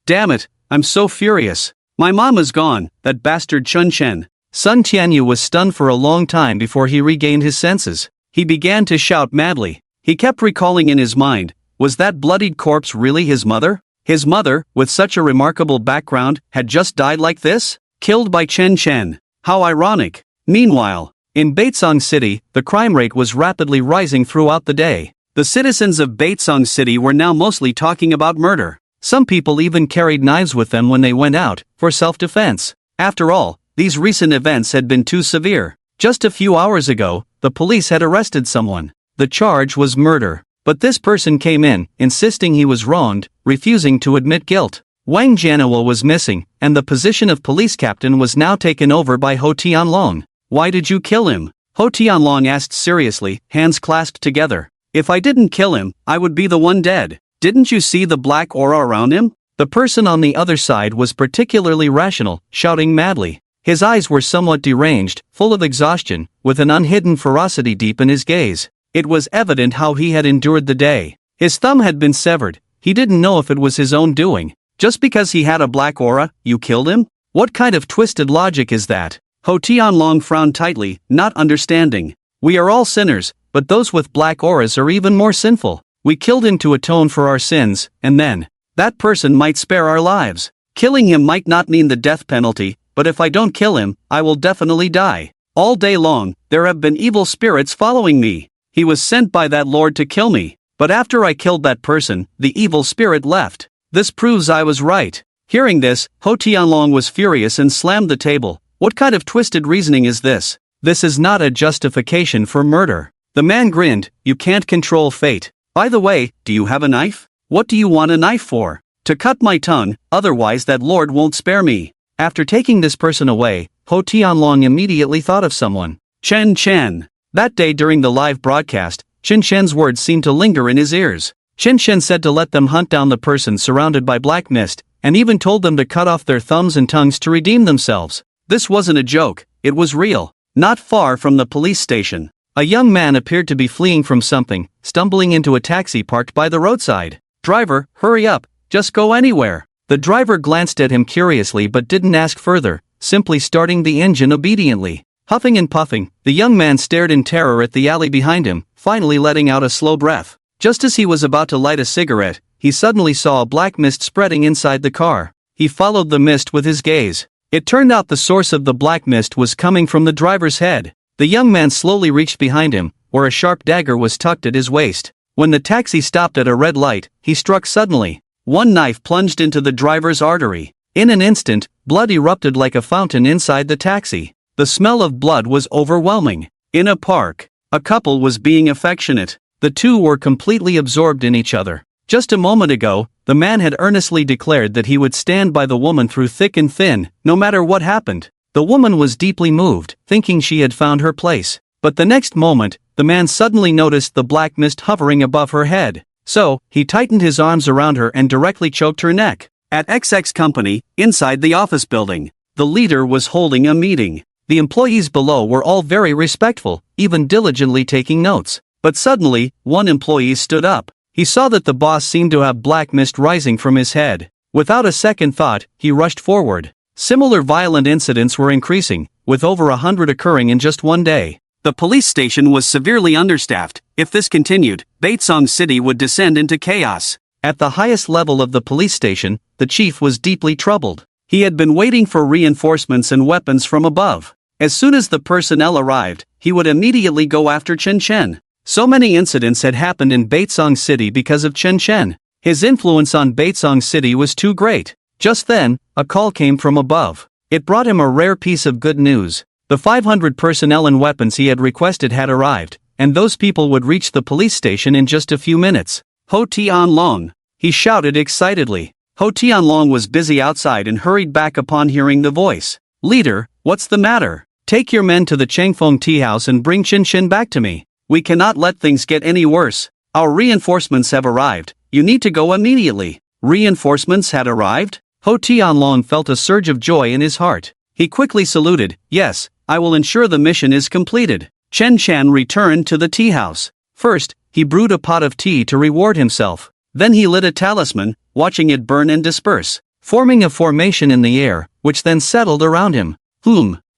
Damn it, I'm so furious. My mom is gone, that bastard Chen Shen. Sun Tianyu was stunned for a long time before he regained his senses. He began to shout madly. He kept recalling in his mind, was that bloodied corpse really his mother? His mother, with such a remarkable background, had just died like this? Killed by Chen Shen. How ironic. Meanwhile, in Baitsong City, the crime rate was rapidly rising throughout the day. The citizens of Baitsong City were now mostly talking about murder. Some people even carried knives with them when they went out, for self-defense. After all, these recent events had been too severe. Just a few hours ago, the police had arrested someone. The charge was murder. But this person came in, insisting he was wronged, refusing to admit guilt. Wang Jianhua was missing, and the position of police captain was now taken over by Ho Tianlong. Why did you kill him? Ho Tianlong asked seriously, hands clasped together. If I didn't kill him, I would be the one dead. Didn't you see the black aura around him? The person on the other side was particularly rational, shouting madly. His eyes were somewhat deranged, full of exhaustion, with an unhidden ferocity deep in his gaze. It was evident how he had endured the day. His thumb had been severed. He didn't know if it was his own doing. Just because he had a black aura, you killed him? What kind of twisted logic is that? Ho Tianlong frowned tightly, not understanding. We are all sinners, but those with black auras are even more sinful. We killed him to atone for our sins, and then, that person might spare our lives. Killing him might not mean the death penalty, but if I don't kill him, I will definitely die. All day long, there have been evil spirits following me. He was sent by that lord to kill me. But after I killed that person, the evil spirit left. This proves I was right. Hearing this, Ho Tianlong was furious and slammed the table. What kind of twisted reasoning is this? This is not a justification for murder. The man grinned, you can't control fate. By the way, do you have a knife? What do you want a knife for? To cut my tongue, otherwise that lord won't spare me. After taking this person away, Ho Tianlong immediately thought of someone. Chen Chen. That day during the live broadcast, Chen Chen's words seemed to linger in his ears. Chen Chen said to let them hunt down the person surrounded by black mist, and even told them to cut off their thumbs and tongues to redeem themselves. This wasn't a joke, it was real. Not far from the police station, a young man appeared to be fleeing from something, stumbling into a taxi parked by the roadside. Driver, hurry up, just go anywhere. The driver glanced at him curiously but didn't ask further, simply starting the engine obediently. Huffing and puffing, the young man stared in terror at the alley behind him, finally letting out a slow breath. Just as he was about to light a cigarette, he suddenly saw a black mist spreading inside the car. He followed the mist with his gaze. It turned out the source of the black mist was coming from the driver's head. The young man slowly reached behind him, where a sharp dagger was tucked at his waist. When the taxi stopped at a red light, he struck suddenly. One knife plunged into the driver's artery. In an instant, blood erupted like a fountain inside the taxi. The smell of blood was overwhelming. In a park, a couple was being affectionate. The two were completely absorbed in each other. Just a moment ago, the man had earnestly declared that he would stand by the woman through thick and thin, no matter what happened. The woman was deeply moved, thinking she had found her place. But the next moment, the man suddenly noticed the black mist hovering above her head. So, he tightened his arms around her and directly choked her neck. At XX Company, inside the office building, the leader was holding a meeting. The employees below were all very respectful, even diligently taking notes. But suddenly, one employee stood up. He saw that the boss seemed to have black mist rising from his head. Without a second thought, he rushed forward. Similar violent incidents were increasing, with over 100 occurring in just one day. The police station was severely understaffed. If this continued, Baitsong City would descend into chaos. At the highest level of the police station, the chief was deeply troubled. He had been waiting for reinforcements and weapons from above. As soon as the personnel arrived, he would immediately go after Chen Chen. So many incidents had happened in Baitsong City because of Chen Chen. His influence on Baitsong City was too great. Just then, a call came from above. It brought him a rare piece of good news. The 500 personnel and weapons he had requested had arrived, and those people would reach the police station in just a few minutes. Ho Tianlong, he shouted excitedly. Ho Tianlong was busy outside and hurried back upon hearing the voice. Leader, what's the matter? Take your men to the Changfeng tea house and bring Chen Chen back to me. We cannot let things get any worse. Our reinforcements have arrived. You need to go immediately. Reinforcements had arrived? Ho Tianlong felt a surge of joy in his heart. He quickly saluted. Yes, I will ensure the mission is completed. Chen Chen returned to the tea house. First, he brewed a pot of tea to reward himself. Then he lit a talisman, watching it burn and disperse, forming a formation in the air, which then settled around him.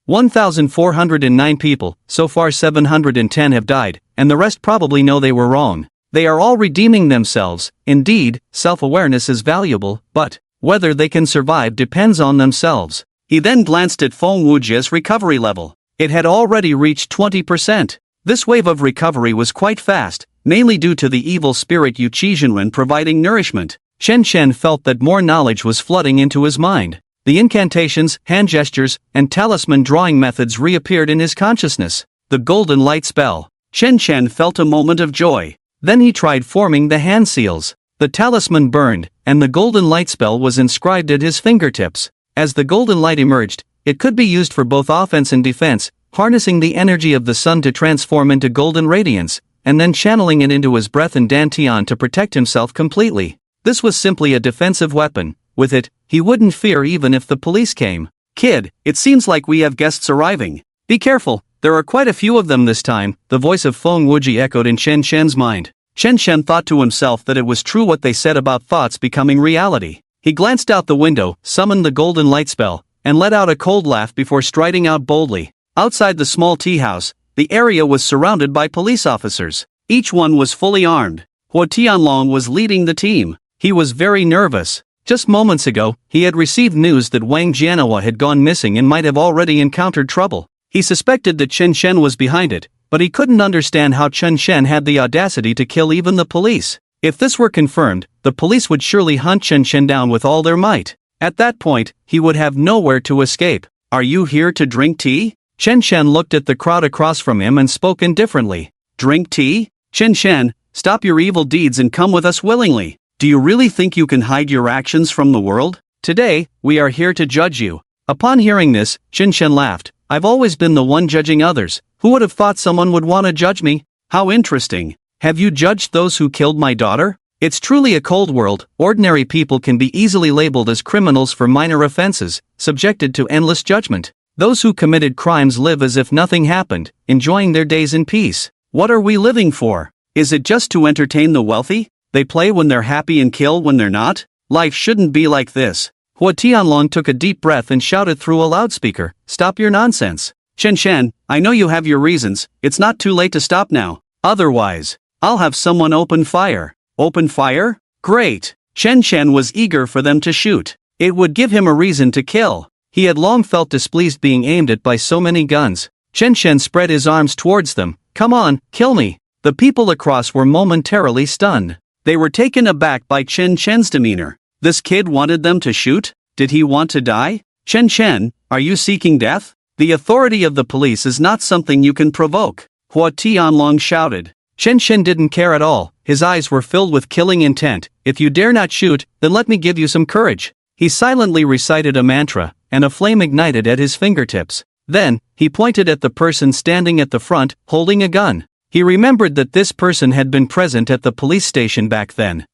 1,409 people, so far 710 have died, and the rest probably know they were wrong. They are all redeeming themselves. Indeed, self-awareness is valuable, but whether they can survive depends on themselves. He then glanced at Feng Wujia's recovery level. It had already reached 20%. This wave of recovery was quite fast, mainly due to the evil spirit Yu Qizhenwen providing nourishment. Chen Chen felt that more knowledge was flooding into his mind. The incantations, hand gestures, and talisman drawing methods reappeared in his consciousness. The golden light spell. Chen Chen felt a moment of joy. Then he tried forming the hand seals. The talisman burned, and the golden light spell was inscribed at his fingertips. As the golden light emerged, it could be used for both offense and defense, harnessing the energy of the sun to transform into golden radiance, and then channeling it into his breath and dantian to protect himself completely. This was simply a defensive weapon. With it, he wouldn't fear even if the police came. Kid, it seems like we have guests arriving. Be careful, there are quite a few of them this time, the voice of Feng Wuji echoed in Chen Shen's mind. Chen Shen thought to himself that it was true what they said about thoughts becoming reality. He glanced out the window, summoned the golden light spell, and let out a cold laugh before striding out boldly. Outside the small tea house, the area was surrounded by police officers. Each one was fully armed. Huo Tianlong was leading the team. He was very nervous. Just moments ago, he had received news that Wang Jianhua had gone missing and might have already encountered trouble. He suspected that Chen Shen was behind it, but he couldn't understand how Chen Shen had the audacity to kill even the police. If this were confirmed, the police would surely hunt Chen Shen down with all their might. At that point, he would have nowhere to escape. Are you here to drink tea? Chen Shen looked at the crowd across from him and spoke indifferently. Drink tea? Chen Shen, stop your evil deeds and come with us willingly. Do you really think you can hide your actions from the world? Today, we are here to judge you. Upon hearing this, Chen Shen laughed. I've always been the one judging others. Who would have thought someone would want to judge me? How interesting. Have you judged those who killed my daughter? It's truly a cold world. Ordinary people can be easily labeled as criminals for minor offenses, subjected to endless judgment. Those who committed crimes live as if nothing happened, enjoying their days in peace. What are we living for? Is it just to entertain the wealthy? They play when they're happy and kill when they're not? Life shouldn't be like this. Hua Tianlong took a deep breath and shouted through a loudspeaker, stop your nonsense. Chen Shen, I know you have your reasons, it's not too late to stop now. Otherwise, I'll have someone open fire. Open fire? Great. Chen Shen was eager for them to shoot. It would give him a reason to kill. He had long felt displeased being aimed at by so many guns. Chen Shen spread his arms towards them. Come on, kill me. The people across were momentarily stunned. They were taken aback by Chen Shen's demeanor. This kid wanted them to shoot? Did he want to die? Chen Shen, are you seeking death? The authority of the police is not something you can provoke. Hua Tianlong shouted. Chen Shen didn't care at all. His eyes were filled with killing intent. If you dare not shoot, then let me give you some courage. He silently recited a mantra, and a flame ignited at his fingertips. Then, he pointed at the person standing at the front, holding a gun. He remembered that this person had been present at the police station back then.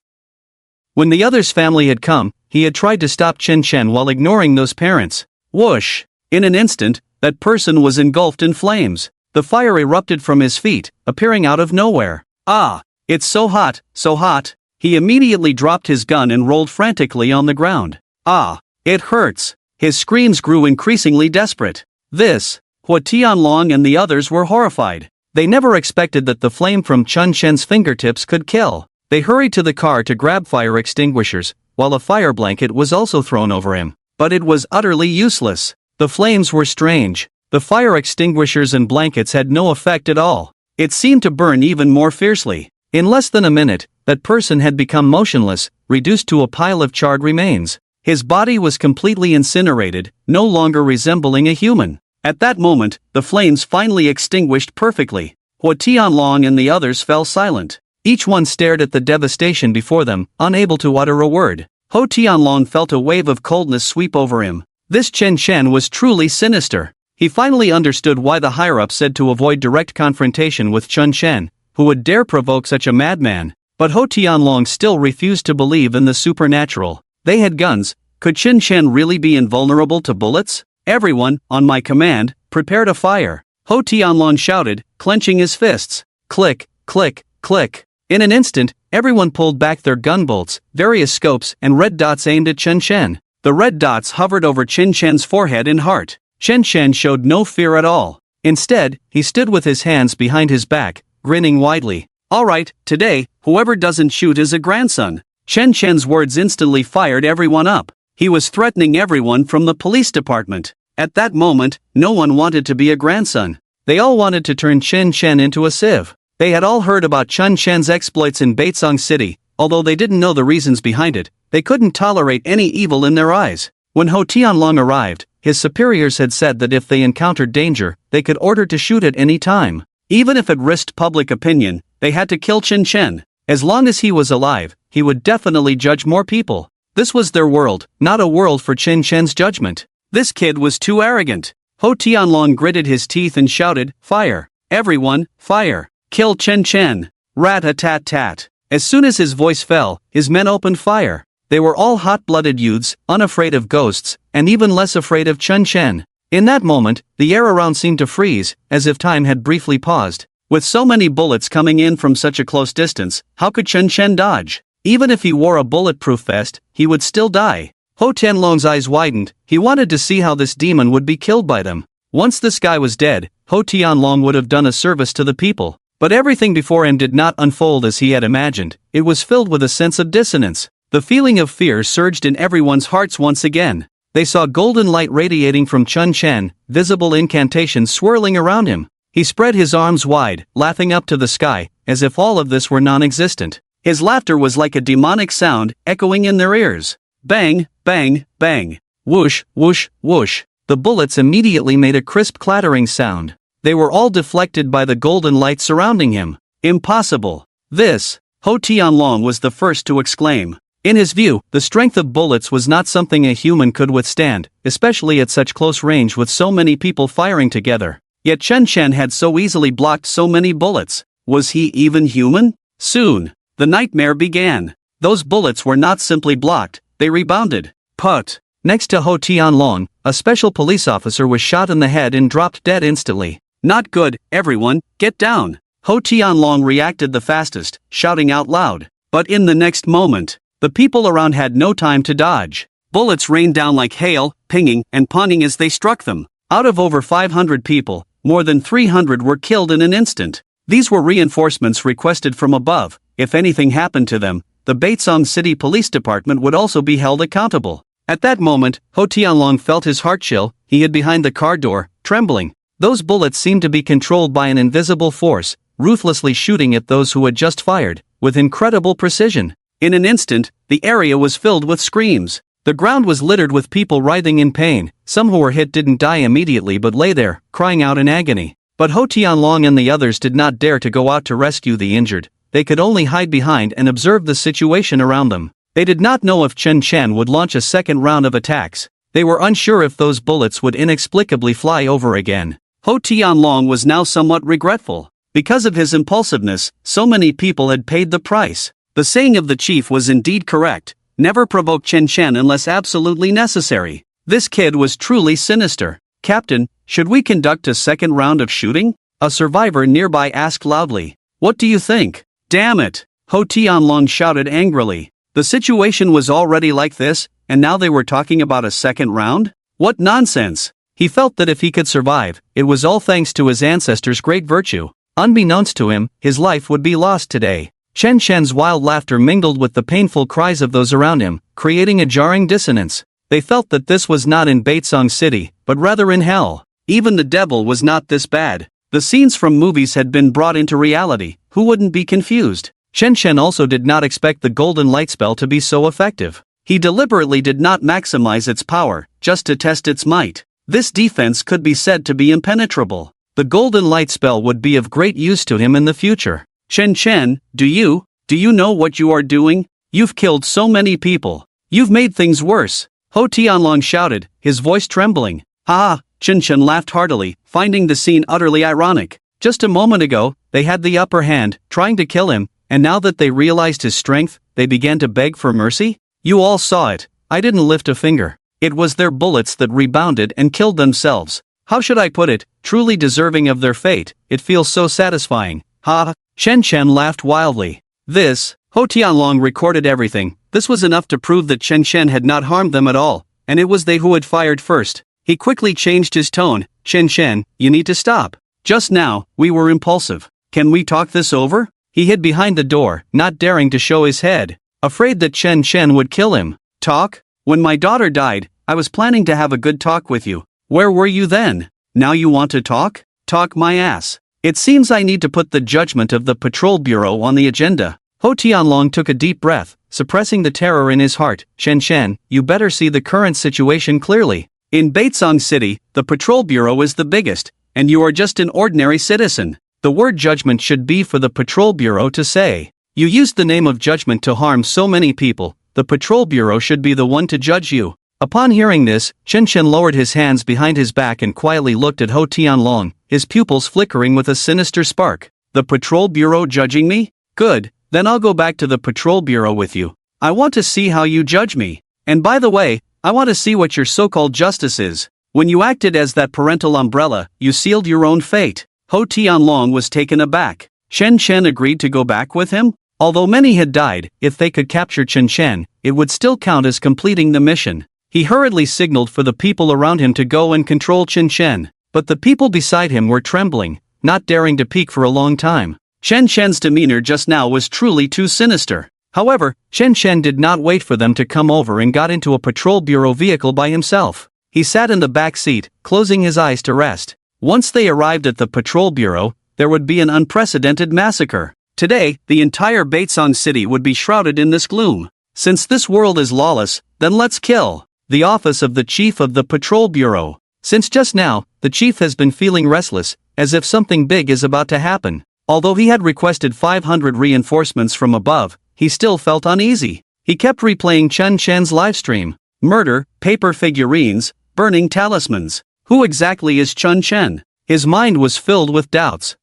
When the other's family had come, he had tried to stop Chen Shen while ignoring those parents. Whoosh! In an instant, that person was engulfed in flames. The fire erupted from his feet, appearing out of nowhere. Ah! It's so hot, so hot! He immediately dropped his gun and rolled frantically on the ground. Ah! It hurts! His screams grew increasingly desperate. Hua Tianlong and the others were horrified. They never expected that the flame from Chen Shen's fingertips could kill. They hurried to the car to grab fire extinguishers, while a fire blanket was also thrown over him. But it was utterly useless. The flames were strange. The fire extinguishers and blankets had no effect at all. It seemed to burn even more fiercely. In less than a minute, that person had become motionless, reduced to a pile of charred remains. His body was completely incinerated, no longer resembling a human. At that moment, the flames finally extinguished perfectly. Hua Tianlong and the others fell silent. Each one stared at the devastation before them, unable to utter a word. Hua Tianlong felt a wave of coldness sweep over him. This Chen Shen was truly sinister. He finally understood why the higher-ups said to avoid direct confrontation with Chen Shen, who would dare provoke such a madman. But Hua Tianlong still refused to believe in the supernatural. They had guns. Could Chen Shen really be invulnerable to bullets? Everyone, on my command, prepare to fire. Hua Tianlong shouted, clenching his fists. Click, click, click. In an instant, everyone pulled back their gun bolts, various scopes and red dots aimed at Chen Shen. The red dots hovered over Chen Shen's forehead and heart. Chen Shen showed no fear at all. Instead, he stood with his hands behind his back, grinning widely. All right, today, whoever doesn't shoot is a grandson. Chen Shen's words instantly fired everyone up. He was threatening everyone from the police department. At that moment, no one wanted to be a grandson. They all wanted to turn Chen Shen into a sieve. They had all heard about Chen Shen's exploits in Baitsong City. Although they didn't know the reasons behind it, they couldn't tolerate any evil in their eyes. When Hua Tianlong arrived, his superiors had said that if they encountered danger, they could order to shoot at any time. Even if it risked public opinion, they had to kill Chen Shen. As long as he was alive, he would definitely judge more people. This was their world, not a world for Chen Shen's judgment. This kid was too arrogant. Hua Tianlong gritted his teeth and shouted, fire! Everyone, fire! Kill Chen Shen! Rat-a-tat-tat! As soon as his voice fell, his men opened fire. They were all hot-blooded youths, unafraid of ghosts, and even less afraid of Chen Shen. In that moment, the air around seemed to freeze, as if time had briefly paused. With so many bullets coming in from such a close distance, how could Chen Shen dodge? Even if he wore a bulletproof vest, he would still die. Hua Tianlong's eyes widened. He wanted to see how this demon would be killed by them. Once this guy was dead, Hua Tianlong would have done a service to the people. But everything before him did not unfold as he had imagined. It was filled with a sense of dissonance. The feeling of fear surged in everyone's hearts once again. They saw golden light radiating from Chen Shen, visible incantations swirling around him. He spread his arms wide, laughing up to the sky, as if all of this were non-existent. His laughter was like a demonic sound, echoing in their ears. Bang, bang, bang. Whoosh, whoosh, whoosh. the bullets immediately made a crisp clattering sound. They were all deflected by the golden light surrounding him. Impossible. This, Ho Tianlong was the first to exclaim. In his view, the strength of bullets was not something a human could withstand, especially at such close range with so many people firing together. Yet Chen Chen had so easily blocked so many bullets. Was he even human? Soon, the nightmare began. Those bullets were not simply blocked, they rebounded. Put. Next to Ho Tianlong, a special police officer was shot in the head and dropped dead instantly. Not good, everyone, get down. Ho Tianlong reacted the fastest, shouting out loud. But in the next moment, the people around had no time to dodge. Bullets rained down like hail, pinging and punning as they struck them. Out of over 500 people, more than 300 were killed in an instant. These were reinforcements requested from above. If anything happened to them, the Baitsong City Police Department would also be held accountable. At that moment, Ho Tianlong felt his heart chill. He hid behind the car door, trembling. Those bullets seemed to be controlled by an invisible force, ruthlessly shooting at those who had just fired, with incredible precision. In an instant, the area was filled with screams. The ground was littered with people writhing in pain. Some who were hit didn't die immediately but lay there, crying out in agony. But Ho Tianlong and the others did not dare to go out to rescue the injured. They could only hide behind and observe the situation around them. They did not know if Chen Chen would launch a second round of attacks. They were unsure if those bullets would inexplicably fly over again. Ho Tianlong was now somewhat regretful. Because of his impulsiveness, so many people had paid the price. The saying of the chief was indeed correct. Never provoke Chen Chen unless absolutely necessary. This kid was truly sinister. Captain, should we conduct a second round of shooting? A survivor nearby asked loudly. What do you think? Damn it! Ho Tianlong shouted angrily. The situation was already like this, and now they were talking about a second round? What nonsense! He felt that if he could survive, it was all thanks to his ancestors' great virtue. Unbeknownst to him, his life would be lost today. Chen Chen's wild laughter mingled with the painful cries of those around him, creating a jarring dissonance. They felt that this was not in Baitsong City, but rather in hell. Even the devil was not this bad. The scenes from movies had been brought into reality. Who wouldn't be confused? Chen Chen also did not expect the golden light spell to be so effective. He deliberately did not maximize its power, just to test its might. This defense could be said to be impenetrable. The golden light spell would be of great use to him in the future. Chen Chen, do you know what you are doing? You've killed so many people. You've made things worse. Ho Tianlong shouted, his voice trembling. Ha! Chen Chen laughed heartily, finding the scene utterly ironic. Just a moment ago, they had the upper hand, trying to kill him, and now that they realized his strength, they began to beg for mercy? You all saw it. I didn't lift a finger. It was their bullets that rebounded and killed themselves. How should I put it? Truly deserving of their fate. It feels so satisfying. Ha! Chen Chen laughed wildly. Ho Tianlong recorded everything. This was enough to prove that Chen Chen had not harmed them at all, and it was they who had fired first. He quickly changed his tone. Chen Chen, you need to stop. Just now, we were impulsive. Can we talk this over? He hid behind the door, not daring to show his head, afraid that Chen Chen would kill him. Talk? When my daughter died, I was planning to have a good talk with you. Where were you then? Now you want to talk? Talk my ass. It seems I need to put the judgment of the patrol bureau on the agenda. Ho Tianlong took a deep breath, suppressing the terror in his heart. Chen Chen, you better see the current situation clearly. In Baitsong City, the patrol bureau is the biggest, and you are just an ordinary citizen. The word judgment should be for the patrol bureau to say. You used the name of judgment to harm so many people. The patrol bureau should be the one to judge you. Upon hearing this, Chen Chen lowered his hands behind his back and quietly looked at Ho Tianlong, his pupils flickering with a sinister spark. The patrol bureau judging me? Good, then I'll go back to the patrol bureau with you. I want to see how you judge me. And by the way, I want to see what your so-called justice is. When you acted as that parental umbrella, you sealed your own fate. Ho Tianlong was taken aback. Chen Chen agreed to go back with him? Although many had died, if they could capture Chen Chen, it would still count as completing the mission. He hurriedly signaled for the people around him to go and control Chen Chen, but the people beside him were trembling, not daring to peek for a long time. Chen Chen's demeanor just now was truly too sinister. However, Chen Chen did not wait for them to come over and got into a patrol bureau vehicle by himself. He sat in the back seat, closing his eyes to rest. Once they arrived at the patrol bureau, there would be an unprecedented massacre. Today, the entire Baitsong City would be shrouded in this gloom. Since this world is lawless, then let's kill. The office of the chief of the patrol bureau. Since just now, the chief has been feeling restless, as if something big is about to happen. Although he had requested 500 reinforcements from above, he still felt uneasy. He kept replaying Chen Chen's livestream. Murder, paper figurines, burning talismans. Who exactly is Chen Chen? His mind was filled with doubts.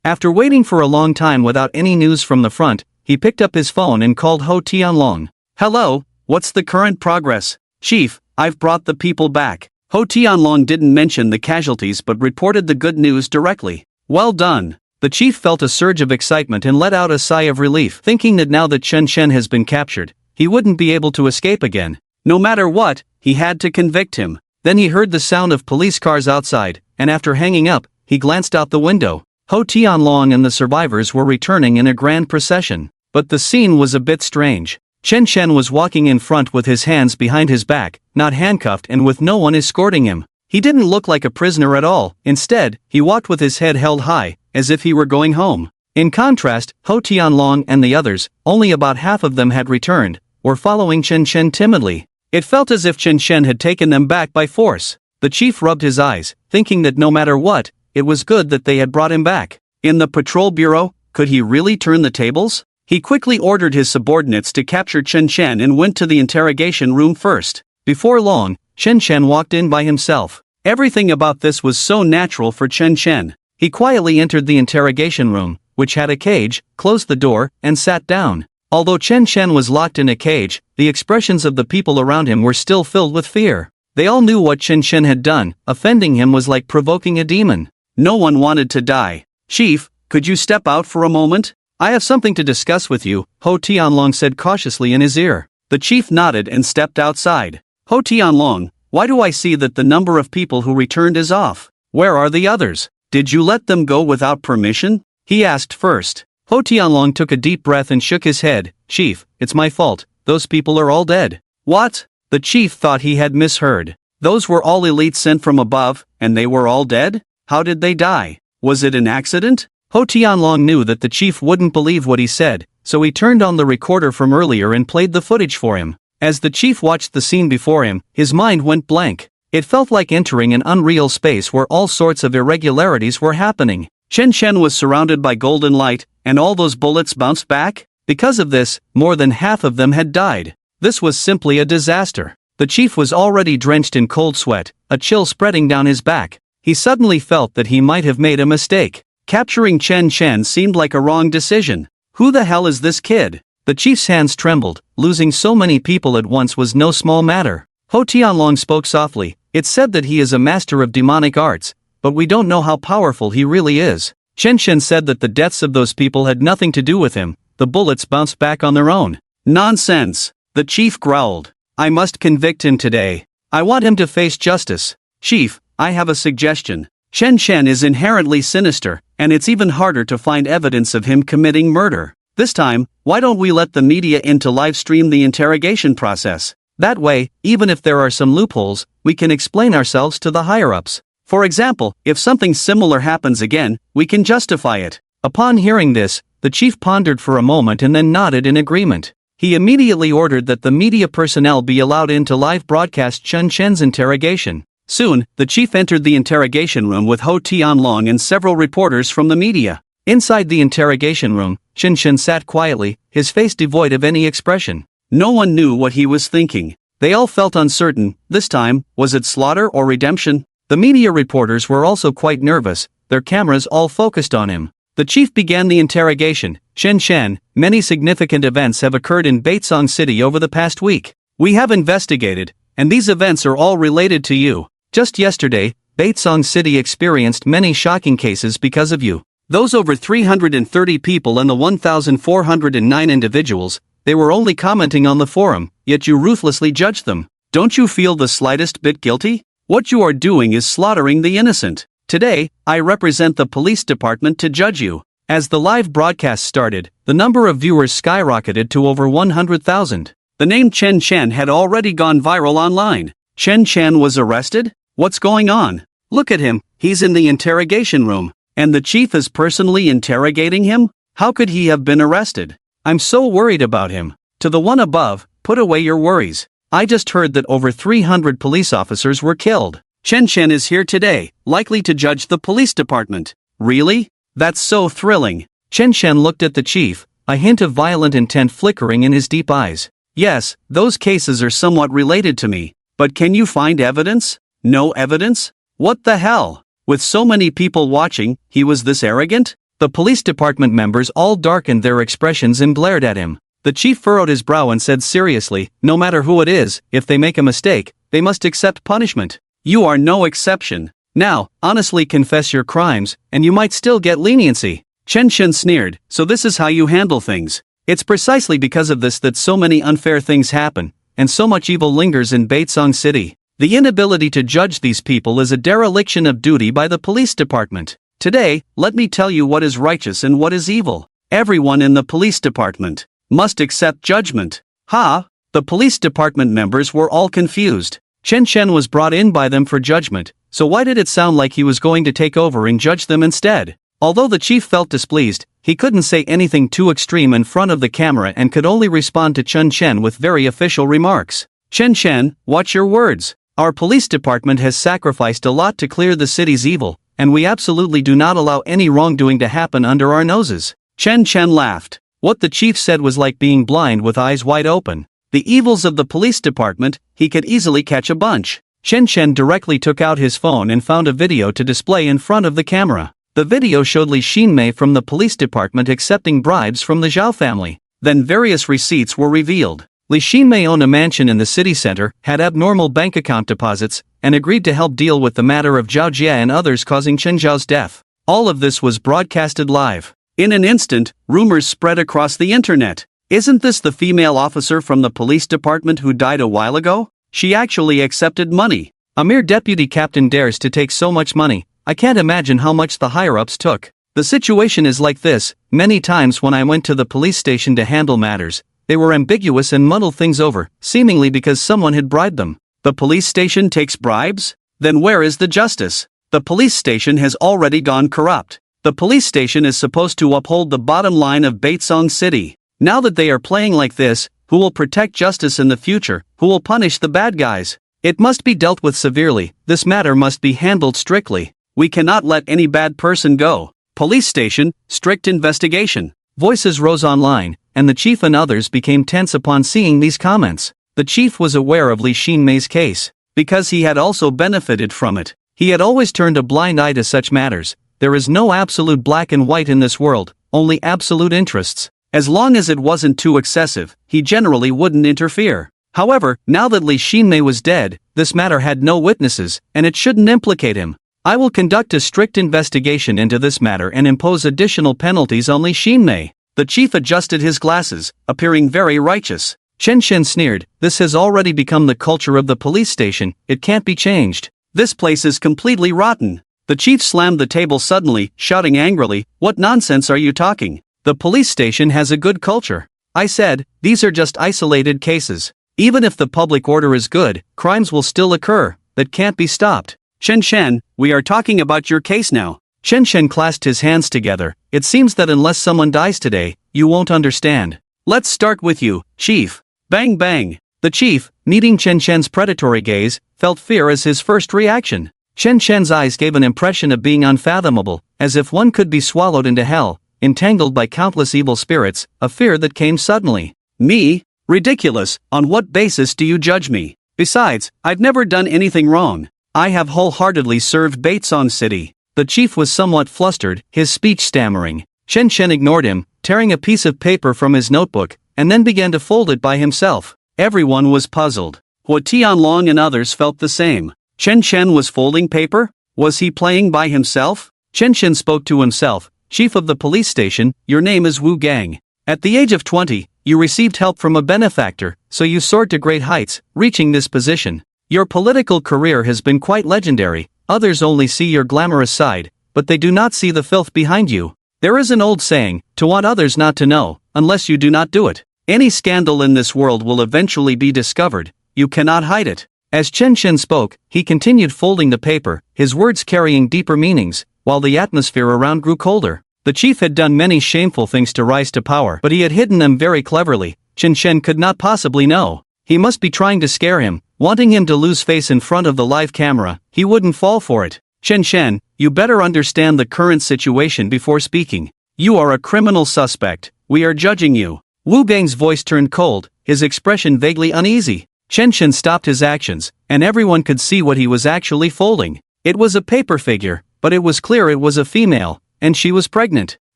After waiting for a long time without any news from the front, he picked up his phone and called Ho Tianlong. Hello, what's the current progress? Chief, I've brought the people back. Ho Tianlong didn't mention the casualties but reported the good news directly. Well done. The chief felt a surge of excitement and let out a sigh of relief, thinking that now that Chen Chen has been captured, he wouldn't be able to escape again. No matter what, he had to convict him. Then he heard the sound of police cars outside, and after hanging up, he glanced out the window. Ho Tianlong and the survivors were returning in a grand procession. But the scene was a bit strange. Chen Chen was walking in front with his hands behind his back, not handcuffed and with no one escorting him. He didn't look like a prisoner at all. Instead, he walked with his head held high, as if he were going home. In contrast, Ho Tianlong and the others, only about half of them had returned, were following Chen Chen timidly. It felt as if Chen Chen had taken them back by force. The chief rubbed his eyes, thinking that no matter what, it was good that they had brought him back. In the patrol bureau, could he really turn the tables? He quickly ordered his subordinates to capture Chen Chen and went to the interrogation room first. Before long, Chen Chen walked in by himself. Everything about this was so natural for Chen Chen. He quietly entered the interrogation room, which had a cage, closed the door, and sat down. Although Chen Chen was locked in a cage, the expressions of the people around him were still filled with fear. They all knew what Chen Chen had done. Offending him was like provoking a demon. No one wanted to die. Chief, could you step out for a moment? I have something to discuss with you, Ho Tianlong said cautiously in his ear. The chief nodded and stepped outside. Ho Tianlong, why do I see that the number of people who returned is off? Where are the others? Did you let them go without permission? He asked first. Ho Tianlong took a deep breath and shook his head. Chief, it's my fault. Those people are all dead. What? The chief thought he had misheard. Those were all elites sent from above, and they were all dead? How did they die? Was it an accident? Ho Tianlong knew that the chief wouldn't believe what he said, so he turned on the recorder from earlier and played the footage for him. As the chief watched the scene before him, his mind went blank. It felt like entering an unreal space where all sorts of irregularities were happening. Chen Chen was surrounded by golden light, and all those bullets bounced back? Because of this, more than half of them had died. This was simply a disaster. The chief was already drenched in cold sweat, a chill spreading down his back. He suddenly felt that he might have made a mistake. Capturing Chen Chen seemed like a wrong decision. Who the hell is this kid? The chief's hands trembled. Losing so many people at once was no small matter. Ho Tianlong spoke softly. It's said that he is a master of demonic arts, but we don't know how powerful he really is. Chen Chen said that the deaths of those people had nothing to do with him. The bullets bounced back on their own. Nonsense! The chief growled. I must convict him today. I want him to face justice. Chief, I have a suggestion. Chen Chen is inherently sinister, and it's even harder to find evidence of him committing murder. This time, why don't we let the media in to live stream the interrogation process? That way, even if there are some loopholes, we can explain ourselves to the higher-ups. For example, if something similar happens again, we can justify it. Upon hearing this, the chief pondered for a moment and then nodded in agreement. He immediately ordered that the media personnel be allowed in to live broadcast Chen Chen's interrogation. Soon, the chief entered the interrogation room with Ho Tianlong and several reporters from the media. Inside the interrogation room, Chen Chen sat quietly, his face devoid of any expression. No one knew what he was thinking. They all felt uncertain. This time, was it slaughter or redemption? The media reporters were also quite nervous, their cameras all focused on him. The chief began the interrogation. Chen Chen, many significant events have occurred in Baitsong City over the past week. We have investigated, and these events are all related to you. Just yesterday, Baitsong City experienced many shocking cases because of you. Those over 330 people and the 1,409 individuals, they were only commenting on the forum, yet you ruthlessly judged them. Don't you feel the slightest bit guilty? What you are doing is slaughtering the innocent. Today, I represent the police department to judge you. As the live broadcast started, the number of viewers skyrocketed to over 100,000. The name Chen Chen had already gone viral online. Chen Chen was arrested? What's going on? Look at him, he's in the interrogation room. And the chief is personally interrogating him? How could he have been arrested? I'm so worried about him. To the one above, put away your worries. I just heard that over 300 police officers were killed. Chen Chen is here today, likely to judge the police department. Really? That's so thrilling. Chen Chen looked at the chief, a hint of violent intent flickering in his deep eyes. Yes, those cases are somewhat related to me. But can you find evidence? No evidence? What the hell? With so many people watching, he was this arrogant? The police department members all darkened their expressions and glared at him. The chief furrowed his brow and said seriously, no matter who it is, if they make a mistake, they must accept punishment. You are no exception. Now, honestly confess your crimes, and you might still get leniency. Chen Chen sneered, so this is how you handle things. It's precisely because of this that so many unfair things happen, and so much evil lingers in Baitsong City. The inability to judge these people is a dereliction of duty by the police department. Today, let me tell you what is righteous and what is evil. Everyone in the police department must accept judgment. Ha! The police department members were all confused. Chen Chen was brought in by them for judgment, so why did it sound like he was going to take over and judge them instead? Although the chief felt displeased, he couldn't say anything too extreme in front of the camera and could only respond to Chen Chen with very official remarks. Chen Chen, watch your words. Our police department has sacrificed a lot to clear the city's evil, and we absolutely do not allow any wrongdoing to happen under our noses. Chen Chen laughed. What the chief said was like being blind with eyes wide open. The evils of the police department, he could easily catch a bunch. Chen Chen directly took out his phone and found a video to display in front of the camera. The video showed Li Xinmei from the police department accepting bribes from the Zhao family. Then various receipts were revealed. Li Xinmei owned a mansion in the city center, had abnormal bank account deposits, and agreed to help deal with the matter of Zhao Jie and others causing Chen Zhao's death. All of this was broadcasted live. In an instant, rumors spread across the internet. Isn't this the female officer from the police department who died a while ago? She actually accepted money. A mere deputy captain dares to take so much money. I can't imagine how much the higher-ups took. The situation is like this. Many times when I went to the police station to handle matters, they were ambiguous and muddled things over, seemingly because someone had bribed them. The police station takes bribes? Then where is the justice? The police station has already gone corrupt. The police station is supposed to uphold the bottom line of Baitsong City. Now that they are playing like this, who will protect justice in the future? Who will punish the bad guys? It must be dealt with severely. This matter must be handled strictly. We cannot let any bad person go. Police station, strict investigation. Voices rose online, and the chief and others became tense upon seeing these comments. The chief was aware of Li Xinmei's case, because he had also benefited from it. He had always turned a blind eye to such matters. There is no absolute black and white in this world, only absolute interests. As long as it wasn't too excessive, he generally wouldn't interfere. However, now that Li Xinmei was dead, this matter had no witnesses, and it shouldn't implicate him. I will conduct a strict investigation into this matter and impose additional penalties on Li Xinmei. The chief adjusted his glasses, appearing very righteous. Chen Chen sneered, this has already become the culture of the police station, it can't be changed. This place is completely rotten. The chief slammed the table suddenly, shouting angrily, what nonsense are you talking? The police station has a good culture. I said, these are just isolated cases. Even if the public order is good, crimes will still occur, that can't be stopped. Chen Chen, we are talking about your case now. Chen Chen clasped his hands together. It seems that unless someone dies today, you won't understand. Let's start with you, chief. Bang bang. The chief, meeting Chen Chen's predatory gaze, felt fear as his first reaction. Chen Chen's eyes gave an impression of being unfathomable, as if one could be swallowed into hell, entangled by countless evil spirits, a fear that came suddenly. Me? Ridiculous, on what basis do you judge me? Besides, I've never done anything wrong. I have wholeheartedly served Baitsong City. The chief was somewhat flustered, his speech stammering. Chen Chen ignored him, tearing a piece of paper from his notebook, and then began to fold it by himself. Everyone was puzzled. Hua Tianlong and others felt the same. Chen Chen was folding paper? Was he playing by himself? Chen Chen spoke to himself. Chief of the police station, your name is Wu Gang. At the age of 20, you received help from a benefactor, so you soared to great heights, reaching this position. Your political career has been quite legendary. Others only see your glamorous side, but they do not see the filth behind you. There is an old saying, to want others not to know, unless you do not do it. Any scandal in this world will eventually be discovered. You cannot hide it. As Chen Chen spoke, he continued folding the paper, his words carrying deeper meanings, while the atmosphere around grew colder. The chief had done many shameful things to rise to power, but he had hidden them very cleverly. Chen Chen could not possibly know. He must be trying to scare him, wanting him to lose face in front of the live camera. He wouldn't fall for it. Chen, you better understand the current situation before speaking. You are a criminal suspect. We are judging you. Wu Gang's voice turned cold, his expression vaguely uneasy. Chen stopped his actions, and everyone could see what he was actually folding. It was a paper figure, but it was clear it was a female, and she was pregnant.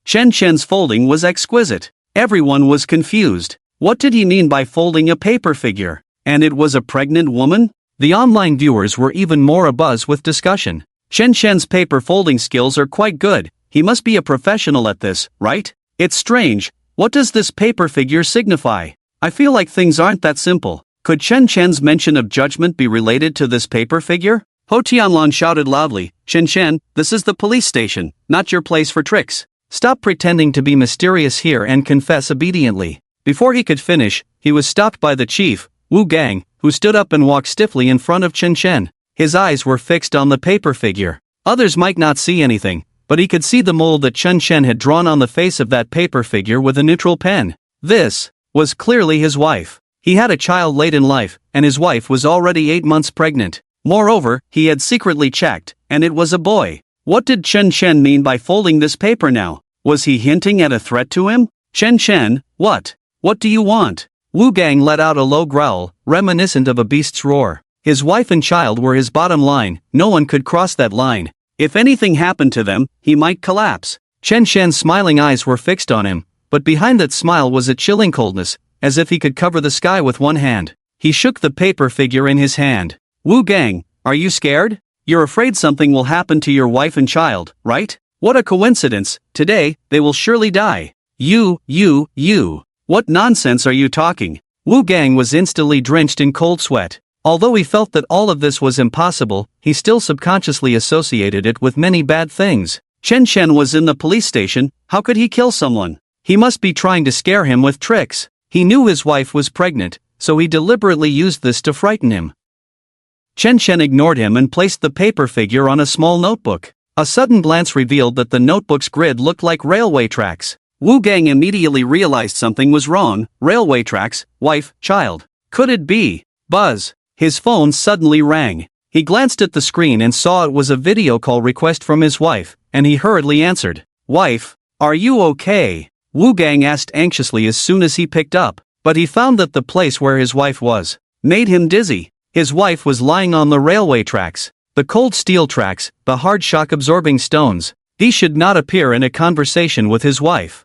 Chen's folding was exquisite. Everyone was confused. What did he mean by folding a paper figure? And it was a pregnant woman? The online viewers were even more abuzz with discussion. Chen's paper folding skills are quite good. He must be a professional at this, right? It's strange. What does this paper figure signify? I feel like things aren't that simple. Could Chen's mention of judgment be related to this paper figure? Ho Tianlong shouted loudly, Chen, this is the police station, not your place for tricks. Stop pretending to be mysterious here and confess obediently. Before he could finish, he was stopped by the chief, Wu Gang, who stood up and walked stiffly in front of Chen. His eyes were fixed on the paper figure. Others might not see anything, but he could see the mold that Chen had drawn on the face of that paper figure with a neutral pen. This was clearly his wife. He had a child late in life, and his wife was already 8 months pregnant. Moreover, he had secretly checked, and it was a boy. What did Chen mean by folding this paper now? Was he hinting at a threat to him? Chen, what? What do you want? Wu Gang let out a low growl, reminiscent of a beast's roar. His wife and child were his bottom line. No one could cross that line. If anything happened to them, he might collapse. Chen's smiling eyes were fixed on him, but behind that smile was a chilling coldness, as if he could cover the sky with one hand. He shook the paper figure in his hand. Wu Gang, are you scared? You're afraid something will happen to your wife and child, right? What a coincidence. Today, they will surely die. You. What nonsense are you talking? Wu Gang was instantly drenched in cold sweat. Although he felt that all of this was impossible, he still subconsciously associated it with many bad things. Chen was in the police station. How could he kill someone? He must be trying to scare him with tricks. He knew his wife was pregnant, so he deliberately used this to frighten him. Chen ignored him and placed the paper figure on a small notebook. A sudden glance revealed that the notebook's grid looked like railway tracks. Wu Gang immediately realized something was wrong. Railway tracks, wife, child. Could it be? Buzz. His phone suddenly rang. He glanced at the screen and saw it was a video call request from his wife, and he hurriedly answered. Wife, are you okay? Wu Gang asked anxiously as soon as he picked up, but he found that the place where his wife was made him dizzy. His wife was lying on the railway tracks, the cold steel tracks, the hard shock-absorbing stones. He should not appear in a conversation with his wife.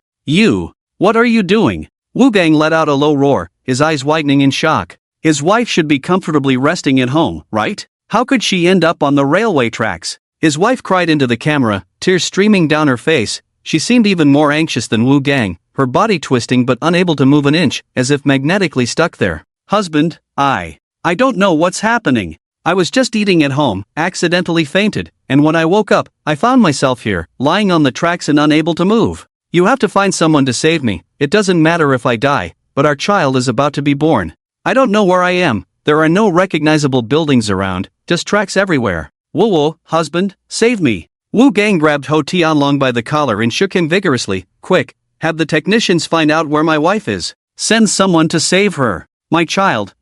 What are you doing? Wu Gang let out a low roar, his eyes widening in shock. His wife should be comfortably resting at home, right? How could she end up on the railway tracks? His wife cried into the camera, tears streaming down her face. She seemed even more anxious than Wu Gang, her body twisting but unable to move an inch, as if magnetically stuck there. Husband, I don't know what's happening. I was just eating at home, accidentally fainted, and when I woke up, I found myself here, lying on the tracks and unable to move. You have to find someone to save me. It doesn't matter if I die, but our child is about to be born. I don't know where I am. There are no recognizable buildings around, just tracks everywhere. Whoa, husband, save me. Wu Gang grabbed Ho Tianlong by the collar and shook him vigorously. Quick, have the technicians find out where my wife is. Send someone to save her. My child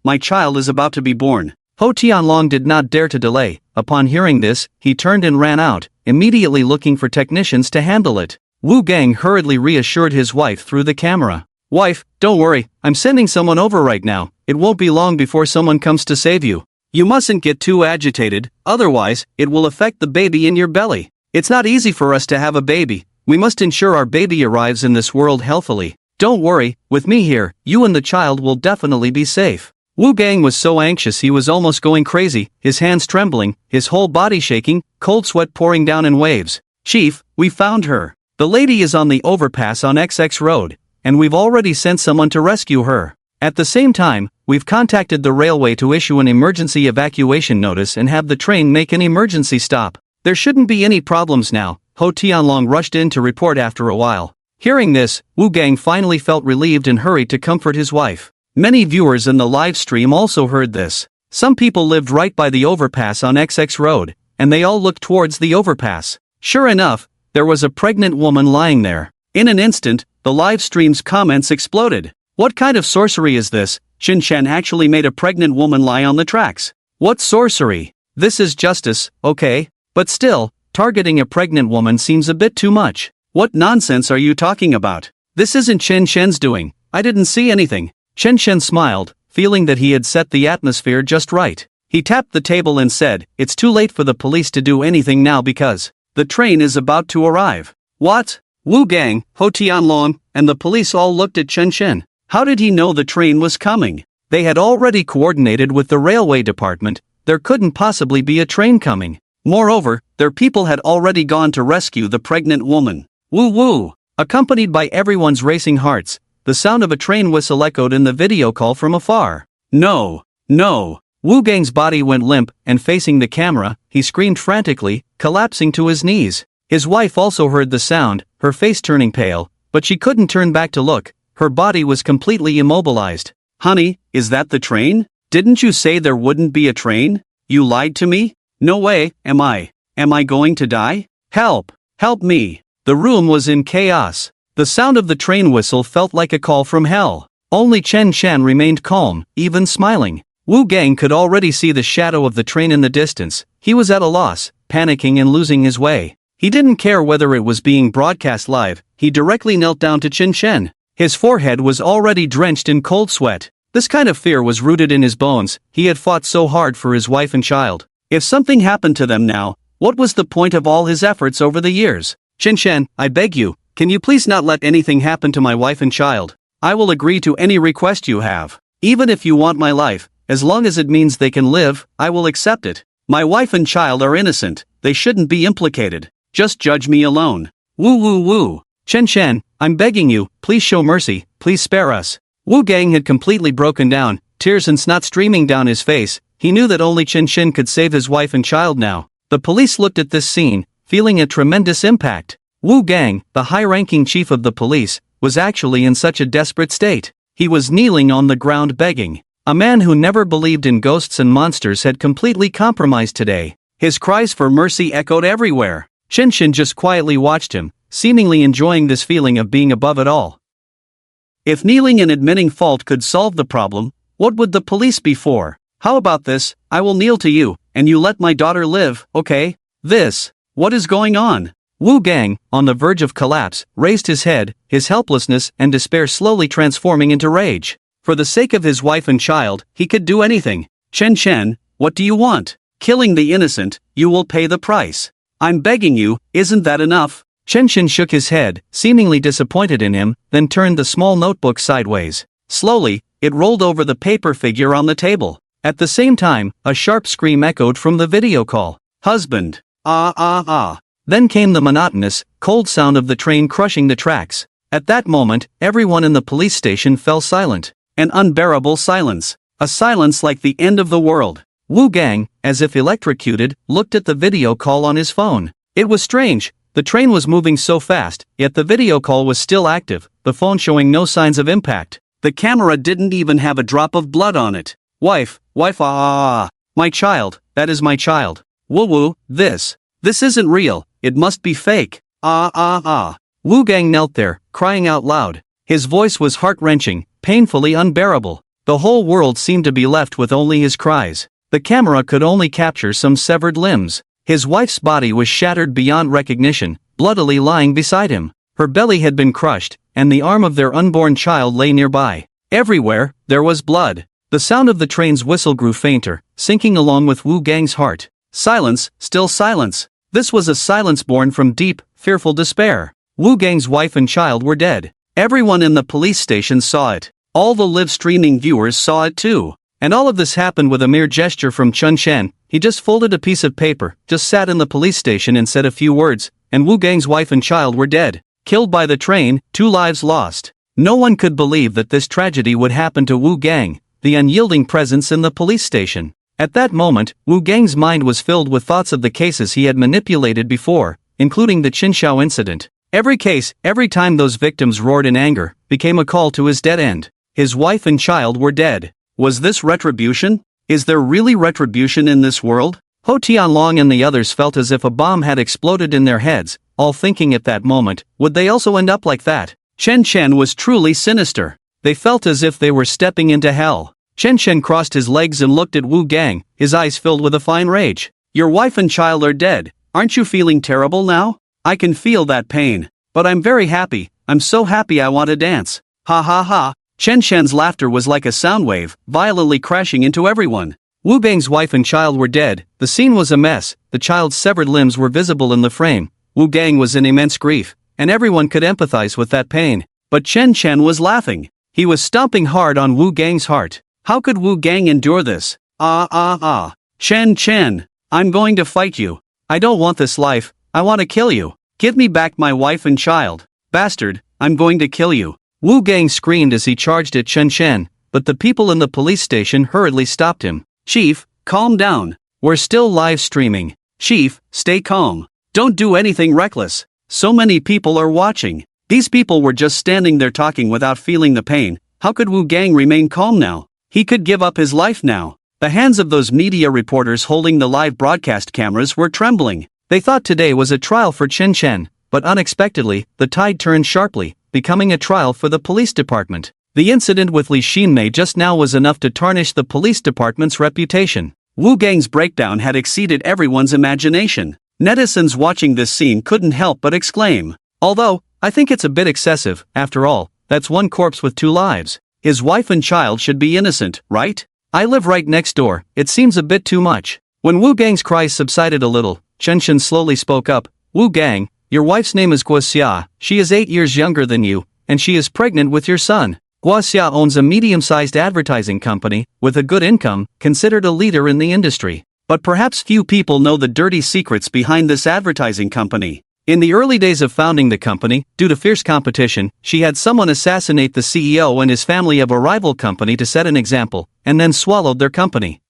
is about to be born. Ho Tianlong did not dare to delay. Upon hearing this, he turned and ran out, immediately looking for technicians to handle it. Wu Gang hurriedly reassured his wife through the camera. Wife, don't worry, I'm sending someone over right now. It won't be long before someone comes to save you. You mustn't get too agitated, otherwise, it will affect the baby in your belly. It's not easy for us to have a baby. We must ensure our baby arrives in this world healthily. Don't worry, with me here, you and the child will definitely be safe. Wu Gang was so anxious he was almost going crazy, his hands trembling, his whole body shaking, cold sweat pouring down in waves. Chief, we found her. The lady is on the overpass on XX Road, and we've already sent someone to rescue her. At the same time, we've contacted the railway to issue an emergency evacuation notice and have the train make an emergency stop. There shouldn't be any problems now. Ho Tianlong rushed in to report after a while. Hearing this, Wu Gang finally felt relieved and hurried to comfort his wife. Many viewers in the live stream also heard this. Some people lived right by the overpass on XX Road, and they all looked towards the overpass. Sure enough, there was a pregnant woman lying there. In an instant, the live stream's comments exploded. What kind of sorcery is this? Chen Shen actually made a pregnant woman lie on the tracks. What sorcery? This is justice, okay? But still, targeting a pregnant woman seems a bit too much. What nonsense are you talking about? This isn't Chen Shen's doing. I didn't see anything. Chen Shen smiled, feeling that he had set the atmosphere just right. He tapped the table and said, "It's too late for the police to do anything now because the train is about to arrive." What? Wu Gang, Ho Tianlong, and the police all looked at Chen Shen. How did he know the train was coming? They had already coordinated with the railway department. There couldn't possibly be a train coming. Moreover, their people had already gone to rescue the pregnant woman. Woo woo! Accompanied by everyone's racing hearts, the sound of a train whistle echoed in the video call from afar. No! No! Wu Gang's body went limp, and facing the camera, he screamed frantically, collapsing to his knees. His wife also heard the sound, her face turning pale, but she couldn't turn back to look. Her body was completely immobilized. Honey, is that the train? Didn't you say there wouldn't be a train? You lied to me? No way, am I going to die? Help! Help me! The room was in chaos. The sound of the train whistle felt like a call from hell. Only Chen Shan remained calm, even smiling. Wu Gang could already see the shadow of the train in the distance. He was at a loss, panicking and losing his way. He didn't care whether it was being broadcast live. He directly knelt down to Chen Shen. His forehead was already drenched in cold sweat. This kind of fear was rooted in his bones. He had fought so hard for his wife and child. If something happened to them now, what was the point of all his efforts over the years? Chen Shen, I beg you, can you please not let anything happen to my wife and child? I will agree to any request you have. Even if you want my life, as long as it means they can live, I will accept it. My wife and child are innocent. They shouldn't be implicated. Just judge me alone. Woo woo woo. Chen Shen, I'm begging you, please show mercy, please spare us. Wu Gang had completely broken down, tears and snot streaming down his face. He knew that only Chen Shen could save his wife and child now. The police looked at this scene, feeling a tremendous impact. Wu Gang, the high-ranking chief of the police, was actually in such a desperate state. He was kneeling on the ground begging. A man who never believed in ghosts and monsters had completely compromised today. His cries for mercy echoed everywhere. Chen Shen just quietly watched him, seemingly enjoying this feeling of being above it all. If kneeling and admitting fault could solve the problem, what would the police be for? How about this? I will kneel to you, and you let my daughter live, okay? What is going on? Wu Gang, on the verge of collapse, raised his head, his helplessness and despair slowly transforming into rage. For the sake of his wife and child, he could do anything. Chen Shen, what do you want? Killing the innocent, you will pay the price. I'm begging you, isn't that enough? Chen Shen shook his head, seemingly disappointed in him, then turned the small notebook sideways. Slowly, it rolled over the paper figure on the table. At the same time, a sharp scream echoed from the video call. Husband. Ah ah ah. Then came the monotonous, cold sound of the train crushing the tracks. At that moment, everyone in the police station fell silent. An unbearable silence. A silence like the end of the world. Wu Gang, as if electrocuted, looked at the video call on his phone. It was strange. The train was moving so fast, yet the video call was still active, the phone showing no signs of impact. The camera didn't even have a drop of blood on it. Wife, my child, that is my child. Woo, this isn't real, it must be fake. Wu Gang knelt there, crying out loud. His voice was heart-wrenching, painfully unbearable. The whole world seemed to be left with only his cries. The camera could only capture some severed limbs. His wife's body was shattered beyond recognition, bloodily lying beside him. Her belly had been crushed, and the arm of their unborn child lay nearby. Everywhere, there was blood. The sound of the train's whistle grew fainter, sinking along with Wu Gang's heart. Silence, still silence. This was a silence born from deep, fearful despair. Wu Gang's wife and child were dead. Everyone in the police station saw it. All the live-streaming viewers saw it too. And all of this happened with a mere gesture from Chen Shen. He just folded a piece of paper, just sat in the police station and said a few words, and Wu Gang's wife and child were dead. Killed by the train, 2 lives lost. No one could believe that this tragedy would happen to Wu Gang, the unyielding presence in the police station. At that moment, Wu Gang's mind was filled with thoughts of the cases he had manipulated before, including the Qinshao incident. Every case, every time those victims roared in anger, became a call to his dead end. His wife and child were dead. Was this retribution? Is there really retribution in this world? Ho Tianlong and the others felt as if a bomb had exploded in their heads, all thinking at that moment, would they also end up like that? Chen Chen was truly sinister. They felt as if they were stepping into hell. Chen Shen crossed his legs and looked at Wu Gang, his eyes filled with a fine rage. Your wife and child are dead. Aren't you feeling terrible now? I can feel that pain. But I'm very happy. I'm so happy I want to dance. Ha ha ha. Chen Shen's laughter was like a sound wave, violently crashing into everyone. Wu Gang's wife and child were dead. The scene was a mess. The child's severed limbs were visible in the frame. Wu Gang was in immense grief, and everyone could empathize with that pain. But Chen Chen was laughing. He was stomping hard on Wu Gang's heart. How could Wu Gang endure this? Chen Chen, I'm going to fight you. I don't want this life. I want to kill you. Give me back my wife and child. Bastard, I'm going to kill you. Wu Gang screamed as he charged at Chen Chen, but the people in the police station hurriedly stopped him. Chief, calm down. We're still live streaming. Chief, stay calm. Don't do anything reckless. So many people are watching. These people were just standing there talking without feeling the pain. How could Wu Gang remain calm now? He could give up his life now. The hands of those media reporters holding the live broadcast cameras were trembling. They thought today was a trial for Chen Chen, but unexpectedly, the tide turned sharply, becoming a trial for the police department. The incident with Li Xinmei just now was enough to tarnish the police department's reputation. Wu Gang's breakdown had exceeded everyone's imagination. Netizens watching this scene couldn't help but exclaim. Although, I think it's a bit excessive, after all, that's one corpse with 2 lives. His wife and child should be innocent, right? I live right next door, it seems a bit too much. When Wu Gang's cries subsided a little, Chen Shen slowly spoke up. Wu Gang, your wife's name is Guoxia, she is 8 years younger than you, and she is pregnant with your son. Guoxia owns a medium-sized advertising company, with a good income, considered a leader in the industry. But perhaps few people know the dirty secrets behind this advertising company. In the early days of founding the company, due to fierce competition, she had someone assassinate the CEO and his family of a rival company to set an example, and then swallowed their company.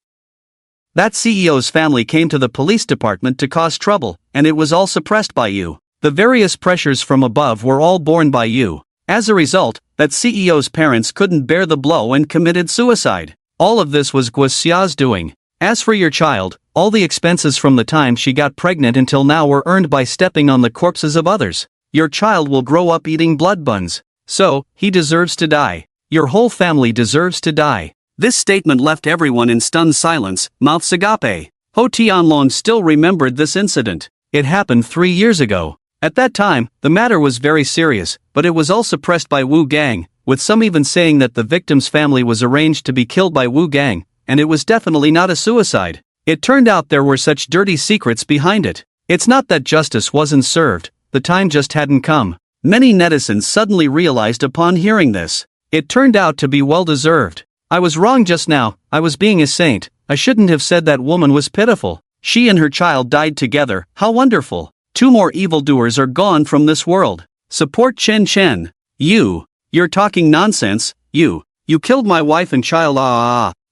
That CEO's family came to the police department to cause trouble, and it was all suppressed by you. The various pressures from above were all borne by you. As a result, that CEO's parents couldn't bear the blow and committed suicide. All of this was Guoxia's doing. As for your child, all the expenses from the time she got pregnant until now were earned by stepping on the corpses of others. Your child will grow up eating blood buns. So, he deserves to die. Your whole family deserves to die. This statement left everyone in stunned silence, mouths agape. Ho Tianlong still remembered this incident. It happened 3 years ago. At that time, the matter was very serious, but it was all suppressed by Wu Gang, with some even saying that the victim's family was arranged to be killed by Wu Gang, and it was definitely not a suicide. It turned out there were such dirty secrets behind it. It's not that justice wasn't served, the time just hadn't come. Many netizens suddenly realized upon hearing this. It turned out to be well deserved. I was wrong just now, I was being a saint, I shouldn't have said that woman was pitiful. She and her child died together, how wonderful. 2 more evildoers are gone from this world. Support Chen Chen. You're talking nonsense, you killed my wife and child.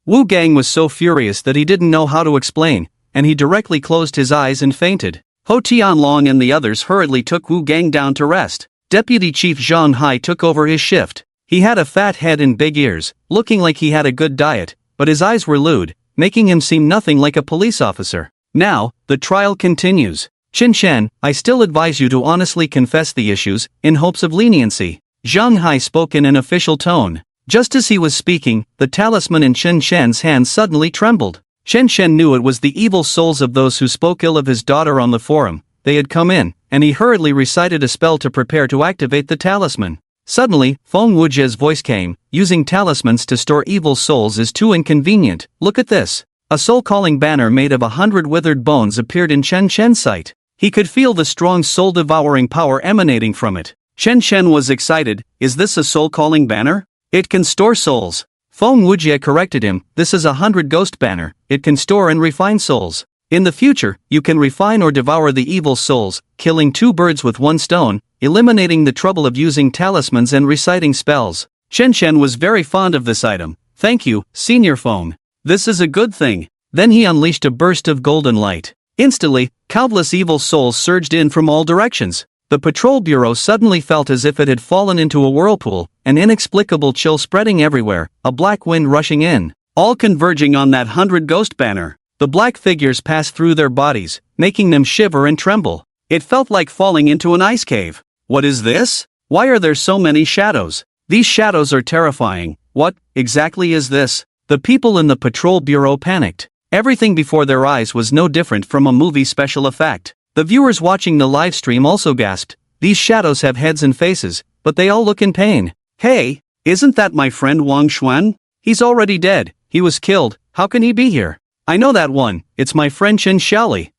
Wu Gang was so furious that he didn't know how to explain, and he directly closed his eyes and fainted. Ho Tianlong and the others hurriedly took Wu Gang down to rest. Deputy Chief Zhang Hai took over his shift. He had a fat head and big ears, looking like he had a good diet, but his eyes were lewd, making him seem nothing like a police officer. Now, the trial continues. Chen Chen, I still advise you to honestly confess the issues, in hopes of leniency. Zhang Hai spoke in an official tone. Just as he was speaking, the talisman in Chen Shen's hand suddenly trembled. Chen Shen knew it was the evil souls of those who spoke ill of his daughter on the forum. They had come in, and he hurriedly recited a spell to prepare to activate the talisman. Suddenly, Feng Wujie's voice came, using talismans to store evil souls is too inconvenient. Look at this. A soul-calling banner made of 100 withered bones appeared in Chen Shen's sight. He could feel the strong soul-devouring power emanating from it. Chen Shen was excited. Is this a soul-calling banner? It can store souls. Feng Wujie corrected him. This is a 100 ghost banner. It can store and refine souls. In the future, you can refine or devour the evil souls, killing 2 birds with 1 stone, eliminating the trouble of using talismans and reciting spells. Chen Shen was very fond of this item. Thank you, Senior Feng. This is a good thing. Then he unleashed a burst of golden light. Instantly, countless evil souls surged in from all directions. The patrol bureau suddenly felt as if it had fallen into a whirlpool, an inexplicable chill spreading everywhere, a black wind rushing in, all converging on that 100 ghost banner. The black figures passed through their bodies, making them shiver and tremble. It felt like falling into an ice cave. What is this? Why are there so many shadows? These shadows are terrifying. What exactly is this? The people in the patrol bureau panicked. Everything before their eyes was no different from a movie special effect. The viewers watching the live stream also gasped. These shadows have heads and faces, but they all look in pain. Hey, isn't that my friend Wang Xuan? He's already dead. He was killed. How can he be here? I know that one. It's my friend Chen Xiaoli.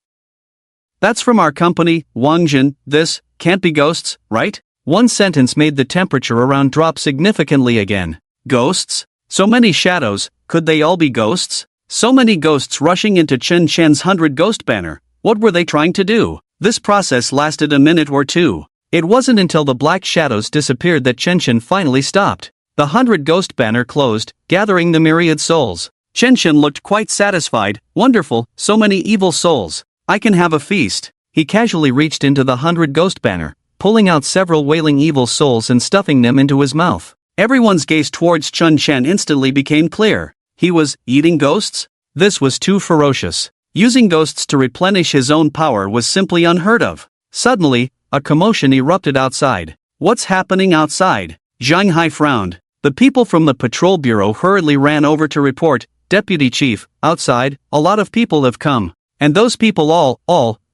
That's from our company, Wang Jin. This can't be ghosts, right? One sentence made the temperature around drop significantly again. Ghosts? So many shadows, could they all be ghosts? So many ghosts rushing into Chen Chen's 100 ghost banner. What were they trying to do? This process lasted a minute or two. It wasn't until the black shadows disappeared that Chen Chen finally stopped. The 100 ghost banner closed, gathering the myriad souls. Chen Chen looked quite satisfied. Wonderful, so many evil souls. I can have a feast. He casually reached into the 100 ghost banner, pulling out several wailing evil souls and stuffing them into his mouth. Everyone's gaze towards Chen Chen instantly became clear. He was eating ghosts? This was too ferocious. Using ghosts to replenish his own power was simply unheard of. Suddenly, a commotion erupted outside. What's happening outside? Zhang Hai frowned. The people from the patrol bureau hurriedly ran over to report, Deputy Chief, outside, a lot of people have come. And those people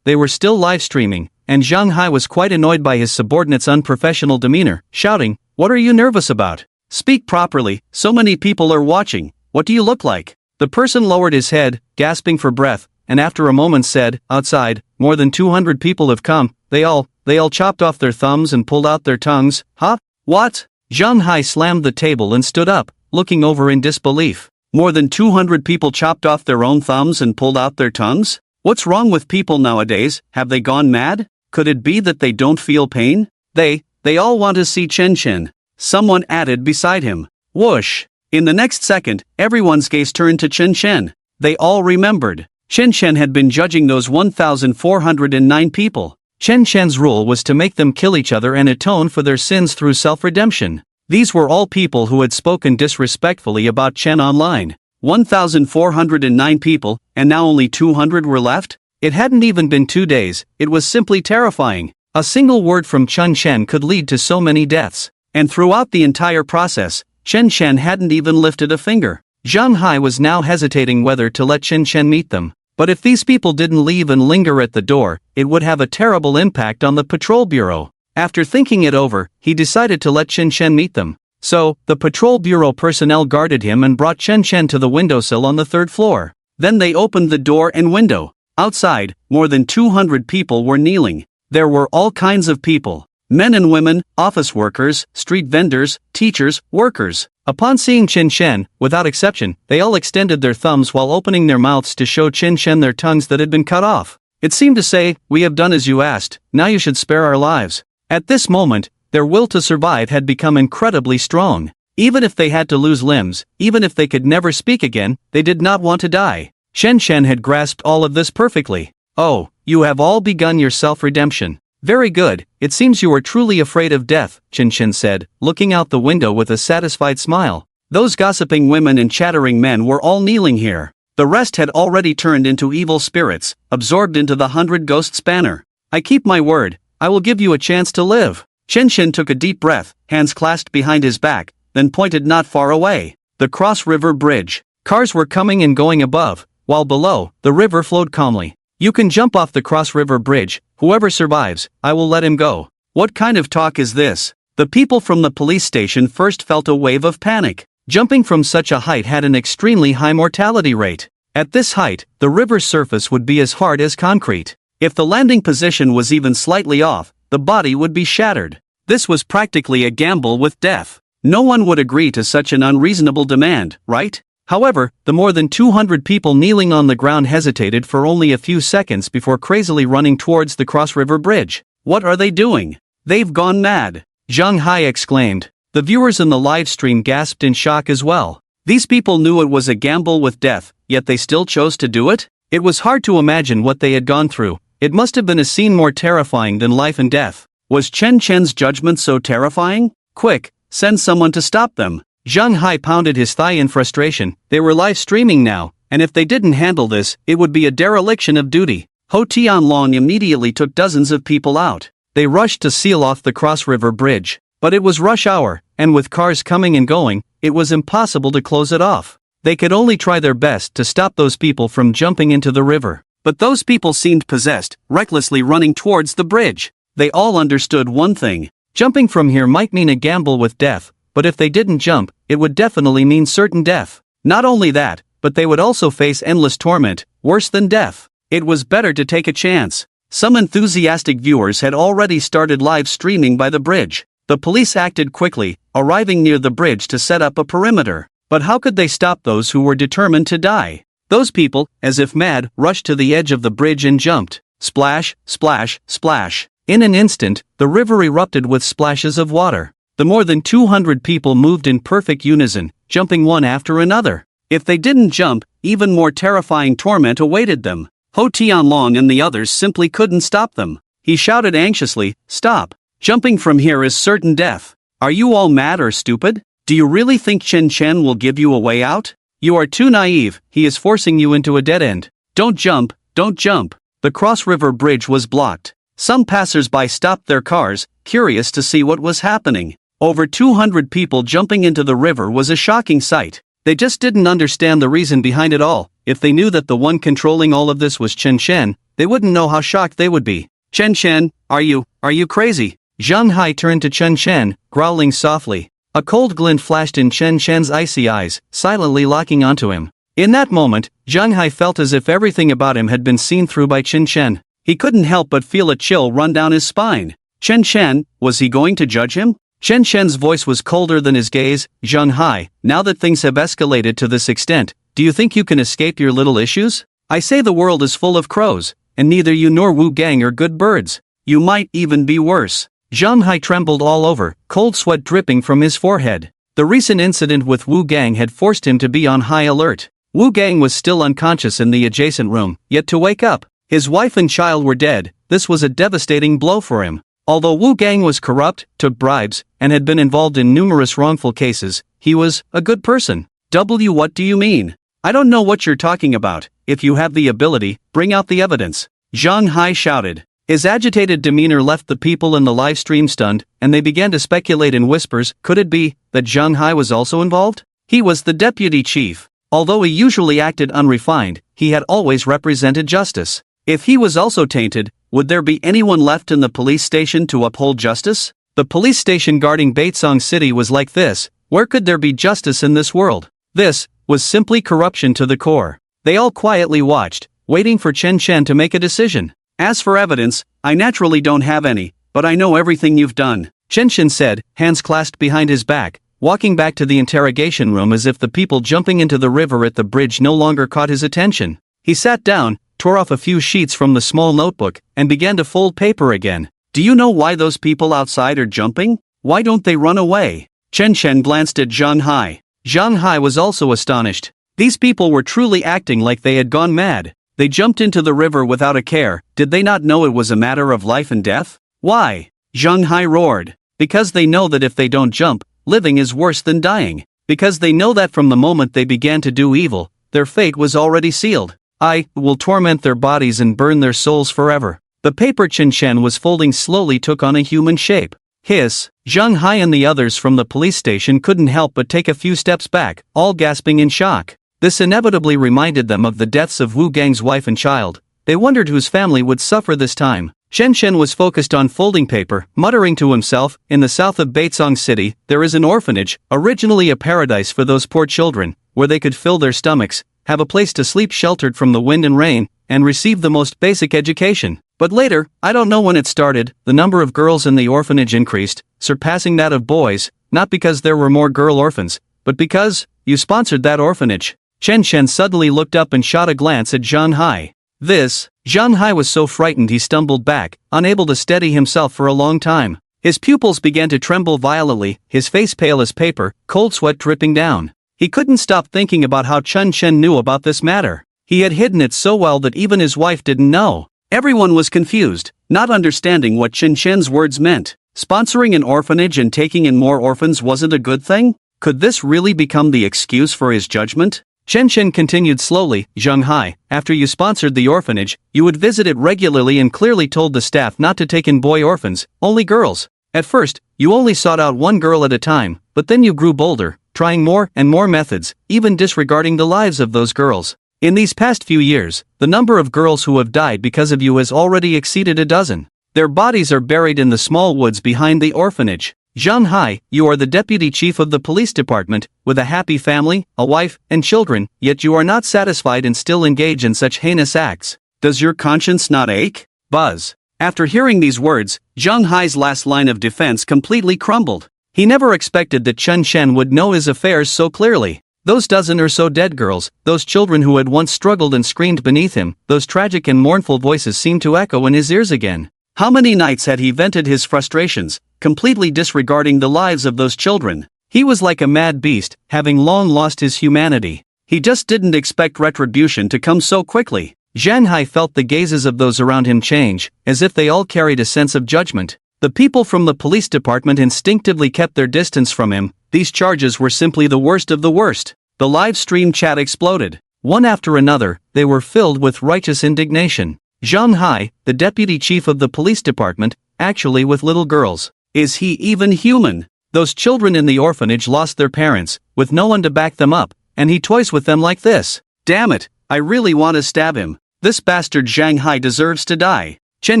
they were still live streaming, and Zhang Hai was quite annoyed by his subordinate's unprofessional demeanor, shouting, "What are you nervous about? Speak properly, so many people are watching, what do you look like?" The person lowered his head, gasping for breath, and after a moment said, "Outside, more than 200 people have come, they all chopped off their thumbs and pulled out their tongues." Huh? What? Zhang Hai slammed the table and stood up, looking over in disbelief. More than 200 people chopped off their own thumbs and pulled out their tongues? What's wrong with people nowadays? Have they gone mad? Could it be that they don't feel pain? They all want to see Chen Chen. Someone added beside him. Whoosh! In the next second, everyone's gaze turned to Chen Chen. They all remembered. Chen Chen had been judging those 1,409 people. Chen Chen's rule was to make them kill each other and atone for their sins through self-redemption. These were all people who had spoken disrespectfully about Chen online. 1,409 people, and now only 200 were left? It hadn't even been 2 days, it was simply terrifying. A single word from Chen Chen could lead to so many deaths. And throughout the entire process, Chen Chen hadn't even lifted a finger. Zhang Hai was now hesitating whether to let Chen Chen meet them. But if these people didn't leave and linger at the door, it would have a terrible impact on the patrol bureau. After thinking it over, he decided to let Chen Chen meet them. So, the patrol bureau personnel guarded him and brought Chen Chen to the windowsill on the 3rd floor. Then they opened the door and window. Outside, more than 200 people were kneeling. There were all kinds of people. Men and women, office workers, street vendors, teachers, workers. Upon seeing Chen Chen, without exception, they all extended their thumbs while opening their mouths to show Chen Chen their tongues that had been cut off. It seemed to say, "We have done as you asked, now you should spare our lives." At this moment, their will to survive had become incredibly strong. Even if they had to lose limbs, even if they could never speak again, they did not want to die. Chen Chen had grasped all of this perfectly. "Oh, you have all begun your self-redemption. Very good, it seems you are truly afraid of death," Chen Chen said, looking out the window with a satisfied smile. Those gossiping women and chattering men were all kneeling here. The rest had already turned into evil spirits, absorbed into the 100 ghosts banner. "I keep my word, I will give you a chance to live." Chen Chen took a deep breath, hands clasped behind his back, then pointed not far away. The Cross River Bridge. Cars were coming and going above, while below, the river flowed calmly. "You can jump off the Cross River Bridge. Whoever survives, I will let him go." What kind of talk is this? The people from the police station first felt a wave of panic. Jumping from such a height had an extremely high mortality rate. At this height, the river's surface would be as hard as concrete. If the landing position was even slightly off, the body would be shattered. This was practically a gamble with death. No one would agree to such an unreasonable demand, right? However, the more than 200 people kneeling on the ground hesitated for only a few seconds before crazily running towards the Cross River Bridge. "What are they doing? They've gone mad!" Zhang Hai exclaimed. The viewers in the live stream gasped in shock as well. These people knew it was a gamble with death, yet they still chose to do it? It was hard to imagine what they had gone through. It must have been a scene more terrifying than life and death. Was Chen Chen's judgment so terrifying? Quick, send someone to stop them. Zhang Hai pounded his thigh in frustration. They were live streaming now, and if they didn't handle this, it would be a dereliction of duty. Ho Tianlong immediately took dozens of people out. They rushed to seal off the Cross River Bridge. But it was rush hour, and with cars coming and going, it was impossible to close it off. They could only try their best to stop those people from jumping into the river. But those people seemed possessed, recklessly running towards the bridge. They all understood one thing. Jumping from here might mean a gamble with death, but if they didn't jump, it would definitely mean certain death. Not only that, but they would also face endless torment, worse than death. It was better to take a chance. Some enthusiastic viewers had already started live streaming by the bridge. The police acted quickly, arriving near the bridge to set up a perimeter. But how could they stop those who were determined to die? Those people, as if mad, rushed to the edge of the bridge and jumped. Splash, splash, splash. In an instant, the river erupted with splashes of water. The more than 200 people moved in perfect unison, jumping one after another. If they didn't jump, even more terrifying torment awaited them. Ho Tianlong and the others simply couldn't stop them. He shouted anxiously, "Stop! Jumping from here is certain death. Are you all mad or stupid? Do you really think Chen Chen will give you a way out? You are too naive, he is forcing you into a dead end. Don't jump, don't jump." The cross-river bridge was blocked. Some passers-by stopped their cars, curious to see what was happening. Over 200 people jumping into the river was a shocking sight. They just didn't understand the reason behind it all. If they knew that the one controlling all of this was Chen Chen, they wouldn't know how shocked they would be. "Chen Chen, are you crazy?" Zhang Hai turned to Chen Chen, growling softly. A cold glint flashed in Chen Chen's icy eyes, silently locking onto him. In that moment, Zhang Hai felt as if everything about him had been seen through by Chen Chen. He couldn't help but feel a chill run down his spine. Chen Chen, was he going to judge him? Chen Chen's voice was colder than his gaze. "Zhang Hai, now that things have escalated to this extent, do you think you can escape your little issues? I say the world is full of crows, and neither you nor Wu Gang are good birds. You might even be worse." Zhang Hai trembled all over, cold sweat dripping from his forehead. The recent incident with Wu Gang had forced him to be on high alert. Wu Gang was still unconscious in the adjacent room, yet to wake up, his wife and child were dead. This was a devastating blow for him. Although Wu Gang was corrupt, took bribes, and had been involved in numerous wrongful cases, he was a good person. What do you mean? I don't know what you're talking about. If you have the ability, bring out the evidence. Zhang Hai shouted. His agitated demeanor left the people in the live stream stunned, and they began to speculate in whispers. Could it be that Zhang Hai was also involved? He was the deputy chief. Although he usually acted unrefined, he had always represented justice. If he was also tainted, would there be anyone left in the police station to uphold justice? The police station guarding Baitsong City was like this. Where could there be justice in this world? This was simply corruption to the core. They all quietly watched, waiting for Chen Chen to make a decision. "As for evidence, I naturally don't have any, but I know everything you've done," Chen Chen said, hands clasped behind his back, walking back to the interrogation room as if the people jumping into the river at the bridge no longer caught his attention. He sat down, tore off a few sheets from the small notebook, and began to fold paper again. "Do you know why those people outside are jumping? Why don't they run away?" Chen Chen glanced at Zhang Hai. Zhang Hai was also astonished. These people were truly acting like they had gone mad. They jumped into the river without a care. Did they not know it was a matter of life and death? "Why?" Zhang Hai roared. "Because they know that if they don't jump, living is worse than dying. Because they know that from the moment they began to do evil, their fate was already sealed. I will torment their bodies and burn their souls forever." The paper Chen Chen was folding slowly took on a human shape. Hiss. Zhang Hai and the others from the police station couldn't help but take a few steps back, all gasping in shock. This inevitably reminded them of the deaths of Wu Gang's wife and child. They wondered whose family would suffer this time. Chen Chen was focused on folding paper, muttering to himself. In the south of Baitsong City, there is an orphanage, originally a paradise for those poor children, where they could fill their stomachs, have a place to sleep sheltered from the wind and rain, and receive the most basic education. But later, I don't know when it started, the number of girls in the orphanage increased, surpassing that of boys, not because there were more girl orphans, but because you sponsored that orphanage. Chen Chen suddenly looked up and shot a glance at Zhang Hai. Zhang Hai was so frightened he stumbled back, unable to steady himself for a long time. His pupils began to tremble violently, his face pale as paper, cold sweat dripping down. He couldn't stop thinking about how Chen Chen knew about this matter. He had hidden it so well that even his wife didn't know. Everyone was confused, not understanding what Chen Chen's words meant. Sponsoring an orphanage and taking in more orphans wasn't a good thing? Could this really become the excuse for his judgment? Chen Chen continued slowly. Zhang Hai, after you sponsored the orphanage, you would visit it regularly and clearly told the staff not to take in boy orphans, only girls. At first, you only sought out one girl at a time, but then you grew bolder, trying more and more methods, even disregarding the lives of those girls. In these past few years, the number of girls who have died because of you has already exceeded a dozen. Their bodies are buried in the small woods behind the orphanage. Zhang Hai, you are the deputy chief of the police department, with a happy family, a wife, and children, yet you are not satisfied and still engage in such heinous acts. Does your conscience not ache? Buzz. After hearing these words, Zhang Hai's last line of defense completely crumbled. He never expected that Chen Shen would know his affairs so clearly. Those dozen or so dead girls, those children who had once struggled and screamed beneath him, those tragic and mournful voices seemed to echo in his ears again. How many nights had he vented his frustrations, completely disregarding the lives of those children? He was like a mad beast, having long lost his humanity. He just didn't expect retribution to come so quickly. Zhang Hai felt the gazes of those around him change, as if they all carried a sense of judgment. The people from the police department instinctively kept their distance from him. These charges were simply the worst of the worst. The live stream chat exploded. One after another, they were filled with righteous indignation. Zhang Hai, the deputy chief of the police department, actually with little girls. Is he even human? Those children in the orphanage lost their parents, with no one to back them up, and he toys with them like this. Damn it, I really want to stab him. This bastard Zhang Hai deserves to die. Chen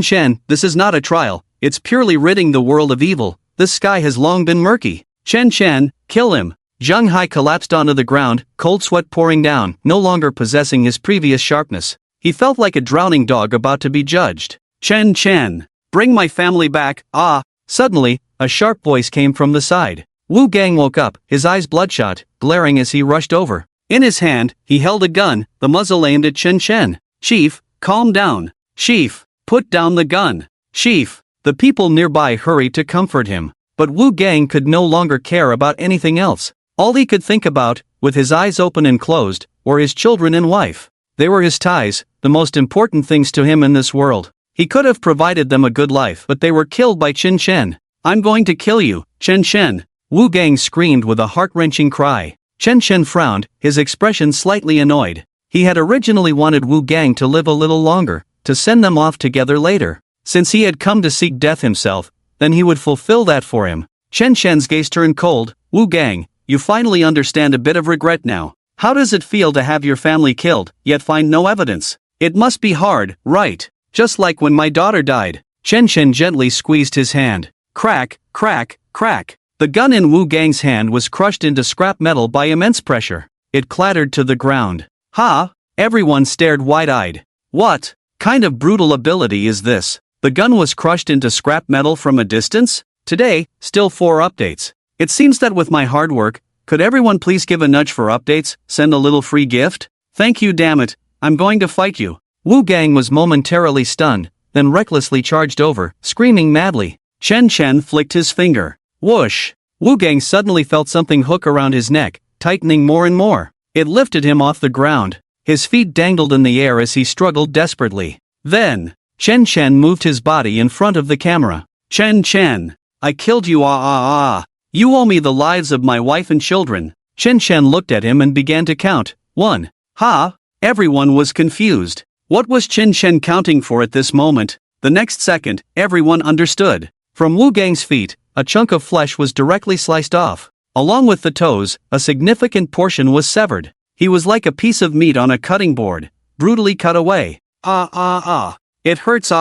Shen, this is not a trial, it's purely ridding the world of evil. This sky has long been murky. Chen Shen, kill him. Zhang Hai collapsed onto the ground, cold sweat pouring down, no longer possessing his previous sharpness. He felt like a drowning dog about to be judged. Chen Chen, bring my family back, ah! Suddenly, a sharp voice came from the side. Wu Gang woke up, his eyes bloodshot, glaring as he rushed over. In his hand, he held a gun, the muzzle aimed at Chen Shen. Chief, calm down. Chief, put down the gun. Chief. The people nearby hurried to comfort him. But Wu Gang could no longer care about anything else. All he could think about, with his eyes open and closed, were his children and wife. They were his ties, the most important things to him in this world. He could have provided them a good life, but they were killed by Chen Shen. I'm going to kill you, Chen Shen. Wu Gang screamed with a heart-wrenching cry. Chen Shen frowned, his expression slightly annoyed. He had originally wanted Wu Gang to live a little longer, to send them off together later. Since he had come to seek death himself, then he would fulfill that for him. Chen Shen's gaze turned cold. Wu Gang, you finally understand a bit of regret now. How does it feel to have your family killed, yet find no evidence? It must be hard, right? Just like when my daughter died. Chen Shen gently squeezed his hand. Crack, crack, crack. The gun in Wu Gang's hand was crushed into scrap metal by immense pressure. It clattered to the ground. Ha! Everyone stared wide-eyed. What kind of brutal ability is this? The gun was crushed into scrap metal from a distance? Today, still 4 updates. It seems that with my hard work, could everyone please give a nudge for updates, send a little free gift? Thank you, damn it. I'm going to fight you. Wu Gang was momentarily stunned, then recklessly charged over, screaming madly. Chen Chen flicked his finger. Whoosh! Wu Gang suddenly felt something hook around his neck, tightening more and more. It lifted him off the ground. His feet dangled in the air as he struggled desperately. Then, Chen Chen moved his body in front of the camera. Chen Chen, I killed you You owe me the lives of my wife and children. Chen Chen looked at him and began to count. 1. Ha! Everyone was confused. What was Chen Chen counting for at this moment? The next second, everyone understood. From Wu Gang's feet, a chunk of flesh was directly sliced off. Along with the toes, a significant portion was severed. He was like a piece of meat on a cutting board, brutally cut away. It hurts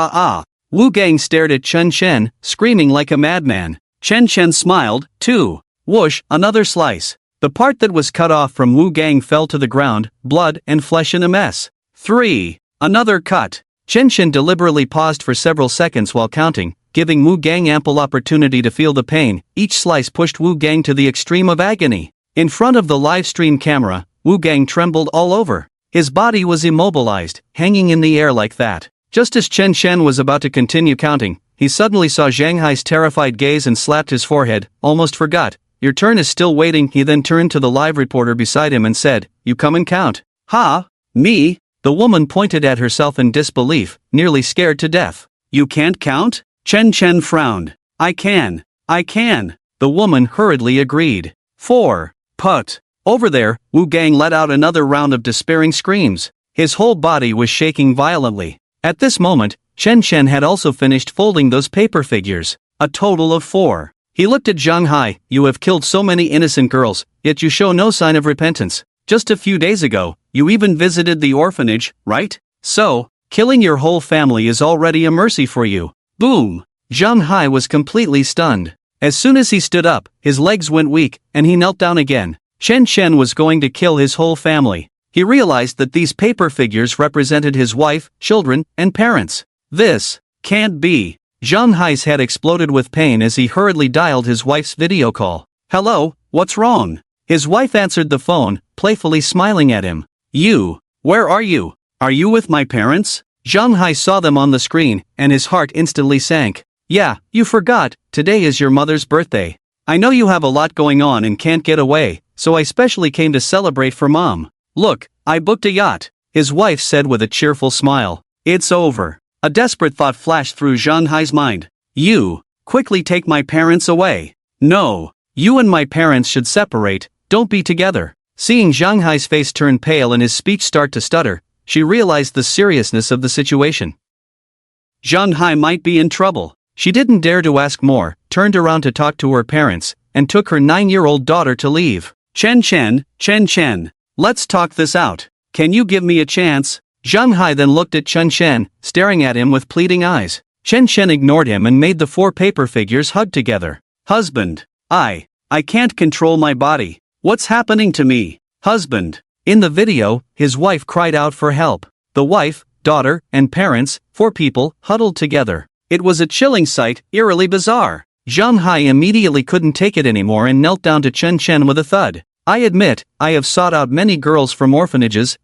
Wu Gang stared at Chen Chen, screaming like a madman. Chen Chen smiled, too. Whoosh, another slice. The part that was cut off from Wu Gang fell to the ground, blood and flesh in a mess. 3. Another cut. Chen Chen deliberately paused for several seconds while counting, giving Wu Gang ample opportunity to feel the pain. Each slice pushed Wu Gang to the extreme of agony. In front of the live stream camera, Wu Gang trembled all over. His body was immobilized, hanging in the air like that. Just as Chen Chen was about to continue counting, he suddenly saw Zhang Hai's terrified gaze and slapped his forehead. Almost forgot. Your turn is still waiting. He then turned to the live reporter beside him and said, You come and count. Ha? Me? The woman pointed at herself in disbelief, nearly scared to death. You can't count? Chen Chen frowned. I can. The woman hurriedly agreed. 4. Put. Over there, Wu Gang let out another round of despairing screams. His whole body was shaking violently. At this moment, Chen Chen had also finished folding those paper figures. A total of 4. He looked at Zhang Hai. You have killed so many innocent girls, yet you show no sign of repentance. Just a few days ago, you even visited the orphanage, right? So, killing your whole family is already a mercy for you. Boom! Zhang Hai was completely stunned. As soon as he stood up, his legs went weak, and he knelt down again. Chen Chen was going to kill his whole family. He realized that these paper figures represented his wife, children, and parents. This can't be. Zhang Hai's head exploded with pain as he hurriedly dialed his wife's video call. Hello, what's wrong? His wife answered the phone, playfully smiling at him. Where are you? Are you with my parents? Zhang Hai saw them on the screen, and his heart instantly sank. Yeah, you forgot, today is your mother's birthday. I know you have a lot going on and can't get away, so I specially came to celebrate for Mom. Look, I booked a yacht, his wife said with a cheerful smile. It's over. A desperate thought flashed through Zhang Hai's mind. You, quickly take my parents away. No, you and my parents should separate, don't be together. Seeing Zhang Hai's face turn pale and his speech start to stutter, she realized the seriousness of the situation. Zhang Hai might be in trouble. She didn't dare to ask more, turned around to talk to her parents, and took her 9-year-old daughter to leave. Chen, let's talk this out. Can you give me a chance? Zhang Hai then looked at Chen Chen, staring at him with pleading eyes. Chen Chen ignored him and made the 4 paper figures hug together. Husband. I can't control my body. What's happening to me? Husband. In the video, his wife cried out for help. The wife, daughter, and parents, 4 people, huddled together. It was a chilling sight, eerily bizarre. Zhang Hai immediately couldn't take it anymore and knelt down to Chen Chen with a thud. I admit, I have sought out many girls from orphanages,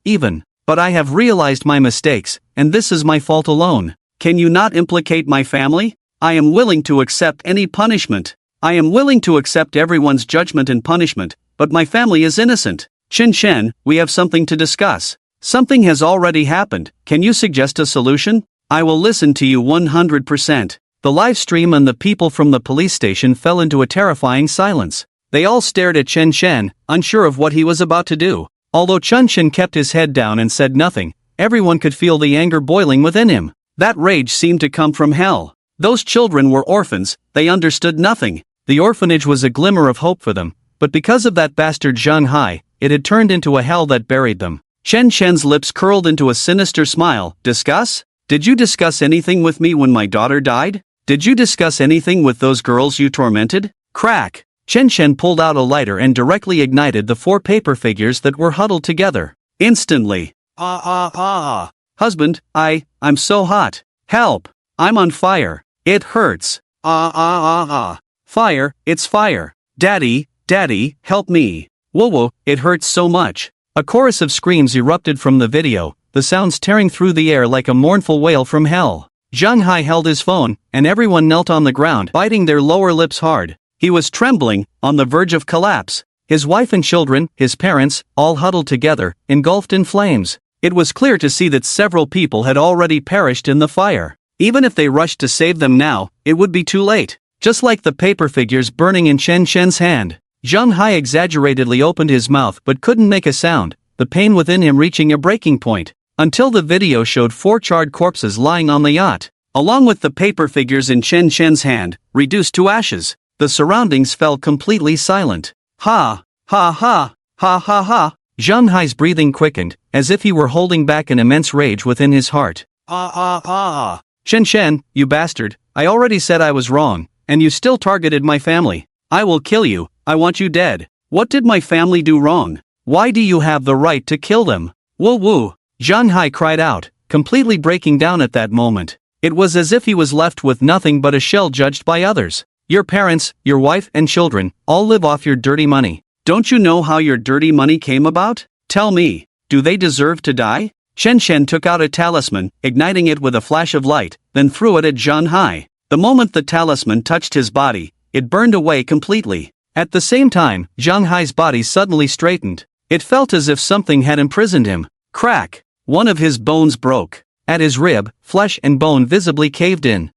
but I have realized my mistakes, and this is my fault alone. Can you not implicate my family? I am willing to accept any punishment. I am willing to accept everyone's judgment and punishment, but my family is innocent. Chen Chen, we have something to discuss. Something has already happened, can you suggest a solution? I will listen to you 100%. The live stream and the people from the police station fell into a terrifying silence. They all stared at Chen Chen, unsure of what he was about to do. Although Chen Chen kept his head down and said nothing, everyone could feel the anger boiling within him. That rage seemed to come from hell. Those children were orphans, they understood nothing. The orphanage was a glimmer of hope for them, but because of that bastard Zhang Hai, it had turned into a hell that buried them. Chen Chen's lips curled into a sinister smile. Discuss? Did you discuss anything with me when my daughter died? Did you discuss anything with those girls you tormented? Crack! Chen Chen pulled out a lighter and directly ignited the 4 paper figures that were huddled together. Instantly. Husband, I'm so hot. Help! I'm on fire. It hurts. Fire, it's fire. Daddy, help me. Whoa, it hurts so much. A chorus of screams erupted from the video, the sounds tearing through the air like a mournful wail from hell. Zhang Hai held his phone, and everyone knelt on the ground, biting their lower lips hard. He was trembling, on the verge of collapse. His wife and children, his parents, all huddled together, engulfed in flames. It was clear to see that several people had already perished in the fire. Even if they rushed to save them now, it would be too late. Just like the paper figures burning in Chen Chen's hand. Zhang Hai exaggeratedly opened his mouth but couldn't make a sound, the pain within him reaching a breaking point. Until the video showed 4 charred corpses lying on the yacht, along with the paper figures in Chen Chen's hand, reduced to ashes. The surroundings fell completely silent. Ha! Zhang Hai's breathing quickened, as if he were holding back an immense rage within his heart. Chen Chen, you bastard, I already said I was wrong, and you still targeted my family. I will kill you, I want you dead. What did my family do wrong? Why do you have the right to kill them? Woo! Zhang Hai cried out, completely breaking down at that moment. It was as if he was left with nothing but a shell judged by others. Your parents, your wife and children, all live off your dirty money. Don't you know how your dirty money came about? Tell me, do they deserve to die? Chen Chen took out a talisman, igniting it with a flash of light, then threw it at Zhang Hai. The moment the talisman touched his body, it burned away completely. At the same time, Zhang Hai's body suddenly straightened. It felt as if something had imprisoned him. Crack! One of his bones broke. At his rib, flesh and bone visibly caved in.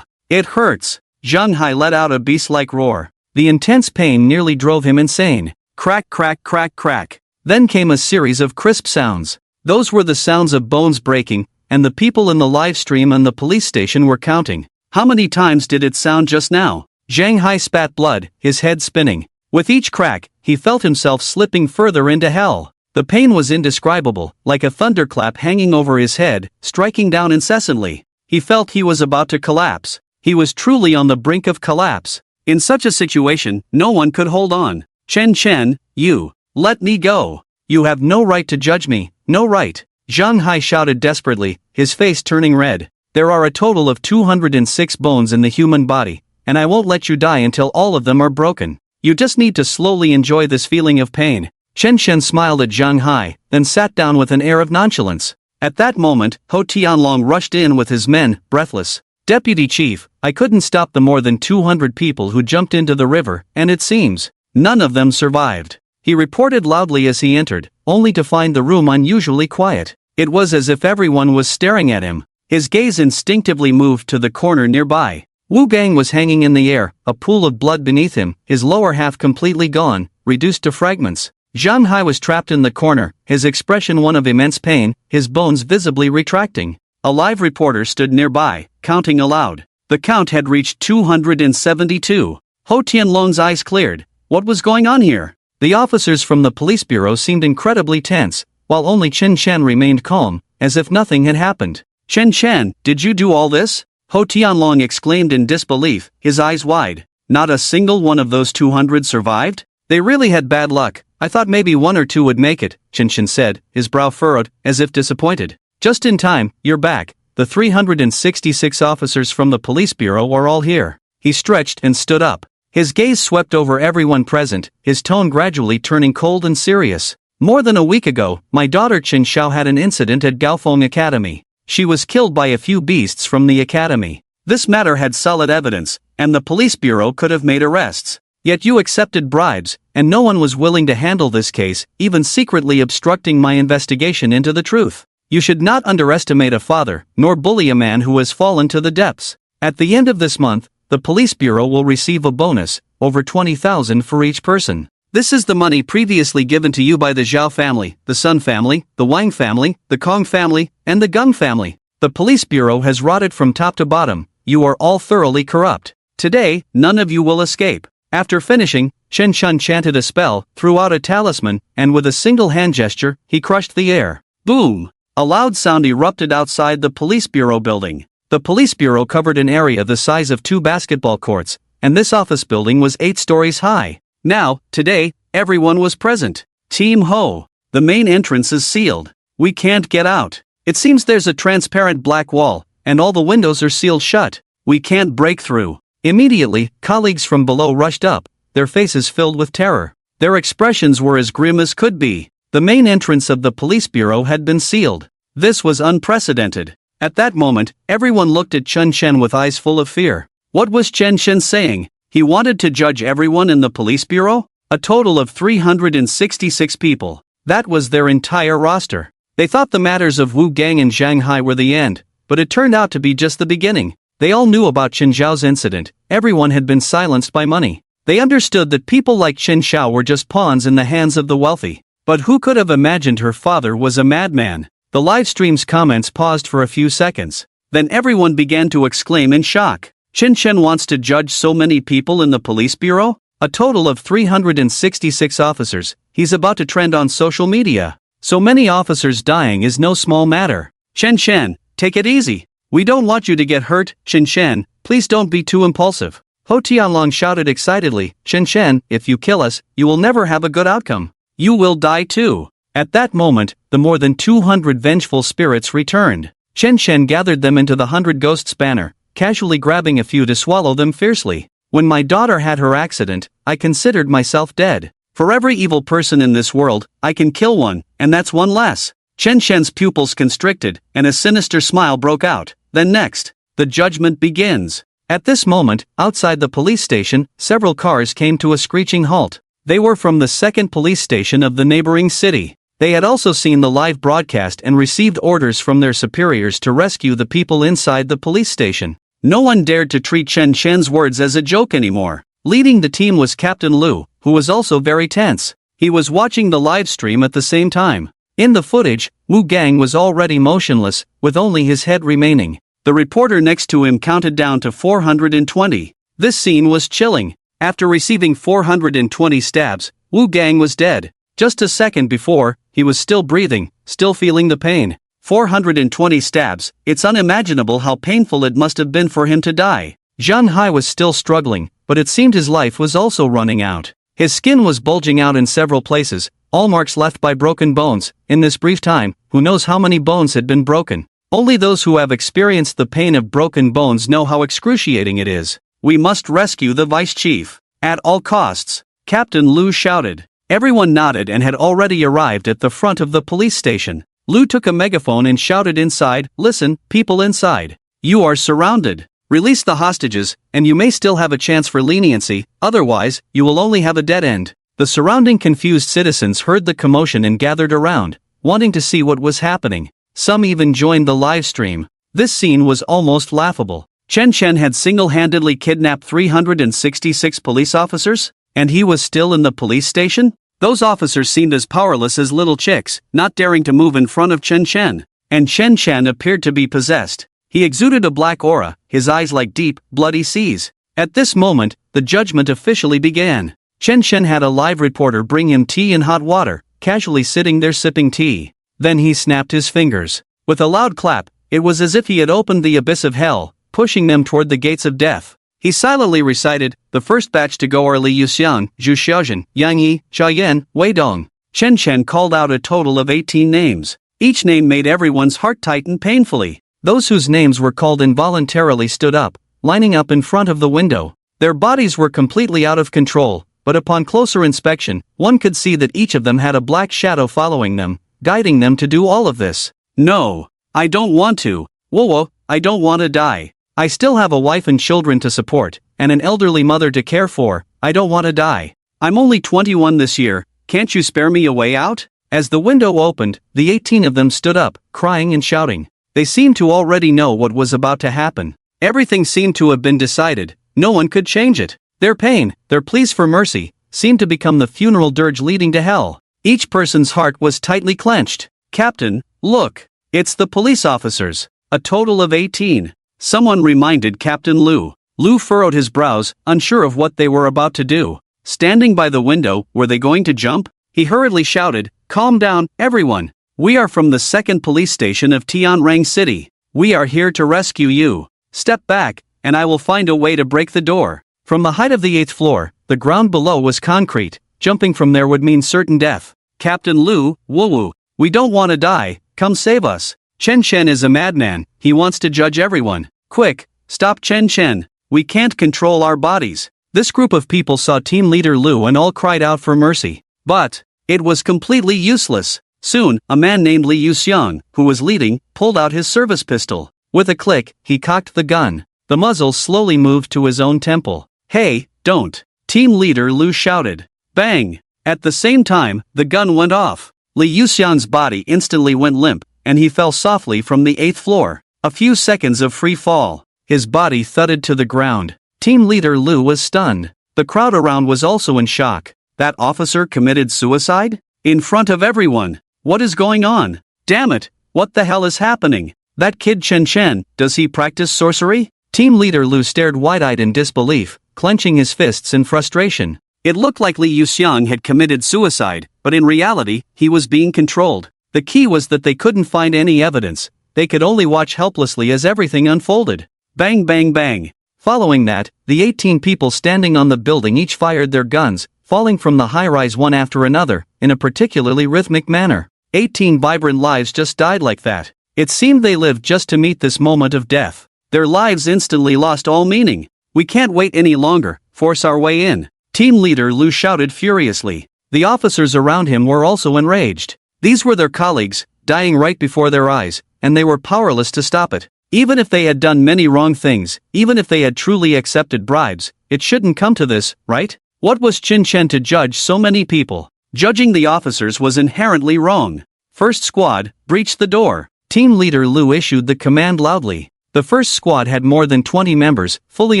It hurts. Zhang Hai let out a beast-like roar. The intense pain nearly drove him insane. Crack, crack, crack, crack. Then came a series of crisp sounds. Those were the sounds of bones breaking, and the people in the live stream and the police station were counting. How many times did it sound just now? Zhang Hai spat blood, his head spinning. With each crack, he felt himself slipping further into hell. The pain was indescribable, like a thunderclap hanging over his head, striking down incessantly. He felt he was about to collapse. He was truly on the brink of collapse. In such a situation, no one could hold on. Chen, you. Let me go. You have no right to judge me, no right. Zhang Hai shouted desperately, his face turning red. There are a total of 206 bones in the human body, and I won't let you die until all of them are broken. You just need to slowly enjoy this feeling of pain. Chen smiled at Zhang Hai, then sat down with an air of nonchalance. At that moment, Ho Tianlong rushed in with his men, breathless. Deputy Chief, I couldn't stop the more than 200 people who jumped into the river, and it seems none of them survived. He reported loudly as he entered, only to find the room unusually quiet. It was as if everyone was staring at him. His gaze instinctively moved to the corner nearby. Wu Gang was hanging in the air, a pool of blood beneath him, his lower half completely gone, reduced to fragments. Zhang Hai was trapped in the corner, his expression one of immense pain, his bones visibly retracting. A live reporter stood nearby, counting aloud. The count had reached 272. Ho Tianlong's eyes cleared. What was going on here? The officers from the police bureau seemed incredibly tense, while only Chen remained calm, as if nothing had happened. Chen, did you do all this? Ho Tianlong exclaimed in disbelief, his eyes wide. Not a single one of those 200 survived? They really had bad luck. I thought maybe one or two would make it, Chen said, his brow furrowed, as if disappointed. Just in time, you're back. The 366 officers from the police bureau are all here. He stretched and stood up. His gaze swept over everyone present, his tone gradually turning cold and serious. More than a week ago, my daughter Chen Xiao had an incident at Gaofeng Academy. She was killed by a few beasts from the academy. This matter had solid evidence, and the police bureau could have made arrests. Yet you accepted bribes, and no one was willing to handle this case, even secretly obstructing my investigation into the truth. You should not underestimate a father, nor bully a man who has fallen to the depths. At the end of this month, the police bureau will receive a bonus, over 20,000 for each person. This is the money previously given to you by the Zhao family, the Sun family, the Wang family, the Kong family, and the Gung family. The police bureau has rotted from top to bottom. You are all thoroughly corrupt. Today, none of you will escape. After finishing, Chen chanted a spell, threw out a talisman, and with a single hand gesture, he crushed the air. Boom! A loud sound erupted outside the police bureau building. The police bureau covered an area the size of 2 basketball courts, and this office building was 8 stories high. Now, today, everyone was present. Team Ho. The main entrance is sealed. We can't get out. It seems there's a transparent black wall, and all the windows are sealed shut. We can't break through. Immediately, colleagues from below rushed up, their faces filled with terror. Their expressions were as grim as could be. The main entrance of the police bureau had been sealed. This was unprecedented. At that moment, everyone looked at Chen with eyes full of fear. What was Chen saying? He wanted to judge everyone in the police bureau? A total of 366 people. That was their entire roster. They thought the matters of Wu Gang and Zhang Hai were the end, but it turned out to be just the beginning. They all knew about Chen Zhao's incident. Everyone had been silenced by money. They understood that people like Chen Xiao were just pawns in the hands of the wealthy. But who could have imagined her father was a madman? The live stream's comments paused for a few seconds. Then everyone began to exclaim in shock. Chen wants to judge so many people in the police bureau? A total of 366 officers. He's about to trend on social media. So many officers dying is no small matter. Chen, take it easy. We don't want you to get hurt, Chen, please don't be too impulsive. Ho Tianlong shouted excitedly, Chen, if you kill us, you will never have a good outcome. You will die too. At that moment, the more than 200 vengeful spirits returned. Chen gathered them into the 100 Ghosts banner, casually grabbing a few to swallow them fiercely. When my daughter had her accident, I considered myself dead. For every evil person in this world, I can kill one, and that's one less. Chen pupils constricted, and a sinister smile broke out. Then next, the judgment begins. At this moment, outside the police station, several cars came to a screeching halt. They were from the second police station of the neighboring city. They had also seen the live broadcast and received orders from their superiors to rescue the people inside the police station. No one dared to treat Chen words as a joke anymore. Leading the team was Captain Lu, who was also very tense. He was watching the live stream at the same time. In the footage, Wu Gang was already motionless, with only his head remaining. The reporter next to him counted down to 420. This scene was chilling. After receiving 420 stabs, Wu Gang was dead. Just a second before, he was still breathing, still feeling the pain. 420 stabs, it's unimaginable how painful it must have been for him to die. Zhang Hai was still struggling, but it seemed his life was also running out. His skin was bulging out in several places, all marks left by broken bones. In this brief time, who knows how many bones had been broken? Only those who have experienced the pain of broken bones know how excruciating it is. We must rescue the vice chief. At all costs, Captain Lu shouted. Everyone nodded and had already arrived at the front of the police station. Lu took a megaphone and shouted inside, "Listen, people inside. You are surrounded. Release the hostages, and you may still have a chance for leniency, otherwise, you will only have a dead end." The surrounding confused citizens heard the commotion and gathered around, wanting to see what was happening. Some even joined the live stream. This scene was almost laughable. Chen Chen had single-handedly kidnapped 366 police officers? And he was still in the police station? Those officers seemed as powerless as little chicks, not daring to move in front of Chen Chen. And Chen Chen appeared to be possessed. He exuded a black aura, his eyes like deep, bloody seas. At this moment, the judgment officially began. Chen Chen had a live reporter bring him tea and hot water, casually sitting there sipping tea. Then he snapped his fingers. With a loud clap, it was as if he had opened the abyss of hell, pushing them toward the gates of death. He silently recited, "The first batch to go are Li Yuxiang, Zhu Xiaozhen, Yang Yi, Xia Yan, Wei Dong." Chen Chen called out a total of 18 names. Each name made everyone's heart tighten painfully. Those whose names were called involuntarily stood up, lining up in front of the window. Their bodies were completely out of control, but upon closer inspection, one could see that each of them had a black shadow following them, guiding them to do all of this. "No, I don't want to. Whoa, I don't want to die. I still have a wife and children to support, and an elderly mother to care for. I don't want to die. I'm only 21 this year, can't you spare me a way out?" As the window opened, the 18 of them stood up, crying and shouting. They seemed to already know what was about to happen. Everything seemed to have been decided, no one could change it. Their pain, their pleas for mercy, seemed to become the funeral dirge leading to hell. Each person's heart was tightly clenched. "Captain, look, it's the police officers. A total of 18. Someone reminded Captain Lu. Lu furrowed his brows, unsure of what they were about to do. Standing by the window, were they going to jump? He hurriedly shouted, "Calm down, everyone. We are from the 2nd police station of Tianrang City. We are here to rescue you. Step back, and I will find a way to break the door." From the height of the 8th floor, the ground below was concrete. Jumping from there would mean certain death. "Captain Lu, woo-woo, we don't want to die, come save us. Chen Chen is a madman, he wants to judge everyone. Quick, stop Chen Chen, we can't control our bodies." This group of people saw team leader Lu and all cried out for mercy. But it was completely useless. Soon, a man named Li Yuxiang, who was leading, pulled out his service pistol. With a click, he cocked the gun. The muzzle slowly moved to his own temple. "Hey, don't!" Team leader Lu shouted. Bang! At the same time, the gun went off. Li Yuxiang's body instantly went limp, and he fell softly from the 8th floor. A few seconds of free fall. His body thudded to the ground. Team leader Lu was stunned. The crowd around was also in shock. That officer committed suicide? In front of everyone. What is going on? Damn it, what the hell is happening? That kid Chen Chen, does he practice sorcery? Team leader Lu stared wide-eyed in disbelief, clenching his fists in frustration. It looked like Li Yuxiang had committed suicide, but in reality, he was being controlled. The key was that they couldn't find any evidence. They could only watch helplessly as everything unfolded. Bang bang bang. Following that, the 18 people standing on the building each fired their guns, falling from the high-rise one after another, in a particularly rhythmic manner. 18 vibrant lives just died like that. It seemed they lived just to meet this moment of death. Their lives instantly lost all meaning. "We can't wait any longer, force our way in." Team leader Lu shouted furiously. The officers around him were also enraged. These were their colleagues, dying right before their eyes, and they were powerless to stop it. Even if they had done many wrong things, even if they had truly accepted bribes, it shouldn't come to this, right? What was Chen Chen to judge so many people? Judging the officers was inherently wrong. "First squad, breach the door." Team leader Lu issued the command loudly. The first squad had more than 20 members, fully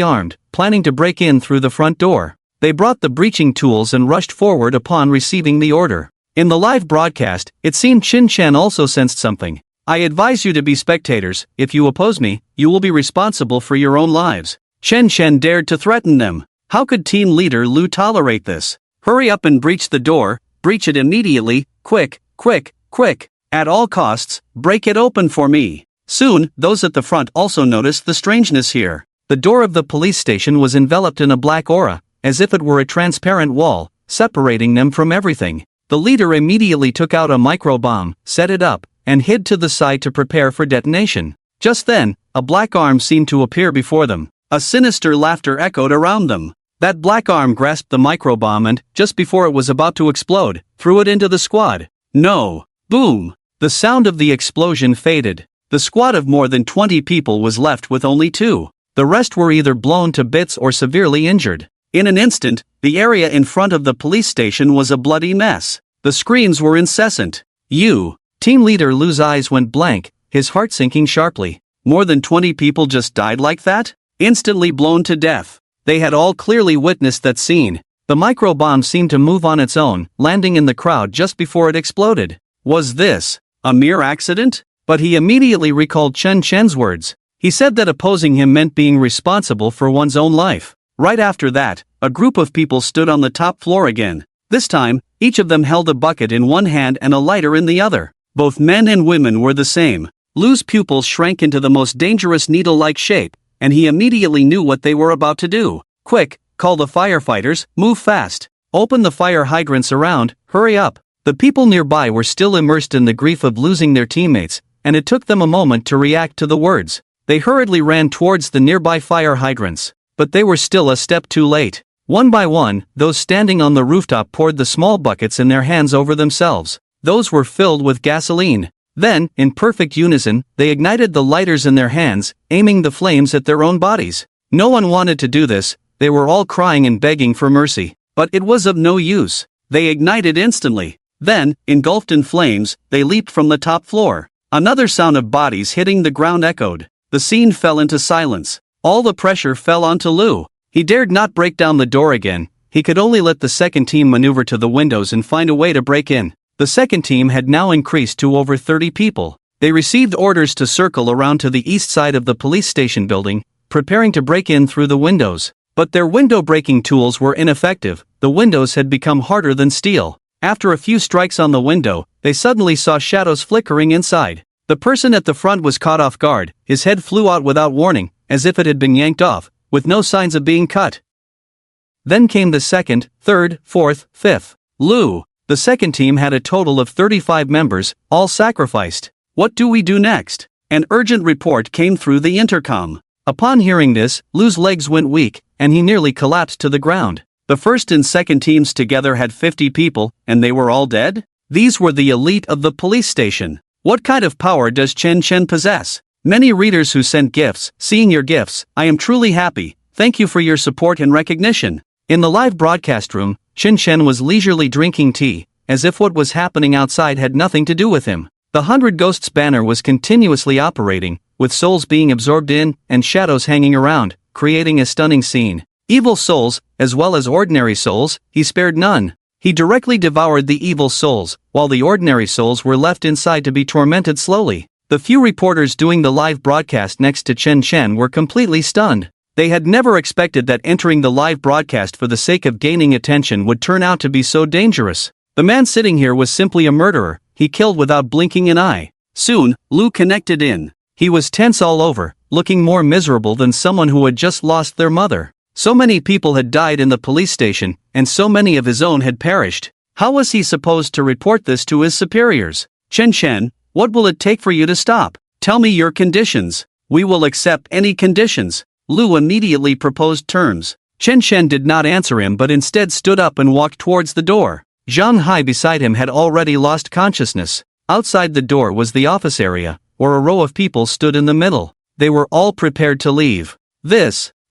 armed, planning to break in through the front door. They brought the breaching tools and rushed forward upon receiving the order. In the live broadcast, it seemed Chen Chen also sensed something. I advise you to be spectators. If you oppose me, you will be responsible for your own lives. Chen Chen dared to threaten them. How could team leader Lu tolerate this? Hurry up and breach the door, breach it immediately, quick, quick, quick. At all costs, break it open for me. Soon, those at the front also noticed the strangeness here. The door of the police station was enveloped in a black aura, as if it were a transparent wall, separating them from everything. The leader immediately took out a microbomb, set it up, and hid to the side to prepare for detonation. Just then, a black arm seemed to appear before them. A sinister laughter echoed around them. That black arm grasped the microbomb and, just before it was about to explode, threw it into the squad. No! Boom! The sound of the explosion faded. The squad of more than 20 people was left with only 2. The rest were either blown to bits or severely injured. In an instant, the area in front of the police station was a bloody mess. The screams were incessant. Team leader Lu's eyes went blank, his heart sinking sharply. More than 20 people just died like that? Instantly blown to death. They had all clearly witnessed that scene. The microbomb seemed to move on its own, landing in the crowd just before it exploded. Was this a mere accident? But he immediately recalled Chen Chen's words. He said that opposing him meant being responsible for one's own life. Right after that, a group of people stood on the top floor again. This time, each of them held a bucket in one hand and a lighter in the other. Both men and women were the same. Lu's pupils shrank into the most dangerous needle-like shape, and he immediately knew what they were about to do. Quick, call the firefighters, move fast. Open the fire hydrants around, hurry up. The people nearby were still immersed in the grief of losing their teammates, and it took them a moment to react to the words. They hurriedly ran towards the nearby fire hydrants, but they were still a step too late. One by one, those standing on the rooftop poured the small buckets in their hands over themselves. Those were filled with gasoline. Then, in perfect unison, they ignited the lighters in their hands, aiming the flames at their own bodies. No one wanted to do this, they were all crying and begging for mercy. But it was of no use. They ignited instantly. Then, engulfed in flames, they leaped from the top floor. Another sound of bodies hitting the ground echoed. The scene fell into silence. All the pressure fell onto Lu. He dared not break down the door again. He could only let the second team maneuver to the windows and find a way to break in. The second team had now increased to over 30 people. They received orders to circle around to the east side of the police station building, preparing to break in through the windows. But their window-breaking tools were ineffective. The windows had become harder than steel. After a few strikes on the window, they suddenly saw shadows flickering inside. The person at the front was caught off guard. His head flew out without warning, as if it had been yanked off, with no signs of being cut. Then came the second, third, fourth, fifth. Lu. The second team had a total of 35 members, all sacrificed. What do we do next? An urgent report came through the intercom. Upon hearing this, Lu's legs went weak, and he nearly collapsed to the ground. The first and second teams together had 50 people, and they were all dead? These were the elite of the police station. What kind of power does Chen Chen possess? Many readers who sent gifts, seeing your gifts, I am truly happy. Thank you for your support and recognition. In the live broadcast room, Chen Chen was leisurely drinking tea, as if what was happening outside had nothing to do with him. The 100 Ghosts banner was continuously operating, with souls being absorbed in, and shadows hanging around, creating a stunning scene. Evil souls, as well as ordinary souls, he spared none. He directly devoured the evil souls, while the ordinary souls were left inside to be tormented slowly. The few reporters doing the live broadcast next to Chen Chen were completely stunned. They had never expected that entering the live broadcast for the sake of gaining attention would turn out to be so dangerous. The man sitting here was simply a murderer. He killed without blinking an eye. Soon, Lu connected in. He was tense all over, looking more miserable than someone who had just lost their mother. So many people had died in the police station, and so many of his own had perished. How was he supposed to report this to his superiors? Chen Chen, what will it take for you to stop? Tell me your conditions. We will accept any conditions. Lu immediately proposed terms. Chen Chen did not answer him but instead stood up and walked towards the door. Zhang Hai beside him had already lost consciousness. Outside the door was the office area, where a row of people stood in the middle. They were all prepared to leave.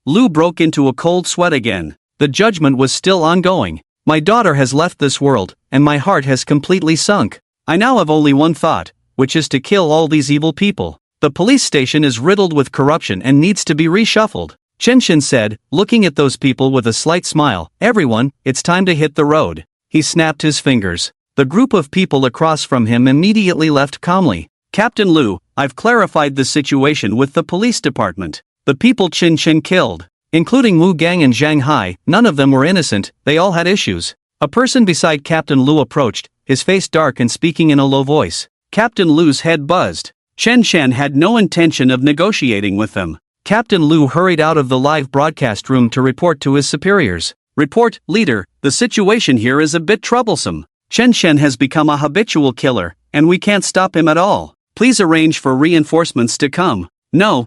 Lu broke into a cold sweat again. The judgment was still ongoing. My daughter has left this world, and my heart has completely sunk. I now have only one thought, which is to kill all these evil people. The police station is riddled with corruption and needs to be reshuffled. Chen Chen said, looking at those people with a slight smile, "Everyone, it's time to hit the road." He snapped his fingers. The group of people across from him immediately left calmly. Captain Lu, I've clarified the situation with the police department. The people Qin Chen killed, including Wu Gang and Zhang Hai, none of them were innocent, they all had issues. A person beside Captain Lu approached, his face dark and speaking in a low voice. Captain Lu's head buzzed. Chen Chen had no intention of negotiating with them. Captain Lu hurried out of the live broadcast room to report to his superiors. Report, leader, the situation here is a bit troublesome. Chen Chen has become a habitual killer, and we can't stop him at all. Please arrange for reinforcements to come. No,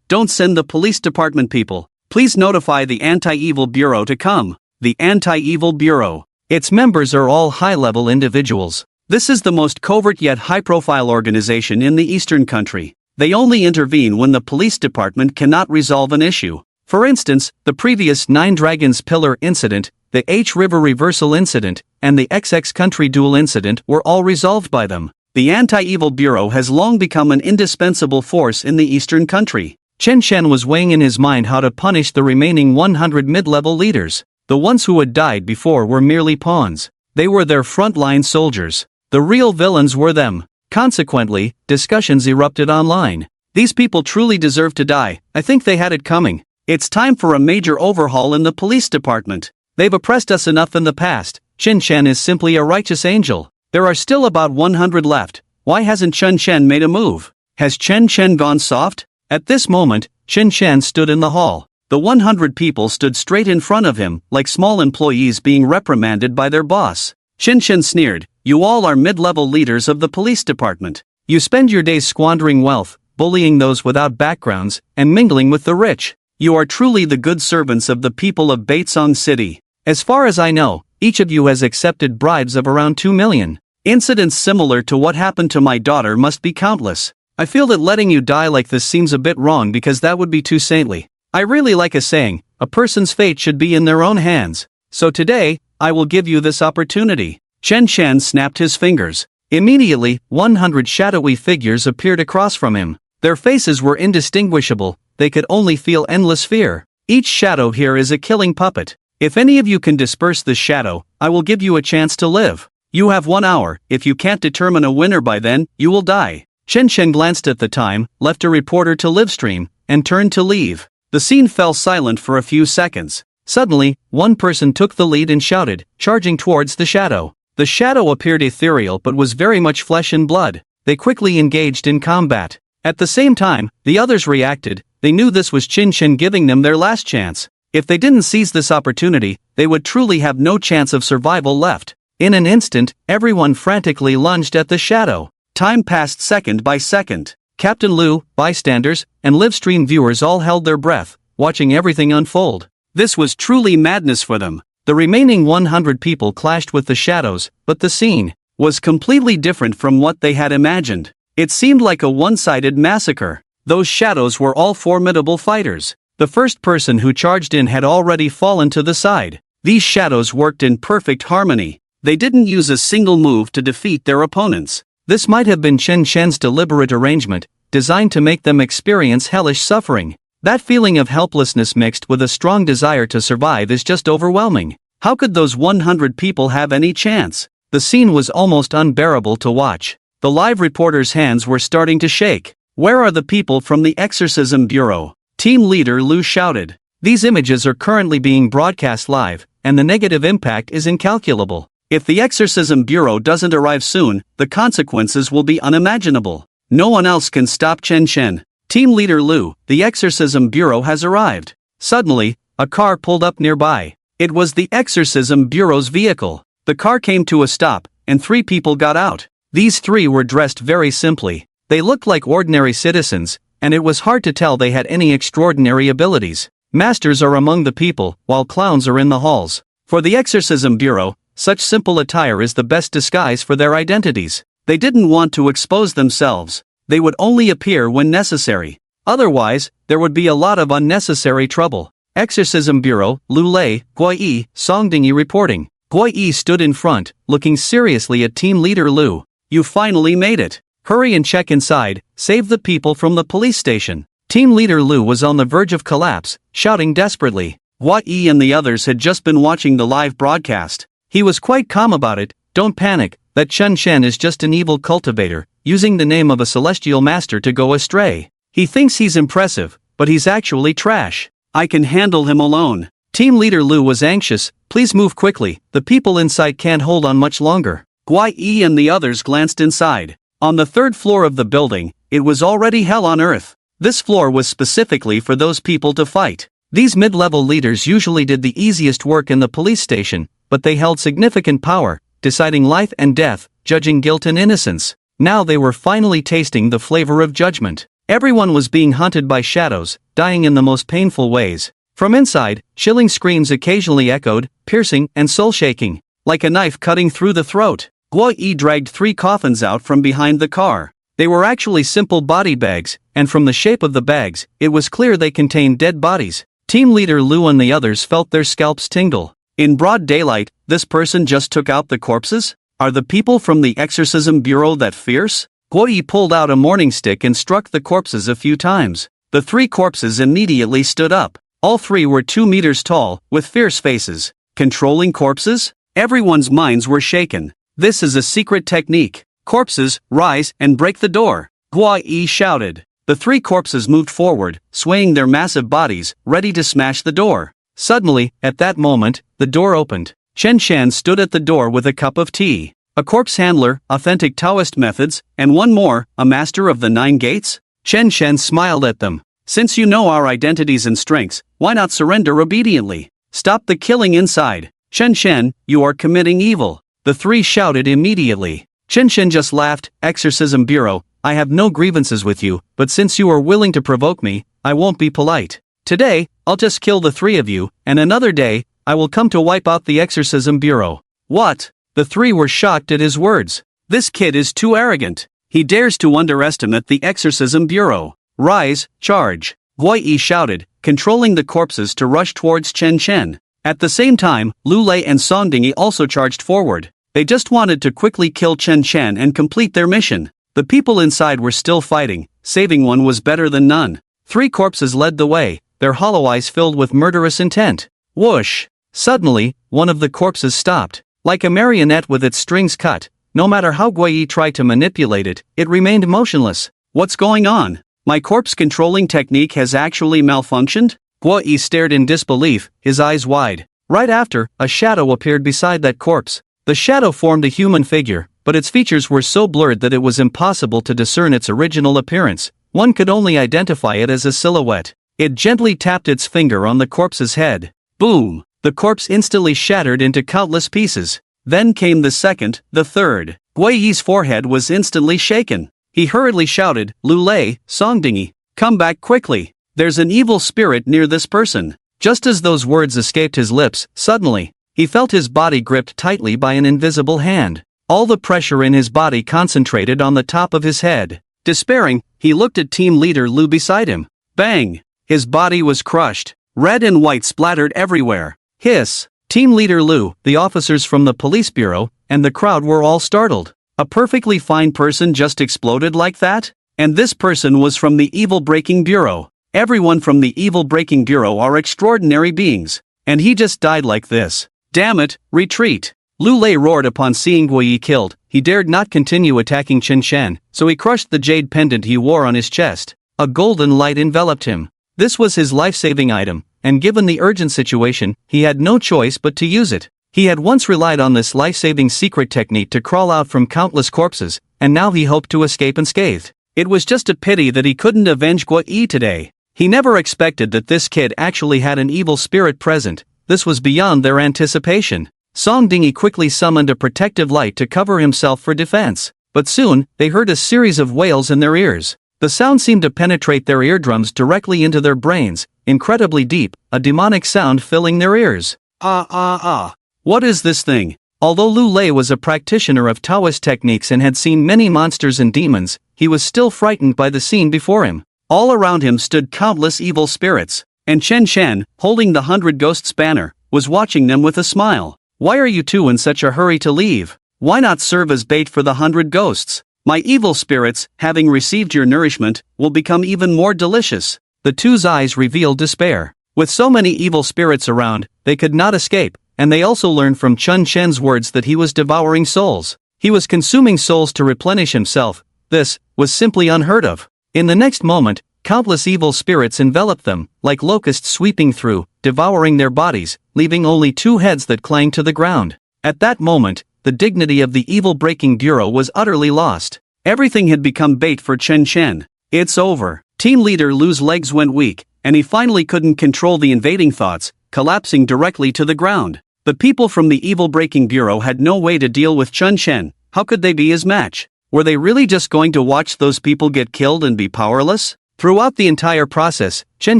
don't send the police department people. Please notify the Anti-Evil Bureau to come. The Anti-Evil Bureau. Its members are all high-level individuals. This is the most covert yet high-profile organization in the Eastern country. They only intervene when the police department cannot resolve an issue. For instance, the previous Nine Dragons Pillar incident, the H River Reversal incident, and the XX Country Duel incident were all resolved by them. The Anti-Evil Bureau has long become an indispensable force in the Eastern country. Chen Chen was weighing in his mind how to punish the remaining 100 mid-level leaders. The ones who had died before were merely pawns. They were their frontline soldiers. The real villains were them. Consequently, discussions erupted online. These people truly deserve to die. I think they had it coming. It's time for a major overhaul in the police department. They've oppressed us enough in the past. Chen Chen is simply a righteous angel. There are still about 100 left. Why hasn't Chen Chen made a move? Has Chen Chen gone soft? At this moment, Chen Chen stood in the hall. The 100 people stood straight in front of him, like small employees being reprimanded by their boss. Chen Chen sneered, "You all are mid-level leaders of the police department. You spend your days squandering wealth, bullying those without backgrounds, and mingling with the rich. You are truly the good servants of the people of Baitsong City. As far as I know, each of you has accepted bribes of around 2 million. Incidents similar to what happened to my daughter must be countless. I feel that letting you die like this seems a bit wrong because that would be too saintly. I really like a saying, a person's fate should be in their own hands. So today, I will give you this opportunity." Chen Chen snapped his fingers. Immediately, 100 shadowy figures appeared across from him. Their faces were indistinguishable, they could only feel endless fear. Each shadow here is a killing puppet. If any of you can disperse this shadow, I will give you a chance to live. You have 1 hour, if you can't determine a winner by then, you will die. Chen Chen glanced at the time, left a reporter to livestream, and turned to leave. The scene fell silent for a few seconds. Suddenly, one person took the lead and shouted, charging towards the shadow. The shadow appeared ethereal but was very much flesh and blood. They quickly engaged in combat. At the same time, the others reacted. They knew this was Chen Chen giving them their last chance. If they didn't seize this opportunity, they would truly have no chance of survival left. In an instant, everyone frantically lunged at the shadow. Time passed second by second. Captain Lu, bystanders, and livestream viewers all held their breath, watching everything unfold. This was truly madness for them. The remaining 100 people clashed with the shadows, but the scene was completely different from what they had imagined. It seemed like a one-sided massacre. Those shadows were all formidable fighters. The first person who charged in had already fallen to the side. These shadows worked in perfect harmony. They didn't use a single move to defeat their opponents. This might have been Chen Chen's deliberate arrangement, designed to make them experience hellish suffering. That feeling of helplessness mixed with a strong desire to survive is just overwhelming. How could those 100 people have any chance? The scene was almost unbearable to watch. The live reporter's hands were starting to shake. "Where are the people from the Exorcism Bureau?" Team leader Lu shouted. "These images are currently being broadcast live, and the negative impact is incalculable. If the Exorcism Bureau doesn't arrive soon, the consequences will be unimaginable. No one else can stop Chen Chen." Team leader Lu, "The Exorcism Bureau has arrived." Suddenly, a car pulled up nearby. It was the Exorcism Bureau's vehicle. The car came to a stop, and 3 people got out. These 3 were dressed very simply. They looked like ordinary citizens, and it was hard to tell they had any extraordinary abilities. Masters are among the people, while clowns are in the halls. For the Exorcism Bureau, such simple attire is the best disguise for their identities. They didn't want to expose themselves. They would only appear when necessary. Otherwise, there would be a lot of unnecessary trouble. Exorcism Bureau, Lu Lei, Guai Songdingi reporting. Guai stood in front, looking seriously at team leader Lu. "You finally made it. Hurry and check inside, save the people from the police station." Team leader Lu was on the verge of collapse, shouting desperately. Guai and the others had just been watching the live broadcast. He was quite calm about it. "Don't panic, that Chun Shen is just an evil cultivator, using the name of a celestial master to go astray. He thinks he's impressive, but he's actually trash. I can handle him alone. Team leader Lu was anxious. Please move quickly, the people inside can't hold on much longer. Guai Yi and the others glanced inside. On the third floor of the building, it was already hell on earth. This floor was specifically for those people to fight. These mid-level leaders usually did the easiest work in the police station, but they held significant power, deciding life and death, judging guilt and innocence. Now they were finally tasting the flavor of judgment. Everyone was being hunted by shadows, dying in the most painful ways. From inside, chilling screams occasionally echoed, piercing and soul-shaking, like a knife cutting through the throat. Guo Yi dragged 3 coffins out from behind the car. They were actually simple body bags, and from the shape of the bags, it was clear they contained dead bodies. Team leader Lu and the others felt their scalps tingle. In broad daylight, this person just took out the corpses? Are the people from the exorcism bureau that fierce? Guo Yi pulled out a morning stick and struck the corpses a few times. The 3 corpses immediately stood up. All 3 were 2 meters tall, with fierce faces. Controlling corpses? Everyone's minds were shaken. This is a secret technique. Corpses, rise and break the door. Guo Yi shouted. The 3 corpses moved forward, swaying their massive bodies, ready to smash the door. Suddenly, at that moment, the door opened. Chen Shan stood at the door with a cup of tea. A corpse handler, authentic Taoist methods, and one more, a master of the 9 gates? Chen Shan smiled at them. Since you know our identities and strengths, why not surrender obediently? Stop the killing inside. Chen Shan, you are committing evil. The 3 shouted immediately. Chen Shan just laughed. Exorcism Bureau, I have no grievances with you, but since you are willing to provoke me, I won't be polite. Today, I'll just kill the 3 of you, and another day, I will come to wipe out the Exorcism Bureau. What? The 3 were shocked at his words. This kid is too arrogant. He dares to underestimate the Exorcism Bureau. Rise, charge. Guai Yi shouted, controlling the corpses to rush towards Chen Shen. At the same time, Lu Lei and Song Dingy also charged forward. They just wanted to quickly kill Chen Shen and complete their mission. The people inside were still fighting. Saving one was better than none. 3 corpses led the way, their hollow eyes filled with murderous intent. Whoosh! Suddenly, one of the corpses stopped. Like a marionette with its strings cut, no matter how Guai Yi tried to manipulate it, it remained motionless. What's going on? My corpse controlling technique has actually malfunctioned? Guo Yi stared in disbelief, his eyes wide. Right after, a shadow appeared beside that corpse. The shadow formed a human figure, but its features were so blurred that it was impossible to discern its original appearance. One could only identify it as a silhouette. It gently tapped its finger on the corpse's head. Boom! The corpse instantly shattered into countless pieces. Then came the second, the third. Guai Yi's forehead was instantly shaken. He hurriedly shouted, Lu Lei, Song Dingy, come back quickly. There's an evil spirit near this person. Just as those words escaped his lips, suddenly, he felt his body gripped tightly by an invisible hand. All the pressure in his body concentrated on the top of his head. Despairing, he looked at team leader Lu beside him. Bang! His body was crushed. Red and white splattered everywhere. Hiss! Team leader Lu, the officers from the police bureau, and the crowd were all startled. A perfectly fine person just exploded like that? And this person was from the Evil Breaking Bureau. Everyone from the Evil Breaking Bureau are extraordinary beings. And he just died like this. Damn it, retreat! Lu Lei roared upon seeing Guai Yi killed. He dared not continue attacking Chen Shan, so he crushed the jade pendant he wore on his chest. A golden light enveloped him. This was his life-saving item, and given the urgent situation, he had no choice but to use it. He had once relied on this life-saving secret technique to crawl out from countless corpses, and now he hoped to escape unscathed. It was just a pity that he couldn't avenge Guai Yi today. He never expected that this kid actually had an evil spirit present. This was beyond their anticipation. Song Dingy quickly summoned a protective light to cover himself for defense. But soon, they heard a series of wails in their ears. The sound seemed to penetrate their eardrums directly into their brains, incredibly deep, a demonic sound filling their ears. What is this thing? Although Lu Lei was a practitioner of Taoist techniques and had seen many monsters and demons, he was still frightened by the scene before him. All around him stood countless evil spirits, and Chen Shan, holding the 100 Ghosts banner, was watching them with a smile. Why are you two in such a hurry to leave? Why not serve as bait for the 100 Ghosts? My evil spirits, having received your nourishment, will become even more delicious. The two's eyes revealed despair. With so many evil spirits around, they could not escape, and they also learned from Chun Shen's words that he was devouring souls. He was consuming souls to replenish himself. This was simply unheard of. In the next moment, countless evil spirits enveloped them, like locusts sweeping through, devouring their bodies, leaving only two heads that clanged to the ground. At that moment, the dignity of the evil-breaking bureau was utterly lost. Everything had become bait for Chen Chen. It's over. Team leader Lu's legs went weak, and he finally couldn't control the invading thoughts, collapsing directly to the ground. The people from the evil-breaking bureau had no way to deal with Chen Chen. How could they be his match? Were they really just going to watch those people get killed and be powerless? Throughout the entire process, Chen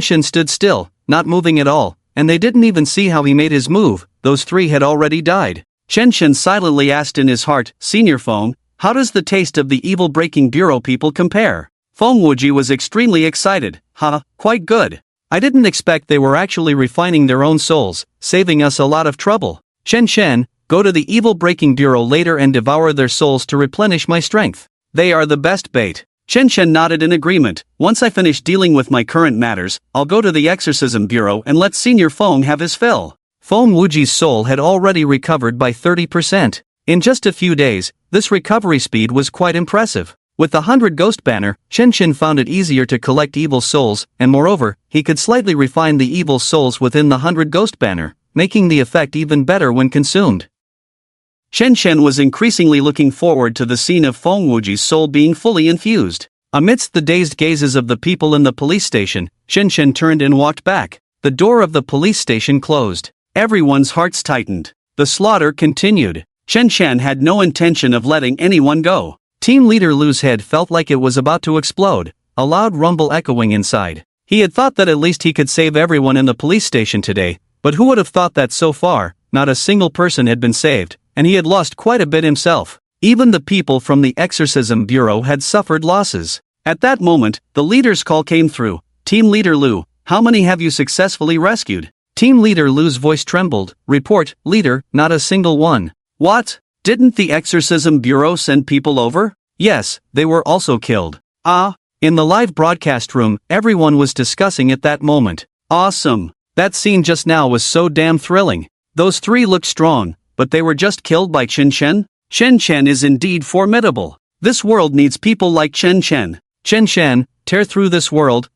Chen stood still, not moving at all, and they didn't even see how he made his move. Those three had already died. Chen Chen silently asked in his heart, "Senior Feng, how does the taste of the evil-breaking bureau people compare?" Feng Wuji was extremely excited. Quite good. I didn't expect they were actually refining their own souls, saving us a lot of trouble. Chen Chen, go to the evil-breaking bureau later and devour their souls to replenish my strength. They are the best bait. Chen Chen nodded in agreement. Once I finish dealing with my current matters, I'll go to the exorcism bureau and let Senior Feng have his fill. Feng Wuji's soul had already recovered by 30%. In just a few days, this recovery speed was quite impressive. With the 100 Ghost Banner, Chen Chen found it easier to collect evil souls, and moreover, he could slightly refine the evil souls within the 100 Ghost Banner, making the effect even better when consumed. Chen Chen was increasingly looking forward to the scene of Feng Wuji's soul being fully infused. Amidst the dazed gazes of the people in the police station, Chen Chen turned and walked back. The door of the police station closed. Everyone's hearts tightened. The slaughter continued. Chen Chen had no intention of letting anyone go. Team leader Lu's head felt like it was about to explode, a loud rumble echoing inside. He had thought that at least he could save everyone in the police station today, but who would have thought that so far, not a single person had been saved, and he had lost quite a bit himself. Even the people from the exorcism bureau had suffered losses. At that moment, the leader's call came through. Team leader Lu, how many have you successfully rescued? Team leader Lu's voice trembled. Report, leader, not a single one. What? Didn't the exorcism bureau send people over? Yes, they were also killed. In the live broadcast room, everyone was discussing at that moment. Awesome. That scene just now was so damn thrilling. Those three looked strong, but they were just killed by Chen Chen? Chen Chen is indeed formidable. This world needs people like Chen Chen. Chen Chen, tear through this world,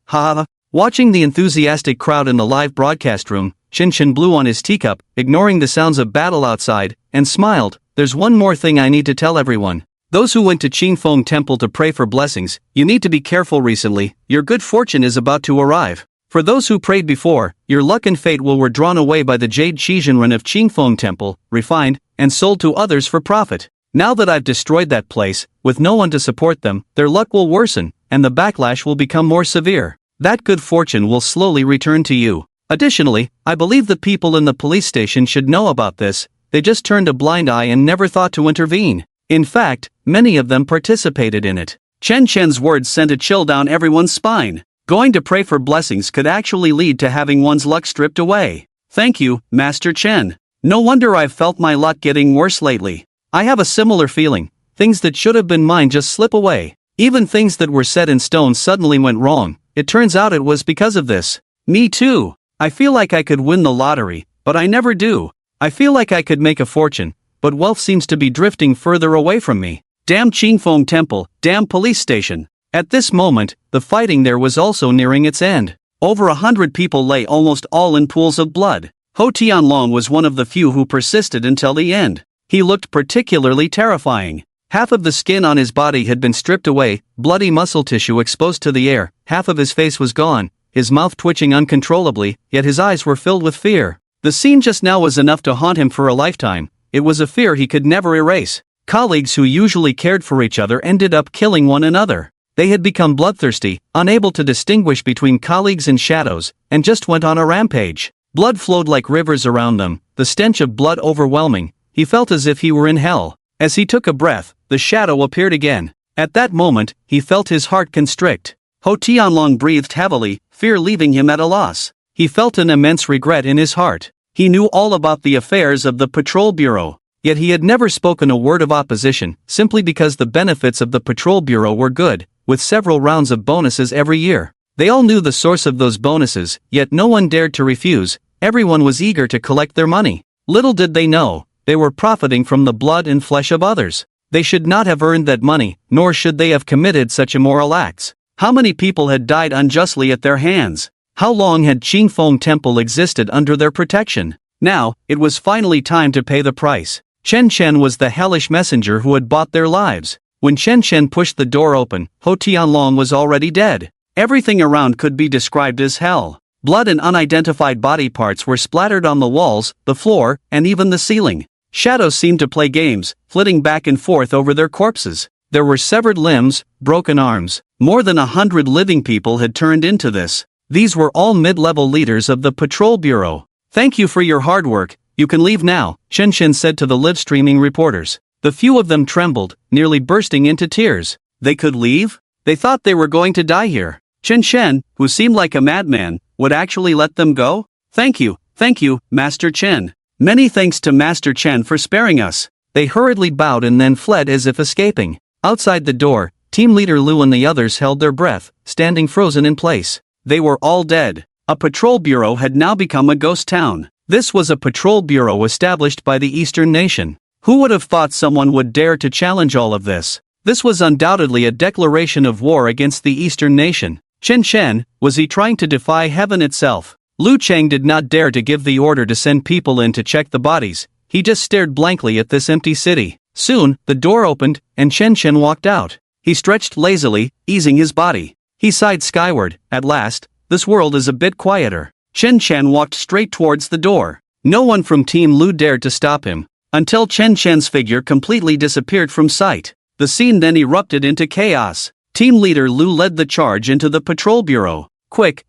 Watching the enthusiastic crowd in the live broadcast room, Chen Chen blew on his teacup, ignoring the sounds of battle outside, and smiled. There's one more thing I need to tell everyone. Those who went to Qingfeng Temple to pray for blessings, you need to be careful recently, your good fortune is about to arrive. For those who prayed before, your luck and fate were drawn away by the jade Qizhenren of Qingfeng Temple, refined, and sold to others for profit. Now that I've destroyed that place, with no one to support them, their luck will worsen, and the backlash will become more severe. That good fortune will slowly return to you. Additionally, I believe the people in the police station should know about this. They just turned a blind eye and never thought to intervene. In fact, many of them participated in it. Chen Chen's words sent a chill down everyone's spine. Going to pray for blessings could actually lead to having one's luck stripped away. Thank you, Master Chen. No wonder I've felt my luck getting worse lately. I have a similar feeling. Things that should have been mine just slip away. Even things that were set in stone suddenly went wrong. It turns out it was because of this. Me too. I feel like I could win the lottery, but I never do. I feel like I could make a fortune, but wealth seems to be drifting further away from me. Damn Qingfeng Temple, damn police station. At this moment, the fighting there was also nearing its end. Over 100 people lay almost all in pools of blood. Ho Tianlong was one of the few who persisted until the end. He looked particularly terrifying. Half of the skin on his body had been stripped away, bloody muscle tissue exposed to the air, half of his face was gone, his mouth twitching uncontrollably, yet his eyes were filled with fear. The scene just now was enough to haunt him for a lifetime. It was a fear he could never erase. Colleagues who usually cared for each other ended up killing one another. They had become bloodthirsty, unable to distinguish between colleagues and shadows, and just went on a rampage. Blood flowed like rivers around them, the stench of blood overwhelming. He felt as if he were in hell. As he took a breath, the shadow appeared again. At that moment, he felt his heart constrict. Ho Tianlong breathed heavily, fear leaving him at a loss. He felt an immense regret in his heart. He knew all about the affairs of the patrol bureau. Yet he had never spoken a word of opposition, simply because the benefits of the patrol bureau were good, with several rounds of bonuses every year. They all knew the source of those bonuses, yet no one dared to refuse. Everyone was eager to collect their money. Little did they know, they were profiting from the blood and flesh of others. They should not have earned that money, nor should they have committed such immoral acts. How many people had died unjustly at their hands? How long had Qingfeng Temple existed under their protection? Now, it was finally time to pay the price. Chen Chen was the hellish messenger who had bought their lives. When Chen Chen pushed the door open, Ho Tianlong was already dead. Everything around could be described as hell. Blood and unidentified body parts were splattered on the walls, the floor, and even the ceiling. Shadows seemed to play games, flitting back and forth over their corpses. There were severed limbs, broken arms. More than 100 living people had turned into this. These were all mid-level leaders of the patrol bureau. "Thank you for your hard work, you can leave now," Chen Chen said to the live-streaming reporters. The few of them trembled, nearly bursting into tears. They could leave? They thought they were going to die here. Chen Chen, who seemed like a madman, would actually let them go? Thank you, Master Chen. Many thanks to Master Chen for sparing us." They hurriedly bowed and then fled as if escaping. Outside the door, Team Leader Lu and the others held their breath, standing frozen in place. They were all dead. A patrol bureau had now become a ghost town. This was a patrol bureau established by the Eastern nation. Who would have thought someone would dare to challenge all of this? This was undoubtedly a declaration of war against the Eastern nation. Chen Chen, was he trying to defy heaven itself? Lu Cheng did not dare to give the order to send people in to check the bodies. He just stared blankly at this empty city. Soon, the door opened, and Chen Chen walked out. He stretched lazily, easing his body. He sighed skyward. At last, this world is a bit quieter. Chen Chen walked straight towards the door. No one from Team Lu dared to stop him, until Chen Chen's figure completely disappeared from sight. The scene then erupted into chaos. Team leader Lu led the charge into the patrol bureau. Quick,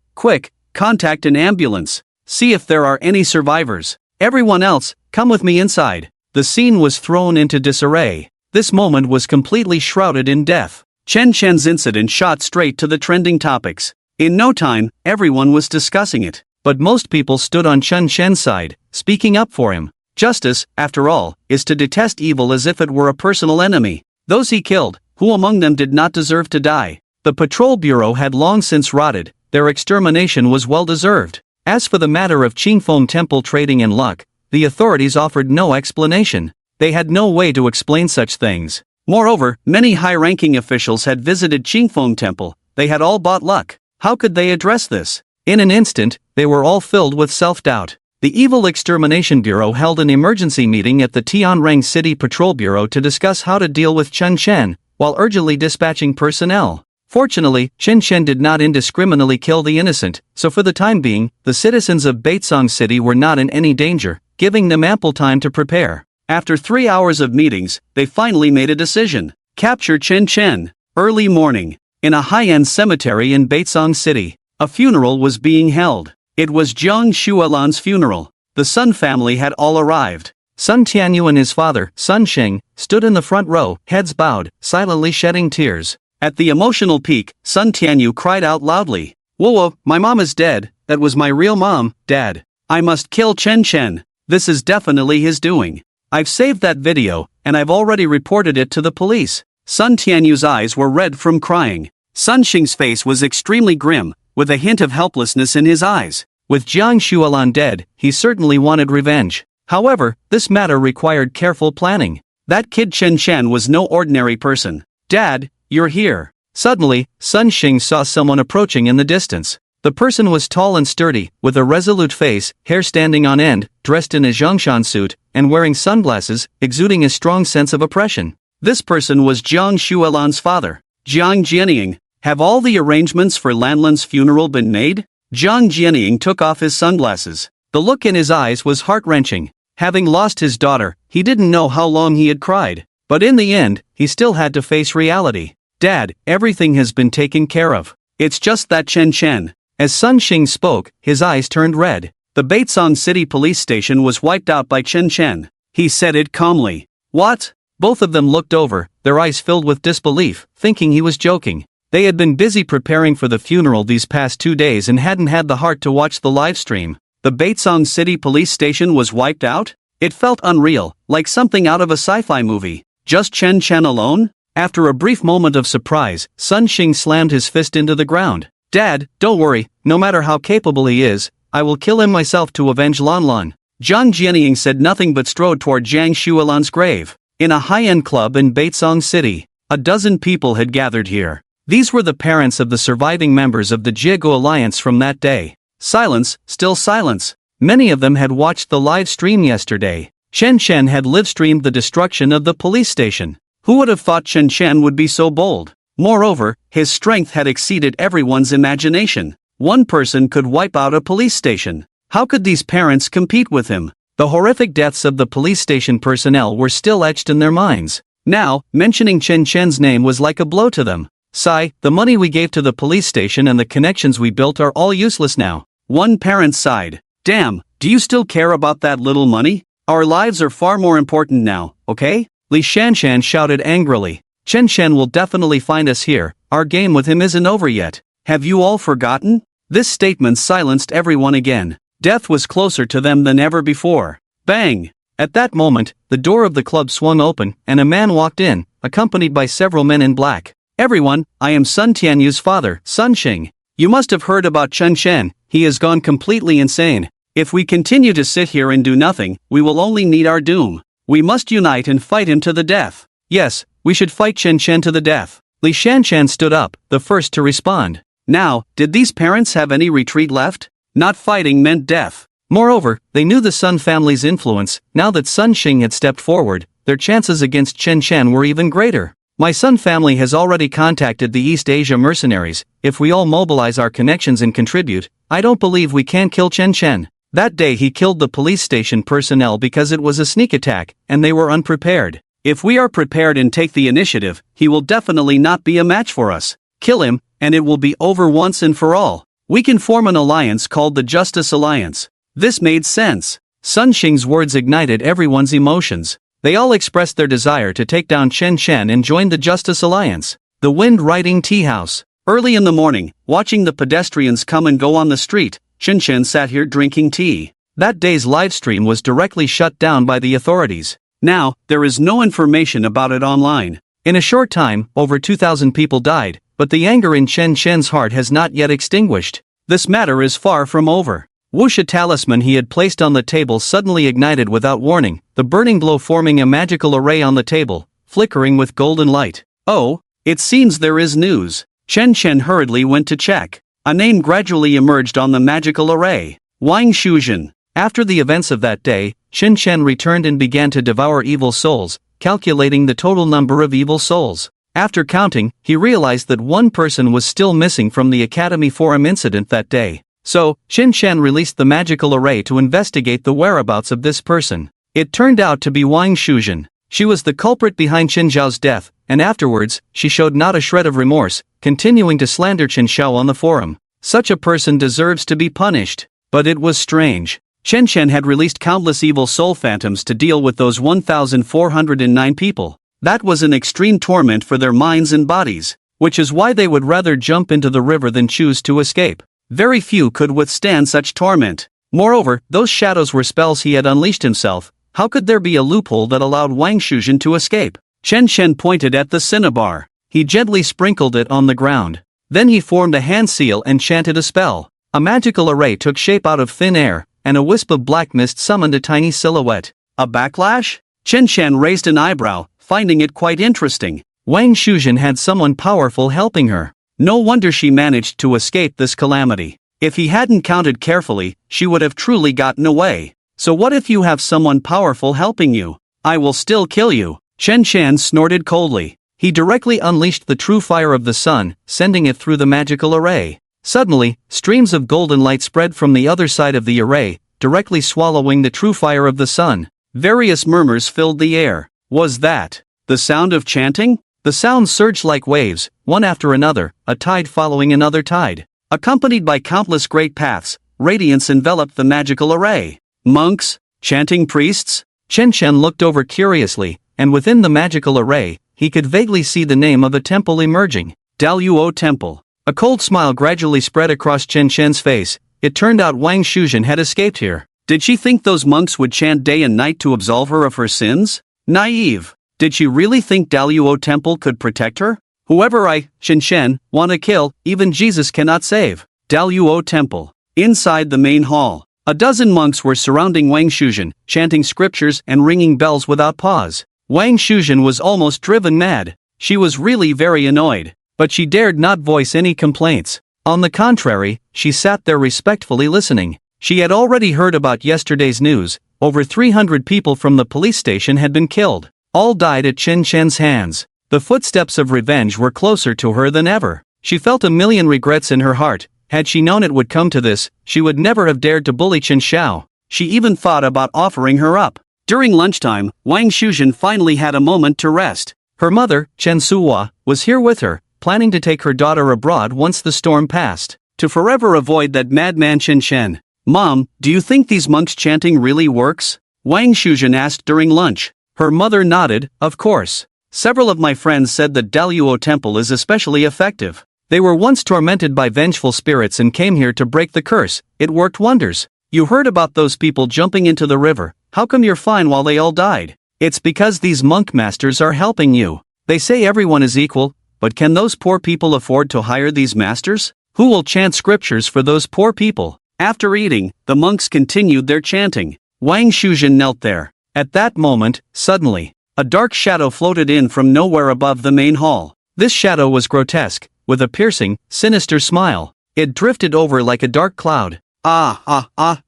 contact an ambulance. See if there are any survivors. Everyone else, come with me inside. The scene was thrown into disarray. This moment was completely shrouded in death. Chen Chen's incident shot straight to the trending topics. In no time, everyone was discussing it. But most people stood on Chen Chen's side, speaking up for him. Justice, after all, is to detest evil as if it were a personal enemy. Those he killed, who among them did not deserve to die? The patrol bureau had long since rotted. Their extermination was well deserved. As for the matter of Qingfeng Temple trading in luck, the authorities offered no explanation. They had no way to explain such things. Moreover, many high-ranking officials had visited Qingfeng Temple. They had all bought luck. How could they address this? In an instant, they were all filled with self-doubt. The Evil Extermination Bureau held an emergency meeting at the Tianrang City Patrol Bureau to discuss how to deal with Chen Chen, while urgently dispatching personnel. Fortunately, Chen Chen did not indiscriminately kill the innocent, so for the time being, the citizens of Baitsong City were not in any danger, giving them ample time to prepare. After 3 hours of meetings, they finally made a decision. Capture Chen Chen. Early morning. In a high-end cemetery in Baitsong City, a funeral was being held. It was Jiang Xuelan's funeral. The Sun family had all arrived. Sun Tianyu and his father, Sun Xing, stood in the front row, heads bowed, silently shedding tears. At the emotional peak, Sun Tianyu cried out loudly, "Whoa, my mom is dead. That was my real mom, Dad. I must kill Chen Chen. This is definitely his doing. I've saved that video, and I've already reported it to the police." Sun Tianyu's eyes were red from crying. Sun Xing's face was extremely grim, with a hint of helplessness in his eyes. With Jiang Xuelan dead, he certainly wanted revenge. However, this matter required careful planning. That kid Chen Chen was no ordinary person. "Dad, you're here." Suddenly, Sun Xing saw someone approaching in the distance. The person was tall and sturdy, with a resolute face, hair standing on end, dressed in a Zhongshan suit, and wearing sunglasses, exuding a strong sense of oppression. This person was Jiang Xuelan's father, Jiang Jianying. "Have all the arrangements for Lanlan's funeral been made?" Jiang Jianying took off his sunglasses. The look in his eyes was heart-wrenching. Having lost his daughter, he didn't know how long he had cried. But in the end, he still had to face reality. "Dad, everything has been taken care of. It's just that Chen Chen." As Sun Xing spoke, his eyes turned red. The Baitsong City police station was wiped out by Chen Chen. He said it calmly. "What?" Both of them looked over, their eyes filled with disbelief, thinking he was joking. They had been busy preparing for the funeral these past 2 days and hadn't had the heart to watch the live stream. The Baitsong City police station was wiped out? It felt unreal, like something out of a sci-fi movie. Just Chen Chen alone? After a brief moment of surprise, Sun Xing slammed his fist into the ground. "Dad, don't worry, no matter how capable he is, I will kill him myself to avenge Lanlan." Jiang Jianying said nothing but strode toward Jiang Xuelan's grave. In a high-end club in Baitsong City, a dozen people had gathered here. These were the parents of the surviving members of the Jiego Alliance from that day. Silence, still silence. Many of them had watched the live stream yesterday. Chen Chen had live-streamed the destruction of the police station. Who would have thought Chen Chen would be so bold? Moreover, his strength had exceeded everyone's imagination. One person could wipe out a police station. How could these parents compete with him? The horrific deaths of the police station personnel were still etched in their minds. Now, mentioning Chen Chen's name was like a blow to them. Sigh, the money we gave to the police station and the connections we built are all useless now. One parent sighed. Damn, do you still care about that little money? Our lives are far more important now, okay? Li Shanshan shouted angrily. Chen Chen will definitely find us here, our game with him isn't over yet. Have you all forgotten? This statement silenced everyone again. Death was closer to them than ever before. Bang! At that moment, the door of the club swung open, and a man walked in, accompanied by several men in black. Everyone, I am Sun Tianyu's father, Sun Xing. You must have heard about Chen Chen, he has gone completely insane. If we continue to sit here and do nothing, we will only meet our doom. We must unite and fight him to the death. Yes, we should fight Chen Chen to the death. Li Shanshan stood up, the first to respond. Now, did these parents have any retreat left? Not fighting meant death. Moreover, they knew the Sun family's influence. Now that Sun Xing had stepped forward, their chances against Chen Chen were even greater. My Sun family has already contacted the East Asia mercenaries. If we all mobilize our connections and contribute, I don't believe we can kill Chen Chen. That day he killed the police station personnel because it was a sneak attack, and they were unprepared. If we are prepared and take the initiative, he will definitely not be a match for us. Kill him, and it will be over once and for all. We can form an alliance called the Justice Alliance. This made sense. Sun Xing's words ignited everyone's emotions. They all expressed their desire to take down Chen Chen and join the Justice Alliance. The Wind Riding Tea House. Early in the morning, watching the pedestrians come and go on the street, Chen Chen sat here drinking tea. That day's livestream was directly shut down by the authorities. Now, there is no information about it online. In a short time, over 2,000 people died, but the anger in Chen Chen's heart has not yet extinguished. This matter is far from over. Wuxia talisman he had placed on the table suddenly ignited without warning, the burning glow forming a magical array on the table, flickering with golden light. Oh, it seems there is news. Chen Chen hurriedly went to check. A name gradually emerged on the magical array. Wang Shuzhen. After the events of that day, Chen Chen returned and began to devour evil souls, calculating the total number of evil souls. After counting, he realized that one person was still missing from the Academy Forum incident that day. So, Chen Chen released the magical array to investigate the whereabouts of this person. It turned out to be Wang Shuzhen. She was the culprit behind Chen Zhao's death, and afterwards, she showed not a shred of remorse, continuing to slander Chen Zhao on the forum. Such a person deserves to be punished. But it was strange. Chen Chen had released countless evil soul phantoms to deal with those 1,409 people. That was an extreme torment for their minds and bodies, which is why they would rather jump into the river than choose to escape. Very few could withstand such torment. Moreover, those shadows were spells he had unleashed himself. How could there be a loophole that allowed Wang Shuzhen to escape? Chen Chen pointed at the cinnabar. He gently sprinkled it on the ground. Then he formed a hand seal and chanted a spell. A magical array took shape out of thin air, and a wisp of black mist summoned a tiny silhouette. A backlash? Chen Chen raised an eyebrow, finding it quite interesting. Wang Shuzhen had someone powerful helping her. No wonder she managed to escape this calamity. If he hadn't counted carefully, she would have truly gotten away. So what if you have someone powerful helping you? I will still kill you. Chen Chen snorted coldly. He directly unleashed the true fire of the sun, sending it through the magical array. Suddenly, streams of golden light spread from the other side of the array, directly swallowing the true fire of the sun. Various murmurs filled the air. Was that the sound of chanting? The sound surged like waves, one after another, a tide following another tide. Accompanied by countless great paths, radiance enveloped the magical array. Monks? Chanting priests? Chen Chen looked over curiously, and within the magical array, he could vaguely see the name of a temple emerging. Daluo Temple. A cold smile gradually spread across Chen Chen's face. It turned out Wang Shuzhen had escaped here. Did she think those monks would chant day and night to absolve her of her sins? Naive. Did she really think Daluo Temple could protect her? Whoever Chen Chen, want to kill, even Jesus cannot save. Daluo Temple. Inside the main hall, a dozen monks were surrounding Wang Shuzhen, chanting scriptures and ringing bells without pause. Wang Shuzhen was almost driven mad. She was really very annoyed, but she dared not voice any complaints. On the contrary, she sat there respectfully listening. She had already heard about yesterday's news. Over 300 people from the police station had been killed. All died at Chen Chen's hands. The footsteps of revenge were closer to her than ever. She felt a million regrets in her heart. Had she known it would come to this, she would never have dared to bully Chen Xiao. She even thought about offering her up. During lunchtime, Wang Shuzhen finally had a moment to rest. Her mother, Chen Suhua, was here with her, planning to take her daughter abroad once the storm passed, to forever avoid that madman Chen Chen. "Mom, do you think these monks chanting really works?" Wang Shuzhen asked during lunch. Her mother nodded, "Of course. Several of my friends said that Daluo Temple is especially effective. They were once tormented by vengeful spirits and came here to break the curse. It worked wonders. You heard about those people jumping into the river. How come you're fine while they all died? It's because these monk masters are helping you. They say everyone is equal, but can those poor people afford to hire these masters? Who will chant scriptures for those poor people?" After eating, the monks continued their chanting. Wang Shuzhen knelt there. At that moment, suddenly, a dark shadow floated in from nowhere above the main hall. This shadow was grotesque, with a piercing, sinister smile. It drifted over like a dark cloud.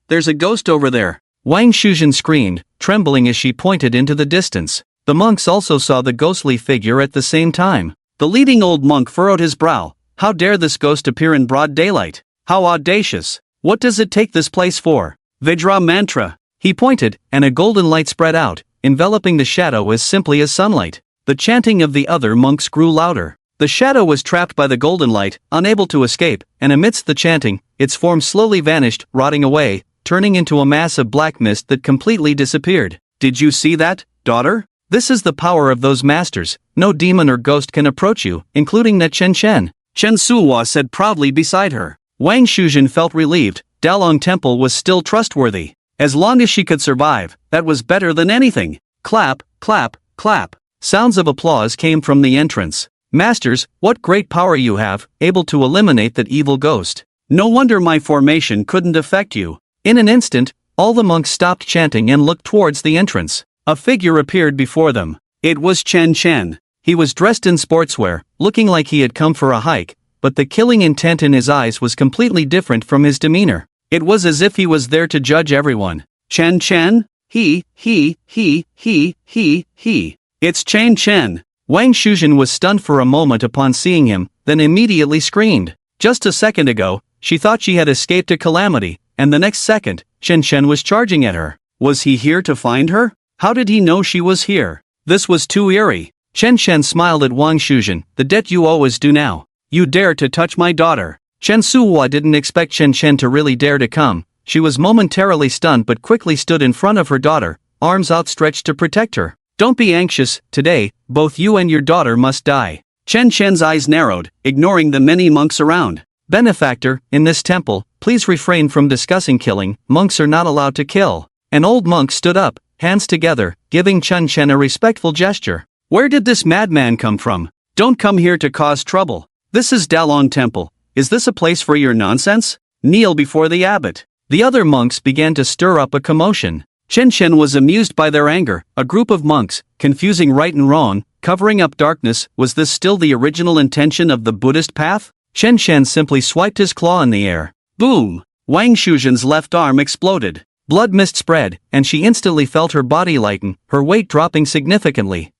There's a ghost over there." Wang Shuzhen screamed, trembling as she pointed into the distance. The monks also saw the ghostly figure at the same time. The leading old monk furrowed his brow. How dare this ghost appear in broad daylight? How audacious! What does it take this place for? Vajra mantra. He pointed, and a golden light spread out, enveloping the shadow as simply as sunlight. The chanting of the other monks grew louder. The shadow was trapped by the golden light, unable to escape, and amidst the chanting, its form slowly vanished, rotting away, turning into a mass of black mist that completely disappeared. "Did you see that, daughter? This is the power of those masters. No demon or ghost can approach you, including that Chen Chen," Chen Suhua said proudly beside her. Wang Shuzhen felt relieved. Dalong Temple was still trustworthy. As long as she could survive, that was better than anything. Clap, clap, clap. Sounds of applause came from the entrance. "Masters, what great power you have, able to eliminate that evil ghost. No wonder my formation couldn't affect you." In an instant, all the monks stopped chanting and looked towards the entrance. A figure appeared before them. It was Chen Chen. He was dressed in sportswear, looking like he had come for a hike, but the killing intent in his eyes was completely different from his demeanor. It was as if he was there to judge everyone. "Chen Chen? He. It's Chen Chen." Wang Shuzhen was stunned for a moment upon seeing him, then immediately screamed. Just a second ago, she thought she had escaped a calamity, and the next second, Chen Chen was charging at her. Was he here to find her? How did he know she was here? This was too eerie. Chen Chen smiled at Wang Shuzhen. "The debt you owe is due now. You dare to touch my daughter." Chen Suhua didn't expect Chen Chen to really dare to come. She was momentarily stunned but quickly stood in front of her daughter, arms outstretched to protect her. "Don't be anxious, today, both you and your daughter must die." Chen Chen's eyes narrowed, ignoring the many monks around. "Benefactor, in this temple, please refrain from discussing killing. Monks are not allowed to kill." An old monk stood up, hands together, giving Chen Chen a respectful gesture. "Where did this madman come from? Don't come here to cause trouble. This is Dalong Temple. Is this a place for your nonsense? Kneel before the abbot." The other monks began to stir up a commotion. Chen Chen was amused by their anger. A group of monks, confusing right and wrong, covering up darkness. Was this still the original intention of the Buddhist path? Chen Chen simply swiped his claw in the air. Boom! Wang Shuzhen's left arm exploded. Blood mist spread, and she instantly felt her body lighten, her weight dropping significantly.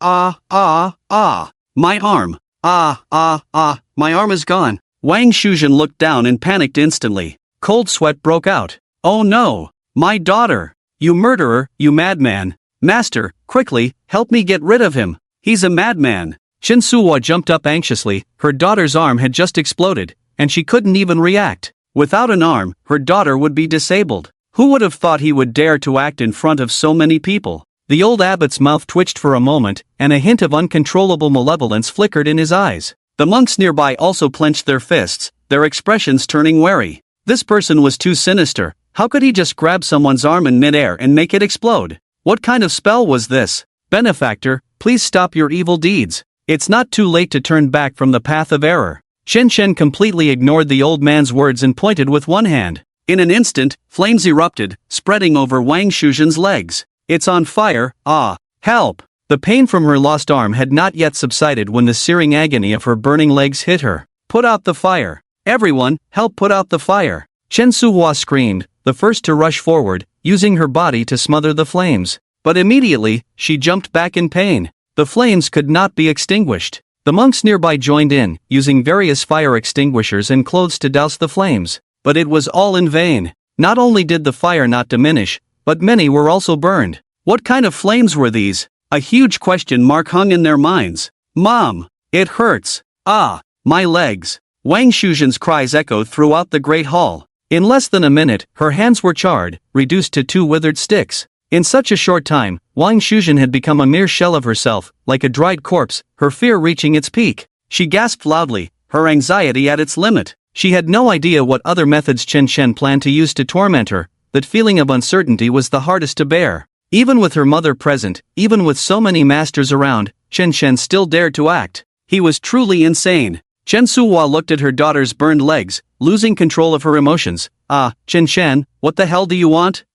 My arm! My arm is gone. Wang Shuzhen looked down and panicked instantly. Cold sweat broke out. "Oh no! My daughter! You murderer, you madman! Master, quickly, help me get rid of him! He's a madman!" Chen Suhua jumped up anxiously. Her daughter's arm had just exploded, and she couldn't even react. Without an arm, her daughter would be disabled. Who would have thought he would dare to act in front of so many people? The old abbot's mouth twitched for a moment, and a hint of uncontrollable malevolence flickered in his eyes. The monks nearby also clenched their fists, their expressions turning wary. This person was too sinister. How could he just grab someone's arm in midair and make it explode? What kind of spell was this? "Benefactor, please stop your evil deeds. It's not too late to turn back from the path of error." Chen Chen completely ignored the old man's words and pointed with one hand. In an instant, flames erupted, spreading over Wang Shuzhen's legs. "It's on fire, Help! The pain from her lost arm had not yet subsided when the searing agony of her burning legs hit her. Put out the fire! Everyone, help put out the fire! Chen Suhua screamed, the first to rush forward, using her body to smother the flames. But immediately, she jumped back in pain. The flames could not be extinguished. The monks nearby joined in, using various fire extinguishers and clothes to douse the flames. But it was all in vain. Not only did the fire not diminish, but many were also burned. What kind of flames were these? A huge question mark hung in their minds. Mom! It hurts! Ah! My legs! Wang Shuzhen's cries echoed throughout the great hall. In less than a minute, her hands were charred, reduced to 2 withered sticks. In such a short time, Wang Shuzhen had become a mere shell of herself, like a dried corpse, her fear reaching its peak. She gasped loudly, her anxiety at its limit. She had no idea what other methods Chen Shen planned to use to torment her. That feeling of uncertainty was the hardest to bear. Even with her mother present, even with so many masters around, Chen Shen still dared to act. He was truly insane. Chen Suhua looked at her daughter's burned legs, losing control of her emotions. Ah, Chen Shen, what the hell do you want?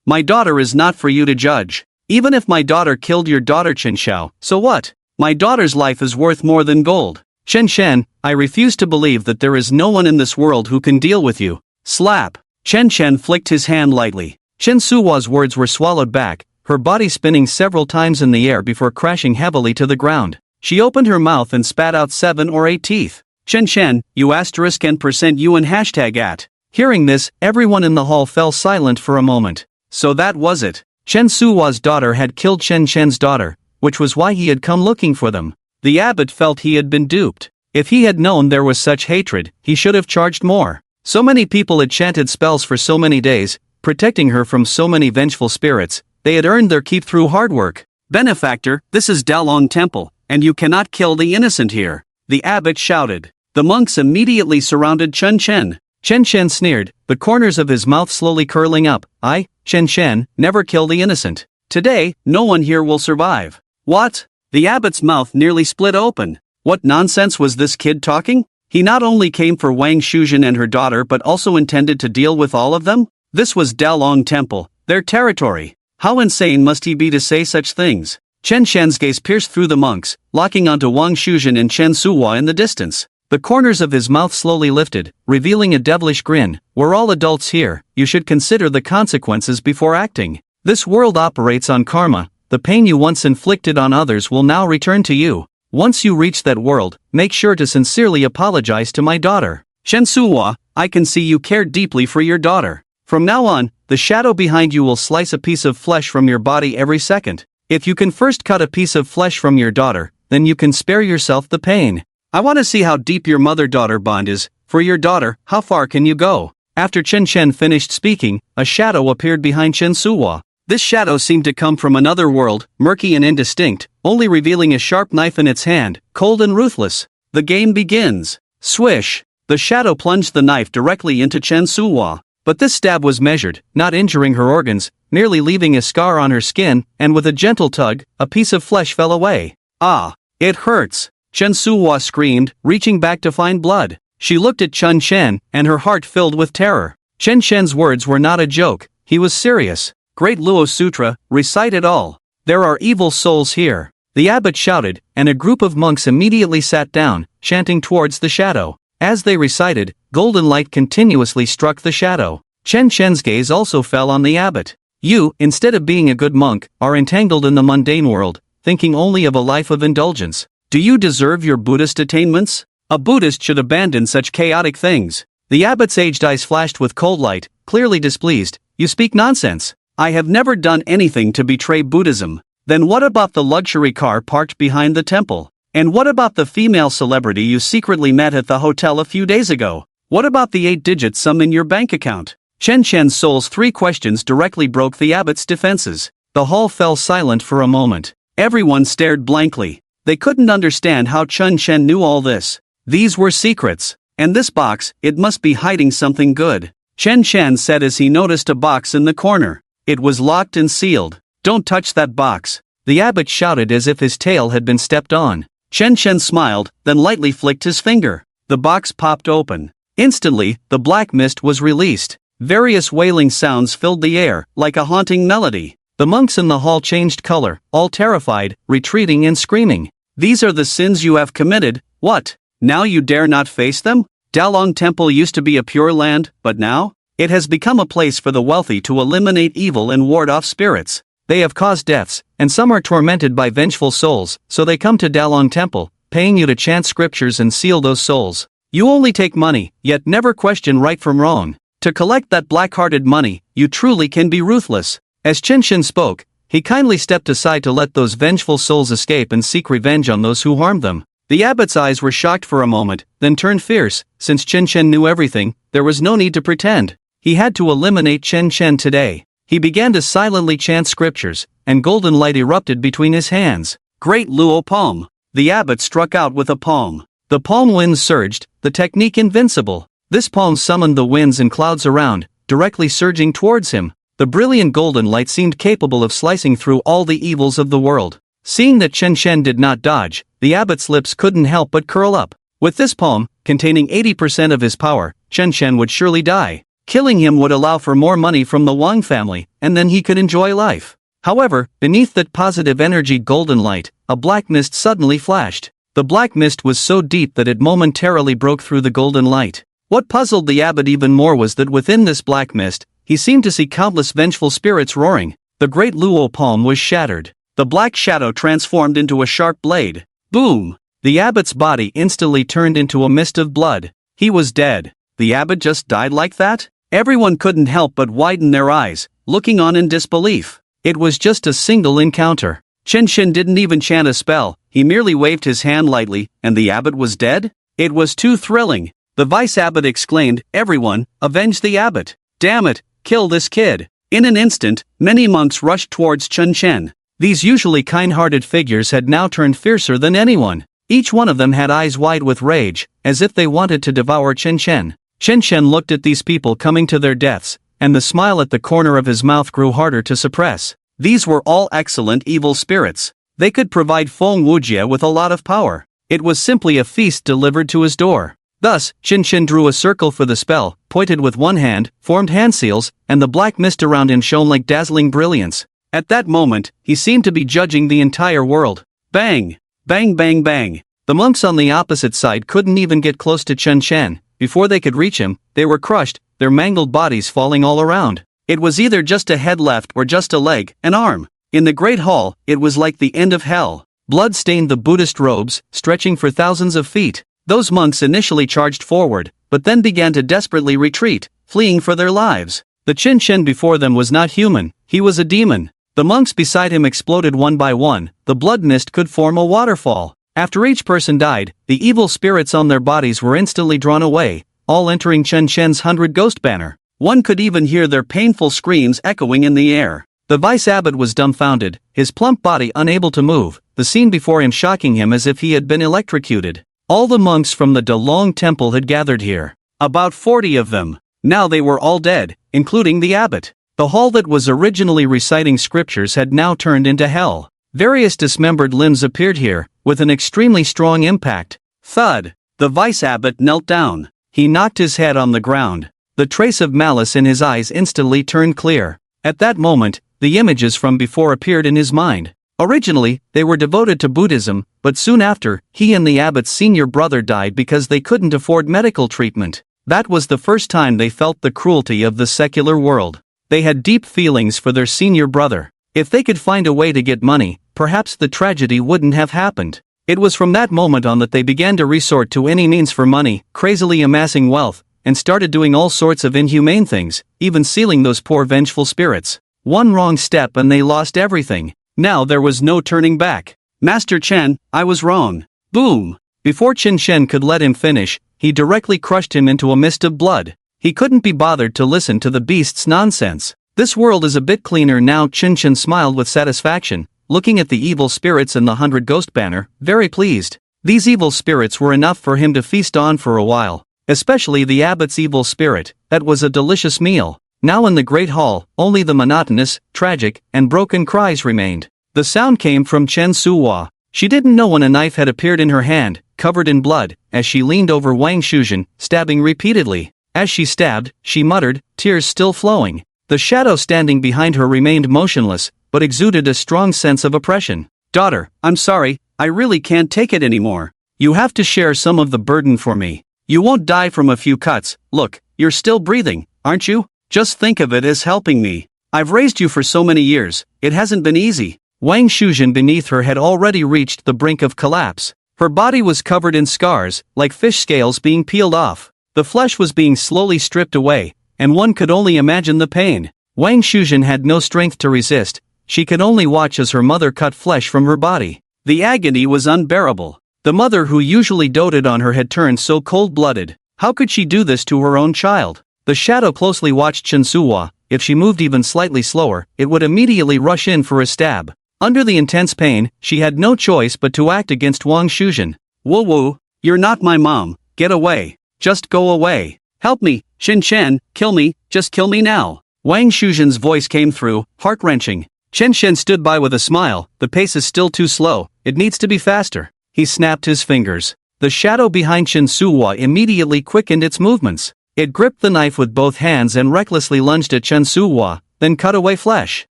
My daughter is not for you to judge. Even if my daughter killed your daughter Chen Xiao, so what? My daughter's life is worth more than gold. Chen Shen, I refuse to believe that there is no one in this world who can deal with you. Slap! Chen Shen flicked his hand lightly. Chen Suhua's words were swallowed back, her body spinning several times in the air before crashing heavily to the ground. She opened her mouth and spat out 7 or 8 teeth. Chen Shen, you asterisk and %u and hashtag at. Hearing this, everyone in the hall fell silent for a moment. So that was it. Chen Suhua's daughter had killed Chen Shen's daughter, which was why he had come looking for them. The abbot felt he had been duped. If he had known there was such hatred, he should have charged more. So many people had chanted spells for so many days, protecting her from so many vengeful spirits. They had earned their keep through hard work. Benefactor, this is Dalong Temple, and you cannot kill the innocent here. The abbot shouted. The monks immediately surrounded Chen Shen. Chen Shen sneered, the corners of his mouth slowly curling up. I, Chen Shen, never kill the innocent. Today, no one here will survive. What? The abbot's mouth nearly split open. What nonsense was this kid talking? He not only came for Wang Shuzhen and her daughter but also intended to deal with all of them? This was Dalong Temple, their territory. How insane must he be to say such things? Chen Shen's gaze pierced through the monks, locking onto Wang Shuzhen and Chen Suhua in the distance. The corners of his mouth slowly lifted, revealing a devilish grin. We're all adults here, you should consider the consequences before acting. This world operates on karma. The pain you once inflicted on others will now return to you. Once you reach that world, make sure to sincerely apologize to my daughter. Chen Suhua, I can see you care deeply for your daughter. From now on, the shadow behind you will slice a piece of flesh from your body every second. If you can first cut a piece of flesh from your daughter, then you can spare yourself the pain. I want to see how deep your mother-daughter bond is. For your daughter, how far can you go? After Chen Shen finished speaking, a shadow appeared behind Chen Suhua. This shadow seemed to come from another world, murky and indistinct, only revealing a sharp knife in its hand, cold and ruthless. The game begins. Swish! The shadow plunged the knife directly into Chen Suhua. But this stab was measured, not injuring her organs, merely leaving a scar on her skin, and with a gentle tug, a piece of flesh fell away. Ah! It hurts! Chen Suhua screamed, reaching back to find blood. She looked at Chen Shen, and her heart filled with terror. Chen Shen's words were not a joke, he was serious. Great Luo Sutra, recite it all. There are evil souls here. The abbot shouted, and a group of monks immediately sat down, chanting towards the shadow. As they recited, golden light continuously struck the shadow. Chen Shen's gaze also fell on the abbot. You, instead of being a good monk, are entangled in the mundane world, thinking only of a life of indulgence. Do you deserve your Buddhist attainments? A Buddhist should abandon such chaotic things. The abbot's aged eyes flashed with cold light, clearly displeased. You speak nonsense. I have never done anything to betray Buddhism. Then what about the luxury car parked behind the temple? And what about the female celebrity you secretly met at the hotel a few days ago? What about the 8-digit sum in your bank account? Chen Shen's soul's 3 questions directly broke the abbot's defenses. The hall fell silent for a moment. Everyone stared blankly. They couldn't understand how Chen Shen knew all this. These were secrets. And this box, it must be hiding something good. Chen Shen said as he noticed a box in the corner. It was locked and sealed. Don't touch that box. The abbot shouted as if his tail had been stepped on. Chen Shen smiled, then lightly flicked his finger. The box popped open. Instantly, the black mist was released. Various wailing sounds filled the air, like a haunting melody. The monks in the hall changed color, all terrified, retreating and screaming. "These are the sins you have committed, what? Now you dare not face them? Dalong Temple used to be a pure land, but now? It has become a place for the wealthy to eliminate evil and ward off spirits. They have caused deaths, and some are tormented by vengeful souls, so they come to Dalong Temple, paying you to chant scriptures and seal those souls. You only take money, yet never question right from wrong. To collect that black-hearted money, you truly can be ruthless." As Qinshin spoke, he kindly stepped aside to let those vengeful souls escape and seek revenge on those who harmed them. The abbot's eyes were shocked for a moment, then turned fierce. Since Qinshin knew everything, there was no need to pretend. He had to eliminate Qinshin today. He began to silently chant scriptures, and golden light erupted between his hands. Great Luo Palm. The abbot struck out with a palm. The palm winds surged, the technique Invincible. This palm summoned the winds and clouds around, directly surging towards him. The brilliant golden light seemed capable of slicing through all the evils of the world. Seeing that Qinshin did not dodge, the abbot's lips couldn't help but curl up. With this palm, containing 80% of his power, Qinshin would surely die. Killing him would allow for more money from the Wang family, and then he could enjoy life. However, beneath that positive energy golden light, a black mist suddenly flashed. The black mist was so deep that it momentarily broke through the golden light. What puzzled the abbot even more was that within this black mist, he seemed to see countless vengeful spirits roaring. The great Luo palm was shattered. The black shadow transformed into a sharp blade. Boom! The abbot's body instantly turned into a mist of blood. He was dead. The abbot just died like that? Everyone couldn't help but widen their eyes, looking on in disbelief. It was just a single encounter. Qinshin didn't even chant a spell, he merely waved his hand lightly, and the abbot was dead? It was too thrilling. The vice abbot exclaimed, "Everyone, avenge the abbot! Damn it, kill this kid!" In an instant, many monks rushed towards Qinshin. These usually kind-hearted figures had now turned fiercer than anyone. Each one of them had eyes wide with rage, as if they wanted to devour Qinshin. Qinshin looked at these people coming to their deaths, and the smile at the corner of his mouth grew harder to suppress. These were all excellent evil spirits. They could provide Feng Wujie with a lot of power. It was simply a feast delivered to his door. Thus, Qinshin drew a circle for the spell, pointed with one hand, formed hand seals, and the black mist around him shone like dazzling brilliance. At that moment, he seemed to be judging the entire world. Bang! Bang bang bang! The monks on the opposite side couldn't even get close to Qinshin. Before they could reach him, they were crushed, their mangled bodies falling all around. It was either just a head left or just a leg, an arm. In the great hall, it was like the end of hell. Blood stained the Buddhist robes, stretching for thousands of feet. Those monks initially charged forward, but then began to desperately retreat, fleeing for their lives. The Qinshin before them was not human, he was a demon. The monks beside him exploded one by one, the blood mist could form a waterfall. After each person died, the evil spirits on their bodies were instantly drawn away, all entering Qinshin's 100 ghost banner. One could even hear their painful screams echoing in the air. The vice abbot was dumbfounded, his plump body unable to move, the scene before him shocking him as if he had been electrocuted. All the monks from the Dalong Temple had gathered here. About 40 of them. Now they were all dead, including the abbot. The hall that was originally reciting scriptures had now turned into hell. Various dismembered limbs appeared here, with an extremely strong impact. Thud! The vice abbot knelt down. He knocked his head on the ground. The trace of malice in his eyes instantly turned clear. At that moment, the images from before appeared in his mind. Originally, they were devoted to Buddhism, but soon after, he and the abbot's senior brother died because they couldn't afford medical treatment. That was the first time they felt the cruelty of the secular world. They had deep feelings for their senior brother. If they could find a way to get money, perhaps the tragedy wouldn't have happened. It was from that moment on that they began to resort to any means for money, crazily amassing wealth, and started doing all sorts of inhumane things, even sealing those poor vengeful spirits. One wrong step and they lost everything. Now there was no turning back. Master Chen, I was wrong. Boom! Before Qinshin could let him finish, he directly crushed him into a mist of blood. He couldn't be bothered to listen to the beast's nonsense. This world is a bit cleaner now. Qinshin smiled with satisfaction, looking at the evil spirits in the 100 ghost banner, very pleased. These evil spirits were enough for him to feast on for a while. Especially the abbot's evil spirit, that was a delicious meal. Now in the great hall, only the monotonous, tragic, and broken cries remained. The sound came from Chen Suhua. She didn't know when a knife had appeared in her hand, covered in blood, as she leaned over Wang Shuzhen, stabbing repeatedly. As she stabbed, she muttered, tears still flowing. The shadow standing behind her remained motionless, but exuded a strong sense of oppression. "Daughter, I'm sorry, I really can't take it anymore. You have to share some of the burden for me. You won't die from a few cuts. Look, you're still breathing, aren't you? Just think of it as helping me. I've raised you for so many years, it hasn't been easy." Wang Shuzhen beneath her had already reached the brink of collapse. Her body was covered in scars, like fish scales being peeled off. The flesh was being slowly stripped away, and one could only imagine the pain. Wang Shuzhen had no strength to resist. She could only watch as her mother cut flesh from her body. The agony was unbearable. The mother who usually doted on her had turned so cold-blooded. How could she do this to her own child? The shadow closely watched Chen Suwa. If she moved even slightly slower, it would immediately rush in for a stab. Under the intense pain, she had no choice but to act against Wang Shuzhen. "Woo, you're not my mom, get away. Just go away. Help me, Shen Shen, kill me, just kill me now." Wang Shuzhen's voice came through, heart-wrenching. Chen Shen stood by with a smile. "The pace is still too slow, it needs to be faster." He snapped his fingers. The shadow behind Chen Suwa immediately quickened its movements. It gripped the knife with both hands and recklessly lunged at Chen Suwa, then cut away flesh.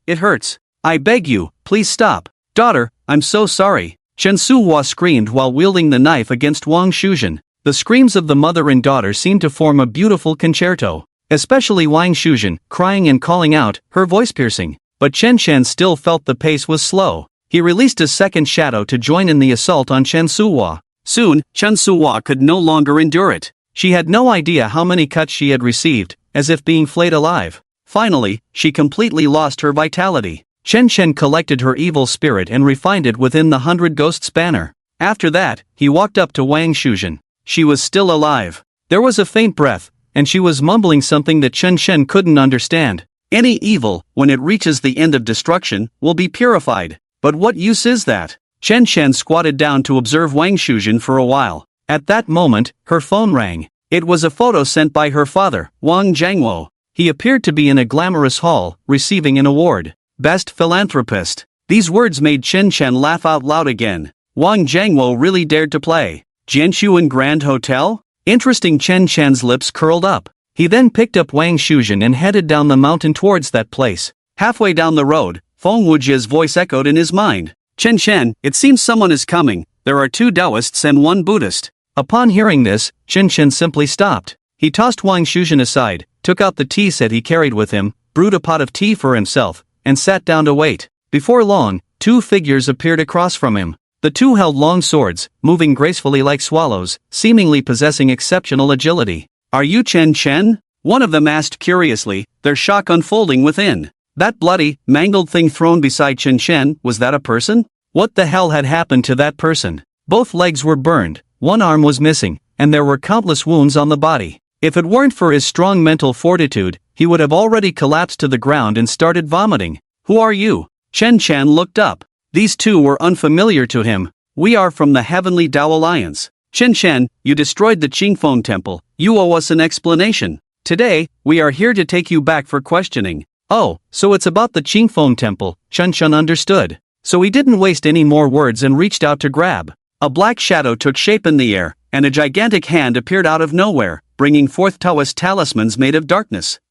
It hurts. I beg you, please stop. Daughter, I'm so sorry." Chen Suwa screamed while wielding the knife against Wang Shuzhen. The screams of the mother and daughter seemed to form a beautiful concerto. Especially Wang Shuzhen, crying and calling out, her voice piercing. But Chen Shen still felt the pace was slow. He released a second shadow to join in the assault on Chen Suwa. Soon, Chen Suwa could no longer endure it. She had no idea how many cuts she had received, as if being flayed alive. Finally, she completely lost her vitality. Chen Shen collected her evil spirit and refined it within the 100 Ghosts banner. After that, he walked up to Wang Shuzhen. She was still alive. There was a faint breath, and she was mumbling something that Chen Shen couldn't understand. "Any evil, when it reaches the end of destruction, will be purified. But what use is that?" Chen Shen squatted down to observe Wang Shuzhen for a while. At that moment, her phone rang. It was a photo sent by her father, Wang Jiangwo. He appeared to be in a glamorous hall, receiving an award. Best philanthropist. These words made Chen Shen laugh out loud again. Wang Jiangwo really dared to play. Jianshuan Grand Hotel? Interesting. Chen Shen's lips curled up. He then picked up Wang Shuzhen and headed down the mountain towards that place. Halfway down the road, Feng Wujia's voice echoed in his mind. "Chen Shen, it seems someone is coming. There are 2 Taoists and 1 Buddhist." Upon hearing this, Chen Shen simply stopped. He tossed Wang Shuzhen aside, took out the tea set he carried with him, brewed a pot of tea for himself, and sat down to wait. Before long, 2 figures appeared across from him. The 2 held long swords, moving gracefully like swallows, seemingly possessing exceptional agility. "Are you Chen Shen?" one of them asked curiously, their shock unfolding within. That bloody, mangled thing thrown beside Chen Shen, was that a person? What the hell had happened to that person? Both legs were burned, one arm was missing, and there were countless wounds on the body. If it weren't for his strong mental fortitude, he would have already collapsed to the ground and started vomiting. "Who are you?" Chen Shen looked up. These 2 were unfamiliar to him. "We are from the Heavenly Tao Alliance. Chen Shen, you destroyed the Qingfeng Temple. You owe us an explanation. Today, we are here to take you back for questioning." Oh, so it's about the Qingfeng Temple, Chen Shen understood. So he didn't waste any more words and reached out to grab. A black shadow took shape in the air, and a gigantic hand appeared out of nowhere, bringing forth Taoist talismans made of darkness.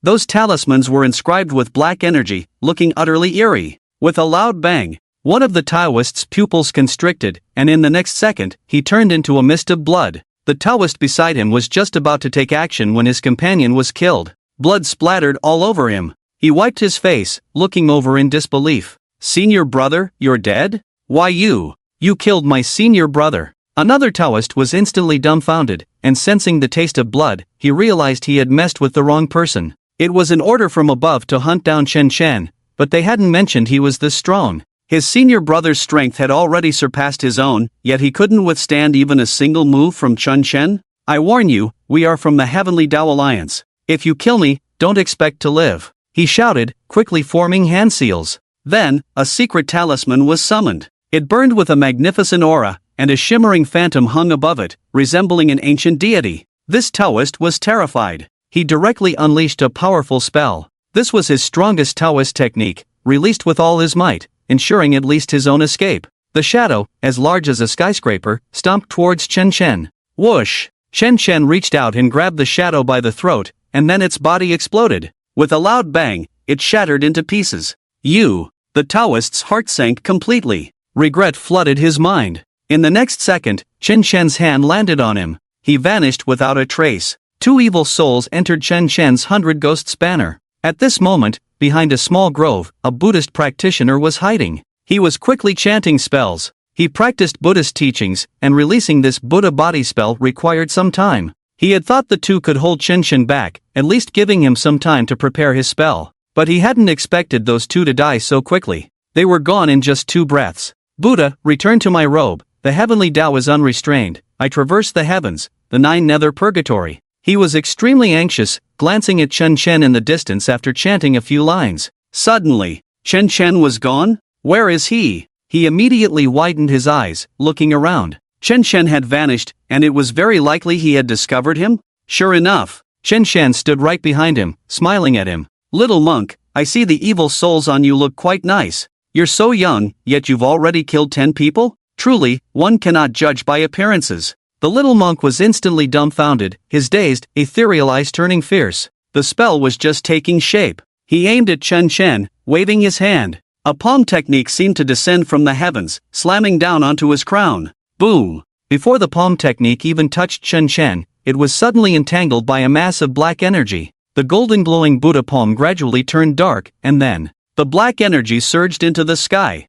Those talismans were inscribed with black energy, looking utterly eerie. With a loud bang, one of the Taoist's pupils constricted, and in the next second, he turned into a mist of blood. The Taoist beside him was just about to take action when his companion was killed. Blood splattered all over him. He wiped his face, looking over in disbelief. "Senior brother, you're dead? Why you killed my senior brother." Another Taoist was instantly dumbfounded, and sensing the taste of blood, he realized he had messed with the wrong person. It was an order from above to hunt down Chen Shen, but they hadn't mentioned he was this strong. His senior brother's strength had already surpassed his own, yet he couldn't withstand even a single move from Chen Shen. "I warn you, we are from the Heavenly Tao Alliance. If you kill me, don't expect to live," he shouted, quickly forming hand seals. Then, a secret talisman was summoned. It burned with a magnificent aura, and a shimmering phantom hung above it, resembling an ancient deity. This Taoist was terrified. He directly unleashed a powerful spell. This was his strongest Taoist technique, released with all his might, ensuring at least his own escape. The shadow, as large as a skyscraper, stomped towards Chen Shen. Whoosh! Chen Shen reached out and grabbed the shadow by the throat, and then its body exploded. With a loud bang, it shattered into pieces. The Taoist's heart sank completely. Regret flooded his mind. In the next second, Chen Shen's hand landed on him. He vanished without a trace. Two evil souls entered Chen Shen's 100 Ghosts banner. At this moment, behind a small grove, a Buddhist practitioner was hiding. He was quickly chanting spells. He practiced Buddhist teachings, and releasing this Buddha body spell required some time. He had thought the two could hold Chen Shen back, at least giving him some time to prepare his spell. But he hadn't expected those two to die so quickly. They were gone in just 2 breaths. Buddha, return to my robe. The heavenly Tao is unrestrained. I traverse the heavens, the 9 nether purgatory. He was extremely anxious, glancing at Chen Shen in the distance after chanting a few lines. Suddenly, Chen Shen was gone? Where is he? He immediately widened his eyes, looking around. Chen Shen had vanished, and it was very likely he had discovered him? Sure enough, Chen Shen stood right behind him, smiling at him. Little monk, I see the evil souls on you look quite nice. You're so young, yet you've already killed 10 people? Truly, one cannot judge by appearances. The little monk was instantly dumbfounded, his dazed, ethereal eyes turning fierce. The spell was just taking shape. He aimed at Chen Shen, waving his hand. A palm technique seemed to descend from the heavens, slamming down onto his crown. Boom! Before the palm technique even touched Chen Shen, it was suddenly entangled by a mass of black energy. The golden glowing Buddha palm gradually turned dark, and then, the black energy surged into the sky.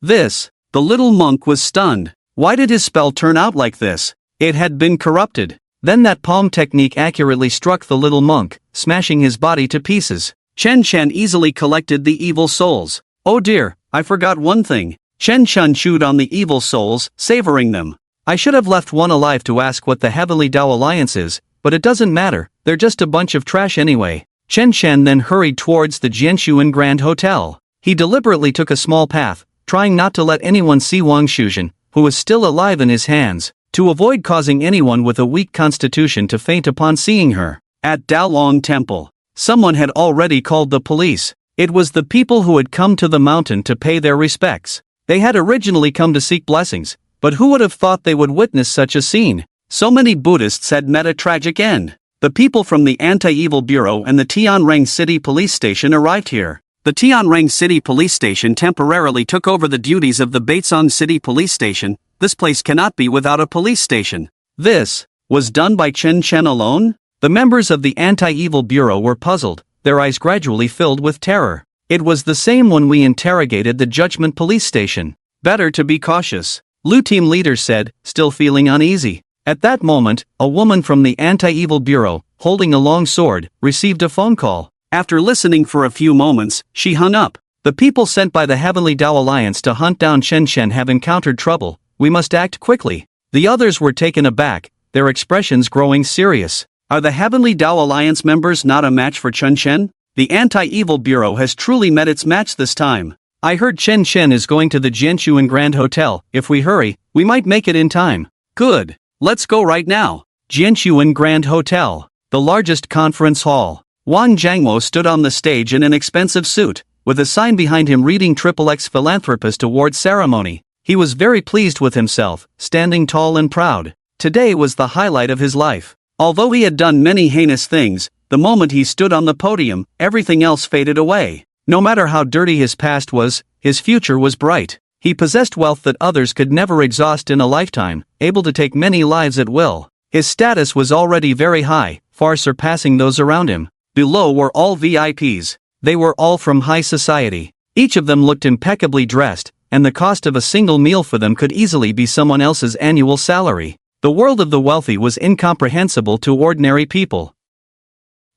This! The little monk was stunned. Why did his spell turn out like this? It had been corrupted. Then that palm technique accurately struck the little monk, smashing his body to pieces. Chen Shen easily collected the evil souls. Oh dear, I forgot one thing. Chen Shen chewed on the evil souls, savoring them. I should have left one alive to ask what the Heavenly Tao Alliance is, but it doesn't matter, they're just a bunch of trash anyway. Chen Shen then hurried towards the Jianshuan Grand Hotel. He deliberately took a small path, trying not to let anyone see Wang Shuzhen, who was still alive in his hands, to avoid causing anyone with a weak constitution to faint upon seeing her. At Daolong Temple, someone had already called the police. It was the people who had come to the mountain to pay their respects. They had originally come to seek blessings, but who would have thought they would witness such a scene? So many Buddhists had met a tragic end. The people from the Anti-Evil Bureau and the Tianrang City Police Station arrived here. The Tianrang City Police Station temporarily took over the duties of the Baitsong City Police Station. This place cannot be without a police station. This was done by Chen Shen alone? The members of the Anti-Evil Bureau were puzzled, their eyes gradually filled with terror. It was the same when we interrogated the Judgment Police Station. Better to be cautious, Lu Team Leader said, still feeling uneasy. At that moment, a woman from the Anti-Evil Bureau, holding a long sword, received a phone call. After listening for a few moments, she hung up. The people sent by the Heavenly Tao Alliance to hunt down Chen Shen have encountered trouble. We must act quickly. The others were taken aback, their expressions growing serious. Are the Heavenly Tao Alliance members not a match for Chen Shen? The Anti-Evil Bureau has truly met its match this time. I heard Chen Shen is going to the Jianshuan Grand Hotel. If we hurry, we might make it in time. Good. Let's go right now. Jianshuan Grand Hotel, the largest conference hall. Wang Jiangmo stood on the stage in an expensive suit, with a sign behind him reading XXX Philanthropist Award Ceremony. He was very pleased with himself, standing tall and proud. Today was the highlight of his life. Although he had done many heinous things, the moment he stood on the podium, everything else faded away. No matter how dirty his past was, his future was bright. He possessed wealth that others could never exhaust in a lifetime, able to take many lives at will. His status was already very high, far surpassing those around him. Below were all VIPs. They were all from high society. Each of them looked impeccably dressed, and the cost of a single meal for them could easily be someone else's annual salary. The world of the wealthy was incomprehensible to ordinary people.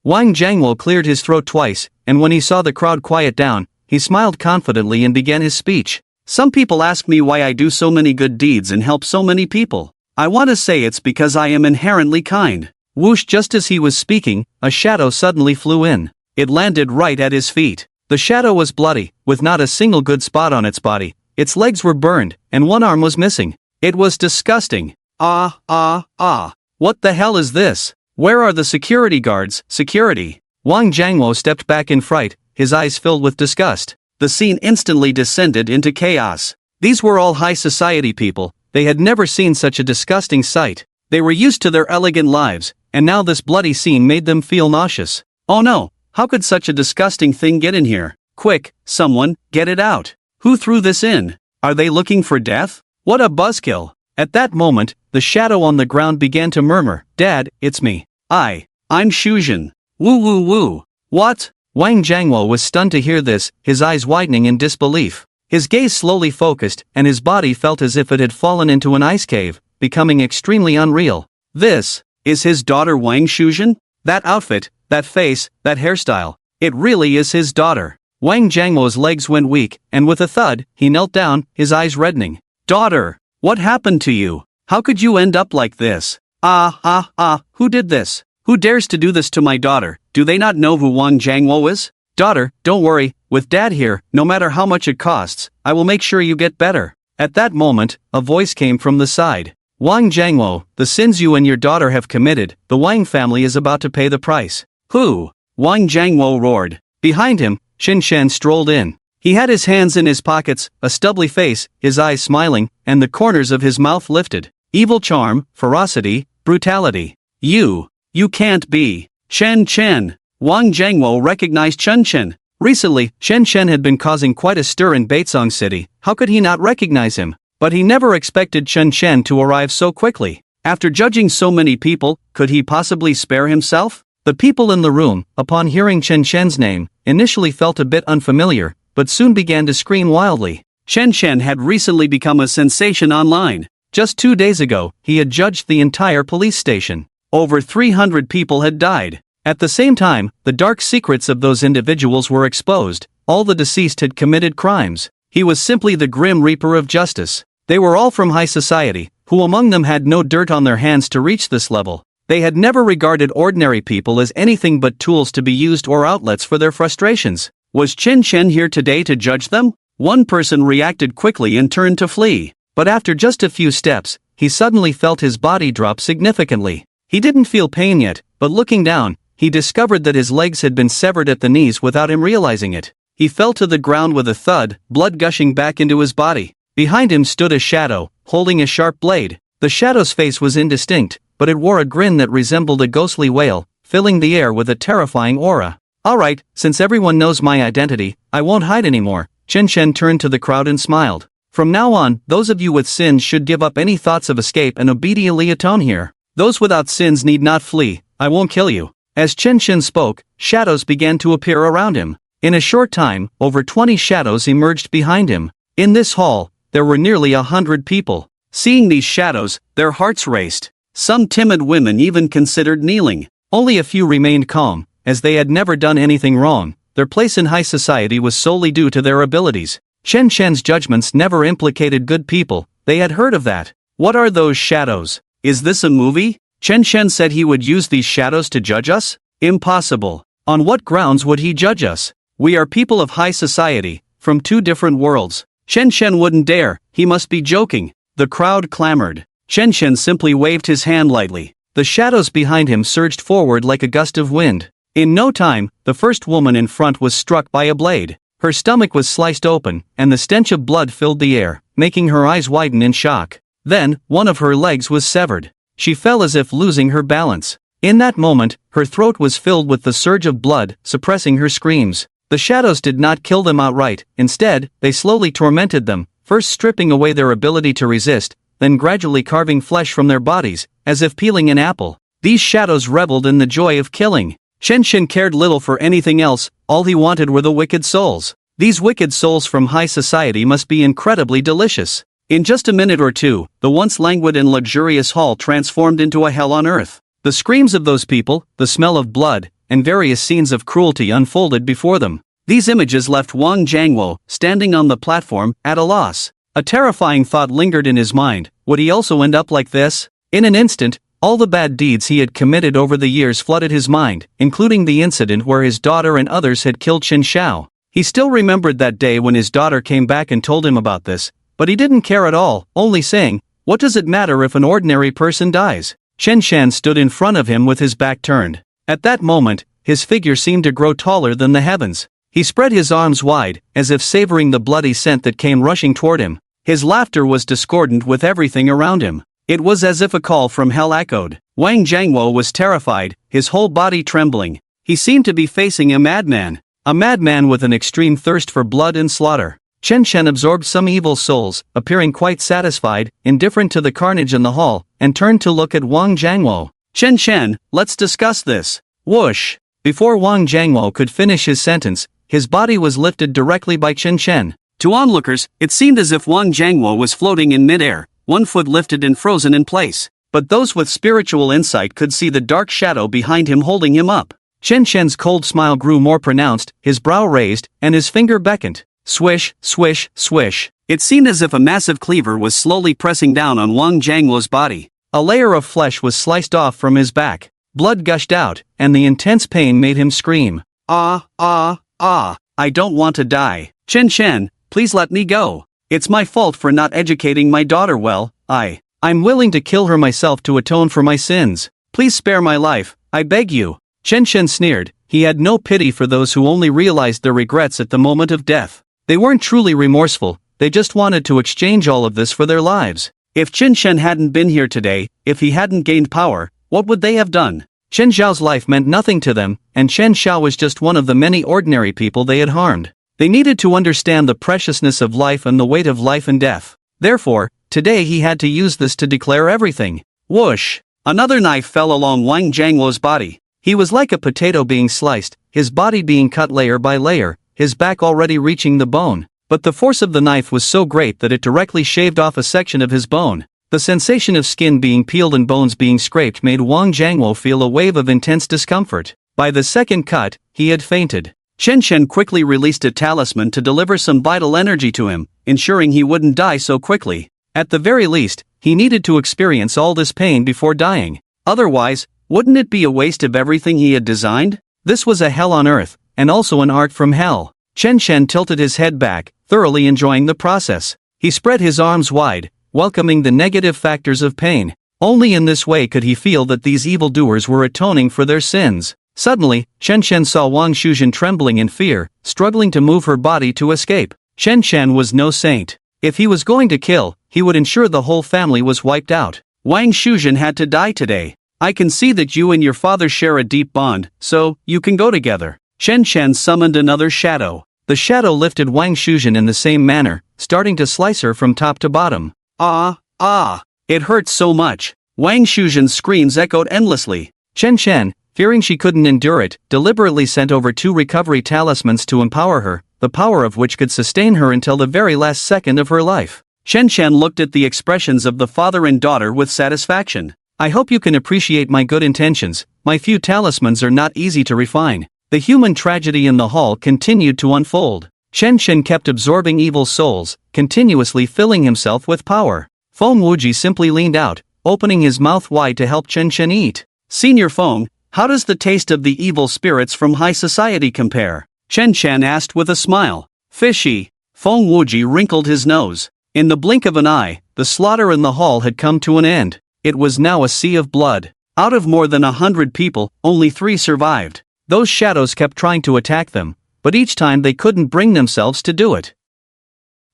Wang Jiangwo cleared his throat twice, and when he saw the crowd quiet down, he smiled confidently and began his speech. Some people ask me why I do so many good deeds and help so many people. I want to say it's because I am inherently kind. Whoosh! Just as he was speaking, a shadow suddenly flew in. It landed right at his feet. The shadow was bloody, with not a single good spot on its body. Its legs were burned, and one arm was missing. It was disgusting. What the hell is this? Where are the security guards? Security. Wang Jiangwo stepped back in fright, his eyes filled with disgust. The scene instantly descended into chaos. These were all high society people. They had never seen such a disgusting sight. They were used to their elegant lives, and now this bloody scene made them feel nauseous. Oh no, How could such a disgusting thing get in here? Quick, someone, get it out. Who threw this in? Are they looking for death? What a buzzkill. At that moment, the shadow on the ground began to murmur, Dad, it's me. I'm Shujin. Woo woo woo. What? Wang Jiangwo was stunned to hear this, his eyes widening in disbelief. His gaze slowly focused, and his body felt as if it had fallen into an ice cave, becoming extremely unreal. This is his daughter Wang Shujin? That outfit, that face, that hairstyle. It really is his daughter. Wang Jiangwo's legs went weak, and with a thud, he knelt down, his eyes reddening. Daughter, what happened to you? How could you end up like this? Who did this? Who dares to do this to my daughter? Do they not know who Wang Jiangwo is? Daughter, don't worry, with Dad here, no matter how much it costs, I will make sure you get better. At that moment, a voice came from the side. Wang Jiangwo, the sins you and your daughter have committed, the Wang family is about to pay the price. Who? Wang Jiangwo roared. Behind him, Shen Shen strolled in. He had his hands in his pockets, a stubbly face, his eyes smiling, and the corners of his mouth lifted. Evil charm, ferocity, brutality. You can't be. Shen Chen. Wang Jiangwo recognized Chen Chen. Recently, Shen Chen had been causing quite a stir in Baitsong City. How could he not recognize him? But he never expected Chen Chen to arrive so quickly. After judging so many people, could he possibly spare himself? The people in the room, upon hearing Chen Shen's name, initially felt a bit unfamiliar, but soon began to scream wildly. Chen Chen had recently become a sensation online. Just 2 days ago, he had judged the entire police station. Over 300 people had died. At the same time, the dark secrets of those individuals were exposed. All the deceased had committed crimes. He was simply the grim reaper of justice. They were all from high society, who among them had no dirt on their hands to reach this level. They had never regarded ordinary people as anything but tools to be used or outlets for their frustrations. Was Chen Chen here today to judge them? One person reacted quickly and turned to flee. But after just a few steps, he suddenly felt his body drop significantly. He didn't feel pain yet, but looking down, he discovered that his legs had been severed at the knees without him realizing it. He fell to the ground with a thud, blood gushing back into his body. Behind him stood a shadow, holding a sharp blade. The shadow's face was indistinct, but it wore a grin that resembled a ghostly whale, filling the air with a terrifying aura. Alright, since everyone knows my identity, I won't hide anymore. Chen Chen turned to the crowd and smiled. From now on, those of you with sins should give up any thoughts of escape and obediently atone here. Those without sins need not flee, I won't kill you. As Chen Chen spoke, shadows began to appear around him. In a short time, over 20 shadows emerged behind him. In this hall, there were nearly 100 people. Seeing these shadows, their hearts raced. Some timid women even considered kneeling. Only a few remained calm, as they had never done anything wrong. Their place in high society was solely due to their abilities. Chen Shen's judgments never implicated good people, they had heard of that. What are those shadows? Is this a movie? Chen Shen said he would use these shadows to judge us? Impossible. On what grounds would he judge us? We are people of high society, from 2 different worlds. Chen Shen wouldn't dare, he must be joking. The crowd clamored. Chen Shen simply waved his hand lightly. The shadows behind him surged forward like a gust of wind. In no time, the first woman in front was struck by a blade. Her stomach was sliced open, and the stench of blood filled the air, making her eyes widen in shock. Then, one of her legs was severed. She fell as if losing her balance. In that moment, her throat was filled with the surge of blood, suppressing her screams. The shadows did not kill them outright, instead, they slowly tormented them, first stripping away their ability to resist, then gradually carving flesh from their bodies, as if peeling an apple. These shadows reveled in the joy of killing. Chen Shen cared little for anything else, all he wanted were the wicked souls. These wicked souls from high society must be incredibly delicious. In just a minute or two, the once languid and luxurious hall transformed into a hell on earth. The screams of those people, the smell of blood, and various scenes of cruelty unfolded before them. These images left Wang Jiangwo, standing on the platform, at a loss. A terrifying thought lingered in his mind, would he also end up like this? In an instant, all the bad deeds he had committed over the years flooded his mind, including the incident where his daughter and others had killed Qin Xiao. He still remembered that day when his daughter came back and told him about this, but he didn't care at all, only saying, what does it matter if an ordinary person dies? Chen Shan stood in front of him with his back turned. At that moment, his figure seemed to grow taller than the heavens. He spread his arms wide, as if savoring the bloody scent that came rushing toward him. His laughter was discordant with everything around him. It was as if a call from hell echoed. Wang Jiangwo was terrified, his whole body trembling. He seemed to be facing a madman with an extreme thirst for blood and slaughter. Chen Shen absorbed some evil souls, appearing quite satisfied, indifferent to the carnage in the hall, and turned to look at Wang Jiangwo. Chen Shen, let's discuss this. Whoosh! Before Wang Jiangwo could finish his sentence, his body was lifted directly by Chen Shen. To onlookers, it seemed as if Wang Jiangwo was floating in midair, one foot lifted and frozen in place. But those with spiritual insight could see the dark shadow behind him holding him up. Chen Shen's cold smile grew more pronounced, his brow raised, and his finger beckoned. Swish, swish, swish. It seemed as if a massive cleaver was slowly pressing down on Wang Jiangwo's body. A layer of flesh was sliced off from his back. Blood gushed out, and the intense pain made him scream. Ah, ah, ah, I don't want to die. Chen Shen, please let me go. It's my fault for not educating my daughter well. I'm willing to kill her myself to atone for my sins. Please spare my life, I beg you. Chen Shen sneered. He had no pity for those who only realized their regrets at the moment of death. They weren't truly remorseful, they just wanted to exchange all of this for their lives. If Chen Shen hadn't been here today, if he hadn't gained power, what would they have done? Chen Zhao's life meant nothing to them, and Chen Xiao was just one of the many ordinary people they had harmed. They needed to understand the preciousness of life and the weight of life and death. Therefore, today he had to use this to declare everything. Whoosh! Another knife fell along Wang Jiangwo's body. He was like a potato being sliced, his body being cut layer by layer, his back already reaching the bone. But the force of the knife was so great that it directly shaved off a section of his bone. The sensation of skin being peeled and bones being scraped made Wang Jiangwo feel a wave of intense discomfort. By the second cut, he had fainted. Chen Shen quickly released a talisman to deliver some vital energy to him, ensuring he wouldn't die so quickly. At the very least, he needed to experience all this pain before dying. Otherwise, wouldn't it be a waste of everything he had designed? This was a hell on earth, and also an art from hell. Chen Shen tilted his head back, thoroughly enjoying the process. He spread his arms wide, welcoming the negative factors of pain. Only in this way could he feel that these evildoers were atoning for their sins. Suddenly, Chen Shen saw Wang Shuzhen trembling in fear, struggling to move her body to escape. Chen Shen was no saint. If he was going to kill, he would ensure the whole family was wiped out. Wang Shuzhen had to die today. I can see that you and your father share a deep bond, so you can go together. Chen Shen summoned another shadow. The shadow lifted Wang Shuzhen in the same manner, starting to slice her from top to bottom. Ah, ah, it hurts so much. Wang Shuzhen's screams echoed endlessly. Chen Shen, fearing she couldn't endure it, deliberately sent over 2 recovery talismans to empower her, the power of which could sustain her until the very last second of her life. Chen Shen looked at the expressions of the father and daughter with satisfaction. I hope you can appreciate my good intentions. My few talismans are not easy to refine. The human tragedy in the hall continued to unfold. Chen Shen kept absorbing evil souls, continuously filling himself with power. Feng Wuji simply leaned out, opening his mouth wide to help Chen Shen eat. Senior Feng, how does the taste of the evil spirits from high society compare? Chen Shen asked with a smile. Fishy. Feng Wuji wrinkled his nose. In the blink of an eye, the slaughter in the hall had come to an end. It was now a sea of blood. Out of more than 100 people, only 3 survived. Those shadows kept trying to attack them, but each time they couldn't bring themselves to do it.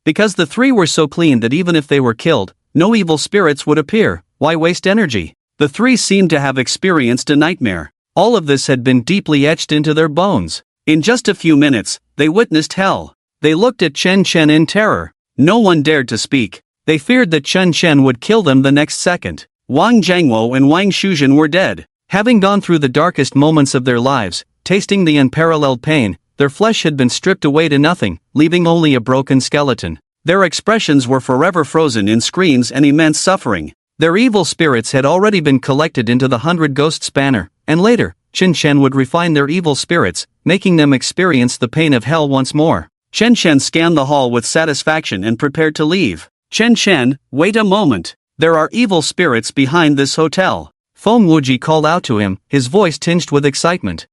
Because the 3 were so clean that even if they were killed, no evil spirits would appear. Why waste energy? The 3 seemed to have experienced a nightmare. All of this had been deeply etched into their bones. In just a few minutes, they witnessed hell. They looked at Chen Shen in terror. No one dared to speak. They feared that Chen Shen would kill them the next second. Wang Jiangwo and Wang Shuzhen were dead. Having gone through the darkest moments of their lives, tasting the unparalleled pain, their flesh had been stripped away to nothing, leaving only a broken skeleton. Their expressions were forever frozen in screams and immense suffering. Their evil spirits had already been collected into the 100 Ghosts banner, and later, Chen Shen would refine their evil spirits, making them experience the pain of hell once more. Chen Shen scanned the hall with satisfaction and prepared to leave. Chen Shen, wait a moment. There are evil spirits behind this hotel. Feng Wuji called out to him, his voice tinged with excitement.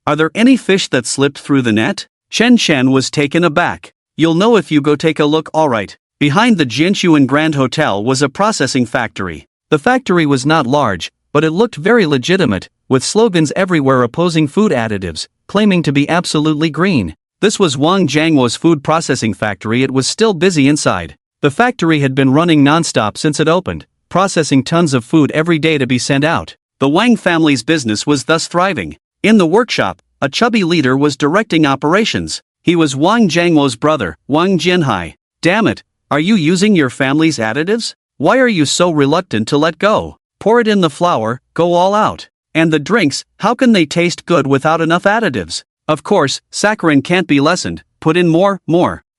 Are there any fish that slipped through the net? Chen Shen was taken aback. You'll know if you go take a look, alright. Behind the Jinshuan Grand Hotel was a processing factory. The factory was not large, but it looked very legitimate, with slogans everywhere opposing food additives, claiming to be absolutely green. This was Wang Jiangwo's food processing factory. It was still busy inside. The factory had been running non-stop since it opened, processing tons of food every day to be sent out. The Wang family's business was thus thriving. In the workshop, a chubby leader was directing operations. He was Wang Jiangwo's brother, Wang Jianhai. Damn it, are you using your family's additives? Why are you so reluctant to let go? Pour it in the flour, go all out. And the drinks, how can they taste good without enough additives? Of course, saccharin can't be lessened, put in more.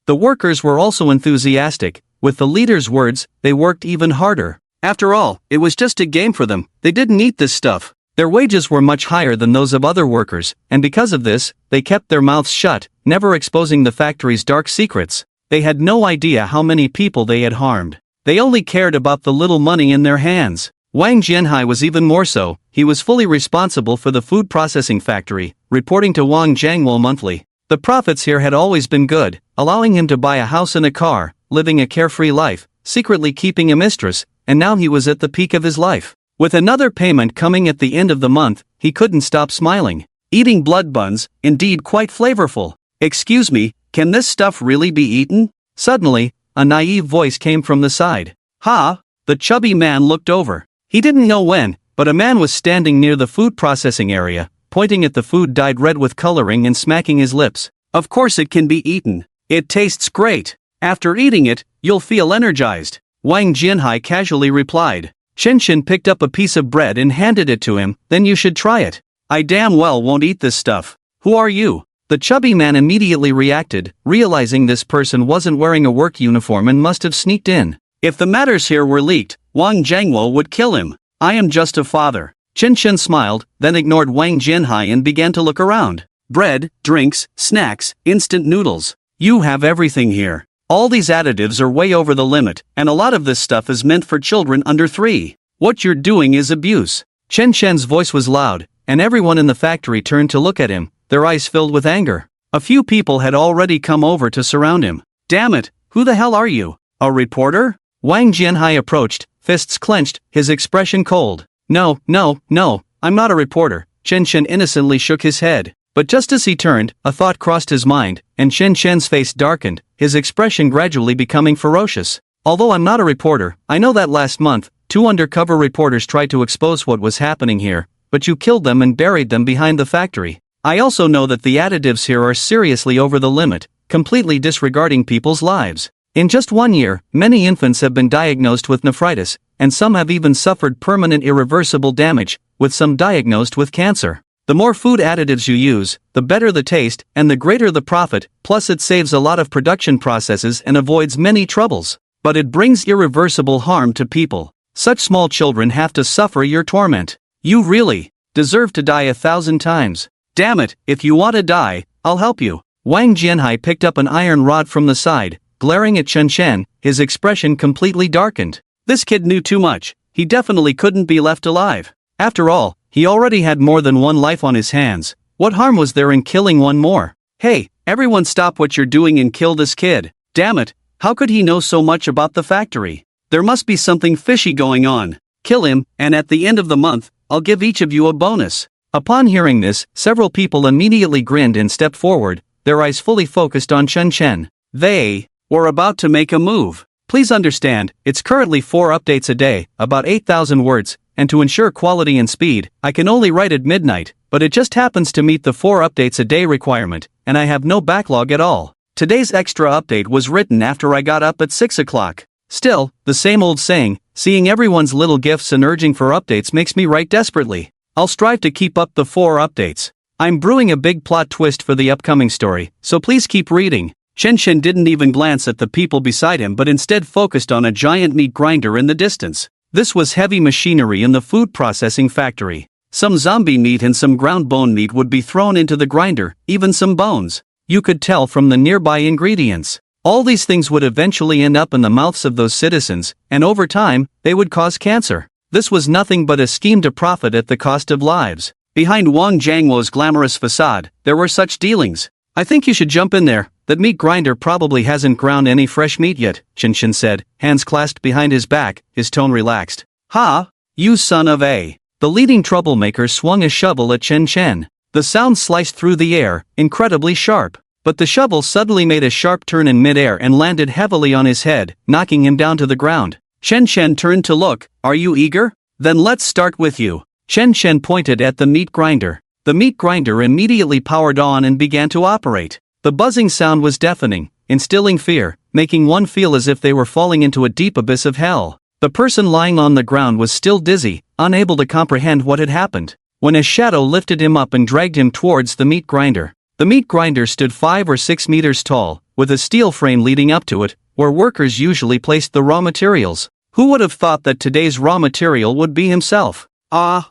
The workers were also enthusiastic. With the leader's words, they worked even harder. After all, it was just a game for them, they didn't eat this stuff. Their wages were much higher than those of other workers, and because of this, they kept their mouths shut, never exposing the factory's dark secrets. They had no idea how many people they had harmed. They only cared about the little money in their hands. Wang Jianhai was even more so. He was fully responsible for the food processing factory, reporting to Wang Jiangwo monthly. The profits here had always been good, allowing him to buy a house and a car, living a carefree life, secretly keeping a mistress, and now he was at the peak of his life. With another payment coming at the end of the month, he couldn't stop smiling. Eating blood buns, indeed quite flavorful. Excuse me, can this stuff really be eaten? Suddenly, a naive voice came from the side. Ha! The chubby man looked over. He didn't know when, but a man was standing near the food processing area, pointing at the food dyed red with coloring and smacking his lips. Of course it can be eaten. It tastes great. After eating it, you'll feel energized. Wang Jianhai casually replied. Chen picked up a piece of bread and handed it to him. Then you should try it. I damn well won't eat this stuff. Who are you? The chubby man immediately reacted, realizing this person wasn't wearing a work uniform and must have sneaked in. If the matters here were leaked, Wang Jiangwo would kill him. I am just a father. Chen smiled, then ignored Wang Jianhai and began to look around. Bread, drinks, snacks, instant noodles. You have everything here. All these additives are way over the limit, and a lot of this stuff is meant for children under 3. What you're doing is abuse. Chen voice was loud, and everyone in the factory turned to look at him, their eyes filled with anger. A few people had already come over to surround him. Damn it, who the hell are you? A reporter? Wang Jianhai approached, fists clenched, his expression cold. No, I'm not a reporter. Chen innocently shook his head. But just as he turned, a thought crossed his mind, and Chen's face darkened, his expression gradually becoming ferocious. Although I'm not a reporter, I know that last month, 2 undercover reporters tried to expose what was happening here, but you killed them and buried them behind the factory. I also know that the additives here are seriously over the limit, completely disregarding people's lives. In just 1 year, many infants have been diagnosed with nephritis, and some have even suffered permanent irreversible damage, with some diagnosed with cancer. The more food additives you use, the better the taste, and the greater the profit, plus it saves a lot of production processes and avoids many troubles. But it brings irreversible harm to people. Such small children have to suffer your torment. You really deserve to die 1,000 times. Damn it, if you want to die, I'll help you. Wang Jianhai picked up an iron rod from the side, glaring at Chen, his expression completely darkened. This kid knew too much. He definitely couldn't be left alive. After all, he already had more than one life on his hands. What harm was there in killing one more? Hey, everyone stop what you're doing and kill this kid. Damn it, how could he know so much about the factory? There must be something fishy going on. Kill him, and at the end of the month, I'll give each of you a bonus. Upon hearing this, several people immediately grinned and stepped forward, their eyes fully focused on Chen. They were about to make a move. Please understand, it's currently 4 updates a day, about 8,000 words, and to ensure quality and speed, I can only write at midnight, but it just happens to meet the 4 updates a day requirement, and I have no backlog at all. Today's extra update was written after I got up at 6 o'clock. Still, the same old saying, seeing everyone's little gifts and urging for updates makes me write desperately. I'll strive to keep up the 4 updates. I'm brewing a big plot twist for the upcoming story, so please keep reading. Chen didn't even glance at the people beside him but instead focused on a giant meat grinder in the distance. This was heavy machinery in the food processing factory. Some zombie meat and some ground bone meat would be thrown into the grinder, even some bones. You could tell from the nearby ingredients. All these things would eventually end up in the mouths of those citizens, and over time, they would cause cancer. This was nothing but a scheme to profit at the cost of lives. Behind Wang Jiangwo's glamorous facade, there were such dealings. I think you should jump in there. That meat grinder probably hasn't ground any fresh meat yet, Chen said, hands clasped behind his back, his tone relaxed. Ha! You son of a... The leading troublemaker swung a shovel at Chen. The sound sliced through the air, incredibly sharp. But the shovel suddenly made a sharp turn in midair and landed heavily on his head, knocking him down to the ground. Chen turned to look. Are you eager? Then let's start with you. Chen pointed at the meat grinder. The meat grinder immediately powered on and began to operate. The buzzing sound was deafening, instilling fear, making one feel as if they were falling into a deep abyss of hell. The person lying on the ground was still dizzy, unable to comprehend what had happened, when a shadow lifted him up and dragged him towards the meat grinder. The meat grinder stood 5 or 6 meters tall, with a steel frame leading up to it, where workers usually placed the raw materials. Who would have thought that today's raw material would be himself? No,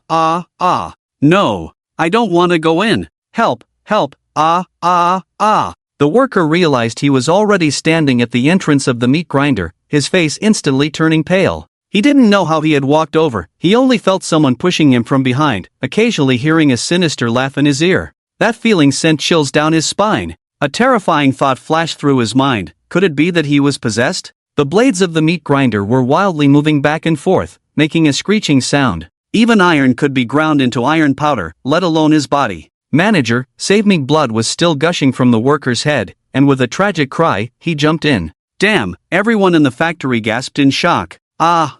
I don't want to go in. Help, help, The worker realized he was already standing at the entrance of the meat grinder, his face instantly turning pale. He didn't know how he had walked over, he only felt someone pushing him from behind, occasionally hearing a sinister laugh in his ear. That feeling sent chills down his spine. A terrifying thought flashed through his mind. Could it be that he was possessed? The blades of the meat grinder were wildly moving back and forth, making a screeching sound. Even iron could be ground into iron powder, let alone his body. "Manager, save me!" Blood was still gushing from the worker's head, and with a tragic cry, he jumped in. Damn, everyone in the factory gasped in shock. A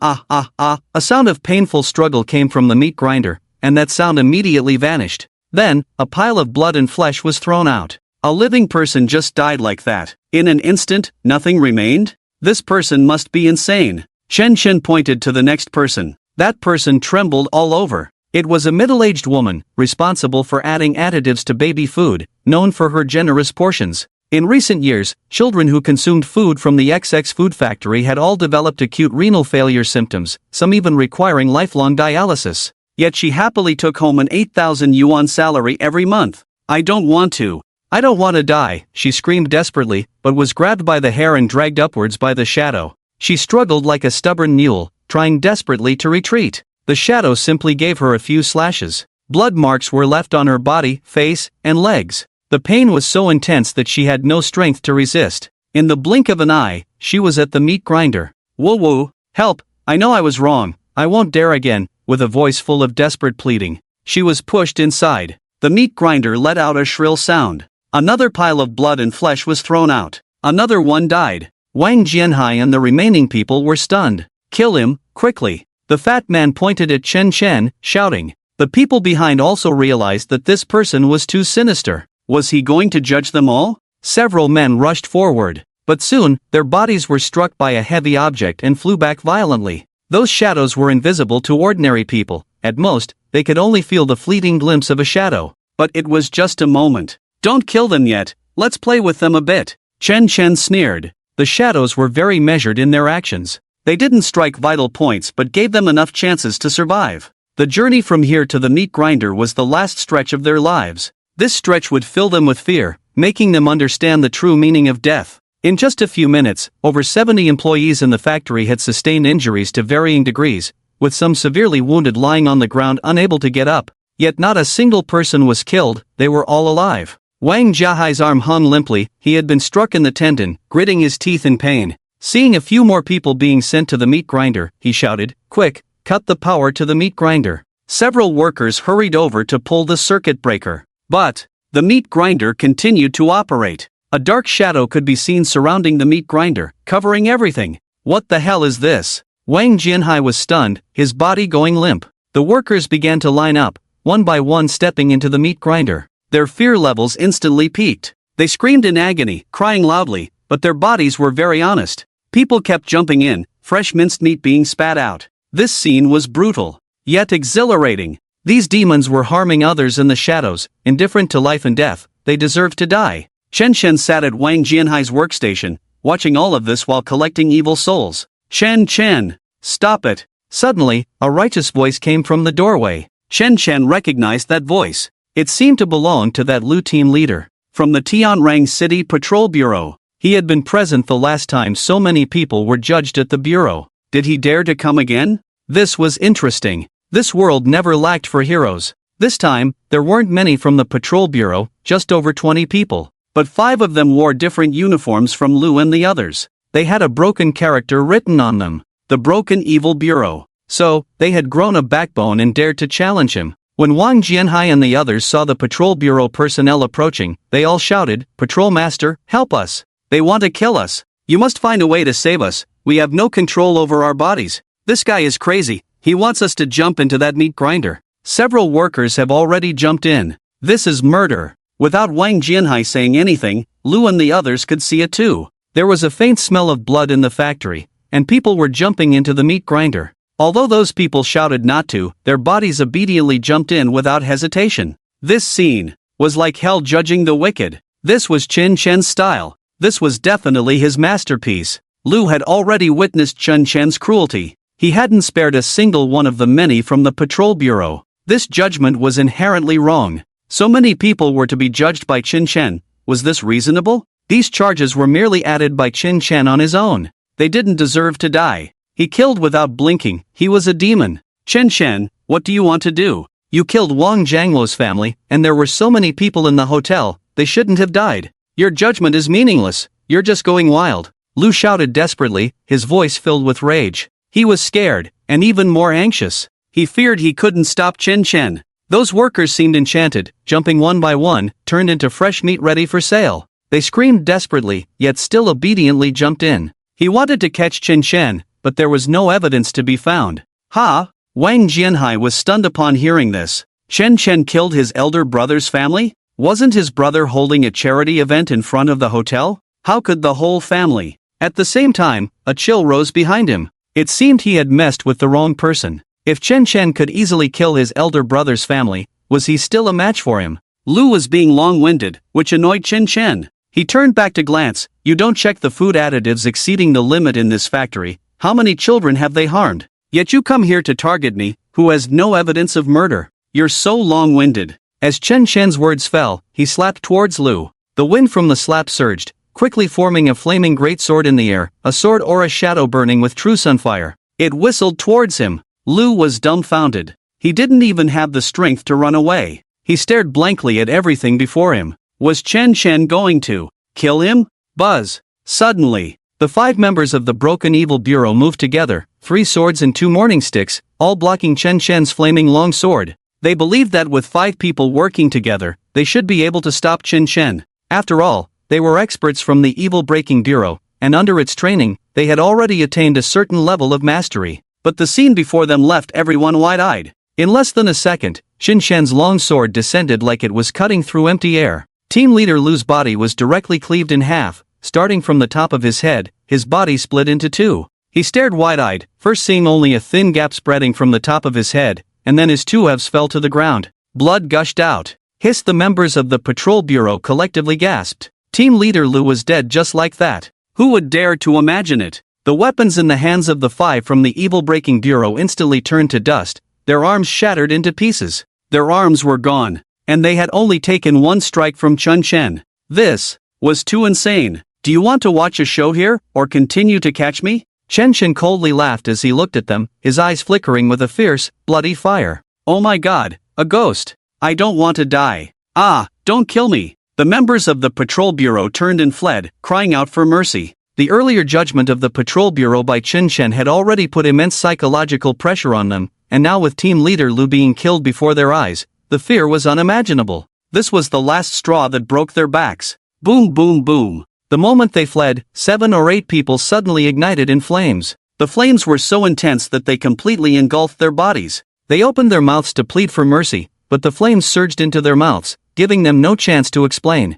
sound of painful struggle came from the meat grinder, and that sound immediately vanished. Then, a pile of blood and flesh was thrown out. A living person just died like that. In an instant, nothing remained? This person must be insane. Chen Chen pointed to the next person. That person trembled all over. It was a middle-aged woman, responsible for adding additives to baby food, known for her generous portions. In recent years, children who consumed food from the XX food factory had all developed acute renal failure symptoms, some even requiring lifelong dialysis. Yet she happily took home an 8,000 yuan salary every month. I don't want to die, she screamed desperately, but was grabbed by the hair and dragged upwards by the shadow. She struggled like a stubborn mule, trying desperately to retreat. The shadow simply gave her a few slashes. Blood marks were left on her body, face, and legs. The pain was so intense that she had no strength to resist. In the blink of an eye, she was at the meat grinder. Woo, help, I know I was wrong, I won't dare again, with a voice full of desperate pleading. She was pushed inside. The meat grinder let out a shrill sound. Another pile of blood and flesh was thrown out. Another one died. Wang Jianhai and the remaining people were stunned. Kill him, quickly. The fat man pointed at Chen Chen, shouting. The people behind also realized that this person was too sinister. Was he going to judge them all? Several men rushed forward, but soon, their bodies were struck by a heavy object and flew back violently. Those shadows were invisible to ordinary people. At most, they could only feel the fleeting glimpse of a shadow. But it was just a moment. Don't kill them yet, let's play with them a bit. Chen Chen sneered. The shadows were very measured in their actions. They didn't strike vital points but gave them enough chances to survive. The journey from here to the meat grinder was the last stretch of their lives. This stretch would fill them with fear, making them understand the true meaning of death. In just a few minutes, over 70 employees in the factory had sustained injuries to varying degrees, with some severely wounded lying on the ground unable to get up. Yet not a single person was killed, they were all alive. Wang Jiahai's arm hung limply, he had been struck in the tendon, gritting his teeth in pain. Seeing a few more people being sent to the meat grinder, he shouted, "Quick, cut the power to the meat grinder." Several workers hurried over to pull the circuit breaker. But the meat grinder continued to operate. A dark shadow could be seen surrounding the meat grinder, covering everything. What the hell is this? Wang Jianhai was stunned, his body going limp. The workers began to line up, one by one stepping into the meat grinder. Their fear levels instantly peaked. They screamed in agony, crying loudly, but their bodies were very honest. People kept jumping in, fresh minced meat being spat out. This scene was brutal, yet exhilarating. These demons were harming others in the shadows, indifferent to life and death. They deserved to die. Chen Chen sat at Wang Jianhai's workstation, watching all of this while collecting evil souls. Chen Chen, stop it. Suddenly, a righteous voice came from the doorway. Chen Chen recognized that voice. It seemed to belong to that Lu team leader. From the Tianrang City Patrol Bureau. He had been present the last time so many people were judged at the bureau. Did he dare to come again? This was interesting. This world never lacked for heroes. This time, there weren't many from the patrol bureau, just over 20 people. But 5 of them wore different uniforms from Lu and the others. They had a broken character written on them. The Broken Evil Bureau. So, they had grown a backbone and dared to challenge him. When Wang Jianhai and the others saw the patrol bureau personnel approaching, they all shouted, "Patrol Master, help us! They want to kill us! You must find a way to save us, we have no control over our bodies. This guy is crazy, he wants us to jump into that meat grinder." Several workers have already jumped in. This is murder. Without Wang Jianhai saying anything, Lu and the others could see it too. There was a faint smell of blood in the factory, and people were jumping into the meat grinder. Although those people shouted not to, their bodies obediently jumped in without hesitation. This scene was like hell judging the wicked. This was Chen Chen's style. This was definitely his masterpiece. Lu had already witnessed Chen Chen's cruelty. He hadn't spared a single one of the many from the patrol bureau. This judgment was inherently wrong. So many people were to be judged by Chen Chen. Was this reasonable? These charges were merely added by Chen Chen on his own. They didn't deserve to die. He killed without blinking. He was a demon. Chen Chen, what do you want to do? You killed Wang Jiangluo's family, and there were so many people in the hotel, they shouldn't have died. Your judgment is meaningless. You're just going wild. Lu shouted desperately, his voice filled with rage. He was scared, and even more anxious. He feared he couldn't stop Chen Chen. Those workers seemed enchanted, jumping one by one, turned into fresh meat ready for sale. They screamed desperately, yet still obediently jumped in. He wanted to catch Chen Chen, but there was no evidence to be found. Ha! Wang Jianhai was stunned upon hearing this. Chen Chen killed his elder brother's family? Wasn't his brother holding a charity event in front of the hotel? How could the whole family? At the same time, a chill rose behind him. It seemed he had messed with the wrong person. If Chen Chen could easily kill his elder brother's family, was he still a match for him? Lu was being long-winded, which annoyed Chen Chen. He turned back to glance. You don't check the food additives exceeding the limit in this factory. How many children have they harmed? Yet you come here to target me, who has no evidence of murder. You're so long-winded. As Chen Chen's words fell, he slapped towards Lu. The wind from the slap surged, quickly forming a flaming greatsword in the air, a sword or a shadow burning with true sunfire. It whistled towards him. Lu was dumbfounded. He didn't even have the strength to run away. He stared blankly at everything before him. Was Chen Chen going to kill him? Buzz. Suddenly, the 5 members of the Broken Evil Bureau moved together, 3 swords and 2 morning sticks, all blocking Chen Chen's flaming long sword. They believed that with 5 people working together, they should be able to stop Chen Chen. After all, they were experts from the Evil Breaking Bureau, and under its training, they had already attained a certain level of mastery. But the scene before them left everyone wide-eyed. In less than a second, Chen Chen's long sword descended like it was cutting through empty air. Team leader Lu's body was directly cleaved in half, starting from the top of his head, his body split into 2. He stared wide-eyed, first seeing only a thin gap spreading from the top of his head, and then his 2 halves fell to the ground. Blood gushed out. Hissed the members of the patrol bureau collectively gasped. Team leader Lu was dead just like that. Who would dare to imagine it? The weapons in the hands of the 5 from the Evil Breaking Bureau instantly turned to dust, their arms shattered into pieces. Their arms were gone, and they had only taken 1 strike from Chen Chen. This was too insane. Do you want to watch a show here, or continue to catch me? Chen Chen coldly laughed as he looked at them, his eyes flickering with a fierce, bloody fire. Oh my god, a ghost. I don't want to die. Ah, don't kill me. The members of the Patrol Bureau turned and fled, crying out for mercy. The earlier judgment of the Patrol Bureau by Chen Chen had already put immense psychological pressure on them, and now with team leader Lu being killed before their eyes, the fear was unimaginable. This was the last straw that broke their backs. Boom boom boom. The moment they fled, 7 or 8 people suddenly ignited in flames. The flames were so intense that they completely engulfed their bodies. They opened their mouths to plead for mercy, but the flames surged into their mouths, giving them no chance to explain.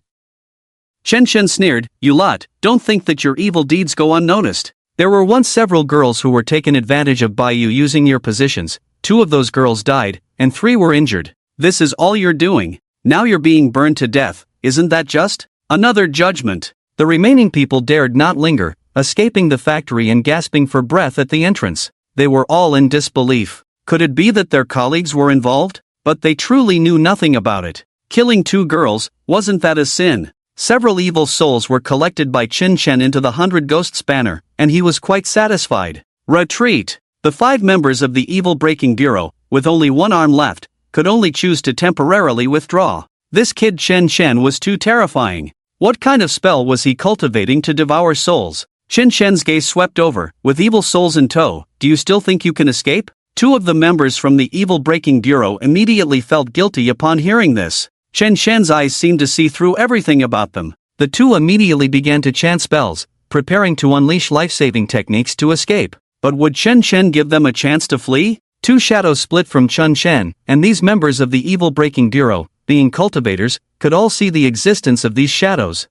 Chen Chen sneered, "You lot, don't think that your evil deeds go unnoticed. There were once several girls who were taken advantage of by you using your positions. 2 of those girls died, and 3 were injured. This is all you're doing. Now you're being burned to death, isn't that just? Another judgment." The remaining people dared not linger, escaping the factory and gasping for breath at the entrance. They were all in disbelief. Could it be that their colleagues were involved? But they truly knew nothing about it. Killing 2 girls, wasn't that a sin? Several evil souls were collected by Chen Chen into the 100 Ghosts banner, and he was quite satisfied. Retreat! The 5 members of the Evil Breaking Bureau, with only 1 arm left, could only choose to temporarily withdraw. This kid Chen Chen was too terrifying. What kind of spell was he cultivating to devour souls? Chen Chen's gaze swept over, with evil souls in tow. Do you still think you can escape? 2 of the members from the Evil Breaking Bureau immediately felt guilty upon hearing this. Chen Chen's eyes seemed to see through everything about them. The 2 immediately began to chant spells, preparing to unleash life-saving techniques to escape. But would Chen Chen give them a chance to flee? 2 shadows split from Chen Chen, and these members of the Evil Breaking Bureau, being cultivators, could all see the existence of these shadows.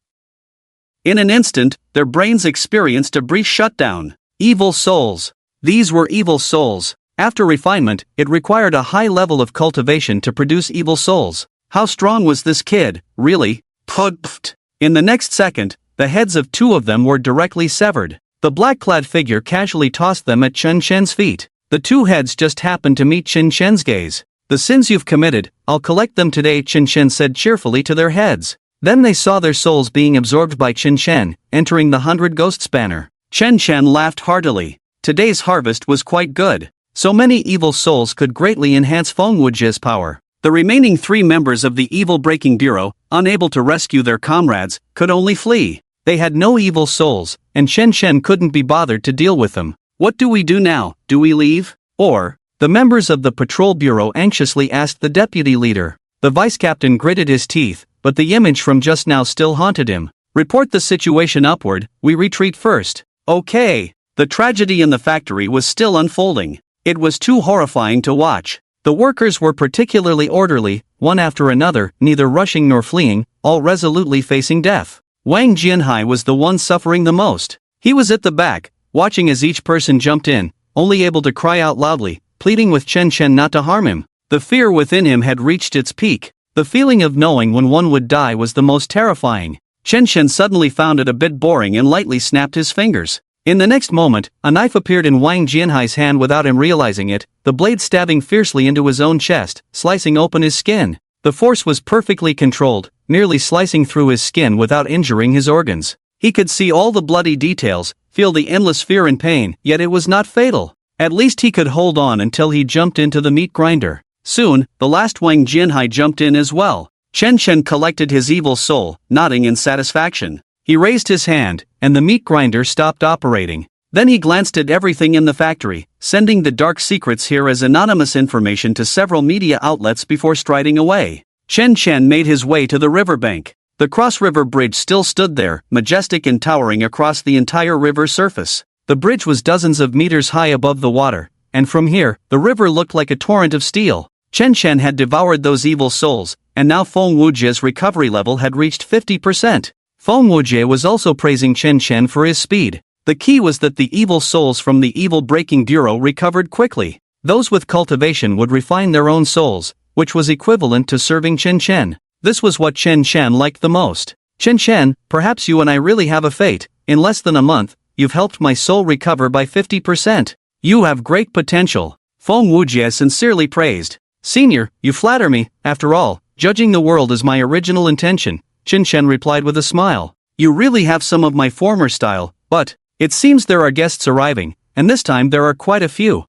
In an instant, their brains experienced a brief shutdown. Evil souls. These were evil souls. After refinement, it required a high level of cultivation to produce evil souls. How strong was this kid, really? Pfft. In the next second, the heads of two of them were directly severed. The black-clad figure casually tossed them at Chen Shen's feet. The two heads just happened to meet Chen Shen's gaze. "The sins you've committed, I'll collect them today," Chen Shen said cheerfully to their heads. Then they saw their souls being absorbed by Chen Shen, entering the 100 Ghosts banner. Chen Shen laughed heartily. Today's harvest was quite good. So many evil souls could greatly enhance Feng Wuji's power. The remaining 3 members of the Evil Breaking Bureau, unable to rescue their comrades, could only flee. They had no evil souls, and Chen Shen couldn't be bothered to deal with them. "What do we do now? Do we leave? Or?" The members of the patrol bureau anxiously asked the deputy leader. The vice captain gritted his teeth, but the image from just now still haunted him. "Report the situation upward, we retreat first." "Okay." The tragedy in the factory was still unfolding. It was too horrifying to watch. The workers were particularly orderly, one after another, neither rushing nor fleeing, all resolutely facing death. Wang Jianhai was the one suffering the most. He was at the back, watching as each person jumped in, only able to cry out loudly, pleading with Chen Shen not to harm him. The fear within him had reached its peak. The feeling of knowing when one would die was the most terrifying. Chen Shen suddenly found it a bit boring and lightly snapped his fingers. In the next moment, a knife appeared in Wang Jianhai's hand without him realizing it, the blade stabbing fiercely into his own chest, slicing open his skin. The force was perfectly controlled, merely slicing through his skin without injuring his organs. He could see all the bloody details, feel the endless fear and pain, yet it was not fatal. At least he could hold on until he jumped into the meat grinder. Soon, the last Wang Jianhai jumped in as well. Chen Shen collected his evil soul, nodding in satisfaction. He raised his hand, and the meat grinder stopped operating. Then he glanced at everything in the factory, sending the dark secrets here as anonymous information to several media outlets before striding away. Chen Shen made his way to the riverbank. The cross-river bridge still stood there, majestic and towering across the entire river surface. The bridge was dozens of meters high above the water, and from here, the river looked like a torrent of steel. Chen Shen had devoured those evil souls, and now Feng Wuji's recovery level had reached 50%. Feng Wuji was also praising Chen Shen for his speed. The key was that the evil souls from the Evil Breaking Bureau recovered quickly. Those with cultivation would refine their own souls, which was equivalent to serving Chen Shen. This was what Chen Shen liked the most. "Chen Shen, perhaps you and I really have a fate. In less than a month, you've helped my soul recover by 50%. You have great potential," Feng Wuji sincerely praised. "Senior, you flatter me. After all, judging the world is my original intention," Chen Shen replied with a smile. "You really have some of my former style, but it seems there are guests arriving, and this time there are quite a few.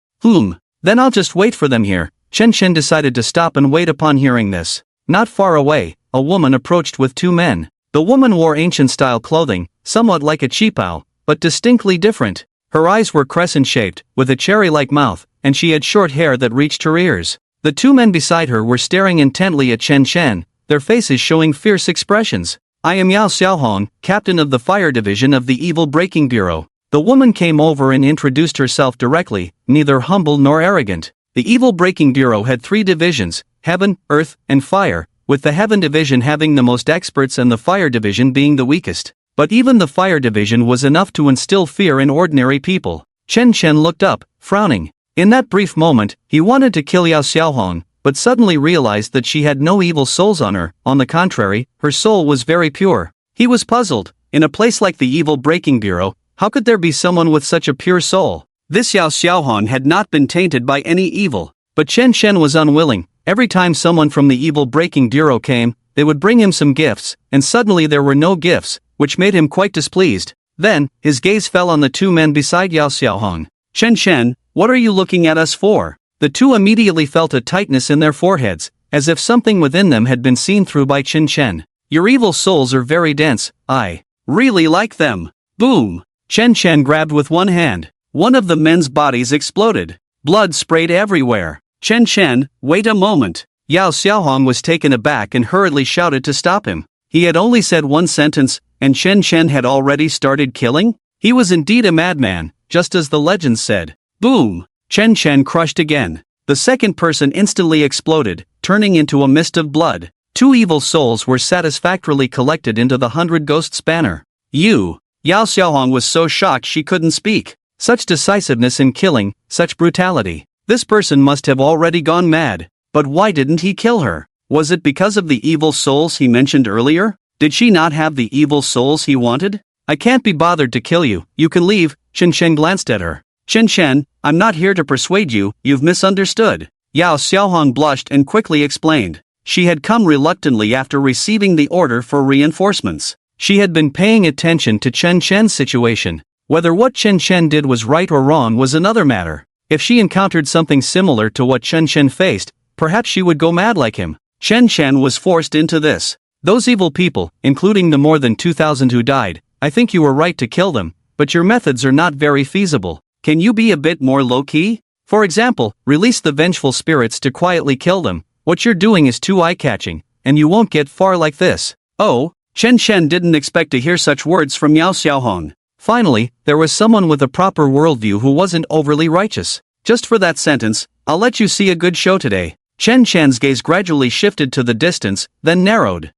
Then I'll just wait for them here." Chen Shen decided to stop and wait. Upon hearing this, not far away, a woman approached with 2 men. The woman wore ancient-style clothing, somewhat like a qipao, but distinctly different. Her eyes were crescent-shaped, with a cherry-like mouth, and she had short hair that reached her ears. The 2 men beside her were staring intently at Chen Shen, their faces showing fierce expressions. "I am Yao Xiaohong, captain of the fire division of the Evil Breaking Bureau." The woman came over and introduced herself directly, neither humble nor arrogant. The Evil Breaking Bureau had 3 divisions, Heaven, Earth, and Fire, with the Heaven division having the most experts and the Fire division being the weakest. But even the Fire division was enough to instill fear in ordinary people. Chen Shen looked up, frowning. In that brief moment, he wanted to kill Yao Xiaohong, but suddenly realized that she had no evil souls on her. On the contrary, her soul was very pure. He was puzzled. In a place like the Evil Breaking Bureau, how could there be someone with such a pure soul? This Yao Xiaohong had not been tainted by any evil. But Chen Shen was unwilling. Every time someone from the Evil Breaking Bureau came, they would bring him some gifts, and suddenly there were no gifts, which made him quite displeased. Then, his gaze fell on the 2 men beside Yao Xiaohong. "Chen Shen, what are you looking at us for?" The 2 immediately felt a tightness in their foreheads, as if something within them had been seen through by Chen Shen. "Your evil souls are very dense. I really like them." Boom! Chen Shen grabbed with one hand. One of the men's bodies exploded. Blood sprayed everywhere. "Chen Shen, wait a moment." Yao Xiaohong was taken aback and hurriedly shouted to stop him. He had only said one sentence, and Chen Shen had already started killing? He was indeed a madman, just as the legends said. Boom! Chen Shen crushed again. The second person instantly exploded, turning into a mist of blood. 2 evil souls were satisfactorily collected into the 100 Ghosts banner. Yao Xiaohong was so shocked she couldn't speak. Such decisiveness in killing, such brutality. This person must have already gone mad. But why didn't he kill her? Was it because of the evil souls he mentioned earlier? Did she not have the evil souls he wanted? I can't be bothered to kill you, you can leave. Chen Shen glanced at her. Chen Shen, I'm not here to persuade you, you've misunderstood. Yao Xiaohong blushed and quickly explained. She had come reluctantly after receiving the order for reinforcements. She had been paying attention to Chen Shen's situation. Whether what Chen Shen did was right or wrong was another matter. If she encountered something similar to what Chen Shen faced, perhaps she would go mad like him. Chen Shen was forced into this. Those evil people, including the more than 2,000 who died, I think you were right to kill them, but your methods are not very feasible. Can you be a bit more low-key? For example, release the vengeful spirits to quietly kill them. What you're doing is too eye-catching, and you won't get far like this. Oh, Chen Shen didn't expect to hear such words from Yao Xiaohong. Finally, there was someone with a proper worldview who wasn't overly righteous. Just for that sentence, I'll let you see a good show today. Chen Shen's gaze gradually shifted to the distance, then narrowed.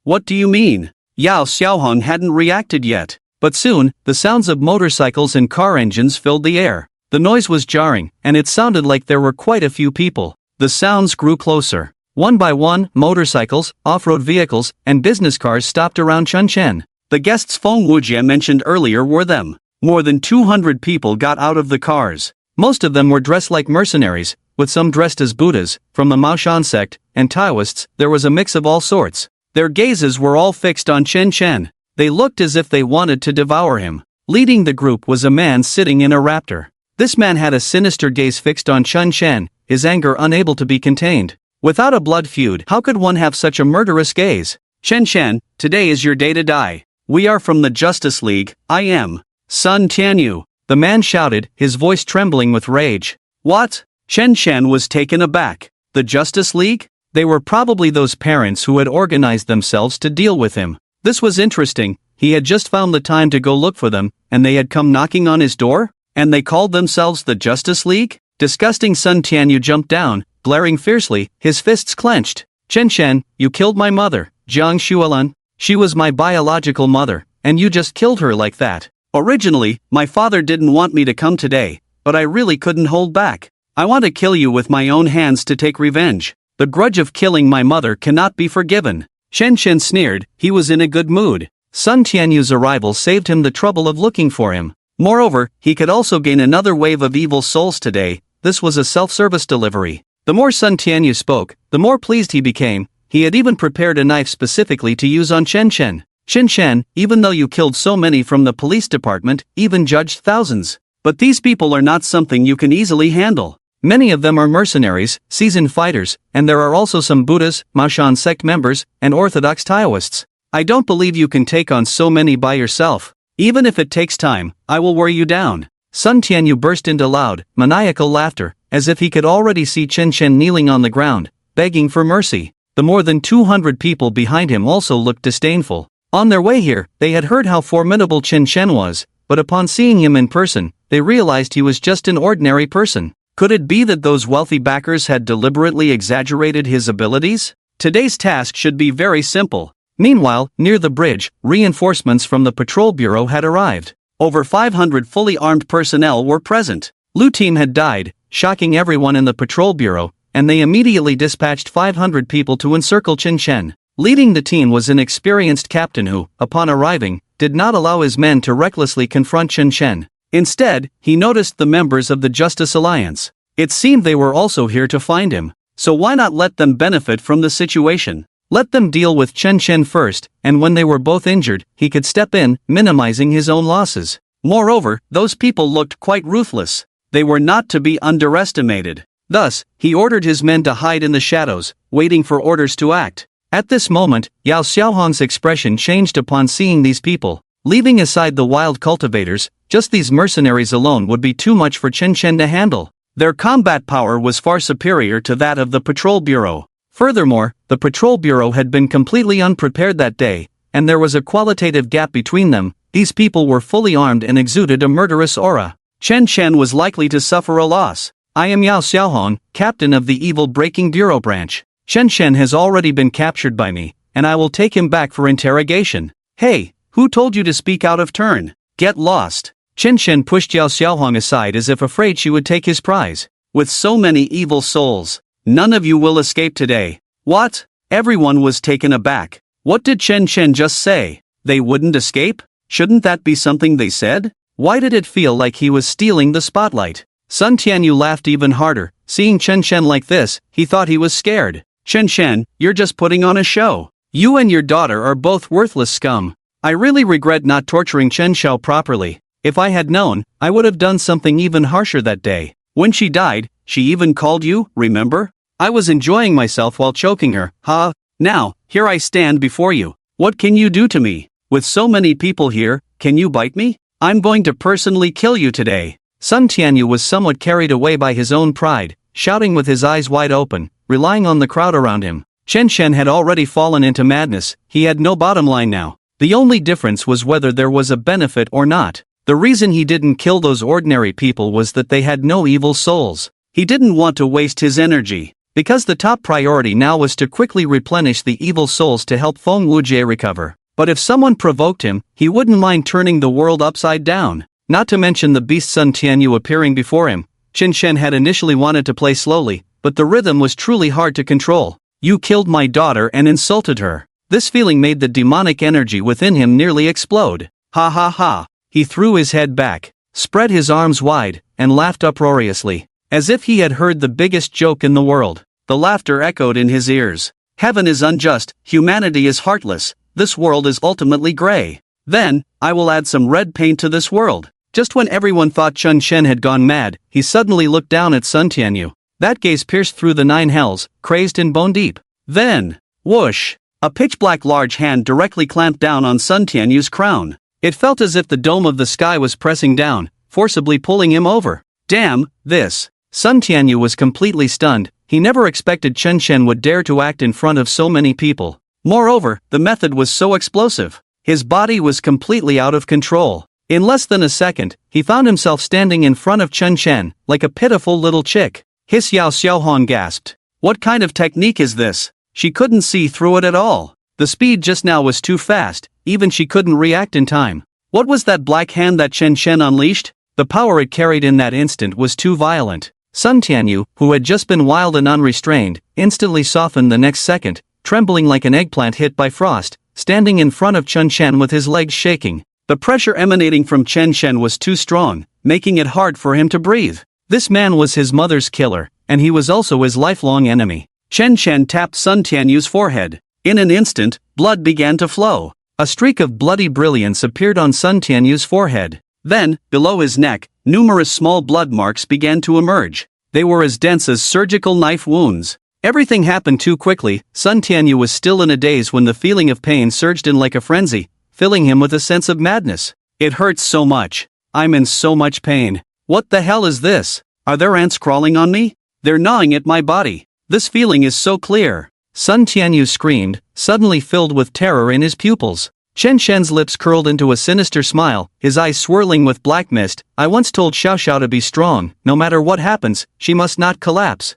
What do you mean? Yao Xiaohong hadn't reacted yet. But soon, the sounds of motorcycles and car engines filled the air. The noise was jarring, and it sounded like there were quite a few people. The sounds grew closer. One by one, motorcycles, off-road vehicles, and business cars stopped around Chen Shen. The guests Feng Wujie mentioned earlier were them. More than 200 people got out of the cars. Most of them were dressed like mercenaries, with some dressed as Buddhas, from the Maoshan sect, and Taoists. There was a mix of all sorts. Their gazes were all fixed on Chen Shen. They looked as if they wanted to devour him. Leading the group was a man sitting in a raptor. This man had a sinister gaze fixed on Chen Shen, his anger unable to be contained. Without a blood feud, how could one have such a murderous gaze? Chen Shen, today is your day to die. We are from the Justice League. I am Sun Tianyu. The man shouted, his voice trembling with rage. What? Chen Shen was taken aback. The Justice League? They were probably those parents who had organized themselves to deal with him. This was interesting. He had just found the time to go look for them, and they had come knocking on his door? And they called themselves the Justice League? Disgusting. Sun Tianyu jumped down, glaring fiercely, his fists clenched. Chen Shen, you killed my mother, Jiang Xuelan. She was my biological mother, and you just killed her like that. Originally, my father didn't want me to come today, but I really couldn't hold back. I want to kill you with my own hands to take revenge. The grudge of killing my mother cannot be forgiven. Chen Shen sneered. He was in a good mood. Sun Tianyu's arrival saved him the trouble of looking for him. Moreover, he could also gain another wave of evil souls today. This was a self-service delivery. The more Sun Tianyu spoke, the more pleased he became. He had even prepared a knife specifically to use on Chen Shen. Chen Shen, even though you killed so many from the police department, even judged thousands. But these people are not something you can easily handle. Many of them are mercenaries, seasoned fighters, and there are also some Buddhas, Maoshan sect members, and Orthodox Taoists. I don't believe you can take on so many by yourself. Even if it takes time, I will wear you down. Sun Tianyu burst into loud, maniacal laughter, as if he could already see Chen Shen kneeling on the ground, begging for mercy. The more than 200 people behind him also looked disdainful. On their way here, they had heard how formidable Chen Shen was, but upon seeing him in person, they realized he was just an ordinary person. Could it be that those wealthy backers had deliberately exaggerated his abilities? Today's task should be very simple. Meanwhile, near the bridge, reinforcements from the patrol bureau had arrived. Over 500 fully armed personnel were present. Lu Team had died, shocking everyone in the patrol bureau, and they immediately dispatched 500 people to encircle Chen Shen. Leading the team was an experienced captain who, upon arriving, did not allow his men to recklessly confront Chen Shen. Instead, he noticed the members of the Justice Alliance. It seemed they were also here to find him. So why not let them benefit from the situation? Let them deal with Chen Shen first, and when they were both injured, he could step in, minimizing his own losses. Moreover, those people looked quite ruthless. They were not to be underestimated. Thus, he ordered his men to hide in the shadows, waiting for orders to act. At this moment, Yao Xiaohong's expression changed upon seeing these people. Leaving aside the wild cultivators, just these mercenaries alone would be too much for Chen Shen to handle. Their combat power was far superior to that of the patrol bureau. Furthermore, the patrol bureau had been completely unprepared that day, and there was a qualitative gap between them. These people were fully armed and exuded a murderous aura. Chen Shen was likely to suffer a loss. I am Yao Xiaohong, captain of the evil breaking bureau branch. Chen Shen has already been captured by me, and I will take him back for interrogation. Hey, who told you to speak out of turn? Get lost. Chen Shen pushed Yao Xiaohong aside as if afraid she would take his prize. With so many evil souls, none of you will escape today. What? Everyone was taken aback. What did Chen Shen just say? They wouldn't escape? Shouldn't that be something they said? Why did it feel like he was stealing the spotlight? Sun Tianyu laughed even harder. Seeing Chen Shen like this, he thought he was scared. Chen Shen, you're just putting on a show. You and your daughter are both worthless scum. I really regret not torturing Chen Xiao properly. If I had known, I would have done something even harsher that day. When she died, she even called you, remember? I was enjoying myself while choking her, huh? Now, here I stand before you. What can you do to me? With so many people here, can you bite me? I'm going to personally kill you today. Sun Tianyu was somewhat carried away by his own pride, shouting with his eyes wide open, relying on the crowd around him. Chen Shen had already fallen into madness. He had no bottom line now. The only difference was whether there was a benefit or not. The reason he didn't kill those ordinary people was that they had no evil souls. He didn't want to waste his energy, because the top priority now was to quickly replenish the evil souls to help Feng Wujie recover. But if someone provoked him, he wouldn't mind turning the world upside down. Not to mention the beast Sun Tianyu appearing before him. Chen Shen had initially wanted to play slowly, but the rhythm was truly hard to control. You killed my daughter and insulted her. This feeling made the demonic energy within him nearly explode. Ha ha ha. He threw his head back, spread his arms wide, and laughed uproariously, as if he had heard the biggest joke in the world. The laughter echoed in his ears. Heaven is unjust, humanity is heartless, this world is ultimately gray. Then, I will add some red paint to this world. Just when everyone thought Chen Shen had gone mad, he suddenly looked down at Sun Tianyu. That gaze pierced through the 9 hells, crazed and bone deep. Then, whoosh! A pitch-black large hand directly clamped down on Sun Tianyu's crown. It felt as if the dome of the sky was pressing down, forcibly pulling him over. Damn, this. Sun Tianyu was completely stunned. He never expected Chen Shen would dare to act in front of so many people. Moreover, the method was so explosive. His body was completely out of control. In less than a second, he found himself standing in front of Chen Shen, like a pitiful little chick. His Yao Xiaohong gasped. What kind of technique is this? She couldn't see through it at all. The speed just now was too fast, even she couldn't react in time. What was that black hand that Chen Shen unleashed? The power it carried in that instant was too violent. Sun Tianyu, who had just been wild and unrestrained, instantly softened the next second, trembling like an eggplant hit by frost, standing in front of Chen Shen with his legs shaking. The pressure emanating from Chen Shen was too strong, making it hard for him to breathe. This man was his mother's killer, and he was also his lifelong enemy. Chen Shen tapped Sun Tianyu's forehead. In an instant, blood began to flow. A streak of bloody brilliance appeared on Sun Tianyu's forehead. Then, below his neck, numerous small blood marks began to emerge. They were as dense as surgical knife wounds. Everything happened too quickly. Sun Tianyu was still in a daze when the feeling of pain surged in like a frenzy, filling him with a sense of madness. It hurts so much. I'm in so much pain. What the hell is this? Are there ants crawling on me? They're gnawing at my body. This feeling is so clear. Sun Tianyu screamed, suddenly filled with terror in his pupils. Chen Shen's lips curled into a sinister smile, his eyes swirling with black mist. I once told Xiao Xiao to be strong. No matter what happens, she must not collapse.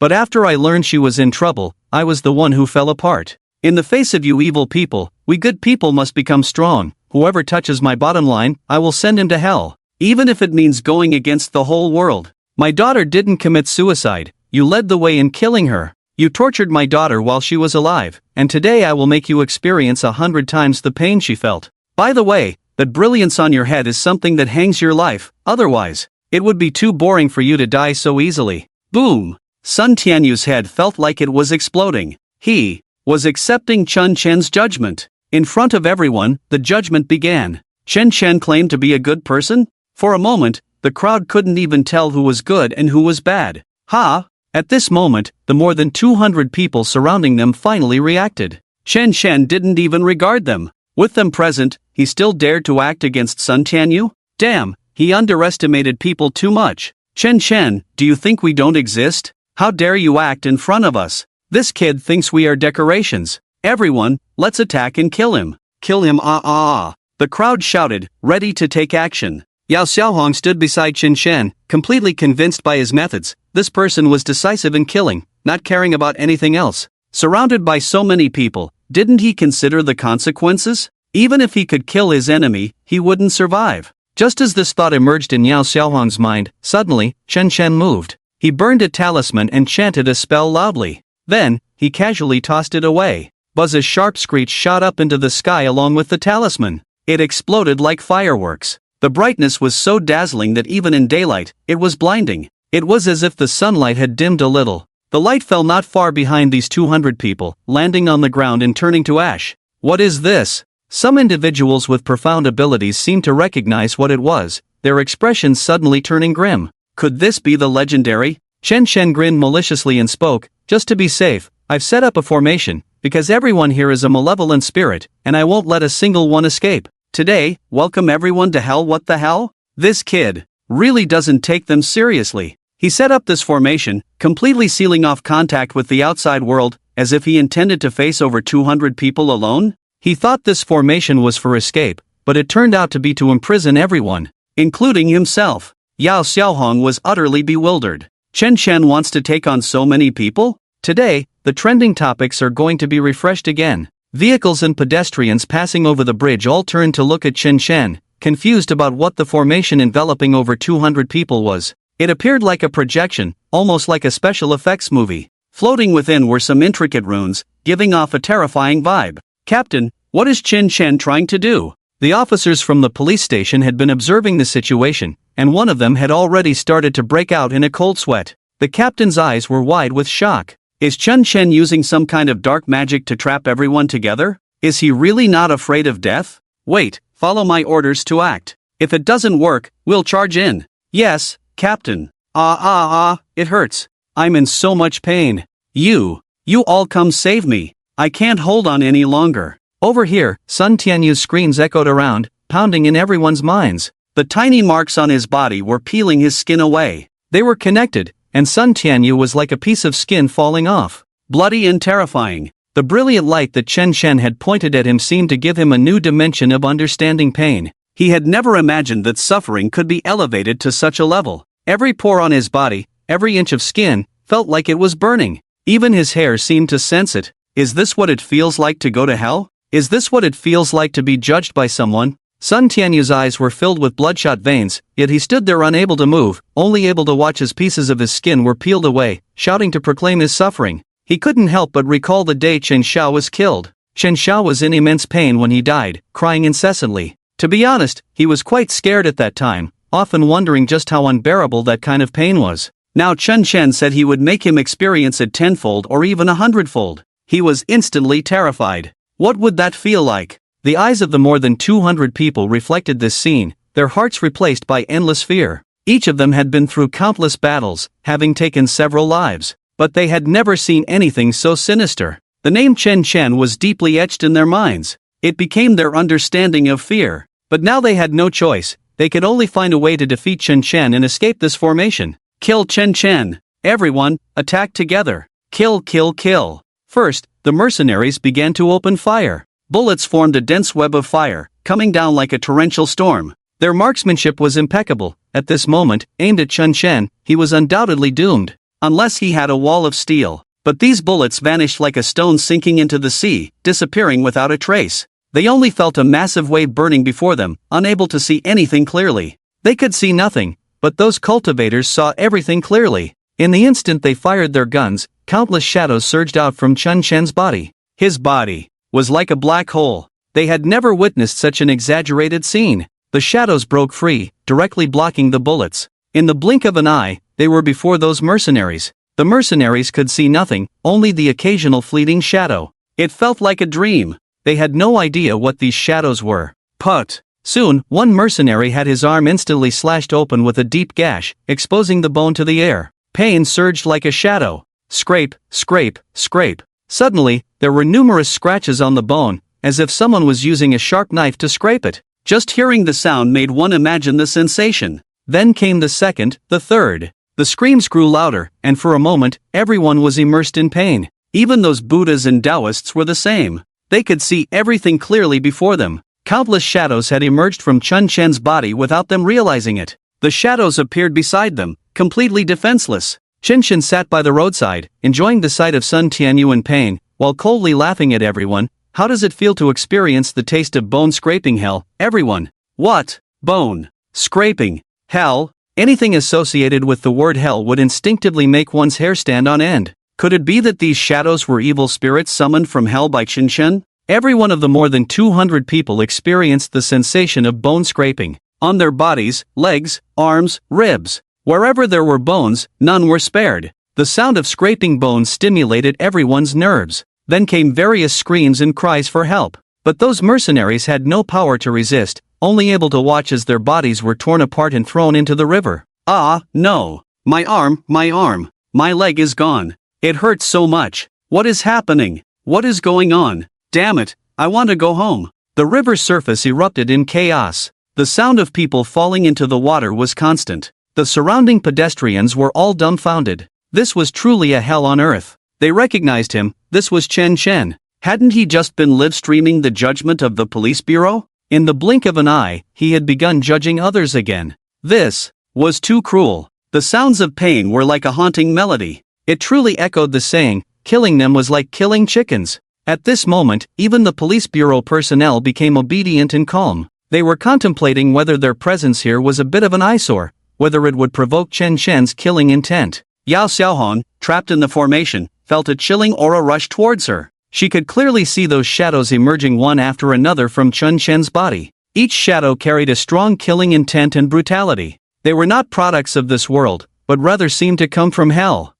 But after I learned she was in trouble, I was the one who fell apart. In the face of you evil people, we good people must become strong. Whoever touches my bottom line, I will send him to hell. Even if it means going against the whole world. My daughter didn't commit suicide. You led the way in killing her. You tortured my daughter while she was alive, and today I will make you experience 100 times the pain she felt. By the way, that brilliance on your head is something that hangs your life, otherwise, it would be too boring for you to die so easily. Boom! Sun Tianyu's head felt like it was exploding. He was accepting Chen Shen's judgment. In front of everyone, the judgment began. Chen Shen claimed to be a good person? For a moment, the crowd couldn't even tell who was good and who was bad. Ha! At this moment, the more than 200 people surrounding them finally reacted. Chen Shen didn't even regard them. With them present, he still dared to act against Sun Tianyu? Damn, he underestimated people too much. Chen Shen, do you think we don't exist? How dare you act in front of us? This kid thinks we are decorations. Everyone, let's attack and kill him. Kill him The crowd shouted, ready to take action. Yao Xiaohong stood beside Chen Shen, completely convinced by his methods. This person was decisive in killing. not caring about anything else. Surrounded by so many people, didn't he consider the consequences? Even if he could kill his enemy, he wouldn't survive. Just as this thought emerged in Yao Xiaohong's mind, suddenly, Chen Chen moved. He burned a talisman and chanted a spell loudly. Then, he casually tossed it away. Buzz's sharp screech shot up into the sky along with the talisman. It exploded like fireworks. The brightness was so dazzling that even in daylight, it was blinding. It was as if the sunlight had dimmed a little. The light fell not far behind these 200 people, landing on the ground and turning to ash. What is this? Some individuals with profound abilities seemed to recognize what it was, their expressions suddenly turning grim. Could this be the legendary? Chen Chen grinned maliciously and spoke, just to be safe, I've set up a formation, because everyone here is a malevolent spirit, and I won't let a single one escape. Today, welcome everyone to hell. What the hell? This kid really doesn't take them seriously. He set up this formation, completely sealing off contact with the outside world, as if he intended to face over 200 people alone. He thought this formation was for escape, but it turned out to be to imprison everyone, including himself. Yao Xiaohong was utterly bewildered. Chen Chen wants to take on so many people? Today, the trending topics are going to be refreshed again. Vehicles and pedestrians passing over the bridge all turned to look at Chen Chen, confused about what the formation enveloping over 200 people was. It appeared like a projection, almost like a special effects movie. Floating within were some intricate runes, giving off a terrifying vibe. Captain, what is Chen Chen trying to do? The officers from the police station had been observing the situation, and one of them had already started to break out in a cold sweat. The captain's eyes were wide with shock. Is Chen Chen using some kind of dark magic to trap everyone together? Is he really not afraid of death? Wait, follow my orders to act. If it doesn't work, we'll charge in. Yes, Captain. It hurts. I'm in so much pain. You all come save me. I can't hold on any longer. Over here, Sun Tianyu's screams echoed around, pounding in everyone's minds. The tiny marks on his body were peeling his skin away. They were connected, and Sun Tianyu was like a piece of skin falling off. Bloody and terrifying. The brilliant light that Chen Chen had pointed at him seemed to give him a new dimension of understanding pain. He had never imagined that suffering could be elevated to such a level. Every pore on his body, every inch of skin, felt like it was burning. Even his hair seemed to sense it. Is this what it feels like to go to hell? Is this what it feels like to be judged by someone? Sun Tianyu's eyes were filled with bloodshot veins, yet he stood there unable to move, only able to watch as pieces of his skin were peeled away, shouting to proclaim his suffering. He couldn't help but recall the day Chen Xiao was killed. Chen Xiao was in immense pain when he died, crying incessantly. To be honest, he was quite scared at that time, often wondering just how unbearable that kind of pain was. Now Chen Chen said he would make him experience it tenfold or even 100-fold. He was instantly terrified. What would that feel like? The eyes of the more than 200 people reflected this scene, their hearts replaced by endless fear. Each of them had been through countless battles, having taken several lives. But they had never seen anything so sinister. The name Chen Chen was deeply etched in their minds. It became their understanding of fear. But now they had no choice. They could only find a way to defeat Chen Chen and escape this formation. Kill Chen Chen. Everyone, attack together. Kill, kill, kill. First, the mercenaries began to open fire. Bullets formed a dense web of fire, coming down like a torrential storm. Their marksmanship was impeccable. At this moment, aimed at Chen Chen, he was undoubtedly doomed. Unless he had a wall of steel. But these bullets vanished like a stone sinking into the sea, disappearing without a trace. They only felt a massive wave burning before them, unable to see anything clearly. They could see nothing, but those cultivators saw everything clearly. In the instant they fired their guns, countless shadows surged out from Chen Chen's body. His body was like a black hole. They had never witnessed such an exaggerated scene. The shadows broke free, directly blocking the bullets. In the blink of an eye, they were before those mercenaries. The mercenaries could see nothing, only the occasional fleeting shadow. It felt like a dream. They had no idea what these shadows were. But soon, one mercenary had his arm instantly slashed open with a deep gash, exposing the bone to the air. Pain surged like a shadow. Scrape, scrape, scrape. Suddenly, there were numerous scratches on the bone, as if someone was using a sharp knife to scrape it. Just hearing the sound made one imagine the sensation. Then came the second, the third. The screams grew louder, and for a moment, everyone was immersed in pain. Even those Buddhas and Taoists were the same. They could see everything clearly before them. Countless shadows had emerged from Chen Chen's body without them realizing it. The shadows appeared beside them, completely defenseless. Chen sat by the roadside, enjoying the sight of Sun Tianyu in pain, while coldly laughing at everyone. How does it feel to experience the taste of bone-scraping hell, everyone? What? Bone scraping hell? Anything associated with the word hell would instinctively make one's hair stand on end. Could it be that these shadows were evil spirits summoned from hell by Chen? Every one of the more than 200 people experienced the sensation of bone scraping. On their bodies, legs, arms, ribs. Wherever there were bones, none were spared. The sound of scraping bones stimulated everyone's nerves. Then came various screams and cries for help. But those mercenaries had no power to resist, only able to watch as their bodies were torn apart and thrown into the river. Ah, no. My arm, my leg is gone. It hurts so much. What is happening? What is going on? Damn it, I want to go home. The river's surface erupted in chaos. The sound of people falling into the water was constant. The surrounding pedestrians were all dumbfounded. This was truly a hell on earth. They recognized him. This was Chen. Hadn't he just been live-streaming the judgment of the police bureau? In the blink of an eye, he had begun judging others again. This was too cruel. The sounds of pain were like a haunting melody. It truly echoed the saying, killing them was like killing chickens. At this moment, even the police bureau personnel became obedient and calm. They were contemplating whether their presence here was a bit of an eyesore, whether it would provoke Chen's killing intent. Yao Xiaohong, trapped in the formation, felt a chilling aura rush towards her. She could clearly see those shadows emerging one after another from Chen's body. Each shadow carried a strong killing intent and brutality. They were not products of this world, but rather seemed to come from hell.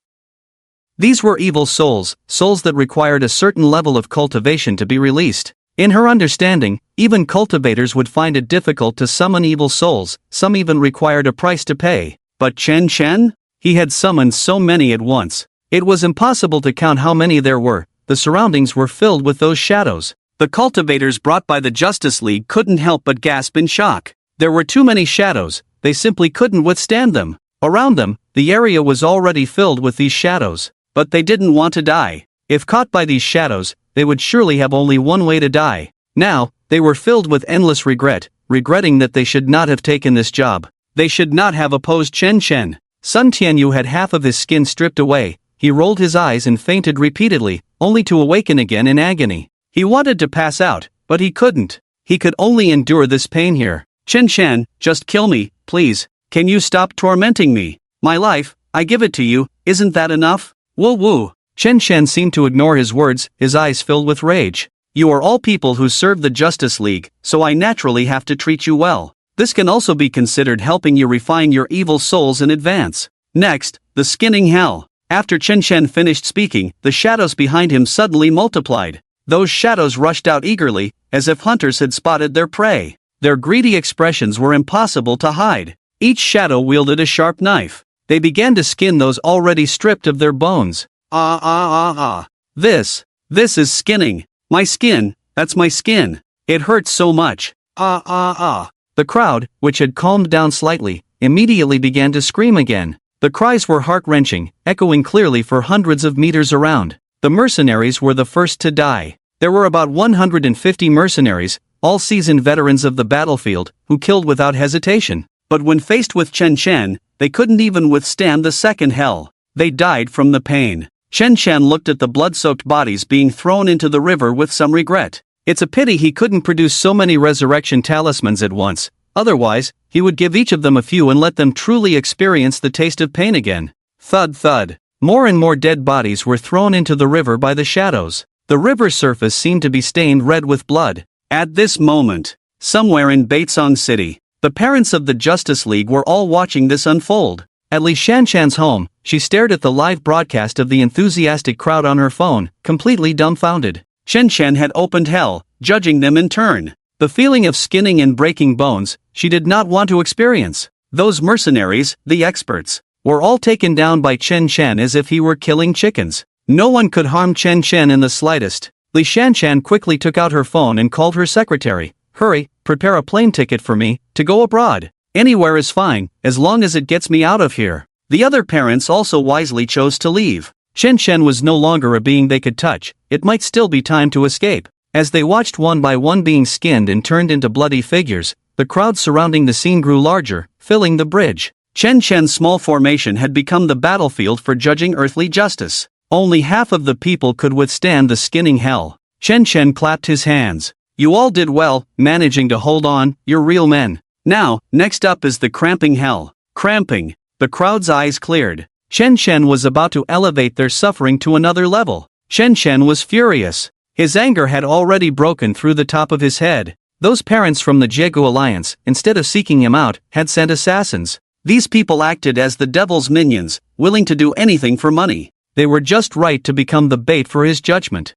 These were evil souls, souls that required a certain level of cultivation to be released. In her understanding, even cultivators would find it difficult to summon evil souls, some even required a price to pay. But Chen? He had summoned so many at once. It was impossible to count how many there were. The surroundings were filled with those shadows. The cultivators brought by the Justice League couldn't help but gasp in shock. There were too many shadows, they simply couldn't withstand them. Around them, the area was already filled with these shadows. But they didn't want to die. If caught by these shadows, they would surely have only one way to die. Now, they were filled with endless regret, regretting that they should not have taken this job. They should not have opposed Chen. Sun Tianyu had half of his skin stripped away. He rolled his eyes and fainted repeatedly, only to awaken again in agony. He wanted to pass out, but he couldn't. He could only endure this pain here. Chen, just kill me, please. Can you stop tormenting me? My life, I give it to you, isn't that enough? Woo. Chen seemed to ignore his words, his eyes filled with rage. You are all people who serve the Justice League, so I naturally have to treat you well. This can also be considered helping you refine your evil souls in advance. Next, the skinning hell. After Chen finished speaking, the shadows behind him suddenly multiplied. Those shadows rushed out eagerly, as if hunters had spotted their prey. Their greedy expressions were impossible to hide. Each shadow wielded a sharp knife. They began to skin those already stripped of their bones. This is skinning. My skin, that's my skin. It hurts so much. The crowd, which had calmed down slightly, immediately began to scream again. The cries were heart-wrenching, echoing clearly for hundreds of meters around. The mercenaries were the first to die. There were about 150 mercenaries, all seasoned veterans of the battlefield, who killed without hesitation. But when faced with Chen, they couldn't even withstand the second hell. They died from the pain. Chen looked at the blood-soaked bodies being thrown into the river with some regret. It's a pity he couldn't produce so many resurrection talismans at once. Otherwise, he would give each of them a few and let them truly experience the taste of pain again. Thud. More and more dead bodies were thrown into the river by the shadows. The river's surface seemed to be stained red with blood. At this moment, somewhere in Baitsong City, the parents of the Justice League were all watching this unfold. At Li Shanshan's home, she stared at the live broadcast of the enthusiastic crowd on her phone, completely dumbfounded. Chen had opened hell, judging them in turn. The feeling of skinning and breaking bones, she did not want to experience. Those mercenaries, the experts, were all taken down by Chen as if he were killing chickens. No one could harm Chen in the slightest. Li Shanshan quickly took out her phone and called her secretary. Hurry, prepare a plane ticket for me, to go abroad. Anywhere is fine, as long as it gets me out of here. The other parents also wisely chose to leave. Chen was no longer a being they could touch. It might still be time to escape. As they watched one by one being skinned and turned into bloody figures, the crowd surrounding the scene grew larger, filling the bridge. Chen Shen's small formation had become the battlefield for judging earthly justice. Only half of the people could withstand the skinning hell. Chen Shen clapped his hands. You all did well, managing to hold on, you're real men. Now, next up is the cramping hell. Cramping. The crowd's eyes cleared. Chen Shen was about to elevate their suffering to another level. Chen Shen was furious. His anger had already broken through the top of his head. Those parents from the Jiegu Alliance, instead of seeking him out, had sent assassins. These people acted as the devil's minions, willing to do anything for money. They were just right to become the bait for his judgment.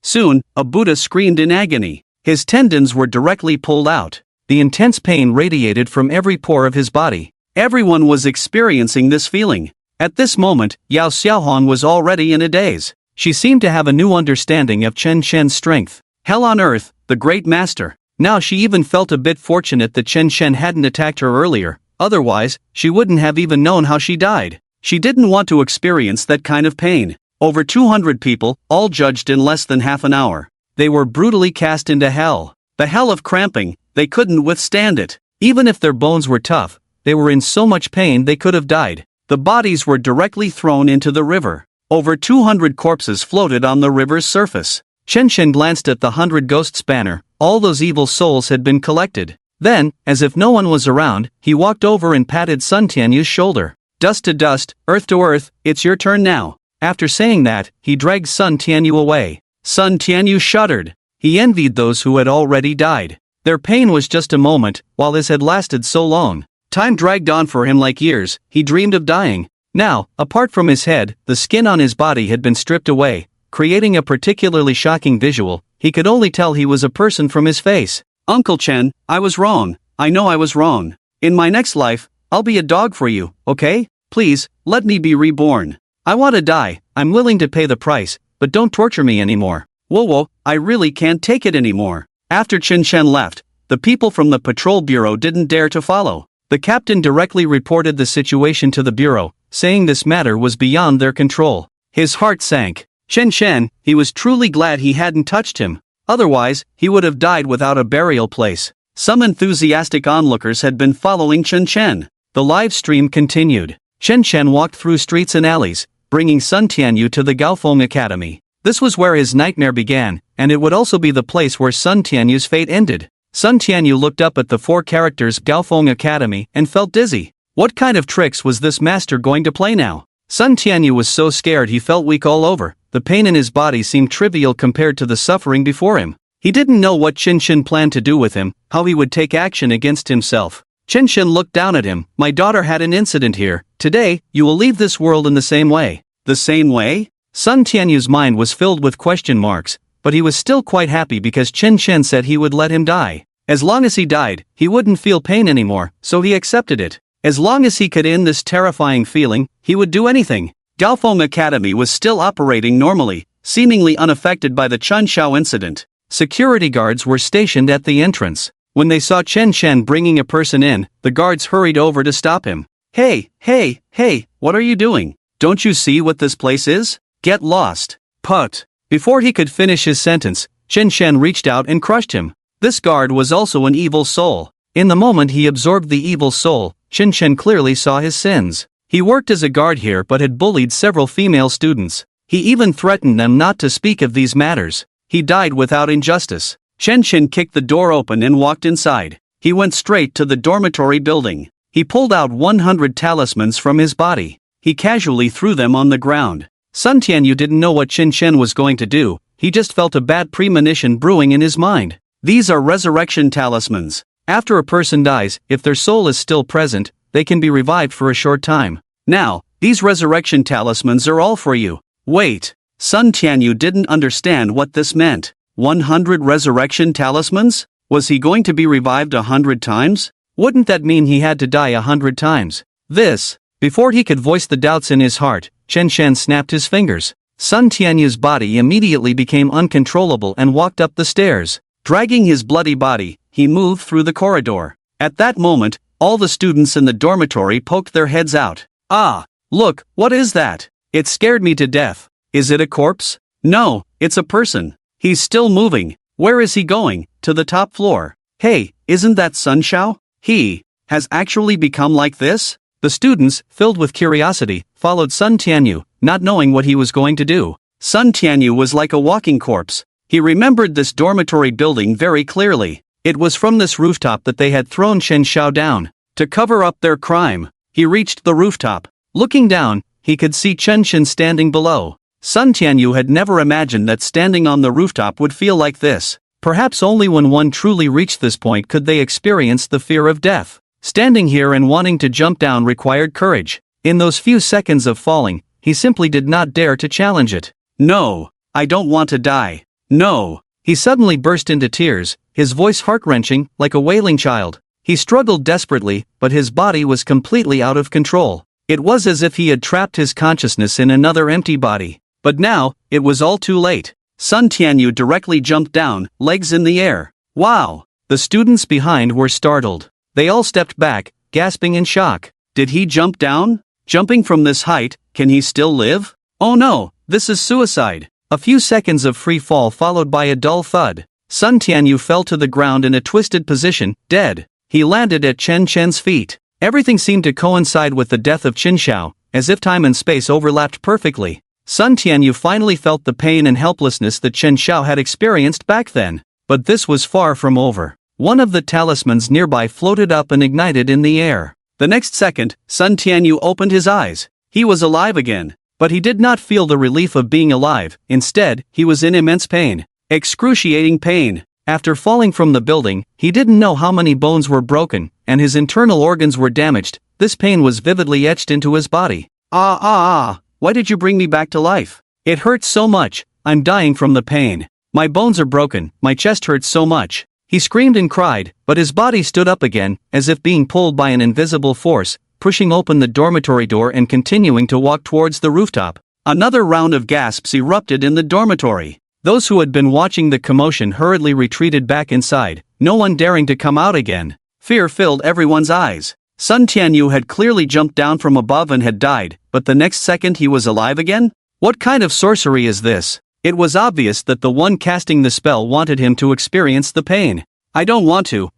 Soon, a Buddha screamed in agony. His tendons were directly pulled out. The intense pain radiated from every pore of his body. Everyone was experiencing this feeling. At this moment, Yao Xiaohong was already in a daze. She seemed to have a new understanding of Chen Shen's strength. Hell on earth, the great master. Now she even felt a bit fortunate that Chen Shen hadn't attacked her earlier, otherwise, she wouldn't have even known how she died. She didn't want to experience that kind of pain. Over 200 people, all judged in less than half an hour. They were brutally cast into hell. The hell of cramping, they couldn't withstand it. Even if their bones were tough, they were in so much pain they could have died. The bodies were directly thrown into the river. Over 200 corpses floated on the river's surface. Chen Shen glanced at the 100 ghosts banner. All those evil souls had been collected. Then, as if no one was around, he walked over and patted Sun Tianyu's shoulder. Dust to dust, earth to earth, it's your turn now. After saying that, he dragged Sun Tianyu away. Sun Tianyu shuddered. He envied those who had already died. Their pain was just a moment, while his had lasted so long. Time dragged on for him like years. He dreamed of dying. Now, apart from his head, the skin on his body had been stripped away, creating a particularly shocking visual. He could only tell he was a person from his face. Uncle Chen, I was wrong. I know I was wrong. In my next life, I'll be a dog for you, okay? Please, let me be reborn. I want to die. I'm willing to pay the price, but don't torture me anymore. Whoa, I really can't take it anymore. After Chen Shen left, the people from the patrol bureau didn't dare to follow. The captain directly reported the situation to the bureau, saying this matter was beyond their control. His heart sank. Chen Shen, he was truly glad he hadn't touched him. Otherwise, he would have died without a burial place. Some enthusiastic onlookers had been following Chen Shen. The live stream continued. Chen Shen walked through streets and alleys, bringing Sun Tianyu to the Gaofeng Academy. This was where his nightmare began, and it would also be the place where Sun Tianyu's fate ended. Sun Tianyu looked up at the 4 characters Gaofeng Academy and felt dizzy. What kind of tricks was this master going to play now? Sun Tianyu was so scared he felt weak all over. The pain in his body seemed trivial compared to the suffering before him. He didn't know what Chen Shen planned to do with him, how he would take action against himself. Chen Shen looked down at him. My daughter had an incident here. Today, you will leave this world in the same way. The same way? Sun Tianyu's mind was filled with question marks, but he was still quite happy because Chen Shen said he would let him die. As long as he died, he wouldn't feel pain anymore, so he accepted it. As long as he could end this terrifying feeling, he would do anything. Gaofeng Academy was still operating normally, seemingly unaffected by the Chunshao incident. Security guards were stationed at the entrance. When they saw Chen Shen bringing a person in, the guards hurried over to stop him. Hey, what are you doing? Don't you see what this place is? Get lost. Put. Before he could finish his sentence, Chen Shen reached out and crushed him. This guard was also an evil soul. In the moment he absorbed the evil soul, Chen Shen clearly saw his sins. He worked as a guard here but had bullied several female students. He even threatened them not to speak of these matters. He died without injustice. Chen Shen kicked the door open and walked inside. He went straight to the dormitory building. He pulled out 100 talismans from his body. He casually threw them on the ground. Sun Tianyu didn't know what Chen Shen was going to do. He just felt a bad premonition brewing in his mind. These are resurrection talismans. After a person dies, if their soul is still present, they can be revived for a short time. Now, these resurrection talismans are all for you. Wait. Sun Tianyu didn't understand what this meant. 100 resurrection talismans? Was he going to be revived 100 times? Wouldn't that mean he had to die 100 times? Before he could voice the doubts in his heart, Chen Shen snapped his fingers. Sun Tianyu's body immediately became uncontrollable and walked up the stairs. Dragging his bloody body, he moved through the corridor. At that moment, all the students in the dormitory poked their heads out. Ah, look, what is that? It scared me to death. Is it a corpse? No, it's a person. He's still moving. Where is he going? To the top floor. Hey, isn't that Sun Shao? has actually become like this? The students, filled with curiosity, followed Sun Tianyu, not knowing what he was going to do. Sun Tianyu was like a walking corpse. He remembered this dormitory building very clearly. It was from this rooftop that they had thrown Chen Xiao down. To cover up their crime, he reached the rooftop. Looking down, he could see Chen Shen standing below. Sun Tianyu had never imagined that standing on the rooftop would feel like this. Perhaps only when one truly reached this point could they experience the fear of death. Standing here and wanting to jump down required courage. In those few seconds of falling, he simply did not dare to challenge it. No, I don't want to die. No. He suddenly burst into tears, his voice heart-wrenching, like a wailing child. He struggled desperately, but his body was completely out of control. It was as if he had trapped his consciousness in another empty body. But now, it was all too late. Sun Tianyu directly jumped down, legs in the air. Wow! The students behind were startled. They all stepped back, gasping in shock. Did he jump down? Jumping from this height, can he still live? Oh no, this is suicide. A few seconds of free fall followed by a dull thud. Sun Tianyu fell to the ground in a twisted position, dead. He landed at Chen Chen's feet. Everything seemed to coincide with the death of Qin Xiao, as if time and space overlapped perfectly. Sun Tianyu finally felt the pain and helplessness that Chen Xiao had experienced back then. But this was far from over. One of the talismans nearby floated up and ignited in the air. The next second, Sun Tianyu opened his eyes. He was alive again. But he did not feel the relief of being alive. Instead, he was in immense pain. Excruciating pain. After falling from the building, he didn't know how many bones were broken, and his internal organs were damaged. This pain was vividly etched into his body. Why did you bring me back to life? It hurts so much, I'm dying from the pain. My bones are broken, my chest hurts so much. He screamed and cried, but his body stood up again, as if being pulled by an invisible force, pushing open the dormitory door and continuing to walk towards the rooftop. Another round of gasps erupted in the dormitory. Those who had been watching the commotion hurriedly retreated back inside, no one daring to come out again. Fear filled everyone's eyes. Sun Tianyu had clearly jumped down from above and had died, but the next second he was alive again? What kind of sorcery is this? It was obvious that the one casting the spell wanted him to experience the pain. I don't want to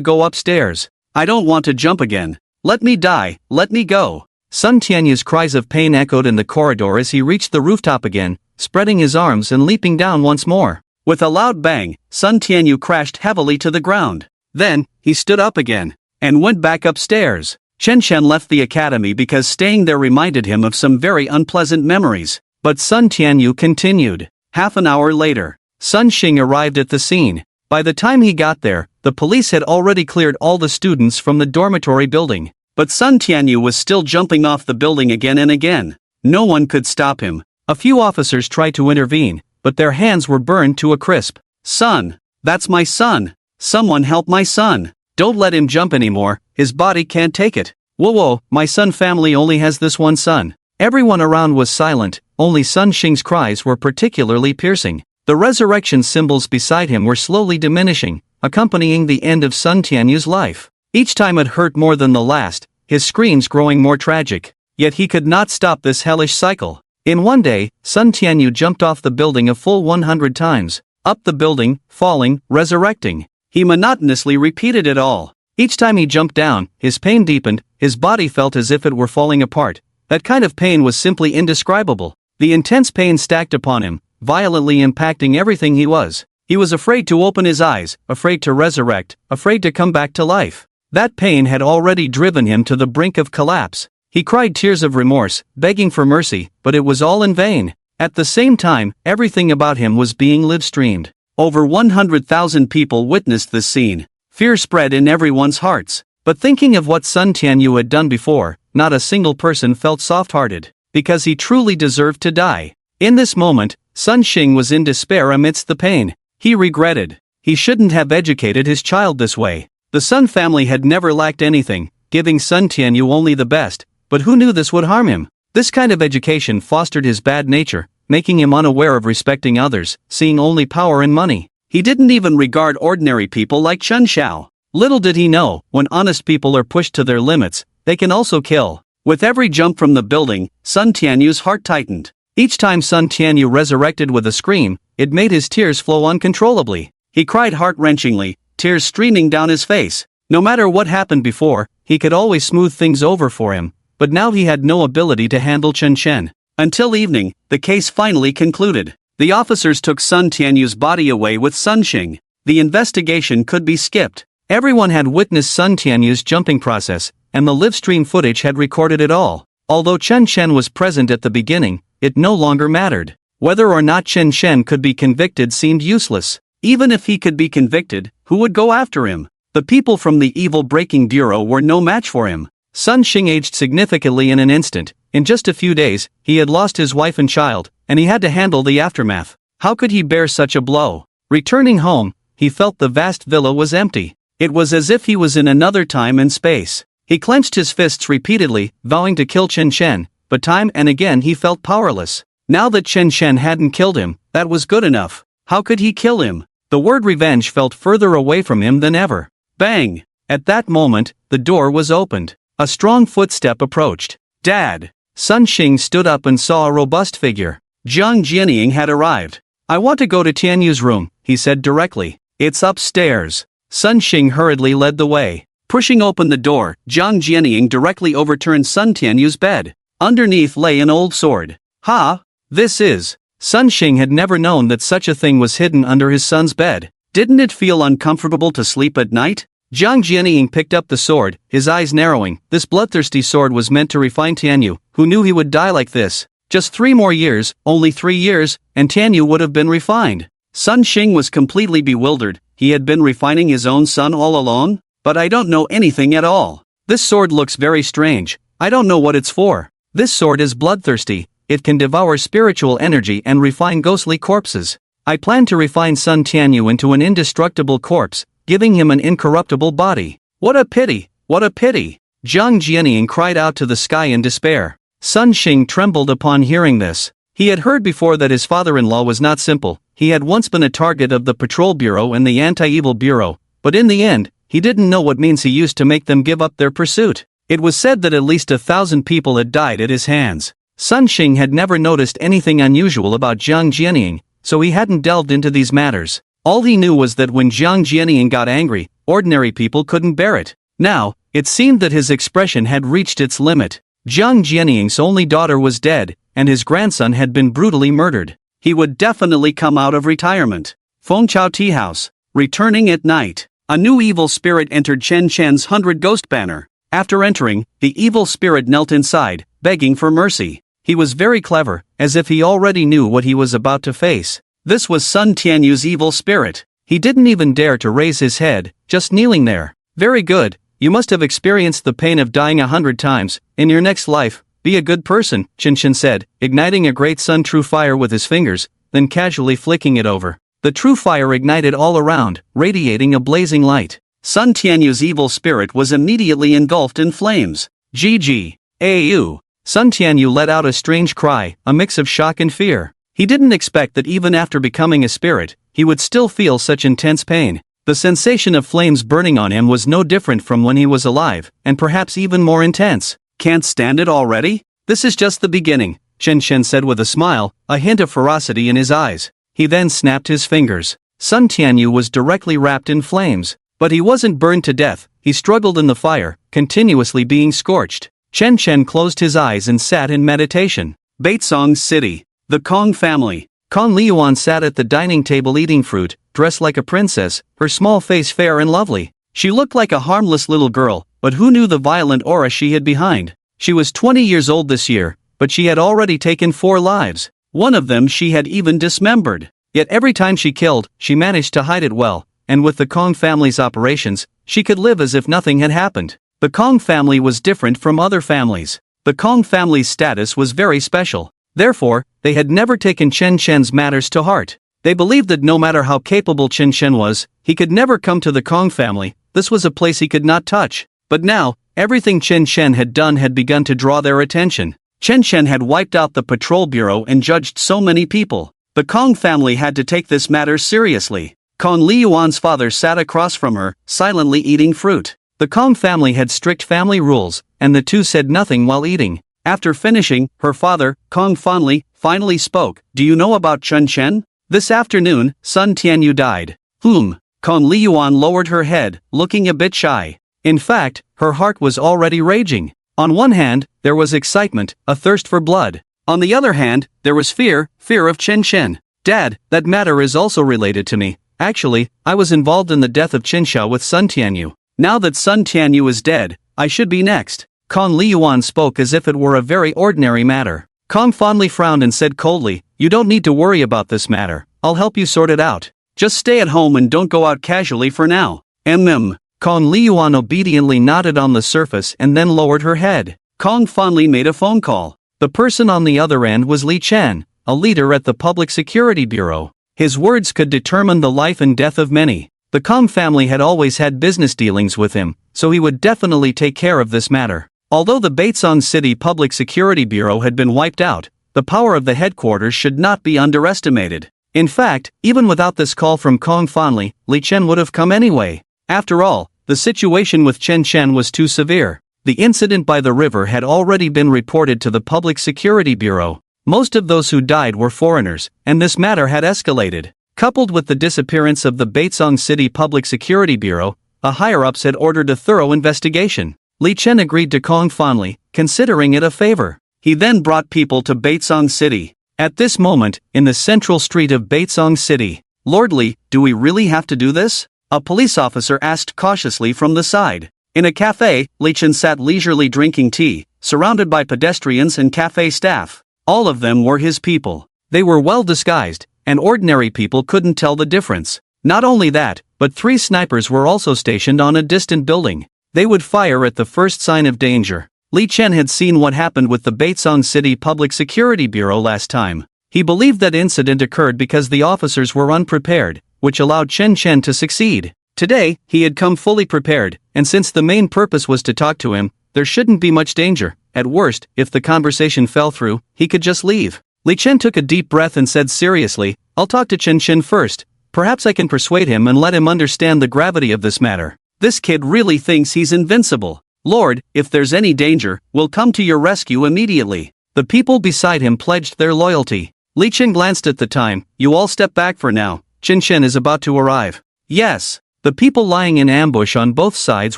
go upstairs. I don't want to jump again. Let me die, let me go. Sun Tianyu's cries of pain echoed in the corridor as he reached the rooftop again, spreading his arms and leaping down once more. With a loud bang, Sun Tianyu crashed heavily to the ground. Then, he stood up again, and went back upstairs. Chen Shen left the academy because staying there reminded him of some very unpleasant memories. But Sun Tianyu continued. Half an hour later, Sun Xing arrived at the scene. By the time he got there, the police had already cleared all the students from the dormitory building. But Sun Tianyu was still jumping off the building again and again. No one could stop him. A few officers tried to intervene, but their hands were burned to a crisp. Son! That's my son! Someone help my son! Don't let him jump anymore, his body can't take it. Whoa, my son family only has this one son. Everyone around was silent, only Sun Xing's cries were particularly piercing. The resurrection symbols beside him were slowly diminishing, accompanying the end of Sun Tianyu's life. Each time it hurt more than the last, his screams growing more tragic. Yet he could not stop this hellish cycle. In one day, Sun Tianyu jumped off the building a full 100 times. Up the building, falling, resurrecting. He monotonously repeated it all. Each time he jumped down, his pain deepened, his body felt as if it were falling apart. That kind of pain was simply indescribable. The intense pain stacked upon him, violently impacting everything he was. He was afraid to open his eyes, afraid to resurrect, afraid to come back to life. That pain had already driven him to the brink of collapse. He cried tears of remorse, begging for mercy, but it was all in vain. At the same time, everything about him was being live-streamed. Over 100,000 people witnessed this scene. Fear spread in everyone's hearts. But thinking of what Sun Tianyu had done before, not a single person felt soft-hearted, because he truly deserved to die. In this moment, Sun Xing was in despair amidst the pain. He regretted. He shouldn't have educated his child this way. The Sun family had never lacked anything, giving Sun Tianyu only the best, but who knew this would harm him? This kind of education fostered his bad nature, making him unaware of respecting others, seeing only power and money. He didn't even regard ordinary people like Chen Xiao. Little did he know, when honest people are pushed to their limits, they can also kill. With every jump from the building, Sun Tianyu's heart tightened. Each time Sun Tianyu resurrected with a scream, it made his tears flow uncontrollably. He cried heart-wrenchingly, tears streaming down his face. No matter what happened before, he could always smooth things over for him, but now he had no ability to handle Chen Chen. Until evening, the case finally concluded. The officers took Sun Tianyu's body away with Sun Xing. The investigation could be skipped. Everyone had witnessed Sun Tianyu's jumping process, and the livestream footage had recorded it all. Although Chen Chen was present at the beginning, it no longer mattered. Whether or not Chen Chen could be convicted seemed useless. Even if he could be convicted, who would go after him? The people from the Evil Breaking Bureau were no match for him. Sun Xing aged significantly in an instant. In just a few days, he had lost his wife and child, and he had to handle the aftermath. How could he bear such a blow? Returning home, he felt the vast villa was empty. It was as if he was in another time and space. He clenched his fists repeatedly, vowing to kill Chen Chen, but time and again he felt powerless. Now that Chen Chen hadn't killed him, that was good enough. How could he kill him? The word revenge felt further away from him than ever. Bang! At that moment, the door was opened. A strong footstep approached. Dad! Sun Xing stood up and saw a robust figure. Jiang Jianying had arrived. I want to go to Tianyu's room, he said directly. It's upstairs. Sun Xing hurriedly led the way. Pushing open the door, Jiang Jianying directly overturned Sun Tianyu's bed. Underneath lay an old sword. Ha! This is... Sun Xing had never known that such a thing was hidden under his son's bed. Didn't it feel uncomfortable to sleep at night? Jiang Jianying picked up the sword, his eyes narrowing. This bloodthirsty sword was meant to refine Tianyu, who knew he would die like this. Just 3 more years, only 3 years, and Tianyu would have been refined. Sun Xing was completely bewildered. He had been refining his own son all along? But I don't know anything at all. This sword looks very strange. I don't know what it's for. This sword is bloodthirsty. It can devour spiritual energy and refine ghostly corpses. I plan to refine Sun Tianyu into an indestructible corpse, giving him an incorruptible body. What a pity! What a pity! Jiang Jianying cried out to the sky in despair. Sun Xing trembled upon hearing this. He had heard before that his father-in-law was not simple. He had once been a target of the Patrol Bureau and the Anti-Evil Bureau, but in the end, he didn't know what means he used to make them give up their pursuit. It was said that at least 1,000 people had died at his hands. Sun Xing had never noticed anything unusual about Jiang Jianying, so he hadn't delved into these matters. All he knew was that when Jiang Jianying got angry, ordinary people couldn't bear it. Now, it seemed that his expression had reached its limit. Jiang Jianying's only daughter was dead, and his grandson had been brutally murdered. He would definitely come out of retirement. Fengchao Tea House. Returning at night, a new evil spirit entered Chen Chen's 100 Ghost Banner. After entering, the evil spirit knelt inside, begging for mercy. He was very clever, as if he already knew what he was about to face. This was Sun Tianyu's evil spirit. He didn't even dare to raise his head, just kneeling there. Very good, you must have experienced the pain of dying 100 times. In your next life, be a good person, Chen Chen said, igniting a great sun true fire with his fingers, then casually flicking it over. The true fire ignited all around, radiating a blazing light. Sun Tianyu's evil spirit was immediately engulfed in flames. GG. AU. Sun Tianyu let out a strange cry, a mix of shock and fear. He didn't expect that even after becoming a spirit, he would still feel such intense pain. The sensation of flames burning on him was no different from when he was alive, and perhaps even more intense. Can't stand it already? This is just the beginning, Chen Chen said with a smile, a hint of ferocity in his eyes. He then snapped his fingers. Sun Tianyu was directly wrapped in flames. But he wasn't burned to death, he struggled in the fire, continuously being scorched. Chen Chen closed his eyes and sat in meditation. Baitsong City. The Kong family. Kong Liyuan sat at the dining table eating fruit, dressed like a princess, her small face fair and lovely. She looked like a harmless little girl, but who knew the violent aura she hid behind? She was 20 years old this year, but she had already taken 4 lives. One of them she had even dismembered. Yet every time she killed, she managed to hide it well, and with the Kong family's operations, she could live as if nothing had happened. The Kong family was different from other families. The Kong family's status was very special. Therefore, they had never taken Chen Chen's matters to heart. They believed that no matter how capable Chen Chen was, he could never come to the Kong family. This was a place he could not touch. But now, everything Chen Chen had done had begun to draw their attention. Chen Chen had wiped out the Patrol Bureau and judged so many people. The Kong family had to take this matter seriously. Kong Liyuan's father sat across from her, silently eating fruit. The Kong family had strict family rules, and the two said nothing while eating. After finishing, her father, Kong Fanli, finally spoke. Do you know about Chen Chen? This afternoon, Sun Tianyu died. Kong Liyuan lowered her head, looking a bit shy. In fact, her heart was already raging. On one hand, there was excitement, a thirst for blood. On the other hand, there was fear of Chen Chen. Dad, that matter is also related to me. Actually, I was involved in the death of Qinsha with Sun Tianyu. Now that Sun Tianyu is dead, I should be next. Kong Liyuan spoke as if it were a very ordinary matter. Kong fondly frowned and said coldly, "You don't need to worry about this matter. I'll help you sort it out. Just stay at home and don't go out casually for now." Kong Liyuan obediently nodded on the surface and then lowered her head. Kong fondly made a phone call. The person on the other end was Li Chen, a leader at the Public Security Bureau. His words could determine the life and death of many. The Kong family had always had business dealings with him, so he would definitely take care of this matter. Although the Baitsong City Public Security Bureau had been wiped out, the power of the headquarters should not be underestimated. In fact, even without this call from Kong fondly, Li Chen would have come anyway. After all, the situation with Chen Chen was too severe. The incident by the river had already been reported to the Public Security Bureau. Most of those who died were foreigners, and this matter had escalated. Coupled with the disappearance of the Baitsong City Public Security Bureau, the higher-ups had ordered a thorough investigation. Li Chen agreed to Kong fondly, considering it a favor. He then brought people to Baitsong City. At this moment, in the central street of Baitsong City, "Lord Li, do we really have to do this?" a police officer asked cautiously from the side. In a cafe, Li Chen sat leisurely drinking tea, surrounded by pedestrians and cafe staff. All of them were his people. They were well disguised, and ordinary people couldn't tell the difference. Not only that, but 3 snipers were also stationed on a distant building. They would fire at the first sign of danger. Li Chen had seen what happened with the Baitsong City Public Security Bureau last time. He believed that incident occurred because the officers were unprepared, which allowed Chen Chen to succeed. Today, he had come fully prepared, and since the main purpose was to talk to him, there shouldn't be much danger. At worst, if the conversation fell through, he could just leave. Li Chen took a deep breath and said seriously, "I'll talk to Chen Chen first. Perhaps I can persuade him and let him understand the gravity of this matter. This kid really thinks he's invincible. Lord, if there's any danger, we'll come to your rescue immediately." The people beside him pledged their loyalty. Li Chen glanced at the time. "You all step back for now. Chen Chen is about to arrive." Yes. The people lying in ambush on both sides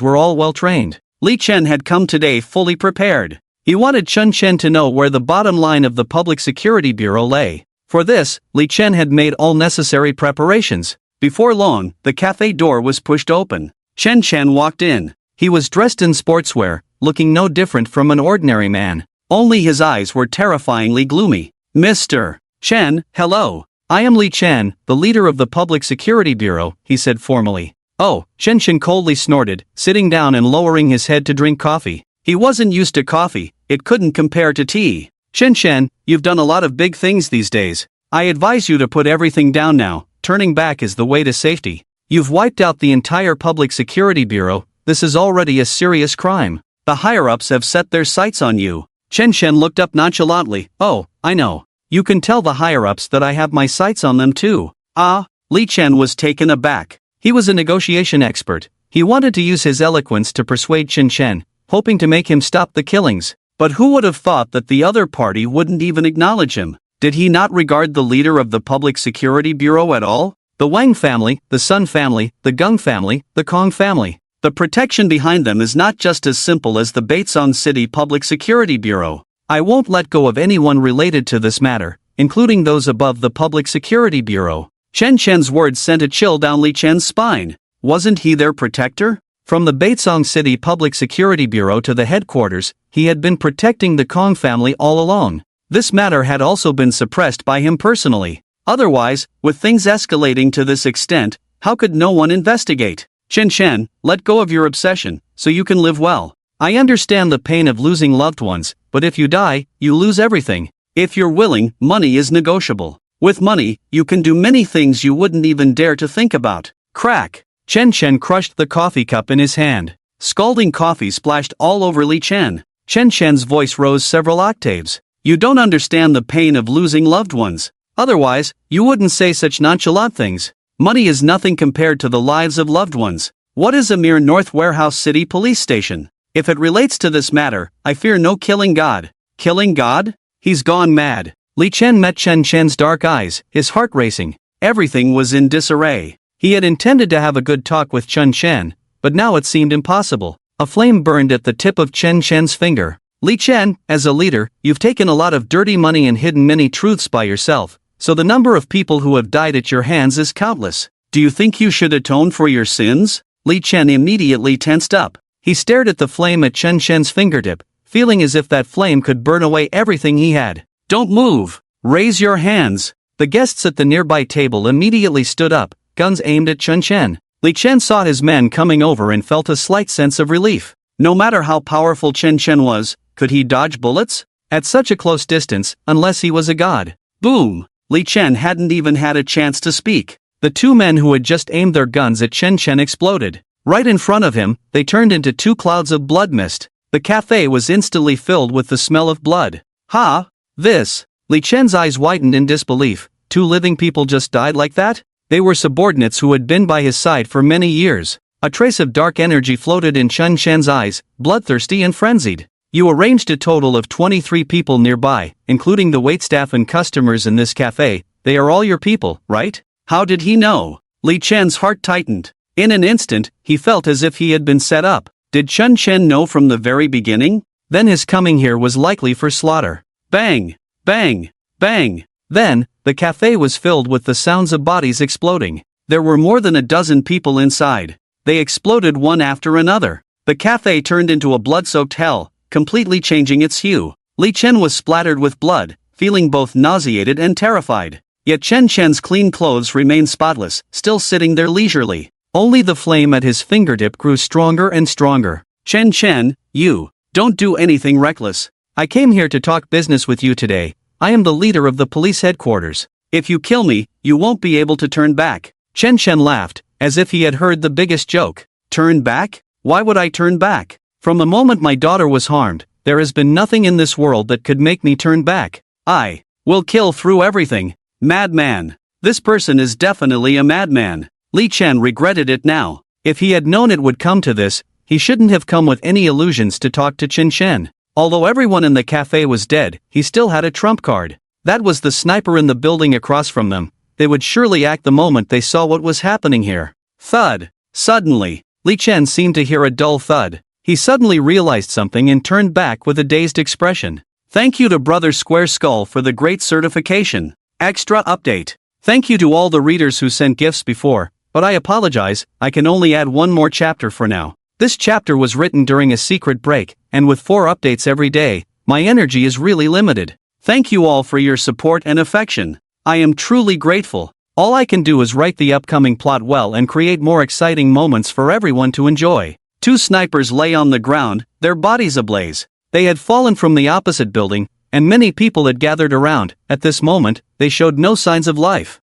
were all well trained. Li Chen had come today fully prepared. He wanted Chen Chen to know where the bottom line of the Public Security Bureau lay. For this, Li Chen had made all necessary preparations. Before long, the cafe door was pushed open. Chen Chen walked in. He was dressed in sportswear, looking no different from an ordinary man. Only his eyes were terrifyingly gloomy. "Mr. Chen, hello. I am Li Chen, the leader of the Public Security Bureau," he said formally. "Oh," Chen Chen coldly snorted, sitting down and lowering his head to drink coffee. He wasn't used to coffee, it couldn't compare to tea. "Chen Chen, you've done a lot of big things these days. I advise you to put everything down now. Turning back is the way to safety. You've wiped out the entire Public Security Bureau. This is already a serious crime. The higher-ups have set their sights on you." Chen Chen looked up nonchalantly. "Oh, I know. You can tell the higher-ups that I have my sights on them too." "Ah?" Li Chen was taken aback. He was a negotiation expert. He wanted to use his eloquence to persuade Chen Chen, hoping to make him stop the killings. But who would have thought that the other party wouldn't even acknowledge him? Did he not regard the leader of the Public Security Bureau at all? The Wang family, the Sun family, the Gung family, the Kong family. The protection behind them is not just as simple as the Baitsong City Public Security Bureau. I won't let go of anyone related to this matter, including those above the Public Security Bureau. Chen Chen's words sent a chill down Li Chen's spine. Wasn't he their protector? From the Baitsong City Public Security Bureau to the headquarters, he had been protecting the Kong family all along. This matter had also been suppressed by him personally. Otherwise, with things escalating to this extent, how could no one investigate? "Chen Chen, let go of your obsession, so you can live well. I understand the pain of losing loved ones, but if you die, you lose everything. If you're willing, money is negotiable. With money, you can do many things you wouldn't even dare to think about." Crack! Chen Chen crushed the coffee cup in his hand. Scalding coffee splashed all over Li Chen. Chen Chen's voice rose several octaves. "You don't understand the pain of losing loved ones. Otherwise, you wouldn't say such nonchalant things. Money is nothing compared to the lives of loved ones. What is a mere North Warehouse City police station? If it relates to this matter, I fear no killing God." "Killing God? He's gone mad." Li Chen met Chen Chen's dark eyes, his heart racing. Everything was in disarray. He had intended to have a good talk with Chen Chen, but now it seemed impossible. A flame burned at the tip of Chen Chen's finger. Li Chen, as a leader, you've taken a lot of dirty money and hidden many truths by yourself, so the number of people who have died at your hands is countless. Do you think you should atone for your sins? Li Chen immediately tensed up. He stared at the flame at Chen Chen's fingertip, feeling as if that flame could burn away everything he had. Don't move! Raise your hands! The guests at the nearby table immediately stood up, guns aimed at Chen Chen. Li Chen saw his men coming over and felt a slight sense of relief. No matter how powerful Chen Chen was, could he dodge bullets? At such a close distance, unless he was a god. Boom! Li Chen hadn't even had a chance to speak. The two men who had just aimed their guns at Chen Chen exploded. Right in front of him, they turned into two clouds of blood mist. The cafe was instantly filled with the smell of blood. Ha! This! Li Chen's eyes widened in disbelief. Two living people just died like that? They were subordinates who had been by his side for many years. A trace of dark energy floated in Chen Chen's eyes, bloodthirsty and frenzied. You arranged a total of 23 people nearby, including the waitstaff and customers in this cafe. They are all your people, right? How did he know? Li Chen's heart tightened. In an instant, he felt as if he had been set up. Did Chen Chen know from the very beginning? Then his coming here was likely for slaughter. Bang! Bang! Bang! Then, the cafe was filled with the sounds of bodies exploding. There were more than a dozen people inside. They exploded one after another. The cafe turned into a blood-soaked hell, completely changing its hue. Li Chen was splattered with blood, feeling both nauseated and terrified. Yet Chen Chen's clean clothes remained spotless, still sitting there leisurely. Only the flame at his fingertip grew stronger and stronger. Chen Chen, you, don't do anything reckless. I came here to talk business with you today. I am the leader of the police headquarters. If you kill me, you won't be able to turn back. Chen Chen laughed, as if he had heard the biggest joke. Turn back? Why would I turn back? From the moment my daughter was harmed, there has been nothing in this world that could make me turn back. I will kill through everything. Madman. This person is definitely a madman. Li Chen regretted it now. If he had known it would come to this, he shouldn't have come with any illusions to talk to Chen Chen. Although everyone in the cafe was dead, he still had a trump card. That was the sniper in the building across from them. They would surely act the moment they saw what was happening here. Thud. Suddenly, Li Chen seemed to hear a dull thud. He suddenly realized something and turned back with a dazed expression. Thank you to Brother Square Skull for the great certification. Extra update. Thank you to all the readers who sent gifts before, but I apologize, I can only add one more chapter for now. This chapter was written during a secret break, and with 4 updates every day, my energy is really limited. Thank you all for your support and affection. I am truly grateful. All I can do is write the upcoming plot well and create more exciting moments for everyone to enjoy. 2 snipers lay on the ground, their bodies ablaze. They had fallen from the opposite building, and many people had gathered around. At this moment, they showed no signs of life.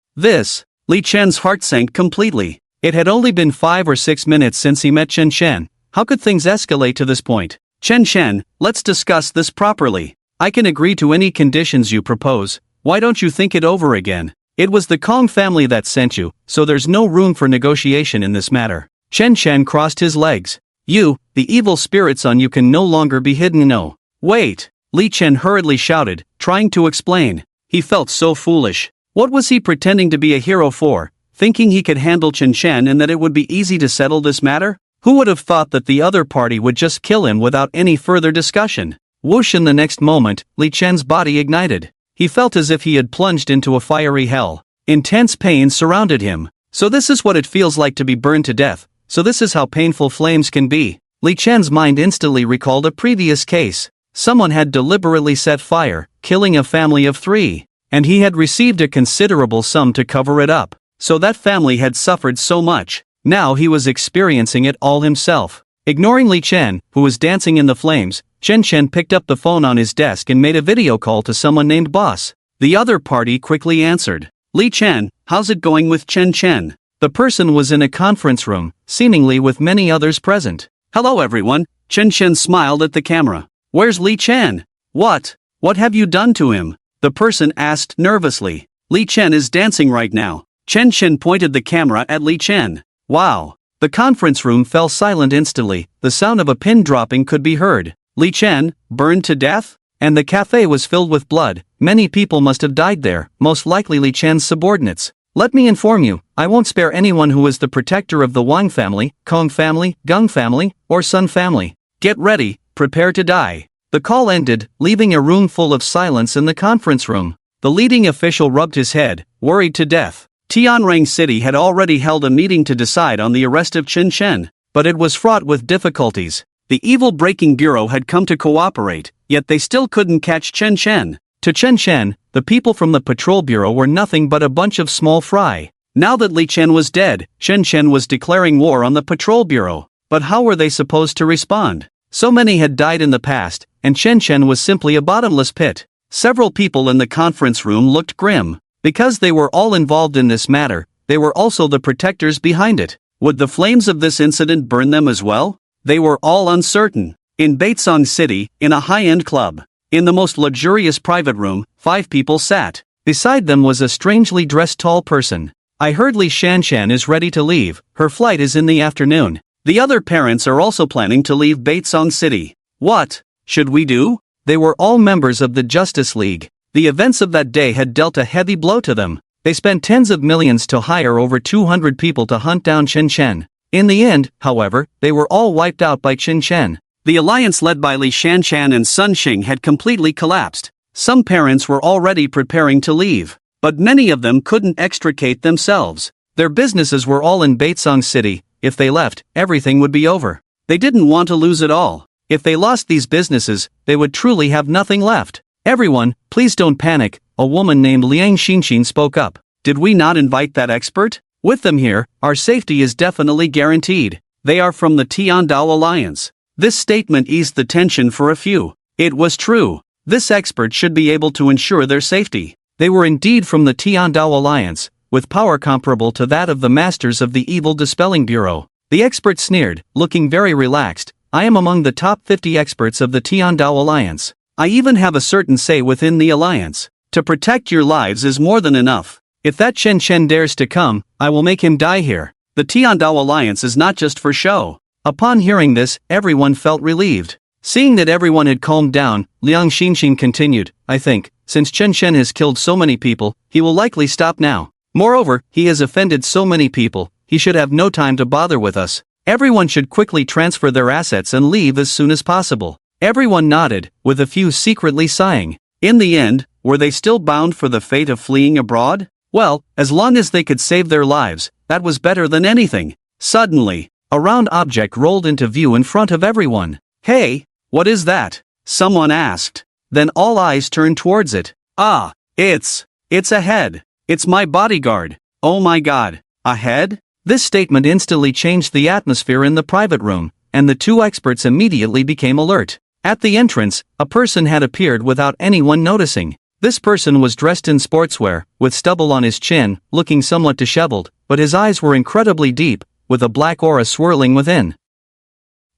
Li Chen's heart sank completely. It had only been 5 or 6 minutes since he met Chen Chen. How could things escalate to this point? Chen Chen, let's discuss this properly. I can agree to any conditions you propose. Why don't you think it over again? It was the Kong family that sent you, so there's no room for negotiation in this matter. Chen Chen crossed his legs. You, the evil spirits on you can no longer be hidden. No. Wait. Li Chen hurriedly shouted, trying to explain. He felt so foolish. What was he pretending to be a hero for? Thinking he could handle Chen Chen and that it would be easy to settle this matter? Who would have thought that the other party would just kill him without any further discussion? Whoosh! In the next moment, Li Chen's body ignited. He felt as if he had plunged into a fiery hell. Intense pain surrounded him. So this is what it feels like to be burned to death. So this is how painful flames can be. Li Chen's mind instantly recalled a previous case. Someone had deliberately set fire, killing a family of 3. And he had received a considerable sum to cover it up. So that family had suffered so much. Now he was experiencing it all himself. Ignoring Li Chen, who was dancing in the flames, Chen Chen picked up the phone on his desk and made a video call to someone named Boss. The other party quickly answered. Li Chen, how's it going with Chen Chen? The person was in a conference room, seemingly with many others present. Hello everyone, Chen Chen smiled at the camera. Where's Li Chen? What have you done to him? The person asked nervously. Li Chen is dancing right now. Chen Chen pointed the camera at Li Chen. Wow. The conference room fell silent instantly. The sound of a pin dropping could be heard. Li Chen, burned to death? And the cafe was filled with blood. Many people must have died there, most likely Li Chen's subordinates. Let me inform you, I won't spare anyone who is the protector of the Wang family, Kong family, Gung family, or Sun family. Get ready, prepare to die. The call ended, leaving a room full of silence in the conference room. The leading official rubbed his head, worried to death. Tianrang City had already held a meeting to decide on the arrest of Chen Shen, but it was fraught with difficulties. The evil breaking bureau had come to cooperate, yet they still couldn't catch Chen Shen. To Chen Shen, the people from the patrol bureau were nothing but a bunch of small fry. Now that Li Chen was dead, Chen Shen was declaring war on the patrol bureau. But how were they supposed to respond? So many had died in the past, and Chen Shen was simply a bottomless pit. Several people in the conference room looked grim. Because they were all involved in this matter, they were also the protectors behind it. Would the flames of this incident burn them as well? They were all uncertain. In Baitsong City, in a high-end club, in the most luxurious private room, 5 people sat. Beside them was a strangely dressed tall person. I heard Li Shanshan is ready to leave, her flight is in the afternoon. The other parents are also planning to leave Baitsong City. What should we do? They were all members of the Justice League. The events of that day had dealt a heavy blow to them. They spent tens of millions to hire over 200 people to hunt down Chen Shen. In the end, however, they were all wiped out by Chen Shen. The alliance led by Li Shanshan and Sun Xing had completely collapsed. Some parents were already preparing to leave, but many of them couldn't extricate themselves. Their businesses were all in Baitsong City. If they left, everything would be over. They didn't want to lose it all. If they lost these businesses, they would truly have nothing left. Everyone, please don't panic, a woman named Liang Xinxin spoke up. Did we not invite that expert? With them here, our safety is definitely guaranteed. They are from the Tiandao Alliance. This statement eased the tension for a few. It was true. This expert should be able to ensure their safety. They were indeed from the Tiandao Alliance, with power comparable to that of the masters of the Evil Dispelling Bureau. The expert sneered, looking very relaxed. I am among the top 50 experts of the Tiandao Alliance. I even have a certain say within the alliance. To protect your lives is more than enough. If that Chen Shen dares to come, I will make him die here. The Tiandao Alliance is not just for show. Upon hearing this, everyone felt relieved. Seeing that everyone had calmed down, Liang Xinxin continued, I think, since Chen Shen has killed so many people, he will likely stop now. Moreover, he has offended so many people, he should have no time to bother with us. Everyone should quickly transfer their assets and leave as soon as possible. Everyone nodded, with a few secretly sighing. In the end, were they still bound for the fate of fleeing abroad? Well, as long as they could save their lives, that was better than anything. Suddenly, a round object rolled into view in front of everyone. Hey, what is that? Someone asked. Then all eyes turned towards it. Ah, it's a head. It's my bodyguard. Oh my god, a head? This statement instantly changed the atmosphere in the private room, and the 2 experts immediately became alert. At the entrance, a person had appeared without anyone noticing. This person was dressed in sportswear, with stubble on his chin, looking somewhat disheveled, but his eyes were incredibly deep, with a black aura swirling within.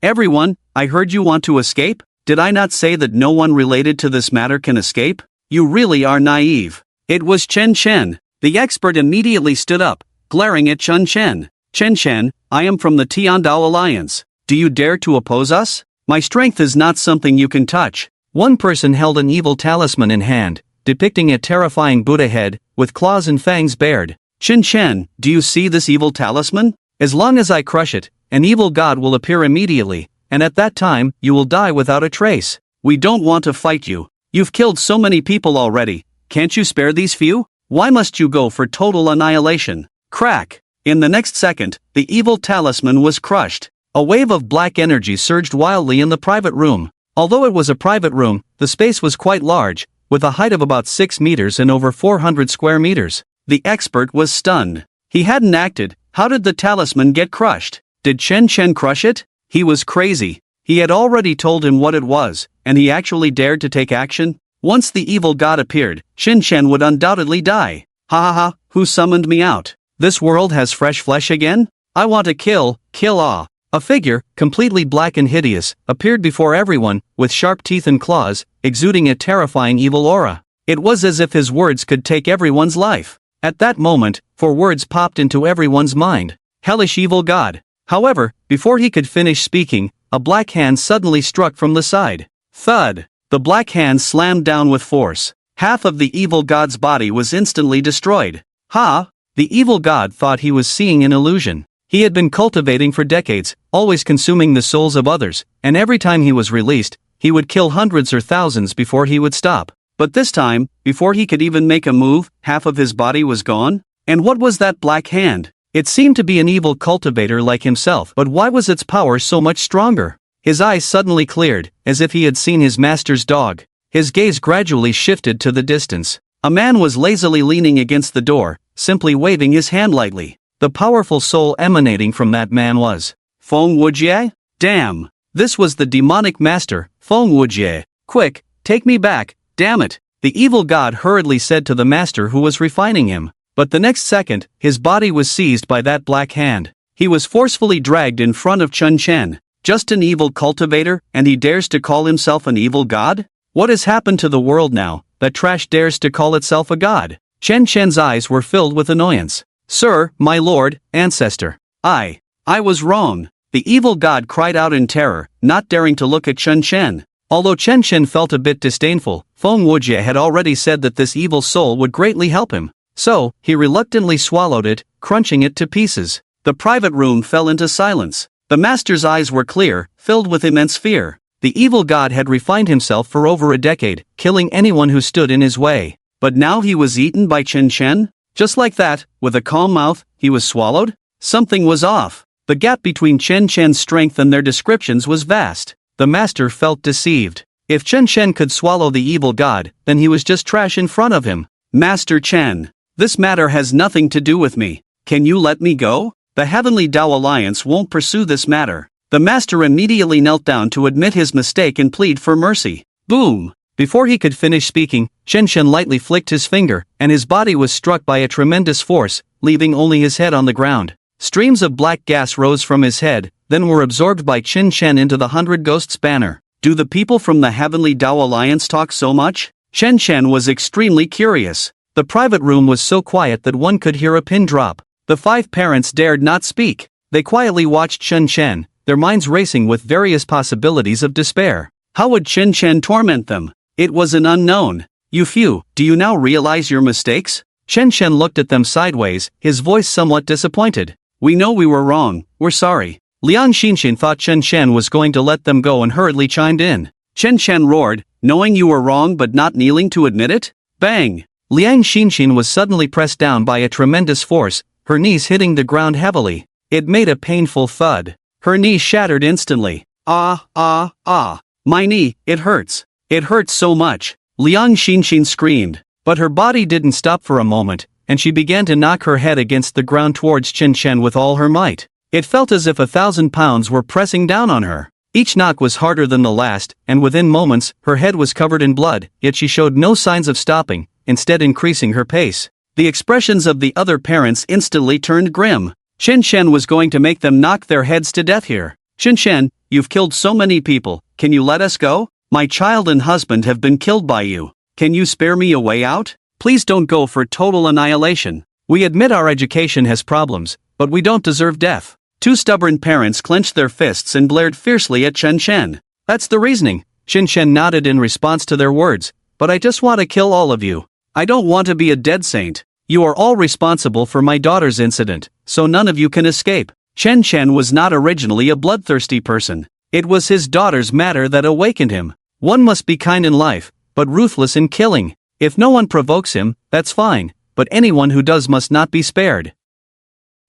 Everyone, I heard you want to escape? Did I not say that no one related to this matter can escape? You really are naive. It was Chen Shen. The expert immediately stood up, glaring at Chen Shen. Chen Shen, I am from the Tiandao Alliance. Do you dare to oppose us? My strength is not something you can touch. One person held an evil talisman in hand, depicting a terrifying Buddha head, with claws and fangs bared. Chen Shen, do you see this evil talisman? As long as I crush it, an evil god will appear immediately, and at that time, you will die without a trace. We don't want to fight you. You've killed so many people already. Can't you spare these few? Why must you go for total annihilation? Crack! In the next second, the evil talisman was crushed. A wave of black energy surged wildly in the private room. Although it was a private room, the space was quite large, with a height of about 6 meters and over 400 square meters. The expert was stunned. He hadn't acted. How did the talisman get crushed? Did Chen Shen crush it? He was crazy. He had already told him what it was, and he actually dared to take action? Once the evil god appeared, Chen Shen would undoubtedly die. Ha ha ha, who summoned me out? This world has fresh flesh again? I want to kill ah. A figure, completely black and hideous, appeared before everyone, with sharp teeth and claws, exuding a terrifying evil aura. It was as if his words could take everyone's life. At that moment, 4 words popped into everyone's mind. Hellish evil god. However, before he could finish speaking, a black hand suddenly struck from the side. Thud! The black hand slammed down with force. Half of the evil god's body was instantly destroyed. Ha! The evil god thought he was seeing an illusion. He had been cultivating for decades, always consuming the souls of others, and every time he was released, he would kill hundreds or thousands before he would stop. But this time, before he could even make a move, half of his body was gone? And what was that black hand? It seemed to be an evil cultivator like himself, but why was its power so much stronger? His eyes suddenly cleared, as if he had seen his master's dog. His gaze gradually shifted to the distance. A man was lazily leaning against the door, simply waving his hand lightly. The powerful soul emanating from that man was Feng Wujie? Damn! This was the demonic master, Feng Wujie. Quick, take me back, damn it! The evil god hurriedly said to the master who was refining him. But the next second, his body was seized by that black hand. He was forcefully dragged in front of Chen Chen. Just an evil cultivator, and he dares to call himself an evil god? What has happened to the world now, that trash dares to call itself a god? Chen Chen's eyes were filled with annoyance. Sir, my lord, ancestor. I was wrong. The evil god cried out in terror, not daring to look at Chen Chen. Although Chen Chen felt a bit disdainful, Feng Wujie had already said that this evil soul would greatly help him. So, he reluctantly swallowed it, crunching it to pieces. The private room fell into silence. The master's eyes were clear, filled with immense fear. The evil god had refined himself for over a decade, killing anyone who stood in his way. But now he was eaten by Chen Chen? Just like that, with a calm mouth, he was swallowed? Something was off. The gap between Chen Chen's strength and their descriptions was vast. The master felt deceived. If Chen Chen could swallow the evil god, then he was just trash in front of him. Master Chen. This matter has nothing to do with me. Can you let me go? The Heavenly Tao Alliance won't pursue this matter. The master immediately knelt down to admit his mistake and plead for mercy. Boom! Before he could finish speaking, Chen Chen lightly flicked his finger, and his body was struck by a tremendous force, leaving only his head on the ground. Streams of black gas rose from his head, then were absorbed by Chen Chen into the 100 Ghosts banner. Do the people from the Heavenly Tao Alliance talk so much? Chen Chen was extremely curious. The private room was so quiet that one could hear a pin drop. The 5 parents dared not speak. They quietly watched Chen Chen, their minds racing with various possibilities of despair. How would Chen Chen torment them? It was an unknown. You few, do you now realize your mistakes? Chen Chen looked at them sideways, his voice somewhat disappointed. We know we were wrong, we're sorry. Liang Xinxin thought Chen Chen was going to let them go and hurriedly chimed in. Chen Chen roared, knowing you were wrong but not kneeling to admit it? Bang! Liang Xinxin was suddenly pressed down by a tremendous force, her knees hitting the ground heavily. It made a painful thud. Her knee shattered instantly. My knee, it hurts. It hurts so much. Liang Xinxin screamed. But her body didn't stop for a moment, and she began to knock her head against the ground towards Chen Chen with all her might. It felt as if 1,000 pounds were pressing down on her. Each knock was harder than the last, and within moments, her head was covered in blood, yet she showed no signs of stopping, instead increasing her pace. The expressions of the other parents instantly turned grim. Chen Chen was going to make them knock their heads to death here. Chen Chen, you've killed so many people, can you let us go? My child and husband have been killed by you. Can you spare me a way out? Please don't go for total annihilation. We admit our education has problems, but we don't deserve death. 2 stubborn parents clenched their fists and glared fiercely at Chen Chen. That's the reasoning. Chen Chen nodded in response to their words. But I just want to kill all of you. I don't want to be a dead saint. You are all responsible for my daughter's incident, so none of you can escape. Chen Chen was not originally a bloodthirsty person. It was his daughter's matter that awakened him. One must be kind in life, but ruthless in killing. If no one provokes him, that's fine, but anyone who does must not be spared.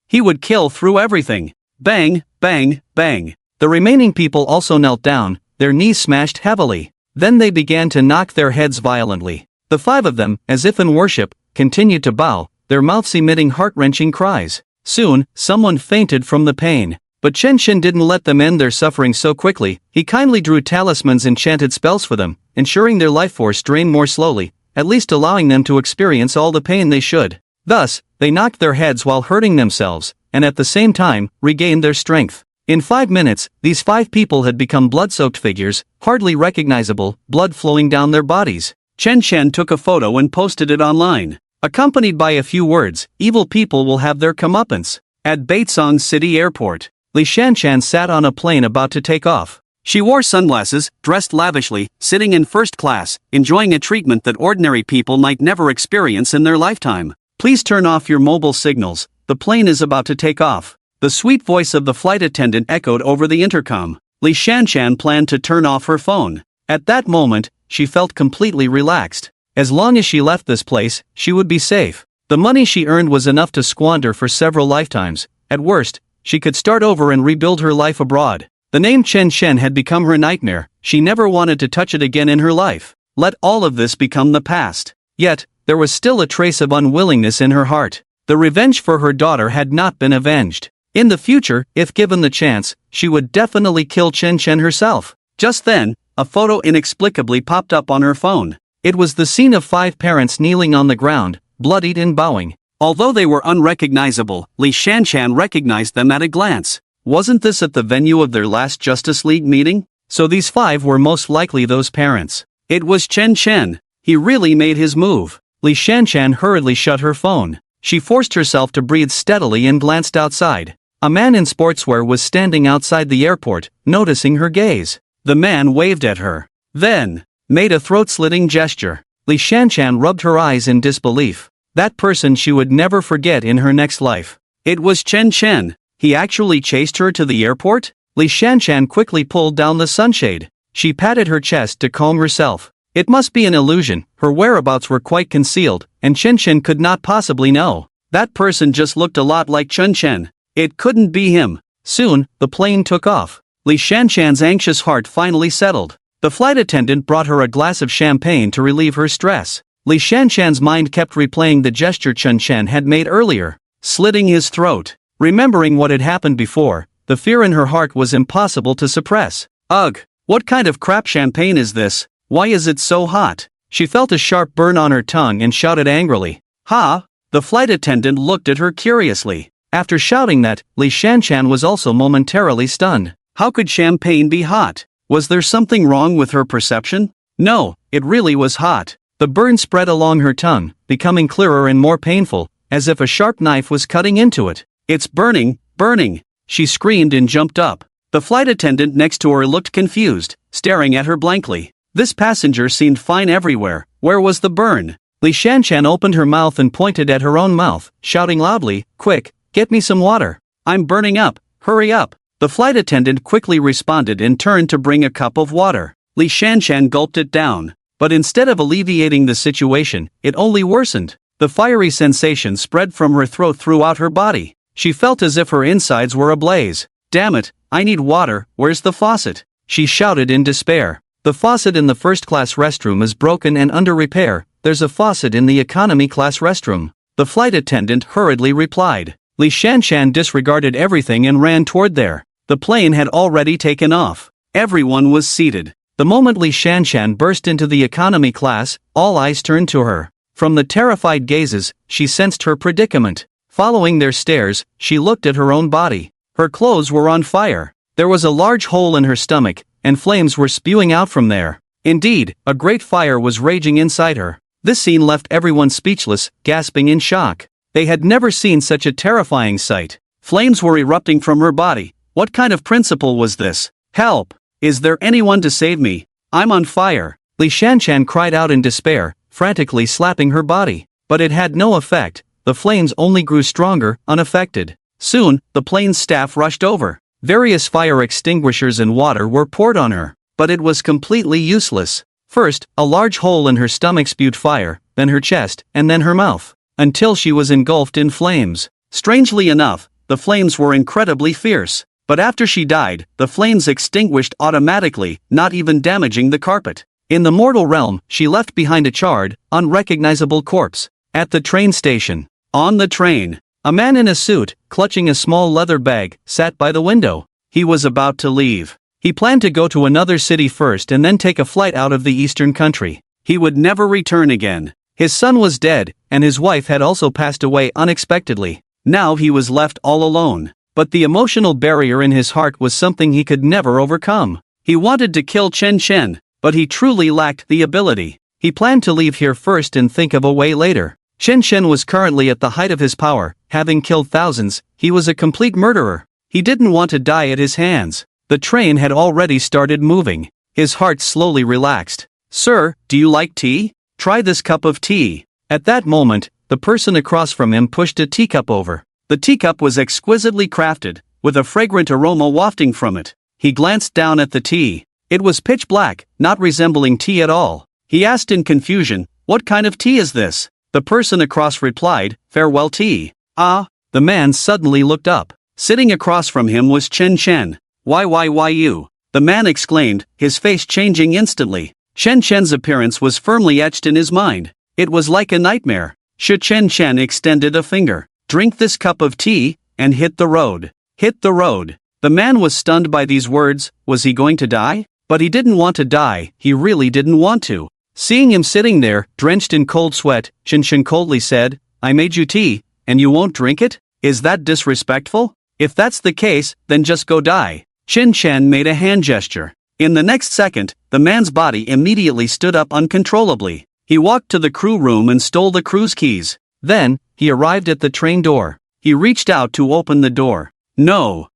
He would kill through everything. Bang, bang, bang. The remaining people also knelt down, their knees smashed heavily. Then they began to knock their heads violently. The 5 of them, as if in worship, continued to bow, their mouths emitting heart-wrenching cries. Soon, someone fainted from the pain. But Chen Chen didn't let them end their suffering so quickly. He kindly drew talismans and chanted spells for them, ensuring their life force drained more slowly, at least allowing them to experience all the pain they should. Thus, they knocked their heads while hurting themselves, and at the same time, regained their strength. In 5 minutes, these 5 people had become blood-soaked figures, hardly recognizable, blood flowing down their bodies. Chen Chen took a photo and posted it online. Accompanied by a few words, evil people will have their comeuppance. At Baitsong City Airport, Li Shanshan sat on a plane about to take off. She wore sunglasses, dressed lavishly, sitting in first class, enjoying a treatment that ordinary people might never experience in their lifetime. Please turn off your mobile signals, the plane is about to take off. The sweet voice of the flight attendant echoed over the intercom. Li Shanshan planned to turn off her phone. At that moment, she felt completely relaxed. As long as she left this place, she would be safe. The money she earned was enough to squander for several lifetimes. At worst, she could start over and rebuild her life abroad. The name Chen Shen had become her nightmare. She never wanted to touch it again in her life. Let all of this become the past. Yet, there was still a trace of unwillingness in her heart. The revenge for her daughter had not been avenged. In the future, if given the chance, she would definitely kill Chen Shen herself. Just then, a photo inexplicably popped up on her phone. It was the scene of 5 parents kneeling on the ground, bloodied and bowing. Although they were unrecognizable, Li Shanshan recognized them at a glance. Wasn't this at the venue of their last Justice League meeting? So these 5 were most likely those parents. It was Chen Shen. He really made his move. Li Shanshan hurriedly shut her phone. She forced herself to breathe steadily and glanced outside. A man in sportswear was standing outside the airport, noticing her gaze. The man waved at her. Then, made a throat-slitting gesture. Li Shanshan rubbed her eyes in disbelief. That person she would never forget in her next life. It was Chen Shen. He actually chased her to the airport? Li Shanshan quickly pulled down the sunshade. She patted her chest to calm herself. It must be an illusion, her whereabouts were quite concealed, and Chen Shen could not possibly know. That person just looked a lot like Chen Shen. It couldn't be him. Soon, the plane took off. Li Shanshan's anxious heart finally settled. The flight attendant brought her a glass of champagne to relieve her stress. Li Shanshan's mind kept replaying the gesture Chen Shen had made earlier, slitting his throat. Remembering what had happened before, the fear in her heart was impossible to suppress. Ugh, what kind of crap champagne is this? Why is it so hot? She felt a sharp burn on her tongue and shouted angrily. Ha! The flight attendant looked at her curiously. After shouting that, Li Shanshan was also momentarily stunned. How could champagne be hot? Was there something wrong with her perception? No, it really was hot. The burn spread along her tongue, becoming clearer and more painful, as if a sharp knife was cutting into it. It's burning, burning! She screamed and jumped up. The flight attendant next to her looked confused, staring at her blankly. This passenger seemed fine everywhere. Where was the burn? Li Shanshan opened her mouth and pointed at her own mouth, shouting loudly, "Quick, get me some water. I'm burning up, hurry up." The flight attendant quickly responded and turned to bring a cup of water. Li Shanshan gulped it down. But instead of alleviating the situation, it only worsened. The fiery sensation spread from her throat throughout her body. She felt as if her insides were ablaze. Damn it, I need water, where's the faucet? She shouted in despair. The faucet in the first-class restroom is broken and under repair. There's a faucet in the economy-class restroom. The flight attendant hurriedly replied. Li Shanshan disregarded everything and ran toward there. The plane had already taken off. Everyone was seated. The moment Li Shanshan burst into the economy class, all eyes turned to her. From the terrified gazes, she sensed her predicament. Following their stares, she looked at her own body. Her clothes were on fire. There was a large hole in her stomach, and flames were spewing out from there. Indeed, a great fire was raging inside her. This scene left everyone speechless, gasping in shock. They had never seen such a terrifying sight. Flames were erupting from her body. What kind of principle was this? Help! Is there anyone to save me? I'm on fire! Li Shanshan cried out in despair, frantically slapping her body. But it had no effect. The flames only grew stronger, unaffected. Soon, the plane's staff rushed over. Various fire extinguishers and water were poured on her. But it was completely useless. First, a large hole in her stomach spewed fire, then her chest, and then her mouth, until she was engulfed in flames. Strangely enough, the flames were incredibly fierce. But after she died, the flames extinguished automatically, not even damaging the carpet. In the mortal realm, she left behind a charred, unrecognizable corpse. At the train station. On the train, a man in a suit, clutching a small leather bag, sat by the window. He was about to leave. He planned to go to another city first and then take a flight out of the eastern country. He would never return again. His son was dead, and his wife had also passed away unexpectedly. Now he was left all alone. But the emotional barrier in his heart was something he could never overcome. He wanted to kill Chen Shen, but he truly lacked the ability. He planned to leave here first and think of a way later. Chen Shen was currently at the height of his power, having killed thousands. He was a complete murderer. He didn't want to die at his hands. The train had already started moving. His heart slowly relaxed. "Sir, do you like tea? Try this cup of tea." At that moment, the person across from him pushed a teacup over. The teacup was exquisitely crafted, with a fragrant aroma wafting from it. He glanced down at the tea. It was pitch black, not resembling tea at all. He asked in confusion, "What kind of tea is this?" The person across replied, "Farewell tea." Ah! The man suddenly looked up. Sitting across from him was Chen Chen. Why you?" the man exclaimed, his face changing instantly. Chen Chen's appearance was firmly etched in his mind. It was like a nightmare. Chen Chen extended a finger. "Drink this cup of tea, and hit the road. Hit the road." The man was stunned by these words. Was he going to die? But he didn't want to die, he really didn't want to. Seeing him sitting there, drenched in cold sweat, Chen Chen coldly said, "I made you tea, and you won't drink it? Is that disrespectful? If that's the case, then just go die." Chen Chen made a hand gesture. In the next second, the man's body immediately stood up uncontrollably. He walked to the crew room and stole the crew's keys. Then, he arrived at the train door. He reached out to open the door. No.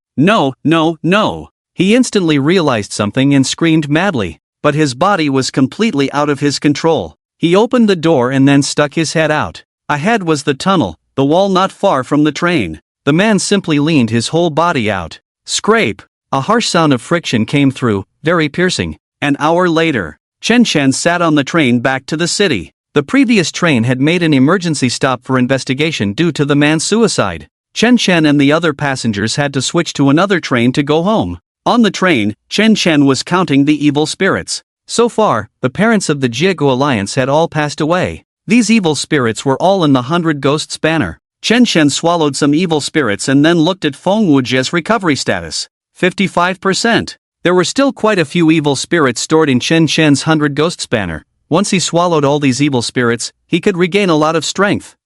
He instantly realized something and screamed madly, but his body was completely out of his control. He opened the door and then stuck his head out. Ahead was the tunnel, the wall not far from the train. The man simply leaned his whole body out. Scrape! A harsh sound of friction came through, very piercing. An hour later, Chen Chen sat on the train back to the city. The previous train had made an emergency stop for investigation due to the man's suicide. Chen Chen and the other passengers had to switch to another train to go home. On the train, Chen Chen was counting the evil spirits. So far, the parents of the Jiego Alliance had all passed away. These evil spirits were all in the 100 Ghosts banner. Chen Chen swallowed some evil spirits and then looked at Feng Wujie's recovery status. 55%. There were still quite a few evil spirits stored in Chen Chen's 100 Ghosts banner. Once he swallowed all these evil spirits, he could regain a lot of strength.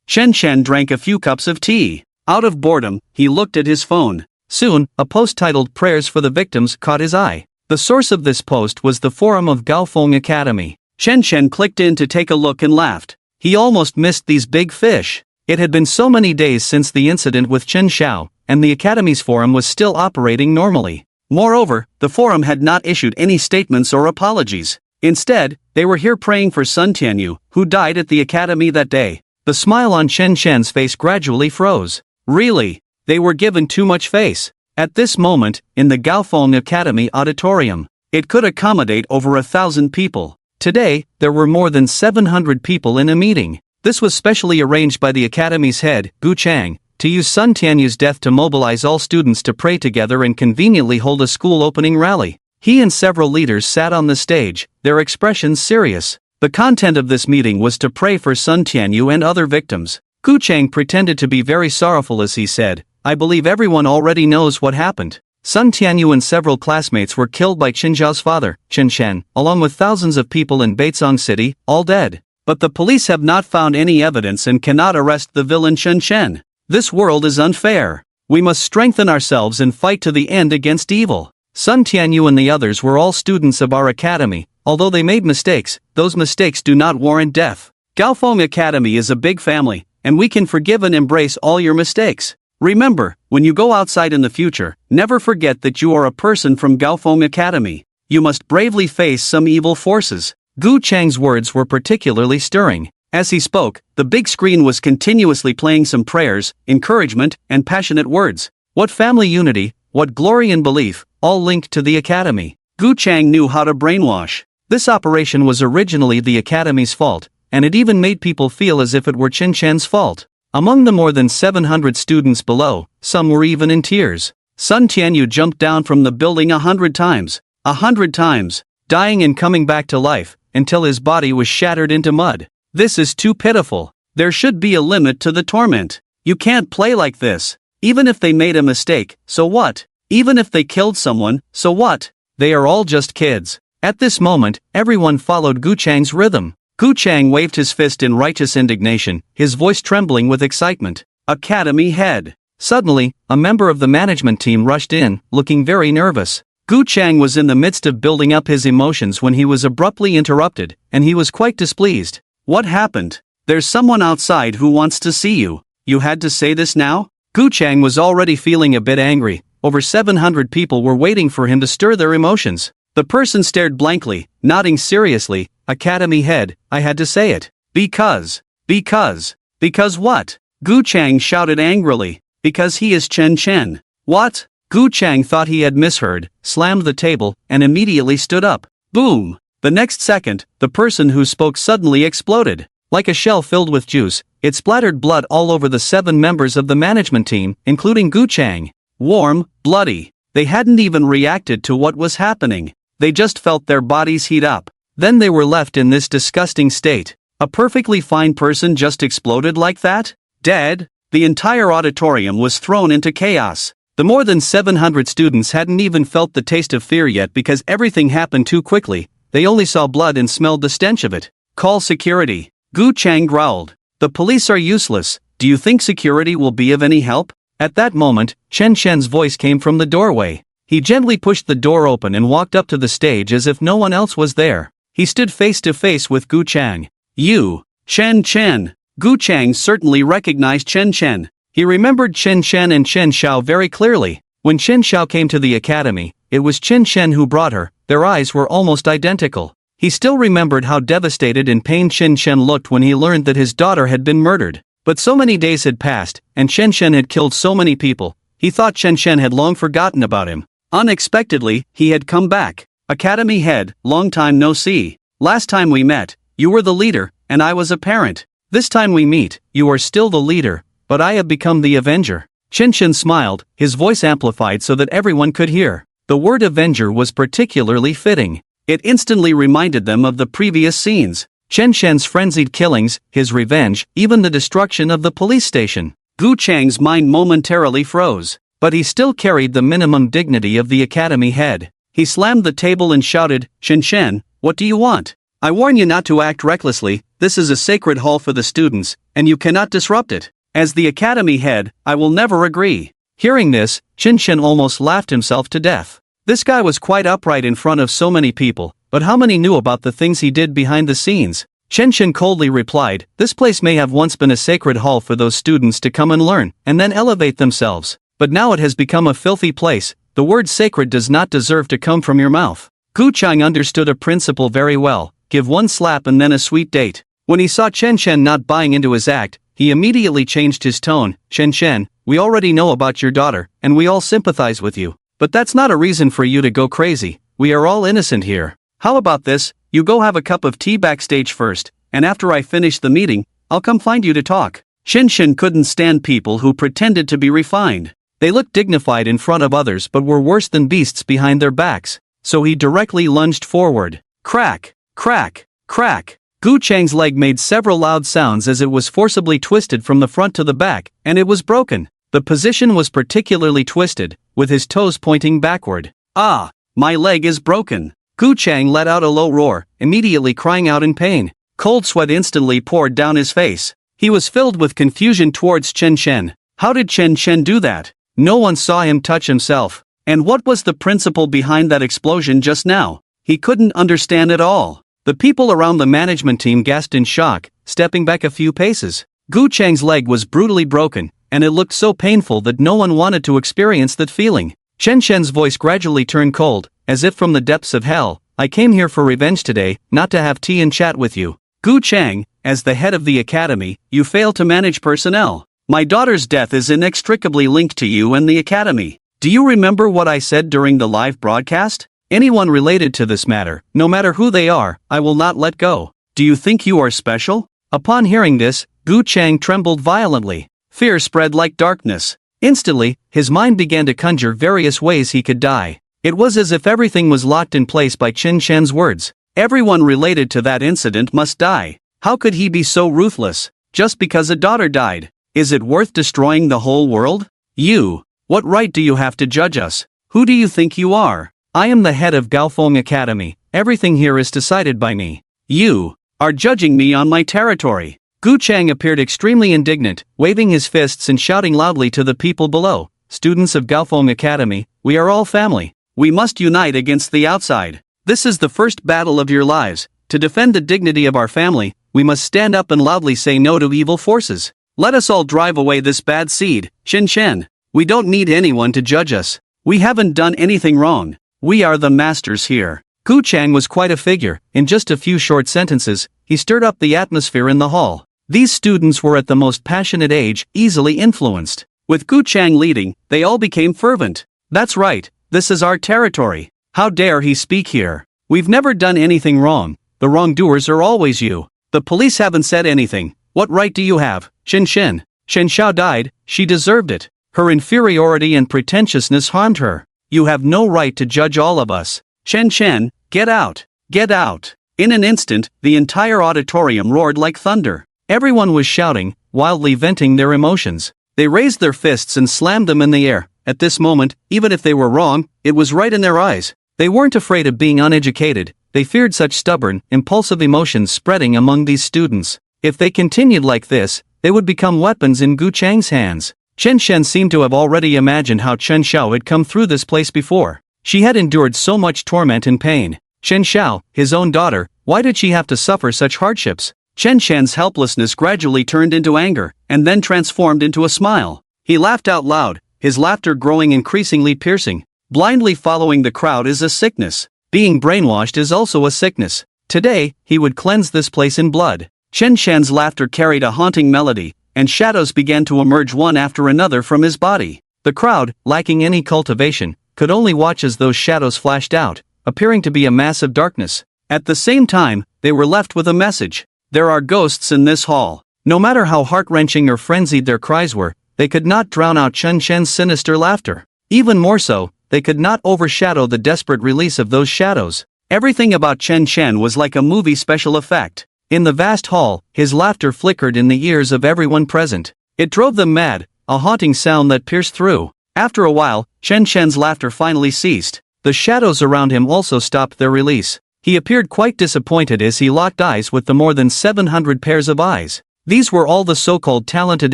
Chen Chen drank a few cups of tea. Out of boredom, he looked at his phone. Soon, a post titled "Prayers for the Victims" caught his eye. The source of this post was the forum of Gaofeng Academy. Chen Chen clicked in to take a look and laughed. He almost missed these big fish. It had been so many days since the incident with Chen Xiao, and the Academy's forum was still operating normally. Moreover, the forum had not issued any statements or apologies. Instead, they were here praying for Sun Tianyu, who died at the Academy that day. The smile on Chen Chen's face gradually froze. Really? They were given too much face. At this moment, in the Gaofeng Academy auditorium, it could accommodate over 1,000 people. Today, there were more than 700 people in a meeting. This was specially arranged by the Academy's head, Gu Chang, to use Sun Tianyu's death to mobilize all students to pray together and conveniently hold a school opening rally. He and several leaders sat on the stage, their expressions serious. The content of this meeting was to pray for Sun Tianyu and other victims. Gu Chang pretended to be very sorrowful as he said, "I believe everyone already knows what happened. Sun Tianyu and several classmates were killed by Qin Zhao's father, Chen Chen, along with thousands of people in Beizong City, all dead. But the police have not found any evidence and cannot arrest the villain Chen Chen. This world is unfair. We must strengthen ourselves and fight to the end against evil." Sun Tianyu and the others were all students of our academy. Although they made mistakes, those mistakes do not warrant death. Gaofeng Academy is a big family, and we can forgive and embrace all your mistakes. Remember, when you go outside in the future, never forget that you are a person from Gaofeng Academy. You must bravely face some evil forces. Gu Chang's words were particularly stirring. As he spoke, the big screen was continuously playing some prayers, encouragement, and passionate words. What family unity, what glory and belief, all linked to the academy. Gu Chang knew how to brainwash. This operation was originally the Academy's fault, and it even made people feel as if it were Chen Chen's fault. Among the more than 700 students below, some were even in tears. Sun Tianyu jumped down from the building 100 times. 100 times, dying and coming back to life, until his body was shattered into mud. This is too pitiful. There should be a limit to the torment. You can't play like this. Even if they made a mistake, so what? Even if they killed someone, so what? They are all just kids. At this moment, everyone followed Gu Chang's rhythm. Gu Chang waved his fist in righteous indignation, his voice trembling with excitement. Academy head. Suddenly, a member of the management team rushed in, looking very nervous. Gu Chang was in the midst of building up his emotions when he was abruptly interrupted, and he was quite displeased. What happened? There's someone outside who wants to see you. You had to say this now? Gu Chang was already feeling a bit angry. Over 700 people were waiting for him to stir their emotions. The person stared blankly, nodding seriously. Academy head, I had to say it. Because Because what? Gu Chang shouted angrily. Because he is Chen Chen. What? Gu Chang thought he had misheard, slammed the table, and immediately stood up. Boom! The next second, the person who spoke suddenly exploded. Like a shell filled with juice, it splattered blood all over the 7 members of the management team, including Gu Chang. Warm, bloody. They hadn't even reacted to what was happening. They just felt their bodies heat up. Then they were left in this disgusting state. A perfectly fine person just exploded like that? Dead? The entire auditorium was thrown into chaos. The more than 700 students hadn't even felt the taste of fear yet because everything happened too quickly. They only saw blood and smelled the stench of it. Call security. Gu Chang growled. The police are useless. Do you think security will be of any help? At that moment, Chen Chen's voice came from the doorway. He gently pushed the door open and walked up to the stage as if no one else was there. He stood face to face with Gu Chang. You, Chen Chen. Gu Chang certainly recognized Chen Chen. He remembered Chen Chen and Chen Xiao very clearly. When Chen Xiao came to the academy, it was Chen Chen who brought her. Their eyes were almost identical. He still remembered how devastated and pained Chen Chen looked when he learned that his daughter had been murdered. But so many days had passed, and Chen Chen had killed so many people, he thought Chen Chen had long forgotten about him. Unexpectedly, he had come back. Academy head, long time no see. Last time we met, you were the leader, and I was a parent. This time we meet, you are still the leader, but I have become the Avenger. Chen Chen smiled, his voice amplified so that everyone could hear. The word Avenger was particularly fitting. It instantly reminded them of the previous scenes. Chen Chen's frenzied killings, his revenge, even the destruction of the police station. Gu Chang's mind momentarily froze, but he still carried the minimum dignity of the academy head. He slammed the table and shouted, Chen Chen, what do you want? I warn you not to act recklessly. This is a sacred hall for the students, and you cannot disrupt it. As the academy head, I will never agree. Hearing this, Chen Chen almost laughed himself to death. This guy was quite upright in front of so many people, but how many knew about the things he did behind the scenes? Chen Chen coldly replied, this place may have once been a sacred hall for those students to come and learn, and then elevate themselves. But now it has become a filthy place. The word sacred does not deserve to come from your mouth. Gu Chang understood a principle very well. Give one slap and then a sweet date. When he saw Chen Chen not buying into his act, he immediately changed his tone. Chen Chen, we already know about your daughter, and we all sympathize with you. But that's not a reason for you to go crazy. We are all innocent here. How about this? You go have a cup of tea backstage first, and after I finish the meeting, I'll come find you to talk. Chen Chen couldn't stand people who pretended to be refined. They looked dignified in front of others but were worse than beasts behind their backs. So he directly lunged forward. Crack, crack, crack. Gu Chang's leg made several loud sounds as it was forcibly twisted from the front to the back, and it was broken. The position was particularly twisted, with his toes pointing backward. Ah, my leg is broken. Gu Chang let out a low roar, immediately crying out in pain. Cold sweat instantly poured down his face. He was filled with confusion towards Chen Chen. How did Chen Chen do that? No one saw him touch himself. And what was the principle behind that explosion just now? He couldn't understand at all. The people around the management team gasped in shock, stepping back a few paces. Gu Chang's leg was brutally broken, and it looked so painful that no one wanted to experience that feeling. Chen Chen's voice gradually turned cold, as if from the depths of hell. I came here for revenge today, not to have tea and chat with you. Gu Chang, as the head of the academy, you fail to manage personnel. My daughter's death is inextricably linked to you and the academy. Do you remember what I said during the live broadcast? Anyone related to this matter, no matter who they are, I will not let go. Do you think you are special? Upon hearing this, Gu Chang trembled violently. Fear spread like darkness. Instantly, his mind began to conjure various ways he could die. It was as if everything was locked in place by Chen Chen's words. Everyone related to that incident must die. How could he be so ruthless? Just because a daughter died. Is it worth destroying the whole world? You. What right do you have to judge us? Who do you think you are? I am the head of Gaofeng Academy. Everything here is decided by me. You are judging me on my territory. Gu Chang appeared extremely indignant, waving his fists and shouting loudly to the people below. Students of Gaofeng Academy, we are all family. We must unite against the outside. This is the first battle of your lives. To defend the dignity of our family, we must stand up and loudly say no to evil forces. Let us all drive away this bad seed. Chen Chen, we don't need anyone to judge us. We haven't done anything wrong. We are the masters here. Gu Chang was quite a figure. In just a few short sentences, he stirred up the atmosphere in the hall. These students were at the most passionate age, easily influenced. With Gu Chang leading, they all became fervent. "That's right, this is our territory. How dare he speak here? We've never done anything wrong. The wrongdoers are always you. The police haven't said anything. What right do you have, Shen Shen? Shen Xiao died, she deserved it. Her inferiority and pretentiousness harmed her. You have no right to judge all of us. Shen Shen, get out! Get out!" In an instant, the entire auditorium roared like thunder. Everyone was shouting, wildly venting their emotions. They raised their fists and slammed them in the air. At this moment, even if they were wrong, it was right in their eyes. They weren't afraid of being uneducated. They feared such stubborn, impulsive emotions spreading among these students. If they continued like this, they would become weapons in Gu Chang's hands. Chen Shen seemed to have already imagined how Chen Xiao had come through this place before. She had endured so much torment and pain. Chen Xiao, his own daughter, why did she have to suffer such hardships? Chen Shen's helplessness gradually turned into anger, and then transformed into a smile. He laughed out loud, his laughter growing increasingly piercing. Blindly following the crowd is a sickness. Being brainwashed is also a sickness. Today, he would cleanse this place in blood. Chen Shen's laughter carried a haunting melody, and shadows began to emerge one after another from his body. The crowd, lacking any cultivation, could only watch as those shadows flashed out, appearing to be a mass of darkness. At the same time, they were left with a message. There are ghosts in this hall. No matter how heart-wrenching or frenzied their cries were, they could not drown out Chen Shen's sinister laughter. Even more so, they could not overshadow the desperate release of those shadows. Everything about Chen Shen was like a movie special effect. In the vast hall, his laughter flickered in the ears of everyone present. It drove them mad, a haunting sound that pierced through. After a while, Chen Shen's laughter finally ceased. The shadows around him also stopped their release. He appeared quite disappointed as he locked eyes with the more than 700 pairs of eyes. These were all the so-called talented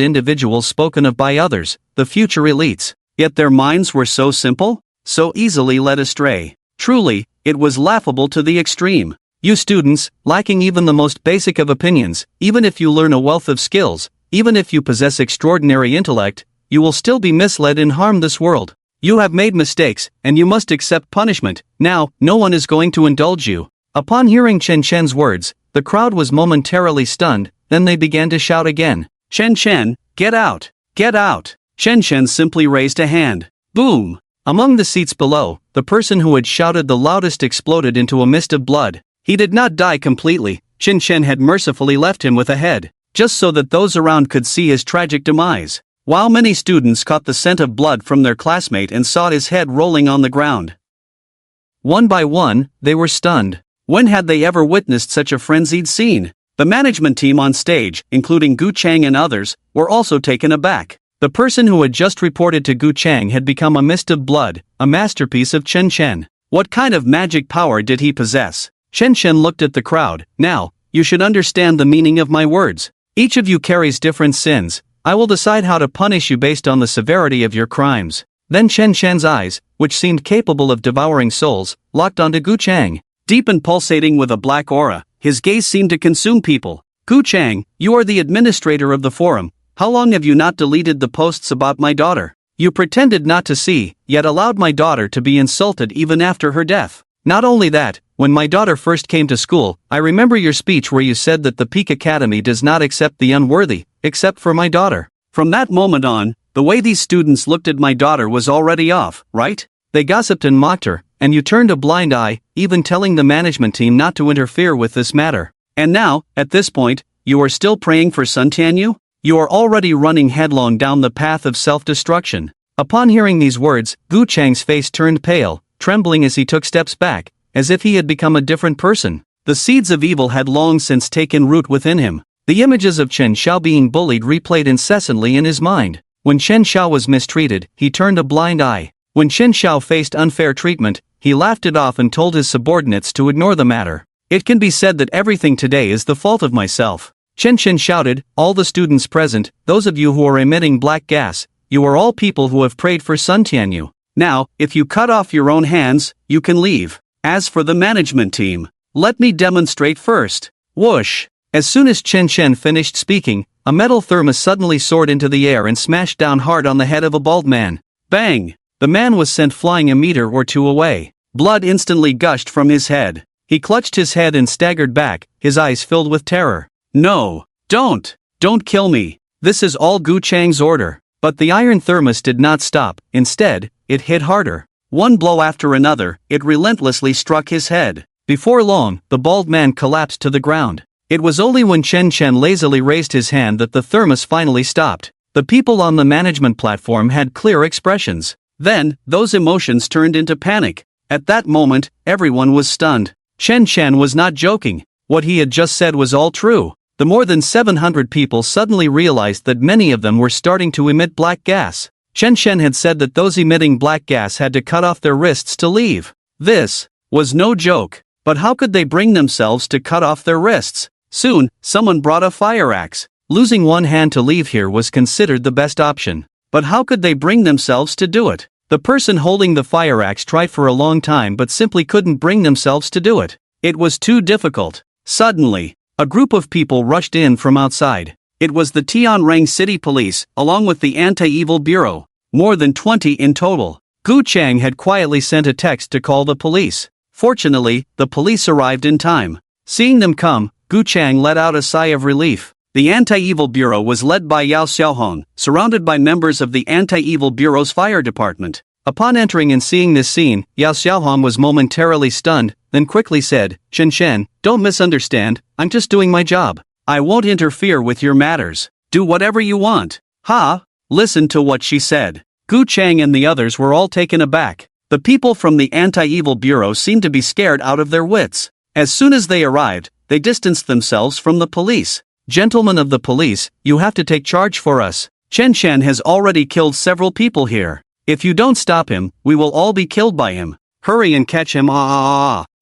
individuals spoken of by others, the future elites. Yet their minds were so simple, so easily led astray. Truly, it was laughable to the extreme. You students, lacking even the most basic of opinions, even if you learn a wealth of skills, even if you possess extraordinary intellect, you will still be misled and harm this world. You have made mistakes, and you must accept punishment. Now, no one is going to indulge you. Upon hearing Chen Shen's words, the crowd was momentarily stunned, then they began to shout again. "Chen Shen, get out! Get out!" Chen Shen simply raised a hand. Boom! Among the seats below, the person who had shouted the loudest exploded into a mist of blood. He did not die completely. Chen Shen had mercifully left him with a head, just so that those around could see his tragic demise. While many students caught the scent of blood from their classmate and saw his head rolling on the ground. One by one, they were stunned. When had they ever witnessed such a frenzied scene? The management team on stage, including Gu Chang and others, were also taken aback. The person who had just reported to Gu Chang had become a mist of blood, a masterpiece of Chen Shen. What kind of magic power did he possess? Chen Shen looked at the crowd. Now, you should understand the meaning of my words. Each of you carries different sins. I will decide how to punish you based on the severity of your crimes. Then Chen Shen's eyes, which seemed capable of devouring souls, locked onto Gu Chang. Deep and pulsating with a black aura, his gaze seemed to consume people. Gu Chang, you are the administrator of the forum. How long have you not deleted the posts about my daughter? You pretended not to see, yet allowed my daughter to be insulted even after her death. Not only that, when my daughter first came to school, I remember your speech where you said that the Peak Academy does not accept the unworthy, except for my daughter. From that moment on, the way these students looked at my daughter was already off, right? They gossiped and mocked her, and you turned a blind eye, even telling the management team not to interfere with this matter. And now, at this point, you are still praying for Sun Tianyu? You are already running headlong down the path of self-destruction. Upon hearing these words, Gu Chang's face turned pale, trembling as he took steps back, as if he had become a different person. The seeds of evil had long since taken root within him. The images of Chen Xiao being bullied replayed incessantly in his mind. When Chen Xiao was mistreated, he turned a blind eye. When Chen Xiao faced unfair treatment, he laughed it off and told his subordinates to ignore the matter. It can be said that everything today is the fault of myself. Chen shouted, all the students present, those of you who are emitting black gas, you are all people who have prayed for Sun Tianyu. Now, if you cut off your own hands, you can leave. As for the management team, let me demonstrate first. Whoosh! As soon as Chen finished speaking, a metal thermos suddenly soared into the air and smashed down hard on the head of a bald man. Bang! The man was sent flying a meter or two away. Blood instantly gushed from his head. He clutched his head and staggered back, his eyes filled with terror. No! Don't! Don't kill me. This is all Gu Chang's order. But the iron thermos did not stop. Instead, it hit harder. One blow after another, it relentlessly struck his head. Before long, the bald man collapsed to the ground. It was only when Chen Chen lazily raised his hand that the thermos finally stopped. The people on the management platform had clear expressions. Then, those emotions turned into panic. At that moment, everyone was stunned. Chen Chen was not joking. What he had just said was all true. The more than 700 people suddenly realized that many of them were starting to emit black gas. Chen Chen had said that those emitting black gas had to cut off their wrists to leave. This was no joke. But how could they bring themselves to cut off their wrists? Soon, someone brought a fire axe. Losing one hand to leave here was considered the best option. But how could they bring themselves to do it? The person holding the fire axe tried for a long time but simply couldn't bring themselves to do it. It was too difficult. Suddenly, a group of people rushed in from outside. It was the Tianrang City Police, along with the Anti-Evil Bureau. More than 20 in total. Gu Chang had quietly sent a text to call the police. Fortunately, the police arrived in time. Seeing them come, Gu Chang let out a sigh of relief. The Anti-Evil Bureau was led by Yao Xiaohong, surrounded by members of the Anti-Evil Bureau's fire department. Upon entering and seeing this scene, Yao Xiaohong was momentarily stunned, then quickly said, "Chen Chen, don't misunderstand, I'm just doing my job. I won't interfere with your matters. Do whatever you want." "Ha?" Listen to what she said. Gu Chang and the others were all taken aback. The people from the Anti-Evil Bureau seemed to be scared out of their wits. As soon as they arrived, they distanced themselves from the police. "Gentlemen of the police, you have to take charge for us. Chen Chen has already killed several people here. If you don't stop him, we will all be killed by him. Hurry and catch him."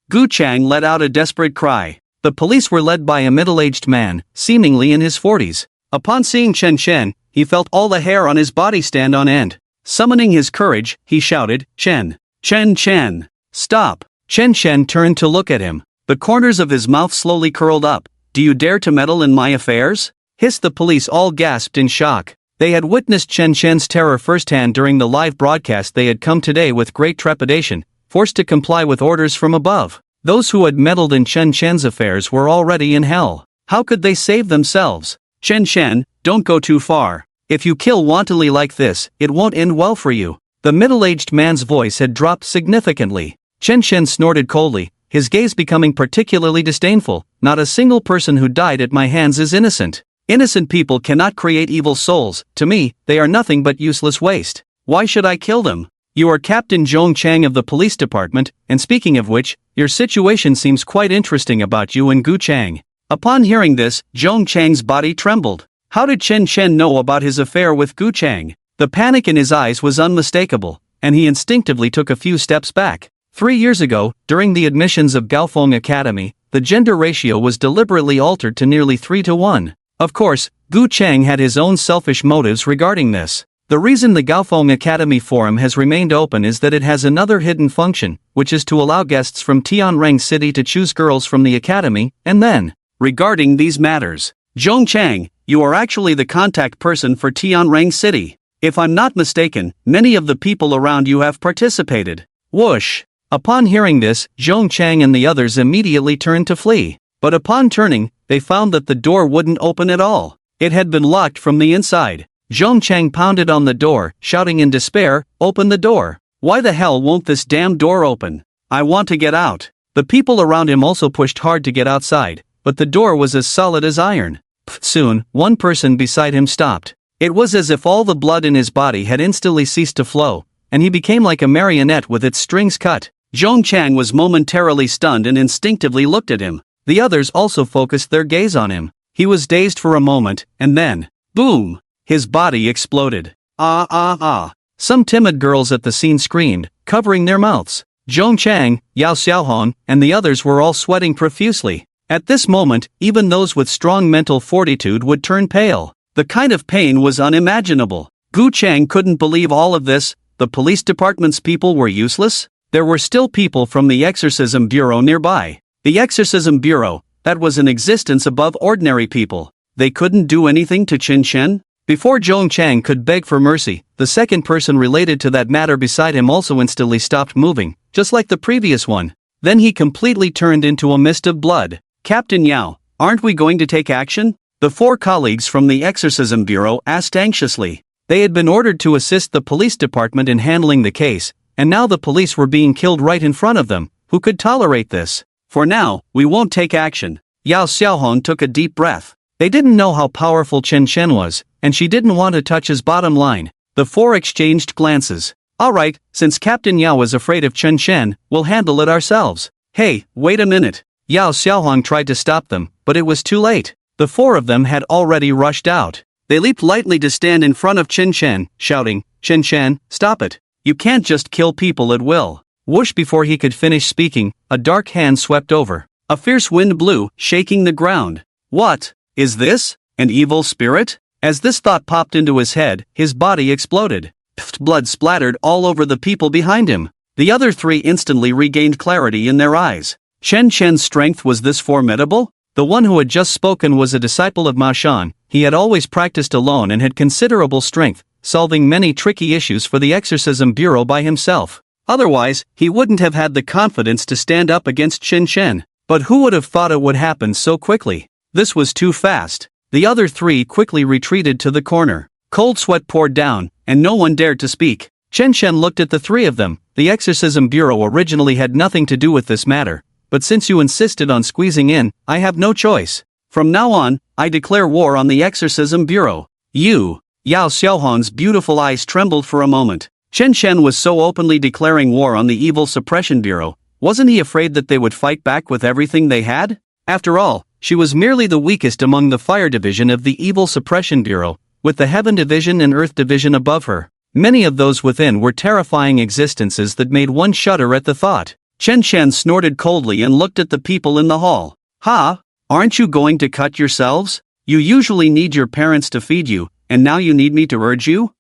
Gu Chang let out a desperate cry. The police were led by a middle-aged man, seemingly in his 40s. Upon seeing Chen Chen, he felt all the hair on his body stand on end. Summoning his courage, he shouted, Chen Chen, stop." Chen Chen turned to look at him. The corners of his mouth slowly curled up. "Do you dare to meddle in my affairs?" hissed the police. All gasped in shock. They had witnessed Chen Chen's terror firsthand during the live broadcast. They had come today with great trepidation, forced to comply with orders from above. Those who had meddled in Chen Chen's affairs were already in hell. How could they save themselves? "Chen Chen, don't go too far. If you kill wantonly like this, it won't end well for you." The middle-aged man's voice had dropped significantly. Chen Chen snorted coldly, his gaze becoming particularly disdainful. "Not a single person who died at my hands is innocent. Innocent people cannot create evil souls. To me, they are nothing but useless waste. Why should I kill them? You are Captain Zhong Chang of the police department, and speaking of which, your situation seems quite interesting about you and Gu Chang." Upon hearing this, Zhong Chang's body trembled. How did Chen Chen know about his affair with Gu Chang? The panic in his eyes was unmistakable, and he instinctively took a few steps back. 3 years ago, during the admissions of Gaofeng Academy, the gender ratio was deliberately altered to nearly 3 to 1. Of course, Gu Chang had his own selfish motives regarding this. The reason the Gaofeng Academy forum has remained open is that it has another hidden function, which is to allow guests from Tianrang City to choose girls from the academy, and then, regarding these matters, Zhong Chang, you are actually the contact person for Tianrang City. If I'm not mistaken, many of the people around you have participated. Whoosh! Upon hearing this, Zhong Chang and the others immediately turned to flee. But upon turning, they found that the door wouldn't open at all. It had been locked from the inside. Zhong Chang pounded on the door, shouting in despair, "Open the door! Why the hell won't this damn door open? I want to get out." The people around him also pushed hard to get outside, but the door was as solid as iron. Soon, one person beside him stopped. It was as if all the blood in his body had instantly ceased to flow, and he became like a marionette with its strings cut. Zhong Chang was momentarily stunned and instinctively looked at him. The others also focused their gaze on him. He was dazed for a moment, and then, boom! His body exploded. Some timid girls at the scene screamed, covering their mouths. Zhong Chang, Yao Xiaohong, and the others were all sweating profusely. At this moment, even those with strong mental fortitude would turn pale. The kind of pain was unimaginable. Gu Chang couldn't believe all of this. The police department's people were useless? There were still people from the Exorcism Bureau nearby. The Exorcism Bureau, that was in existence above ordinary people. They couldn't do anything to Chen Chen? Before Zhong Chang could beg for mercy, the second person related to that matter beside him also instantly stopped moving, just like the previous one. Then he completely turned into a mist of blood. "Captain Yao, aren't we going to take action?" The 4 colleagues from the Exorcism Bureau asked anxiously. They had been ordered to assist the police department in handling the case, and now the police were being killed right in front of them. Who could tolerate this? For now, we won't take action. Yao Xiaohong took a deep breath. They didn't know how powerful Chen Shen was, and she didn't want to touch his bottom line. The 4 exchanged glances. Alright, since Captain Yao is afraid of Chen Shen, we'll handle it ourselves. Hey, wait a minute. Yao Xiaohong tried to stop them, but it was too late. The 4 of them had already rushed out. They leaped lightly to stand in front of Chen Shen, shouting, Chen Shen, stop it. You can't just kill people at will. Whoosh! Before he could finish speaking, a dark hand swept over. A fierce wind blew, shaking the ground. What? Is this an evil spirit? As this thought popped into his head, his body exploded. Blood splattered all over the people behind him. The other 3 instantly regained clarity in their eyes. Chen Shen's strength was this formidable? The one who had just spoken was a disciple of Ma Shan. He had always practiced alone and had considerable strength, solving many tricky issues for the Exorcism Bureau by himself. Otherwise, he wouldn't have had the confidence to stand up against Chen Shen. But who would have thought it would happen so quickly? This was too fast. The other 3 quickly retreated to the corner. Cold sweat poured down, and no one dared to speak. Chen Shen looked at the 3 of them. The Exorcism Bureau originally had nothing to do with this matter. But since you insisted on squeezing in, I have no choice. From now on, I declare war on the Exorcism Bureau. You. Yao Xiaohong's beautiful eyes trembled for a moment. Chen Shen was so openly declaring war on the Evil Suppression Bureau. Wasn't he afraid that they would fight back with everything they had? After all, she was merely the weakest among the Fire Division of the Evil Suppression Bureau, with the Heaven Division and Earth Division above her. Many of those within were terrifying existences that made one shudder at the thought. Chen Shen snorted coldly and looked at the people in the hall. Ha! Aren't you going to cut yourselves? You usually need your parents to feed you, and now you need me to urge you?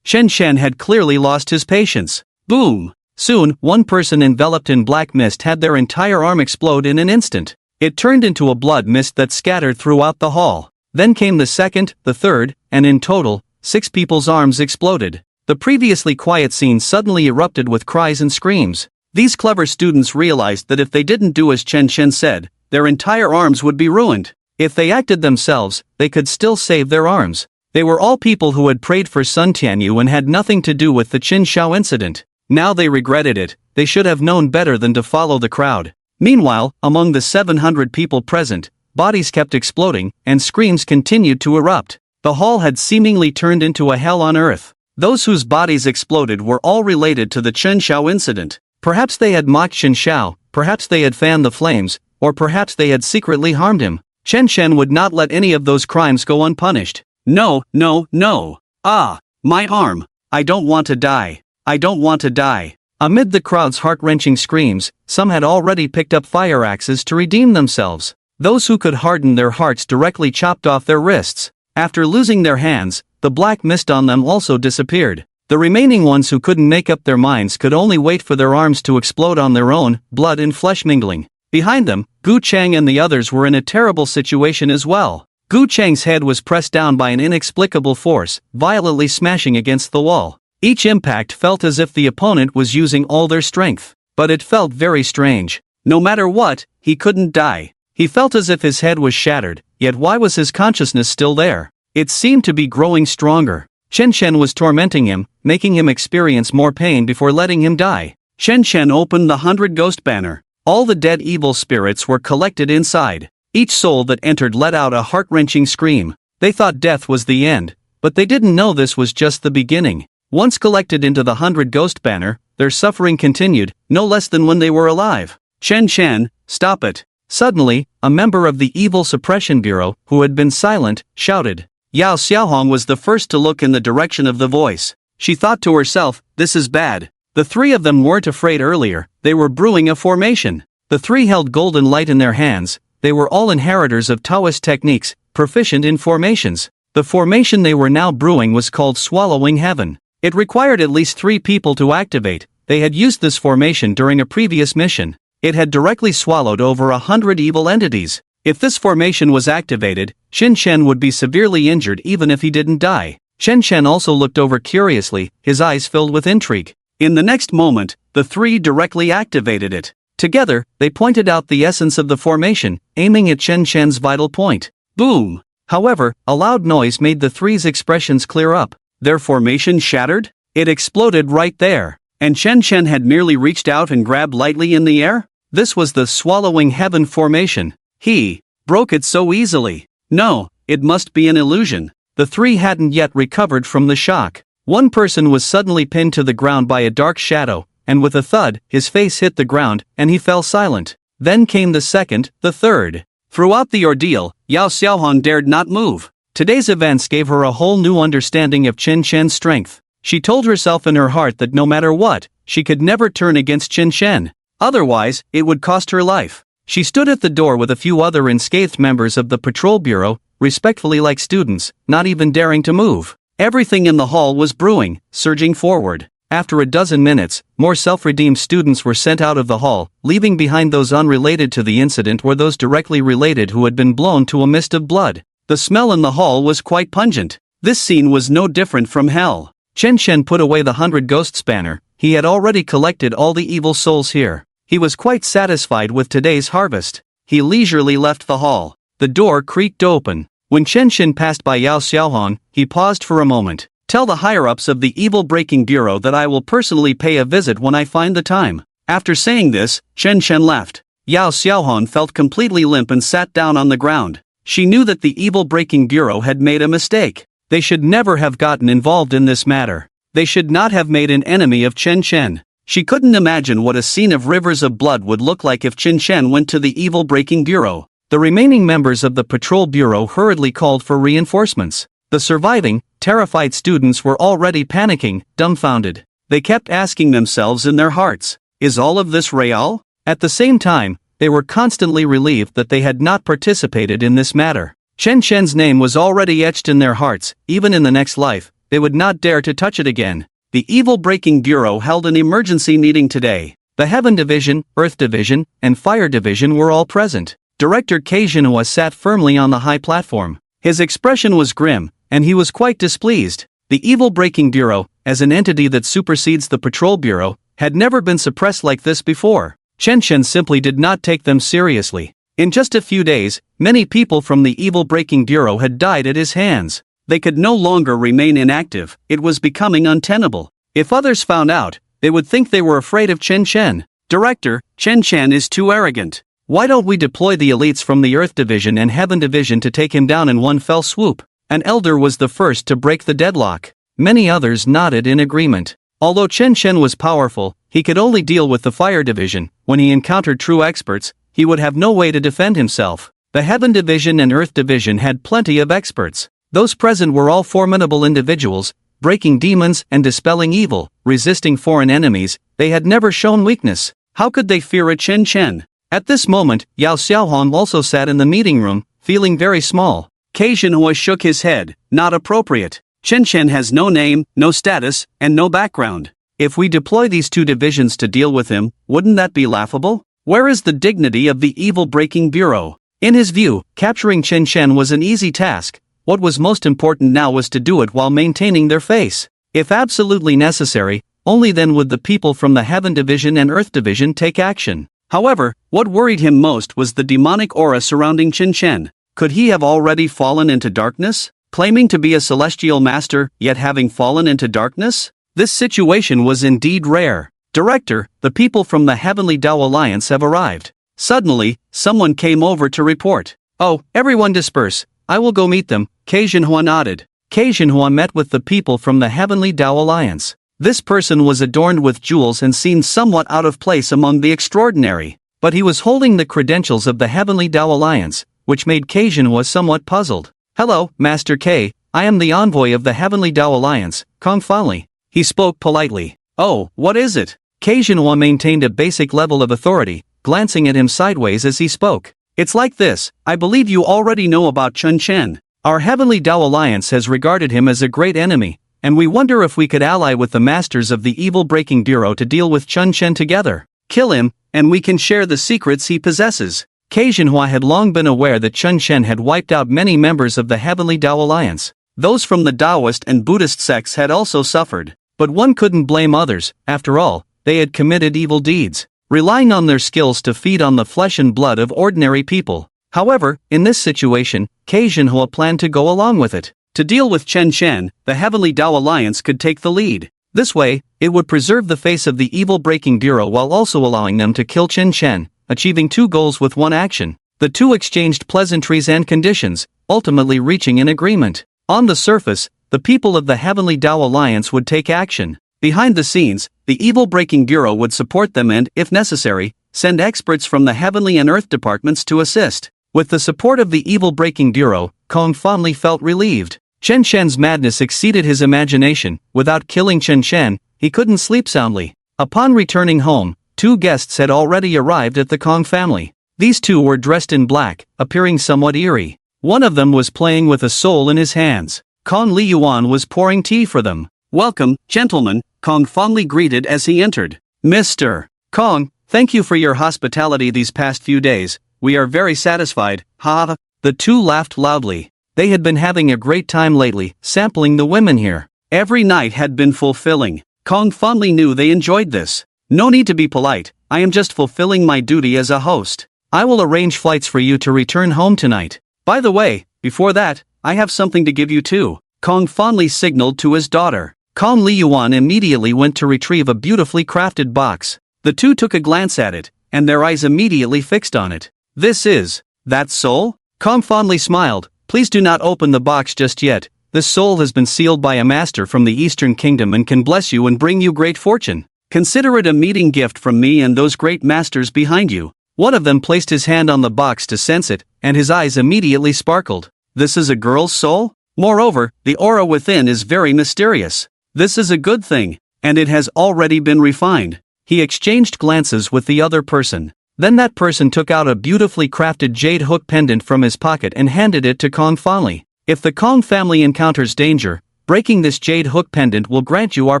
Chen Shen had clearly lost his patience. Boom! Soon, one person enveloped in black mist had their entire arm explode in an instant. It turned into a blood mist that scattered throughout the hall. Then came the second, the third, and in total, 6 people's arms exploded. The previously quiet scene suddenly erupted with cries and screams. These clever students realized that if they didn't do as Chen Shen said, their entire arms would be ruined. If they acted themselves, they could still save their arms. They were all people who had prayed for Sun Tianyu and had nothing to do with the Qin Shao incident. Now they regretted it. They should have known better than to follow the crowd. Meanwhile, among the 700 people present, bodies kept exploding, and screams continued to erupt. The hall had seemingly turned into a hell on earth. Those whose bodies exploded were all related to the Qin Shao incident. Perhaps they had mocked Qin Shao, perhaps they had fanned the flames, or perhaps they had secretly harmed him. Chen Shen would not let any of those crimes go unpunished. No, no, no. Ah, my arm. I don't want to die. I don't want to die. Amid the crowd's heart-wrenching screams, some had already picked up fire axes to redeem themselves. Those who could harden their hearts directly chopped off their wrists. After losing their hands, the black mist on them also disappeared. The remaining ones who couldn't make up their minds could only wait for their arms to explode on their own, blood and flesh mingling. Behind them, Gu Chang and the others were in a terrible situation as well. Gu Chang's head was pressed down by an inexplicable force, violently smashing against the wall. Each impact felt as if the opponent was using all their strength. But it felt very strange. No matter what, he couldn't die. He felt as if his head was shattered, yet why was his consciousness still there? It seemed to be growing stronger. Chen Shen was tormenting him, making him experience more pain before letting him die. Chen Shen opened the 100 Ghost banner. All the dead evil spirits were collected inside. Each soul that entered let out a heart-wrenching scream. They thought death was the end, but they didn't know this was just the beginning. Once collected into the 100 Ghost banner, their suffering continued, no less than when they were alive. Chen Shen, stop it. Suddenly, a member of the Evil Suppression Bureau, who had been silent, shouted. Yao Xiaohong was the first to look in the direction of the voice. She thought to herself, this is bad. The 3 of them weren't afraid earlier, they were brewing a formation. The 3 held golden light in their hands. They were all inheritors of Taoist techniques, proficient in formations. The formation they were now brewing was called Swallowing Heaven. It required at least 3 people to activate. They had used this formation during a previous mission. It had directly swallowed over 100 evil entities. If this formation was activated, Chen Shen would be severely injured even if he didn't die. Chen Shen also looked over curiously, his eyes filled with intrigue. In the next moment, the 3 directly activated it. Together, they pointed out the essence of the formation, aiming at Chen Shen's vital point. Boom! However, a loud noise made the three's expressions clear up. Their formation shattered? It exploded right there. And Chen Chen had merely reached out and grabbed lightly in the air? This was the swallowing heaven formation. He broke it so easily. No, it must be an illusion. The three hadn't yet recovered from the shock. One person was suddenly pinned to the ground by a dark shadow, and with a thud, his face hit the ground, and he fell silent. Then came the second, the third. Throughout the ordeal, Yao Xiaohan dared not move. Today's events gave her a whole new understanding of Chen Chen's strength. She told herself in her heart that no matter what, she could never turn against Chen Chen. Otherwise, it would cost her life. She stood at the door with a few other unscathed members of the patrol bureau, respectfully like students, not even daring to move. Everything in the hall was brewing, surging forward. After a dozen minutes, more self-redeemed students were sent out of the hall, leaving behind those unrelated to the incident or those directly related who had been blown to a mist of blood. The smell in the hall was quite pungent. This scene was no different from hell. Chen Chen put away the 100 ghosts banner. He had already collected all the evil souls here. He was quite satisfied with today's harvest. He leisurely left the hall. The door creaked open. When Chen Chen passed by Yao Xiaohan, he paused for a moment. Tell the higher-ups of the Evil Breaking Bureau that I will personally pay a visit when I find the time. After saying this, Chen Chen left. Yao Xiaohan felt completely limp and sat down on the ground. She knew that the Evil Breaking Bureau had made a mistake. They should never have gotten involved in this matter. They should not have made an enemy of Chen Chen. She couldn't imagine what a scene of rivers of blood would look like if Chen Chen went to the Evil Breaking Bureau. The remaining members of the Patrol Bureau hurriedly called for reinforcements. The surviving, terrified students were already panicking, dumbfounded. They kept asking themselves in their hearts, is all of this real? At the same time, they were constantly relieved that they had not participated in this matter. Chen Chen's name was already etched in their hearts. Even in the next life, they would not dare to touch it again. The Evil Breaking Bureau held an emergency meeting today. The Heaven Division, Earth Division, and Fire Division were all present. Director Ke Jinhua sat firmly on the high platform. His expression was grim, and he was quite displeased. The Evil Breaking Bureau, as an entity that supersedes the Patrol Bureau, had never been suppressed like this before. Chen Chen simply did not take them seriously. In just a few days, many people from the Evil Breaking Bureau had died at his hands. They could no longer remain inactive. It was becoming untenable. If others found out, they would think they were afraid of Chen Chen. Director, Chen Chen is too arrogant. Why don't we deploy the elites from the Earth Division and Heaven Division to take him down in one fell swoop? An elder was the first to break the deadlock. Many others nodded in agreement. Although Chen Chen was powerful, he could only deal with the Fire Division. When he encountered true experts, he would have no way to defend himself. The Heaven Division and Earth Division had plenty of experts. Those present were all formidable individuals, breaking demons and dispelling evil, resisting foreign enemies. They had never shown weakness. How could they fear a Chen Chen? At this moment, Yao Xiaohan also sat in the meeting room, feeling very small. Ke Jinhua shook his head. Not appropriate. Chen Chen has no name, no status, and no background. If we deploy these two divisions to deal with him, wouldn't that be laughable? Where is the dignity of the Evil Breaking Bureau? In his view, capturing Chen Chen was an easy task. What was most important now was to do it while maintaining their face. If absolutely necessary, only then would the people from the Heaven Division and Earth Division take action. However, what worried him most was the demonic aura surrounding Chen Chen. Could he have already fallen into darkness? Claiming to be a celestial master, yet having fallen into darkness? This situation was indeed rare. Director, the people from the Heavenly Tao Alliance have arrived. Suddenly, someone came over to report. Oh, everyone disperse. I will go meet them. Ke Jinhua nodded. Ke Jinhua met with the people from the Heavenly Tao Alliance. This person was adorned with jewels and seemed somewhat out of place among the extraordinary. But he was holding the credentials of the Heavenly Tao Alliance, which made Ke Jinhua somewhat puzzled. Hello, Master Ke. I am the envoy of the Heavenly Tao Alliance, Confronting. He spoke politely. Oh, what is it? Ke Jinhua maintained a basic level of authority, glancing at him sideways as he spoke. It's like this. I believe you already know about Chen Chen. Our Heavenly Tao Alliance has regarded him as a great enemy, and we wonder if we could ally with the masters of the Evil Breaking Bureau to deal with Chen Chen together. Kill him, and we can share the secrets he possesses. Ke Jinhua had long been aware that Chen Chen had wiped out many members of the Heavenly Tao Alliance. Those from the Taoist and Buddhist sects had also suffered. But one couldn't blame others. After all, they had committed evil deeds, relying on their skills to feed on the flesh and blood of ordinary people. However, in this situation, Kei Jinhua planned to go along with it. To deal with Chen Shen, the Heavenly Tao Alliance could take the lead. This way, it would preserve the face of the Evil Breaking Bureau while also allowing them to kill Chen Shen, achieving two goals with one action. The two exchanged pleasantries and conditions, ultimately reaching an agreement. On the surface, the people of the Heavenly Tao Alliance would take action. Behind the scenes, the Evil Breaking Bureau would support them and, if necessary, send experts from the Heavenly and Earth departments to assist. With the support of the Evil Breaking Bureau, Kong fondly felt relieved. Chen Shen's madness exceeded his imagination. Without killing Chen Shen, he couldn't sleep soundly. Upon returning home, two guests had already arrived at the Kong family. These two were dressed in black, appearing somewhat eerie. One of them was playing with a soul in his hands. Kong Li Yuan was pouring tea for them. "Welcome, gentlemen," Kong fondly greeted as he entered. "Mr. Kong, thank you for your hospitality these past few days. We are very satisfied." Ha! The two laughed loudly. They had been having a great time lately, sampling the women here. Every night had been fulfilling. Kong fondly knew they enjoyed this. "No need to be polite, I am just fulfilling my duty as a host. I will arrange flights for you to return home tonight. By the way, before that, I have something to give you too," Kong fondly signaled to his daughter. Kong Li Yuan immediately went to retrieve a beautifully crafted box. The two took a glance at it, and their eyes immediately fixed on it. "This is that soul?" Kong fondly smiled. "Please do not open the box just yet. This soul has been sealed by a master from the Eastern Kingdom and can bless you and bring you great fortune. Consider it a meeting gift from me and those great masters behind you." One of them placed his hand on the box to sense it, and his eyes immediately sparkled. "This is a girl's soul? Moreover, the aura within is very mysterious. This is a good thing, and it has already been refined." He exchanged glances with the other person. Then that person took out a beautifully crafted jade hook pendant from his pocket and handed it to Kong fondly. "If the Kong family encounters danger, breaking this jade hook pendant will grant you our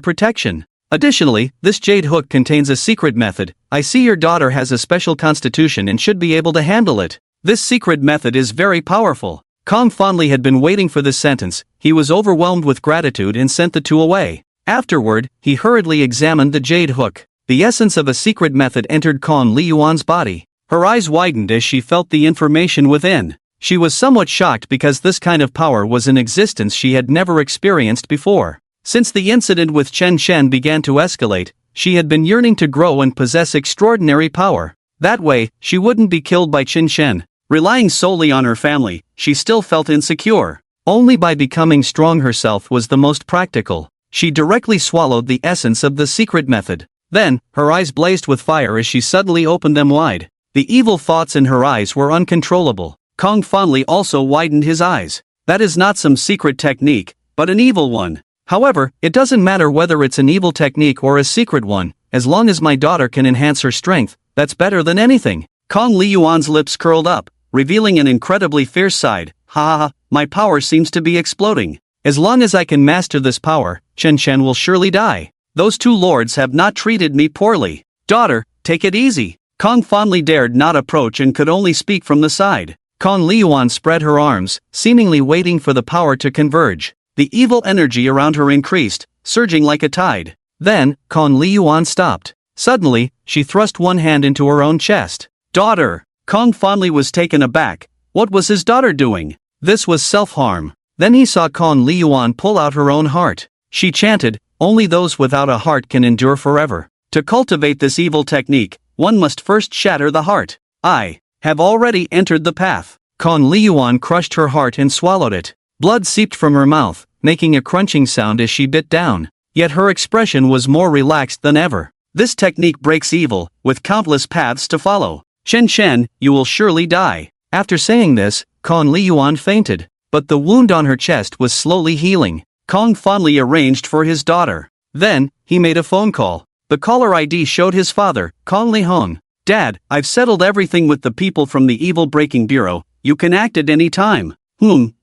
protection. Additionally, this jade hook contains a secret method. I see your daughter has a special constitution and should be able to handle it. This secret method is very powerful." Kong fondly had been waiting for this sentence. He was overwhelmed with gratitude and sent the two away. Afterward, he hurriedly examined the jade hook. The essence of a secret method entered Kong Li Yuan's body. Her eyes widened as she felt the information within. She was somewhat shocked because this kind of power was in existence she had never experienced before. Since the incident with Chen Shen began to escalate, she had been yearning to grow and possess extraordinary power. That way, she wouldn't be killed by Chen Shen. Relying solely on her family, she still felt insecure. Only by becoming strong herself was the most practical. She directly swallowed the essence of the secret method. Then, her eyes blazed with fire as she suddenly opened them wide. The evil thoughts in her eyes were uncontrollable. Kong fondly also widened his eyes. "That is not some secret technique, but an evil one. However, it doesn't matter whether it's an evil technique or a secret one, as long as my daughter can enhance her strength, that's better than anything." Kong Li Yuan's lips curled up, revealing an incredibly fierce side. "Ha ha, my power seems to be exploding. As long as I can master this power, Chen Shen will surely die. Those two lords have not treated me poorly. Daughter, take it easy." Kong fondly dared not approach and could only speak from the side. Kong Li Yuan spread her arms, seemingly waiting for the power to converge. The evil energy around her increased, surging like a tide. Then, Kong Li Yuan stopped. Suddenly, she thrust one hand into her own chest. "Daughter!" Kong fondly was taken aback. What was his daughter doing? This was self-harm. Then he saw Kong Li Yuan pull out her own heart. She chanted, "Only those without a heart can endure forever. To cultivate this evil technique, one must first shatter the heart. I have already entered the path." Kong Li Yuan crushed her heart and swallowed it. Blood seeped from her mouth, making a crunching sound as she bit down. Yet her expression was more relaxed than ever. This technique breaks evil, with countless paths to follow. "Chen Shen, you will surely die." After saying this, Kong Li Yuan fainted. But the wound on her chest was slowly healing. Kong fondly arranged for his daughter. Then, he made a phone call. The caller ID showed his father, Kong Li Hong. "Dad, I've settled everything with the people from the Evil Breaking Bureau. You can act at any time."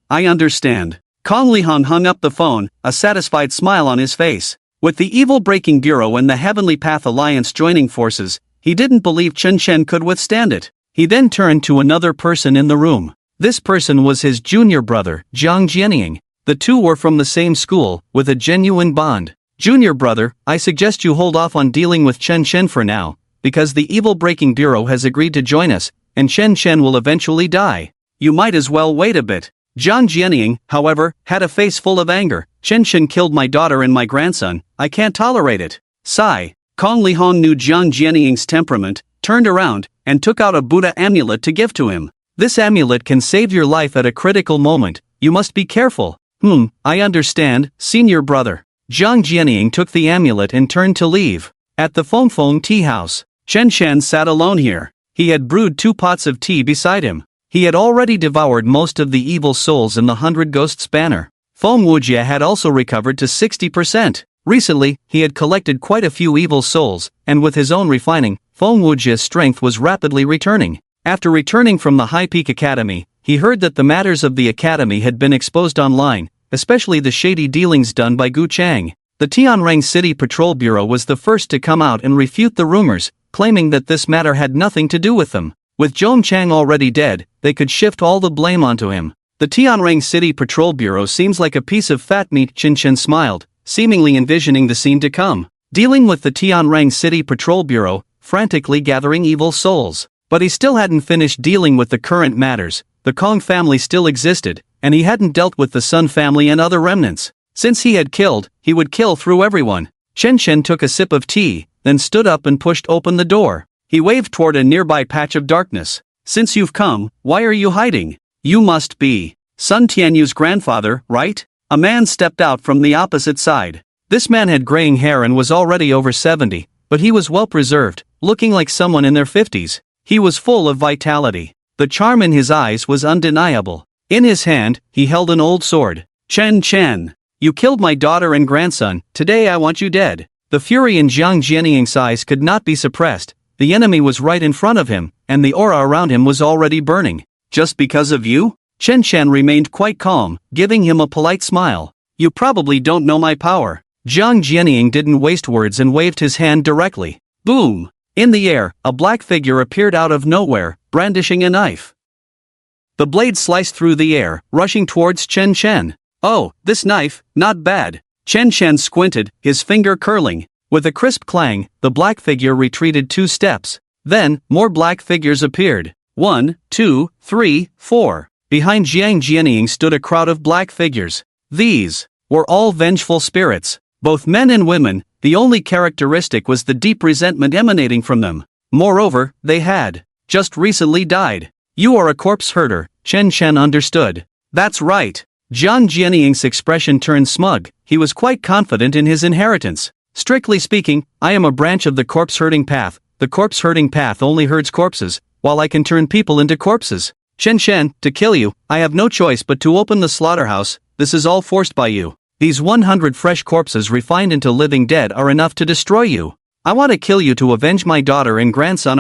I understand." Kong Li Hong hung up the phone, a satisfied smile on his face. With the Evil Breaking Bureau and the Heavenly Path Alliance joining forces, he didn't believe Chen Shen could withstand it. He then turned to another person in the room. This person was his junior brother, Jiang Jianying. The two were from the same school, with a genuine bond. "Junior brother, I suggest you hold off on dealing with Chen Shen for now, because the Evil Breaking Bureau has agreed to join us, and Chen Chen will eventually die. You might as well wait a bit. Jiang Jianying, however, had a face full of anger. Chen Chen killed my daughter and my grandson, I can't tolerate it. Sigh. Kong Lihong knew Jiang Jianying's temperament, turned around, and took out a Buddha amulet to give to him. This amulet can save your life at a critical moment, you must be careful. I understand, senior brother. Jiang Jianying took the amulet and turned to leave. At the Feng Feng tea house, Chen Chen sat alone here. He had brewed 2 pots of tea beside him. He had already devoured most of the evil souls in the 100 Ghosts banner. Feng Wujie had also recovered to 60%. Recently, he had collected quite a few evil souls, and with his own refining, Feng Wujie's strength was rapidly returning. After returning from the High Peak Academy, he heard that the matters of the academy had been exposed online, especially the shady dealings done by Gu Chang. The Tianrang City Patrol Bureau was the first to come out and refute the rumors, claiming that this matter had nothing to do with them. With Zhong Chang already dead, they could shift all the blame onto him. The Tianrang City Patrol Bureau seems like a piece of fat meat. Chen Chen smiled, seemingly envisioning the scene to come. Dealing with the Tianrang City Patrol Bureau, frantically gathering evil souls. But he still hadn't finished dealing with the current matters. The Kong family still existed, and he hadn't dealt with the Sun family and other remnants. Since he had killed, he would kill through everyone. Chen Chen took a sip of tea, then stood up and pushed open the door. He waved toward a nearby patch of darkness. Since you've come, why are you hiding? You must be Sun Tianyu's grandfather, right? A man stepped out from the opposite side. This man had graying hair and was already over 70, but he was well preserved, looking like someone in their 50s. He was full of vitality. The charm in his eyes was undeniable. In his hand, he held an old sword. Chen Chen, you killed my daughter and grandson, today I want you dead. The fury in Jiang Jianying's eyes could not be suppressed. The enemy was right in front of him, and the aura around him was already burning. Just because of you? Chen Chen remained quite calm, giving him a polite smile. You probably don't know my power. Jiang Jianying didn't waste words and waved his hand directly. Boom! In the air, a black figure appeared out of nowhere, brandishing a knife. The blade sliced through the air, rushing towards Chen Chen. Oh, this knife, not bad. Chen Chen squinted, his finger curling. With a crisp clang, the black figure retreated 2 steps. Then, more black figures appeared. 1, 2, 3, 4. Behind Jiang Jianying stood a crowd of black figures. These were all vengeful spirits, both men and women. The only characteristic was the deep resentment emanating from them. Moreover, they had just recently died. You are a corpse herder, Chen Chen understood. That's right. Jiang Jianying's expression turned smug. He was quite confident in his inheritance. Strictly speaking, I am a branch of the corpse herding path. The corpse herding path only herds corpses, while I can turn people into corpses. Chen Chen, to kill you, I have no choice but to open the slaughterhouse. This is all forced by you. These 100 fresh corpses refined into living dead are enough to destroy you. I want to kill you to avenge my daughter and grandson.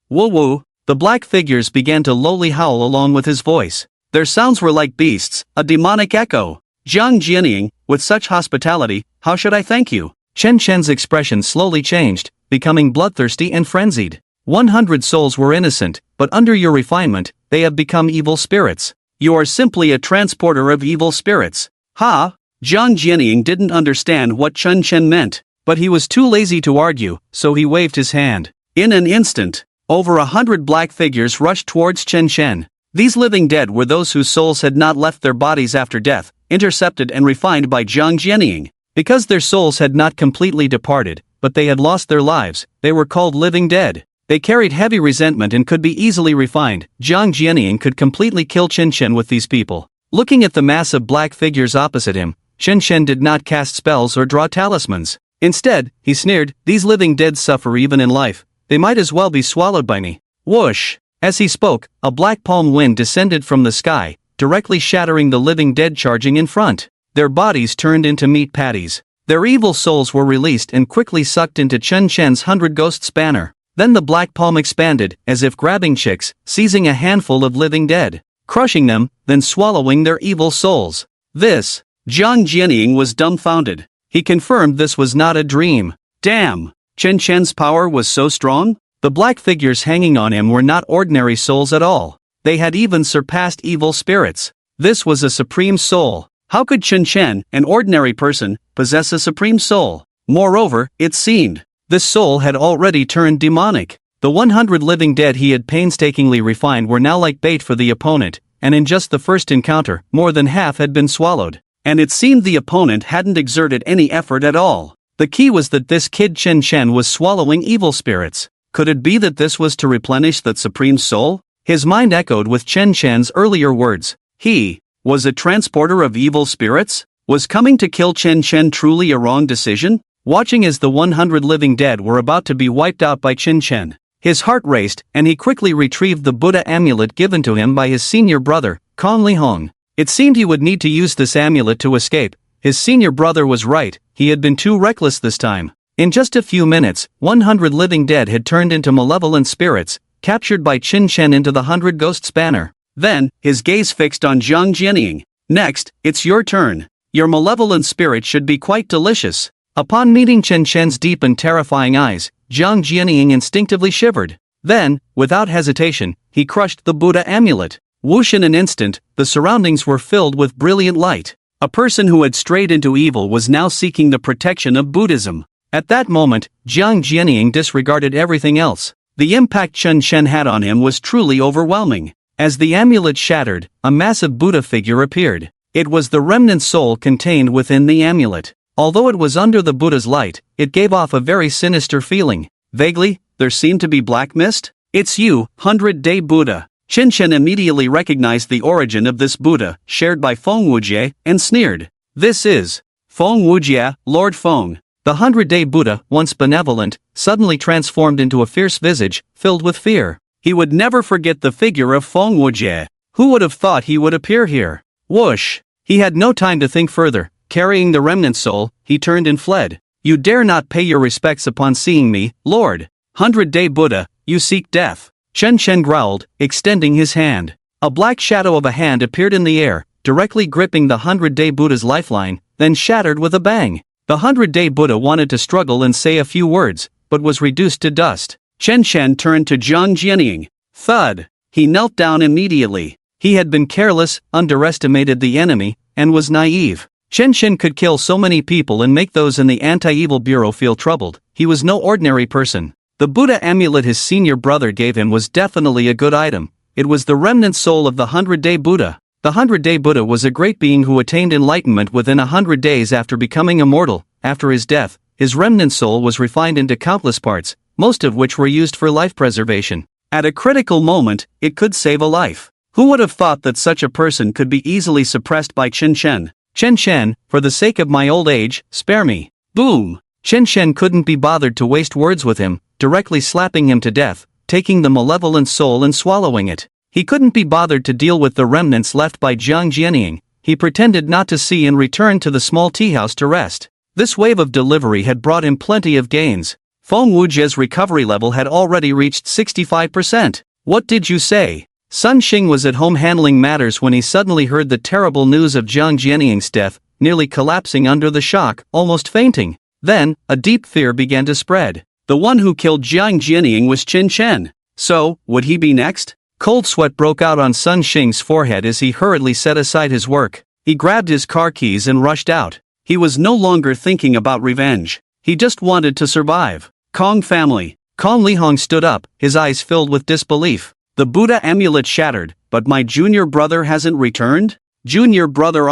Woo woo. The black figures began to lowly howl along with his voice. Their sounds were like beasts, a demonic echo. Jiang Jianying, with such hospitality, how should I thank you? Chen Chen's expression slowly changed, becoming bloodthirsty and frenzied. 100 souls were innocent, but under your refinement, they have become evil spirits. You are simply a transporter of evil spirits. Ha! Jiang Jianying didn't understand what Chen Chen meant, but he was too lazy to argue, so he waved his hand. In an instant, over 100 black figures rushed towards Chen Chen. These living dead were those whose souls had not left their bodies after death, intercepted and refined by Jiang Jianying. Because their souls had not completely departed, but they had lost their lives, they were called living dead. They carried heavy resentment and could be easily refined. Jiang Jianying could completely kill Chen Chen with these people. Looking at the mass of black figures opposite him, Chen Chen did not cast spells or draw talismans. Instead, he sneered, these living dead suffer even in life. They might as well be swallowed by me. Whoosh! As he spoke, a black palm wind descended from the sky, directly shattering the living dead charging in front. Their bodies turned into meat patties. Their evil souls were released and quickly sucked into Chen Chen's 100 Ghosts banner. Then the black palm expanded, as if grabbing chicks, seizing a handful of living dead, crushing them, then swallowing their evil souls. Jiang Jianying was dumbfounded. He confirmed this was not a dream. Damn! Chen Chen's power was so strong? The black figures hanging on him were not ordinary souls at all. They had even surpassed evil spirits. This was a supreme soul. How could Chen Chen, an ordinary person, possess a supreme soul? Moreover, it seemed this soul had already turned demonic. The 100 living dead he had painstakingly refined were now like bait for the opponent, and in just the first encounter, more than half had been swallowed. And it seemed the opponent hadn't exerted any effort at all. The key was that this kid Chen Chen was swallowing evil spirits. Could it be that this was to replenish that supreme soul? His mind echoed with Chen Chen's earlier words. He was a transporter of evil spirits? Was coming to kill Chen Chen truly a wrong decision? Watching as the 100 living dead were about to be wiped out by Chen Chen, his heart raced, and he quickly retrieved the Buddha amulet given to him by his senior brother, Kong Li Hong. It seemed he would need to use this amulet to escape. His senior brother was right, he had been too reckless this time. In just a few minutes, 100 living dead had turned into malevolent spirits, captured by Chen Chen into the 100 Ghosts banner. Then, his gaze fixed on Jiang Jianying. Next, it's your turn. Your malevolent spirit should be quite delicious. Upon meeting Chen Chen's deep and terrifying eyes, Jiang Jianying instinctively shivered. Then, without hesitation, he crushed the Buddha amulet. Whoosh, in an instant, the surroundings were filled with brilliant light. A person who had strayed into evil was now seeking the protection of Buddhism. At that moment, Jiang Jianying disregarded everything else. The impact Chen Chen had on him was truly overwhelming. As the amulet shattered, a massive Buddha figure appeared. It was the remnant soul contained within the amulet. Although it was under the Buddha's light, it gave off a very sinister feeling. Vaguely, there seemed to be black mist. It's you, 100-day Buddha. Chen Chen immediately recognized the origin of this Buddha, shared by Feng Wujie, and sneered. This is Feng Wujie, Lord Feng. The 100-day Buddha, once benevolent, suddenly transformed into a fierce visage, filled with fear. He would never forget the figure of Feng Wujie. Who would have thought he would appear here? Whoosh! He had no time to think further. Carrying the remnant soul, he turned and fled. You dare not pay your respects upon seeing me, Lord. 100-day Buddha, you seek death. Chen Chen growled, extending his hand. A black shadow of a hand appeared in the air, directly gripping the 100-day Buddha's lifeline, then shattered with a bang. The 100-day Buddha wanted to struggle and say a few words, but was reduced to dust. Chen Chen turned to Jiang Jianying. Thud! He knelt down immediately. He had been careless, underestimated the enemy, and was naive. Chen Chen could kill so many people and make those in the anti-evil bureau feel troubled. He was no ordinary person. The Buddha amulet his senior brother gave him was definitely a good item. It was the remnant soul of the 100-day Buddha. The 100-day Buddha was a great being who attained enlightenment within 100 days after becoming immortal. After his death, his remnant soul was refined into countless parts, most of which were used for life preservation. At a critical moment, it could save a life. Who would have thought that such a person could be easily suppressed by Chen Chen? Chen Chen, for the sake of my old age, spare me. Boom! Chen Chen couldn't be bothered to waste words with him, directly slapping him to death, taking the malevolent soul and swallowing it. He couldn't be bothered to deal with the remnants left by Jiang Jianying. He pretended not to see and returned to the small tea house to rest. This wave of delivery had brought him plenty of gains. Feng Wujie's recovery level had already reached 65%. What did you say? Sun Xing was at home handling matters when he suddenly heard the terrible news of Jiang Jianying's death, nearly collapsing under the shock, almost fainting. Then, a deep fear began to spread. The one who killed Jiang Jianying was Chen Chen. So, would he be next? Cold sweat broke out on Sun Xing's forehead as he hurriedly set aside his work. He grabbed his car keys and rushed out. He was no longer thinking about revenge. He just wanted to survive. Kong family. Kong Li Hong stood up, his eyes filled with disbelief. The Buddha amulet shattered, but my junior brother hasn't returned? Junior brother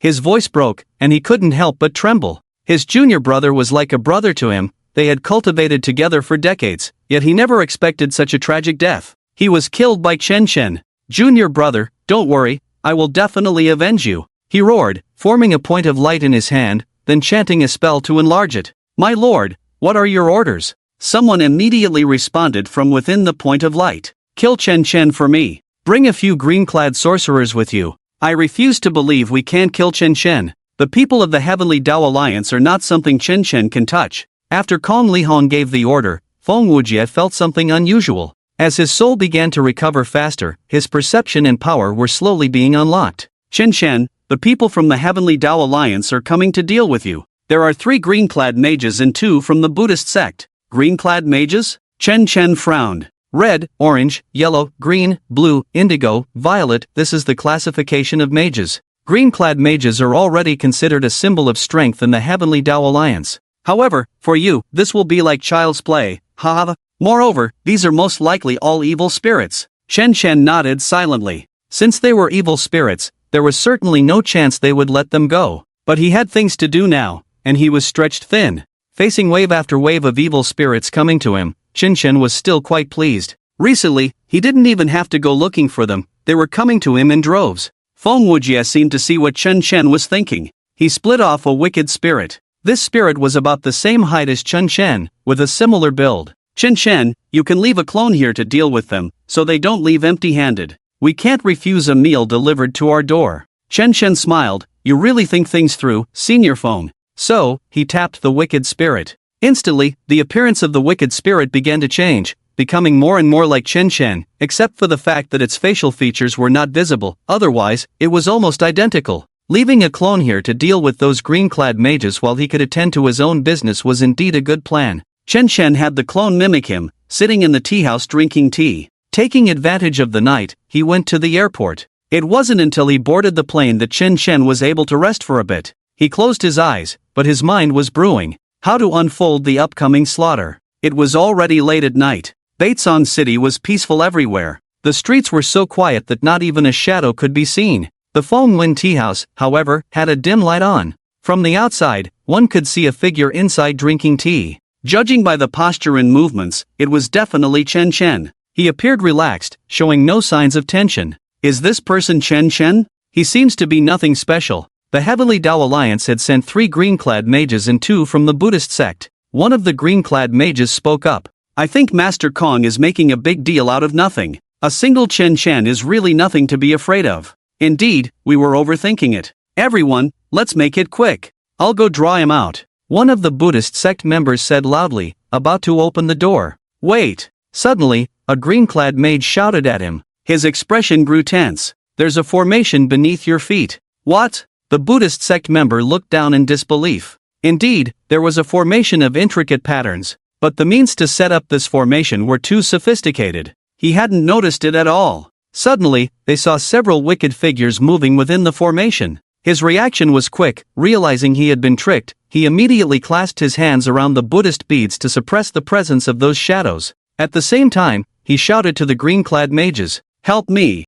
His voice broke, and he couldn't help but tremble. His junior brother was like a brother to him. They had cultivated together for decades, yet he never expected such a tragic death. He was killed by Chen Chen. Junior brother, don't worry, I will definitely avenge you. He roared, forming a point of light in his hand, then chanting a spell to enlarge it. My lord, what are your orders? Someone immediately responded from within the point of light. Kill Chen Chen for me. Bring a few green-clad sorcerers with you. I refuse to believe we can't kill Chen Chen. The people of the Heavenly Dao Alliance are not something Chen Chen can touch. After Kong Li Hong gave the order, Feng Wujie felt something unusual. As his soul began to recover faster, his perception and power were slowly being unlocked. Chen Chen, the people from the Heavenly Dao Alliance are coming to deal with you. There are 3 green-clad mages and 2 from the Buddhist sect. Green-clad mages? Chen Chen frowned. Red, orange, yellow, green, blue, indigo, violet, this is the classification of mages. Green-clad mages are already considered a symbol of strength in the Heavenly Dao Alliance. However, for you, this will be like child's play. Haha, Moreover, these are most likely all evil spirits. Chen Chen nodded silently. Since they were evil spirits, there was certainly no chance they would let them go. But he had things to do now, and he was stretched thin. Facing wave after wave of evil spirits coming to him, Chen Chen was still quite pleased. Recently, he didn't even have to go looking for them, they were coming to him in droves. Feng Wujie seemed to see what Chen Chen was thinking. He split off a wicked spirit. This spirit was about the same height as Chen Chen, with a similar build. Chen Chen, you can leave a clone here to deal with them, so they don't leave empty-handed. We can't refuse a meal delivered to our door. Chen Chen smiled. You really think things through, Senior Feng. So, he tapped the wicked spirit. Instantly, the appearance of the wicked spirit began to change, becoming more and more like Chen Chen, except for the fact that its facial features were not visible, otherwise, it was almost identical. Leaving a clone here to deal with those green-clad mages while he could attend to his own business was indeed a good plan. Chen Chen had the clone mimic him, sitting in the tea house drinking tea. Taking advantage of the night, he went to the airport. It wasn't until he boarded the plane that Chen Chen was able to rest for a bit. He closed his eyes, but his mind was brewing. How to unfold the upcoming slaughter. It was already late at night. Bateson City was peaceful everywhere. The streets were so quiet that not even a shadow could be seen. The Feng Lin tea house, however, had a dim light on. From the outside, one could see a figure inside drinking tea. Judging by the posture and movements, it was definitely Chen Chen. He appeared relaxed, showing no signs of tension. Is this person Chen Chen? He seems to be nothing special. The Heavenly Tao Alliance had sent 3 green-clad mages and 2 from the Buddhist sect. One of the green-clad mages spoke up. I think Master Kong is making a big deal out of nothing. A single Chen Chen is really nothing to be afraid of. Indeed, we were overthinking it. Everyone, let's make it quick. I'll go draw him out. One of the Buddhist sect members said loudly, about to open the door. Wait. Suddenly, a green-clad mage shouted at him. His expression grew tense. There's a formation beneath your feet. What? The Buddhist sect member looked down in disbelief. Indeed, there was a formation of intricate patterns, but the means to set up this formation were too sophisticated. He hadn't noticed it at all. Suddenly, they saw several wicked figures moving within the formation. His reaction was quick. Realizing he had been tricked, he immediately clasped his hands around the Buddhist beads to suppress the presence of those shadows. At the same time, he shouted to the green-clad mages, "Help me!"